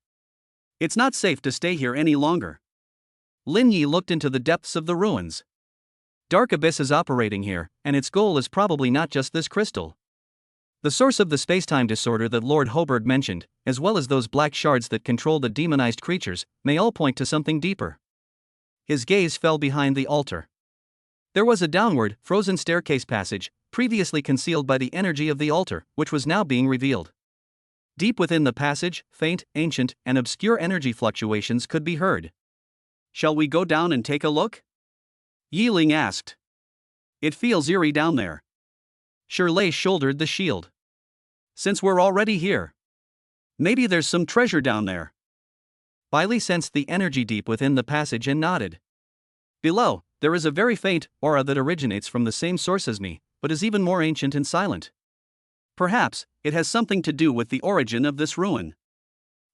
It's not safe to stay here any longer. Lin Yi looked into the depths of the ruins. Dark Abyss is operating here, and its goal is probably not just this crystal. The source of the spacetime disorder that Lord Hoberg mentioned, as well as those black shards that control the demonized creatures, may all point to something deeper. His gaze fell behind the altar. There was a downward, frozen staircase passage, previously concealed by the energy of the altar, which was now being revealed. Deep within the passage, faint, ancient, and obscure energy fluctuations could be heard. Shall we go down and take a look? Yi Ling asked. It feels eerie down there. Shirley shouldered the shield. Since we're already here, maybe there's some treasure down there. Bai Li sensed the energy deep within the passage and nodded. Below, there is a very faint aura that originates from the same source as me, but is even more ancient and silent. Perhaps, it has something to do with the origin of this ruin.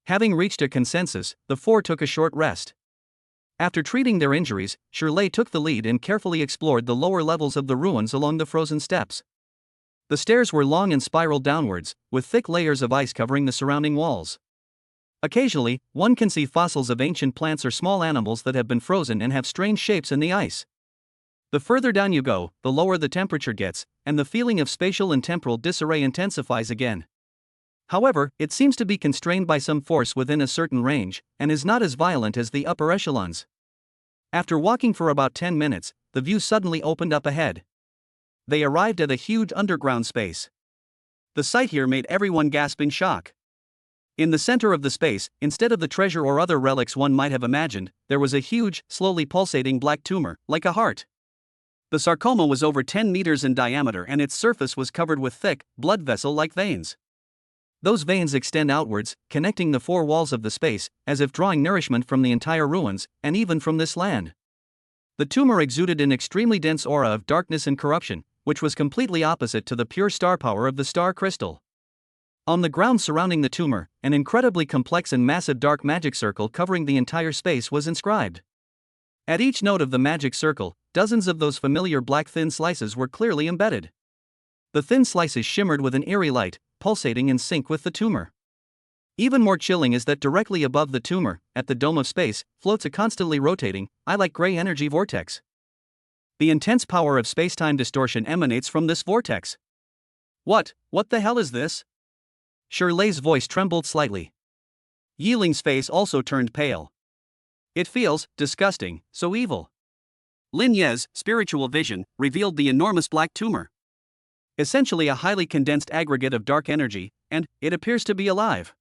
Having reached a consensus, the four took a short rest. After treating their injuries, Shirley took the lead and carefully explored the lower levels of the ruins along the frozen steps. The stairs were long and spiraled downwards, with thick layers of ice covering the surrounding walls. Occasionally, one can see fossils of ancient plants or small animals that have been frozen and have strange shapes in the ice. The further down you go, the lower the temperature gets, and the feeling of spatial and temporal disarray intensifies again. However, it seems to be constrained by some force within a certain range, and is not as violent as the upper echelons. After walking for about 10 minutes, the view suddenly opened up ahead. They arrived at a huge underground space. The sight here made everyone gasp in shock. In the center of the space, instead of the treasure or other relics one might have imagined, there was a huge, slowly pulsating black tumor, like a heart. The sarcoma was over 10 meters in diameter and its surface was covered with thick, blood vessel-like veins. Those veins extend outwards, connecting the four walls of the space, as if drawing nourishment from the entire ruins, and even from this land. The tumor exuded an extremely dense aura of darkness and corruption, which was completely opposite to the pure star power of the star crystal. On the ground surrounding the tumor, an incredibly complex and massive dark magic circle covering the entire space was inscribed. At each node of the magic circle, dozens of those familiar black thin slices were clearly embedded. The thin slices shimmered with an eerie light, pulsating in sync with the tumor. Even more chilling is that directly above the tumor, at the dome of space, floats a constantly rotating, eye-like gray energy vortex. The intense power of space-time distortion emanates from this vortex. What the hell is this? Shirley's voice trembled slightly. Yiling's face also turned pale. It feels disgusting, so evil. Lin Ye's spiritual vision revealed the enormous black tumor. Essentially a highly condensed aggregate of dark energy, and it appears to be alive.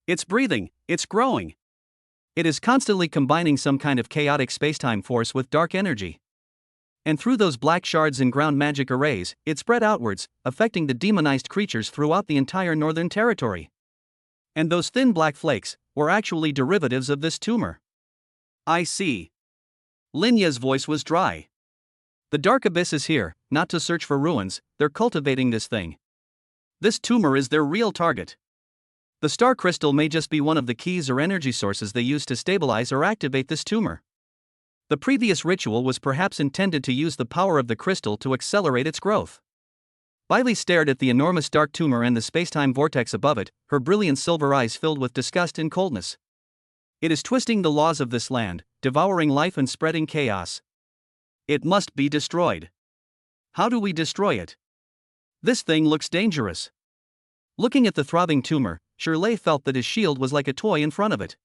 It's breathing, it's growing. It is constantly combining some kind of chaotic spacetime force with dark energy. And through those black shards and ground magic arrays, it spread outwards, affecting the demonized creatures throughout the entire northern territory. And those thin black flakes were actually derivatives of this tumor. I see. Lin Ye's voice was dry. The dark abyss is here, not to search for ruins, they're cultivating this thing. This tumor is their real target. The star crystal may just be one of the keys or energy sources they use to stabilize or activate this tumor. The previous ritual was perhaps intended to use the power of the crystal to accelerate its growth. Bailey stared at the enormous dark tumor and the spacetime vortex above it, her brilliant silver eyes filled with disgust and coldness. It is twisting the laws of this land, devouring life and spreading chaos. It must be destroyed. How do we destroy it? This thing looks dangerous. Looking at the throbbing tumor, Shirley felt that his shield was like a toy in front of it.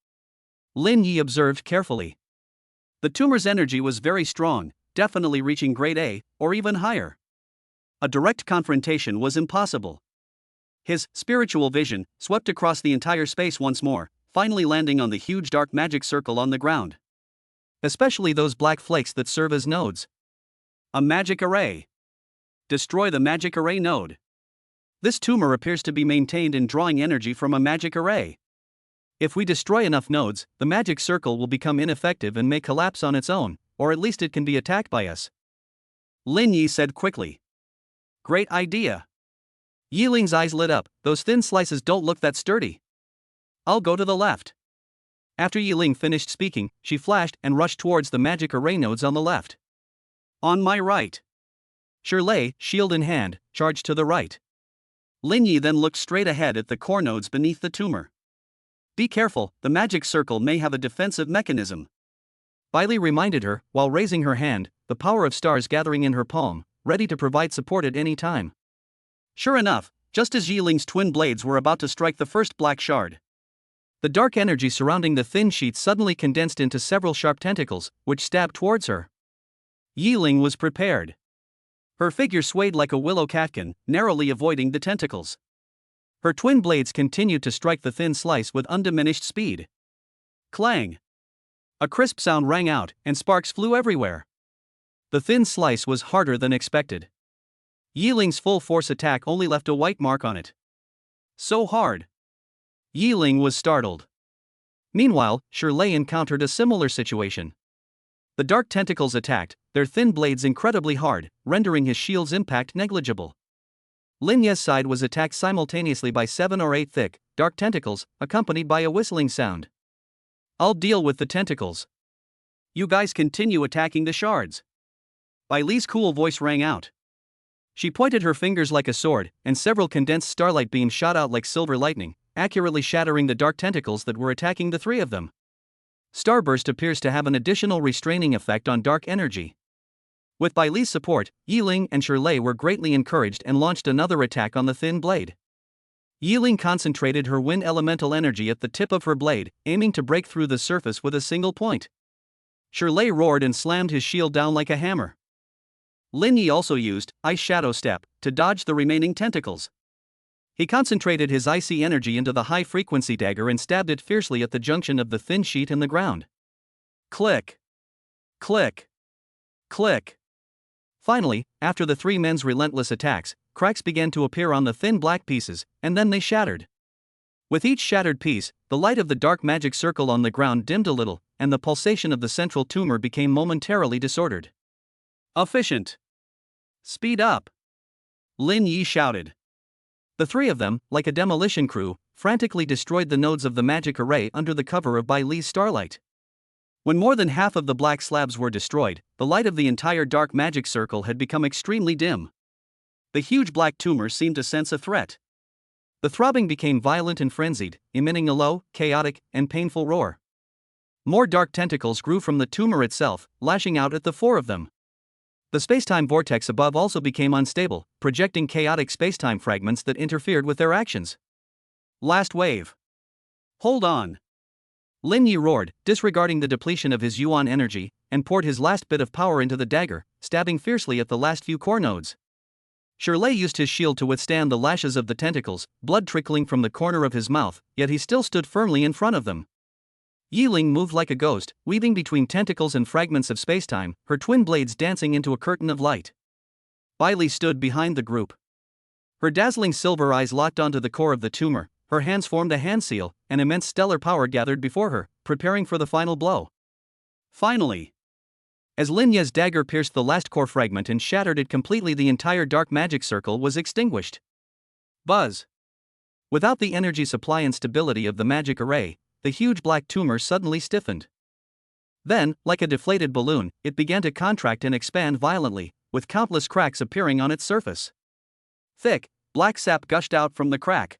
Lin Yi observed carefully. The tumor's energy was very strong, definitely reaching grade A, or even higher. A direct confrontation was impossible. His spiritual vision swept across the entire space once more, finally landing on the huge dark magic circle on the ground. Especially those black flakes that serve as nodes. A magic array. Destroy the magic array node. This tumor appears to be maintained in drawing energy from a magic array. If we destroy enough nodes, the magic circle will become ineffective and may collapse on its own, or at least it can be attacked by us. Lin Yi said quickly. Great idea. Yiling's eyes lit up, those thin slices don't look that sturdy. I'll go to the left. After Yiling finished speaking, she flashed and rushed towards the magic array nodes on the left. On my right. Shirley, shield in hand, charged to the right. Lin Yi then looked straight ahead at the core nodes beneath the tumor. Be careful, the magic circle may have a defensive mechanism. Bailey reminded her, while raising her hand, the power of stars gathering in her palm, ready to provide support at any time. Sure enough, just as Yiling's twin blades were about to strike the first black shard, the dark energy surrounding the thin sheet suddenly condensed into several sharp tentacles, which stabbed towards her. Yiling was prepared. Her figure swayed like a willow catkin, narrowly avoiding the tentacles. Her twin blades continued to strike the thin slice with undiminished speed. Clang! A crisp sound rang out, and sparks flew everywhere. The thin slice was harder than expected. Yiling's full force attack only left a white mark on it. So hard! Yiling was startled. Meanwhile, Shirley encountered a similar situation. The dark tentacles attacked, their thin blades incredibly hard, rendering his shield's impact negligible. Lin Ye's side was attacked simultaneously by 7 or 8 thick, dark tentacles, accompanied by a whistling sound. I'll deal with the tentacles. You guys continue attacking the shards. Bailey's cool voice rang out. She pointed her fingers like a sword, and several condensed starlight beams shot out like silver lightning, accurately shattering the dark tentacles that were attacking the three of them. Starburst appears to have an additional restraining effect on dark energy. With Bailey's support, Yiling and Shirley were greatly encouraged and launched another attack on the thin blade. Yiling concentrated her wind elemental energy at the tip of her blade, aiming to break through the surface with a single point. Shirley roared and slammed his shield down like a hammer. Lin Yi also used Ice Shadow Step to dodge the remaining tentacles. He concentrated his icy energy into the high-frequency dagger and stabbed it fiercely at the junction of the thin sheet and the ground. Click! Click! Click! Finally, after the three men's relentless attacks, cracks began to appear on the thin black pieces, and then they shattered. With each shattered piece, the light of the dark magic circle on the ground dimmed a little, and the pulsation of the central tumor became momentarily disordered. Efficient! Speed up! Lin Yi shouted. The three of them, like a demolition crew, frantically destroyed the nodes of the magic array under the cover of Bai Li's starlight. When more than half of the black slabs were destroyed, the light of the entire dark magic circle had become extremely dim. The huge black tumor seemed to sense a threat. The throbbing became violent and frenzied, emitting a low, chaotic, and painful roar. More dark tentacles grew from the tumor itself, lashing out at the four of them. The spacetime vortex above also became unstable, projecting chaotic spacetime fragments that interfered with their actions. Last wave. Hold on. Lin Yi roared, disregarding the depletion of his yuan energy, and poured his last bit of power into the dagger, stabbing fiercely at the last few core nodes. Shirley used his shield to withstand the lashes of the tentacles, blood trickling from the corner of his mouth, yet he still stood firmly in front of them. Yiling moved like a ghost, weaving between tentacles and fragments of spacetime, her twin blades dancing into a curtain of light. Bai Li stood behind the group. Her dazzling silver eyes locked onto the core of the tumor, her hands formed a hand seal, and immense stellar power gathered before her, preparing for the final blow. Finally! As Lin Yi's dagger pierced the last core fragment and shattered it completely, the entire dark magic circle was extinguished. Buzz! Without the energy supply and stability of the magic array, the huge black tumor suddenly stiffened. Then, like a deflated balloon, it began to contract and expand violently, with countless cracks appearing on its surface. Thick, black sap gushed out from the crack.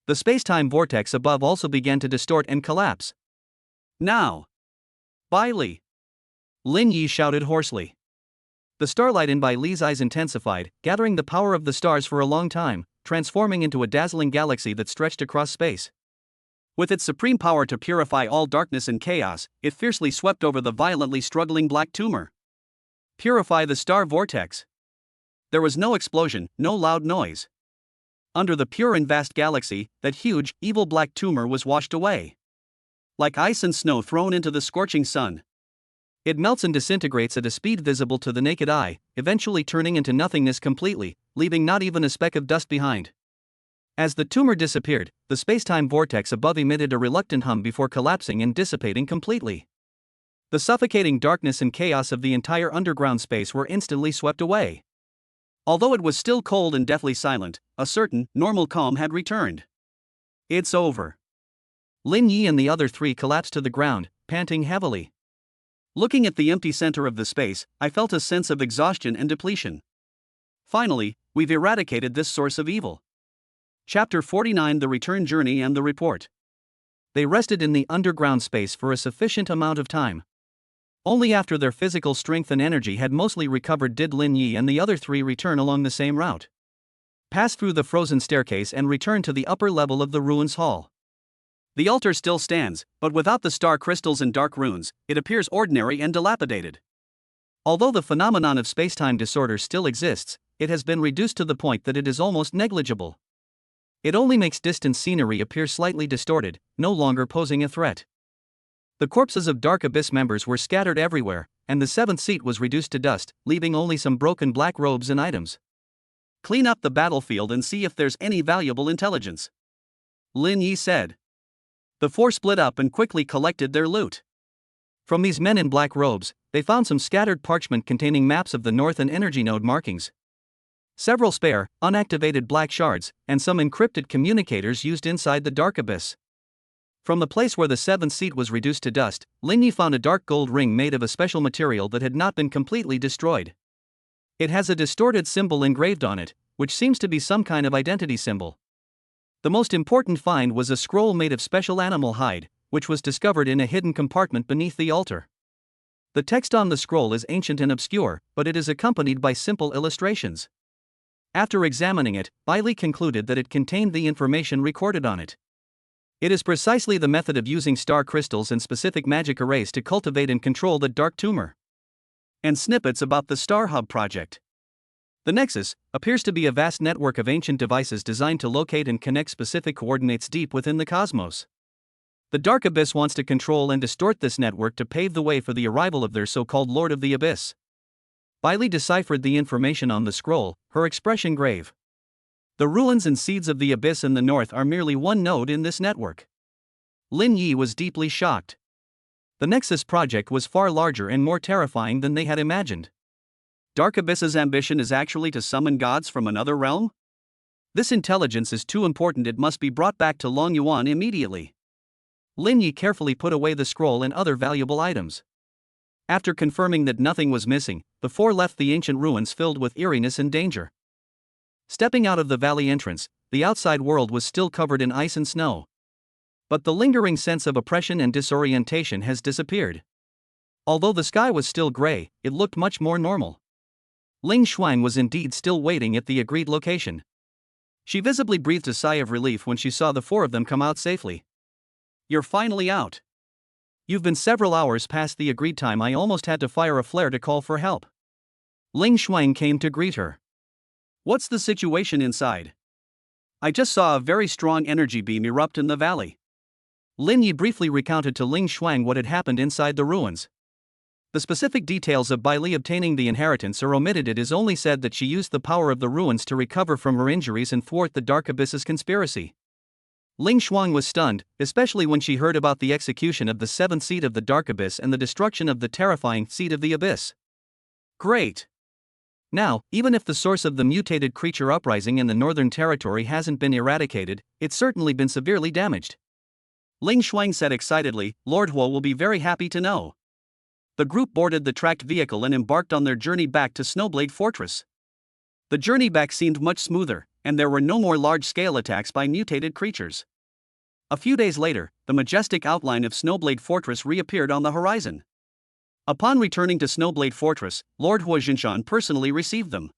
The spacetime vortex above also began to distort and collapse. Now! Bai Li! Lin Yi shouted hoarsely. The starlight in Bai Li's eyes intensified, gathering the power of the stars for a long time, transforming into a dazzling galaxy that stretched across space. With its supreme power to purify all darkness and chaos, it fiercely swept over the violently struggling black tumor. Purify the star vortex. There was no explosion, no loud noise. Under the pure and vast galaxy, that huge, evil black tumor was washed away. Like ice and snow thrown into the scorching sun. It melts and disintegrates at a speed visible to the naked eye, eventually turning into nothingness completely, leaving not even a speck of dust behind. As the tumor disappeared, the spacetime vortex above emitted a reluctant hum before collapsing and dissipating completely. The suffocating darkness and chaos of the entire underground space were instantly swept away. Although it was still cold and deathly silent, a certain, normal calm had returned. It's over. Lin Yi and the other three collapsed to the ground, panting heavily. Looking at the empty center of the space, I felt a sense of exhaustion and depletion. Finally, we've eradicated this source of evil. Chapter 49: The Return Journey and the Report. They rested in the underground space for a sufficient amount of time. Only after their physical strength and energy had mostly recovered did Lin Yi and the other three return along the same route. Pass through the frozen staircase and return to the upper level of the ruins hall. The altar still stands, but without the star crystals and dark runes, it appears ordinary and dilapidated. Although the phenomenon of spacetime disorder still exists, it has been reduced to the point that it is almost negligible. It only makes distant scenery appear slightly distorted, no longer posing a threat. The corpses of Dark Abyss members were scattered everywhere, and the seventh seat was reduced to dust, leaving only some broken black robes and items. Clean up the battlefield and see if there's any valuable intelligence, Lin Yi said. The four split up and quickly collected their loot. From these men in black robes, they found some scattered parchment containing maps of the North and energy node markings. Several spare, unactivated black shards, and some encrypted communicators used inside the Dark Abyss. From the place where the seventh seat was reduced to dust, Lin Yi found a dark gold ring made of a special material that had not been completely destroyed. It has a distorted symbol engraved on it, which seems to be some kind of identity symbol. The most important find was a scroll made of special animal hide, which was discovered in a hidden compartment beneath the altar. The text on the scroll is ancient and obscure, but it is accompanied by simple illustrations. After examining it, Bai Li concluded that it contained the information recorded on it. It is precisely the method of using star crystals and specific magic arrays to cultivate and control the dark tumor. And snippets about the Star Hub project. The Nexus appears to be a vast network of ancient devices designed to locate and connect specific coordinates deep within the cosmos. The Dark Abyss wants to control and distort this network to pave the way for the arrival of their so-called Lord of the Abyss. Bailey deciphered the information on the scroll, her expression grave. The ruins and seeds of the Abyss in the north are merely one node in this network. Lin Yi was deeply shocked. The Nexus project was far larger and more terrifying than they had imagined. Dark Abyss's ambition is actually to summon gods from another realm? This intelligence is too important, it must be brought back to Long Yuan immediately. Lin Yi carefully put away the scroll and other valuable items. After confirming that nothing was missing, the four left the ancient ruins filled with eeriness and danger. Stepping out of the valley entrance, the outside world was still covered in ice and snow. But the lingering sense of oppression and disorientation has disappeared. Although the sky was still gray, it looked much more normal. Ling Shuang was indeed still waiting at the agreed location. She visibly breathed a sigh of relief when she saw the four of them come out safely. "You're finally out. You've been several hours past the agreed time. I almost had to fire a flare to call for help." Ling Shuang came to greet her. "What's the situation inside?" "I just saw a very strong energy beam erupt in the valley." Lin Yi briefly recounted to Ling Shuang what had happened inside the ruins. The specific details of Bailey obtaining the inheritance are omitted. It is only said that she used the power of the ruins to recover from her injuries and thwart the Dark Abyss's conspiracy. Ling Shuang was stunned, especially when she heard about the execution of the seventh seed of the Dark Abyss and the destruction of the terrifying seed of the Abyss. Great! Now, even if the source of the mutated creature uprising in the Northern Territory hasn't been eradicated, it's certainly been severely damaged. Ling Shuang said excitedly, "Lord Huo will be very happy to know." The group boarded the tracked vehicle and embarked on their journey back to Snowblade Fortress. The journey back seemed much smoother, and there were no more large-scale attacks by mutated creatures. A few days later, the majestic outline of Snowblade Fortress reappeared on the horizon. Upon returning to Snowblade Fortress, Lord Huo Jinshan personally received them.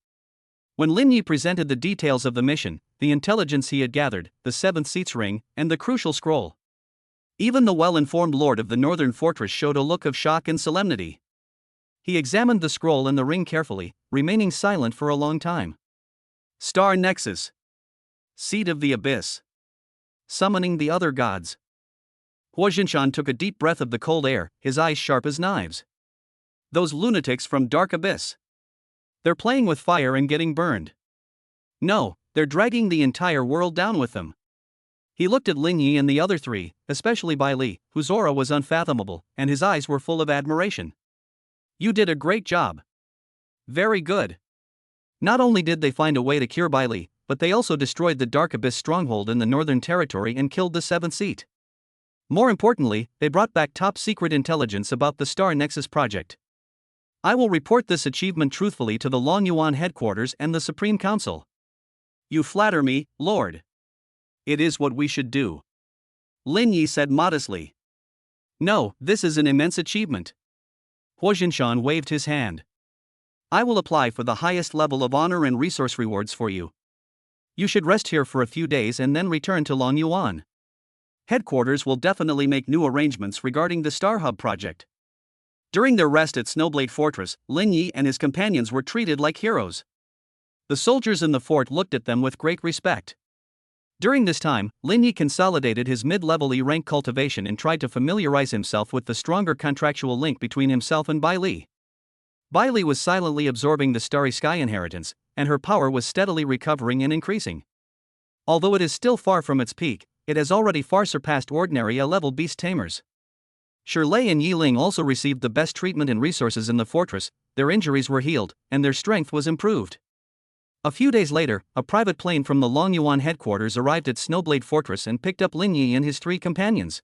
When Lin Yi presented the details of the mission, the intelligence he had gathered, the seventh seat's ring, and the crucial scroll, even the well-informed lord of the Northern Fortress showed a look of shock and solemnity. He examined the scroll and the ring carefully, remaining silent for a long time. Star Nexus. Seed of the Abyss. Summoning the other gods. Huo Jinshan took a deep breath of the cold air, his eyes sharp as knives. Those lunatics from Dark Abyss. They're playing with fire and getting burned. No, they're dragging the entire world down with them. He looked at Lin Yi and the other three, especially Bai Li, whose aura was unfathomable, and his eyes were full of admiration. "You did a great job. Very good." Not only did they find a way to cure Bai Li, but they also destroyed the Dark Abyss stronghold in the Northern Territory and killed the seventh seat. More importantly, they brought back top-secret intelligence about the Star Nexus project. I will report this achievement truthfully to the Long Yuan headquarters and the Supreme Council. You flatter me, Lord. It is what we should do. Lin Yi said modestly. No, this is an immense achievement. Huo Jinshan waved his hand. I will apply for the highest level of honor and resource rewards for you. You should rest here for a few days and then return to Long Yuan. Headquarters will definitely make new arrangements regarding the Star Hub project. During their rest at Snowblade Fortress, Lin Yi and his companions were treated like heroes. The soldiers in the fort looked at them with great respect. During this time, Lin Yi consolidated his mid-level E-rank cultivation and tried to familiarize himself with the stronger contractual link between himself and Bai Li. Bai Li was silently absorbing the Starry Sky inheritance, and her power was steadily recovering and increasing. Although it is still far from its peak, it has already far surpassed ordinary A-level beast tamers. Shirley and Yiling also received the best treatment and resources in the fortress, their injuries were healed, and their strength was improved. A few days later, a private plane from the Long Yuan headquarters arrived at Snowblade Fortress and picked up Lin Yi and his three companions.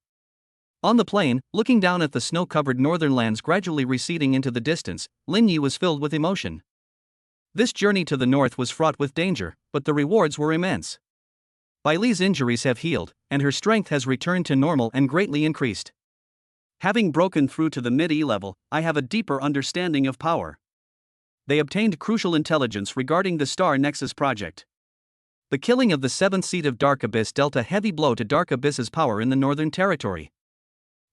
On the plane, looking down at the snow-covered northern lands gradually receding into the distance, Lin Yi was filled with emotion. This journey to the north was fraught with danger, but the rewards were immense. Bai Li's injuries have healed, and her strength has returned to normal and greatly increased. Having broken through to the mid-E level, I have a deeper understanding of power. They obtained crucial intelligence regarding the Star Nexus project. The killing of the seventh seed of Dark Abyss dealt a heavy blow to Dark Abyss's power in the Northern Territory.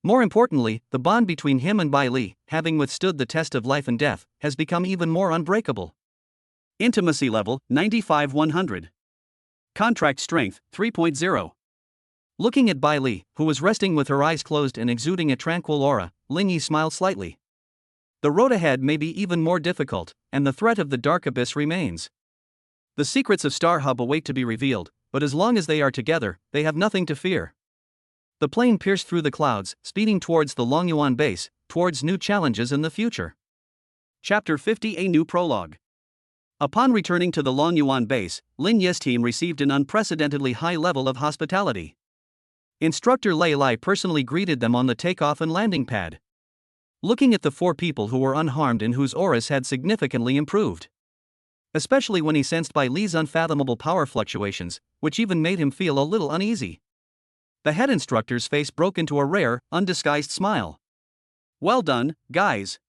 More importantly, the bond between him and belle, having withstood the test of life and death, has become even more unbreakable. Intimacy level 95-100. Contract strength 3.0. Looking at belle, who was resting with her eyes closed and exuding a tranquil aura, Lin Yi smiled slightly. The road ahead may be even more difficult, and the threat of the Dark Abyss remains. The secrets of Star Hub await to be revealed, but as long as they are together, they have nothing to fear. The plane pierced through the clouds, speeding towards the Longyuan base, towards new challenges in the future. Chapter 50, a new prologue. Upon returning to the Longyuan base, Lin Yi's team received an unprecedentedly high level of hospitality. Instructor Lei Lai personally greeted them on the takeoff and landing pad. Looking at the four people who were unharmed and whose auras had significantly improved. Especially when he sensed belle's unfathomable power fluctuations, which even made him feel a little uneasy. The head instructor's face broke into a rare, undisguised smile. Well done, guys.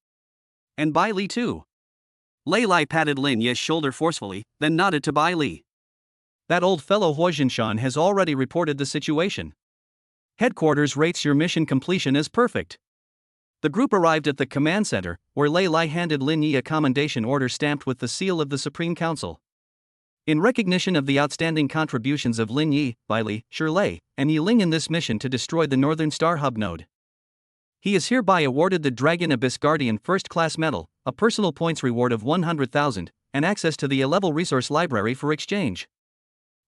And belle too. Lei Lai patted Lin Yi's shoulder forcefully, then nodded to belle. That old fellow Huojinshan has already reported the situation. Headquarters rates your mission completion as perfect. The group arrived at the command center, where Lei Lai handed Lin Yi a commendation order stamped with the seal of the Supreme Council. In recognition of the outstanding contributions of Lin Yi, belle, Shirlei, and Yi Ling in this mission to destroy the Northern Star Hub node, he is hereby awarded the Dragon Abyss Guardian First Class Medal, a personal points reward of 100,000, and access to the A-level resource library for exchange.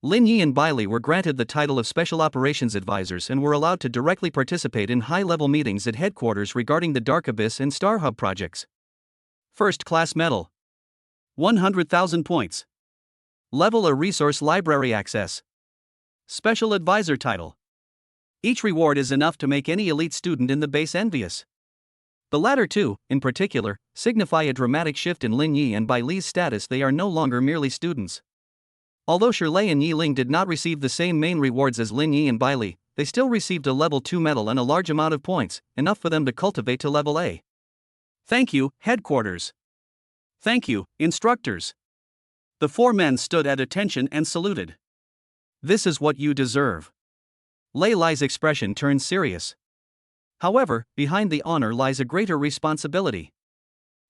Lin Yi and belle were granted the title of Special Operations Advisors and were allowed to directly participate in high-level meetings at headquarters regarding the Dark Abyss and Star Hub projects. First Class Medal. 100,000 points. Level A Resource Library Access. Special Advisor Title. Each reward is enough to make any elite student in the base envious. The latter two, in particular, signify a dramatic shift in Lin Yi and belle's status. They are no longer merely students. Although Shirlei and Yi Ling did not receive the same main rewards as Lin Yi and belle, they still received a level 2 medal and a large amount of points, enough for them to cultivate to level A. Thank you, headquarters. Thank you, instructors. The four men stood at attention and saluted. This is what you deserve. Lei Lai's expression turned serious. However, behind the honor lies a greater responsibility.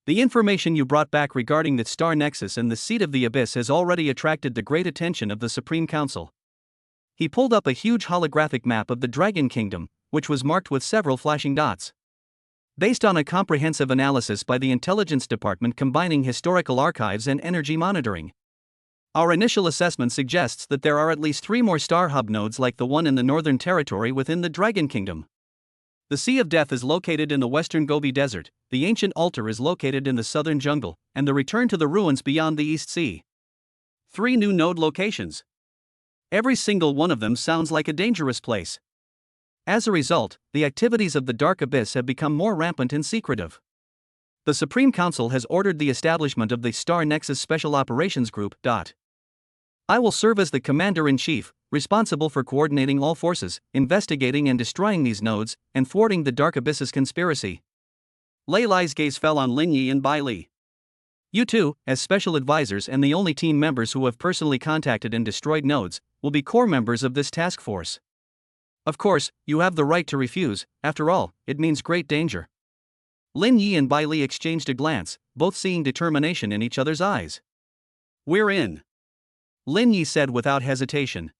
The information you brought back regarding the Star Nexus and the Seat of the Abyss has already attracted the great attention of the Supreme Council. He pulled up a huge holographic map of the Dragon Kingdom, which was marked with several flashing dots. Based on a comprehensive analysis by the Intelligence Department combining historical archives and energy monitoring, our initial assessment suggests that there are at least 3 more Star Hub nodes like the one in the Northern Territory within the Dragon Kingdom. The Sea of Death is located in the western Gobi Desert, the ancient altar is located in the southern jungle, and the return to the ruins beyond the East Sea. 3 new node locations. Every single one of them sounds like a dangerous place. As a result, the activities of the Dark Abyss have become more rampant and secretive. The Supreme Council has ordered the establishment of the Star Nexus Special Operations Group. I will serve as the Commander-in-Chief, responsible for coordinating all forces, investigating and destroying these nodes, and thwarting the Dark Abyss's conspiracy. Lei Lai's gaze fell on Lin Yi and belle. You two, as special advisors and the only team members who have personally contacted and destroyed nodes, will be core members of this task force. Of course, you have the right to refuse, after all, it means great danger. Lin Yi and belle exchanged a glance, both seeing determination in each other's eyes. We're in. Lin Yi said without hesitation.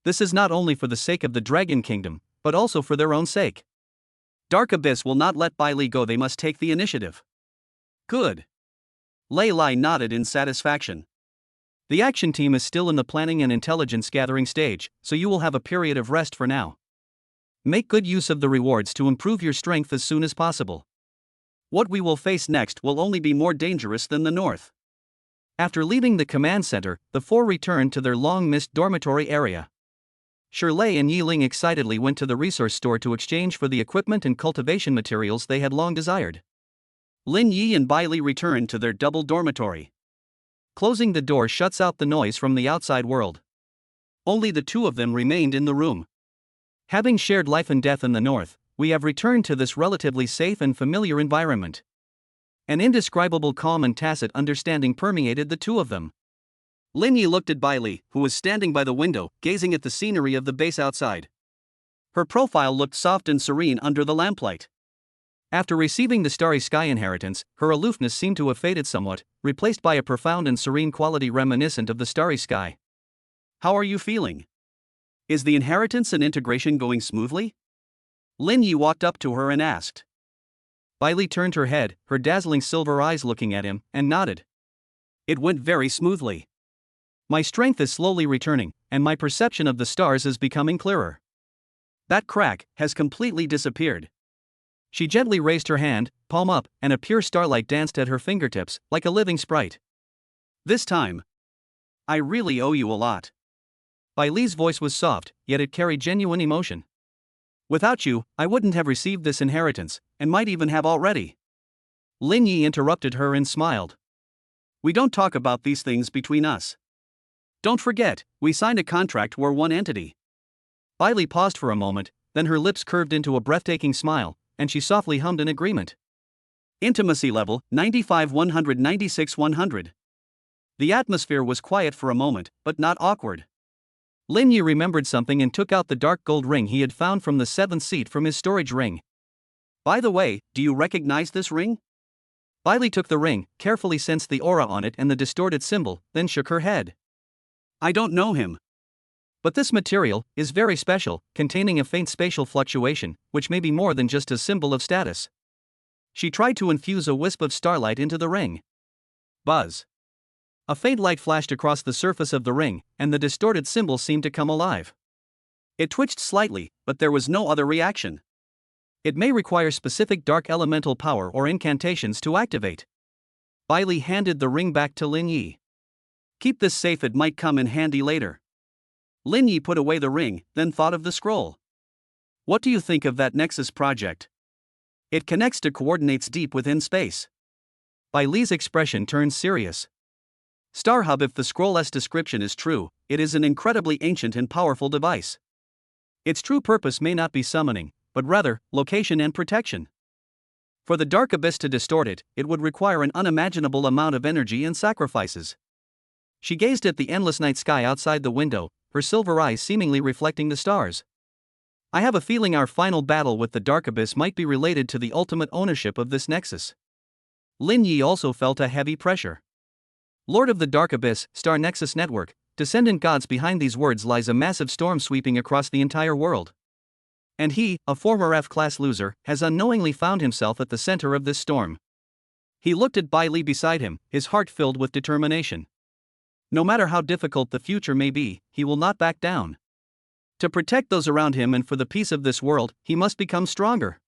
This is not only for the sake of the Dragon Kingdom, but also for their own sake. Dark Abyss will not let belle go, they must take the initiative. Good. Lei Lai nodded in satisfaction. The action team is still in the planning and intelligence gathering stage, so you will have a period of rest for now. Make good use of the rewards to improve your strength as soon as possible. What we will face next will only be more dangerous than the north. After leaving the command center, the four returned to their long-missed dormitory area. Shirlei and Yi Ling excitedly went to the resource store to exchange for the equipment and cultivation materials they had long desired. Lin Yi and belle returned to their double dormitory. Closing the door shuts out the noise from the outside world. Only the two of them remained in the room. Having shared life and death in the north, we have returned to this relatively safe and familiar environment. An indescribable calm and tacit understanding permeated the two of them. Lin Yi looked at Bai Li, who was standing by the window, gazing at the scenery of the base outside. Her profile looked soft and serene under the lamplight. After receiving the Starry Sky inheritance, her aloofness seemed to have faded somewhat, replaced by a profound and serene quality reminiscent of the starry sky. How are you feeling? Is the inheritance and integration going smoothly? Lin Yi walked up to her and asked. Bai Li turned her head, her dazzling silver eyes looking at him, and nodded. It went very smoothly. My strength is slowly returning, and my perception of the stars is becoming clearer. That crack has completely disappeared. She gently raised her hand, palm up, and a pure starlight danced at her fingertips, like a living sprite. This time, I really owe you a lot. Bai Li's voice was soft, yet it carried genuine emotion. Without you, I wouldn't have received this inheritance, and might even have already. Lin Yi interrupted her and smiled. We don't talk about these things between us. Don't forget, we signed a contract, we're one entity. Bai Li paused for a moment, then her lips curved into a breathtaking smile, and she softly hummed in agreement. Intimacy level, 95 196 100. The atmosphere was quiet for a moment, but not awkward. Lin Yi remembered something and took out the dark gold ring he had found from the seventh seat from his storage ring. By the way, do you recognize this ring? Bai Li took the ring, carefully sensed the aura on it and the distorted symbol, then shook her head. I don't know him. But this material is very special, containing a faint spatial fluctuation, which may be more than just a symbol of status. She tried to infuse a wisp of starlight into the ring. Buzz. A faint light flashed across the surface of the ring, and the distorted symbol seemed to come alive. It twitched slightly, but there was no other reaction. It may require specific dark elemental power or incantations to activate. Bai Li handed the ring back to Lin Yi. Keep this safe, it might come in handy later. Lin Yi put away the ring, then thought of the scroll. What do you think of that Nexus project? It connects to coordinates deep within space. Bai Li's expression turned serious. Star Hub, if the scroll's description is true, it is an incredibly ancient and powerful device. Its true purpose may not be summoning, but rather, location and protection. For the Dark Abyss to distort it, it would require an unimaginable amount of energy and sacrifices. She gazed at the endless night sky outside the window, her silver eyes seemingly reflecting the stars. I have a feeling our final battle with the Dark Abyss might be related to the ultimate ownership of this nexus. Lin Yi also felt a heavy pressure. Lord of the Dark Abyss, Star Nexus Network, descendant gods, behind these words lies a massive storm sweeping across the entire world. And he, a former F-class loser, has unknowingly found himself at the center of this storm. He looked at Bai Li beside him, his heart filled with determination. No matter how difficult the future may be, he will not back down. To protect those around him and for the peace of this world, he must become stronger.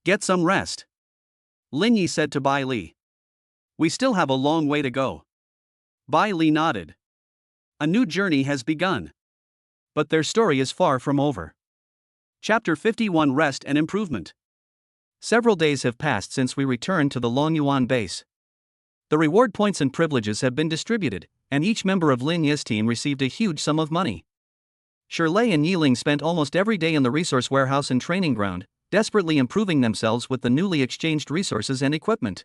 Get some rest. Lin Yi said to Bai Li. We still have a long way to go. Bai Li nodded. A new journey has begun. But their story is far from over. Chapter 51, Rest and Improvement. Several days have passed since we returned to the Longyuan base. The reward points and privileges have been distributed, and each member of Lin Yi's team received a huge sum of money. Shirley and Yiling spent almost every day in the resource warehouse and training ground, desperately improving themselves with the newly exchanged resources and equipment.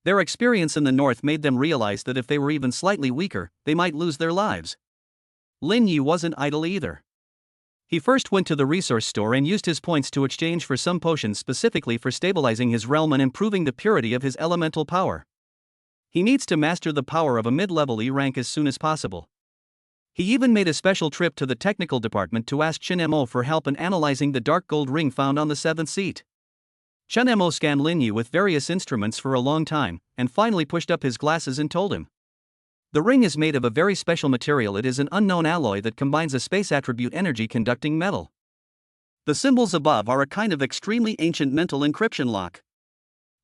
Their experience in the north made them realize that if they were even slightly weaker, they might lose their lives. Lin Yi wasn't idle either. He first went to the resource store and used his points to exchange for some potions specifically for stabilizing his realm and improving the purity of his elemental power. He needs to master the power of a mid-level E rank as soon as possible. He even made a special trip to the technical department to ask Chen Mo for help in analyzing the dark gold ring found on the seventh seat. Chen Mo scanned Lin Yi with various instruments for a long time, and finally pushed up his glasses and told him. The ring is made of a very special material. It is an unknown alloy that combines a space attribute energy conducting metal. The symbols above are a kind of extremely ancient mental encryption lock.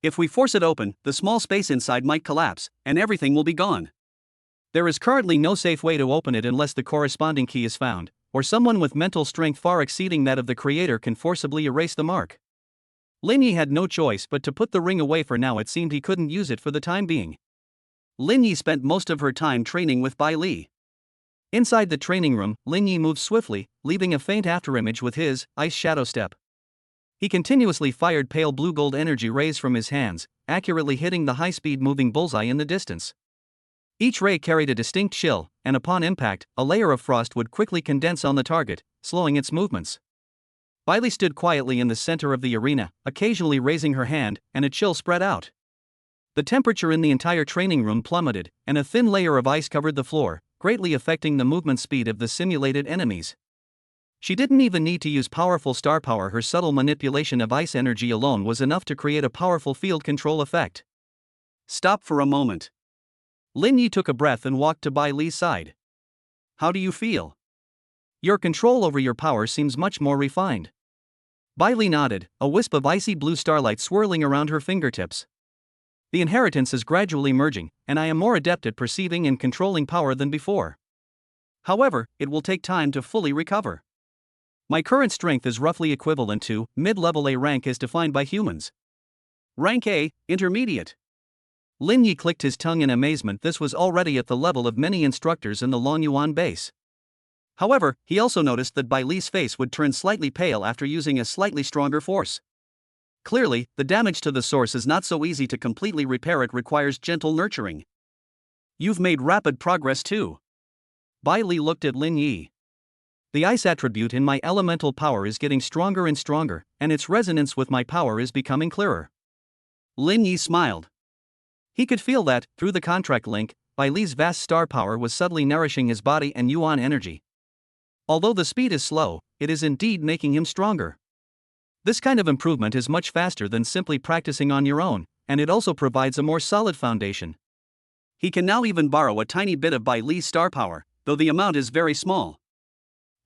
If we force it open, the small space inside might collapse, and everything will be gone. There is currently no safe way to open it unless the corresponding key is found, or someone with mental strength far exceeding that of the creator can forcibly erase the mark. Lin Yi had no choice but to put the ring away for now. It seemed he couldn't use it for the time being. Lin Yi spent most of her time training with Bai Li. Inside the training room, Lin Yi moved swiftly, leaving a faint afterimage with his ice shadow step. He continuously fired pale blue gold energy rays from his hands, accurately hitting the high-speed moving bullseye in the distance. Each ray carried a distinct chill, and upon impact, a layer of frost would quickly condense on the target, slowing its movements. Belle stood quietly in the center of the arena, occasionally raising her hand, and a chill spread out. The temperature in the entire training room plummeted, and a thin layer of ice covered the floor, greatly affecting the movement speed of the simulated enemies. She didn't even need to use powerful star power. Her subtle manipulation of ice energy alone was enough to create a powerful field control effect. Stop for a moment. Lin Yi took a breath and walked to Baile's side. How do you feel? Your control over your power seems much more refined. Baile nodded, a wisp of icy blue starlight swirling around her fingertips. The inheritance is gradually merging, and I am more adept at perceiving and controlling power than before. However, it will take time to fully recover. My current strength is roughly equivalent to mid-level A rank as defined by humans. Rank A, intermediate. Lin Yi clicked his tongue in amazement. This was already at the level of many instructors in the Longyuan base. However, he also noticed that Baile's face would turn slightly pale after using a slightly stronger force. Clearly, the damage to the source is not so easy to completely repair. It requires gentle nurturing. You've made rapid progress too. Baile looked at Lin Yi. The ice attribute in my elemental power is getting stronger and stronger, and its resonance with my power is becoming clearer. Lin Yi smiled. He could feel that, through the contract link, Baile's vast star power was subtly nourishing his body and yuan energy. Although the speed is slow, it is indeed making him stronger. This kind of improvement is much faster than simply practicing on your own, and it also provides a more solid foundation. He can now even borrow a tiny bit of Baile's star power, though the amount is very small.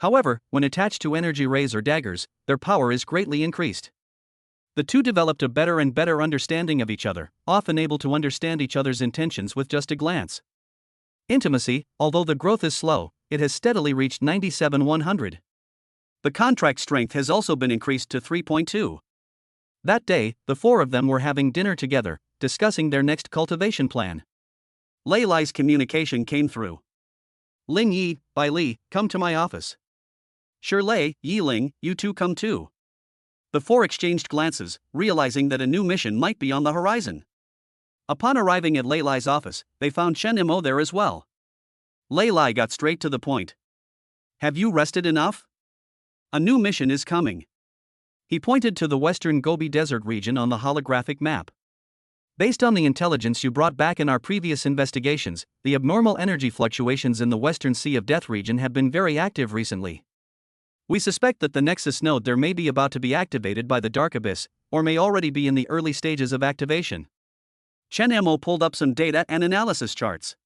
However, when attached to energy rays or daggers, their power is greatly increased. The two developed a better and better understanding of each other, often able to understand each other's intentions with just a glance. Intimacy, although the growth is slow, it has steadily reached 97-100. The contract strength has also been increased to 3.2. That day, the four of them were having dinner together, discussing their next cultivation plan. Lei's communication came through. Lin Yi, Baile, come to my office. Sure Lei, Yiling, you two come too. The four exchanged glances, realizing that a new mission might be on the horizon. Upon arriving at Lei's office, they found Chen Mo there as well. Lei got straight to the point. Have you rested enough? A new mission is coming. He pointed to the western Gobi Desert region on the holographic map. Based on the intelligence you brought back in our previous investigations, the abnormal energy fluctuations in the Western Sea of Death region have been very active recently. We suspect that the Nexus node there may be about to be activated by the Dark Abyss, or may already be in the early stages of activation. Chen Mo pulled up some data and analysis charts.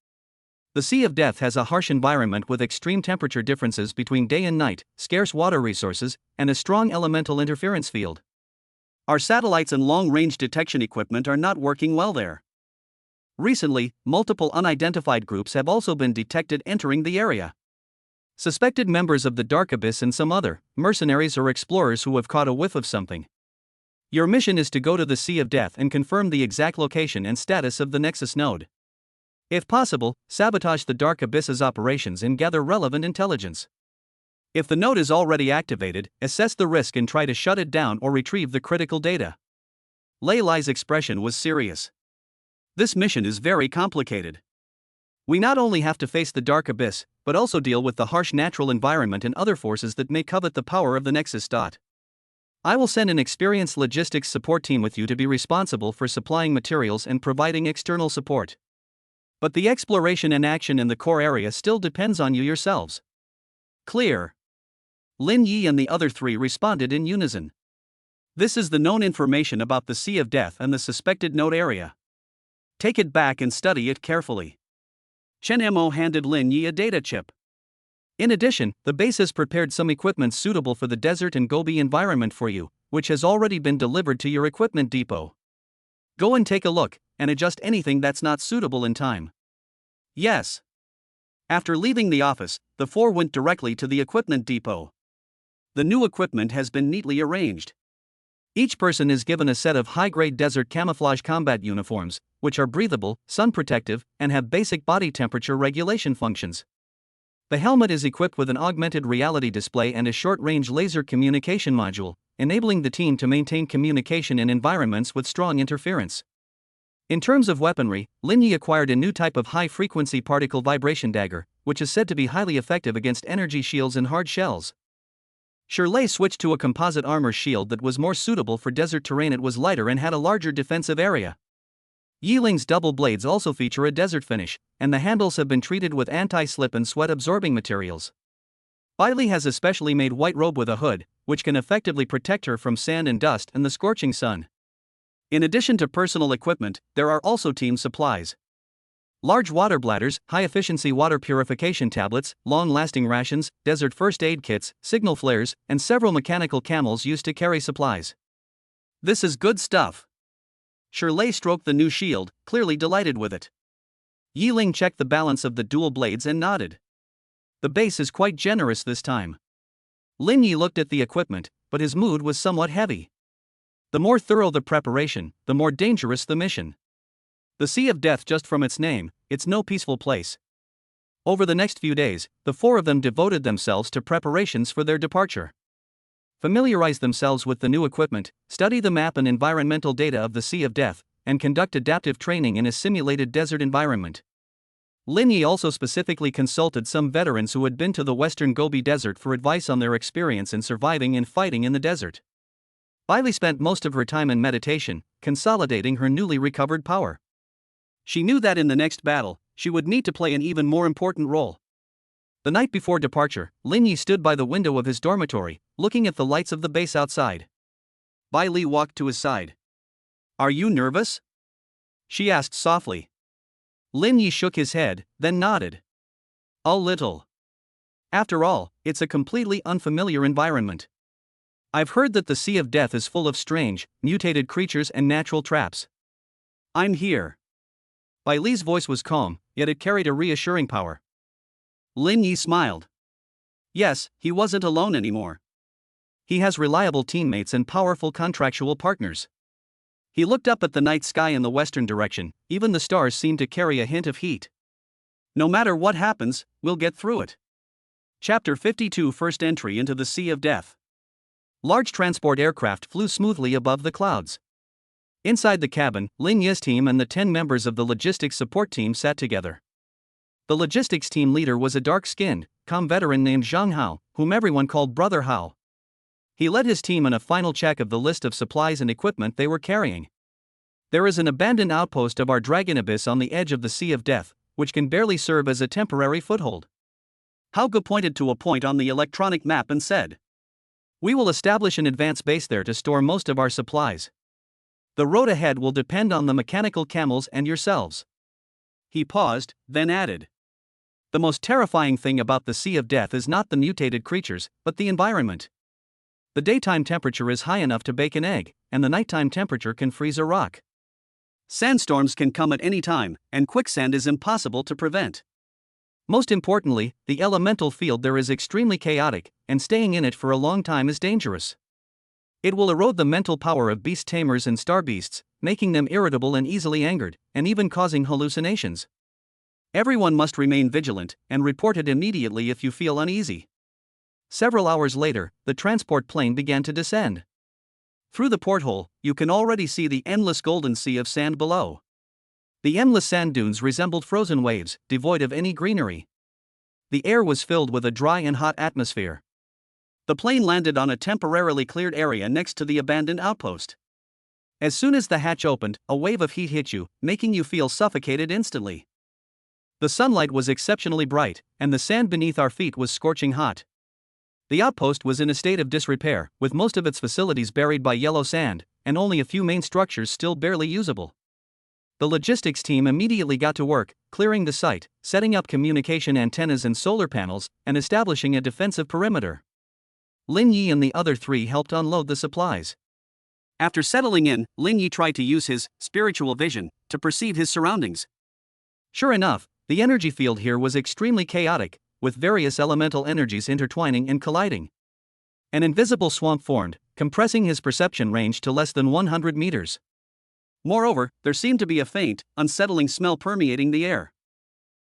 The Sea of Death has a harsh environment with extreme temperature differences between day and night, scarce water resources, and a strong elemental interference field. Our satellites and long-range detection equipment are not working well there. Recently, multiple unidentified groups have also been detected entering the area. Suspected members of the Dark Abyss and some other mercenaries or explorers who have caught a whiff of something. Your mission is to go to the Sea of Death and confirm the exact location and status of the Nexus node. If possible, sabotage the Dark Abyss's operations and gather relevant intelligence. If the node is already activated, assess the risk and try to shut it down or retrieve the critical data. Lei's expression was serious. This mission is very complicated. We not only have to face the Dark Abyss, but also deal with the harsh natural environment and other forces that may covet the power of the Nexus. I will send an experienced logistics support team with you to be responsible for supplying materials and providing external support. But the exploration and action in the core area still depends on you yourselves. Clear. Lin Yi and the other three responded in unison. This is the known information about the Sea of Death and the suspected node area. Take it back and study it carefully. Chen Mo handed Lin Yi a data chip. In addition, the base has prepared some equipment suitable for the desert and Gobi environment for you, which has already been delivered to your equipment depot. Go and take a look, and adjust anything that's not suitable in time. Yes. After leaving the office, the four went directly to the equipment depot. The new equipment has been neatly arranged. Each person is given a set of high-grade desert camouflage combat uniforms, which are breathable, sun-protective, and have basic body temperature regulation functions. The helmet is equipped with an augmented reality display and a short-range laser communication module, enabling the team to maintain communication in environments with strong interference. In terms of weaponry, Lin Yi acquired a new type of high-frequency particle vibration dagger, which is said to be highly effective against energy shields and hard shells. Shirley switched to a composite armor shield that was more suitable for desert terrain. It was lighter and had a larger defensive area. Yiling's double blades also feature a desert finish, and the handles have been treated with anti-slip and sweat-absorbing materials. Belle has a specially made white robe with a hood, which can effectively protect her from sand and dust and the scorching sun. In addition to personal equipment, there are also team supplies. Large water bladders, high-efficiency water purification tablets, long-lasting rations, desert first aid kits, signal flares, and several mechanical camels used to carry supplies. This is good stuff. Shirley stroked the new shield, clearly delighted with it. Yiling checked the balance of the dual blades and nodded. The base is quite generous this time. Lin Yi looked at the equipment, but his mood was somewhat heavy. The more thorough the preparation, the more dangerous the mission. The Sea of Death, just from its name, it's no peaceful place. Over the next few days, the four of them devoted themselves to preparations for their departure. Familiarize themselves with the new equipment, study the map and environmental data of the Sea of Death, and conduct adaptive training in a simulated desert environment. Lin Yi also specifically consulted some veterans who had been to the western Gobi Desert for advice on their experience in surviving and fighting in the desert. Belle spent most of her time in meditation, consolidating her newly recovered power. She knew that in the next battle, she would need to play an even more important role. The night before departure, Lin Yi stood by the window of his dormitory, looking at the lights of the base outside. Belle walked to his side. "Are you nervous?" she asked softly. Lin Yi shook his head, then nodded. "A little. After all, it's a completely unfamiliar environment. I've heard that the Sea of Death is full of strange, mutated creatures and natural traps. I'm here." Baile's voice was calm, yet it carried a reassuring power. Lin Yi smiled. Yes, he wasn't alone anymore. He has reliable teammates and powerful contractual partners. He looked up at the night sky in the western direction. Even the stars seemed to carry a hint of heat. No matter what happens, we'll get through it. Chapter 52, First Entry into the Sea of Death. Large transport aircraft flew smoothly above the clouds. Inside the cabin, Lin Yi's team and the 10 members of the logistics support team sat together. The logistics team leader was a dark-skinned, calm veteran named Zhang Hao, whom everyone called Brother Hao. He led his team in a final check of the list of supplies and equipment they were carrying. There is an abandoned outpost of our dragon abyss on the edge of the Sea of Death, which can barely serve as a temporary foothold. Hauge pointed to a point on the electronic map and said, "We will establish an advance base there to store most of our supplies. The road ahead will depend on the mechanical camels and yourselves." He paused, then added, "The most terrifying thing about the Sea of Death is not the mutated creatures, but the environment. The daytime temperature is high enough to bake an egg, and the nighttime temperature can freeze a rock. Sandstorms can come at any time, and quicksand is impossible to prevent. Most importantly, the elemental field there is extremely chaotic, and staying in it for a long time is dangerous. It will erode the mental power of beast tamers and star beasts, making them irritable and easily angered, and even causing hallucinations. Everyone must remain vigilant, and report it immediately if you feel uneasy." Several hours later, the transport plane began to descend. Through the porthole, you can already see the endless golden sea of sand below. The endless sand dunes resembled frozen waves, devoid of any greenery. The air was filled with a dry and hot atmosphere. The plane landed on a temporarily cleared area next to the abandoned outpost. As soon as the hatch opened, a wave of heat hit you, making you feel suffocated instantly. The sunlight was exceptionally bright, and the sand beneath our feet was scorching hot. The outpost was in a state of disrepair, with most of its facilities buried by yellow sand, and only a few main structures still barely usable. The logistics team immediately got to work, clearing the site, setting up communication antennas and solar panels, and establishing a defensive perimeter. Lin Yi and the other 3 helped unload the supplies. After settling in, Lin Yi tried to use his spiritual vision to perceive his surroundings. Sure enough, the energy field here was extremely chaotic, with various elemental energies intertwining and colliding. An invisible swamp formed, compressing his perception range to less than 100 meters. Moreover, there seemed to be a faint, unsettling smell permeating the air.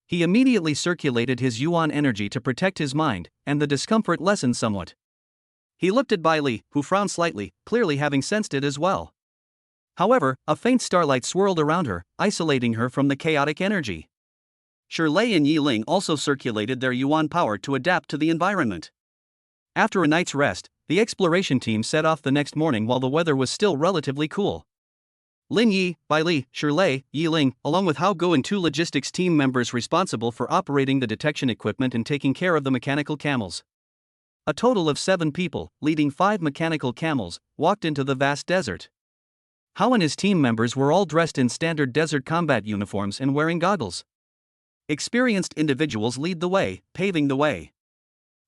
He immediately circulated his yuan energy to protect his mind, and the discomfort lessened somewhat. He looked at Belle, who frowned slightly, clearly having sensed it as well. However, a faint starlight swirled around her, isolating her from the chaotic energy. Shirley and Yi Ling also circulated their yuan power to adapt to the environment. After a night's rest, the exploration team set off the next morning while the weather was still relatively cool. Lin Yi, Bai Li, Shirley, Yi Ling, along with Hao Gu and 2 logistics team members responsible for operating the detection equipment and taking care of the mechanical camels. A total of 7 people, leading 5 mechanical camels, walked into the vast desert. Hao and his team members were all dressed in standard desert combat uniforms and wearing goggles. Experienced individuals lead the way, paving the way.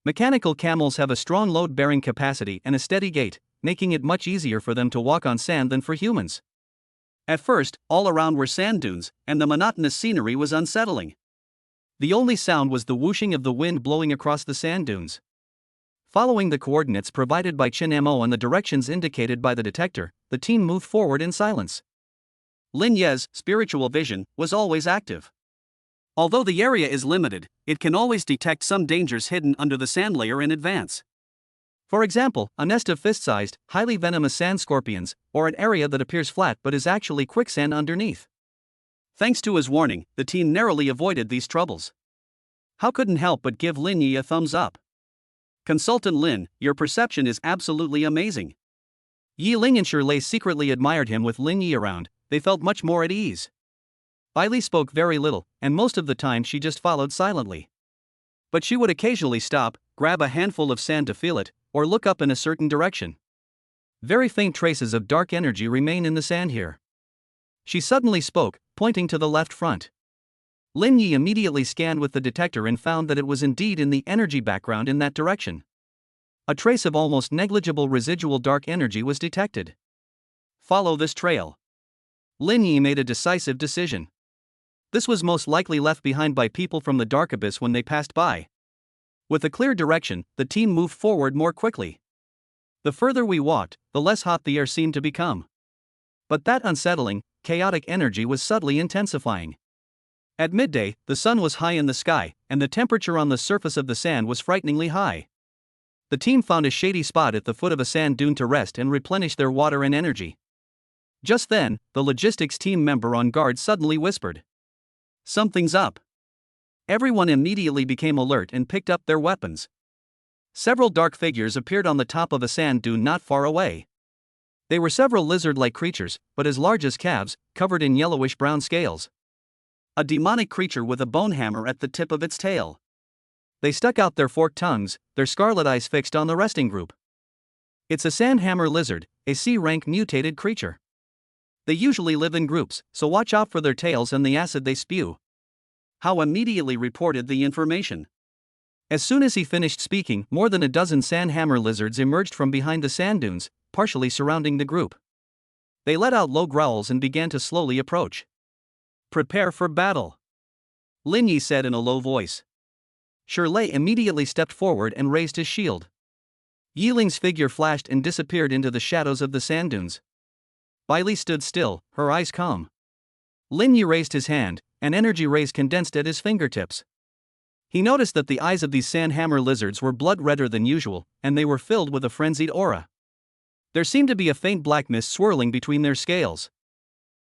Mechanical camels have a strong load-bearing capacity and a steady gait, making it much easier for them to walk on sand than for humans. At first, all around were sand dunes, and the monotonous scenery was unsettling. The only sound was the whooshing of the wind blowing across the sand dunes. Following the coordinates provided by Chin Mo and the directions indicated by the detector, the team moved forward in silence. Lin Ye's spiritual vision was always active. Although the area is limited, it can always detect some dangers hidden under the sand layer in advance. For example, a nest of fist-sized, highly venomous sand scorpions, or an area that appears flat but is actually quicksand underneath. Thanks to his warning, the team narrowly avoided these troubles. Hao couldn't help but give Lin Yi a thumbs up. Consultant Lin, your perception is absolutely amazing. Yi Ling and Shirley secretly admired him with Lin Yi around, they felt much more at ease. Bai Li spoke very little, and most of the time she just followed silently. But she would occasionally stop, grab a handful of sand to feel it, or look up in a certain direction. Very faint traces of dark energy remain in the sand here. She suddenly spoke, pointing to the left front. Lin Yi immediately scanned with the detector and found that it was indeed in the energy background in that direction. A trace of almost negligible residual dark energy was detected. Follow this trail. Lin Yi made a decisive decision. This was most likely left behind by people from the dark abyss when they passed by. With a clear direction, the team moved forward more quickly. The further we walked, the less hot the air seemed to become. But that unsettling, chaotic energy was subtly intensifying. At midday, the sun was high in the sky, and the temperature on the surface of the sand was frighteningly high. The team found a shady spot at the foot of a sand dune to rest and replenish their water and energy. Just then, the logistics team member on guard suddenly whispered, "Something's up." Everyone immediately became alert and picked up their weapons. Several dark figures appeared on the top of a sand dune not far away. They were several lizard-like creatures, but as large as calves, covered in yellowish-brown scales. A demonic creature with a bone hammer at the tip of its tail. They stuck out their forked tongues, their scarlet eyes fixed on the resting group. It's a sandhammer lizard, a C-rank mutated creature. They usually live in groups, so watch out for their tails and the acid they spew. Hao immediately reported the information. As soon as he finished speaking, more than a dozen sandhammer lizards emerged from behind the sand dunes, partially surrounding the group. They let out low growls and began to slowly approach. "Prepare for battle," Lin Yi said in a low voice. Shirley immediately stepped forward and raised his shield. Yi Ling's figure flashed and disappeared into the shadows of the sand dunes. Bai Li stood still, her eyes calm. Lin Yi raised his hand, and energy rays condensed at his fingertips. He noticed that the eyes of these sandhammer lizards were blood redder than usual, and they were filled with a frenzied aura. There seemed to be a faint black mist swirling between their scales.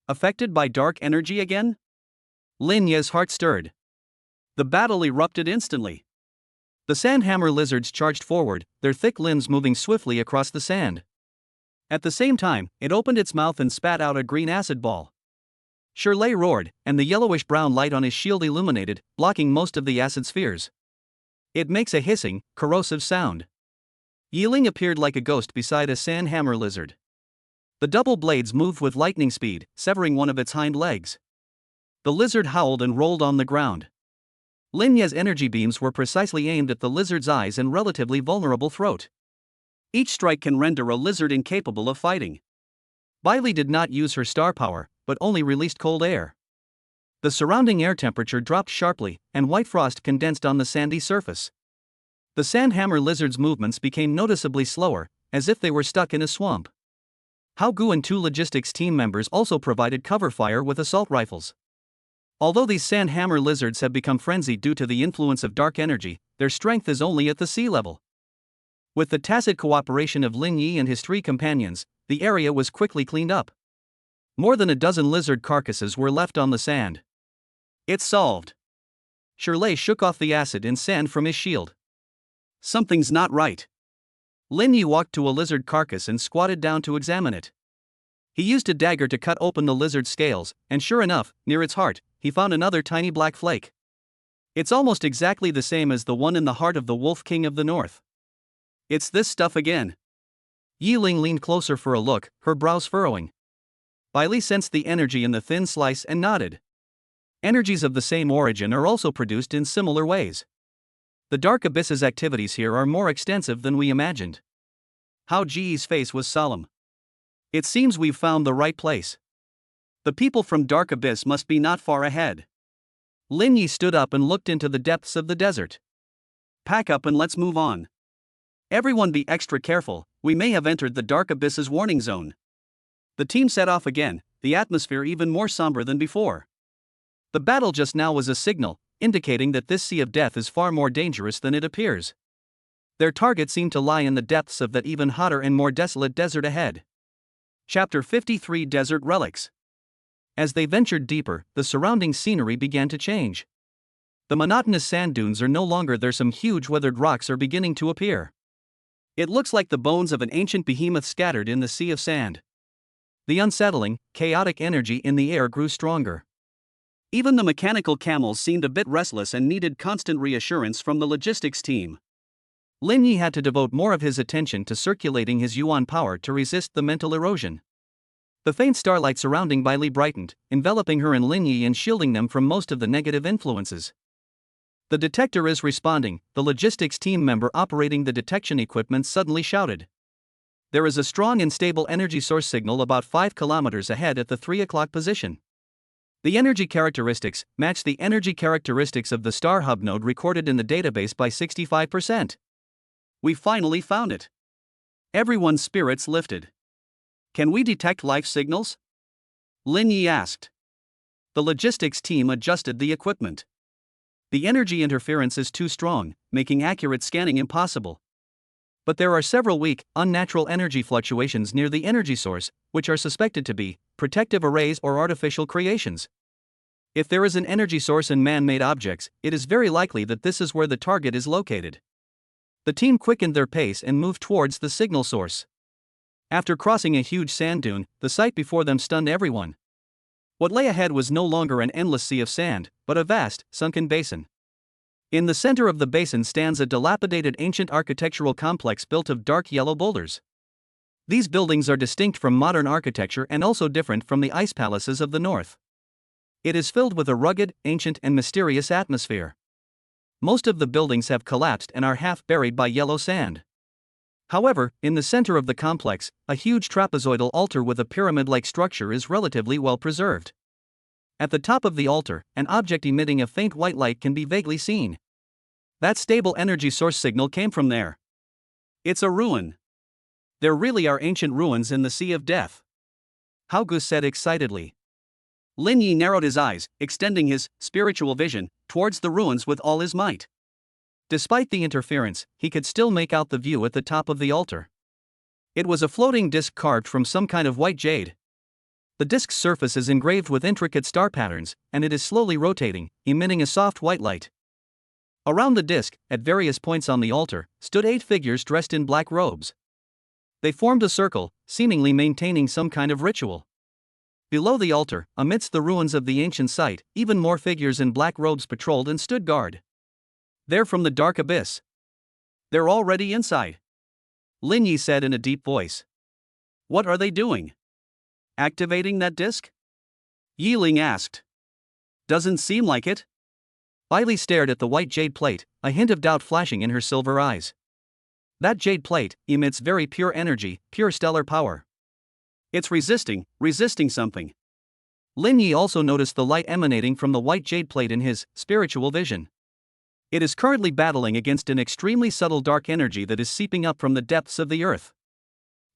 Affected by dark energy again? Lin Ye's heart stirred. The battle erupted instantly. The sandhammer lizards charged forward, their thick limbs moving swiftly across the sand. At the same time, it opened its mouth and spat out a green acid ball. Shirley roared, and the yellowish-brown light on his shield illuminated, blocking most of the acid spheres. It makes a hissing, corrosive sound. Yi Ling appeared like a ghost beside a sandhammer lizard. The double blades moved with lightning speed, severing one of its hind legs. The lizard howled and rolled on the ground. Lin Ye's energy beams were precisely aimed at the lizard's eyes and relatively vulnerable throat. Each strike can render a lizard incapable of fighting. Bai Li did not use her star power, but only released cold air. The surrounding air temperature dropped sharply, and white frost condensed on the sandy surface. The sandhammer lizard's movements became noticeably slower, as if they were stuck in a swamp. Hao Gu and 2 logistics team members also provided cover fire with assault rifles. Although these sandhammer lizards have become frenzied due to the influence of dark energy, their strength is only at the sea level. With the tacit cooperation of Lin Yi and his 3 companions, the area was quickly cleaned up. More than a dozen lizard carcasses were left on the sand. It's solved. Shirley shook off the acid and sand from his shield. Something's not right. Lin Yi walked to a lizard carcass and squatted down to examine it. He used a dagger to cut open the lizard's scales, and sure enough, near its heart, he found another tiny black flake. It's almost exactly the same as the one in the heart of the Wolf King of the North. It's this stuff again. Yi Ling leaned closer for a look, her brows furrowing. Bai Li sensed the energy in the thin slice and nodded. Energies of the same origin are also produced in similar ways. The Dark Abyss's activities here are more extensive than we imagined. Hao Ji's face was solemn. It seems we've found the right place. The people from Dark Abyss must be not far ahead. Lin Yi stood up and looked into the depths of the desert. Pack up and let's move on. Everyone be extra careful, we may have entered the Dark Abyss's warning zone. The team set off again, the atmosphere even more somber than before. The battle just now was a signal, indicating that this sea of death is far more dangerous than it appears. Their target seemed to lie in the depths of that even hotter and more desolate desert ahead. Chapter 53 Desert Relics. As they ventured deeper, the surrounding scenery began to change. The monotonous sand dunes are no longer there, some huge weathered rocks are beginning to appear. It looks like the bones of an ancient behemoth scattered in the sea of sand. The unsettling, chaotic energy in the air grew stronger. Even the mechanical camels seemed a bit restless and needed constant reassurance from the logistics team. Lin Yi had to devote more of his attention to circulating his yuan power to resist the mental erosion. The faint starlight surrounding Bai Li brightened, enveloping her and Lin Yi and shielding them from most of the negative influences. The detector is responding, the logistics team member operating the detection equipment suddenly shouted. There is a strong and stable energy source signal about 5 kilometers ahead at the 3 o'clock position. The energy characteristics match the energy characteristics of the Star Hub node recorded in the database by 65%. We finally found it. Everyone's spirits lifted. Can we detect life signals? Lin Yi asked. The logistics team adjusted the equipment. The energy interference is too strong, making accurate scanning impossible. But there are several weak, unnatural energy fluctuations near the energy source, which are suspected to be protective arrays or artificial creations. If there is an energy source in man-made objects, it is very likely that this is where the target is located. The team quickened their pace and moved towards the signal source. After crossing a huge sand dune, the sight before them stunned everyone. What lay ahead was no longer an endless sea of sand, but a vast, sunken basin. In the center of the basin stands a dilapidated ancient architectural complex built of dark yellow boulders. These buildings are distinct from modern architecture and also different from the ice palaces of the north. It is filled with a rugged, ancient, and mysterious atmosphere. Most of the buildings have collapsed and are half buried by yellow sand. However, in the center of the complex, a huge trapezoidal altar with a pyramid-like structure is relatively well preserved. At the top of the altar, an object emitting a faint white light can be vaguely seen. That stable energy source signal came from there. It's a ruin. There really are ancient ruins in the Sea of Death. Haugu said excitedly. Lin Yi narrowed his eyes, extending his spiritual vision towards the ruins with all his might. Despite the interference, he could still make out the view at the top of the altar. It was a floating disc carved from some kind of white jade. The disc's surface is engraved with intricate star patterns, and it is slowly rotating, emitting a soft white light. Around the disc, at various points on the altar, stood 8 figures dressed in black robes. They formed a circle, seemingly maintaining some kind of ritual. Below the altar, amidst the ruins of the ancient site, even more figures in black robes patrolled and stood guard. They're from the Dark Abyss. They're already inside. Lin Yi said in a deep voice. What are they doing? Activating that disc? Yi Ling asked. Doesn't seem like it. Bai Li stared at the white jade plate, a hint of doubt flashing in her silver eyes. That jade plate emits very pure energy, pure stellar power. It's resisting something. Lin Yi also noticed the light emanating from the white jade plate in his spiritual vision. It is currently battling against an extremely subtle dark energy that is seeping up from the depths of the earth.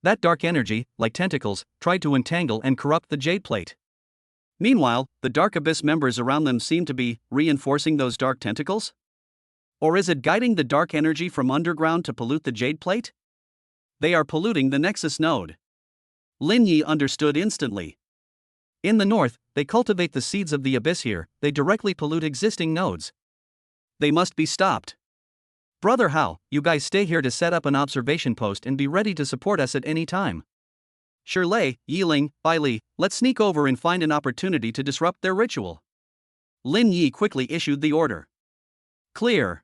That dark energy, like tentacles, tried to entangle and corrupt the jade plate. Meanwhile, the Dark Abyss members around them seem to be reinforcing those dark tentacles? Or is it guiding the dark energy from underground to pollute the jade plate? They are polluting the Nexus node. Lin Yi understood instantly. In the north, they cultivate the seeds of the abyss. Here, they directly pollute existing nodes. They must be stopped. Brother Hao, you guys stay here to set up an observation post and be ready to support us at any time. Shirley, Yiling, Bai Li, let's sneak over and find an opportunity to disrupt their ritual. Lin Yi quickly issued the order. Clear.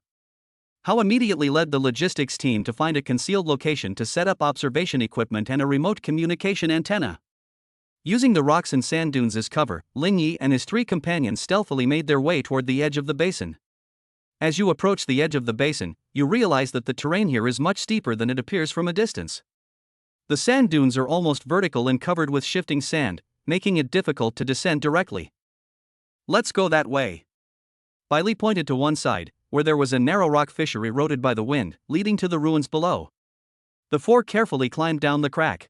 Hao immediately led the logistics team to find a concealed location to set up observation equipment and a remote communication antenna. Using the rocks and sand dunes as cover, Lin Yi and his 3 companions stealthily made their way toward the edge of the basin. As you approach the edge of the basin, you realize that the terrain here is much steeper than it appears from a distance. The sand dunes are almost vertical and covered with shifting sand, making it difficult to descend directly. Let's go that way. Bai Li pointed to one side, where there was a narrow rock fissure eroded by the wind, leading to the ruins below. The 4 carefully climbed down the crack.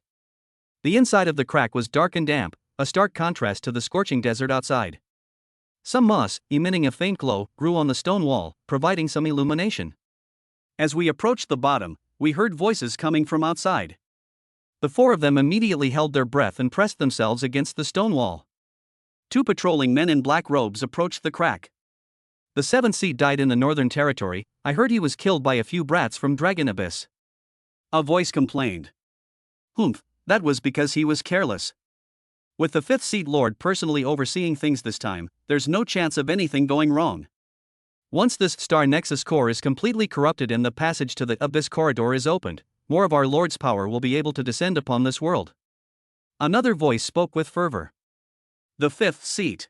The inside of the crack was dark and damp, a stark contrast to the scorching desert outside. Some moss, emitting a faint glow, grew on the stone wall, providing some illumination. As we approached the bottom, we heard voices coming from outside. The 4 of them immediately held their breath and pressed themselves against the stone wall. 2 patrolling men in black robes approached the crack. The 7th seat died in the northern territory. I heard he was killed by a few brats from Dragon Abyss. A voice complained. Humph, that was because he was careless. With the 5th seat lord personally overseeing things this time, there's no chance of anything going wrong. Once this star nexus core is completely corrupted and the passage to the abyss corridor is opened, more of our lord's power will be able to descend upon this world. Another voice spoke with fervor. The 5th seat.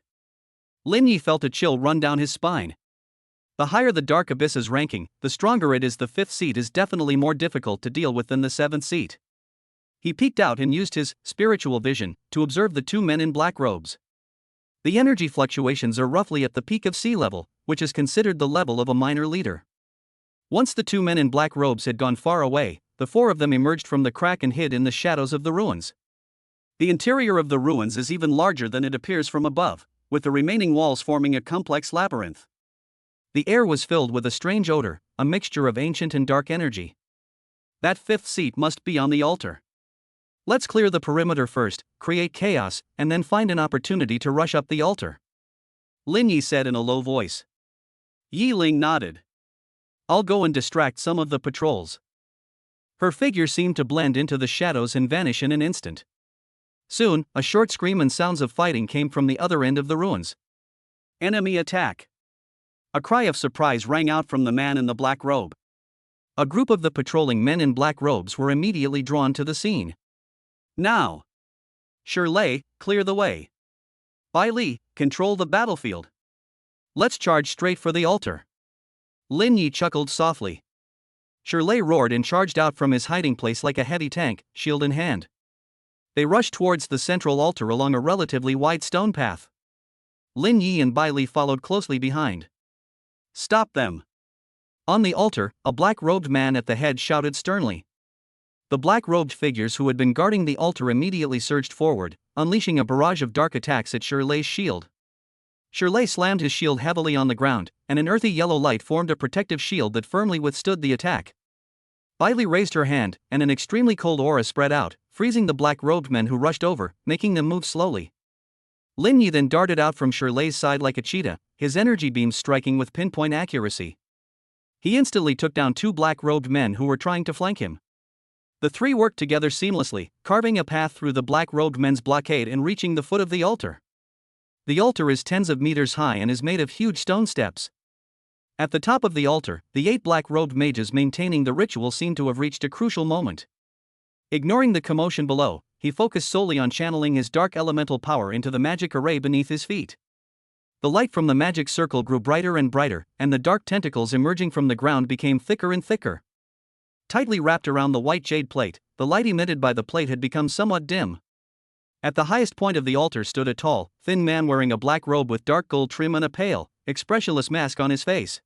Lin Yi felt a chill run down his spine. The higher the dark abyss's ranking, the stronger it is. The 5th seat is definitely more difficult to deal with than the 7th seat. He peeked out and used his spiritual vision to observe the 2 men in black robes. The energy fluctuations are roughly at the peak of sea level, which is considered the level of a minor leader. Once the 2 men in black robes had gone far away, the 4 of them emerged from the crack and hid in the shadows of the ruins. The interior of the ruins is even larger than it appears from above, with the remaining walls forming a complex labyrinth. The air was filled with a strange odor, a mixture of ancient and dark energy. That 5th seat must be on the altar. Let's clear the perimeter first, create chaos, and then find an opportunity to rush up the altar. Lin Yi said in a low voice. Yi Ling nodded. I'll go and distract some of the patrols. Her figure seemed to blend into the shadows and vanish in an instant. Soon, a short scream and sounds of fighting came from the other end of the ruins. Enemy attack! A cry of surprise rang out from the man in the black robe. A group of the patrolling men in black robes were immediately drawn to the scene. Now! Shirley, clear the way. Bai Li, control the battlefield. Let's charge straight for the altar. Lin Yi chuckled softly. Shirley roared and charged out from his hiding place like a heavy tank, shield in hand. They rushed towards the central altar along a relatively wide stone path. Lin Yi and Bai Li followed closely behind. Stop them! On the altar, a black-robed man at the head shouted sternly. The black-robed figures who had been guarding the altar immediately surged forward, unleashing a barrage of dark attacks at Shirley's shield. Shirley slammed his shield heavily on the ground, and an earthy yellow light formed a protective shield that firmly withstood the attack. Bai Li raised her hand, and an extremely cold aura spread out, freezing the black-robed men who rushed over, making them move slowly. Lin Yi then darted out from Shirley's side like a cheetah, his energy beams striking with pinpoint accuracy. He instantly took down 2 black-robed men who were trying to flank him. The 3 worked together seamlessly, carving a path through the black-robed men's blockade and reaching the foot of the altar. The altar is tens of meters high and is made of huge stone steps. At the top of the altar, the 8 black-robed mages maintaining the ritual seemed to have reached a crucial moment. Ignoring the commotion below, he focused solely on channeling his dark elemental power into the magic array beneath his feet. The light from the magic circle grew brighter and brighter, and the dark tentacles emerging from the ground became thicker and thicker. Tightly wrapped around the white jade plate, the light emitted by the plate had become somewhat dim. At the highest point of the altar stood a tall, thin man wearing a black robe with dark gold trim and a pale, expressionless mask on his face.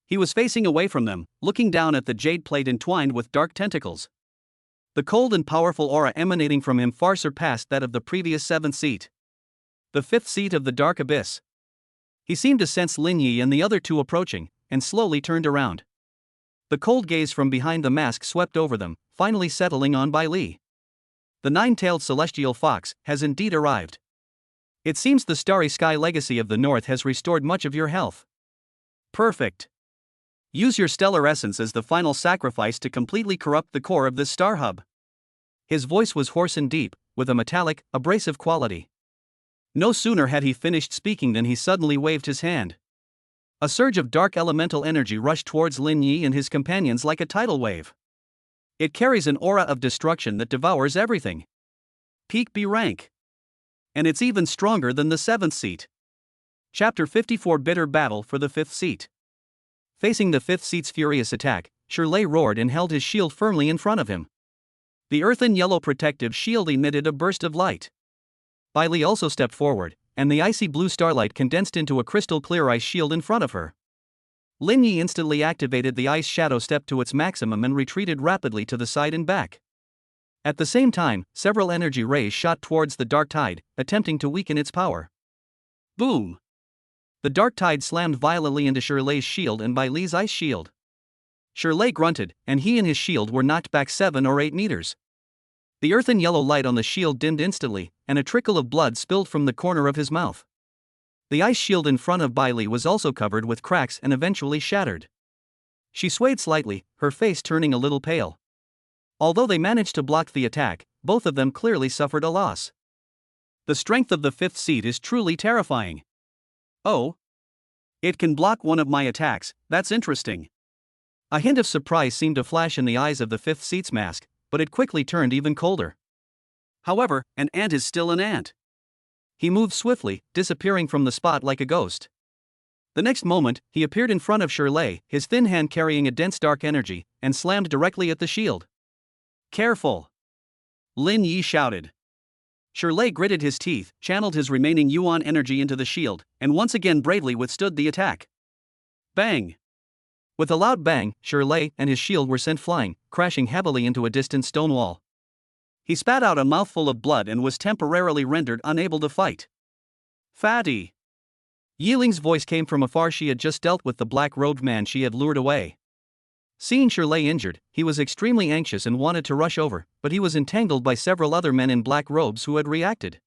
He was facing away from them, looking down at the jade plate entwined with dark tentacles. The cold and powerful aura emanating from him far surpassed that of the previous 7th seat. The 5th seat of the dark abyss. He seemed to sense Lin Yi and the other 2 approaching, and slowly turned around. The cold gaze from behind the mask swept over them, finally settling on Bai Li. The 9-tailed celestial fox has indeed arrived. It seems the starry sky legacy of the north has restored much of your health. Perfect. Use your stellar essence as the final sacrifice to completely corrupt the core of this star hub. His voice was hoarse and deep, with a metallic, abrasive quality. No sooner had he finished speaking than he suddenly waved his hand. A surge of dark elemental energy rushed towards Lin Yi and his companions like a tidal wave. It carries an aura of destruction that devours everything. Peak B rank. And it's even stronger than the 7th seat. Chapter 54 Bitter Battle for the 5th seat. Facing the 5th seat's furious attack, Shirley roared and held his shield firmly in front of him. The earthen yellow protective shield emitted a burst of light. Bai Li also stepped forward, and the icy blue starlight condensed into a crystal clear ice shield in front of her. Lin Yi instantly activated the ice shadow step to its maximum and retreated rapidly to the side and back. At the same time, several energy rays shot towards the dark tide, attempting to weaken its power. Boom! The dark tide slammed violently into Shirley's shield and Bai Li's ice shield. Shirley grunted, and he and his shield were knocked back 7 or 8 meters. The earthen yellow light on the shield dimmed instantly, and a trickle of blood spilled from the corner of his mouth. The ice shield in front of Bai Li was also covered with cracks and eventually shattered. She swayed slightly, her face turning a little pale. Although they managed to block the attack, both of them clearly suffered a loss. The strength of the 5th seat is truly terrifying. Oh. It can block one of my attacks, that's interesting. A hint of surprise seemed to flash in the eyes of the 5th seat's mask, but it quickly turned even colder. However, an ant is still an ant. He moved swiftly, disappearing from the spot like a ghost. The next moment, he appeared in front of Shirley, his thin hand carrying a dense dark energy, and slammed directly at the shield. Careful! Lin Yi shouted. Shirley gritted his teeth, channeled his remaining yuan energy into the shield, and once again bravely withstood the attack. Bang! With a loud bang, Shirley and his shield were sent flying, crashing heavily into a distant stone wall. He spat out a mouthful of blood and was temporarily rendered unable to fight. Fatty! Yiling's voice came from afar. She had just dealt with the black-robed man she had lured away. Seeing Shirley injured, he was extremely anxious and wanted to rush over, but he was entangled by several other men in black robes who had reacted.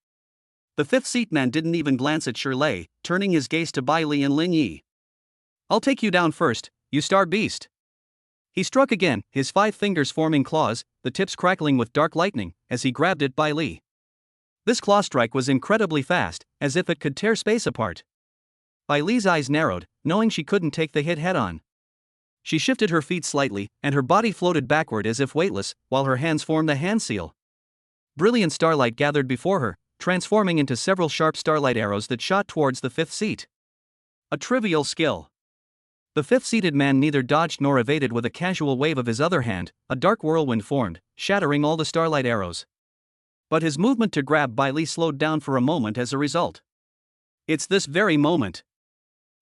The 5th seat man didn't even glance at Shirley, turning his gaze to Bai Li and Lin Yi. I'll take you down first, you star beast. He struck again, his 5 fingers forming claws, the tips crackling with dark lightning, as he grabbed at Bai Li. This claw strike was incredibly fast, as if it could tear space apart. Bai Li's eyes narrowed, knowing she couldn't take the hit head-on. She shifted her feet slightly, and her body floated backward as if weightless, while her hands formed a hand seal. Brilliant starlight gathered before her, transforming into several sharp starlight arrows that shot towards the 5th seat. A trivial skill. The 5th-seated man neither dodged nor evaded. With a casual wave of his other hand, a dark whirlwind formed, shattering all the starlight arrows. But his movement to grab Bai Li slowed down for a moment as a result. It's this very moment.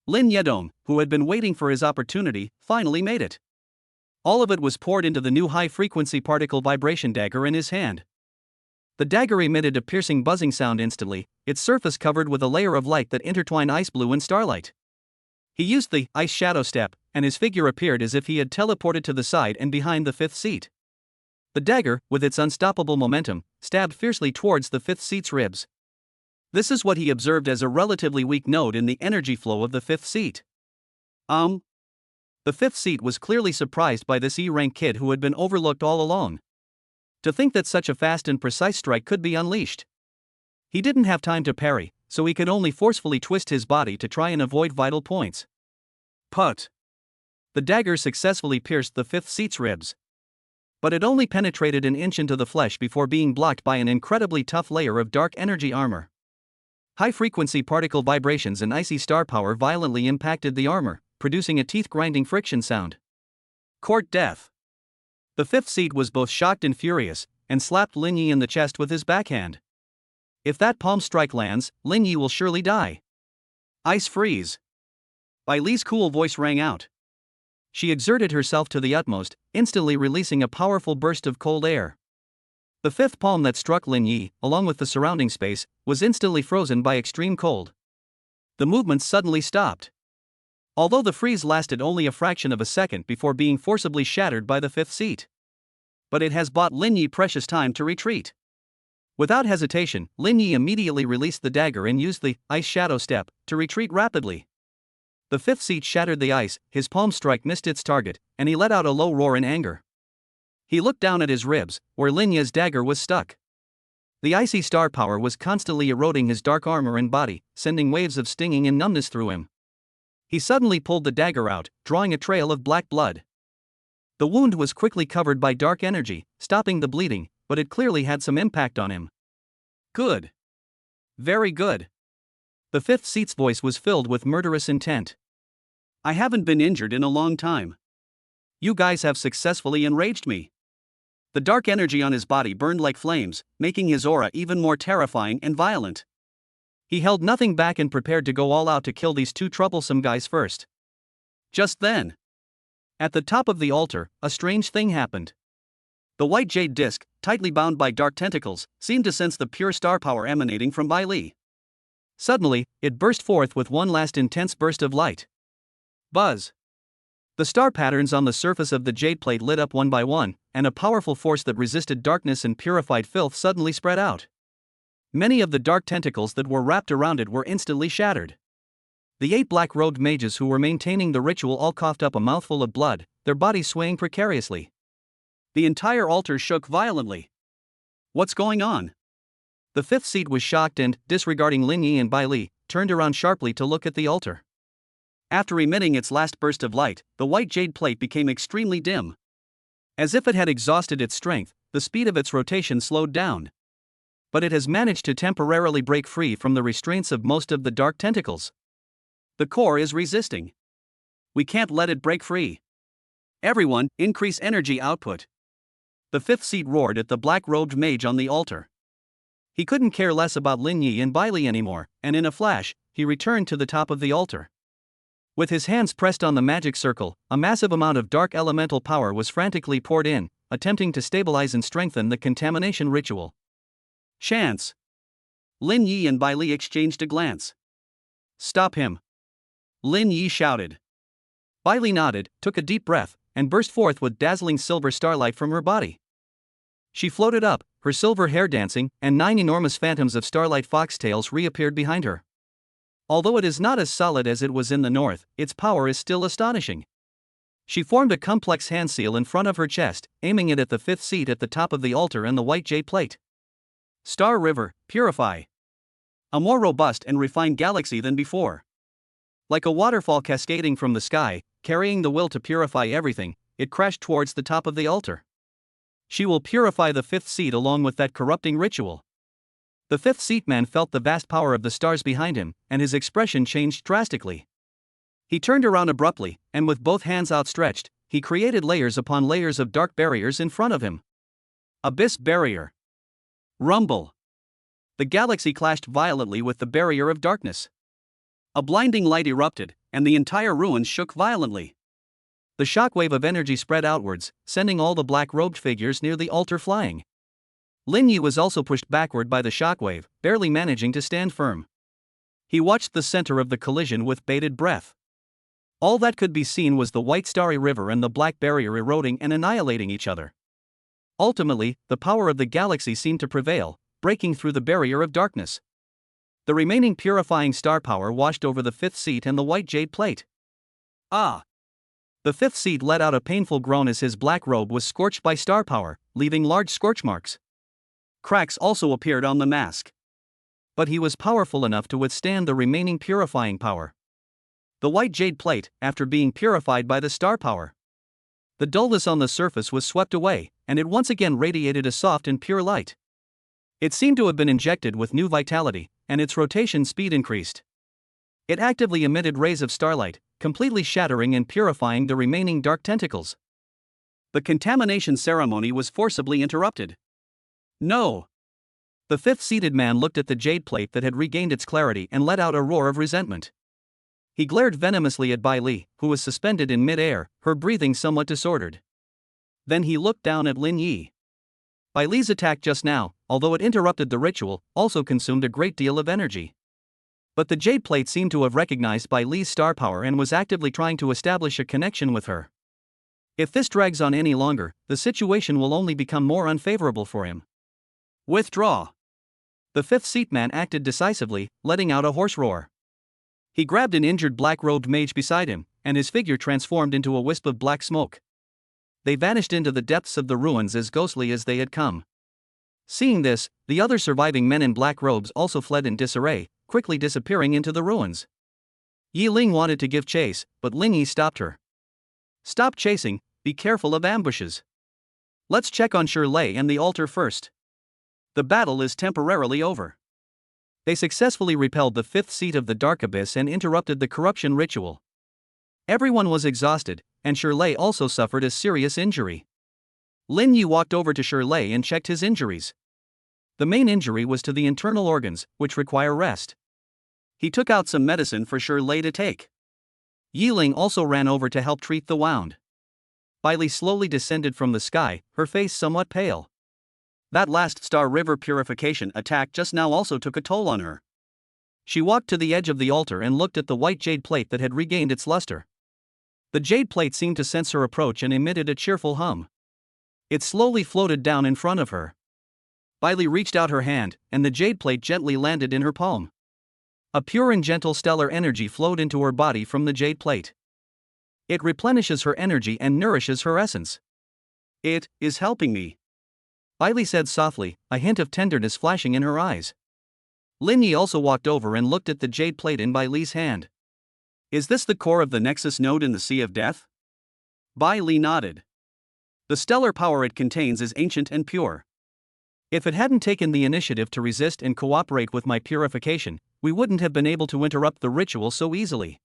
Lin Yedong, who had been waiting for his opportunity, finally made it. All of it was poured into the new high-frequency particle vibration dagger in his hand. The dagger emitted a piercing buzzing sound instantly, its surface covered with a layer of light that intertwined ice blue and starlight. He used the ice shadow step, and his figure appeared as if he had teleported to the side and behind the 5th seat. The dagger, with its unstoppable momentum, stabbed fiercely towards the 5th seat's ribs. This is what he observed as a relatively weak node in the energy flow of the 5th seat. The 5th seat was clearly surprised by this E-rank kid who had been overlooked all along. To think that such a fast and precise strike could be unleashed. He didn't have time to parry, so he could only forcefully twist his body to try and avoid vital points. Put! The dagger successfully pierced the 5th seat's ribs. But it only penetrated an inch into the flesh before being blocked by an incredibly tough layer of dark energy armor. High-frequency particle vibrations and icy star power violently impacted the armor, producing a teeth-grinding friction sound. Court death. The 5th seat was both shocked and furious, and slapped Lin Yi in the chest with his backhand. If that palm strike lands, Lin Yi will surely die. Ice freeze. Bai Li's cool voice rang out. She exerted herself to the utmost, instantly releasing a powerful burst of cold air. The 5th palm that struck Lin Yi, along with the surrounding space, was instantly frozen by extreme cold. The movement suddenly stopped. Although the freeze lasted only a fraction of a second before being forcibly shattered by the 5th seat. But it has bought Lin Yi precious time to retreat. Without hesitation, Lin Yi immediately released the dagger and used the ice shadow step to retreat rapidly. The fifth seat shattered the ice, his palm strike missed its target, and he let out a low roar in anger. He looked down at his ribs, where Lin Yi's dagger was stuck. The icy star power was constantly eroding his dark armor and body, sending waves of stinging and numbness through him. He suddenly pulled the dagger out, drawing a trail of black blood. The wound was quickly covered by dark energy, stopping the bleeding, but it clearly had some impact on him. Good. Very good. The fifth seat's voice was filled with murderous intent. I haven't been injured in a long time. You guys have successfully enraged me. The dark energy on his body burned like flames, making his aura even more terrifying and violent. He held nothing back and prepared to go all out to kill these two troublesome guys first. Just then, at the top of the altar, a strange thing happened. The white jade disc, tightly bound by dark tentacles, seemed to sense the pure star power emanating from Bai Li. Suddenly, it burst forth with one last intense burst of light. Buzz! The star patterns on the surface of the jade plate lit up one by one, and a powerful force that resisted darkness and purified filth suddenly spread out. Many of the dark tentacles that were wrapped around it were instantly shattered. The 8 black-robed mages who were maintaining the ritual all coughed up a mouthful of blood, their bodies swaying precariously. The entire altar shook violently. What's going on? The fifth seat was shocked and, disregarding Lin Yi and Bai Li, turned around sharply to look at the altar. After emitting its last burst of light, the white jade plate became extremely dim. As if it had exhausted its strength, the speed of its rotation slowed down. But it has managed to temporarily break free from the restraints of most of the dark tentacles. The core is resisting. We can't let it break free. Everyone, increase energy output. The fifth seat roared at the black-robed mage on the altar. He couldn't care less about Lin Yi and Bai Li anymore, and in a flash, he returned to the top of the altar. With his hands pressed on the magic circle, a massive amount of dark elemental power was frantically poured in, attempting to stabilize and strengthen the contamination ritual. Chance! Lin Yi and Bai Li exchanged a glance. Stop him! Lin Yi shouted. Bai Li nodded, took a deep breath, and burst forth with dazzling silver starlight from her body. She floated up, her silver hair dancing, and 9 enormous phantoms of starlight foxtails reappeared behind her. Although it is not as solid as it was in the north, its power is still astonishing. She formed a complex hand seal in front of her chest, aiming it at the fifth seat at the top of the altar and the white jade plate. Star River, purify. A more robust and refined galaxy than before. Like a waterfall cascading from the sky, carrying the will to purify everything, it crashed towards the top of the altar. She will purify the fifth seat along with that corrupting ritual. The fifth seat man felt the vast power of the stars behind him, and his expression changed drastically. He turned around abruptly, and with both hands outstretched, he created layers upon layers of dark barriers in front of him. Abyss barrier. Rumble. The galaxy clashed violently with the barrier of darkness. A blinding light erupted, and the entire ruins shook violently. The shockwave of energy spread outwards, sending all the black-robed figures near the altar flying. Lin Yi was also pushed backward by the shockwave, barely managing to stand firm. He watched the center of the collision with bated breath. All that could be seen was the white starry river and the black barrier eroding and annihilating each other. Ultimately, the power of the galaxy seemed to prevail, breaking through the barrier of darkness. The remaining purifying star power washed over the fifth seat and the white jade plate. Ah! The fifth seat let out a painful groan as his black robe was scorched by star power, leaving large scorch marks. Cracks also appeared on the mask. But he was powerful enough to withstand the remaining purifying power. The white jade plate, after being purified by the star power. The dullness on the surface was swept away, and it once again radiated a soft and pure light. It seemed to have been injected with new vitality, and its rotation speed increased. It actively emitted rays of starlight, completely shattering and purifying the remaining dark tentacles. The contamination ceremony was forcibly interrupted. No! The fifth-seated man looked at the jade plate that had regained its clarity and let out a roar of resentment. He glared venomously at Bai Li, who was suspended in mid-air, her breathing somewhat disordered. Then he looked down at Lin Yi. Bai Li's attack just now, although it interrupted the ritual, also consumed a great deal of energy. But the jade plate seemed to have recognized Bai Li's star power and was actively trying to establish a connection with her. If this drags on any longer, the situation will only become more unfavorable for him. Withdraw. The fifth seat man acted decisively, letting out a hoarse roar. He grabbed an injured black-robed mage beside him, and his figure transformed into a wisp of black smoke. They vanished into the depths of the ruins as ghostly as they had come. Seeing this, the other surviving men in black robes also fled in disarray, quickly disappearing into the ruins. Yi Ling wanted to give chase, but Lin Yi stopped her. Stop chasing, be careful of ambushes. Let's check on Shirley and the altar first. The battle is temporarily over. They successfully repelled the fifth seat of the Dark Abyss and interrupted the corruption ritual. Everyone was exhausted, and Shirley also suffered a serious injury. Lin Yi walked over to Shirley and checked his injuries. The main injury was to the internal organs, which require rest. He took out some medicine for Shirley to take. Yi Ling also ran over to help treat the wound. Belle slowly descended from the sky, her face somewhat pale. That last Star River purification attack just now also took a toll on her. She walked to the edge of the altar and looked at the white jade plate that had regained its luster. The jade plate seemed to sense her approach and emitted a cheerful hum. It slowly floated down in front of her. Belle reached out her hand, and the jade plate gently landed in her palm. A pure and gentle stellar energy flowed into her body from the jade plate. It replenishes her energy and nourishes her essence. It is helping me, Belle said softly, a hint of tenderness flashing in her eyes. Lin Yi also walked over and looked at the jade plate in Baile's hand. Is this the core of the Nexus node in the Sea of Death? Baile nodded. The stellar power it contains is ancient and pure. If it hadn't taken the initiative to resist and cooperate with my purification, we wouldn't have been able to interrupt the ritual so easily.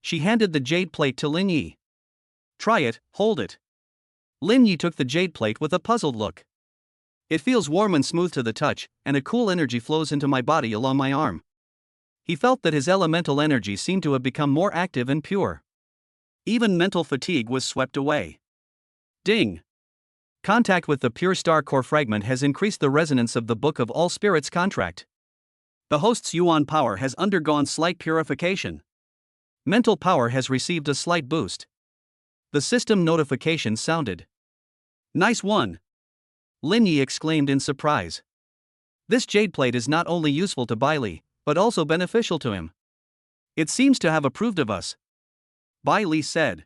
She handed the jade plate to Lin Yi. Try it, hold it. Lin Yi took the jade plate with a puzzled look. It feels warm and smooth to the touch, and a cool energy flows into my body along my arm. He felt that his elemental energy seemed to have become more active and pure. Even mental fatigue was swept away. Ding! Contact with the pure star core fragment has increased the resonance of the Book of All Spirits contract. The host's yuan power has undergone slight purification. Mental power has received a slight boost. The system notification sounded. Nice one! Lin Yi exclaimed in surprise. This jade plate is not only useful to Baile, but also beneficial to him. It seems to have approved of us. Baile said.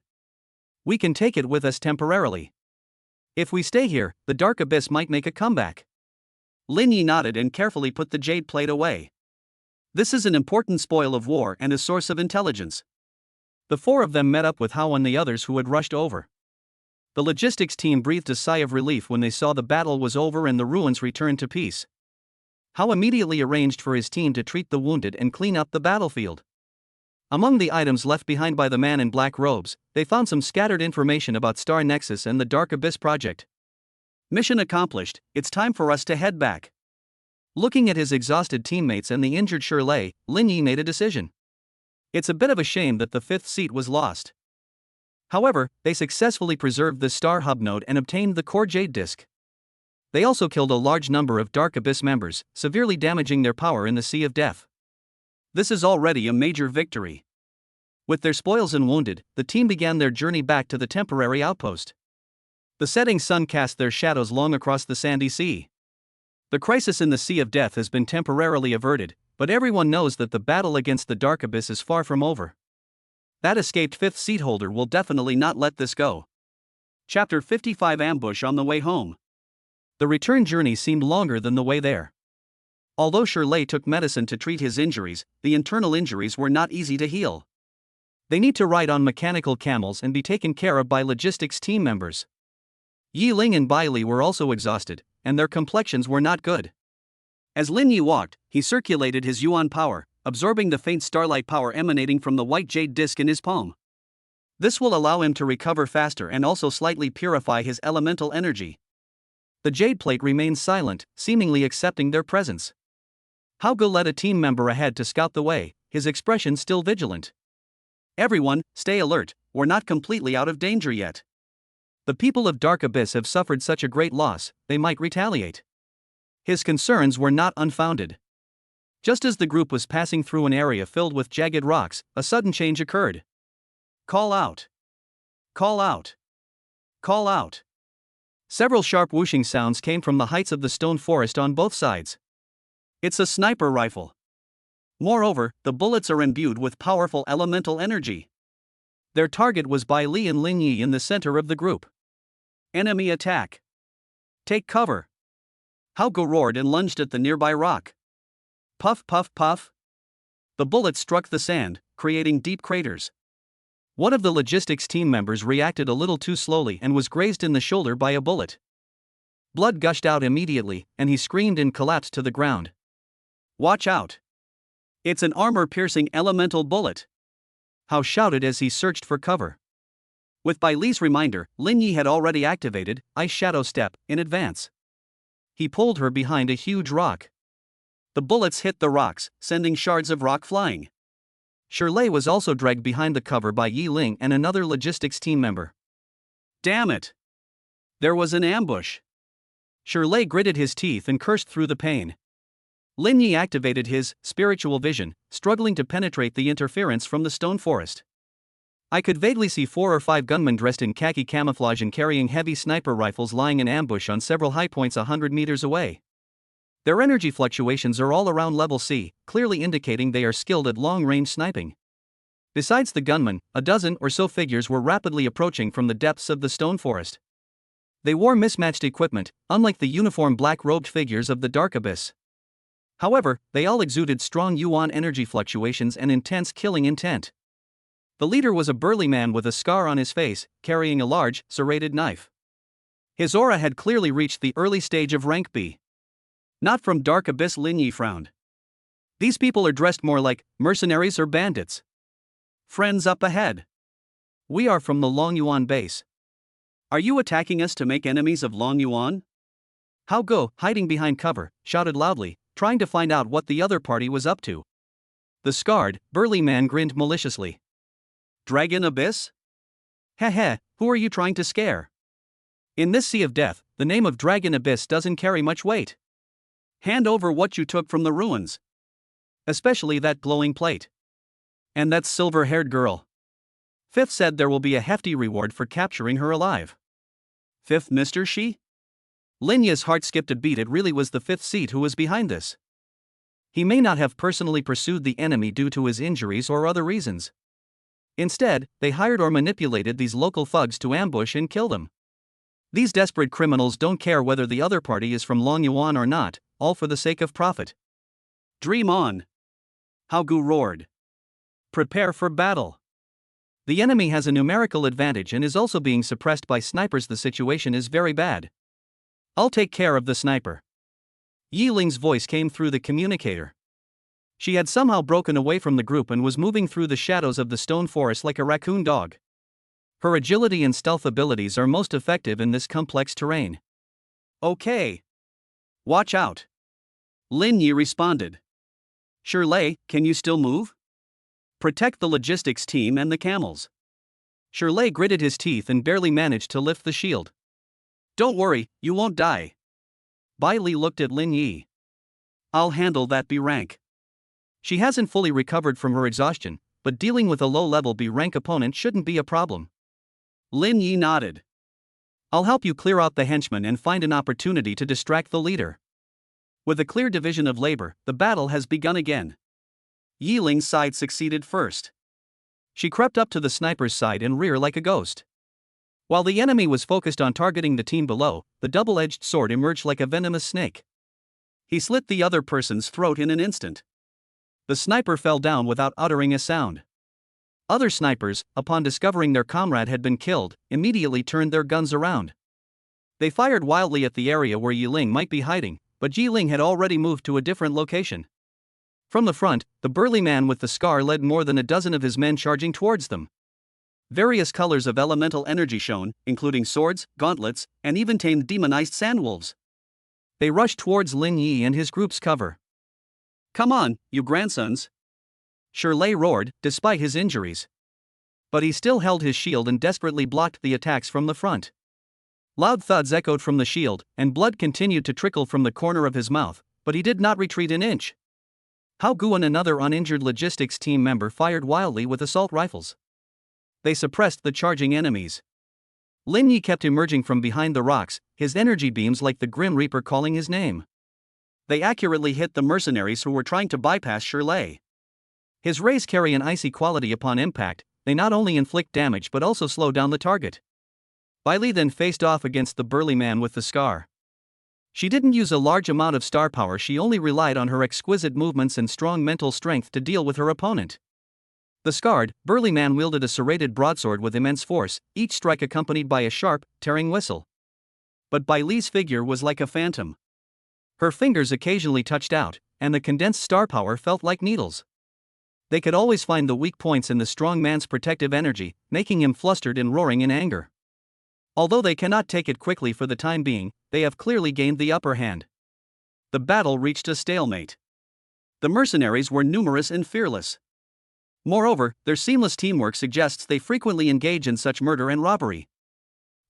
We can take it with us temporarily. If we stay here, the Dark Abyss might make a comeback. Lin Yi nodded and carefully put the jade plate away. This is an important spoil of war and a source of intelligence. The four of them met up with Hao and the others who had rushed over. The logistics team breathed a sigh of relief when they saw the battle was over and the ruins returned to peace. Hao immediately arranged for his team to treat the wounded and clean up the battlefield. Among the items left behind by the man in black robes, they found some scattered information about Star Nexus and the Dark Abyss project. Mission accomplished, it's time for us to head back. Looking at his exhausted teammates and the injured Shirley, Lin Yi made a decision. It's a bit of a shame that the fifth seat was lost. However, they successfully preserved the Star Hub node and obtained the core Jade Disk. They also killed a large number of Dark Abyss members, severely damaging their power in the Sea of Death. This is already a major victory. With their spoils and wounded, the team began their journey back to the temporary outpost. The setting sun cast their shadows long across the sandy sea. The crisis in the Sea of Death has been temporarily averted, but everyone knows that the battle against the Dark Abyss is far from over. That escaped fifth seat holder will definitely not let this go. Chapter 55 Ambush on the way home. The return journey seemed longer than the way there. Although Shirley took medicine to treat his injuries, the internal injuries were not easy to heal. They need to ride on mechanical camels and be taken care of by logistics team members. Yi Ling and Baile were also exhausted, and their complexions were not good. As Lin Yi walked, he circulated his yuan power, absorbing the faint starlight power emanating from the white jade disc in his palm. This will allow him to recover faster and also slightly purify his elemental energy. The jade plate remained silent, seemingly accepting their presence. Hao Ge led a team member ahead to scout the way, his expression still vigilant. Everyone, stay alert, we're not completely out of danger yet. The people of Dark Abyss have suffered such a great loss, they might retaliate. His concerns were not unfounded. Just as the group was passing through an area filled with jagged rocks, a sudden change occurred. Call out! Call out! Call out! Several sharp whooshing sounds came from the heights of the stone forest on both sides. It's a sniper rifle. Moreover, the bullets are imbued with powerful elemental energy. Their target was Bai Li and Lin Yi in the center of the group. Enemy attack. Take cover. Hao Gu roared and lunged at the nearby rock. Puff, puff, puff. The bullets struck the sand, creating deep craters. One of the logistics team members reacted a little too slowly and was grazed in the shoulder by a bullet. Blood gushed out immediately, and he screamed and collapsed to the ground. Watch out! It's an armor-piercing elemental bullet. Hao shouted as he searched for cover. With Bai Li's reminder, Lin Yi had already activated Ice Shadow Step in advance. He pulled her behind a huge rock. The bullets hit the rocks, sending shards of rock flying. Shirley was also dragged behind the cover by Yi Ling and another logistics team member. Damn it! There was an ambush. Shirley gritted his teeth and cursed through the pain. Lin Yi activated his spiritual vision, struggling to penetrate the interference from the stone forest. I could vaguely see 4 or 5 gunmen dressed in khaki camouflage and carrying heavy sniper rifles lying in ambush on several high points 100 meters away. Their energy fluctuations are all around level C, clearly indicating they are skilled at long-range sniping. Besides the gunmen, a dozen or so figures were rapidly approaching from the depths of the stone forest. They wore mismatched equipment, unlike the uniform black-robed figures of the Dark Abyss. However, they all exuded strong yuan energy fluctuations and intense killing intent. The leader was a burly man with a scar on his face, carrying a large, serrated knife. His aura had clearly reached the early stage of rank B. Not from Dark Abyss, Lin Yi frowned. These people are dressed more like mercenaries or bandits. Friends up ahead. We are from the Long Yuan base. Are you attacking us to make enemies of Long Yuan? Hao Gu, hiding behind cover, shouted loudly, trying to find out what the other party was up to. The scarred, burly man grinned maliciously. Dragon Abyss? Heh, who are you trying to scare? In this sea of death, the name of Dragon Abyss doesn't carry much weight. Hand over what you took from the ruins. Especially that glowing plate. And that silver-haired girl. Fifth said there will be a hefty reward for capturing her alive. Fifth Mr. Shi? Lin Yi's heart skipped a beat. It really was the fifth seat who was behind this. He may not have personally pursued the enemy due to his injuries or other reasons. Instead, they hired or manipulated these local thugs to ambush and kill them. These desperate criminals don't care whether the other party is from Long Yuan or not, all for the sake of profit. Dream on! Hao Gu roared. Prepare for battle. The enemy has a numerical advantage and is also being suppressed by snipers. The situation is very bad. I'll take care of the sniper. Yi Ling's voice came through the communicator. She had somehow broken away from the group and was moving through the shadows of the stone forest like a raccoon dog. Her agility and stealth abilities are most effective in this complex terrain. Okay. Watch out. Lin Yi responded. Shirley, can you still move? Protect the logistics team and the camels. Shirley gritted his teeth and barely managed to lift the shield. Don't worry, you won't die. Bai Li looked at Lin Yi. I'll handle that B rank. She hasn't fully recovered from her exhaustion, but dealing with a low-level B rank opponent shouldn't be a problem. Lin Yi nodded. I'll help you clear out the henchmen and find an opportunity to distract the leader. With a clear division of labor, the battle has begun again. Yi Ling's side succeeded first. She crept up to the sniper's side and rear like a ghost. While the enemy was focused on targeting the team below, the double-edged sword emerged like a venomous snake. He slit the other person's throat in an instant. The sniper fell down without uttering a sound. Other snipers, upon discovering their comrade had been killed, immediately turned their guns around. They fired wildly at the area where Yi Ling might be hiding, but Yi Ling had already moved to a different location. From the front, the burly man with the scar led more than a dozen of his men charging towards them. Various colors of elemental energy shone, including swords, gauntlets, and even tamed demonized sandwolves. They rushed towards Lin Yi and his group's cover. Come on, you grandsons! Shirley roared, despite his injuries. But he still held his shield and desperately blocked the attacks from the front. Loud thuds echoed from the shield, and blood continued to trickle from the corner of his mouth, but he did not retreat an inch. Hao Gu and another uninjured logistics team member fired wildly with assault rifles. They suppressed the charging enemies. Lin Yi kept emerging from behind the rocks, his energy beams like the Grim Reaper calling his name. They accurately hit the mercenaries who were trying to bypass Shirley. His rays carry an icy quality upon impact, they not only inflict damage but also slow down the target. Belle then faced off against the burly man with the scar. She didn't use a large amount of star power, she only relied on her exquisite movements and strong mental strength to deal with her opponent. The scarred, burly man wielded a serrated broadsword with immense force, each strike accompanied by a sharp, tearing whistle. But Baile's figure was like a phantom. Her fingers occasionally touched out, and the condensed star power felt like needles. They could always find the weak points in the strong man's protective energy, making him flustered and roaring in anger. Although they cannot take it quickly for the time being, they have clearly gained the upper hand. The battle reached a stalemate. The mercenaries were numerous and fearless. Moreover, their seamless teamwork suggests they frequently engage in such murder and robbery.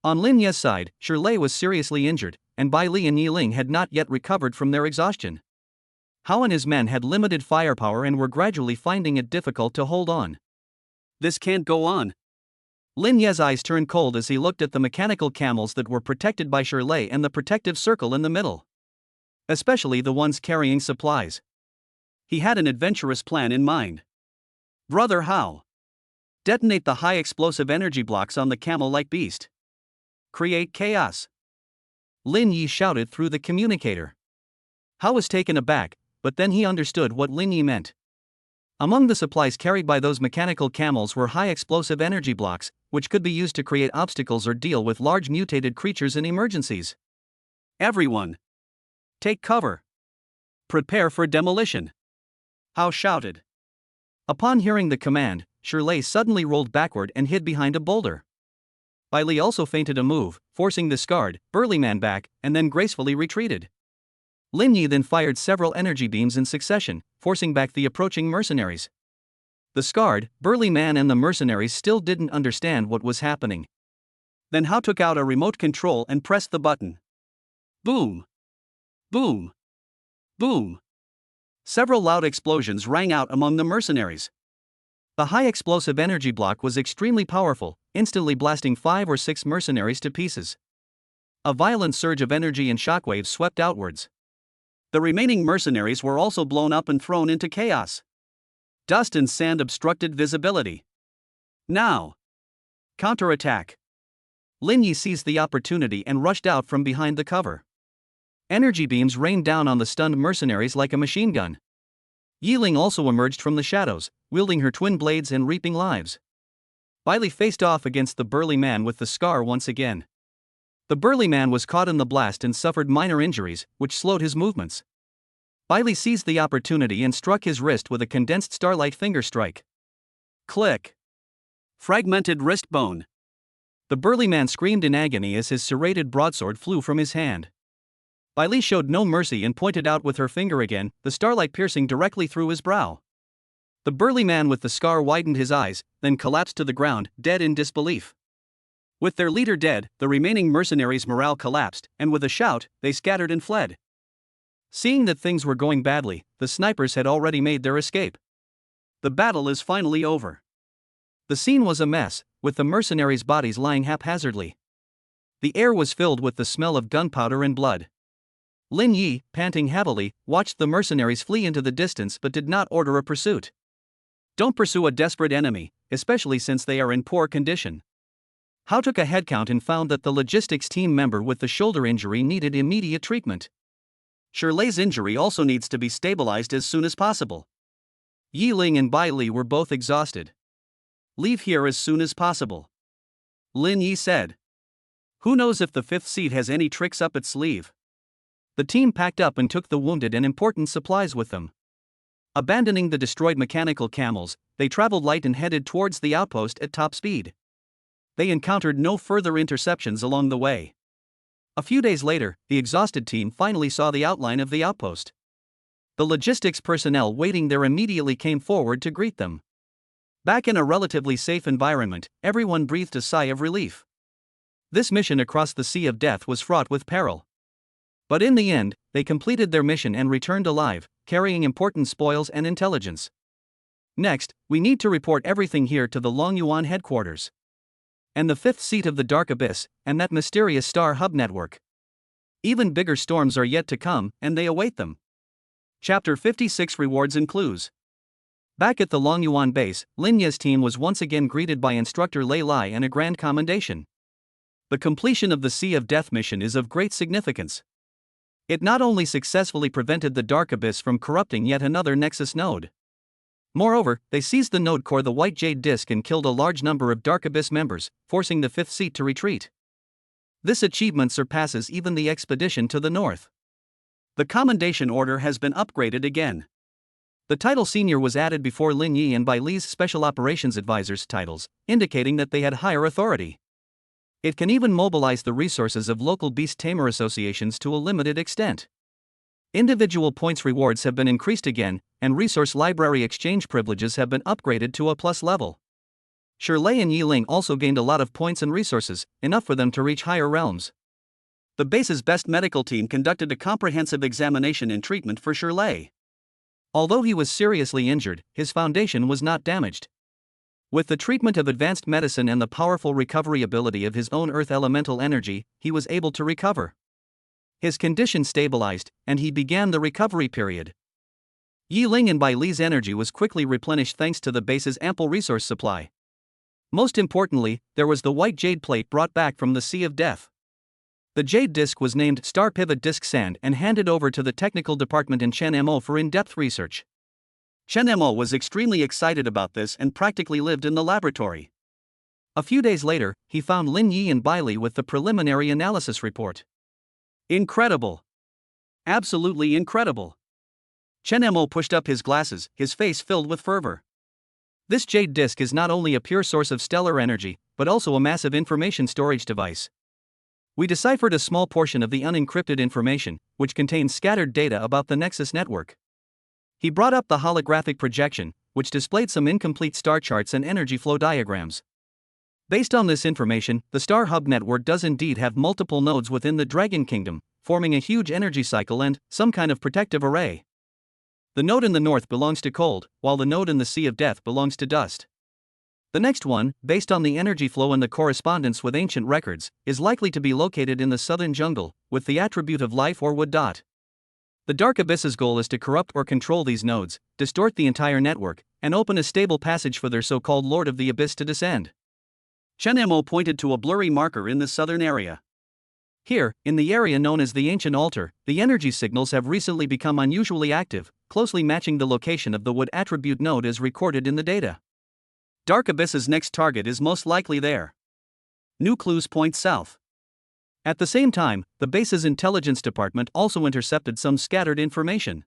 On Lin Ye's side, Shirley was seriously injured, and Bai Li and Yi Ling had not yet recovered from their exhaustion. Hao and his men had limited firepower and were gradually finding it difficult to hold on. This can't go on. Lin Ye's eyes turned cold as he looked at the mechanical camels that were protected by Shirley and the protective circle in the middle. Especially the ones carrying supplies. He had an adventurous plan in mind. Brother Hao. Detonate the high explosive energy blocks on the camel-like beast. Create chaos. Lin Yi shouted through the communicator. Hao was taken aback, but then he understood what Lin Yi meant. Among the supplies carried by those mechanical camels were high explosive energy blocks, which could be used to create obstacles or deal with large mutated creatures in emergencies. Everyone! Take cover! Prepare for demolition! Hao shouted. Upon hearing the command, Shirley suddenly rolled backward and hid behind a boulder. Bai Li also feinted a move, forcing the scarred, burly man back, and then gracefully retreated. Lin Yi then fired several energy beams in succession, forcing back the approaching mercenaries. The scarred, burly man and the mercenaries still didn't understand what was happening. Then Hao took out a remote control and pressed the button. Boom! Boom! Boom! Several loud explosions rang out among the mercenaries. The high explosive energy block was extremely powerful, instantly blasting 5 or 6 mercenaries to pieces. A violent surge of energy and shockwaves swept outwards. The remaining mercenaries were also blown up and thrown into chaos. Dust and sand obstructed visibility. Now! Counterattack! Lin Yi seized the opportunity and rushed out from behind the cover. Energy beams rained down on the stunned mercenaries like a machine gun. Yi Ling also emerged from the shadows, wielding her twin blades and reaping lives. Bai Li faced off against the burly man with the scar once again. The burly man was caught in the blast and suffered minor injuries, which slowed his movements. Bai Li seized the opportunity and struck his wrist with a condensed starlight finger strike. Click! Fragmented wrist bone. The burly man screamed in agony as his serrated broadsword flew from his hand. Bai Li showed no mercy and pointed out with her finger again, the starlight piercing directly through his brow. The burly man with the scar widened his eyes, then collapsed to the ground, dead in disbelief. With their leader dead, the remaining mercenaries' morale collapsed, and with a shout, they scattered and fled. Seeing that things were going badly, the snipers had already made their escape. The battle is finally over. The scene was a mess, with the mercenaries' bodies lying haphazardly. The air was filled with the smell of gunpowder and blood. Lin Yi, panting heavily, watched the mercenaries flee into the distance but did not order a pursuit. Don't pursue a desperate enemy, especially since they are in poor condition. Hao took a headcount and found that the logistics team member with the shoulder injury needed immediate treatment. Shirley's injury also needs to be stabilized as soon as possible. Yi Ling and Bai Li were both exhausted. Leave here as soon as possible. Lin Yi said. Who knows if the 5th seat has any tricks up its sleeve? The team packed up and took the wounded and important supplies with them. Abandoning the destroyed mechanical camels, they traveled light and headed towards the outpost at top speed. They encountered no further interceptions along the way. A few days later, the exhausted team finally saw the outline of the outpost. The logistics personnel waiting there immediately came forward to greet them. Back in a relatively safe environment, everyone breathed a sigh of relief. This mission across the Sea of Death was fraught with peril. But in the end, they completed their mission and returned alive, carrying important spoils and intelligence. Next, we need to report everything here to the Longyuan headquarters. And the 5th seat of the Dark Abyss, and that mysterious star hub network. Even bigger storms are yet to come, and they await them. Chapter 56 Rewards and Clues. Back at the Longyuan base, Lin Ye's team was once again greeted by instructor Lei Lai and a grand commendation. The completion of the Sea of Death mission is of great significance. It not only successfully prevented the Dark Abyss from corrupting yet another Nexus node. Moreover, they seized the node core, the White Jade Disk, and killed a large number of Dark Abyss members, forcing the Fifth Seat to retreat. This achievement surpasses even the expedition to the north. The commendation order has been upgraded again. The title Senior was added before Lin Yi and Bai Li's Special Operations Advisors titles, indicating that they had higher authority. It can even mobilize the resources of local beast tamer associations to a limited extent. Individual points rewards have been increased again, and resource library exchange privileges have been upgraded to a plus level. Shirlei and Yiling also gained a lot of points and resources, enough for them to reach higher realms. The base's best medical team conducted a comprehensive examination and treatment for Shirlei. Although he was seriously injured, his foundation was not damaged. With the treatment of advanced medicine and the powerful recovery ability of his own earth elemental energy, he was able to recover. His condition stabilized, and he began the recovery period. Yiling and Bai Li's energy was quickly replenished thanks to the base's ample resource supply. Most importantly, there was the White Jade Plate brought back from the Sea of Death. The Jade Disk was named Star Pivot Disk Sand and handed over to the technical department in Chen Mo for in-depth research. Chen Mo was extremely excited about this and practically lived in the laboratory. A few days later, he found Lin Yi and Bai Li with the preliminary analysis report. Incredible! Absolutely incredible! Chen Mo pushed up his glasses, his face filled with fervor. This Jade Disk is not only a pure source of stellar energy, but also a massive information storage device. We deciphered a small portion of the unencrypted information, which contains scattered data about the Nexus network. He brought up the holographic projection, which displayed some incomplete star charts and energy flow diagrams. Based on this information, the Star Hub network does indeed have multiple nodes within the Dragon Kingdom, forming a huge energy cycle and some kind of protective array. The node in the north belongs to cold, while the node in the Sea of Death belongs to dust. The next one, based on the energy flow and the correspondence with ancient records, is likely to be located in the southern jungle, with the attribute of life or wood dot. The Dark Abyss's goal is to corrupt or control these nodes, distort the entire network, and open a stable passage for their so-called Lord of the Abyss to descend. Chen Mo pointed to a blurry marker in the southern area. Here, in the area known as the Ancient Altar, the energy signals have recently become unusually active, closely matching the location of the wood attribute node as recorded in the data. Dark Abyss's next target is most likely there. New clues point south. At the same time, the base's intelligence department also intercepted some scattered information.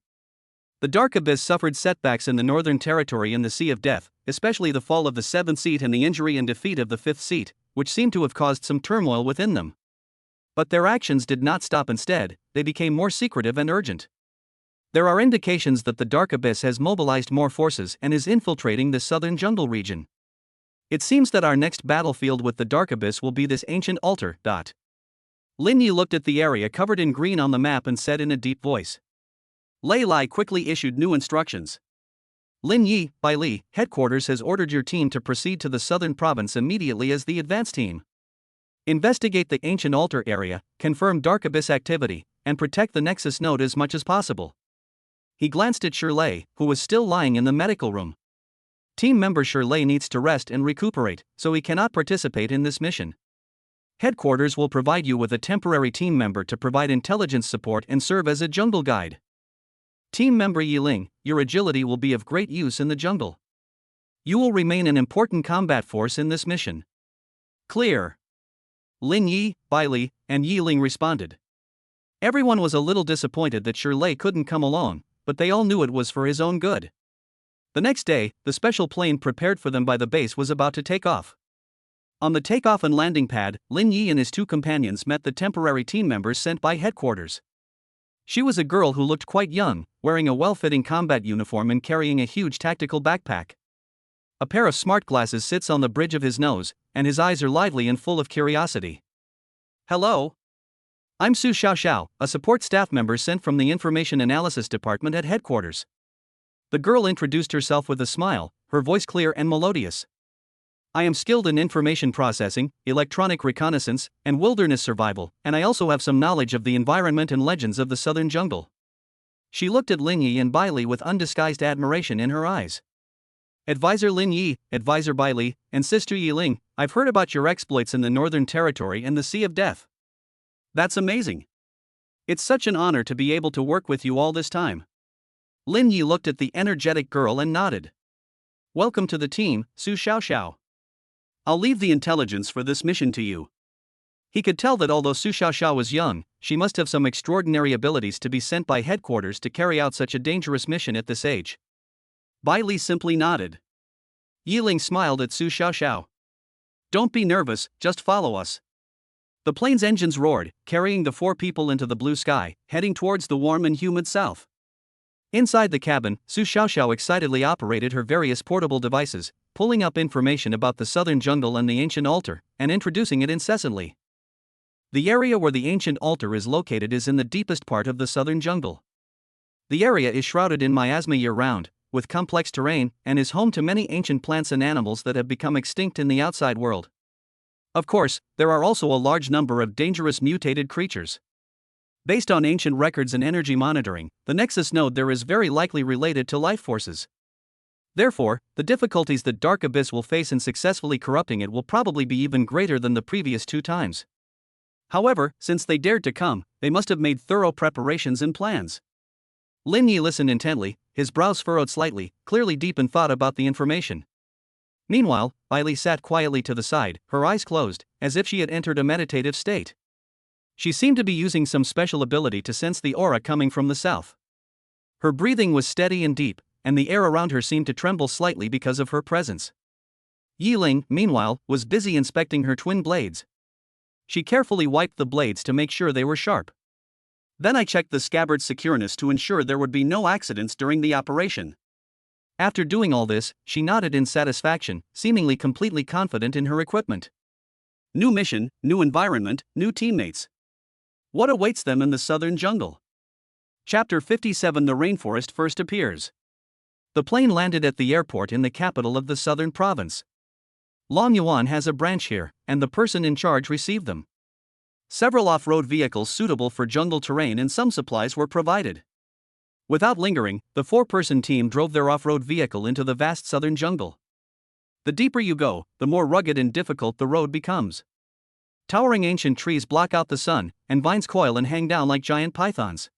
The Dark Abyss suffered setbacks in the northern territory in the Sea of Death, especially the fall of the 7th seat and the injury and defeat of the 5th seat, which seemed to have caused some turmoil within them. But their actions did not stop. Instead, they became more secretive and urgent. There are indications that the Dark Abyss has mobilized more forces and is infiltrating the southern jungle region. It seems that our next battlefield with the Dark Abyss will be this ancient altar. Lin Yi looked at the area covered in green on the map and said in a deep voice. Lei Lai quickly issued new instructions. Lin Yi, Bai Li, headquarters has ordered your team to proceed to the southern province immediately as the advance team. Investigate the ancient altar area, confirm Dark Abyss activity, and protect the Nexus node as much as possible. He glanced at Shirlei, who was still lying in the medical room. Team member Shirlei needs to rest and recuperate, so he cannot participate in this mission. Headquarters will provide you with a temporary team member to provide intelligence support and serve as a jungle guide. Team member Yiling, your agility will be of great use in the jungle. You will remain an important combat force in this mission. Clear. Lin Yi, Bai Li, and Yiling responded. Everyone was a little disappointed that Shirlei couldn't come along, but they all knew it was for his own good. The next day, the special plane prepared for them by the base was about to take off. On the takeoff and landing pad, Lin Yi and his two companions met the temporary team members sent by headquarters. She was a girl who looked quite young, wearing a well-fitting combat uniform and carrying a huge tactical backpack. A pair of smart glasses sits on the bridge of his nose, and his eyes are lively and full of curiosity. Hello? I'm Su Xiao, a support staff member sent from the Information Analysis Department at headquarters. The girl introduced herself with a smile, her voice clear and melodious. I am skilled in information processing, electronic reconnaissance, and wilderness survival, and I also have some knowledge of the environment and legends of the southern jungle. She looked at Lin Yi and Bai Li with undisguised admiration in her eyes. Advisor Lin Yi, Advisor Bai Li, and Sister Yi Ling, I've heard about your exploits in the Northern Territory and the Sea of Death. That's amazing. It's such an honor to be able to work with you all this time. Lin Yi looked at the energetic girl and nodded. Welcome to the team, Su Xiaoxiao. I'll leave the intelligence for this mission to you. He could tell that although Su Xiaoxiao was young, she must have some extraordinary abilities to be sent by headquarters to carry out such a dangerous mission at this age. Bai Li simply nodded. Yi Ling smiled at Su Xiaoxiao. Don't be nervous, just follow us. The plane's engines roared, carrying the 4 people into the blue sky, heading towards the warm and humid south. Inside the cabin, Su Xiaoxiao excitedly operated her various portable devices, pulling up information about the southern jungle and the ancient altar, and introducing it incessantly. The area where the ancient altar is located is in the deepest part of the southern jungle. The area is shrouded in miasma year-round, with complex terrain, and is home to many ancient plants and animals that have become extinct in the outside world. Of course, there are also a large number of dangerous mutated creatures. Based on ancient records and energy monitoring, the Nexus node there is very likely related to life forces. Therefore, the difficulties that Dark Abyss will face in successfully corrupting it will probably be even greater than the previous 2 times. However, since they dared to come, they must have made thorough preparations and plans. Lin Yi listened intently, his brows furrowed slightly, clearly deep in thought about the information. Meanwhile, Bai Li sat quietly to the side, her eyes closed, as if she had entered a meditative state. She seemed to be using some special ability to sense the aura coming from the south. Her breathing was steady and deep, and the air around her seemed to tremble slightly because of her presence. Yi Ling, meanwhile, was busy inspecting her twin blades. She carefully wiped the blades to make sure they were sharp. Then I checked the scabbard's secureness to ensure there would be no accidents during the operation. After doing all this, she nodded in satisfaction, seemingly completely confident in her equipment. New mission, new environment, new teammates. What awaits them in the southern jungle? Chapter 57 The Rainforest First Appears. The plane landed at the airport in the capital of the southern province. Long Yuan has a branch here, and the person in charge received them. Several off-road vehicles suitable for jungle terrain and some supplies were provided. Without lingering, the 4-person team drove their off-road vehicle into the vast southern jungle. The deeper you go, the more rugged and difficult the road becomes. Towering ancient trees block out the sun, and vines coil and hang down like giant pythons.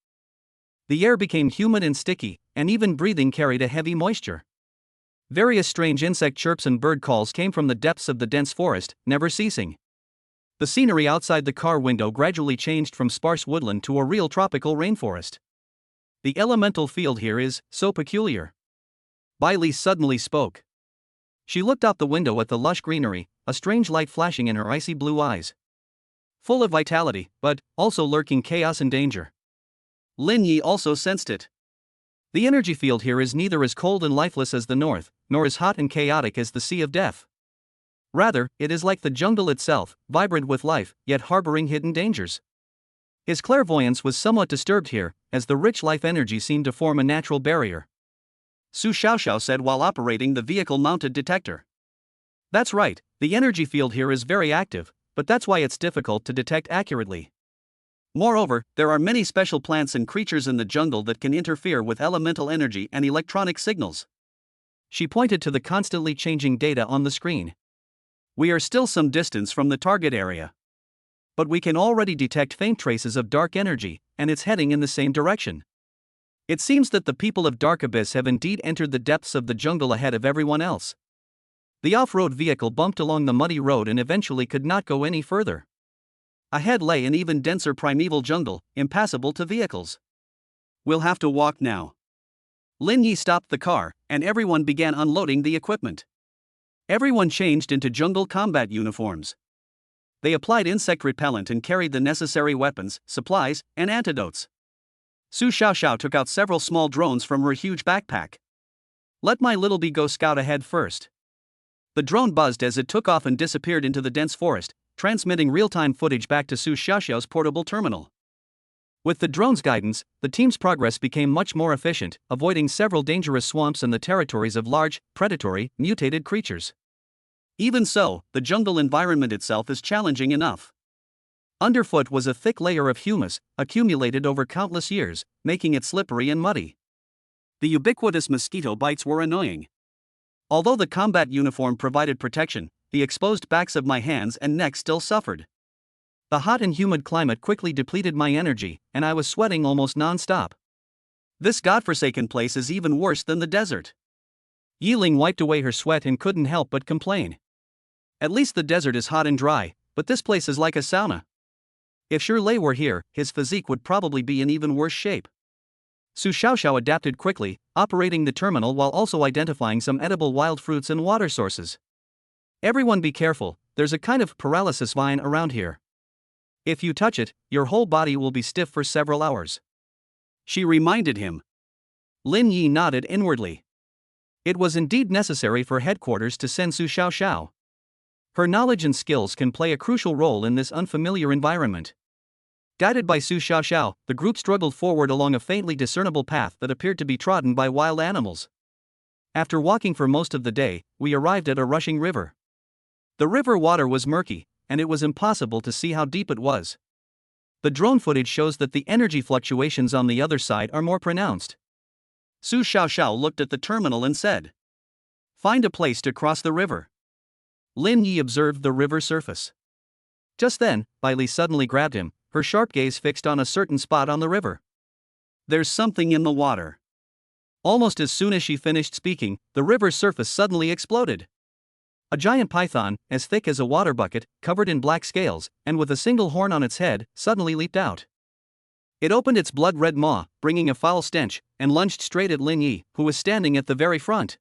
The air became humid and sticky, and even breathing carried a heavy moisture. Various strange insect chirps and bird calls came from the depths of the dense forest, never ceasing. The scenery outside the car window gradually changed from sparse woodland to a real tropical rainforest. The elemental field here is so peculiar. Bai Li suddenly spoke. She looked out the window at the lush greenery, a strange light flashing in her icy blue eyes. Full of vitality, but also lurking chaos and danger. Lin Yi also sensed it. The energy field here is neither as cold and lifeless as the north, nor as hot and chaotic as the Sea of Death. Rather, it is like the jungle itself, vibrant with life, yet harboring hidden dangers. His clairvoyance was somewhat disturbed here, as the rich life energy seemed to form a natural barrier. Su Xiaoxiao said while operating the vehicle-mounted detector. That's right, the energy field here is very active, but that's why it's difficult to detect accurately. Moreover, there are many special plants and creatures in the jungle that can interfere with elemental energy and electronic signals. She pointed to the constantly changing data on the screen. We are still some distance from the target area. But we can already detect faint traces of dark energy, and it's heading in the same direction. It seems that the people of Dark Abyss have indeed entered the depths of the jungle ahead of everyone else. The off-road vehicle bumped along the muddy road and eventually could not go any further. Ahead lay an even denser primeval jungle, impassable to vehicles. We'll have to walk now. Lin Yi stopped the car, and everyone began unloading the equipment. Everyone changed into jungle combat uniforms. They applied insect repellent and carried the necessary weapons, supplies, and antidotes. Su Xiaoxiao took out several small drones from her huge backpack. Let my little bee go scout ahead first. The drone buzzed as it took off and disappeared into the dense forest, transmitting real-time footage back to Su Xiaoxiao's portable terminal. With the drone's guidance, the team's progress became much more efficient, avoiding several dangerous swamps and the territories of large, predatory, mutated creatures. Even so, the jungle environment itself is challenging enough. Underfoot was a thick layer of humus, accumulated over countless years, making it slippery and muddy. The ubiquitous mosquito bites were annoying. Although the combat uniform provided protection, the exposed backs of my hands and neck still suffered. The hot and humid climate quickly depleted my energy, and I was sweating almost non-stop. This godforsaken place is even worse than the desert. Yiling wiped away her sweat and couldn't help but complain. At least the desert is hot and dry, but this place is like a sauna. If Shirley were here, his physique would probably be in even worse shape. Su Xiaoxiao adapted quickly, operating the terminal while also identifying some edible wild fruits and water sources. Everyone be careful, there's a kind of paralysis vine around here. If you touch it, your whole body will be stiff for several hours. She reminded him. Lin Yi nodded inwardly. It was indeed necessary for headquarters to send Su Xiaoxiao. Her knowledge and skills can play a crucial role in this unfamiliar environment. Guided by Su Xiaoxiao, the group struggled forward along a faintly discernible path that appeared to be trodden by wild animals. After walking for most of the day, we arrived at a rushing river. The river water was murky, and it was impossible to see how deep it was. The drone footage shows that the energy fluctuations on the other side are more pronounced. Su Xiaoxiao looked at the terminal and said, "Find a place to cross the river." Lin Yi observed the river surface. Just then, belle suddenly grabbed him, her sharp gaze fixed on a certain spot on the river. "There's something in the water." Almost as soon as she finished speaking, the river's surface suddenly exploded. A giant python, as thick as a water bucket, covered in black scales, and with a single horn on its head, suddenly leaped out. It opened its blood-red maw, bringing a foul stench, and lunged straight at Lin Yi, who was standing at the very front.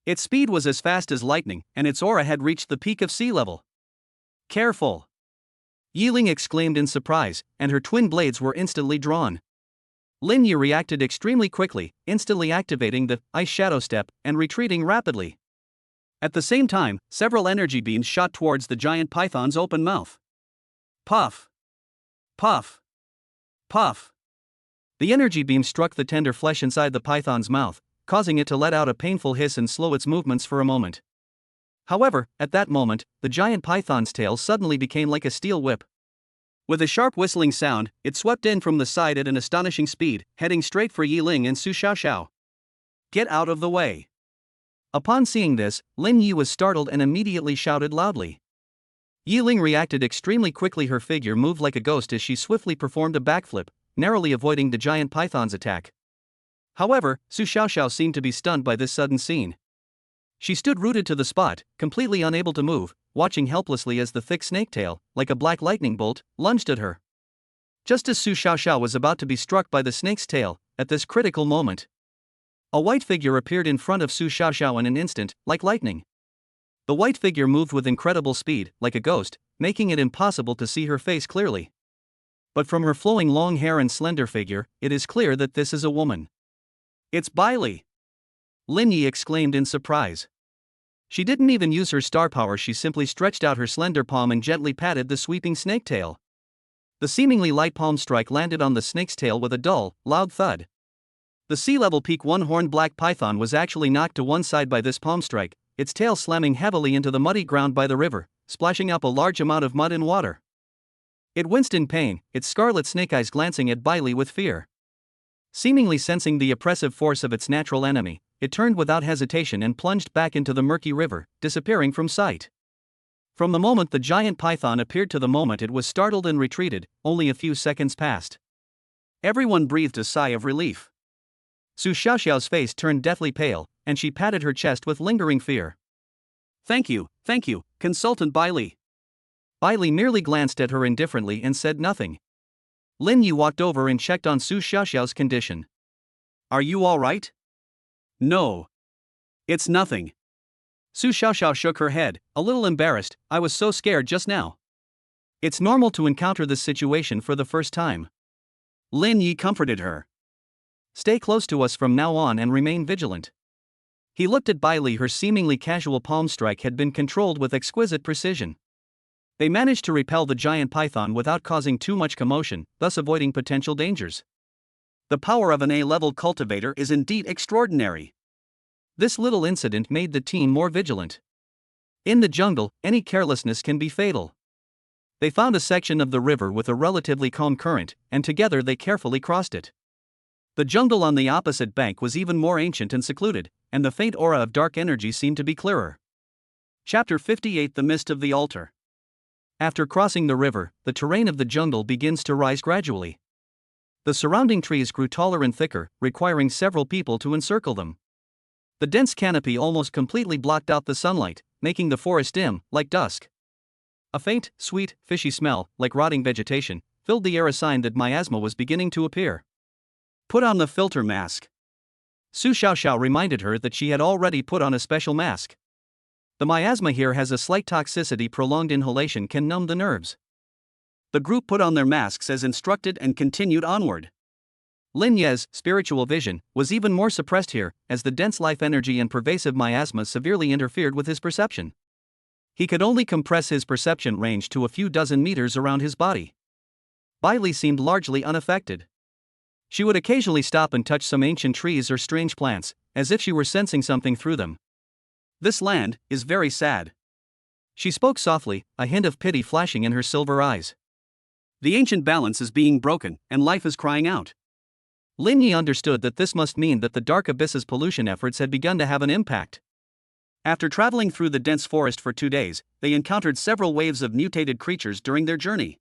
Its speed was as fast as lightning, and its aura had reached the peak of sea level. "Careful!" Yiling exclaimed in surprise, and her twin blades were instantly drawn. Lin Yi reacted extremely quickly, instantly activating the ice shadow step and retreating rapidly. At the same time, several energy beams shot towards the giant python's open mouth. Puff! Puff! Puff! The energy beam struck the tender flesh inside the python's mouth, causing it to let out a painful hiss and slow its movements for a moment. However, at that moment, the giant python's tail suddenly became like a steel whip. With a sharp whistling sound, it swept in from the side at an astonishing speed, heading straight for Yiling and Su Xiaoxiao. "Get out of the way!" Upon seeing this, Lin Yi was startled and immediately shouted loudly. Yiling reacted extremely quickly. Her figure moved like a ghost as she swiftly performed a backflip, narrowly avoiding the giant python's attack. However, Su Xiaoxiao seemed to be stunned by this sudden scene. She stood rooted to the spot, completely unable to move, watching helplessly as the thick snake tail, like a black lightning bolt, lunged at her. Just as Su Xiaoxiao was about to be struck by the snake's tail, at this critical moment, a white figure appeared in front of Su Xiaoxiao in an instant, like lightning. The white figure moved with incredible speed, like a ghost, making it impossible to see her face clearly. But from her flowing long hair and slender figure, it is clear that this is a woman. "It's belle!" Lin Yi exclaimed in surprise. She didn't even use her star power. She simply stretched out her slender palm and gently patted the sweeping snake tail. The seemingly light palm strike landed on the snake's tail with a dull, loud thud. The sea-level peak one-horned black python was actually knocked to one side by this palm strike, its tail slamming heavily into the muddy ground by the river, splashing up a large amount of mud and water. It winced in pain, its scarlet snake eyes glancing at belle with fear. Seemingly sensing the oppressive force of its natural enemy, it turned without hesitation and plunged back into the murky river, disappearing from sight. From the moment the giant python appeared to the moment it was startled and retreated, only a few seconds passed. Everyone breathed a sigh of relief. Su Xiaoxiao's face turned deathly pale, and she patted her chest with lingering fear. Thank you, Consultant belle." Belle merely glanced at her indifferently and said nothing. Lin Yi walked over and checked on Su Xiaoxiao's condition. "Are you all right?" "No. It's nothing." Su Xiaoxiao shook her head, a little embarrassed. "I was so scared just now." "It's normal to encounter this situation for the first time." Lin Yi comforted her. "Stay close to us from now on and remain vigilant." He looked at belle. Her seemingly casual palm strike had been controlled with exquisite precision. They managed to repel the giant python without causing too much commotion, thus avoiding potential dangers. The power of an A-level cultivator is indeed extraordinary. This little incident made the team more vigilant. In the jungle, any carelessness can be fatal. They found a section of the river with a relatively calm current, and together they carefully crossed it. The jungle on the opposite bank was even more ancient and secluded, and the faint aura of dark energy seemed to be clearer. Chapter 58: The Mist of the Altar. After crossing the river, the terrain of the jungle begins to rise gradually. The surrounding trees grew taller and thicker, requiring several people to encircle them. The dense canopy almost completely blocked out the sunlight, making the forest dim, like dusk. A faint, sweet, fishy smell, like rotting vegetation, filled the air, a sign that miasma was beginning to appear. Put on the filter mask. Su Xiaoxiao reminded her that she had already put on a special mask. The miasma here has a slight toxicity. Prolonged inhalation can numb the nerves. The group put on their masks as instructed and continued onward. Lin Ye's spiritual vision was even more suppressed here, as the dense life energy and pervasive miasma severely interfered with his perception. He could only compress his perception range to a few dozen meters around his body. Bailey seemed largely unaffected. She would occasionally stop and touch some ancient trees or strange plants, as if she were sensing something through them. This land is very sad. She spoke softly, a hint of pity flashing in her silver eyes. The ancient balance is being broken, and life is crying out. Lin Yi understood that this must mean that the Dark Abyss's pollution efforts had begun to have an impact. After traveling through the dense forest for 2 days, they encountered several waves of mutated creatures during their journey.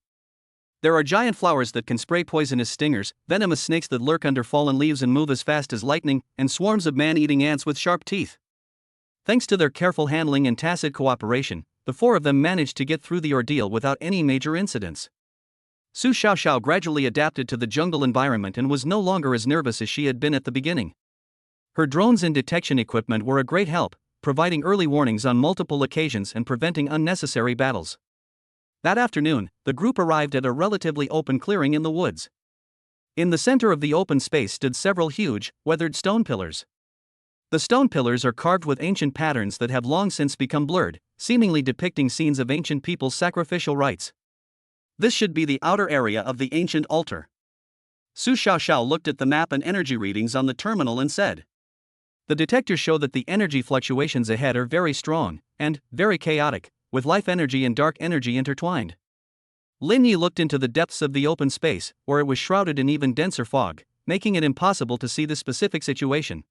There are giant flowers that can spray poisonous stingers, venomous snakes that lurk under fallen leaves and move as fast as lightning, and swarms of man-eating ants with sharp teeth. Thanks to their careful handling and tacit cooperation, the 4 of them managed to get through the ordeal without any major incidents. Su Xiaoxiao gradually adapted to the jungle environment and was no longer as nervous as she had been at the beginning. Her drones and detection equipment were a great help, providing early warnings on multiple occasions and preventing unnecessary battles. That afternoon, the group arrived at a relatively open clearing in the woods. In the center of the open space stood several huge, weathered stone pillars. The stone pillars are carved with ancient patterns that have long since become blurred, seemingly depicting scenes of ancient people's sacrificial rites. This should be the outer area of the ancient altar. Su Xiaoxiao looked at the map and energy readings on the terminal and said, "The detectors show that the energy fluctuations ahead are very strong, and very chaotic, with life energy and dark energy intertwined." Lin Yi looked into the depths of the open space, where it was shrouded in even denser fog, making it impossible to see the specific situation.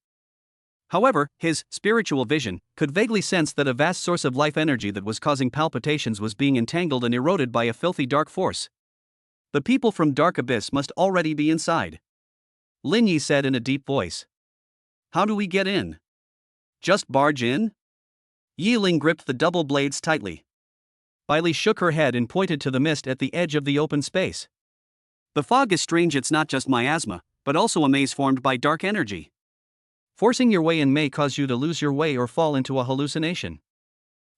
However, his spiritual vision could vaguely sense that a vast source of life energy that was causing palpitations was being entangled and eroded by a filthy dark force. The people from Dark Abyss must already be inside. Lin Yi said in a deep voice. "How do we get in? Just barge in?" Yi Ling gripped the double blades tightly. Bailey shook her head and pointed to the mist at the edge of the open space. "The fog is strange. It's not just miasma, but also a maze formed by dark energy. Forcing your way in may cause you to lose your way or fall into a hallucination."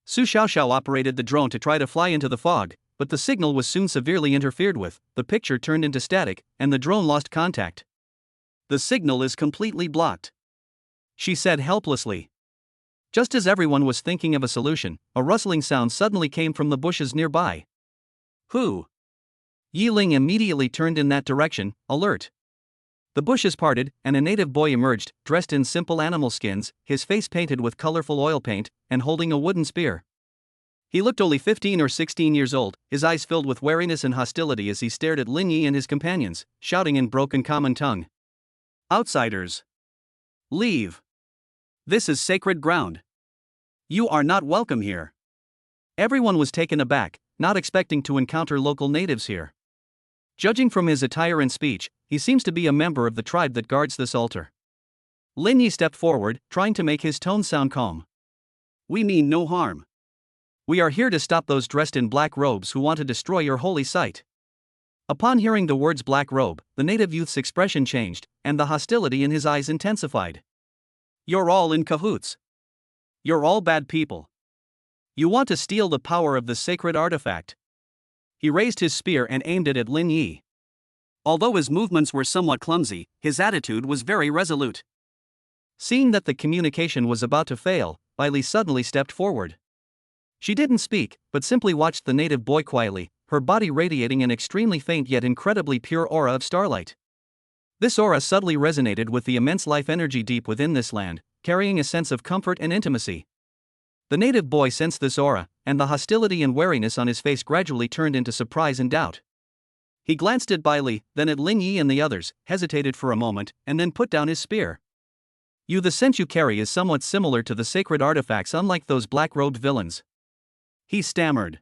Su Xiaoxiao operated the drone to try to fly into the fog, but the signal was soon severely interfered with, the picture turned into static, and the drone lost contact. "The signal is completely blocked," she said helplessly. Just as everyone was thinking of a solution, a rustling sound suddenly came from the bushes nearby. "Who?" Yi Ling immediately turned in that direction, alert. The bushes parted, and a native boy emerged, dressed in simple animal skins, his face painted with colorful oil paint, and holding a wooden spear. He looked only 15 or 16 years old, his eyes filled with wariness and hostility as he stared at Lin Yi and his companions, shouting in broken common tongue. "Outsiders! Leave! This is sacred ground. You are not welcome here." Everyone was taken aback, not expecting to encounter local natives here. Judging from his attire and speech, he seems to be a member of the tribe that guards this altar. Lin Yi stepped forward, trying to make his tone sound calm. "We mean no harm. We are here to stop those dressed in black robes who want to destroy your holy site." Upon hearing the words black robe, the native youth's expression changed, and the hostility in his eyes intensified. "You're all in cahoots. You're all bad people. You want to steal the power of the sacred artifact." He raised his spear and aimed it at Lin Yi. Although his movements were somewhat clumsy, his attitude was very resolute. Seeing that the communication was about to fail, Bailey suddenly stepped forward. She didn't speak, but simply watched the native boy quietly, her body radiating an extremely faint yet incredibly pure aura of starlight. This aura subtly resonated with the immense life energy deep within this land, carrying a sense of comfort and intimacy. The native boy sensed this aura, and the hostility and wariness on his face gradually turned into surprise and doubt. He glanced at belle, then at Lin Yi and the others, hesitated for a moment, and then put down his spear. The scent you carry is somewhat similar to the sacred artifacts, unlike those black-robed villains," he stammered.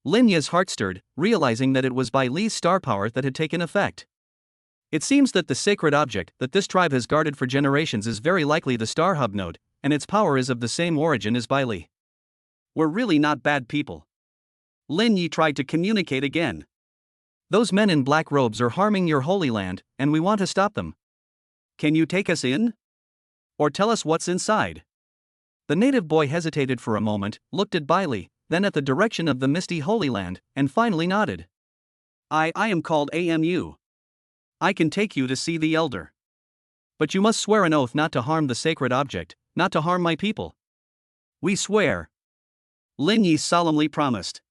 Lin Yi's heart stirred, realizing that it was belle's star power that had taken effect. It seems that the sacred object that this tribe has guarded for generations is very likely the star hub node, and its power is of the same origin as belle. "We're really not bad people," Lin Yi tried to communicate again. "Those men in black robes are harming your holy land, and we want to stop them. Can you take us in? Or tell us what's inside?" The native boy hesitated for a moment, looked at belle, then at the direction of the misty Holy Land, and finally nodded. I am called Amu. I can take you to see the elder. But you must swear an oath not to harm the sacred object, not to harm my people." "We swear," Lin Yi solemnly promised.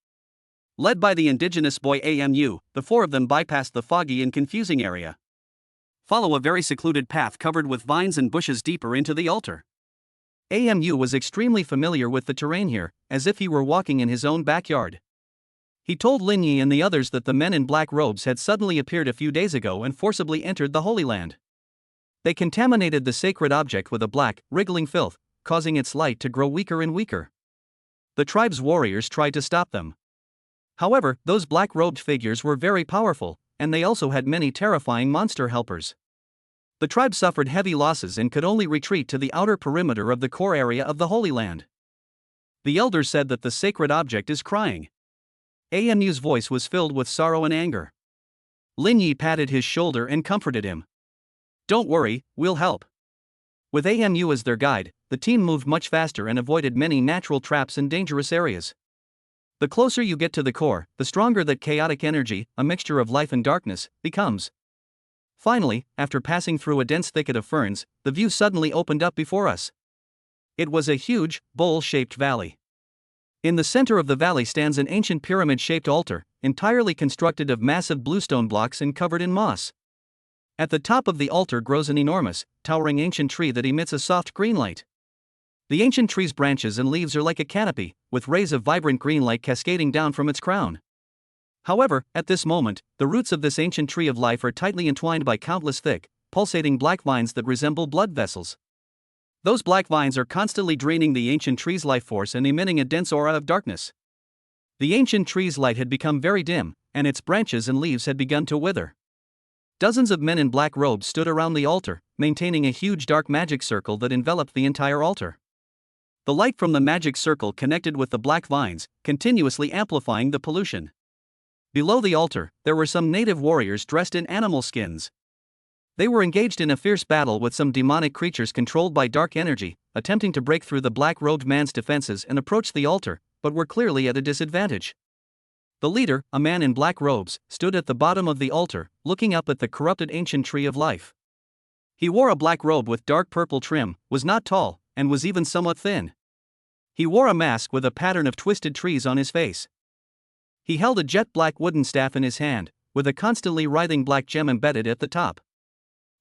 Led by the indigenous boy Amu, the four of them bypassed the foggy and confusing area. Follow a very secluded path covered with vines and bushes deeper into the altar. Amu was extremely familiar with the terrain here, as if he were walking in his own backyard. He told Lin Yi and the others that the men in black robes had suddenly appeared a few days ago and forcibly entered the Holy Land. They contaminated the sacred object with a black, wriggling filth, causing its light to grow weaker and weaker. The tribe's warriors tried to stop them. However, those black-robed figures were very powerful, and they also had many terrifying monster helpers. The tribe suffered heavy losses and could only retreat to the outer perimeter of the core area of the Holy Land. The elder said that the sacred object is crying. Amu's voice was filled with sorrow and anger. Lin Yi patted his shoulder and comforted him. "Don't worry, we'll help." With Amu as their guide, the team moved much faster and avoided many natural traps and dangerous areas. The closer you get to the core, the stronger that chaotic energy, a mixture of life and darkness, becomes. Finally, after passing through a dense thicket of ferns, the view suddenly opened up before us. It was a huge, bowl-shaped valley. In the center of the valley stands an ancient pyramid-shaped altar, entirely constructed of massive bluestone blocks and covered in moss. At the top of the altar grows an enormous, towering ancient tree that emits a soft green light. The ancient tree's branches and leaves are like a canopy, with rays of vibrant green light cascading down from its crown. However, at this moment, the roots of this ancient tree of life are tightly entwined by countless thick, pulsating black vines that resemble blood vessels. Those black vines are constantly draining the ancient tree's life force and emitting a dense aura of darkness. The ancient tree's light had become very dim, and its branches and leaves had begun to wither. Dozens of men in black robes stood around the altar, maintaining a huge dark magic circle that enveloped the entire altar. The light from the magic circle connected with the black vines, continuously amplifying the pollution. Below the altar, there were some native warriors dressed in animal skins. They were engaged in a fierce battle with some demonic creatures controlled by dark energy, attempting to break through the black-robed man's defenses and approach the altar, but were clearly at a disadvantage. The leader, a man in black robes, stood at the bottom of the altar, looking up at the corrupted ancient tree of life. He wore a black robe with dark purple trim, was not tall, and was even somewhat thin. He wore a mask with a pattern of twisted trees on his face. He held a jet-black wooden staff in his hand, with a constantly writhing black gem embedded at the top.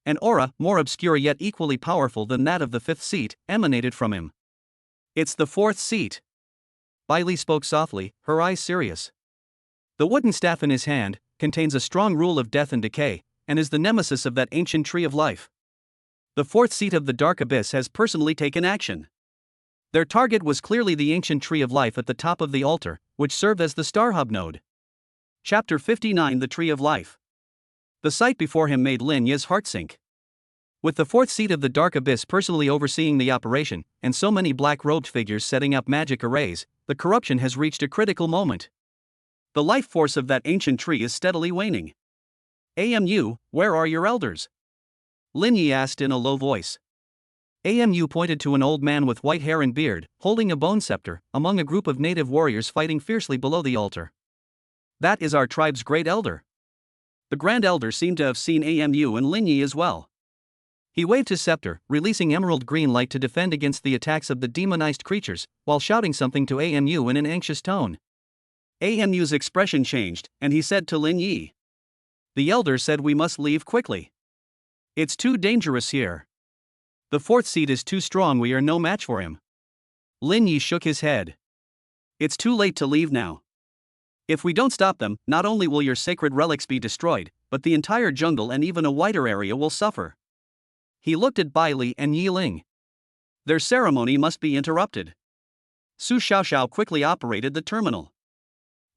An aura, more obscure yet equally powerful than that of the fifth seat, emanated from him. "It's the fourth seat." belle spoke softly, her eyes serious. The wooden staff in his hand contains a strong rule of death and decay, and is the nemesis of that ancient tree of life. The fourth seat of the dark abyss has personally taken action. Their target was clearly the ancient tree of life at the top of the altar, which served as the star hub node. Chapter 59 The Tree of Life. The sight before him made Lin Yi's heart sink. With the fourth seat of the dark abyss personally overseeing the operation, and so many black-robed figures setting up magic arrays, the corruption has reached a critical moment. The life force of that ancient tree is steadily waning. "Amu, where are your elders?" Lin Yi asked in a low voice. Amu pointed to an old man with white hair and beard, holding a bone scepter, among a group of native warriors fighting fiercely below the altar. "That is our tribe's great elder." The Grand Elder seemed to have seen Amu and Lin Yi as well. He waved his scepter, releasing emerald green light to defend against the attacks of the demonized creatures, while shouting something to Amu in an anxious tone. Amu's expression changed, and he said to Lin Yi, "The elder said we must leave quickly. It's too dangerous here. The fourth seat is too strong, we are no match for him." Lin Yi shook his head. It's too late to leave now. If we don't stop them, not only will your sacred relics be destroyed, but the entire jungle and even a wider area will suffer. He looked at Bai Li and Yi Ling. Their ceremony must be interrupted. Su Xiaoxiao quickly operated the terminal.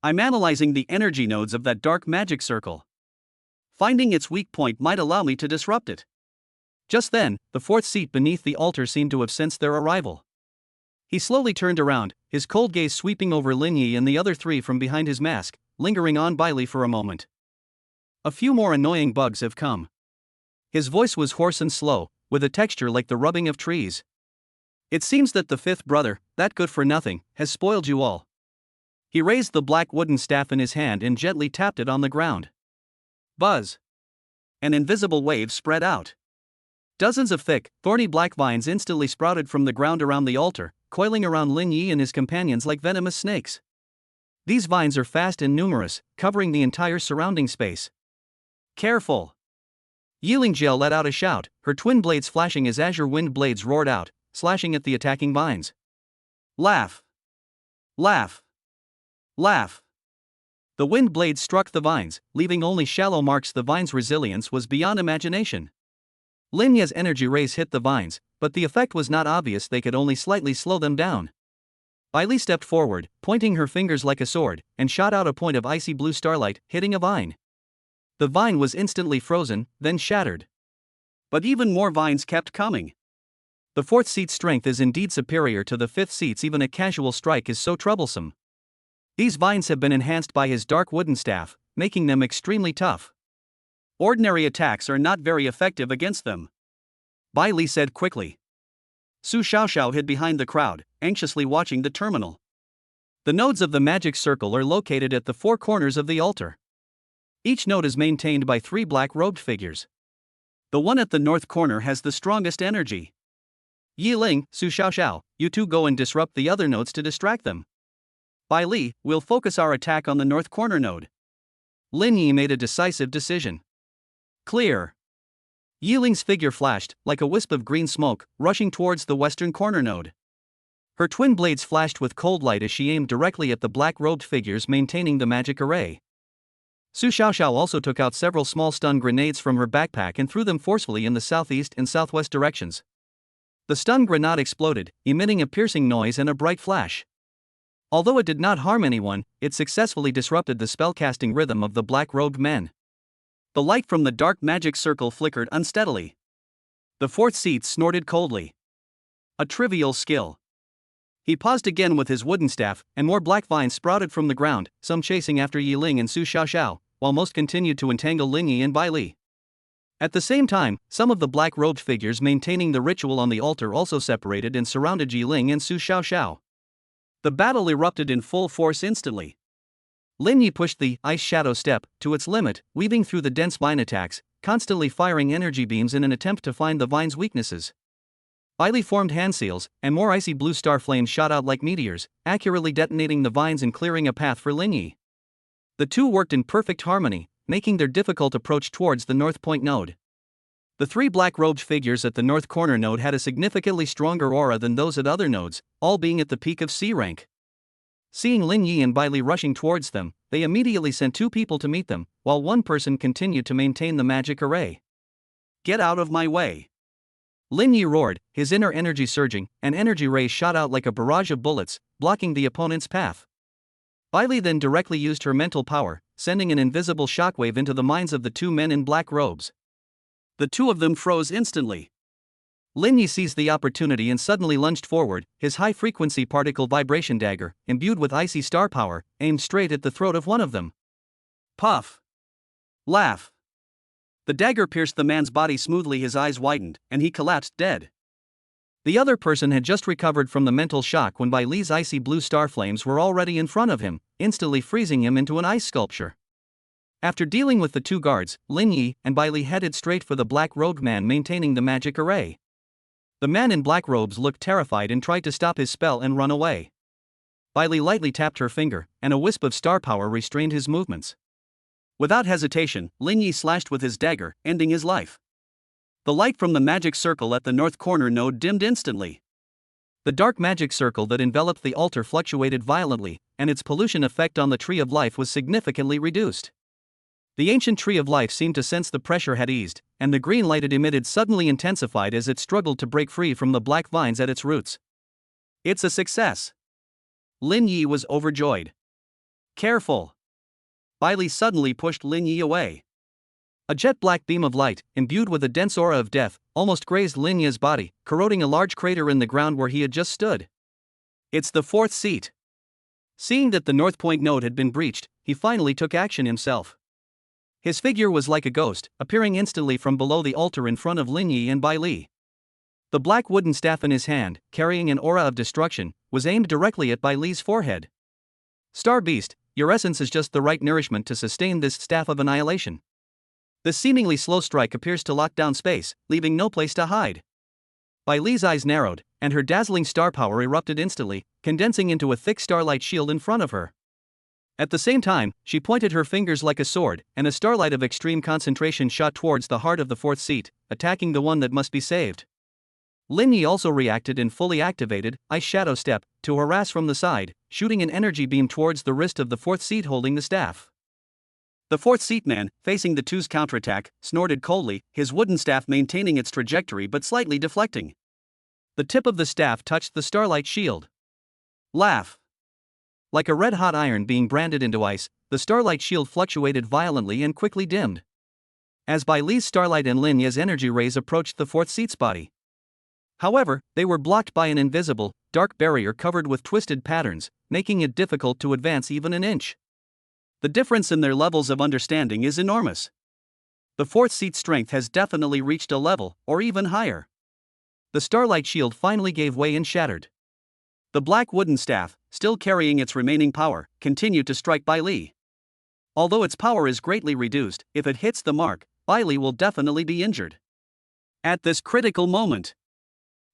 I'm analyzing the energy nodes of that dark magic circle. Finding its weak point might allow me to disrupt it. Just then, the fourth seat beneath the altar seemed to have sensed their arrival. He slowly turned around, his cold gaze sweeping over Lin Yi and the other three from behind his mask, lingering on Bai Li for a moment. A few more annoying bugs have come. His voice was hoarse and slow, with a texture like the rubbing of trees. It seems that the fifth brother, that good-for-nothing, has spoiled you all. He raised the black wooden staff in his hand and gently tapped it on the ground. Buzz! An invisible wave spread out. Dozens of thick, thorny black vines instantly sprouted from the ground around the altar, coiling around Lin Yi and his companions like venomous snakes. These vines are fast and numerous, covering the entire surrounding space. Careful! Yi Ling let out a shout, her twin blades flashing as azure wind blades roared out, slashing at the attacking vines. Laugh! Laugh! Laugh! The wind blades struck the vines, leaving only shallow marks. The vines' resilience was beyond imagination. Lin Yi's energy rays hit the vines, but the effect was not obvious. They could only slightly slow them down. Bai Li stepped forward, pointing her fingers like a sword, and shot out a point of icy blue starlight, hitting a vine. The vine was instantly frozen, then shattered. But even more vines kept coming. The fourth seat's strength is indeed superior to the fifth seat's. Even a casual strike is so troublesome. These vines have been enhanced by his dark wooden staff, making them extremely tough. Ordinary attacks are not very effective against them, Bai Li said quickly. Su Xiaoxiao hid behind the crowd, anxiously watching the terminal. The nodes of the magic circle are located at the four corners of the altar. Each node is maintained by three black-robed figures. The one at the north corner has the strongest energy. Yi Ling, Su Xiaoxiao, you two go and disrupt the other nodes to distract them. Bai Li, we'll focus our attack on the north corner node. Lin Yi made a decisive decision. Clear. Yi Ling's figure flashed, like a wisp of green smoke, rushing towards the western corner node. Her twin blades flashed with cold light as she aimed directly at the black-robed figures maintaining the magic array. Su Xiaoxiao also took out several small stun grenades from her backpack and threw them forcefully in the southeast and southwest directions. The stun grenade exploded, emitting a piercing noise and a bright flash. Although it did not harm anyone, it successfully disrupted the spellcasting rhythm of the black-robed men. The light from the dark magic circle flickered unsteadily. The fourth seat snorted coldly. A trivial skill. He paused again with his wooden staff, and more black vines sprouted from the ground, some chasing after Yi Ling and Su Xiaoxiao, while most continued to entangle Lin Yi and Bai Li. At the same time, some of the black-robed figures maintaining the ritual on the altar also separated and surrounded Yi Ling and Su Xiaoxiao. The battle erupted in full force instantly. Lin Yi pushed the ice shadow step to its limit, weaving through the dense vine attacks, constantly firing energy beams in an attempt to find the vine's weaknesses. Bai Li formed hand seals, and more icy blue star flames shot out like meteors, accurately detonating the vines and clearing a path for Lin Yi. The two worked in perfect harmony, making their difficult approach towards the north point node. The three black-robed figures at the north corner node had a significantly stronger aura than those at other nodes, all being at the peak of C rank. Seeing Lin Yi and Bai Li rushing towards them, they immediately sent two people to meet them, while one person continued to maintain the magic array. Get out of my way! Lin Yi roared, his inner energy surging, and energy rays shot out like a barrage of bullets, blocking the opponent's path. Bai Li then directly used her mental power, sending an invisible shockwave into the minds of the two men in black robes. The two of them froze instantly. Lin Yi seized the opportunity and suddenly lunged forward, his high-frequency particle vibration dagger, imbued with icy star power, aimed straight at the throat of one of them. Puff! Laugh! The dagger pierced the man's body smoothly. His eyes widened, and he collapsed dead. The other person had just recovered from the mental shock when Bai Li's icy blue star flames were already in front of him, instantly freezing him into an ice sculpture. After dealing with the two guards, Lin Yi and Bai Li headed straight for the black-robed man maintaining the magic array. The man in black robes looked terrified and tried to stop his spell and run away. Bai Li lightly tapped her finger, and a wisp of star power restrained his movements. Without hesitation, Lin Yi slashed with his dagger, ending his life. The light from the magic circle at the north corner node dimmed instantly. The dark magic circle that enveloped the altar fluctuated violently, and its pollution effect on the Tree of Life was significantly reduced. The ancient Tree of Life seemed to sense the pressure had eased, and the green light it emitted suddenly intensified as it struggled to break free from the black vines at its roots. It's a success. Lin Yi was overjoyed. Careful! Belle suddenly pushed Lin Yi away. A jet-black beam of light, imbued with a dense aura of death, almost grazed Lin Yi's body, corroding a large crater in the ground where he had just stood. It's the fourth seat. Seeing that the North Point node had been breached, he finally took action himself. His figure was like a ghost, appearing instantly from below the altar in front of Lin Yi and Belle. The black wooden staff in his hand, carrying an aura of destruction, was aimed directly at Baile's forehead. Star Beast, your essence is just the right nourishment to sustain this staff of annihilation. The seemingly slow strike appears to lock down space, leaving no place to hide. Baile's eyes narrowed, and her dazzling star power erupted instantly, condensing into a thick starlight shield in front of her. At the same time, she pointed her fingers like a sword, and a starlight of extreme concentration shot towards the heart of the fourth seat, attacking the one that must be saved. Lin Yi also reacted and fully activated Ice Shadow Step to harass from the side, shooting an energy beam towards the wrist of the fourth seat holding the staff. The fourth seat man, facing the two's counterattack, snorted coldly, his wooden staff maintaining its trajectory but slightly deflecting. The tip of the staff touched the starlight shield. Laugh! Like a red-hot iron being branded into ice, the starlight shield fluctuated violently and quickly dimmed. As Baile's starlight and Lin Yi's energy rays approached the fourth seat's body. However, they were blocked by an invisible, dark barrier covered with twisted patterns, making it difficult to advance even an inch. The difference in their levels of understanding is enormous. The fourth seat's strength has definitely reached a level, or even higher. The starlight shield finally gave way and shattered. The black wooden staff, still carrying its remaining power, continued to strike Belle. Although its power is greatly reduced, if it hits the mark, Belle will definitely be injured. At this critical moment,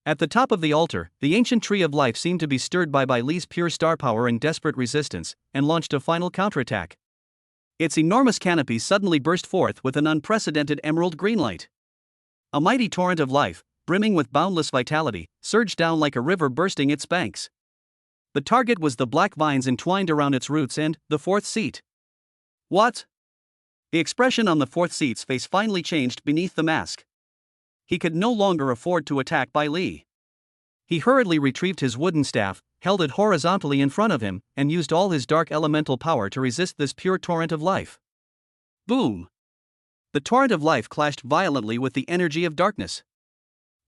at the top of the altar, the ancient Tree of Life seemed to be stirred by Baile's pure star power and desperate resistance, and launched a final counterattack. Its enormous canopy suddenly burst forth with an unprecedented emerald green light. A mighty torrent of life, brimming with boundless vitality, surged down like a river bursting its banks. The target was the black vines entwined around its roots and the fourth seat. What? The expression on the fourth seat's face finally changed beneath the mask. He could no longer afford to attack Belle. He hurriedly retrieved his wooden staff, held it horizontally in front of him, and used all his dark elemental power to resist this pure torrent of life. Boom! The torrent of life clashed violently with the energy of darkness.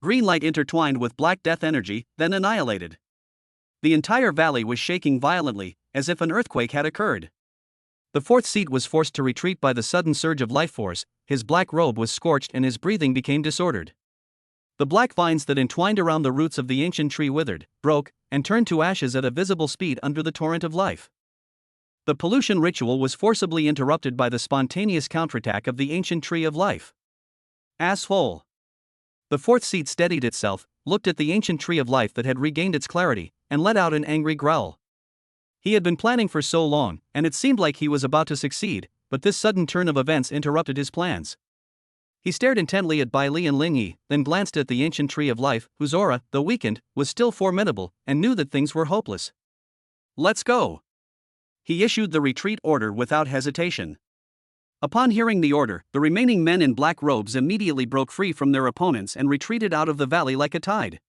Green light intertwined with black death energy, then annihilated. The entire valley was shaking violently, as if an earthquake had occurred. The fourth seat was forced to retreat by the sudden surge of life force, his black robe was scorched and his breathing became disordered. The black vines that entwined around the roots of the ancient tree withered, broke, and turned to ashes at a visible speed under the torrent of life. The pollution ritual was forcibly interrupted by the spontaneous counterattack of the ancient Tree of Life. Asshole! The fourth seat steadied itself, looked at the ancient Tree of Life that had regained its clarity, and let out an angry growl. He had been planning for so long, and it seemed like he was about to succeed, but this sudden turn of events interrupted his plans. He stared intently at Belle and Lin Yi, then glanced at the ancient Tree of Life, whose aura, though weakened, was still formidable, and knew that things were hopeless. Let's go! He issued the retreat order without hesitation. Upon hearing the order, the remaining men in black robes immediately broke free from their opponents and retreated out of the valley like a tide.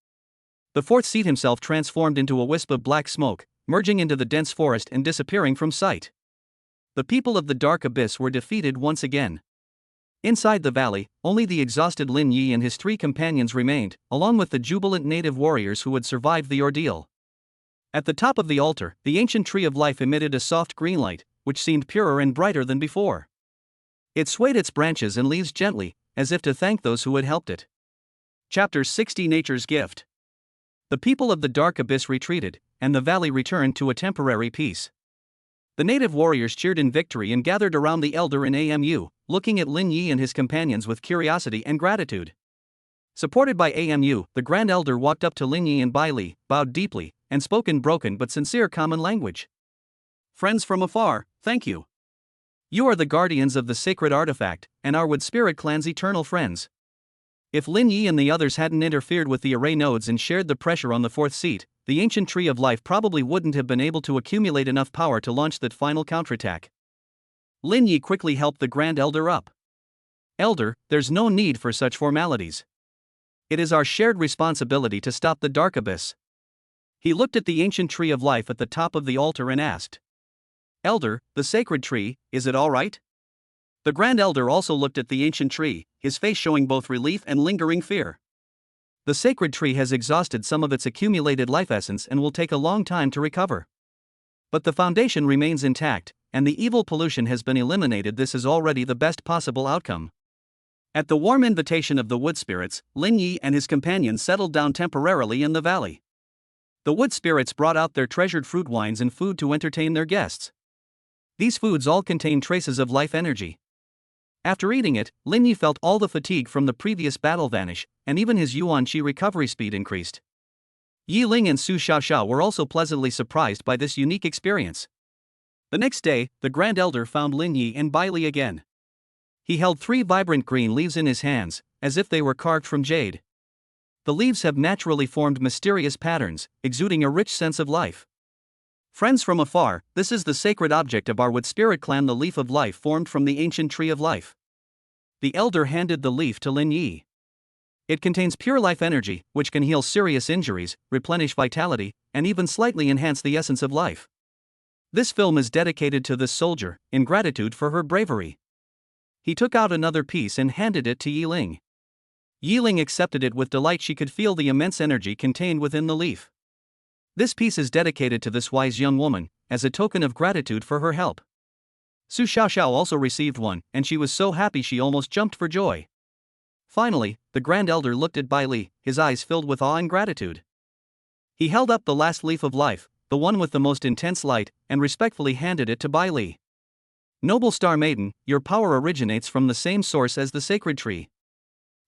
The fourth seat himself transformed into a wisp of black smoke, merging into the dense forest and disappearing from sight. The people of the dark abyss were defeated once again. Inside the valley, only the exhausted Lin Yi and his three companions remained, along with the jubilant native warriors who had survived the ordeal. At the top of the altar, the ancient Tree of Life emitted a soft green light, which seemed purer and brighter than before. It swayed its branches and leaves gently, as if to thank those who had helped it. Chapter 60 Nature's Gift. The people of the dark abyss retreated, and the valley returned to a temporary peace. The native warriors cheered in victory and gathered around the elder in AMU, looking at Lin Yi and his companions with curiosity and gratitude. Supported by AMU, the Grand Elder walked up to Lin Yi and Belle, bowed deeply, and spoke in broken but sincere common language. Friends from afar, thank you. You are the guardians of the sacred artifact, and our Wood Spirit Clan's eternal friends. If Lin Yi and the others hadn't interfered with the array nodes and shared the pressure on the fourth seat, the ancient tree of life probably wouldn't have been able to accumulate enough power to launch that final counterattack. Lin Yi quickly helped the Grand Elder up. Elder, there's no need for such formalities. It is our shared responsibility to stop the dark abyss. He looked at the ancient tree of life at the top of the altar and asked, Elder, the sacred tree, is it all right? The Grand Elder also looked at the ancient tree, his face showing both relief and lingering fear. The sacred tree has exhausted some of its accumulated life essence and will take a long time to recover. But the foundation remains intact, and the evil pollution has been eliminated. This is already the best possible outcome. At the warm invitation of the wood spirits, Lin Yi and his companions settled down temporarily in the valley. The wood spirits brought out their treasured fruit wines and food to entertain their guests. These foods all contain traces of life energy. After eating it, Lin Yi felt all the fatigue from the previous battle vanish, and even his yuan qi recovery speed increased. Yi Ling and Su Xiaoxiao were also pleasantly surprised by this unique experience. The next day, the Grand Elder found Lin Yi and Bai Li again. He held 3 vibrant green leaves in his hands, as if they were carved from jade. The leaves have naturally formed mysterious patterns, exuding a rich sense of life. Friends from afar, this is the sacred object of our wood spirit clan, the leaf of life formed from the ancient tree of life. The elder handed the leaf to Lin Yi. It contains pure life energy, which can heal serious injuries, replenish vitality, and even slightly enhance the essence of life. This film is dedicated to this soldier, in gratitude for her bravery. He took out another piece and handed it to Yi Ling. Yi Ling accepted it with delight. She could feel the immense energy contained within the leaf. This piece is dedicated to this wise young woman, as a token of gratitude for her help. Su Xiaoxiao also received one, and she was so happy she almost jumped for joy. Finally, the Grand Elder looked at Bai Li, his eyes filled with awe and gratitude. He held up the last leaf of life, the one with the most intense light, and respectfully handed it to Bai Li. Noble Star Maiden, your power originates from the same source as the sacred tree.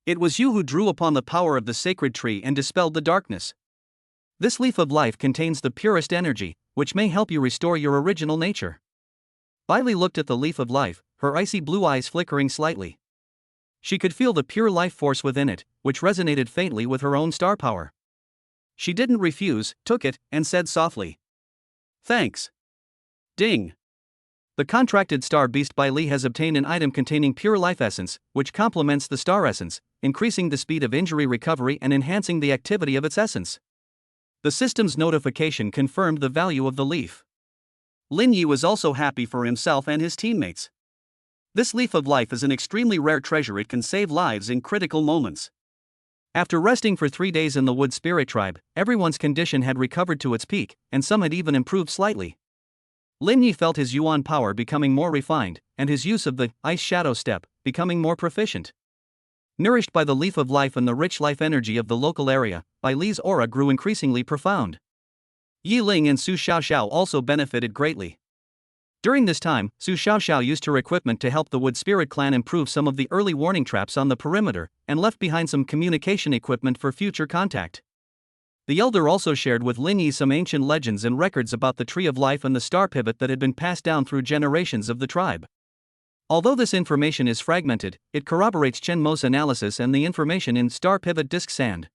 It was you who drew upon the power of the sacred tree and dispelled the darkness. This leaf of life contains the purest energy, which may help you restore your original nature. Bai Li looked at the leaf of life, her icy blue eyes flickering slightly. She could feel the pure life force within it, which resonated faintly with her own star power. She didn't refuse, took it, and said softly, Thanks. Ding. The contracted star beast Bai Li has obtained an item containing pure life essence, which complements the star essence, increasing the speed of injury recovery and enhancing the activity of its essence. The system's notification confirmed the value of the leaf. Lin Yi was also happy for himself and his teammates. This leaf of life is an extremely rare treasure. It can save lives in critical moments. After resting for 3 days in the wood spirit tribe, everyone's condition had recovered to its peak, and some had even improved slightly. Lin Yi felt his yuan power becoming more refined, and his use of the ice shadow step becoming more proficient. Nourished by the leaf of life and the rich life energy of the local area, Bai Li's aura grew increasingly profound. Yi Ling and Su Xiaoxiao also benefited greatly. During this time, Su Xiaoxiao used her equipment to help the wood spirit clan improve some of the early warning traps on the perimeter, and left behind some communication equipment for future contact. The elder also shared with Lin Yi some ancient legends and records about the tree of life and the star pivot that had been passed down through generations of the tribe. Although this information is fragmented, it corroborates Chen Mo's analysis and the information in Star Pivot Disk Sand.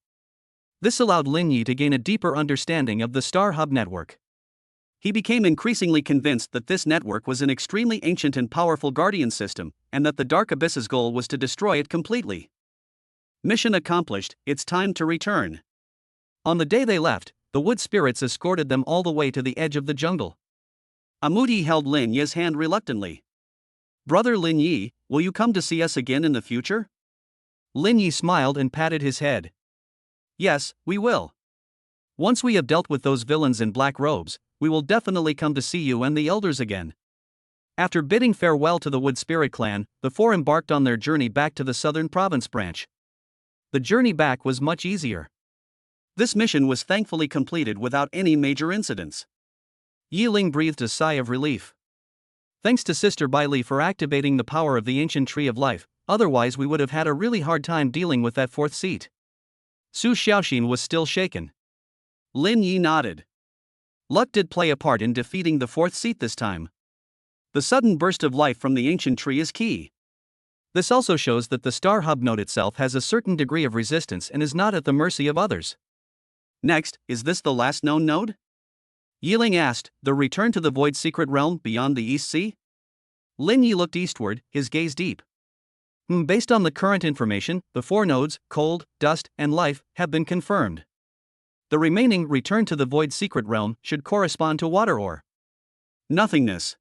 This allowed Lin Yi to gain a deeper understanding of the Star Hub network. He became increasingly convinced that this network was an extremely ancient and powerful guardian system, and that the Dark Abyss's goal was to destroy it completely. Mission accomplished, it's time to return. On the day they left, the wood spirits escorted them all the way to the edge of the jungle. Amudi held Lin Yi's hand reluctantly. Brother Lin Yi, will you come to see us again in the future? Lin Yi smiled and patted his head. Yes, we will. Once we have dealt with those villains in black robes, we will definitely come to see you and the elders again. After bidding farewell to the Wood Spirit clan, the 4 embarked on their journey back to the southern province branch. The journey back was much easier. This mission was thankfully completed without any major incidents. Yi Ling breathed a sigh of relief. Thanks to Sister Bai Li for activating the power of the ancient tree of life, otherwise we would have had a really hard time dealing with that 4th seat. Su Xiaoxin was still shaken. Lin Yi nodded. Luck did play a part in defeating the 4th seat this time. The sudden burst of life from the ancient tree is key. This also shows that the star hub node itself has a certain degree of resistance and is not at the mercy of others. Next, is this the last known node? Yiling asked, the return to the void secret realm beyond the East Sea? Lin Yi looked eastward, his gaze deep. Based on the current information, the 4 nodes, cold, dust, and life, have been confirmed. The remaining return to the void secret realm should correspond to water or nothingness.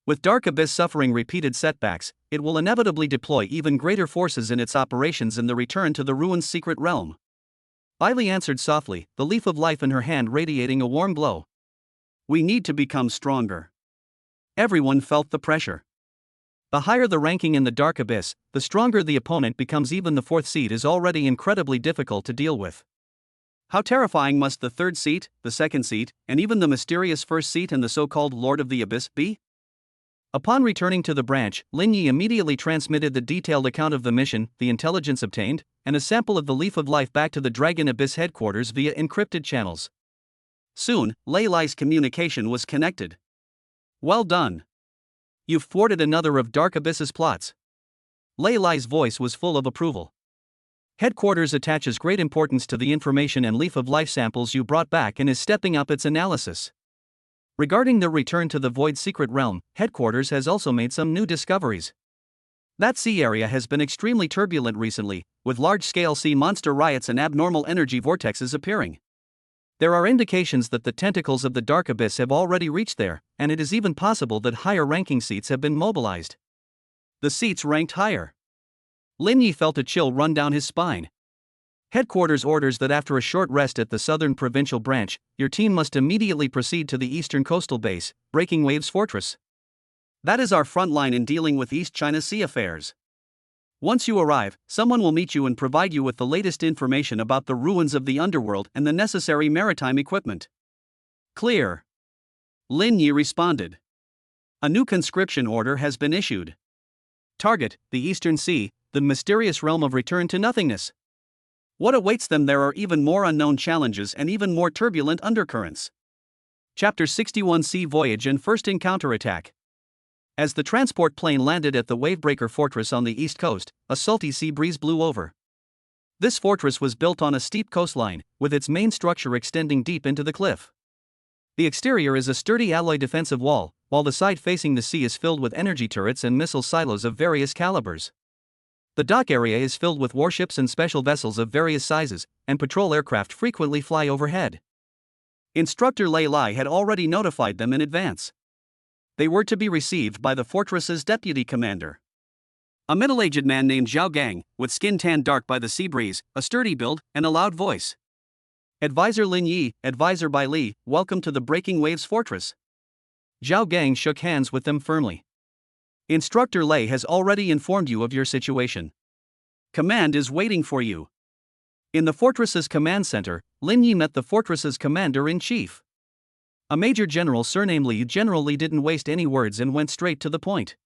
With Dark Abyss suffering repeated setbacks, it will inevitably deploy even greater forces in its operations in the return to the ruin's secret realm. Bailey answered softly, the leaf of life in her hand radiating a warm glow. We need to become stronger. Everyone felt the pressure. The higher the ranking in the Dark Abyss, the stronger the opponent becomes. Even the 4th seat is already incredibly difficult to deal with. How terrifying must the 3rd seat, the 2nd seat, and even the mysterious 1st seat and the so-called Lord of the Abyss be? Upon returning to the branch, Lin Yi immediately transmitted the detailed account of the mission, the intelligence obtained, and a sample of the Leaf of Life back to the Dragon Abyss headquarters via encrypted channels. Soon, Lei Lai's communication was connected. Well done. You've thwarted another of Dark Abyss's plots. Lei Lai's voice was full of approval. Headquarters attaches great importance to the information and Leaf of Life samples you brought back and is stepping up its analysis. Regarding the return to the Void Secret Realm, Headquarters has also made some new discoveries. That sea area has been extremely turbulent recently, with large-scale sea monster riots and abnormal energy vortexes appearing. There are indications that the tentacles of the Dark Abyss have already reached there, and it is even possible that higher-ranking seats have been mobilized. The seats ranked higher. Lin Yi felt a chill run down his spine. Headquarters orders that after a short rest at the Southern Provincial Branch, your team must immediately proceed to the Eastern Coastal Base, Breaking Waves Fortress. That is our front line in dealing with East China Sea affairs. Once you arrive, someone will meet you and provide you with the latest information about the ruins of the underworld and the necessary maritime equipment. Clear. Lin Yi responded. A new conscription order has been issued. Target, the Eastern Sea, the mysterious realm of return to nothingness. What awaits them there are even more unknown challenges and even more turbulent undercurrents. Chapter 61 Sea Voyage and First Encounter Attack. As the transport plane landed at the Wavebreaker Fortress on the east coast, a salty sea breeze blew over. This fortress was built on a steep coastline, with its main structure extending deep into the cliff. The exterior is a sturdy alloy defensive wall, while the side facing the sea is filled with energy turrets and missile silos of various calibers. The dock area is filled with warships and special vessels of various sizes, and patrol aircraft frequently fly overhead. Instructor Lei Lai had already notified them in advance. They were to be received by the fortress's deputy commander, a middle-aged man named Zhao Gang, with skin tanned dark by the sea breeze, a sturdy build, and a loud voice. Advisor Lin Yi, Advisor Bai Li, welcome to the Breaking Waves Fortress. Zhao Gang shook hands with them firmly. Instructor Lei has already informed you of your situation. Command is waiting for you. In the fortress's command center, Lin Yi met the fortress's commander-in-chief. A Major General surnamed Li. General Li didn't waste any words and went straight to the point.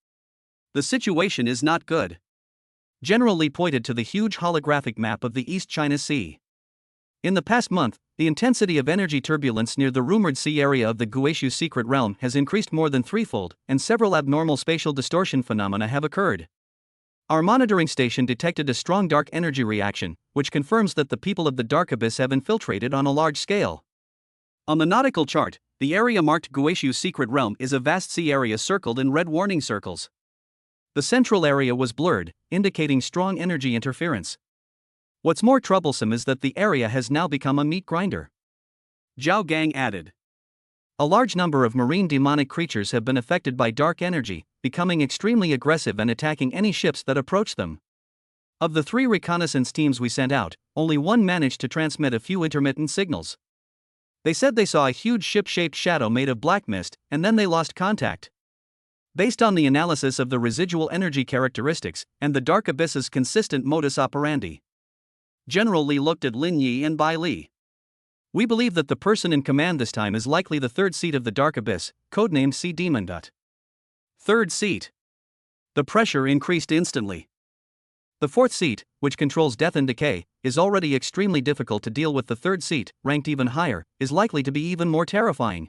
The situation is not good. General Li pointed to the huge holographic map of the East China Sea. In the past month, the intensity of energy turbulence near the rumored sea area of the Guishu secret realm has increased more than threefold, and several abnormal spatial distortion phenomena have occurred. Our monitoring station detected a strong dark energy reaction, which confirms that the people of the Dark Abyss have infiltrated on a large scale. On the nautical chart, the area marked Guishu secret realm is a vast sea area circled in red warning circles. The central area was blurred, indicating strong energy interference. What's more troublesome is that the area has now become a meat grinder. Zhao Gang added. A large number of marine demonic creatures have been affected by dark energy, becoming extremely aggressive and attacking any ships that approach them. Of the 3 reconnaissance teams we sent out, only one managed to transmit a few intermittent signals. They said they saw a huge ship-shaped shadow made of black mist, and then they lost contact. Based on the analysis of the residual energy characteristics, and the Dark Abyss's consistent modus operandi. General Li looked at Lin Yi and Bai Li. We believe that the person in command this time is likely the 3rd seat of the Dark Abyss, codenamed Sea Demon. 3rd seat. The pressure increased instantly. The 4th seat, which controls death and decay, is already extremely difficult to deal with. The 3rd seat, ranked even higher, is likely to be even more terrifying.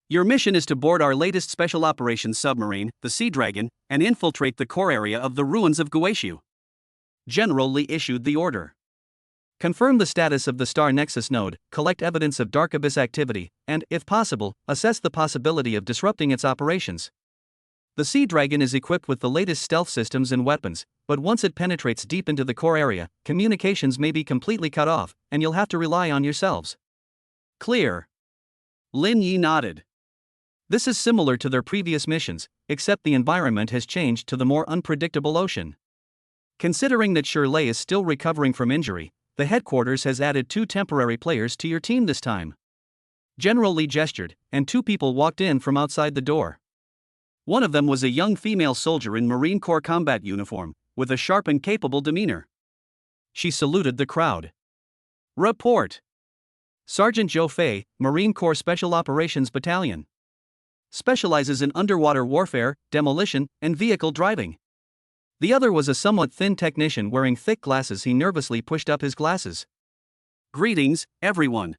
Your mission is to board our latest special operations submarine, the Sea Dragon, and infiltrate the core area of the ruins of Guishu. General Li issued the order. Confirm the status of the Star Nexus node, collect evidence of Dark Abyss activity, and, if possible, assess the possibility of disrupting its operations. The Sea Dragon is equipped with the latest stealth systems and weapons, but once it penetrates deep into the core area, communications may be completely cut off, and you'll have to rely on yourselves. Clear. Lin Yi nodded. This is similar to their previous missions, except the environment has changed to the more unpredictable ocean. Considering that Shirley is still recovering from injury, the headquarters has added 2 temporary players to your team this time. General Li gestured, and 2 people walked in from outside the door. One of them was a young female soldier in Marine Corps combat uniform, with a sharp and capable demeanor. She saluted the crowd. Report. Sergeant Zhou Fei, Marine Corps Special Operations Battalion. Specializes in underwater warfare, demolition, and vehicle driving. The other was a somewhat thin technician wearing thick glasses. He nervously pushed up his glasses. Greetings, everyone.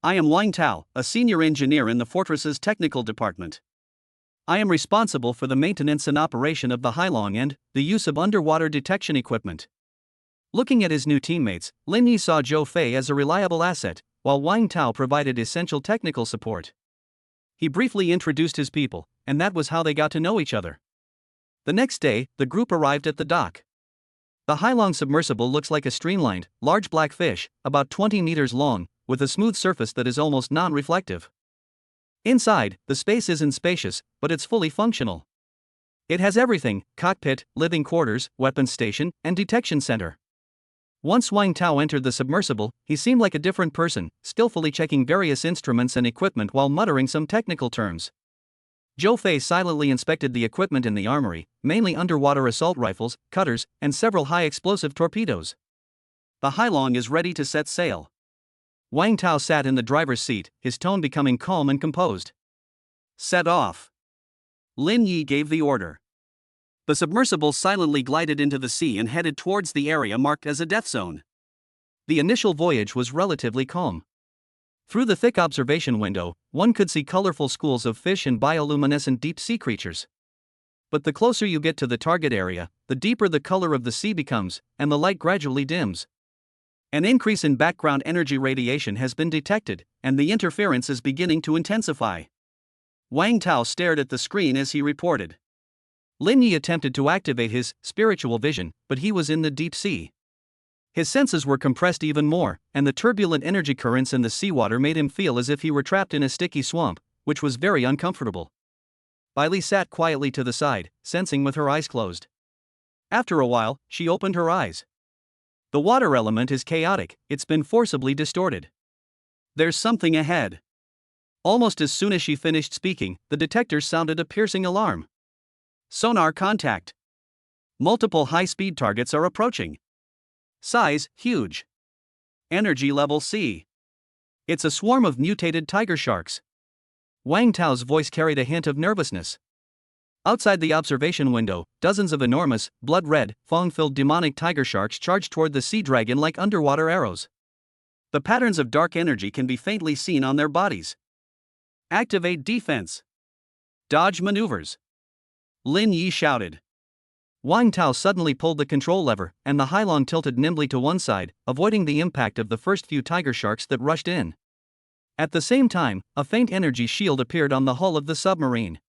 I am Wang Tao, a senior engineer in the fortress's technical department. I am responsible for the maintenance and operation of the Hailong and the use of underwater detection equipment. Looking at his new teammates, Lin Yi saw Zhou Fei as a reliable asset, while Wang Tao provided essential technical support. He briefly introduced his people, and that was how they got to know each other. The next day, the group arrived at the dock. The Hailong submersible looks like a streamlined, large black fish, about 20 meters long, with a smooth surface that is almost non-reflective. Inside, the space isn't spacious, but it's fully functional. It has everything: cockpit, living quarters, weapons station, and detection center. Once Wang Tao entered the submersible, he seemed like a different person, skillfully checking various instruments and equipment while muttering some technical terms. Zhou Fei silently inspected the equipment in the armory, mainly underwater assault rifles, cutters, and several high-explosive torpedoes. The Hailong is ready to set sail. Wang Tao sat in the driver's seat, his tone becoming calm and composed. Set off. Lin Yi gave the order. The submersible silently glided into the sea and headed towards the area marked as a death zone. The initial voyage was relatively calm. Through the thick observation window, one could see colorful schools of fish and bioluminescent deep-sea creatures. But the closer you get to the target area, the deeper the color of the sea becomes, and the light gradually dims. An increase in background energy radiation has been detected, and the interference is beginning to intensify. Wang Tao stared at the screen as he reported. Lin Yi attempted to activate his spiritual vision, but he was in the deep sea. His senses were compressed even more, and the turbulent energy currents in the seawater made him feel as if he were trapped in a sticky swamp, which was very uncomfortable. Bai Li sat quietly to the side, sensing with her eyes closed. After a while, she opened her eyes. The water element is chaotic, it's been forcibly distorted. There's something ahead. Almost as soon as she finished speaking, the detectors sounded a piercing alarm. Sonar contact. Multiple high-speed targets are approaching. Size, huge. Energy level C. It's a swarm of mutated tiger sharks. Wang Tao's voice carried a hint of nervousness. Outside the observation window, dozens of enormous, blood-red, fang-filled demonic tiger sharks charged toward the Sea Dragon like underwater arrows. The patterns of dark energy can be faintly seen on their bodies. Activate defense. Dodge maneuvers. Lin Yi shouted. Wang Tao suddenly pulled the control lever, and the Hailong tilted nimbly to one side, avoiding the impact of the first few tiger sharks that rushed in. At the same time, a faint energy shield appeared on the hull of the submarine.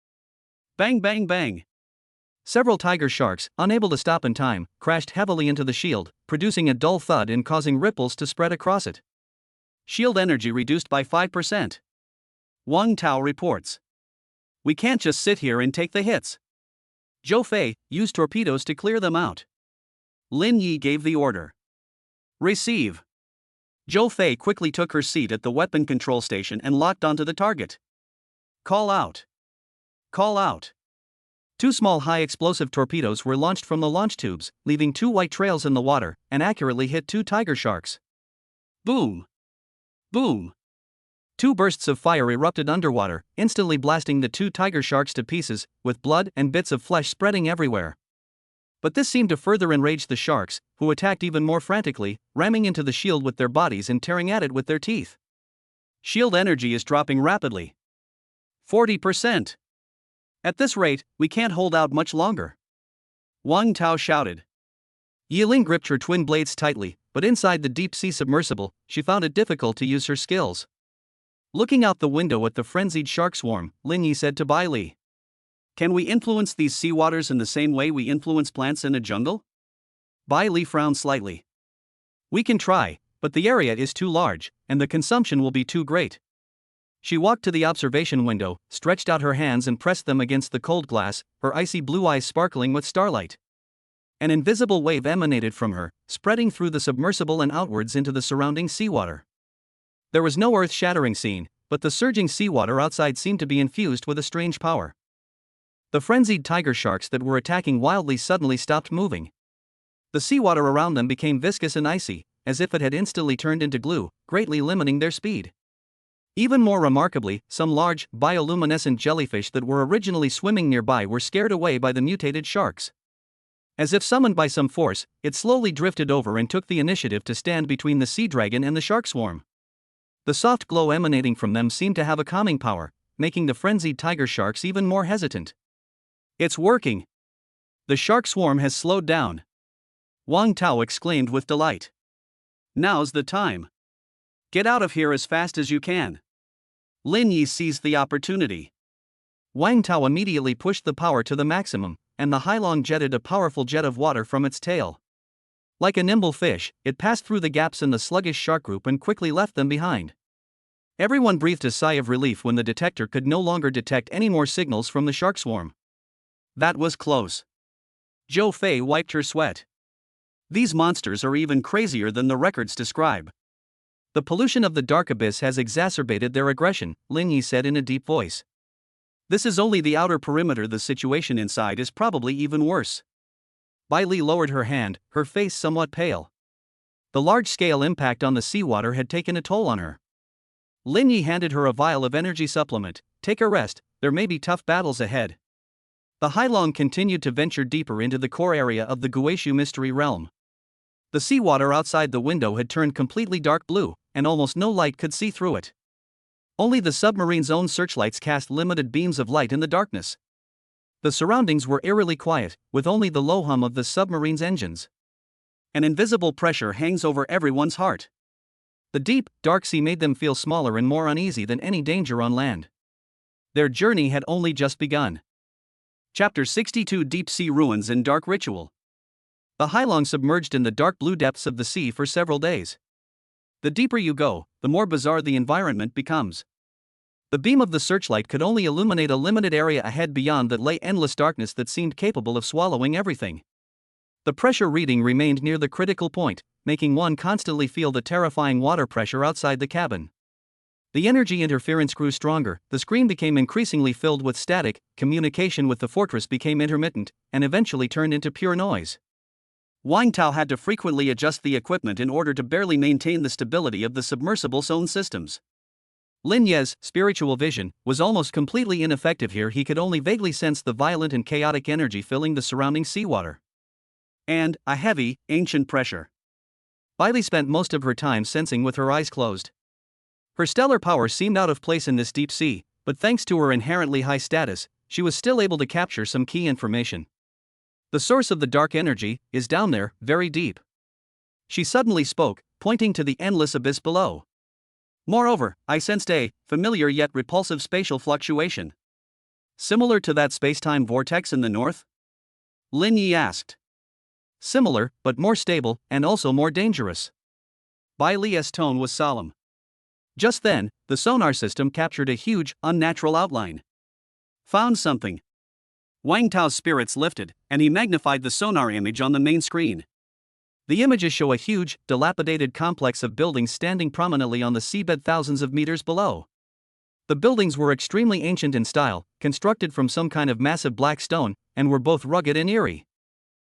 Bang bang bang. Several tiger sharks, unable to stop in time, crashed heavily into the shield, producing a dull thud and causing ripples to spread across it. Shield energy reduced by 5%. Wang Tao reports. We can't just sit here and take the hits. Zhou Fei, use torpedoes to clear them out. Lin Yi gave the order. Receive. Zhou Fei quickly took her seat at the weapon control station and locked onto the target. Call out. Call out. 2 small high-explosive torpedoes were launched from the launch tubes, leaving 2 white trails in the water, and accurately hit 2 tiger sharks. Boom. Boom. 2 bursts of fire erupted underwater, instantly blasting the 2 tiger sharks to pieces, with blood and bits of flesh spreading everywhere. But this seemed to further enrage the sharks, who attacked even more frantically, ramming into the shield with their bodies and tearing at it with their teeth. Shield energy is dropping rapidly. 40%. At this rate, we can't hold out much longer. Wang Tao shouted. Yiling gripped her twin blades tightly, but inside the deep-sea submersible, she found it difficult to use her skills. Looking out the window at the frenzied shark swarm, Lin Yi said to Bai Li. Can we influence these seawaters in the same way we influence plants in a jungle? Bai Li frowned slightly. We can try, but the area is too large, and the consumption will be too great. She walked to the observation window, stretched out her hands and pressed them against the cold glass, her icy blue eyes sparkling with starlight. An invisible wave emanated from her, spreading through the submersible and outwards into the surrounding seawater. There was no earth-shattering scene, but the surging seawater outside seemed to be infused with a strange power. The frenzied tiger sharks that were attacking wildly suddenly stopped moving. The seawater around them became viscous and icy, as if it had instantly turned into glue, greatly limiting their speed. Even more remarkably, some large, bioluminescent jellyfish that were originally swimming nearby were scared away by the mutated sharks. As if summoned by some force, it slowly drifted over and took the initiative to stand between the sea dragon and the shark swarm. The soft glow emanating from them seemed to have a calming power, making the frenzied tiger sharks even more hesitant. It's working! The shark swarm has slowed down. Wang Tao exclaimed with delight. Now's the time. Get out of here as fast as you can. Lin Yi seized the opportunity. Wang Tao immediately pushed the power to the maximum, and the Hailong jetted a powerful jet of water from its tail. Like a nimble fish, it passed through the gaps in the sluggish shark group and quickly left them behind. Everyone breathed a sigh of relief when the detector could no longer detect any more signals from the shark swarm. That was close. Zhou Fei wiped her sweat. These monsters are even crazier than the records describe. The pollution of the dark abyss has exacerbated their aggression, Lin Yi said in a deep voice. This is only the outer perimeter, the situation inside is probably even worse. Bai Li lowered her hand, her face somewhat pale. The large-scale impact on the seawater had taken a toll on her. Lin Yi handed her a vial of energy supplement. Take a rest, there may be tough battles ahead. The Hailong continued to venture deeper into the core area of the Guishu mystery realm. The seawater outside the window had turned completely dark blue, and almost no light could see through it. Only the submarine's own searchlights cast limited beams of light in the darkness. The surroundings were eerily quiet, with only the low hum of the submarine's engines. An invisible pressure hangs over everyone's heart. The deep, dark sea made them feel smaller and more uneasy than any danger on land. Their journey had only just begun. Chapter 62: Deep Sea Ruins and Dark Ritual. The Hailong submerged in the dark blue depths of the sea for several days. The deeper you go, the more bizarre the environment becomes. The beam of the searchlight could only illuminate a limited area ahead. Beyond that lay endless darkness that seemed capable of swallowing everything. The pressure reading remained near the critical point, making one constantly feel the terrifying water pressure outside the cabin. The energy interference grew stronger, the screen became increasingly filled with static, communication with the fortress became intermittent, and eventually turned into pure noise. Wang Tao had to frequently adjust the equipment in order to barely maintain the stability of the submersible's own systems. Lin Ye's spiritual vision was almost completely ineffective here. He could only vaguely sense the violent and chaotic energy filling the surrounding seawater. And a heavy, ancient pressure. Bai Li spent most of her time sensing with her eyes closed. Her stellar power seemed out of place in this deep sea, but thanks to her inherently high status, she was still able to capture some key information. The source of the dark energy is down there, very deep. She suddenly spoke, pointing to the endless abyss below. Moreover, I sensed a familiar yet repulsive spatial fluctuation. Similar to that space-time vortex in the north? Lin Yi asked. Similar, but more stable, and also more dangerous. Bai Li's tone was solemn. Just then, the sonar system captured a huge, unnatural outline. Found something. Wang Tao's spirits lifted, and he magnified the sonar image on the main screen. The images show a huge, dilapidated complex of buildings standing prominently on the seabed thousands of meters below. The buildings were extremely ancient in style, constructed from some kind of massive black stone, and were both rugged and eerie.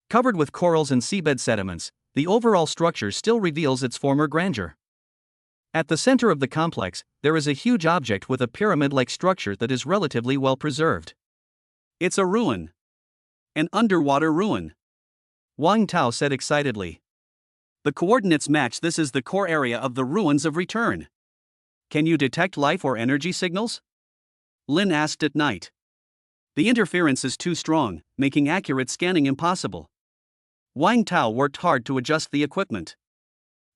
Covered with corals and seabed sediments, the overall structure still reveals its former grandeur. At the center of the complex, there is a huge object with a pyramid-like structure that is relatively well preserved. It's a ruin. An underwater ruin. Wang Tao said excitedly. The coordinates match. This is the core area of the ruins of return. Can you detect life or energy signals? Lin asked at night. The interference is too strong, making accurate scanning impossible. Wang Tao worked hard to adjust the equipment.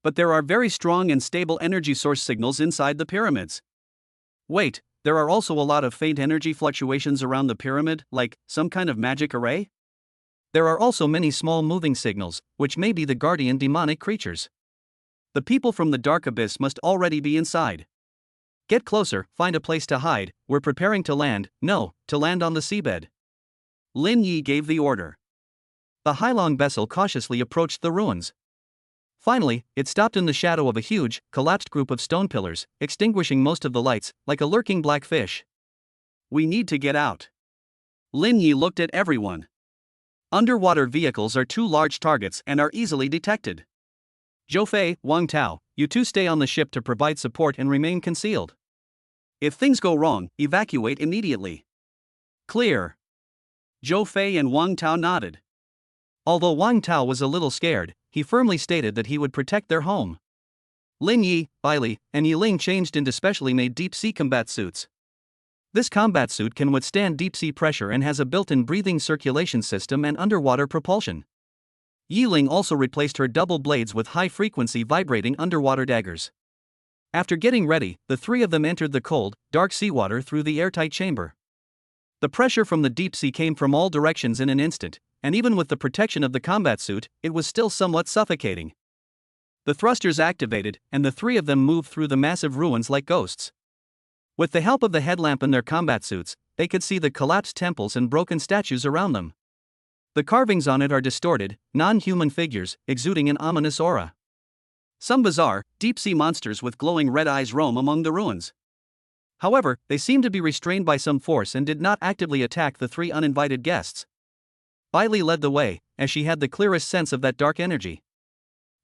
But there are very strong and stable energy source signals inside the pyramids. Wait, there are also a lot of faint energy fluctuations around the pyramid, like some kind of magic array? There are also many small moving signals, which may be the guardian demonic creatures. The people from the dark abyss must already be inside. Get closer, find a place to hide, we're preparing to land, to land on the seabed. Lin Yi gave the order. The Hailong vessel cautiously approached the ruins. Finally, it stopped in the shadow of a huge, collapsed group of stone pillars, extinguishing most of the lights, like a lurking black fish. We need to get out. Lin Yi looked at everyone. Underwater vehicles are two large targets and are easily detected. Zhou Fei, Wang Tao, you two stay on the ship to provide support and remain concealed. If things go wrong, evacuate immediately. Clear. Zhou Fei and Wang Tao nodded. Although Wang Tao was a little scared, he firmly stated that he would protect their home. Lin Yi, Bailey, and Yiling changed into specially made deep-sea combat suits. This combat suit can withstand deep-sea pressure and has a built-in breathing circulation system and underwater propulsion. Yiling also replaced her double blades with high-frequency vibrating underwater daggers. After getting ready, the three of them entered the cold, dark seawater through the airtight chamber. The pressure from the deep sea came from all directions in an instant, and even with the protection of the combat suit, it was still somewhat suffocating. The thrusters activated, and the three of them moved through the massive ruins like ghosts. With the help of the headlamp in their combat suits, they could see the collapsed temples and broken statues around them. The carvings on it are distorted, non-human figures, exuding an ominous aura. Some bizarre, deep-sea monsters with glowing red eyes roam among the ruins. However, they seem to be restrained by some force and did not actively attack the three uninvited guests. Bailey led the way, as she had the clearest sense of that dark energy.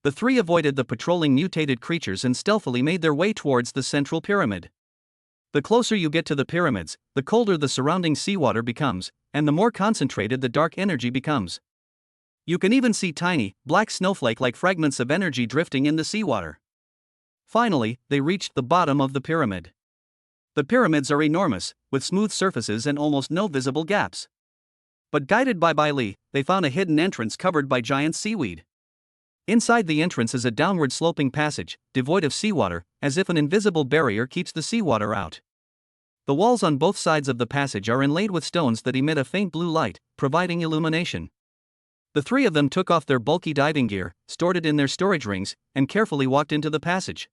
The three avoided the patrolling mutated creatures and stealthily made their way towards the central pyramid. The closer you get to the pyramids, the colder the surrounding seawater becomes, and the more concentrated the dark energy becomes. You can even see tiny, black snowflake-like fragments of energy drifting in the seawater. Finally, they reached the bottom of the pyramid. The pyramids are enormous, with smooth surfaces and almost no visible gaps. But guided by Bai Li, they found a hidden entrance covered by giant seaweed. Inside the entrance is a downward sloping passage, devoid of seawater, as if an invisible barrier keeps the seawater out. The walls on both sides of the passage are inlaid with stones that emit a faint blue light, providing illumination. The three of them took off their bulky diving gear, stored it in their storage rings, and carefully walked into the passage.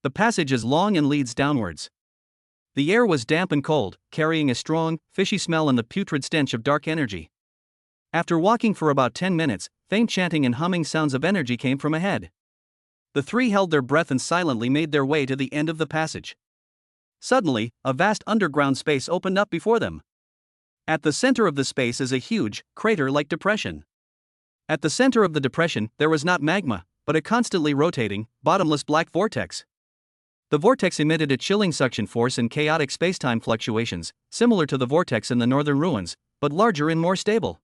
The passage is long and leads downwards. The air was damp and cold, carrying a strong, fishy smell and the putrid stench of dark energy. After walking for about 10 minutes, faint chanting and humming sounds of energy came from ahead. The three held their breath and silently made their way to the end of the passage. Suddenly, a vast underground space opened up before them. At the center of the space is a huge, crater-like depression. At the center of the depression, there was not magma, but a constantly rotating, bottomless black vortex. The vortex emitted a chilling suction force and chaotic spacetime fluctuations, similar to the vortex in the northern ruins, but larger and more stable.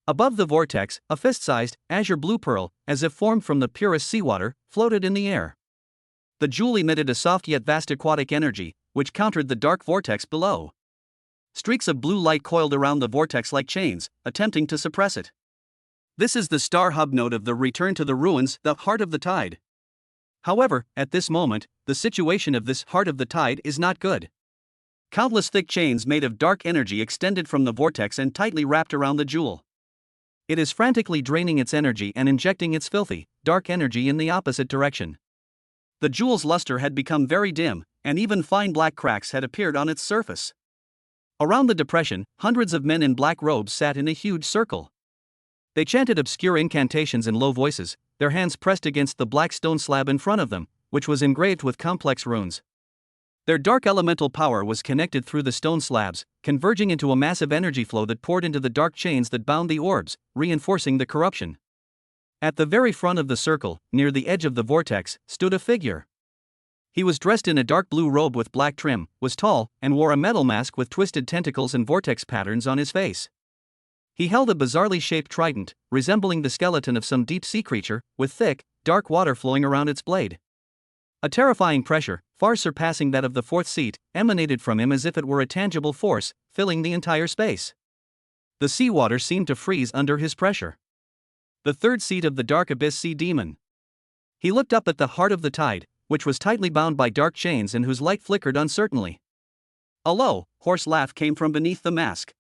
Above the vortex, a fist-sized, azure blue pearl, as if formed from the purest seawater, floated in the air. The jewel emitted a soft yet vast aquatic energy, which countered the dark vortex below. Streaks of blue light coiled around the vortex like chains, attempting to suppress it. This is the star hub node of the return to the ruins, the heart of the tide. However, at this moment, the situation of this heart of the tide is not good. Countless thick chains made of dark energy extended from the vortex and tightly wrapped around the jewel. It is frantically draining its energy and injecting its filthy, dark energy in the opposite direction. The jewel's luster had become very dim, and even fine black cracks had appeared on its surface. Around the depression, hundreds of men in black robes sat in a huge circle. They chanted obscure incantations in low voices, their hands pressed against the black stone slab in front of them, which was engraved with complex runes. Their dark elemental power was connected through the stone slabs, converging into a massive energy flow that poured into the dark chains that bound the orbs, reinforcing the corruption. At the very front of the circle, near the edge of the vortex, stood a figure. He was dressed in a dark blue robe with black trim, was tall, and wore a metal mask with twisted tentacles and vortex patterns on his face. He held a bizarrely shaped trident, resembling the skeleton of some deep-sea creature, with thick, dark water flowing around its blade. A terrifying pressure, far surpassing that of the fourth seat, emanated from him as if it were a tangible force, filling the entire space. The seawater seemed to freeze under his pressure. The third seat of the dark abyss sea demon. He looked up at the heart of the tide, which was tightly bound by dark chains and whose light flickered uncertainly. A low, hoarse laugh came from beneath the mask.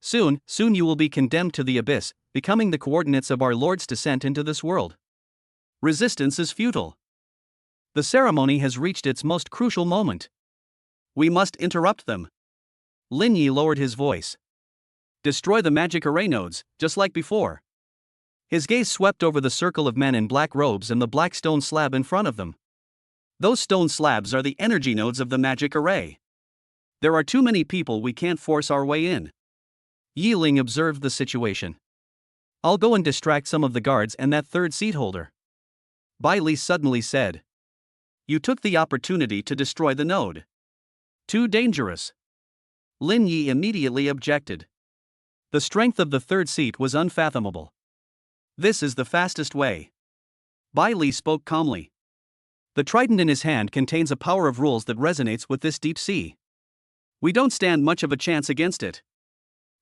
Soon you will be condemned to the abyss, becoming the coordinates of our Lord's descent into this world. Resistance is futile. The ceremony has reached its most crucial moment. We must interrupt them. Lin Yi lowered his voice. Destroy the magic array nodes, just like before. His gaze swept over the circle of men in black robes and the black stone slab in front of them. Those stone slabs are the energy nodes of the magic array. There are too many people, we can't force our way in. Yi Ling observed the situation. I'll go and distract some of the guards and that third seat holder. Bai Li suddenly said. You took the opportunity to destroy the node. Too dangerous. Lin Yi immediately objected. The strength of the third seat was unfathomable. This is the fastest way. Bai Li spoke calmly. The trident in his hand contains a power of rules that resonates with this deep sea. We don't stand much of a chance against it.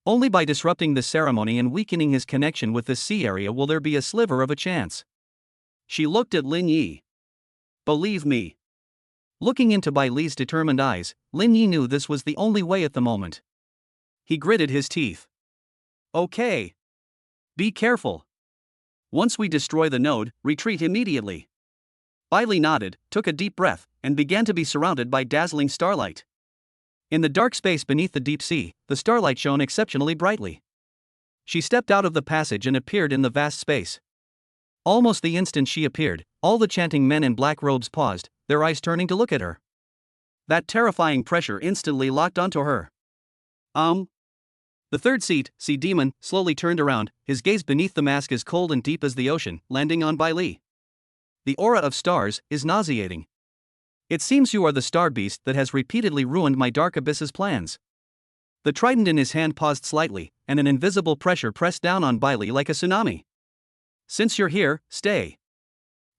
Only by disrupting this ceremony and weakening his connection with this sea area will there be a sliver of a chance. She looked at Lin Yi. Believe me. Looking into Bai Li's determined eyes, Lin Yi knew this was the only way at the moment. He gritted his teeth. Okay. Be careful. Once we destroy the node, retreat immediately. Bai Li nodded, took a deep breath, and began to be surrounded by dazzling starlight. In the dark space beneath the deep sea, the starlight shone exceptionally brightly. She stepped out of the passage and appeared in the vast space. Almost the instant she appeared, all the chanting men in black robes paused, their eyes turning to look at her. That terrifying pressure instantly locked onto her. The third seat, sea demon, slowly turned around, his gaze beneath the mask as cold and deep as the ocean, landing on Bai Li. The aura of stars is nauseating. It seems you are the star beast that has repeatedly ruined my dark abyss's plans. The trident in his hand paused slightly, and an invisible pressure pressed down on Bai Li like a tsunami. Since you're here, stay.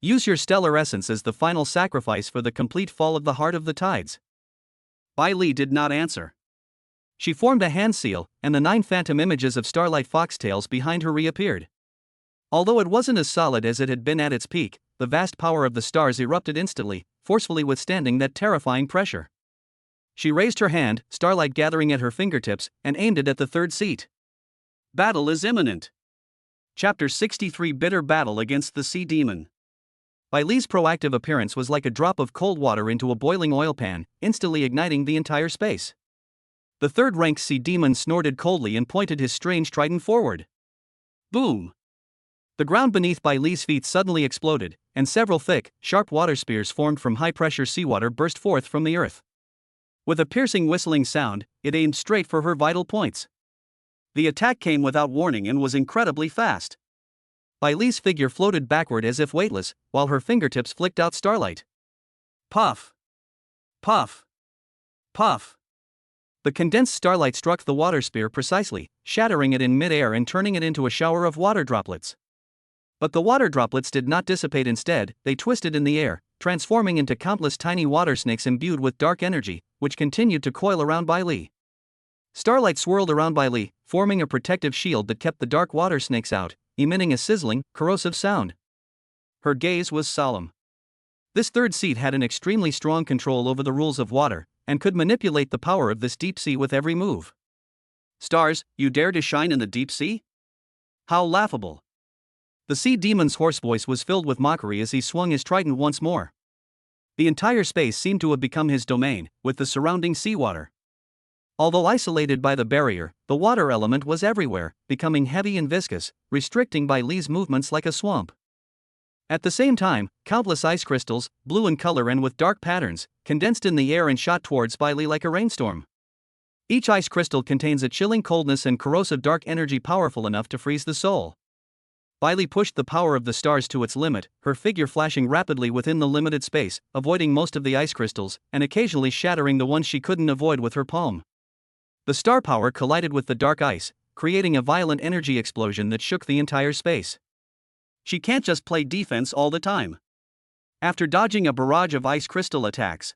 Use your stellar essence as the final sacrifice for the complete fall of the heart of the tides. Bai Li did not answer. She formed a hand seal, and the 9 phantom images of starlight foxtails behind her reappeared. Although it wasn't as solid as it had been at its peak, the vast power of the stars erupted instantly, forcefully withstanding that terrifying pressure. She raised her hand, starlight gathering at her fingertips, and aimed it at the third seat. Battle is imminent. Chapter 63 Bitter Battle Against the Sea Demon. Bai Li's proactive appearance was like a drop of cold water into a boiling oil pan, instantly igniting the entire space. The third-ranked sea demon snorted coldly and pointed his strange trident forward. Boom! The ground beneath Bai Li's feet suddenly exploded, and several thick, sharp water spears formed from high-pressure seawater burst forth from the earth. With a piercing whistling sound, it aimed straight for her vital points. The attack came without warning and was incredibly fast. Bai Li's figure floated backward as if weightless, while her fingertips flicked out starlight. Puff! Puff! Puff! The condensed starlight struck the water spear precisely, shattering it in mid-air and turning it into a shower of water droplets. But the water droplets did not dissipate. Instead, they twisted in the air, transforming into countless tiny water snakes imbued with dark energy, which continued to coil around Bai Li. Starlight swirled around Bai Li, forming a protective shield that kept the dark water snakes out, emitting a sizzling, corrosive sound. Her gaze was solemn. This third seat had an extremely strong control over the rules of water, and could manipulate the power of this deep sea with every move. Stars, you dare to shine in the deep sea? How laughable! The sea demon's hoarse voice was filled with mockery as he swung his trident once more. The entire space seemed to have become his domain, with the surrounding seawater. Although isolated by the barrier, the water element was everywhere, becoming heavy and viscous, restricting Bai Li's movements like a swamp. At the same time, countless ice crystals, blue in color and with dark patterns, condensed in the air and shot towards Bai Li like a rainstorm. Each ice crystal contains a chilling coldness and corrosive dark energy powerful enough to freeze the soul. Bai Li pushed the power of the stars to its limit, her figure flashing rapidly within the limited space, avoiding most of the ice crystals, and occasionally shattering the ones she couldn't avoid with her palm. The star power collided with the dark ice, creating a violent energy explosion that shook the entire space. She can't just play defense all the time. After dodging a barrage of ice crystal attacks,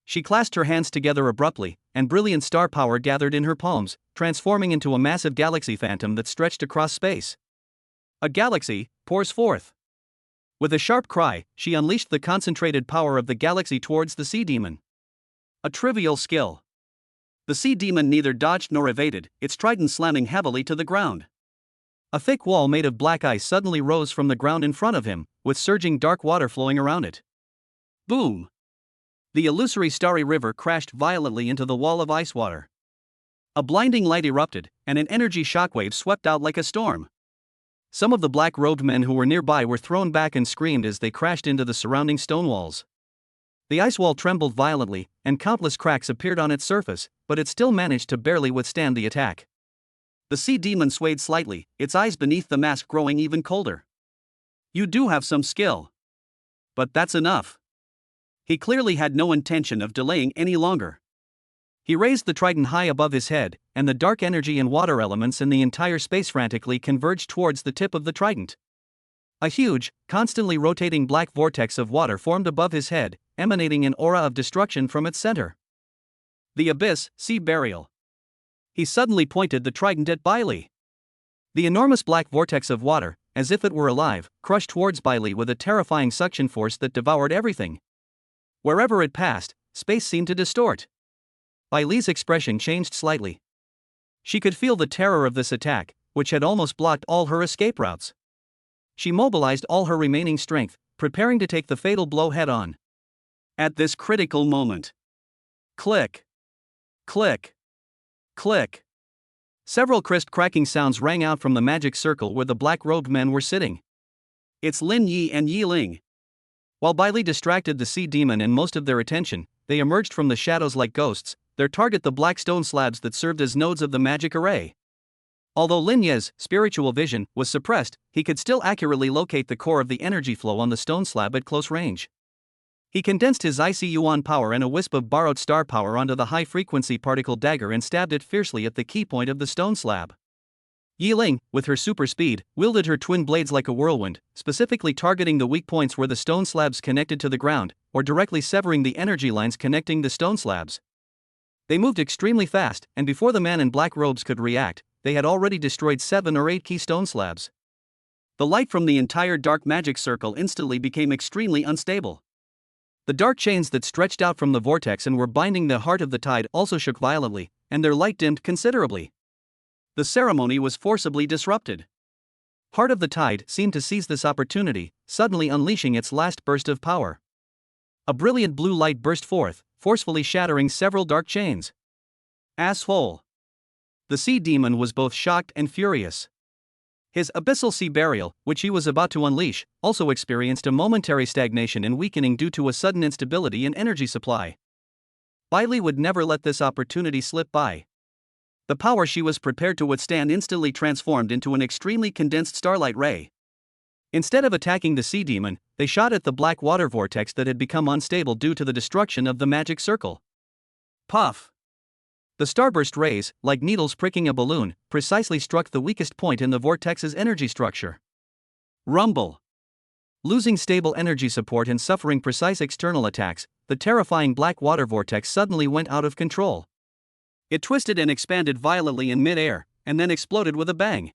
she clasped her hands together abruptly, and brilliant star power gathered in her palms, transforming into a massive galaxy phantom that stretched across space. A galaxy pours forth. With a sharp cry, she unleashed the concentrated power of the galaxy towards the sea demon. A trivial skill. The sea demon neither dodged nor evaded, its trident slamming heavily to the ground. A thick wall made of black ice suddenly rose from the ground in front of him, with surging dark water flowing around it. Boom! The illusory starry river crashed violently into the wall of ice water. A blinding light erupted, and an energy shockwave swept out like a storm. Some of the black-robed men who were nearby were thrown back and screamed as they crashed into the surrounding stone walls. The ice wall trembled violently, and countless cracks appeared on its surface, but it still managed to barely withstand the attack. The sea demon swayed slightly, its eyes beneath the mask growing even colder. "You do have some skill. But that's enough." He clearly had no intention of delaying any longer. He raised the trident high above his head, and the dark energy and water elements in the entire space frantically converged towards the tip of the trident. A huge, constantly rotating black vortex of water formed above his head, emanating an aura of destruction from its center. The abyss, sea burial. He suddenly pointed the trident at belle. The enormous black vortex of water, as if it were alive, crushed towards belle with a terrifying suction force that devoured everything. Wherever it passed, space seemed to distort. Belle's expression changed slightly. She could feel the terror of this attack, which had almost blocked all her escape routes. She mobilized all her remaining strength, preparing to take the fatal blow head-on. At this critical moment, click, click, click. Several crisp cracking sounds rang out from the magic circle where the black-robed men were sitting. It's Lin Yi and Yi Ling. While belle distracted the sea demon and most of their attention, they emerged from the shadows like ghosts, their target the black stone slabs that served as nodes of the magic array. Although Lin Yi's spiritual vision was suppressed, he could still accurately locate the core of the energy flow on the stone slab at close range. He condensed his icy yuan power and a wisp of borrowed star power onto the high-frequency particle dagger and stabbed it fiercely at the key point of the stone slab. Yi Ling, with her super speed, wielded her twin blades like a whirlwind, specifically targeting the weak points where the stone slabs connected to the ground, or directly severing the energy lines connecting the stone slabs. They moved extremely fast, and before the man in black robes could react, they had already destroyed 7 or 8 key stone slabs. The light from the entire dark magic circle instantly became extremely unstable. The dark chains that stretched out from the vortex and were binding the heart of the tide also shook violently, and their light dimmed considerably. The ceremony was forcibly disrupted. Heart of the tide seemed to seize this opportunity, suddenly unleashing its last burst of power. A brilliant blue light burst forth, forcefully shattering several dark chains. Asshole! The sea demon was both shocked and furious. His abyssal sea burial, which he was about to unleash, also experienced a momentary stagnation and weakening due to a sudden instability in energy supply. Belle would never let this opportunity slip by. The power she was prepared to withstand instantly transformed into an extremely condensed starlight ray. Instead of attacking the sea demon, they shot at the black water vortex that had become unstable due to the destruction of the magic circle. Puff! The starburst rays, like needles pricking a balloon, precisely struck the weakest point in the vortex's energy structure. Rumble! Losing stable energy support and suffering precise external attacks, the terrifying black water vortex suddenly went out of control. It twisted and expanded violently in mid-air, and then exploded with a bang.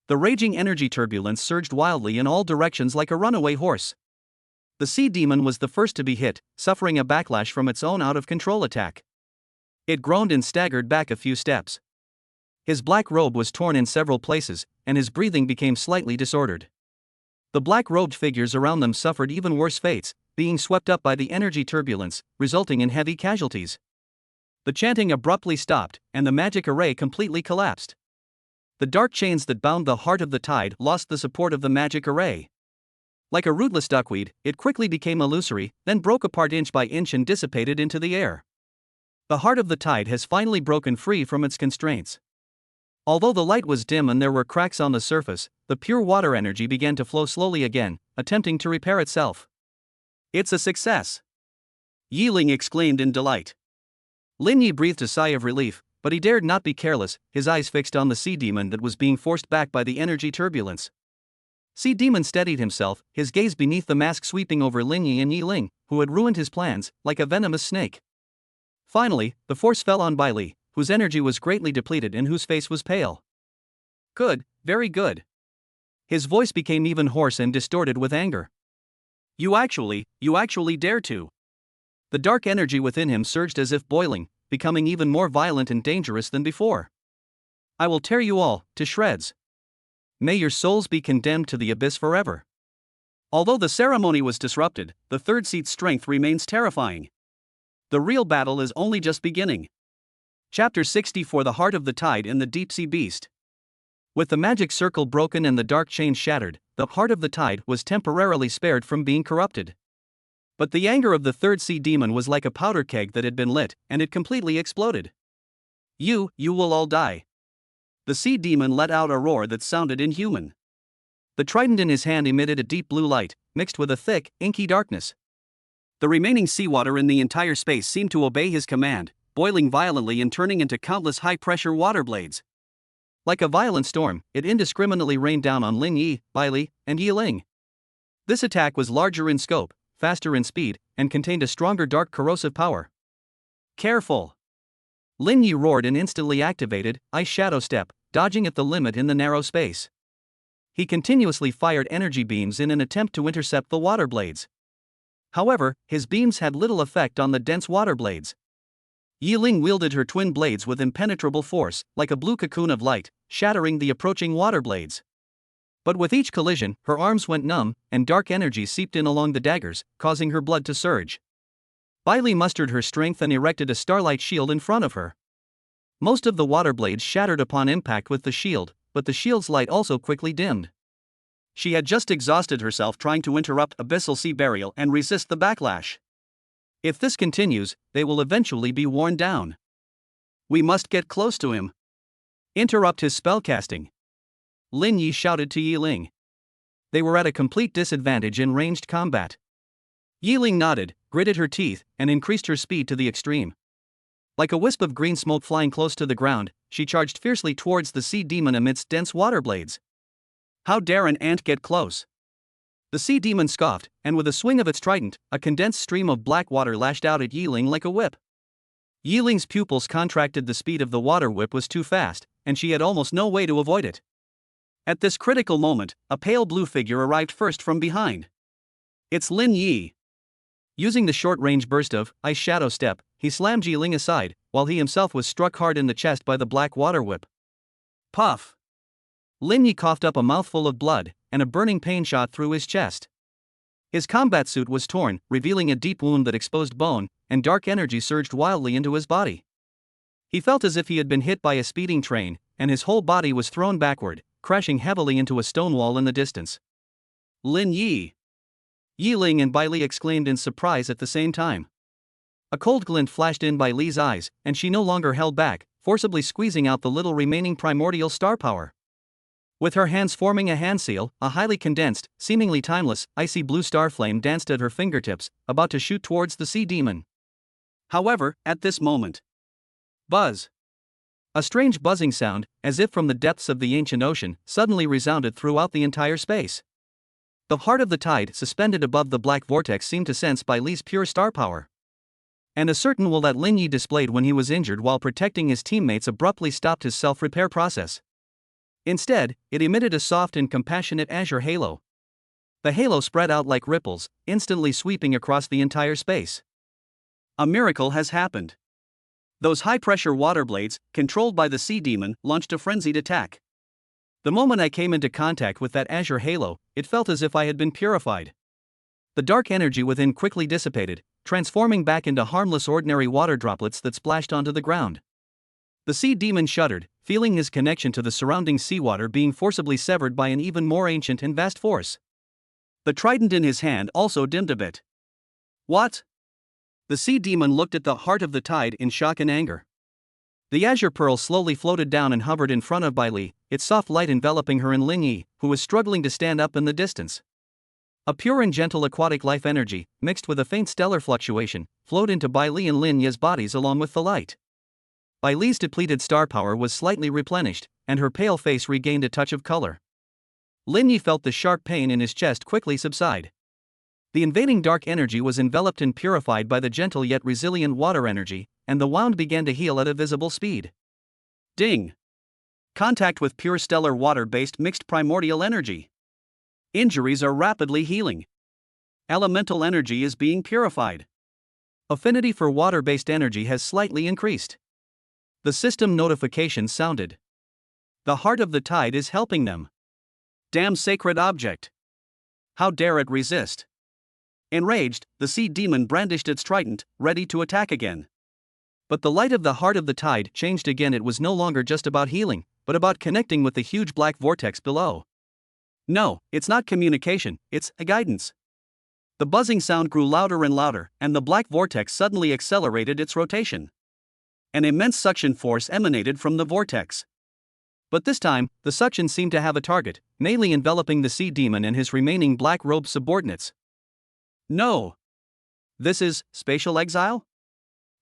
The raging energy turbulence surged wildly in all directions like a runaway horse. The sea demon was the first to be hit, suffering a backlash from its own out-of-control attack. It groaned and staggered back a few steps. His black robe was torn in several places, and his breathing became slightly disordered. The black-robed figures around them suffered even worse fates, being swept up by the energy turbulence, resulting in heavy casualties. The chanting abruptly stopped, and the magic array completely collapsed. The dark chains that bound the heart of the tide lost the support of the magic array. Like a rootless duckweed, it quickly became illusory, then broke apart inch by inch and dissipated into the air. The heart of the tide has finally broken free from its constraints. Although the light was dim and there were cracks on the surface, the pure water energy began to flow slowly again, attempting to repair itself. It's a success! Yi Ling exclaimed in delight. Lin Yi breathed a sigh of relief, but he dared not be careless, his eyes fixed on the sea demon that was being forced back by the energy turbulence. Sea Demon steadied himself, his gaze beneath the mask sweeping over Lin Yi and Yi Ling, who had ruined his plans, like a venomous snake. Finally, the force fell on Bai Li, whose energy was greatly depleted and whose face was pale. Good, very good. His voice became even hoarse and distorted with anger. You actually dare to. The dark energy within him surged as if boiling, becoming even more violent and dangerous than before. I will tear you all to shreds. May your souls be condemned to the abyss forever. Although the ceremony was disrupted, the third seat's strength remains terrifying. The real battle is only just beginning. Chapter 64: The Heart of the Tide and the Deep Sea Beast. With the magic circle broken and the dark chain shattered, the Heart of the Tide was temporarily spared from being corrupted. But the anger of the third sea demon was like a powder keg that had been lit, and it completely exploded. You will all die. The sea demon let out a roar that sounded inhuman. The trident in his hand emitted a deep blue light, mixed with a thick, inky darkness. The remaining seawater in the entire space seemed to obey his command, boiling violently and turning into countless high-pressure water blades. Like a violent storm, it indiscriminately rained down on Lin Yi, Bai Li, and Yi Ling. This attack was larger in scope, faster in speed, and contained a stronger dark corrosive power. Careful! Lin Yi roared and instantly activated Ice Shadow Step, dodging at the limit in the narrow space. He continuously fired energy beams in an attempt to intercept the water blades. However, his beams had little effect on the dense water blades. Yi Ling wielded her twin blades with impenetrable force, like a blue cocoon of light, shattering the approaching water blades. But with each collision, her arms went numb, and dark energy seeped in along the daggers, causing her blood to surge. Bai Li mustered her strength and erected a starlight shield in front of her. Most of the water blades shattered upon impact with the shield, but the shield's light also quickly dimmed. She had just exhausted herself trying to interrupt abyssal sea burial and resist the backlash. If this continues, they will eventually be worn down. We must get close to him. Interrupt his spellcasting. Lin Yi shouted to Yi Ling. They were at a complete disadvantage in ranged combat. Yi Ling nodded, gritted her teeth, and increased her speed to the extreme. Like a wisp of green smoke flying close to the ground, she charged fiercely towards the sea demon amidst dense water blades. How dare an ant get close? The sea demon scoffed, and with a swing of its trident, a condensed stream of black water lashed out at Yi Ling like a whip. Yi Ling's pupils contracted. The speed of the water whip was too fast, and she had almost no way to avoid it. At this critical moment, a pale blue figure arrived first from behind. It's Lin Yi. Using the short-range burst of Ice Shadow Step, he slammed Yi Ling aside, while he himself was struck hard in the chest by the black water whip. Puff! Lin Yi coughed up a mouthful of blood, and a burning pain shot through his chest. His combat suit was torn, revealing a deep wound that exposed bone, and dark energy surged wildly into his body. He felt as if he had been hit by a speeding train, and his whole body was thrown backward, crashing heavily into a stone wall in the distance. Lin Yi! Yi Ling and Bai Li exclaimed in surprise at the same time. A cold glint flashed in Bai Li's eyes, and she no longer held back, forcibly squeezing out the little remaining primordial star power. With her hands forming a hand seal, a highly condensed, seemingly timeless, icy blue star flame danced at her fingertips, about to shoot towards the sea demon. However, at this moment, buzz! A strange buzzing sound, as if from the depths of the ancient ocean, suddenly resounded throughout the entire space. The heart of the tide, suspended above the black vortex, seemed to sense Bai Li's pure star power. And a certain will that Lin Yi displayed when he was injured while protecting his teammates abruptly stopped his self-repair process. Instead, it emitted a soft and compassionate azure halo. The halo spread out like ripples, instantly sweeping across the entire space. A miracle has happened. Those high-pressure water blades, controlled by the sea demon, launched a frenzied attack. The moment I came into contact with that azure halo, it felt as if I had been purified. The dark energy within quickly dissipated, transforming back into harmless ordinary water droplets that splashed onto the ground. The sea demon shuddered, feeling his connection to the surrounding seawater being forcibly severed by an even more ancient and vast force. The trident in his hand also dimmed a bit. What? The sea demon looked at the heart of the tide in shock and anger. The azure pearl slowly floated down and hovered in front of Bai Li, its soft light enveloping her and Lin Yi, who was struggling to stand up in the distance. A pure and gentle aquatic life energy, mixed with a faint stellar fluctuation, flowed into Bai Li and Lin Yi's bodies along with the light. Bai Li's depleted star power was slightly replenished, and her pale face regained a touch of color. Lin Yi felt the sharp pain in his chest quickly subside. The invading dark energy was enveloped and purified by the gentle yet resilient water energy, and the wound began to heal at a visible speed. Ding! Contact with pure stellar water-based mixed primordial energy. Injuries are rapidly healing. Elemental energy is being purified. Affinity for water-based energy has slightly increased. The system notification sounded. The heart of the tide is helping them. Damn sacred object! How dare it resist? Enraged, the sea demon brandished its trident, ready to attack again. But the light of the heart of the tide changed again. It was no longer just about healing, but about connecting with the huge black vortex below. No, it's not communication, it's a guidance. The buzzing sound grew louder and louder, and the black vortex suddenly accelerated its rotation. An immense suction force emanated from the vortex. But this time, the suction seemed to have a target, mainly enveloping the sea demon and his remaining black-robed subordinates. No! This is spatial exile?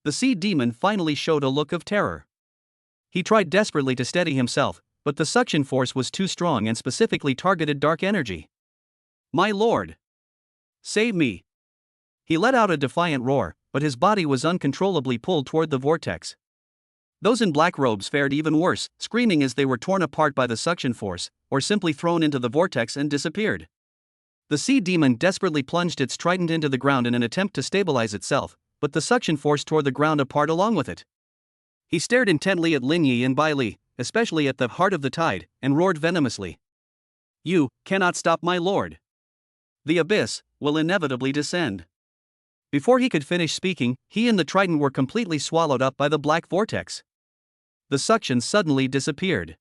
The sea demon finally showed a look of terror. He tried desperately to steady himself, but the suction force was too strong and specifically targeted dark energy. My lord! Save me! He let out a defiant roar, but his body was uncontrollably pulled toward the vortex. Those in black robes fared even worse, screaming as they were torn apart by the suction force, or simply thrown into the vortex and disappeared. The sea demon desperately plunged its trident into the ground in an attempt to stabilize itself, but the suction force tore the ground apart along with it. He stared intently at Lin Yi and Bai Li, especially at the heart of the tide, and roared venomously. You cannot stop my lord. The abyss will inevitably descend. Before he could finish speaking, he and the trident were completely swallowed up by the black vortex. The suction suddenly disappeared.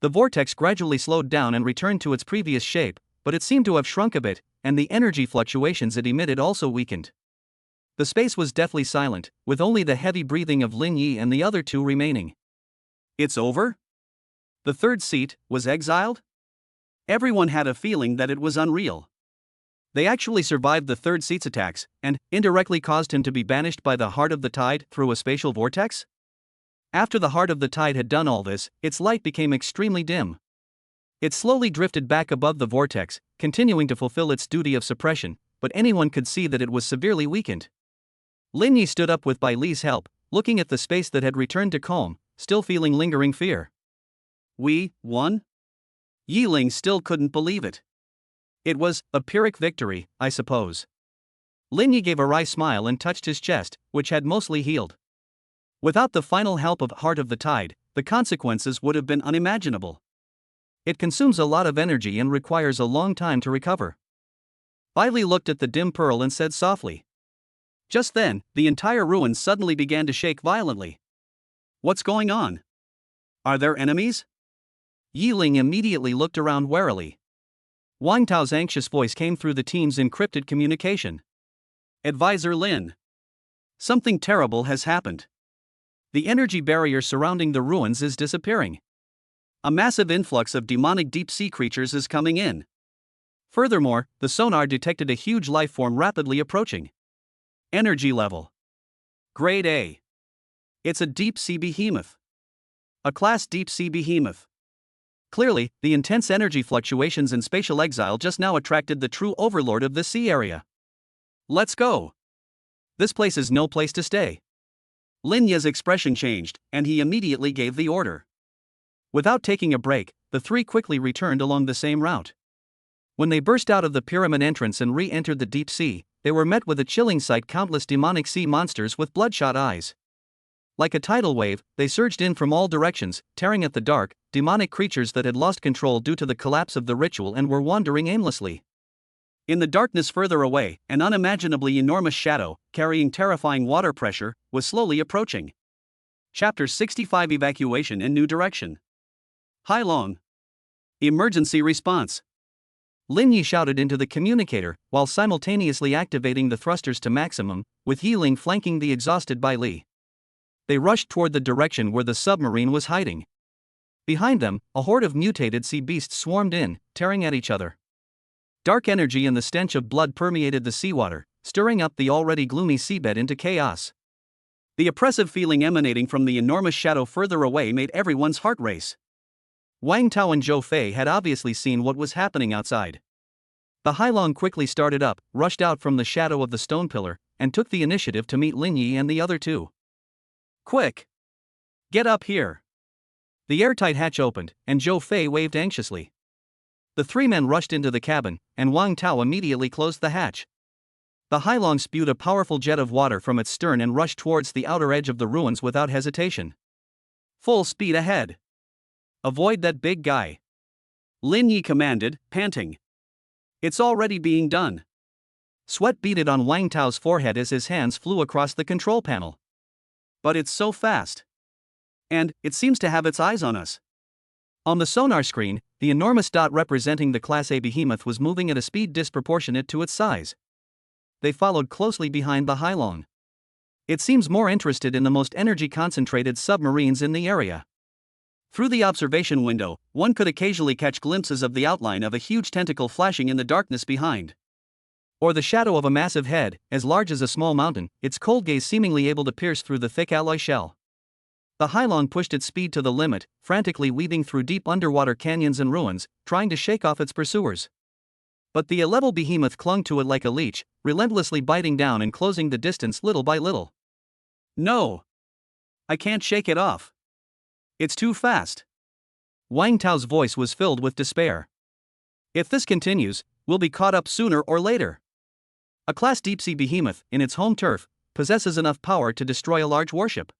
The vortex gradually slowed down and returned to its previous shape, but it seemed to have shrunk a bit, and the energy fluctuations it emitted also weakened. The space was deathly silent, with only the heavy breathing of Lin Yi and the other two remaining. It's over? The third seat was exiled? Everyone had a feeling that it was unreal. They actually survived the third seat's attacks, and indirectly caused him to be banished by the heart of the tide through a spatial vortex? After the heart of the tide had done all this, its light became extremely dim. It slowly drifted back above the vortex, continuing to fulfill its duty of suppression, but anyone could see that it was severely weakened. Lin Yi stood up with Bai Li's help, looking at the space that had returned to calm, still feeling lingering fear. We won? Yi Ling still couldn't believe it. It was a Pyrrhic victory, I suppose. Lin Yi gave a wry smile and touched his chest, which had mostly healed. Without the final help of Heart of the Tide, the consequences would have been unimaginable. It consumes a lot of energy and requires a long time to recover. Bai Li looked at the dim pearl and said softly. Just then, the entire ruin suddenly began to shake violently. What's going on? Are there enemies? Yi Ling immediately looked around warily. Wang Tao's anxious voice came through the team's encrypted communication. Advisor Lin. Something terrible has happened. The energy barrier surrounding the ruins is disappearing. A massive influx of demonic deep-sea creatures is coming in. Furthermore, the sonar detected a huge life form rapidly approaching. Energy level. Grade A. It's a deep-sea behemoth. A class deep-sea behemoth. Clearly, the intense energy fluctuations in spatial exile just now attracted the true overlord of this sea area. Let's go. This place is no place to stay. Lin Yi's expression changed, and he immediately gave the order. Without taking a break, the three quickly returned along the same route. When they burst out of the pyramid entrance and re-entered the deep sea, they were met with a chilling sight: countless demonic sea monsters with bloodshot eyes. Like a tidal wave, they surged in from all directions, tearing at the dark, demonic creatures that had lost control due to the collapse of the ritual and were wandering aimlessly. In the darkness further away, an unimaginably enormous shadow, carrying terrifying water pressure, was slowly approaching. Chapter 65: Evacuation in New Direction. Hai Long. Emergency response. Lin Yi shouted into the communicator, while simultaneously activating the thrusters to maximum, with Yi Ling flanking the exhausted Bai Li. They rushed toward the direction where the submarine was hiding. Behind them, a horde of mutated sea beasts swarmed in, tearing at each other. Dark energy and the stench of blood permeated the seawater, stirring up the already gloomy seabed into chaos. The oppressive feeling emanating from the enormous shadow further away made everyone's heart race. Wang Tao and Zhou Fei had obviously seen what was happening outside. The Hailong quickly started up, rushed out from the shadow of the stone pillar, and took the initiative to meet Lin Yi and the other two. Quick! Get up here! The airtight hatch opened, and Zhou Fei waved anxiously. The three men rushed into the cabin, and Wang Tao immediately closed the hatch. The Hailong spewed a powerful jet of water from its stern and rushed towards the outer edge of the ruins without hesitation. Full speed ahead! Avoid that big guy! Lin Yi commanded, panting. It's already being done. Sweat beaded on Wang Tao's forehead as his hands flew across the control panel. But it's so fast. And it seems to have its eyes on us. On the sonar screen, the enormous dot representing the Class A behemoth was moving at a speed disproportionate to its size. They followed closely behind the Hailong. It seems more interested in the most energy-concentrated submarines in the area. Through the observation window, one could occasionally catch glimpses of the outline of a huge tentacle flashing in the darkness behind. Or the shadow of a massive head, as large as a small mountain, its cold gaze seemingly able to pierce through the thick alloy shell. The Hailong pushed its speed to the limit, frantically weaving through deep underwater canyons and ruins, trying to shake off its pursuers. But the A-level behemoth clung to it like a leech, relentlessly biting down and closing the distance little by little. No! I can't shake it off. It's too fast. Wang Tao's voice was filled with despair. If this continues, we'll be caught up sooner or later. A class deep-sea behemoth, in its home turf, possesses enough power to destroy a large warship.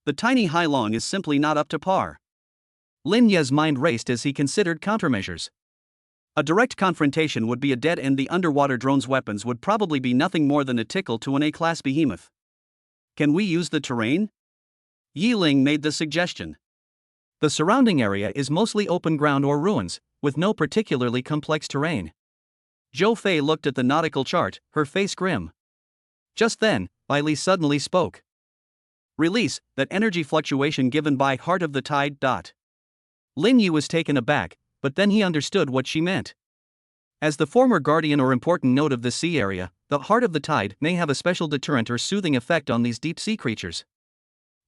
The tiny Hailong is simply not up to par. Lin Ye's mind raced as he considered countermeasures. A direct confrontation would be a dead end. The underwater drone's weapons would probably be nothing more than a tickle to an A-class behemoth. Can we use the terrain? Yi Ling made the suggestion. The surrounding area is mostly open ground or ruins, with no particularly complex terrain. Zhou Fei looked at the nautical chart, her face grim. Just then, Bai Li suddenly spoke. Release that energy fluctuation given by Heart of the Tide. Lin Yi was taken aback, but then he understood what she meant. As the former guardian or important node of the sea area, the Heart of the Tide may have a special deterrent or soothing effect on these deep-sea creatures.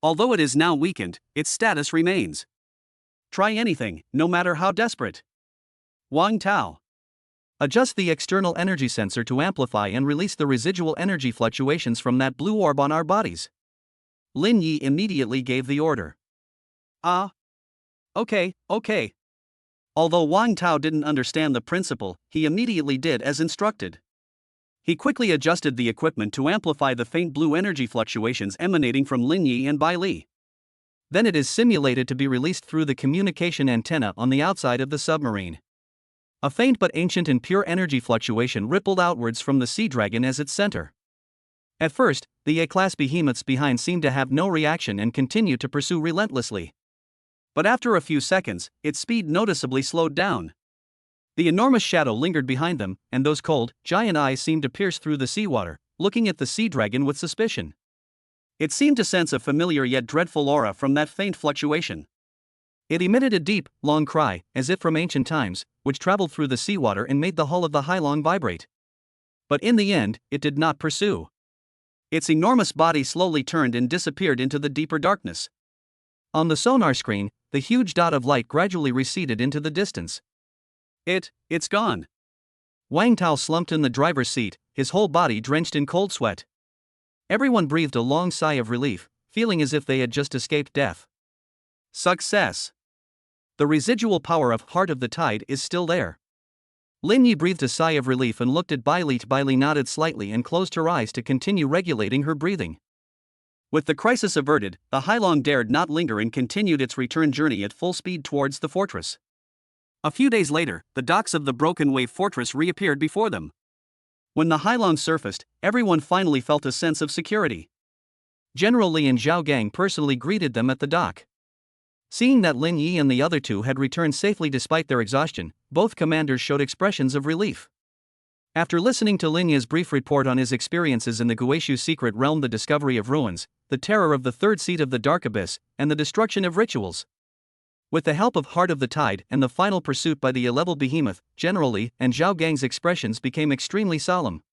Although it is now weakened, its status remains. Try anything, no matter how desperate. Wang Tao. Adjust the external energy sensor to amplify and release the residual energy fluctuations from that blue orb on our bodies. Lin Yi immediately gave the order. Okay. Although Wang Tao didn't understand the principle, he immediately did as instructed. He quickly adjusted the equipment to amplify the faint blue energy fluctuations emanating from Lin Yi and Bai Li. Then it is simulated to be released through the communication antenna on the outside of the submarine. A faint but ancient and pure energy fluctuation rippled outwards from the Sea Dragon as its center. At first, the A-class behemoths behind seemed to have no reaction and continued to pursue relentlessly. But after a few seconds, its speed noticeably slowed down. The enormous shadow lingered behind them, and those cold, giant eyes seemed to pierce through the seawater, looking at the Sea Dragon with suspicion. It seemed to sense a familiar yet dreadful aura from that faint fluctuation. It emitted a deep, long cry, as if from ancient times, which traveled through the seawater and made the hull of the Hailong vibrate. But in the end, it did not pursue. Its enormous body slowly turned and disappeared into the deeper darkness. On the sonar screen, the huge dot of light gradually receded into the distance. It's gone. Wang Tao slumped in the driver's seat, his whole body drenched in cold sweat. Everyone breathed a long sigh of relief, feeling as if they had just escaped death. Success. The residual power of Heart of the Tide is still there. Lin Yi breathed a sigh of relief and looked at Bai Li. Bai Li nodded slightly and closed her eyes to continue regulating her breathing. With the crisis averted, the Hailong dared not linger and continued its return journey at full speed towards the fortress. A few days later, the docks of the Broken Wave Fortress reappeared before them. When the Hailong surfaced, everyone finally felt a sense of security. General Li and Zhao Gang personally greeted them at the dock. Seeing that Lin Yi and the other two had returned safely despite their exhaustion, both commanders showed expressions of relief. After listening to Lin Yi's brief report on his experiences in the Guishu secret realm, the discovery of ruins, the terror of the third seat of the Dark Abyss, and the destruction of rituals. With the help of Heart of the Tide and the final pursuit by the A-level behemoth, General Li and Zhao Gang's expressions became extremely solemn.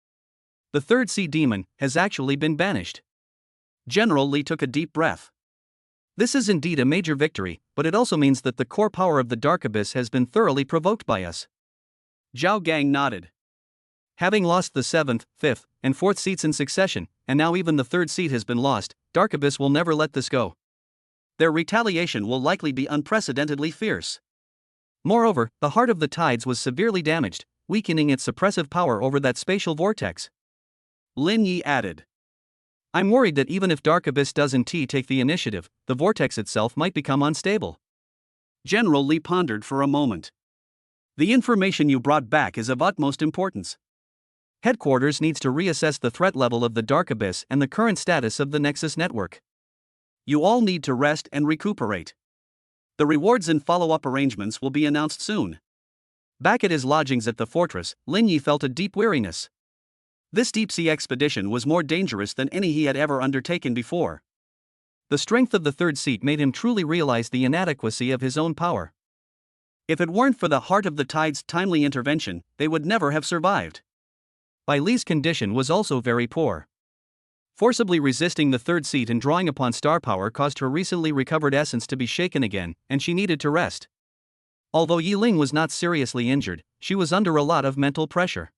The third sea demon has actually been banished. General Li took a deep breath. This is indeed a major victory, but it also means that the core power of the Dark Abyss has been thoroughly provoked by us. Zhao Gang nodded. Having lost the 7th, 5th, and 4th seats in succession, and now even the 3rd seat has been lost, Dark Abyss will never let this go. Their retaliation will likely be unprecedentedly fierce. Moreover, the Heart of the Tides was severely damaged, weakening its suppressive power over that spatial vortex. Lin Yi added. I'm worried that even if Dark Abyss doesn't take the initiative, the vortex itself might become unstable. General Li pondered for a moment. The information you brought back is of utmost importance. Headquarters needs to reassess the threat level of the Dark Abyss and the current status of the Nexus network. You all need to rest and recuperate. The rewards and follow-up arrangements will be announced soon. Back at his lodgings at the fortress, Lin Yi felt a deep weariness. This deep-sea expedition was more dangerous than any he had ever undertaken before. The strength of the 3rd seat made him truly realize the inadequacy of his own power. If it weren't for the Heart of the Tide's timely intervention, they would never have survived. Bai Li's condition was also very poor. Forcibly resisting the 3rd seat and drawing upon star power caused her recently recovered essence to be shaken again, and she needed to rest. Although Yi Ling was not seriously injured, she was under a lot of mental pressure.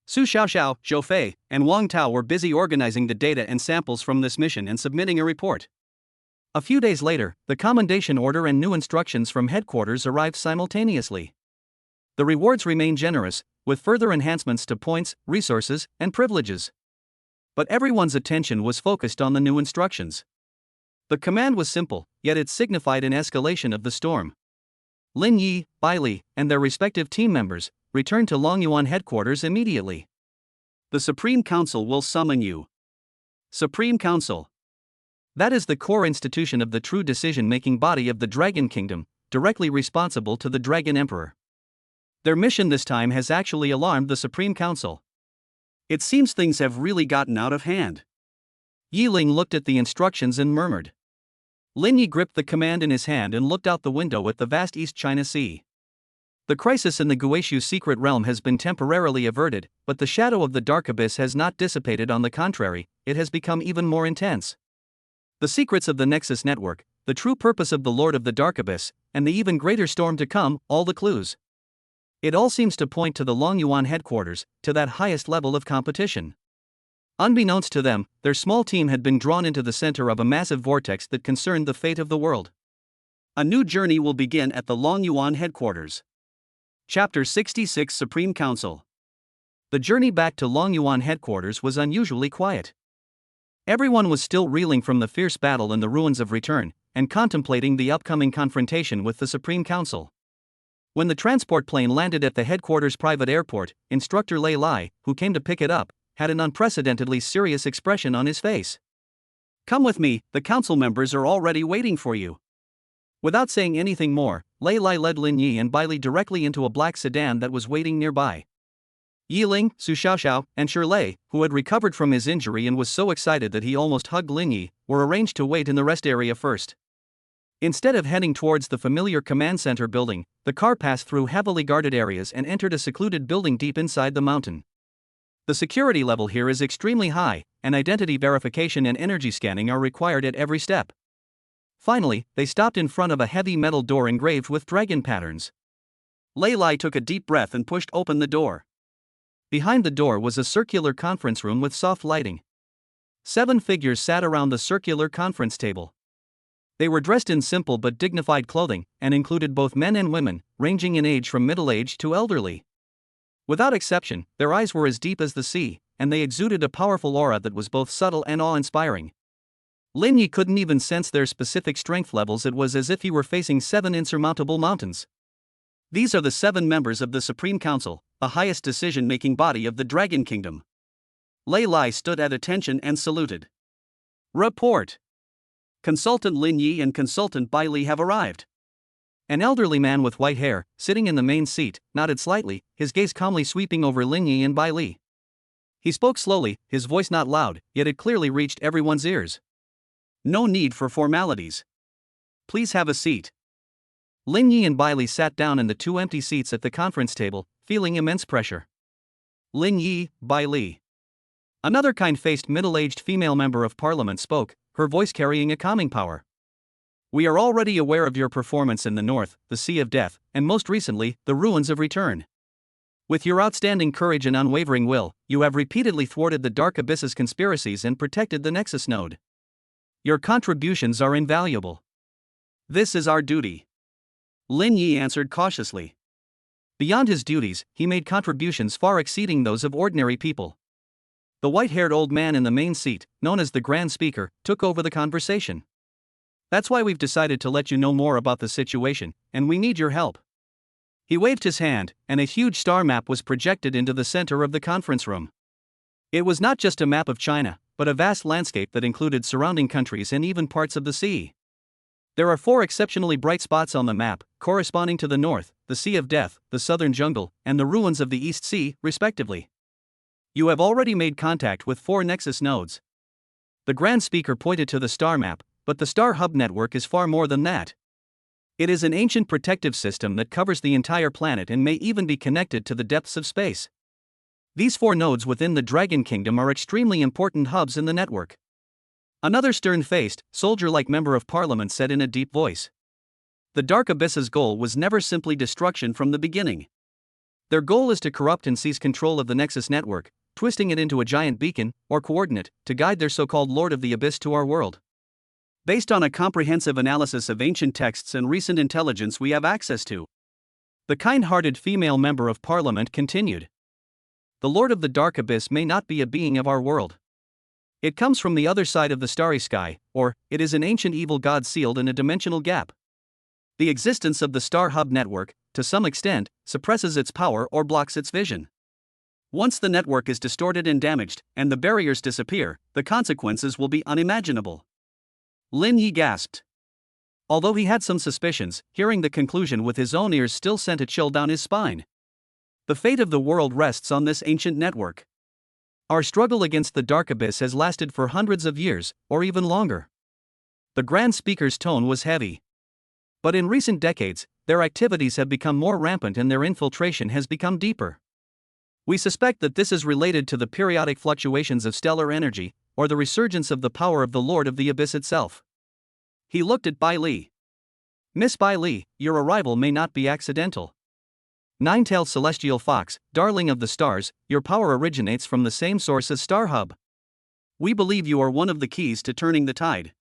Su Xiaoxiao, Zhou Fei, and Wang Tao were busy organizing the data and samples from this mission and submitting a report. A few days later, the commendation order and new instructions from headquarters arrived simultaneously. The rewards remain generous, with further enhancements to points, resources, and privileges. But everyone's attention was focused on the new instructions. The command was simple, yet it signified an escalation of the storm. Lin Yi, Bai Li, and their respective team members returned to Longyuan headquarters immediately. The Supreme Council will summon you. Supreme Council. That is the core institution of the true decision-making body of the Dragon Kingdom, directly responsible to the Dragon Emperor. Their mission this time has actually alarmed the Supreme Council. It seems things have really gotten out of hand. Yi Ling looked at the instructions and murmured. Lin Yi gripped the command in his hand and looked out the window at the vast East China Sea. The crisis in the Guishu secret realm has been temporarily averted, but the shadow of the Dark Abyss has not dissipated. On the contrary, it has become even more intense. The secrets of the Nexus network, the true purpose of the Lord of the Dark Abyss, and the even greater storm to come, all the clues. It all seems to point to the Longyuan headquarters, to that highest level of competition. Unbeknownst to them, their small team had been drawn into the center of a massive vortex that concerned the fate of the world. A new journey will begin at the Longyuan headquarters. Chapter 66 Supreme Council. The journey back to Longyuan headquarters was unusually quiet. Everyone was still reeling from the fierce battle in the ruins of Return, and contemplating the upcoming confrontation with the Supreme Council. When the transport plane landed at the headquarters private airport, Instructor Lei Lai, who came to pick it up, had an unprecedentedly serious expression on his face. Come with me, the council members are already waiting for you. Without saying anything more, Lei Lai led Lin Yi and Bai Li directly into a black sedan that was waiting nearby. Yi Ling, Su Xiaoxiao, and Shirlei, who had recovered from his injury and was so excited that he almost hugged Lin Yi, were arranged to wait in the rest area first. Instead of heading towards the familiar command center building, the car passed through heavily guarded areas and entered a secluded building deep inside the mountain. The security level here is extremely high, and identity verification and energy scanning are required at every step. Finally, they stopped in front of a heavy metal door engraved with dragon patterns. Lei Lai took a deep breath and pushed open the door. Behind the door was a circular conference room with soft lighting. 7 figures sat around the circular conference table. They were dressed in simple but dignified clothing, and included both men and women, ranging in age from middle-aged to elderly. Without exception, their eyes were as deep as the sea, and they exuded a powerful aura that was both subtle and awe-inspiring. Lin Yi couldn't even sense their specific strength levels. It was as if he were facing 7 insurmountable mountains. These are the 7 members of the Supreme Council, the highest decision-making body of the Dragon Kingdom. Lei Lai stood at attention and saluted. Report. Consultant Lin Yi and Consultant Bai Li have arrived. An elderly man with white hair, sitting in the main seat, nodded slightly, his gaze calmly sweeping over Lin Yi and Bai Li. He spoke slowly, his voice not loud, yet it clearly reached everyone's ears. No need for formalities. Please have a seat. Lin Yi and Bai Li sat down in the 2 empty seats at the conference table, feeling immense pressure. Lin Yi, Bai Li. Another kind-faced middle-aged female member of parliament spoke, her voice carrying a calming power. We are already aware of your performance in the north, the Sea of Death, and most recently, the Ruins of Return. With your outstanding courage and unwavering will, you have repeatedly thwarted the Dark Abyss's conspiracies and protected the Nexus Node. Your contributions are invaluable. This is our duty. Lin Yi answered cautiously. Beyond his duties, he made contributions far exceeding those of ordinary people. The white-haired old man in the main seat, known as the Grand Speaker, took over the conversation. That's why we've decided to let you know more about the situation, and we need your help. He waved his hand, and a huge star map was projected into the center of the conference room. It was not just a map of China, but a vast landscape that included surrounding countries and even parts of the sea. There are 4 exceptionally bright spots on the map, corresponding to the north, the Sea of Death, the southern jungle, and the ruins of the East Sea, respectively. You have already made contact with 4 Nexus nodes. The Grand Speaker pointed to the star map, but the Star Hub network is far more than that. It is an ancient protective system that covers the entire planet and may even be connected to the depths of space. These 4 nodes within the Dragon Kingdom are extremely important hubs in the network. Another stern-faced, soldier-like member of parliament said in a deep voice. The Dark Abyss's goal was never simply destruction from the beginning. Their goal is to corrupt and seize control of the Nexus network, twisting it into a giant beacon, or coordinate, to guide their so-called Lord of the Abyss to our world. Based on a comprehensive analysis of ancient texts and recent intelligence we have access to, the kind-hearted female member of parliament continued. The Lord of the Dark Abyss may not be a being of our world. It comes from the other side of the starry sky, or it is an ancient evil god sealed in a dimensional gap. The existence of the Star Hub network, to some extent, suppresses its power or blocks its vision. Once the network is distorted and damaged, and the barriers disappear, the consequences will be unimaginable. Lin Yi gasped. Although he had some suspicions, hearing the conclusion with his own ears still sent a chill down his spine. The fate of the world rests on this ancient network. Our struggle against the Dark Abyss has lasted for hundreds of years, or even longer. The Grand Speaker's tone was heavy. But in recent decades, their activities have become more rampant and their infiltration has become deeper. We suspect that this is related to the periodic fluctuations of stellar energy, or the resurgence of the power of the Lord of the Abyss itself. He looked at Bai Li. Miss Bai Li, your arrival may not be accidental. Nine-tailed celestial fox, darling of the stars, your power originates from the same source as Star Hub. We believe you are one of the keys to turning the tide.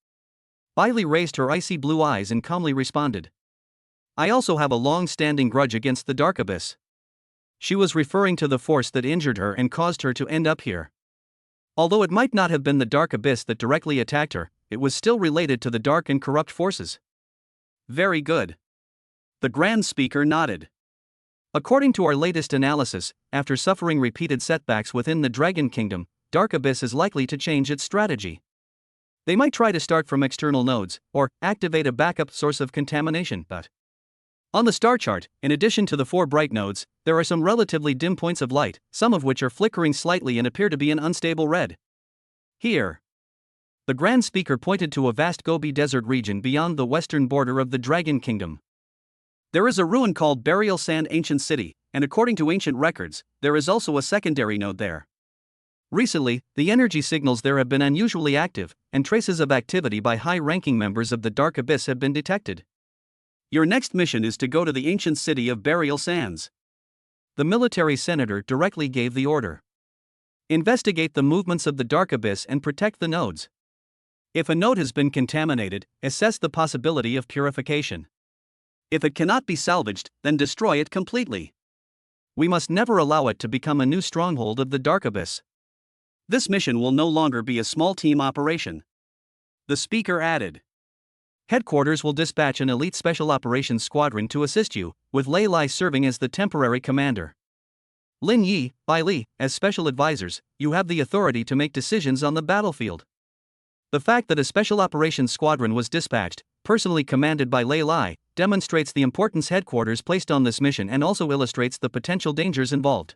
Bai Li raised her icy blue eyes and calmly responded. I also have a long-standing grudge against the Dark Abyss. She was referring to the force that injured her and caused her to end up here. Although it might not have been the Dark Abyss that directly attacked her, it was still related to the dark and corrupt forces. Very good. The Grand Speaker nodded. According to our latest analysis, after suffering repeated setbacks within the Dragon Kingdom, Dark Abyss is likely to change its strategy. They might try to start from external nodes, or activate a backup source of contamination, but on the star chart, in addition to the 4 bright nodes, there are some relatively dim points of light, some of which are flickering slightly and appear to be an unstable red. Here. The Grand Speaker pointed to a vast Gobi Desert region beyond the western border of the Dragon Kingdom. There is a ruin called Burial Sand Ancient City, and according to ancient records, there is also a secondary node there. Recently, the energy signals there have been unusually active, and traces of activity by high-ranking members of the Dark Abyss have been detected. Your next mission is to go to the ancient city of Burial Sands. The military senator directly gave the order. Investigate the movements of the Dark Abyss and protect the nodes. If a node has been contaminated, assess the possibility of purification. If it cannot be salvaged, then destroy it completely. We must never allow it to become a new stronghold of the Dark Abyss. This mission will no longer be a small team operation. The speaker added. Headquarters will dispatch an elite special operations squadron to assist you, with Lei Lai serving as the temporary commander. Lin Yi, Bai Li, as special advisors, you have the authority to make decisions on the battlefield. The fact that a special operations squadron was dispatched, personally commanded by Lei Lai, demonstrates the importance headquarters placed on this mission and also illustrates the potential dangers involved.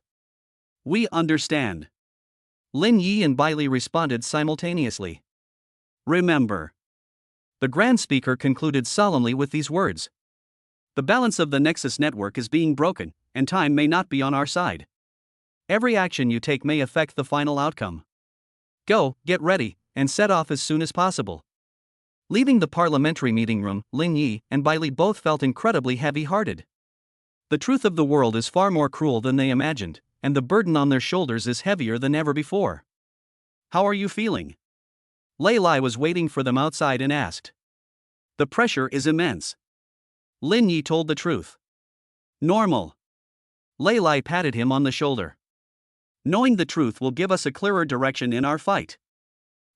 We understand. Lin Yi and Bai Li responded simultaneously. Remember. The Grand Speaker concluded solemnly with these words. The balance of the Nexus network is being broken, and time may not be on our side. Every action you take may affect the final outcome. Go, get ready, and set off as soon as possible. Leaving the parliamentary meeting room, Lin Yi and Bailey both felt incredibly heavy-hearted. The truth of the world is far more cruel than they imagined, and the burden on their shoulders is heavier than ever before. How are you feeling? Lei Lai was waiting for them outside and asked. The pressure is immense. Lin Yi told the truth. Normal. Lei Lai patted him on the shoulder. Knowing the truth will give us a clearer direction in our fight.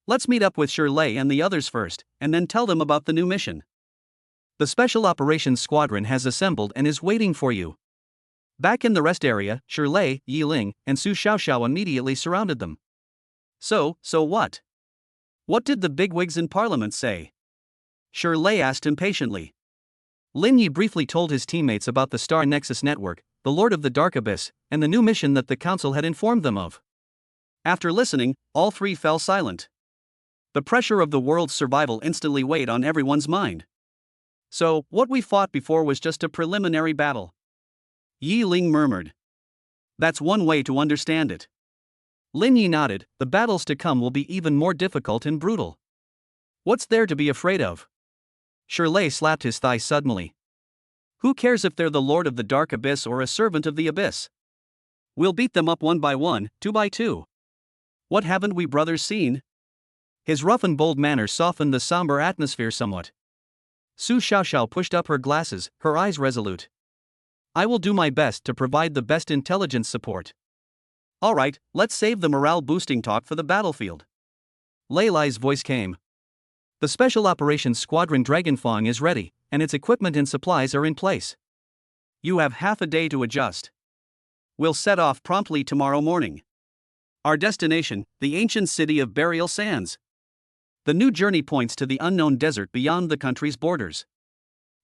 Let's meet up with Shirley and the others first, and then tell them about the new mission. The Special Operations Squadron has assembled and is waiting for you. Back in the rest area, Shirley, Yi Ling, and Su Xiaoxiao immediately surrounded them. So what? What did the bigwigs in Parliament say? Shirley asked impatiently. Lin Yi briefly told his teammates about the Star Nexus Network, the Lord of the Dark Abyss, and the new mission that the Council had informed them of. After listening, all three fell silent. The pressure of the world's survival instantly weighed on everyone's mind. So, what we fought before was just a preliminary battle. Yi Ling murmured. That's one way to understand it. Lin Yi nodded. The battles to come will be even more difficult and brutal. What's there to be afraid of? Shirley slapped his thigh suddenly. Who cares if they're the Lord of the Dark Abyss or a servant of the Abyss? We'll beat them up one by one, two by two. What haven't we brothers seen? His rough and bold manner softened the somber atmosphere somewhat. Su Xiaoxiao pushed up her glasses, her eyes resolute. I will do my best to provide the best intelligence support. Alright, let's save the morale-boosting talk for the battlefield. Lei Lai's voice came. The Special Operations Squadron Dragonfang is ready, and its equipment and supplies are in place. You have half a day to adjust. We'll set off promptly tomorrow morning. Our destination, the ancient city of Burial Sands. The new journey points to the unknown desert beyond the country's borders.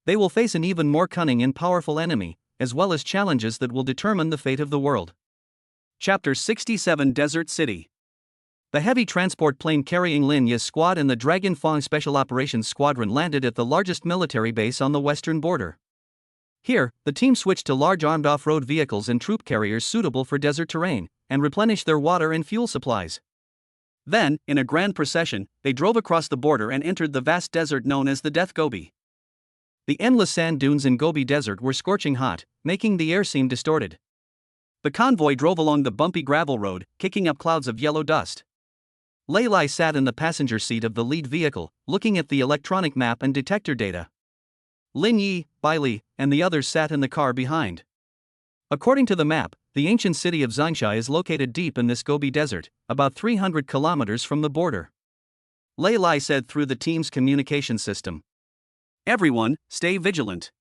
They will face an even more cunning and powerful enemy, as well as challenges that will determine the fate of the world. Chapter 67 Desert City. The heavy transport plane carrying Lin Yi's squad and the Dragonfang Special Operations Squadron landed at the largest military base on the western border. Here, the team switched to large armed off-road vehicles and troop carriers suitable for desert terrain, and replenished their water and fuel supplies. Then, in a grand procession, they drove across the border and entered the vast desert known as the Death Gobi. The endless sand dunes in Gobi Desert were scorching hot, making the air seem distorted. The convoy drove along the bumpy gravel road, kicking up clouds of yellow dust. Lei Lai sat in the passenger seat of the lead vehicle, looking at the electronic map and detector data. Lin Yi, Bailey, and the others sat in the car behind. According to the map, the ancient city of Xingsha is located deep in this Gobi Desert, about 300 kilometers from the border. Lei Lai said through the team's communication system. Everyone, stay vigilant.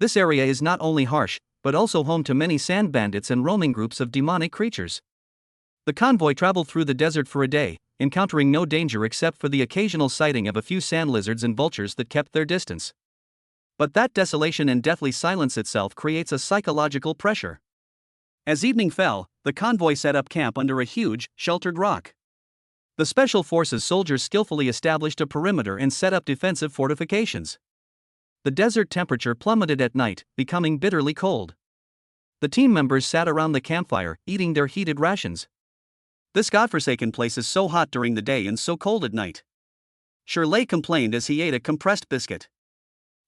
This area is not only harsh, but also home to many sand bandits and roaming groups of demonic creatures. The convoy traveled through the desert for a day, encountering no danger except for the occasional sighting of a few sand lizards and vultures that kept their distance. But that desolation and deathly silence itself creates a psychological pressure. As evening fell, the convoy set up camp under a huge, sheltered rock. The Special Forces soldiers skillfully established a perimeter and set up defensive fortifications. The desert temperature plummeted at night, becoming bitterly cold. The team members sat around the campfire, eating their heated rations. This godforsaken place is so hot during the day and so cold at night. Shirley complained as he ate a compressed biscuit.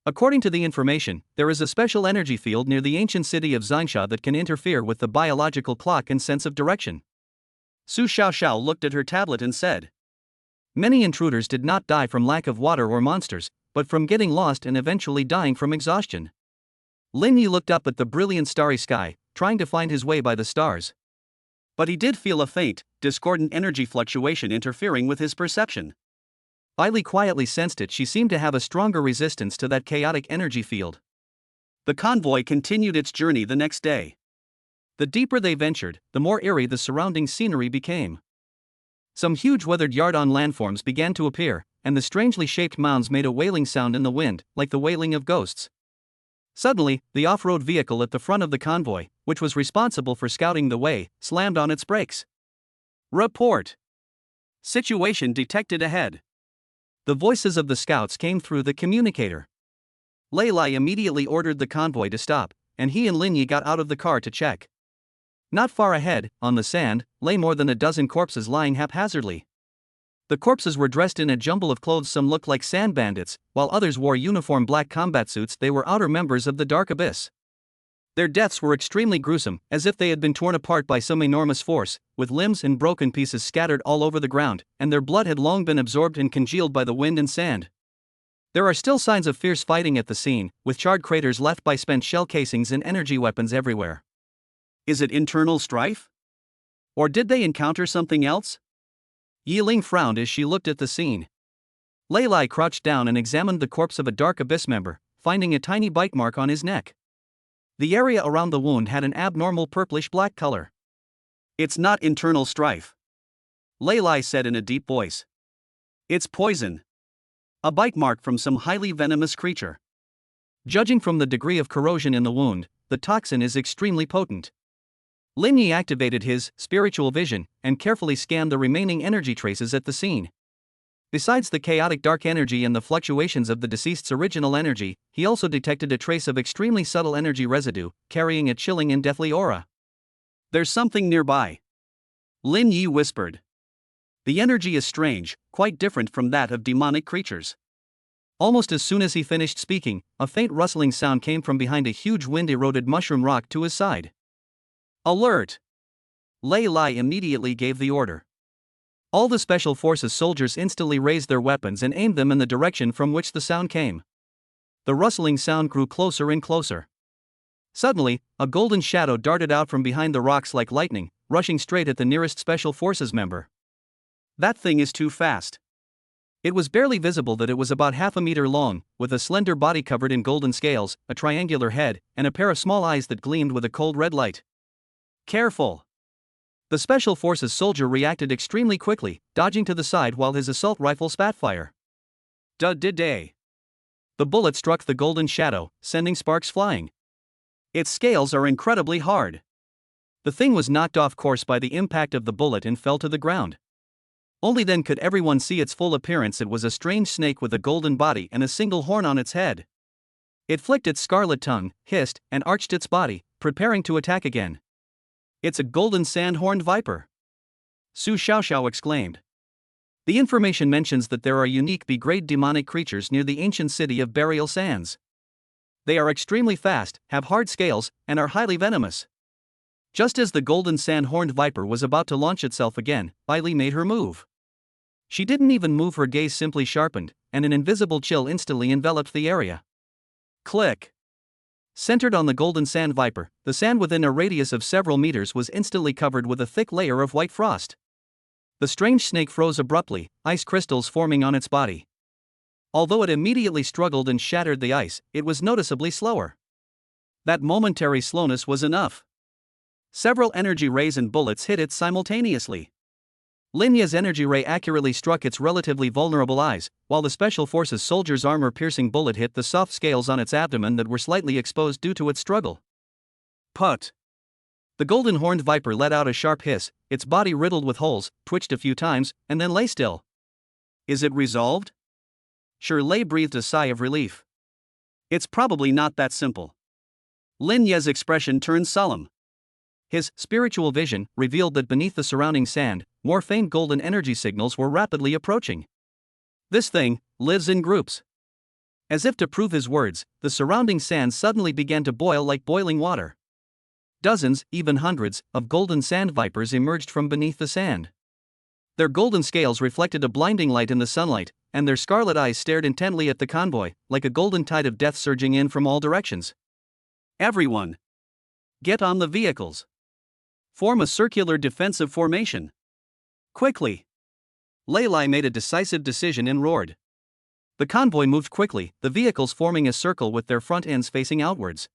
According to the information, there is a special energy field near the ancient city of Xingsha that can interfere with the biological clock and sense of direction. Su Xiaoxiao looked at her tablet and said. Many intruders did not die from lack of water or monsters, but from getting lost and eventually dying from exhaustion. Lin Yi looked up at the brilliant starry sky, trying to find his way by the stars. But he did feel a faint, discordant energy fluctuation interfering with his perception. Bailey quietly sensed it. She seemed to have a stronger resistance to that chaotic energy field. The convoy continued its journey the next day. The deeper they ventured, the more eerie the surrounding scenery became. Some huge weathered yard-on landforms began to appear, and the strangely shaped mounds made a wailing sound in the wind, like the wailing of ghosts. Suddenly, the off-road vehicle at the front of the convoy, which was responsible for scouting the way, slammed on its brakes. Report. Situation detected ahead. The voices of the scouts came through the communicator. Lei Lai immediately ordered the convoy to stop, and he and Lin Yi got out of the car to check. Not far ahead, on the sand, lay more than a dozen corpses lying haphazardly. The corpses were dressed in a jumble of clothes. Some looked like sand bandits, while others wore uniform black combat suits. They were outer members of the Dark Abyss. Their deaths were extremely gruesome, as if they had been torn apart by some enormous force, with limbs and broken pieces scattered all over the ground, and their blood had long been absorbed and congealed by the wind and sand. There are still signs of fierce fighting at the scene, with charred craters left by spent shell casings and energy weapons everywhere. Is it internal strife? Or did they encounter something else? Yiling frowned as she looked at the scene. Lei Lai crouched down and examined the corpse of a Dark Abyss member, finding a tiny bite mark on his neck. The area around the wound had an abnormal purplish-black color. It's not internal strife, Lei Lai said in a deep voice. It's poison. A bite mark from some highly venomous creature. Judging from the degree of corrosion in the wound, the toxin is extremely potent. Lin Yi activated his spiritual vision and carefully scanned the remaining energy traces at the scene. Besides the chaotic dark energy and the fluctuations of the deceased's original energy, he also detected a trace of extremely subtle energy residue, carrying a chilling and deathly aura. There's something nearby, Lin Yi whispered. The energy is strange, quite different from that of demonic creatures. Almost as soon as he finished speaking, a faint rustling sound came from behind a huge wind-eroded mushroom rock to his side. Alert! Lei Lai immediately gave the order. All the Special Forces soldiers instantly raised their weapons and aimed them in the direction from which the sound came. The rustling sound grew closer and closer. Suddenly, a golden shadow darted out from behind the rocks like lightning, rushing straight at the nearest Special Forces member. That thing is too fast. It was barely visible that it was about half a meter long, with a slender body covered in golden scales, a triangular head, and a pair of small eyes that gleamed with a cold red light. Careful! The Special Forces soldier reacted extremely quickly, dodging to the side while his assault rifle spat fire. Did-day! The bullet struck the golden shadow, sending sparks flying. Its scales are incredibly hard. The thing was knocked off course by the impact of the bullet and fell to the ground. Only then could everyone see its full appearance. It was a strange snake with a golden body and a single horn on its head. It flicked its scarlet tongue, hissed, and arched its body, preparing to attack again. It's a golden sand-horned viper, Su Xiaoxiao exclaimed. The information mentions that there are unique B-grade demonic creatures near the ancient city of Burial Sands. They are extremely fast, have hard scales, and are highly venomous. Just as the golden sand-horned viper was about to launch itself again, Bai Li made her move. She didn't even move, her gaze simply sharpened, and an invisible chill instantly enveloped the area. Click! Centered on the golden sand viper, the sand within a radius of several meters was instantly covered with a thick layer of white frost. The strange snake froze abruptly, ice crystals forming on its body. Although it immediately struggled and shattered the ice, it was noticeably slower. That momentary slowness was enough. Several energy rays and bullets hit it simultaneously. Lin Yi's energy ray accurately struck its relatively vulnerable eyes, while the Special Forces soldier's armor-piercing bullet hit the soft scales on its abdomen that were slightly exposed due to its struggle. Put! The golden-horned viper let out a sharp hiss, its body riddled with holes, twitched a few times, and then lay still. Is it resolved? Sure. Lei breathed a sigh of relief. It's probably not that simple. Lin Yi's expression turned solemn. His spiritual vision revealed that beneath the surrounding sand, more faint golden energy signals were rapidly approaching. This thing lives in groups. As if to prove his words, the surrounding sand suddenly began to boil like boiling water. Dozens, even hundreds, of golden sand vipers emerged from beneath the sand. Their golden scales reflected a blinding light in the sunlight, and their scarlet eyes stared intently at the convoy, like a golden tide of death surging in from all directions. Everyone! Get on the vehicles! Form a circular defensive formation. Quickly! Lei Lai made a decisive decision and roared. The convoy moved quickly, the vehicles forming a circle with their front ends facing outwards.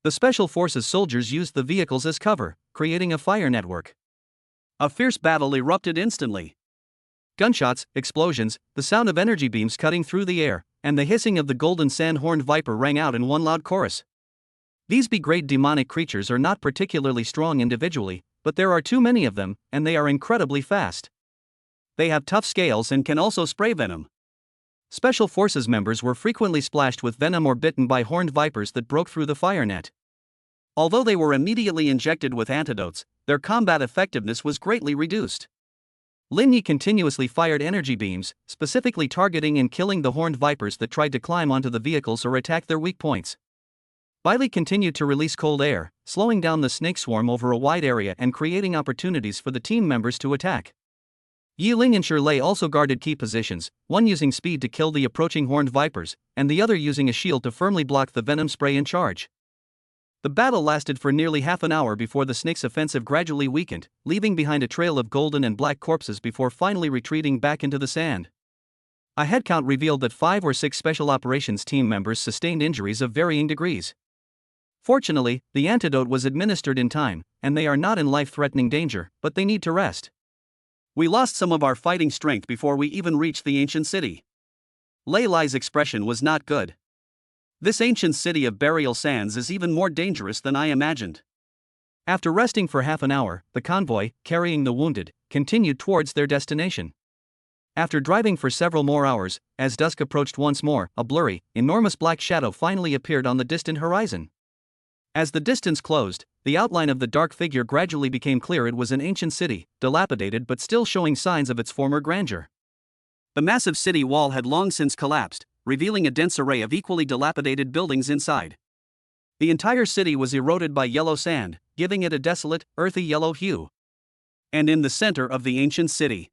The Special Forces soldiers used the vehicles as cover, creating a fire network. A fierce battle erupted instantly. Gunshots, explosions, the sound of energy beams cutting through the air, and the hissing of the golden sand-horned viper rang out in one loud chorus. These B-grade demonic creatures are not particularly strong individually, but there are too many of them, and they are incredibly fast. They have tough scales and can also spray venom. Special Forces members were frequently splashed with venom or bitten by horned vipers that broke through the fire net. Although they were immediately injected with antidotes, their combat effectiveness was greatly reduced. Lin Yi continuously fired energy beams, specifically targeting and killing the horned vipers that tried to climb onto the vehicles or attack their weak points. Bailey continued to release cold air, slowing down the snake swarm over a wide area and creating opportunities for the team members to attack. Yi Ling and Shirley also guarded key positions, one using speed to kill the approaching horned vipers, and the other using a shield to firmly block the venom spray and charge. The battle lasted for nearly half an hour before the snake's offensive gradually weakened, leaving behind a trail of golden and black corpses before finally retreating back into the sand. A headcount revealed that 5 or 6 special operations team members sustained injuries of varying degrees. Fortunately, the antidote was administered in time, and they are not in life-threatening danger, but they need to rest. We lost some of our fighting strength before we even reached the ancient city. Lei Lai's expression was not good. This ancient city of burial sands is even more dangerous than I imagined. After resting for half an hour, the convoy, carrying the wounded, continued towards their destination. After driving for several more hours, as dusk approached once more, a blurry, enormous black shadow finally appeared on the distant horizon. As the distance closed, the outline of the dark figure gradually became clear. It was an ancient city, dilapidated but still showing signs of its former grandeur. The massive city wall had long since collapsed, revealing a dense array of equally dilapidated buildings inside. The entire city was eroded by yellow sand, giving it a desolate, earthy yellow hue. And in the center of the ancient city,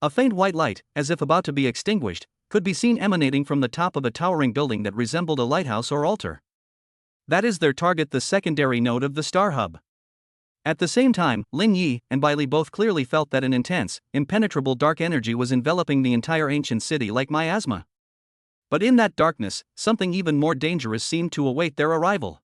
a faint white light, as if about to be extinguished, could be seen emanating from the top of a towering building that resembled a lighthouse or altar. That is their target, the secondary node of the Star Hub. At the same time, Lin Yi and Bailey both clearly felt that an intense, impenetrable dark energy was enveloping the entire ancient city like miasma. But in that darkness, something even more dangerous seemed to await their arrival.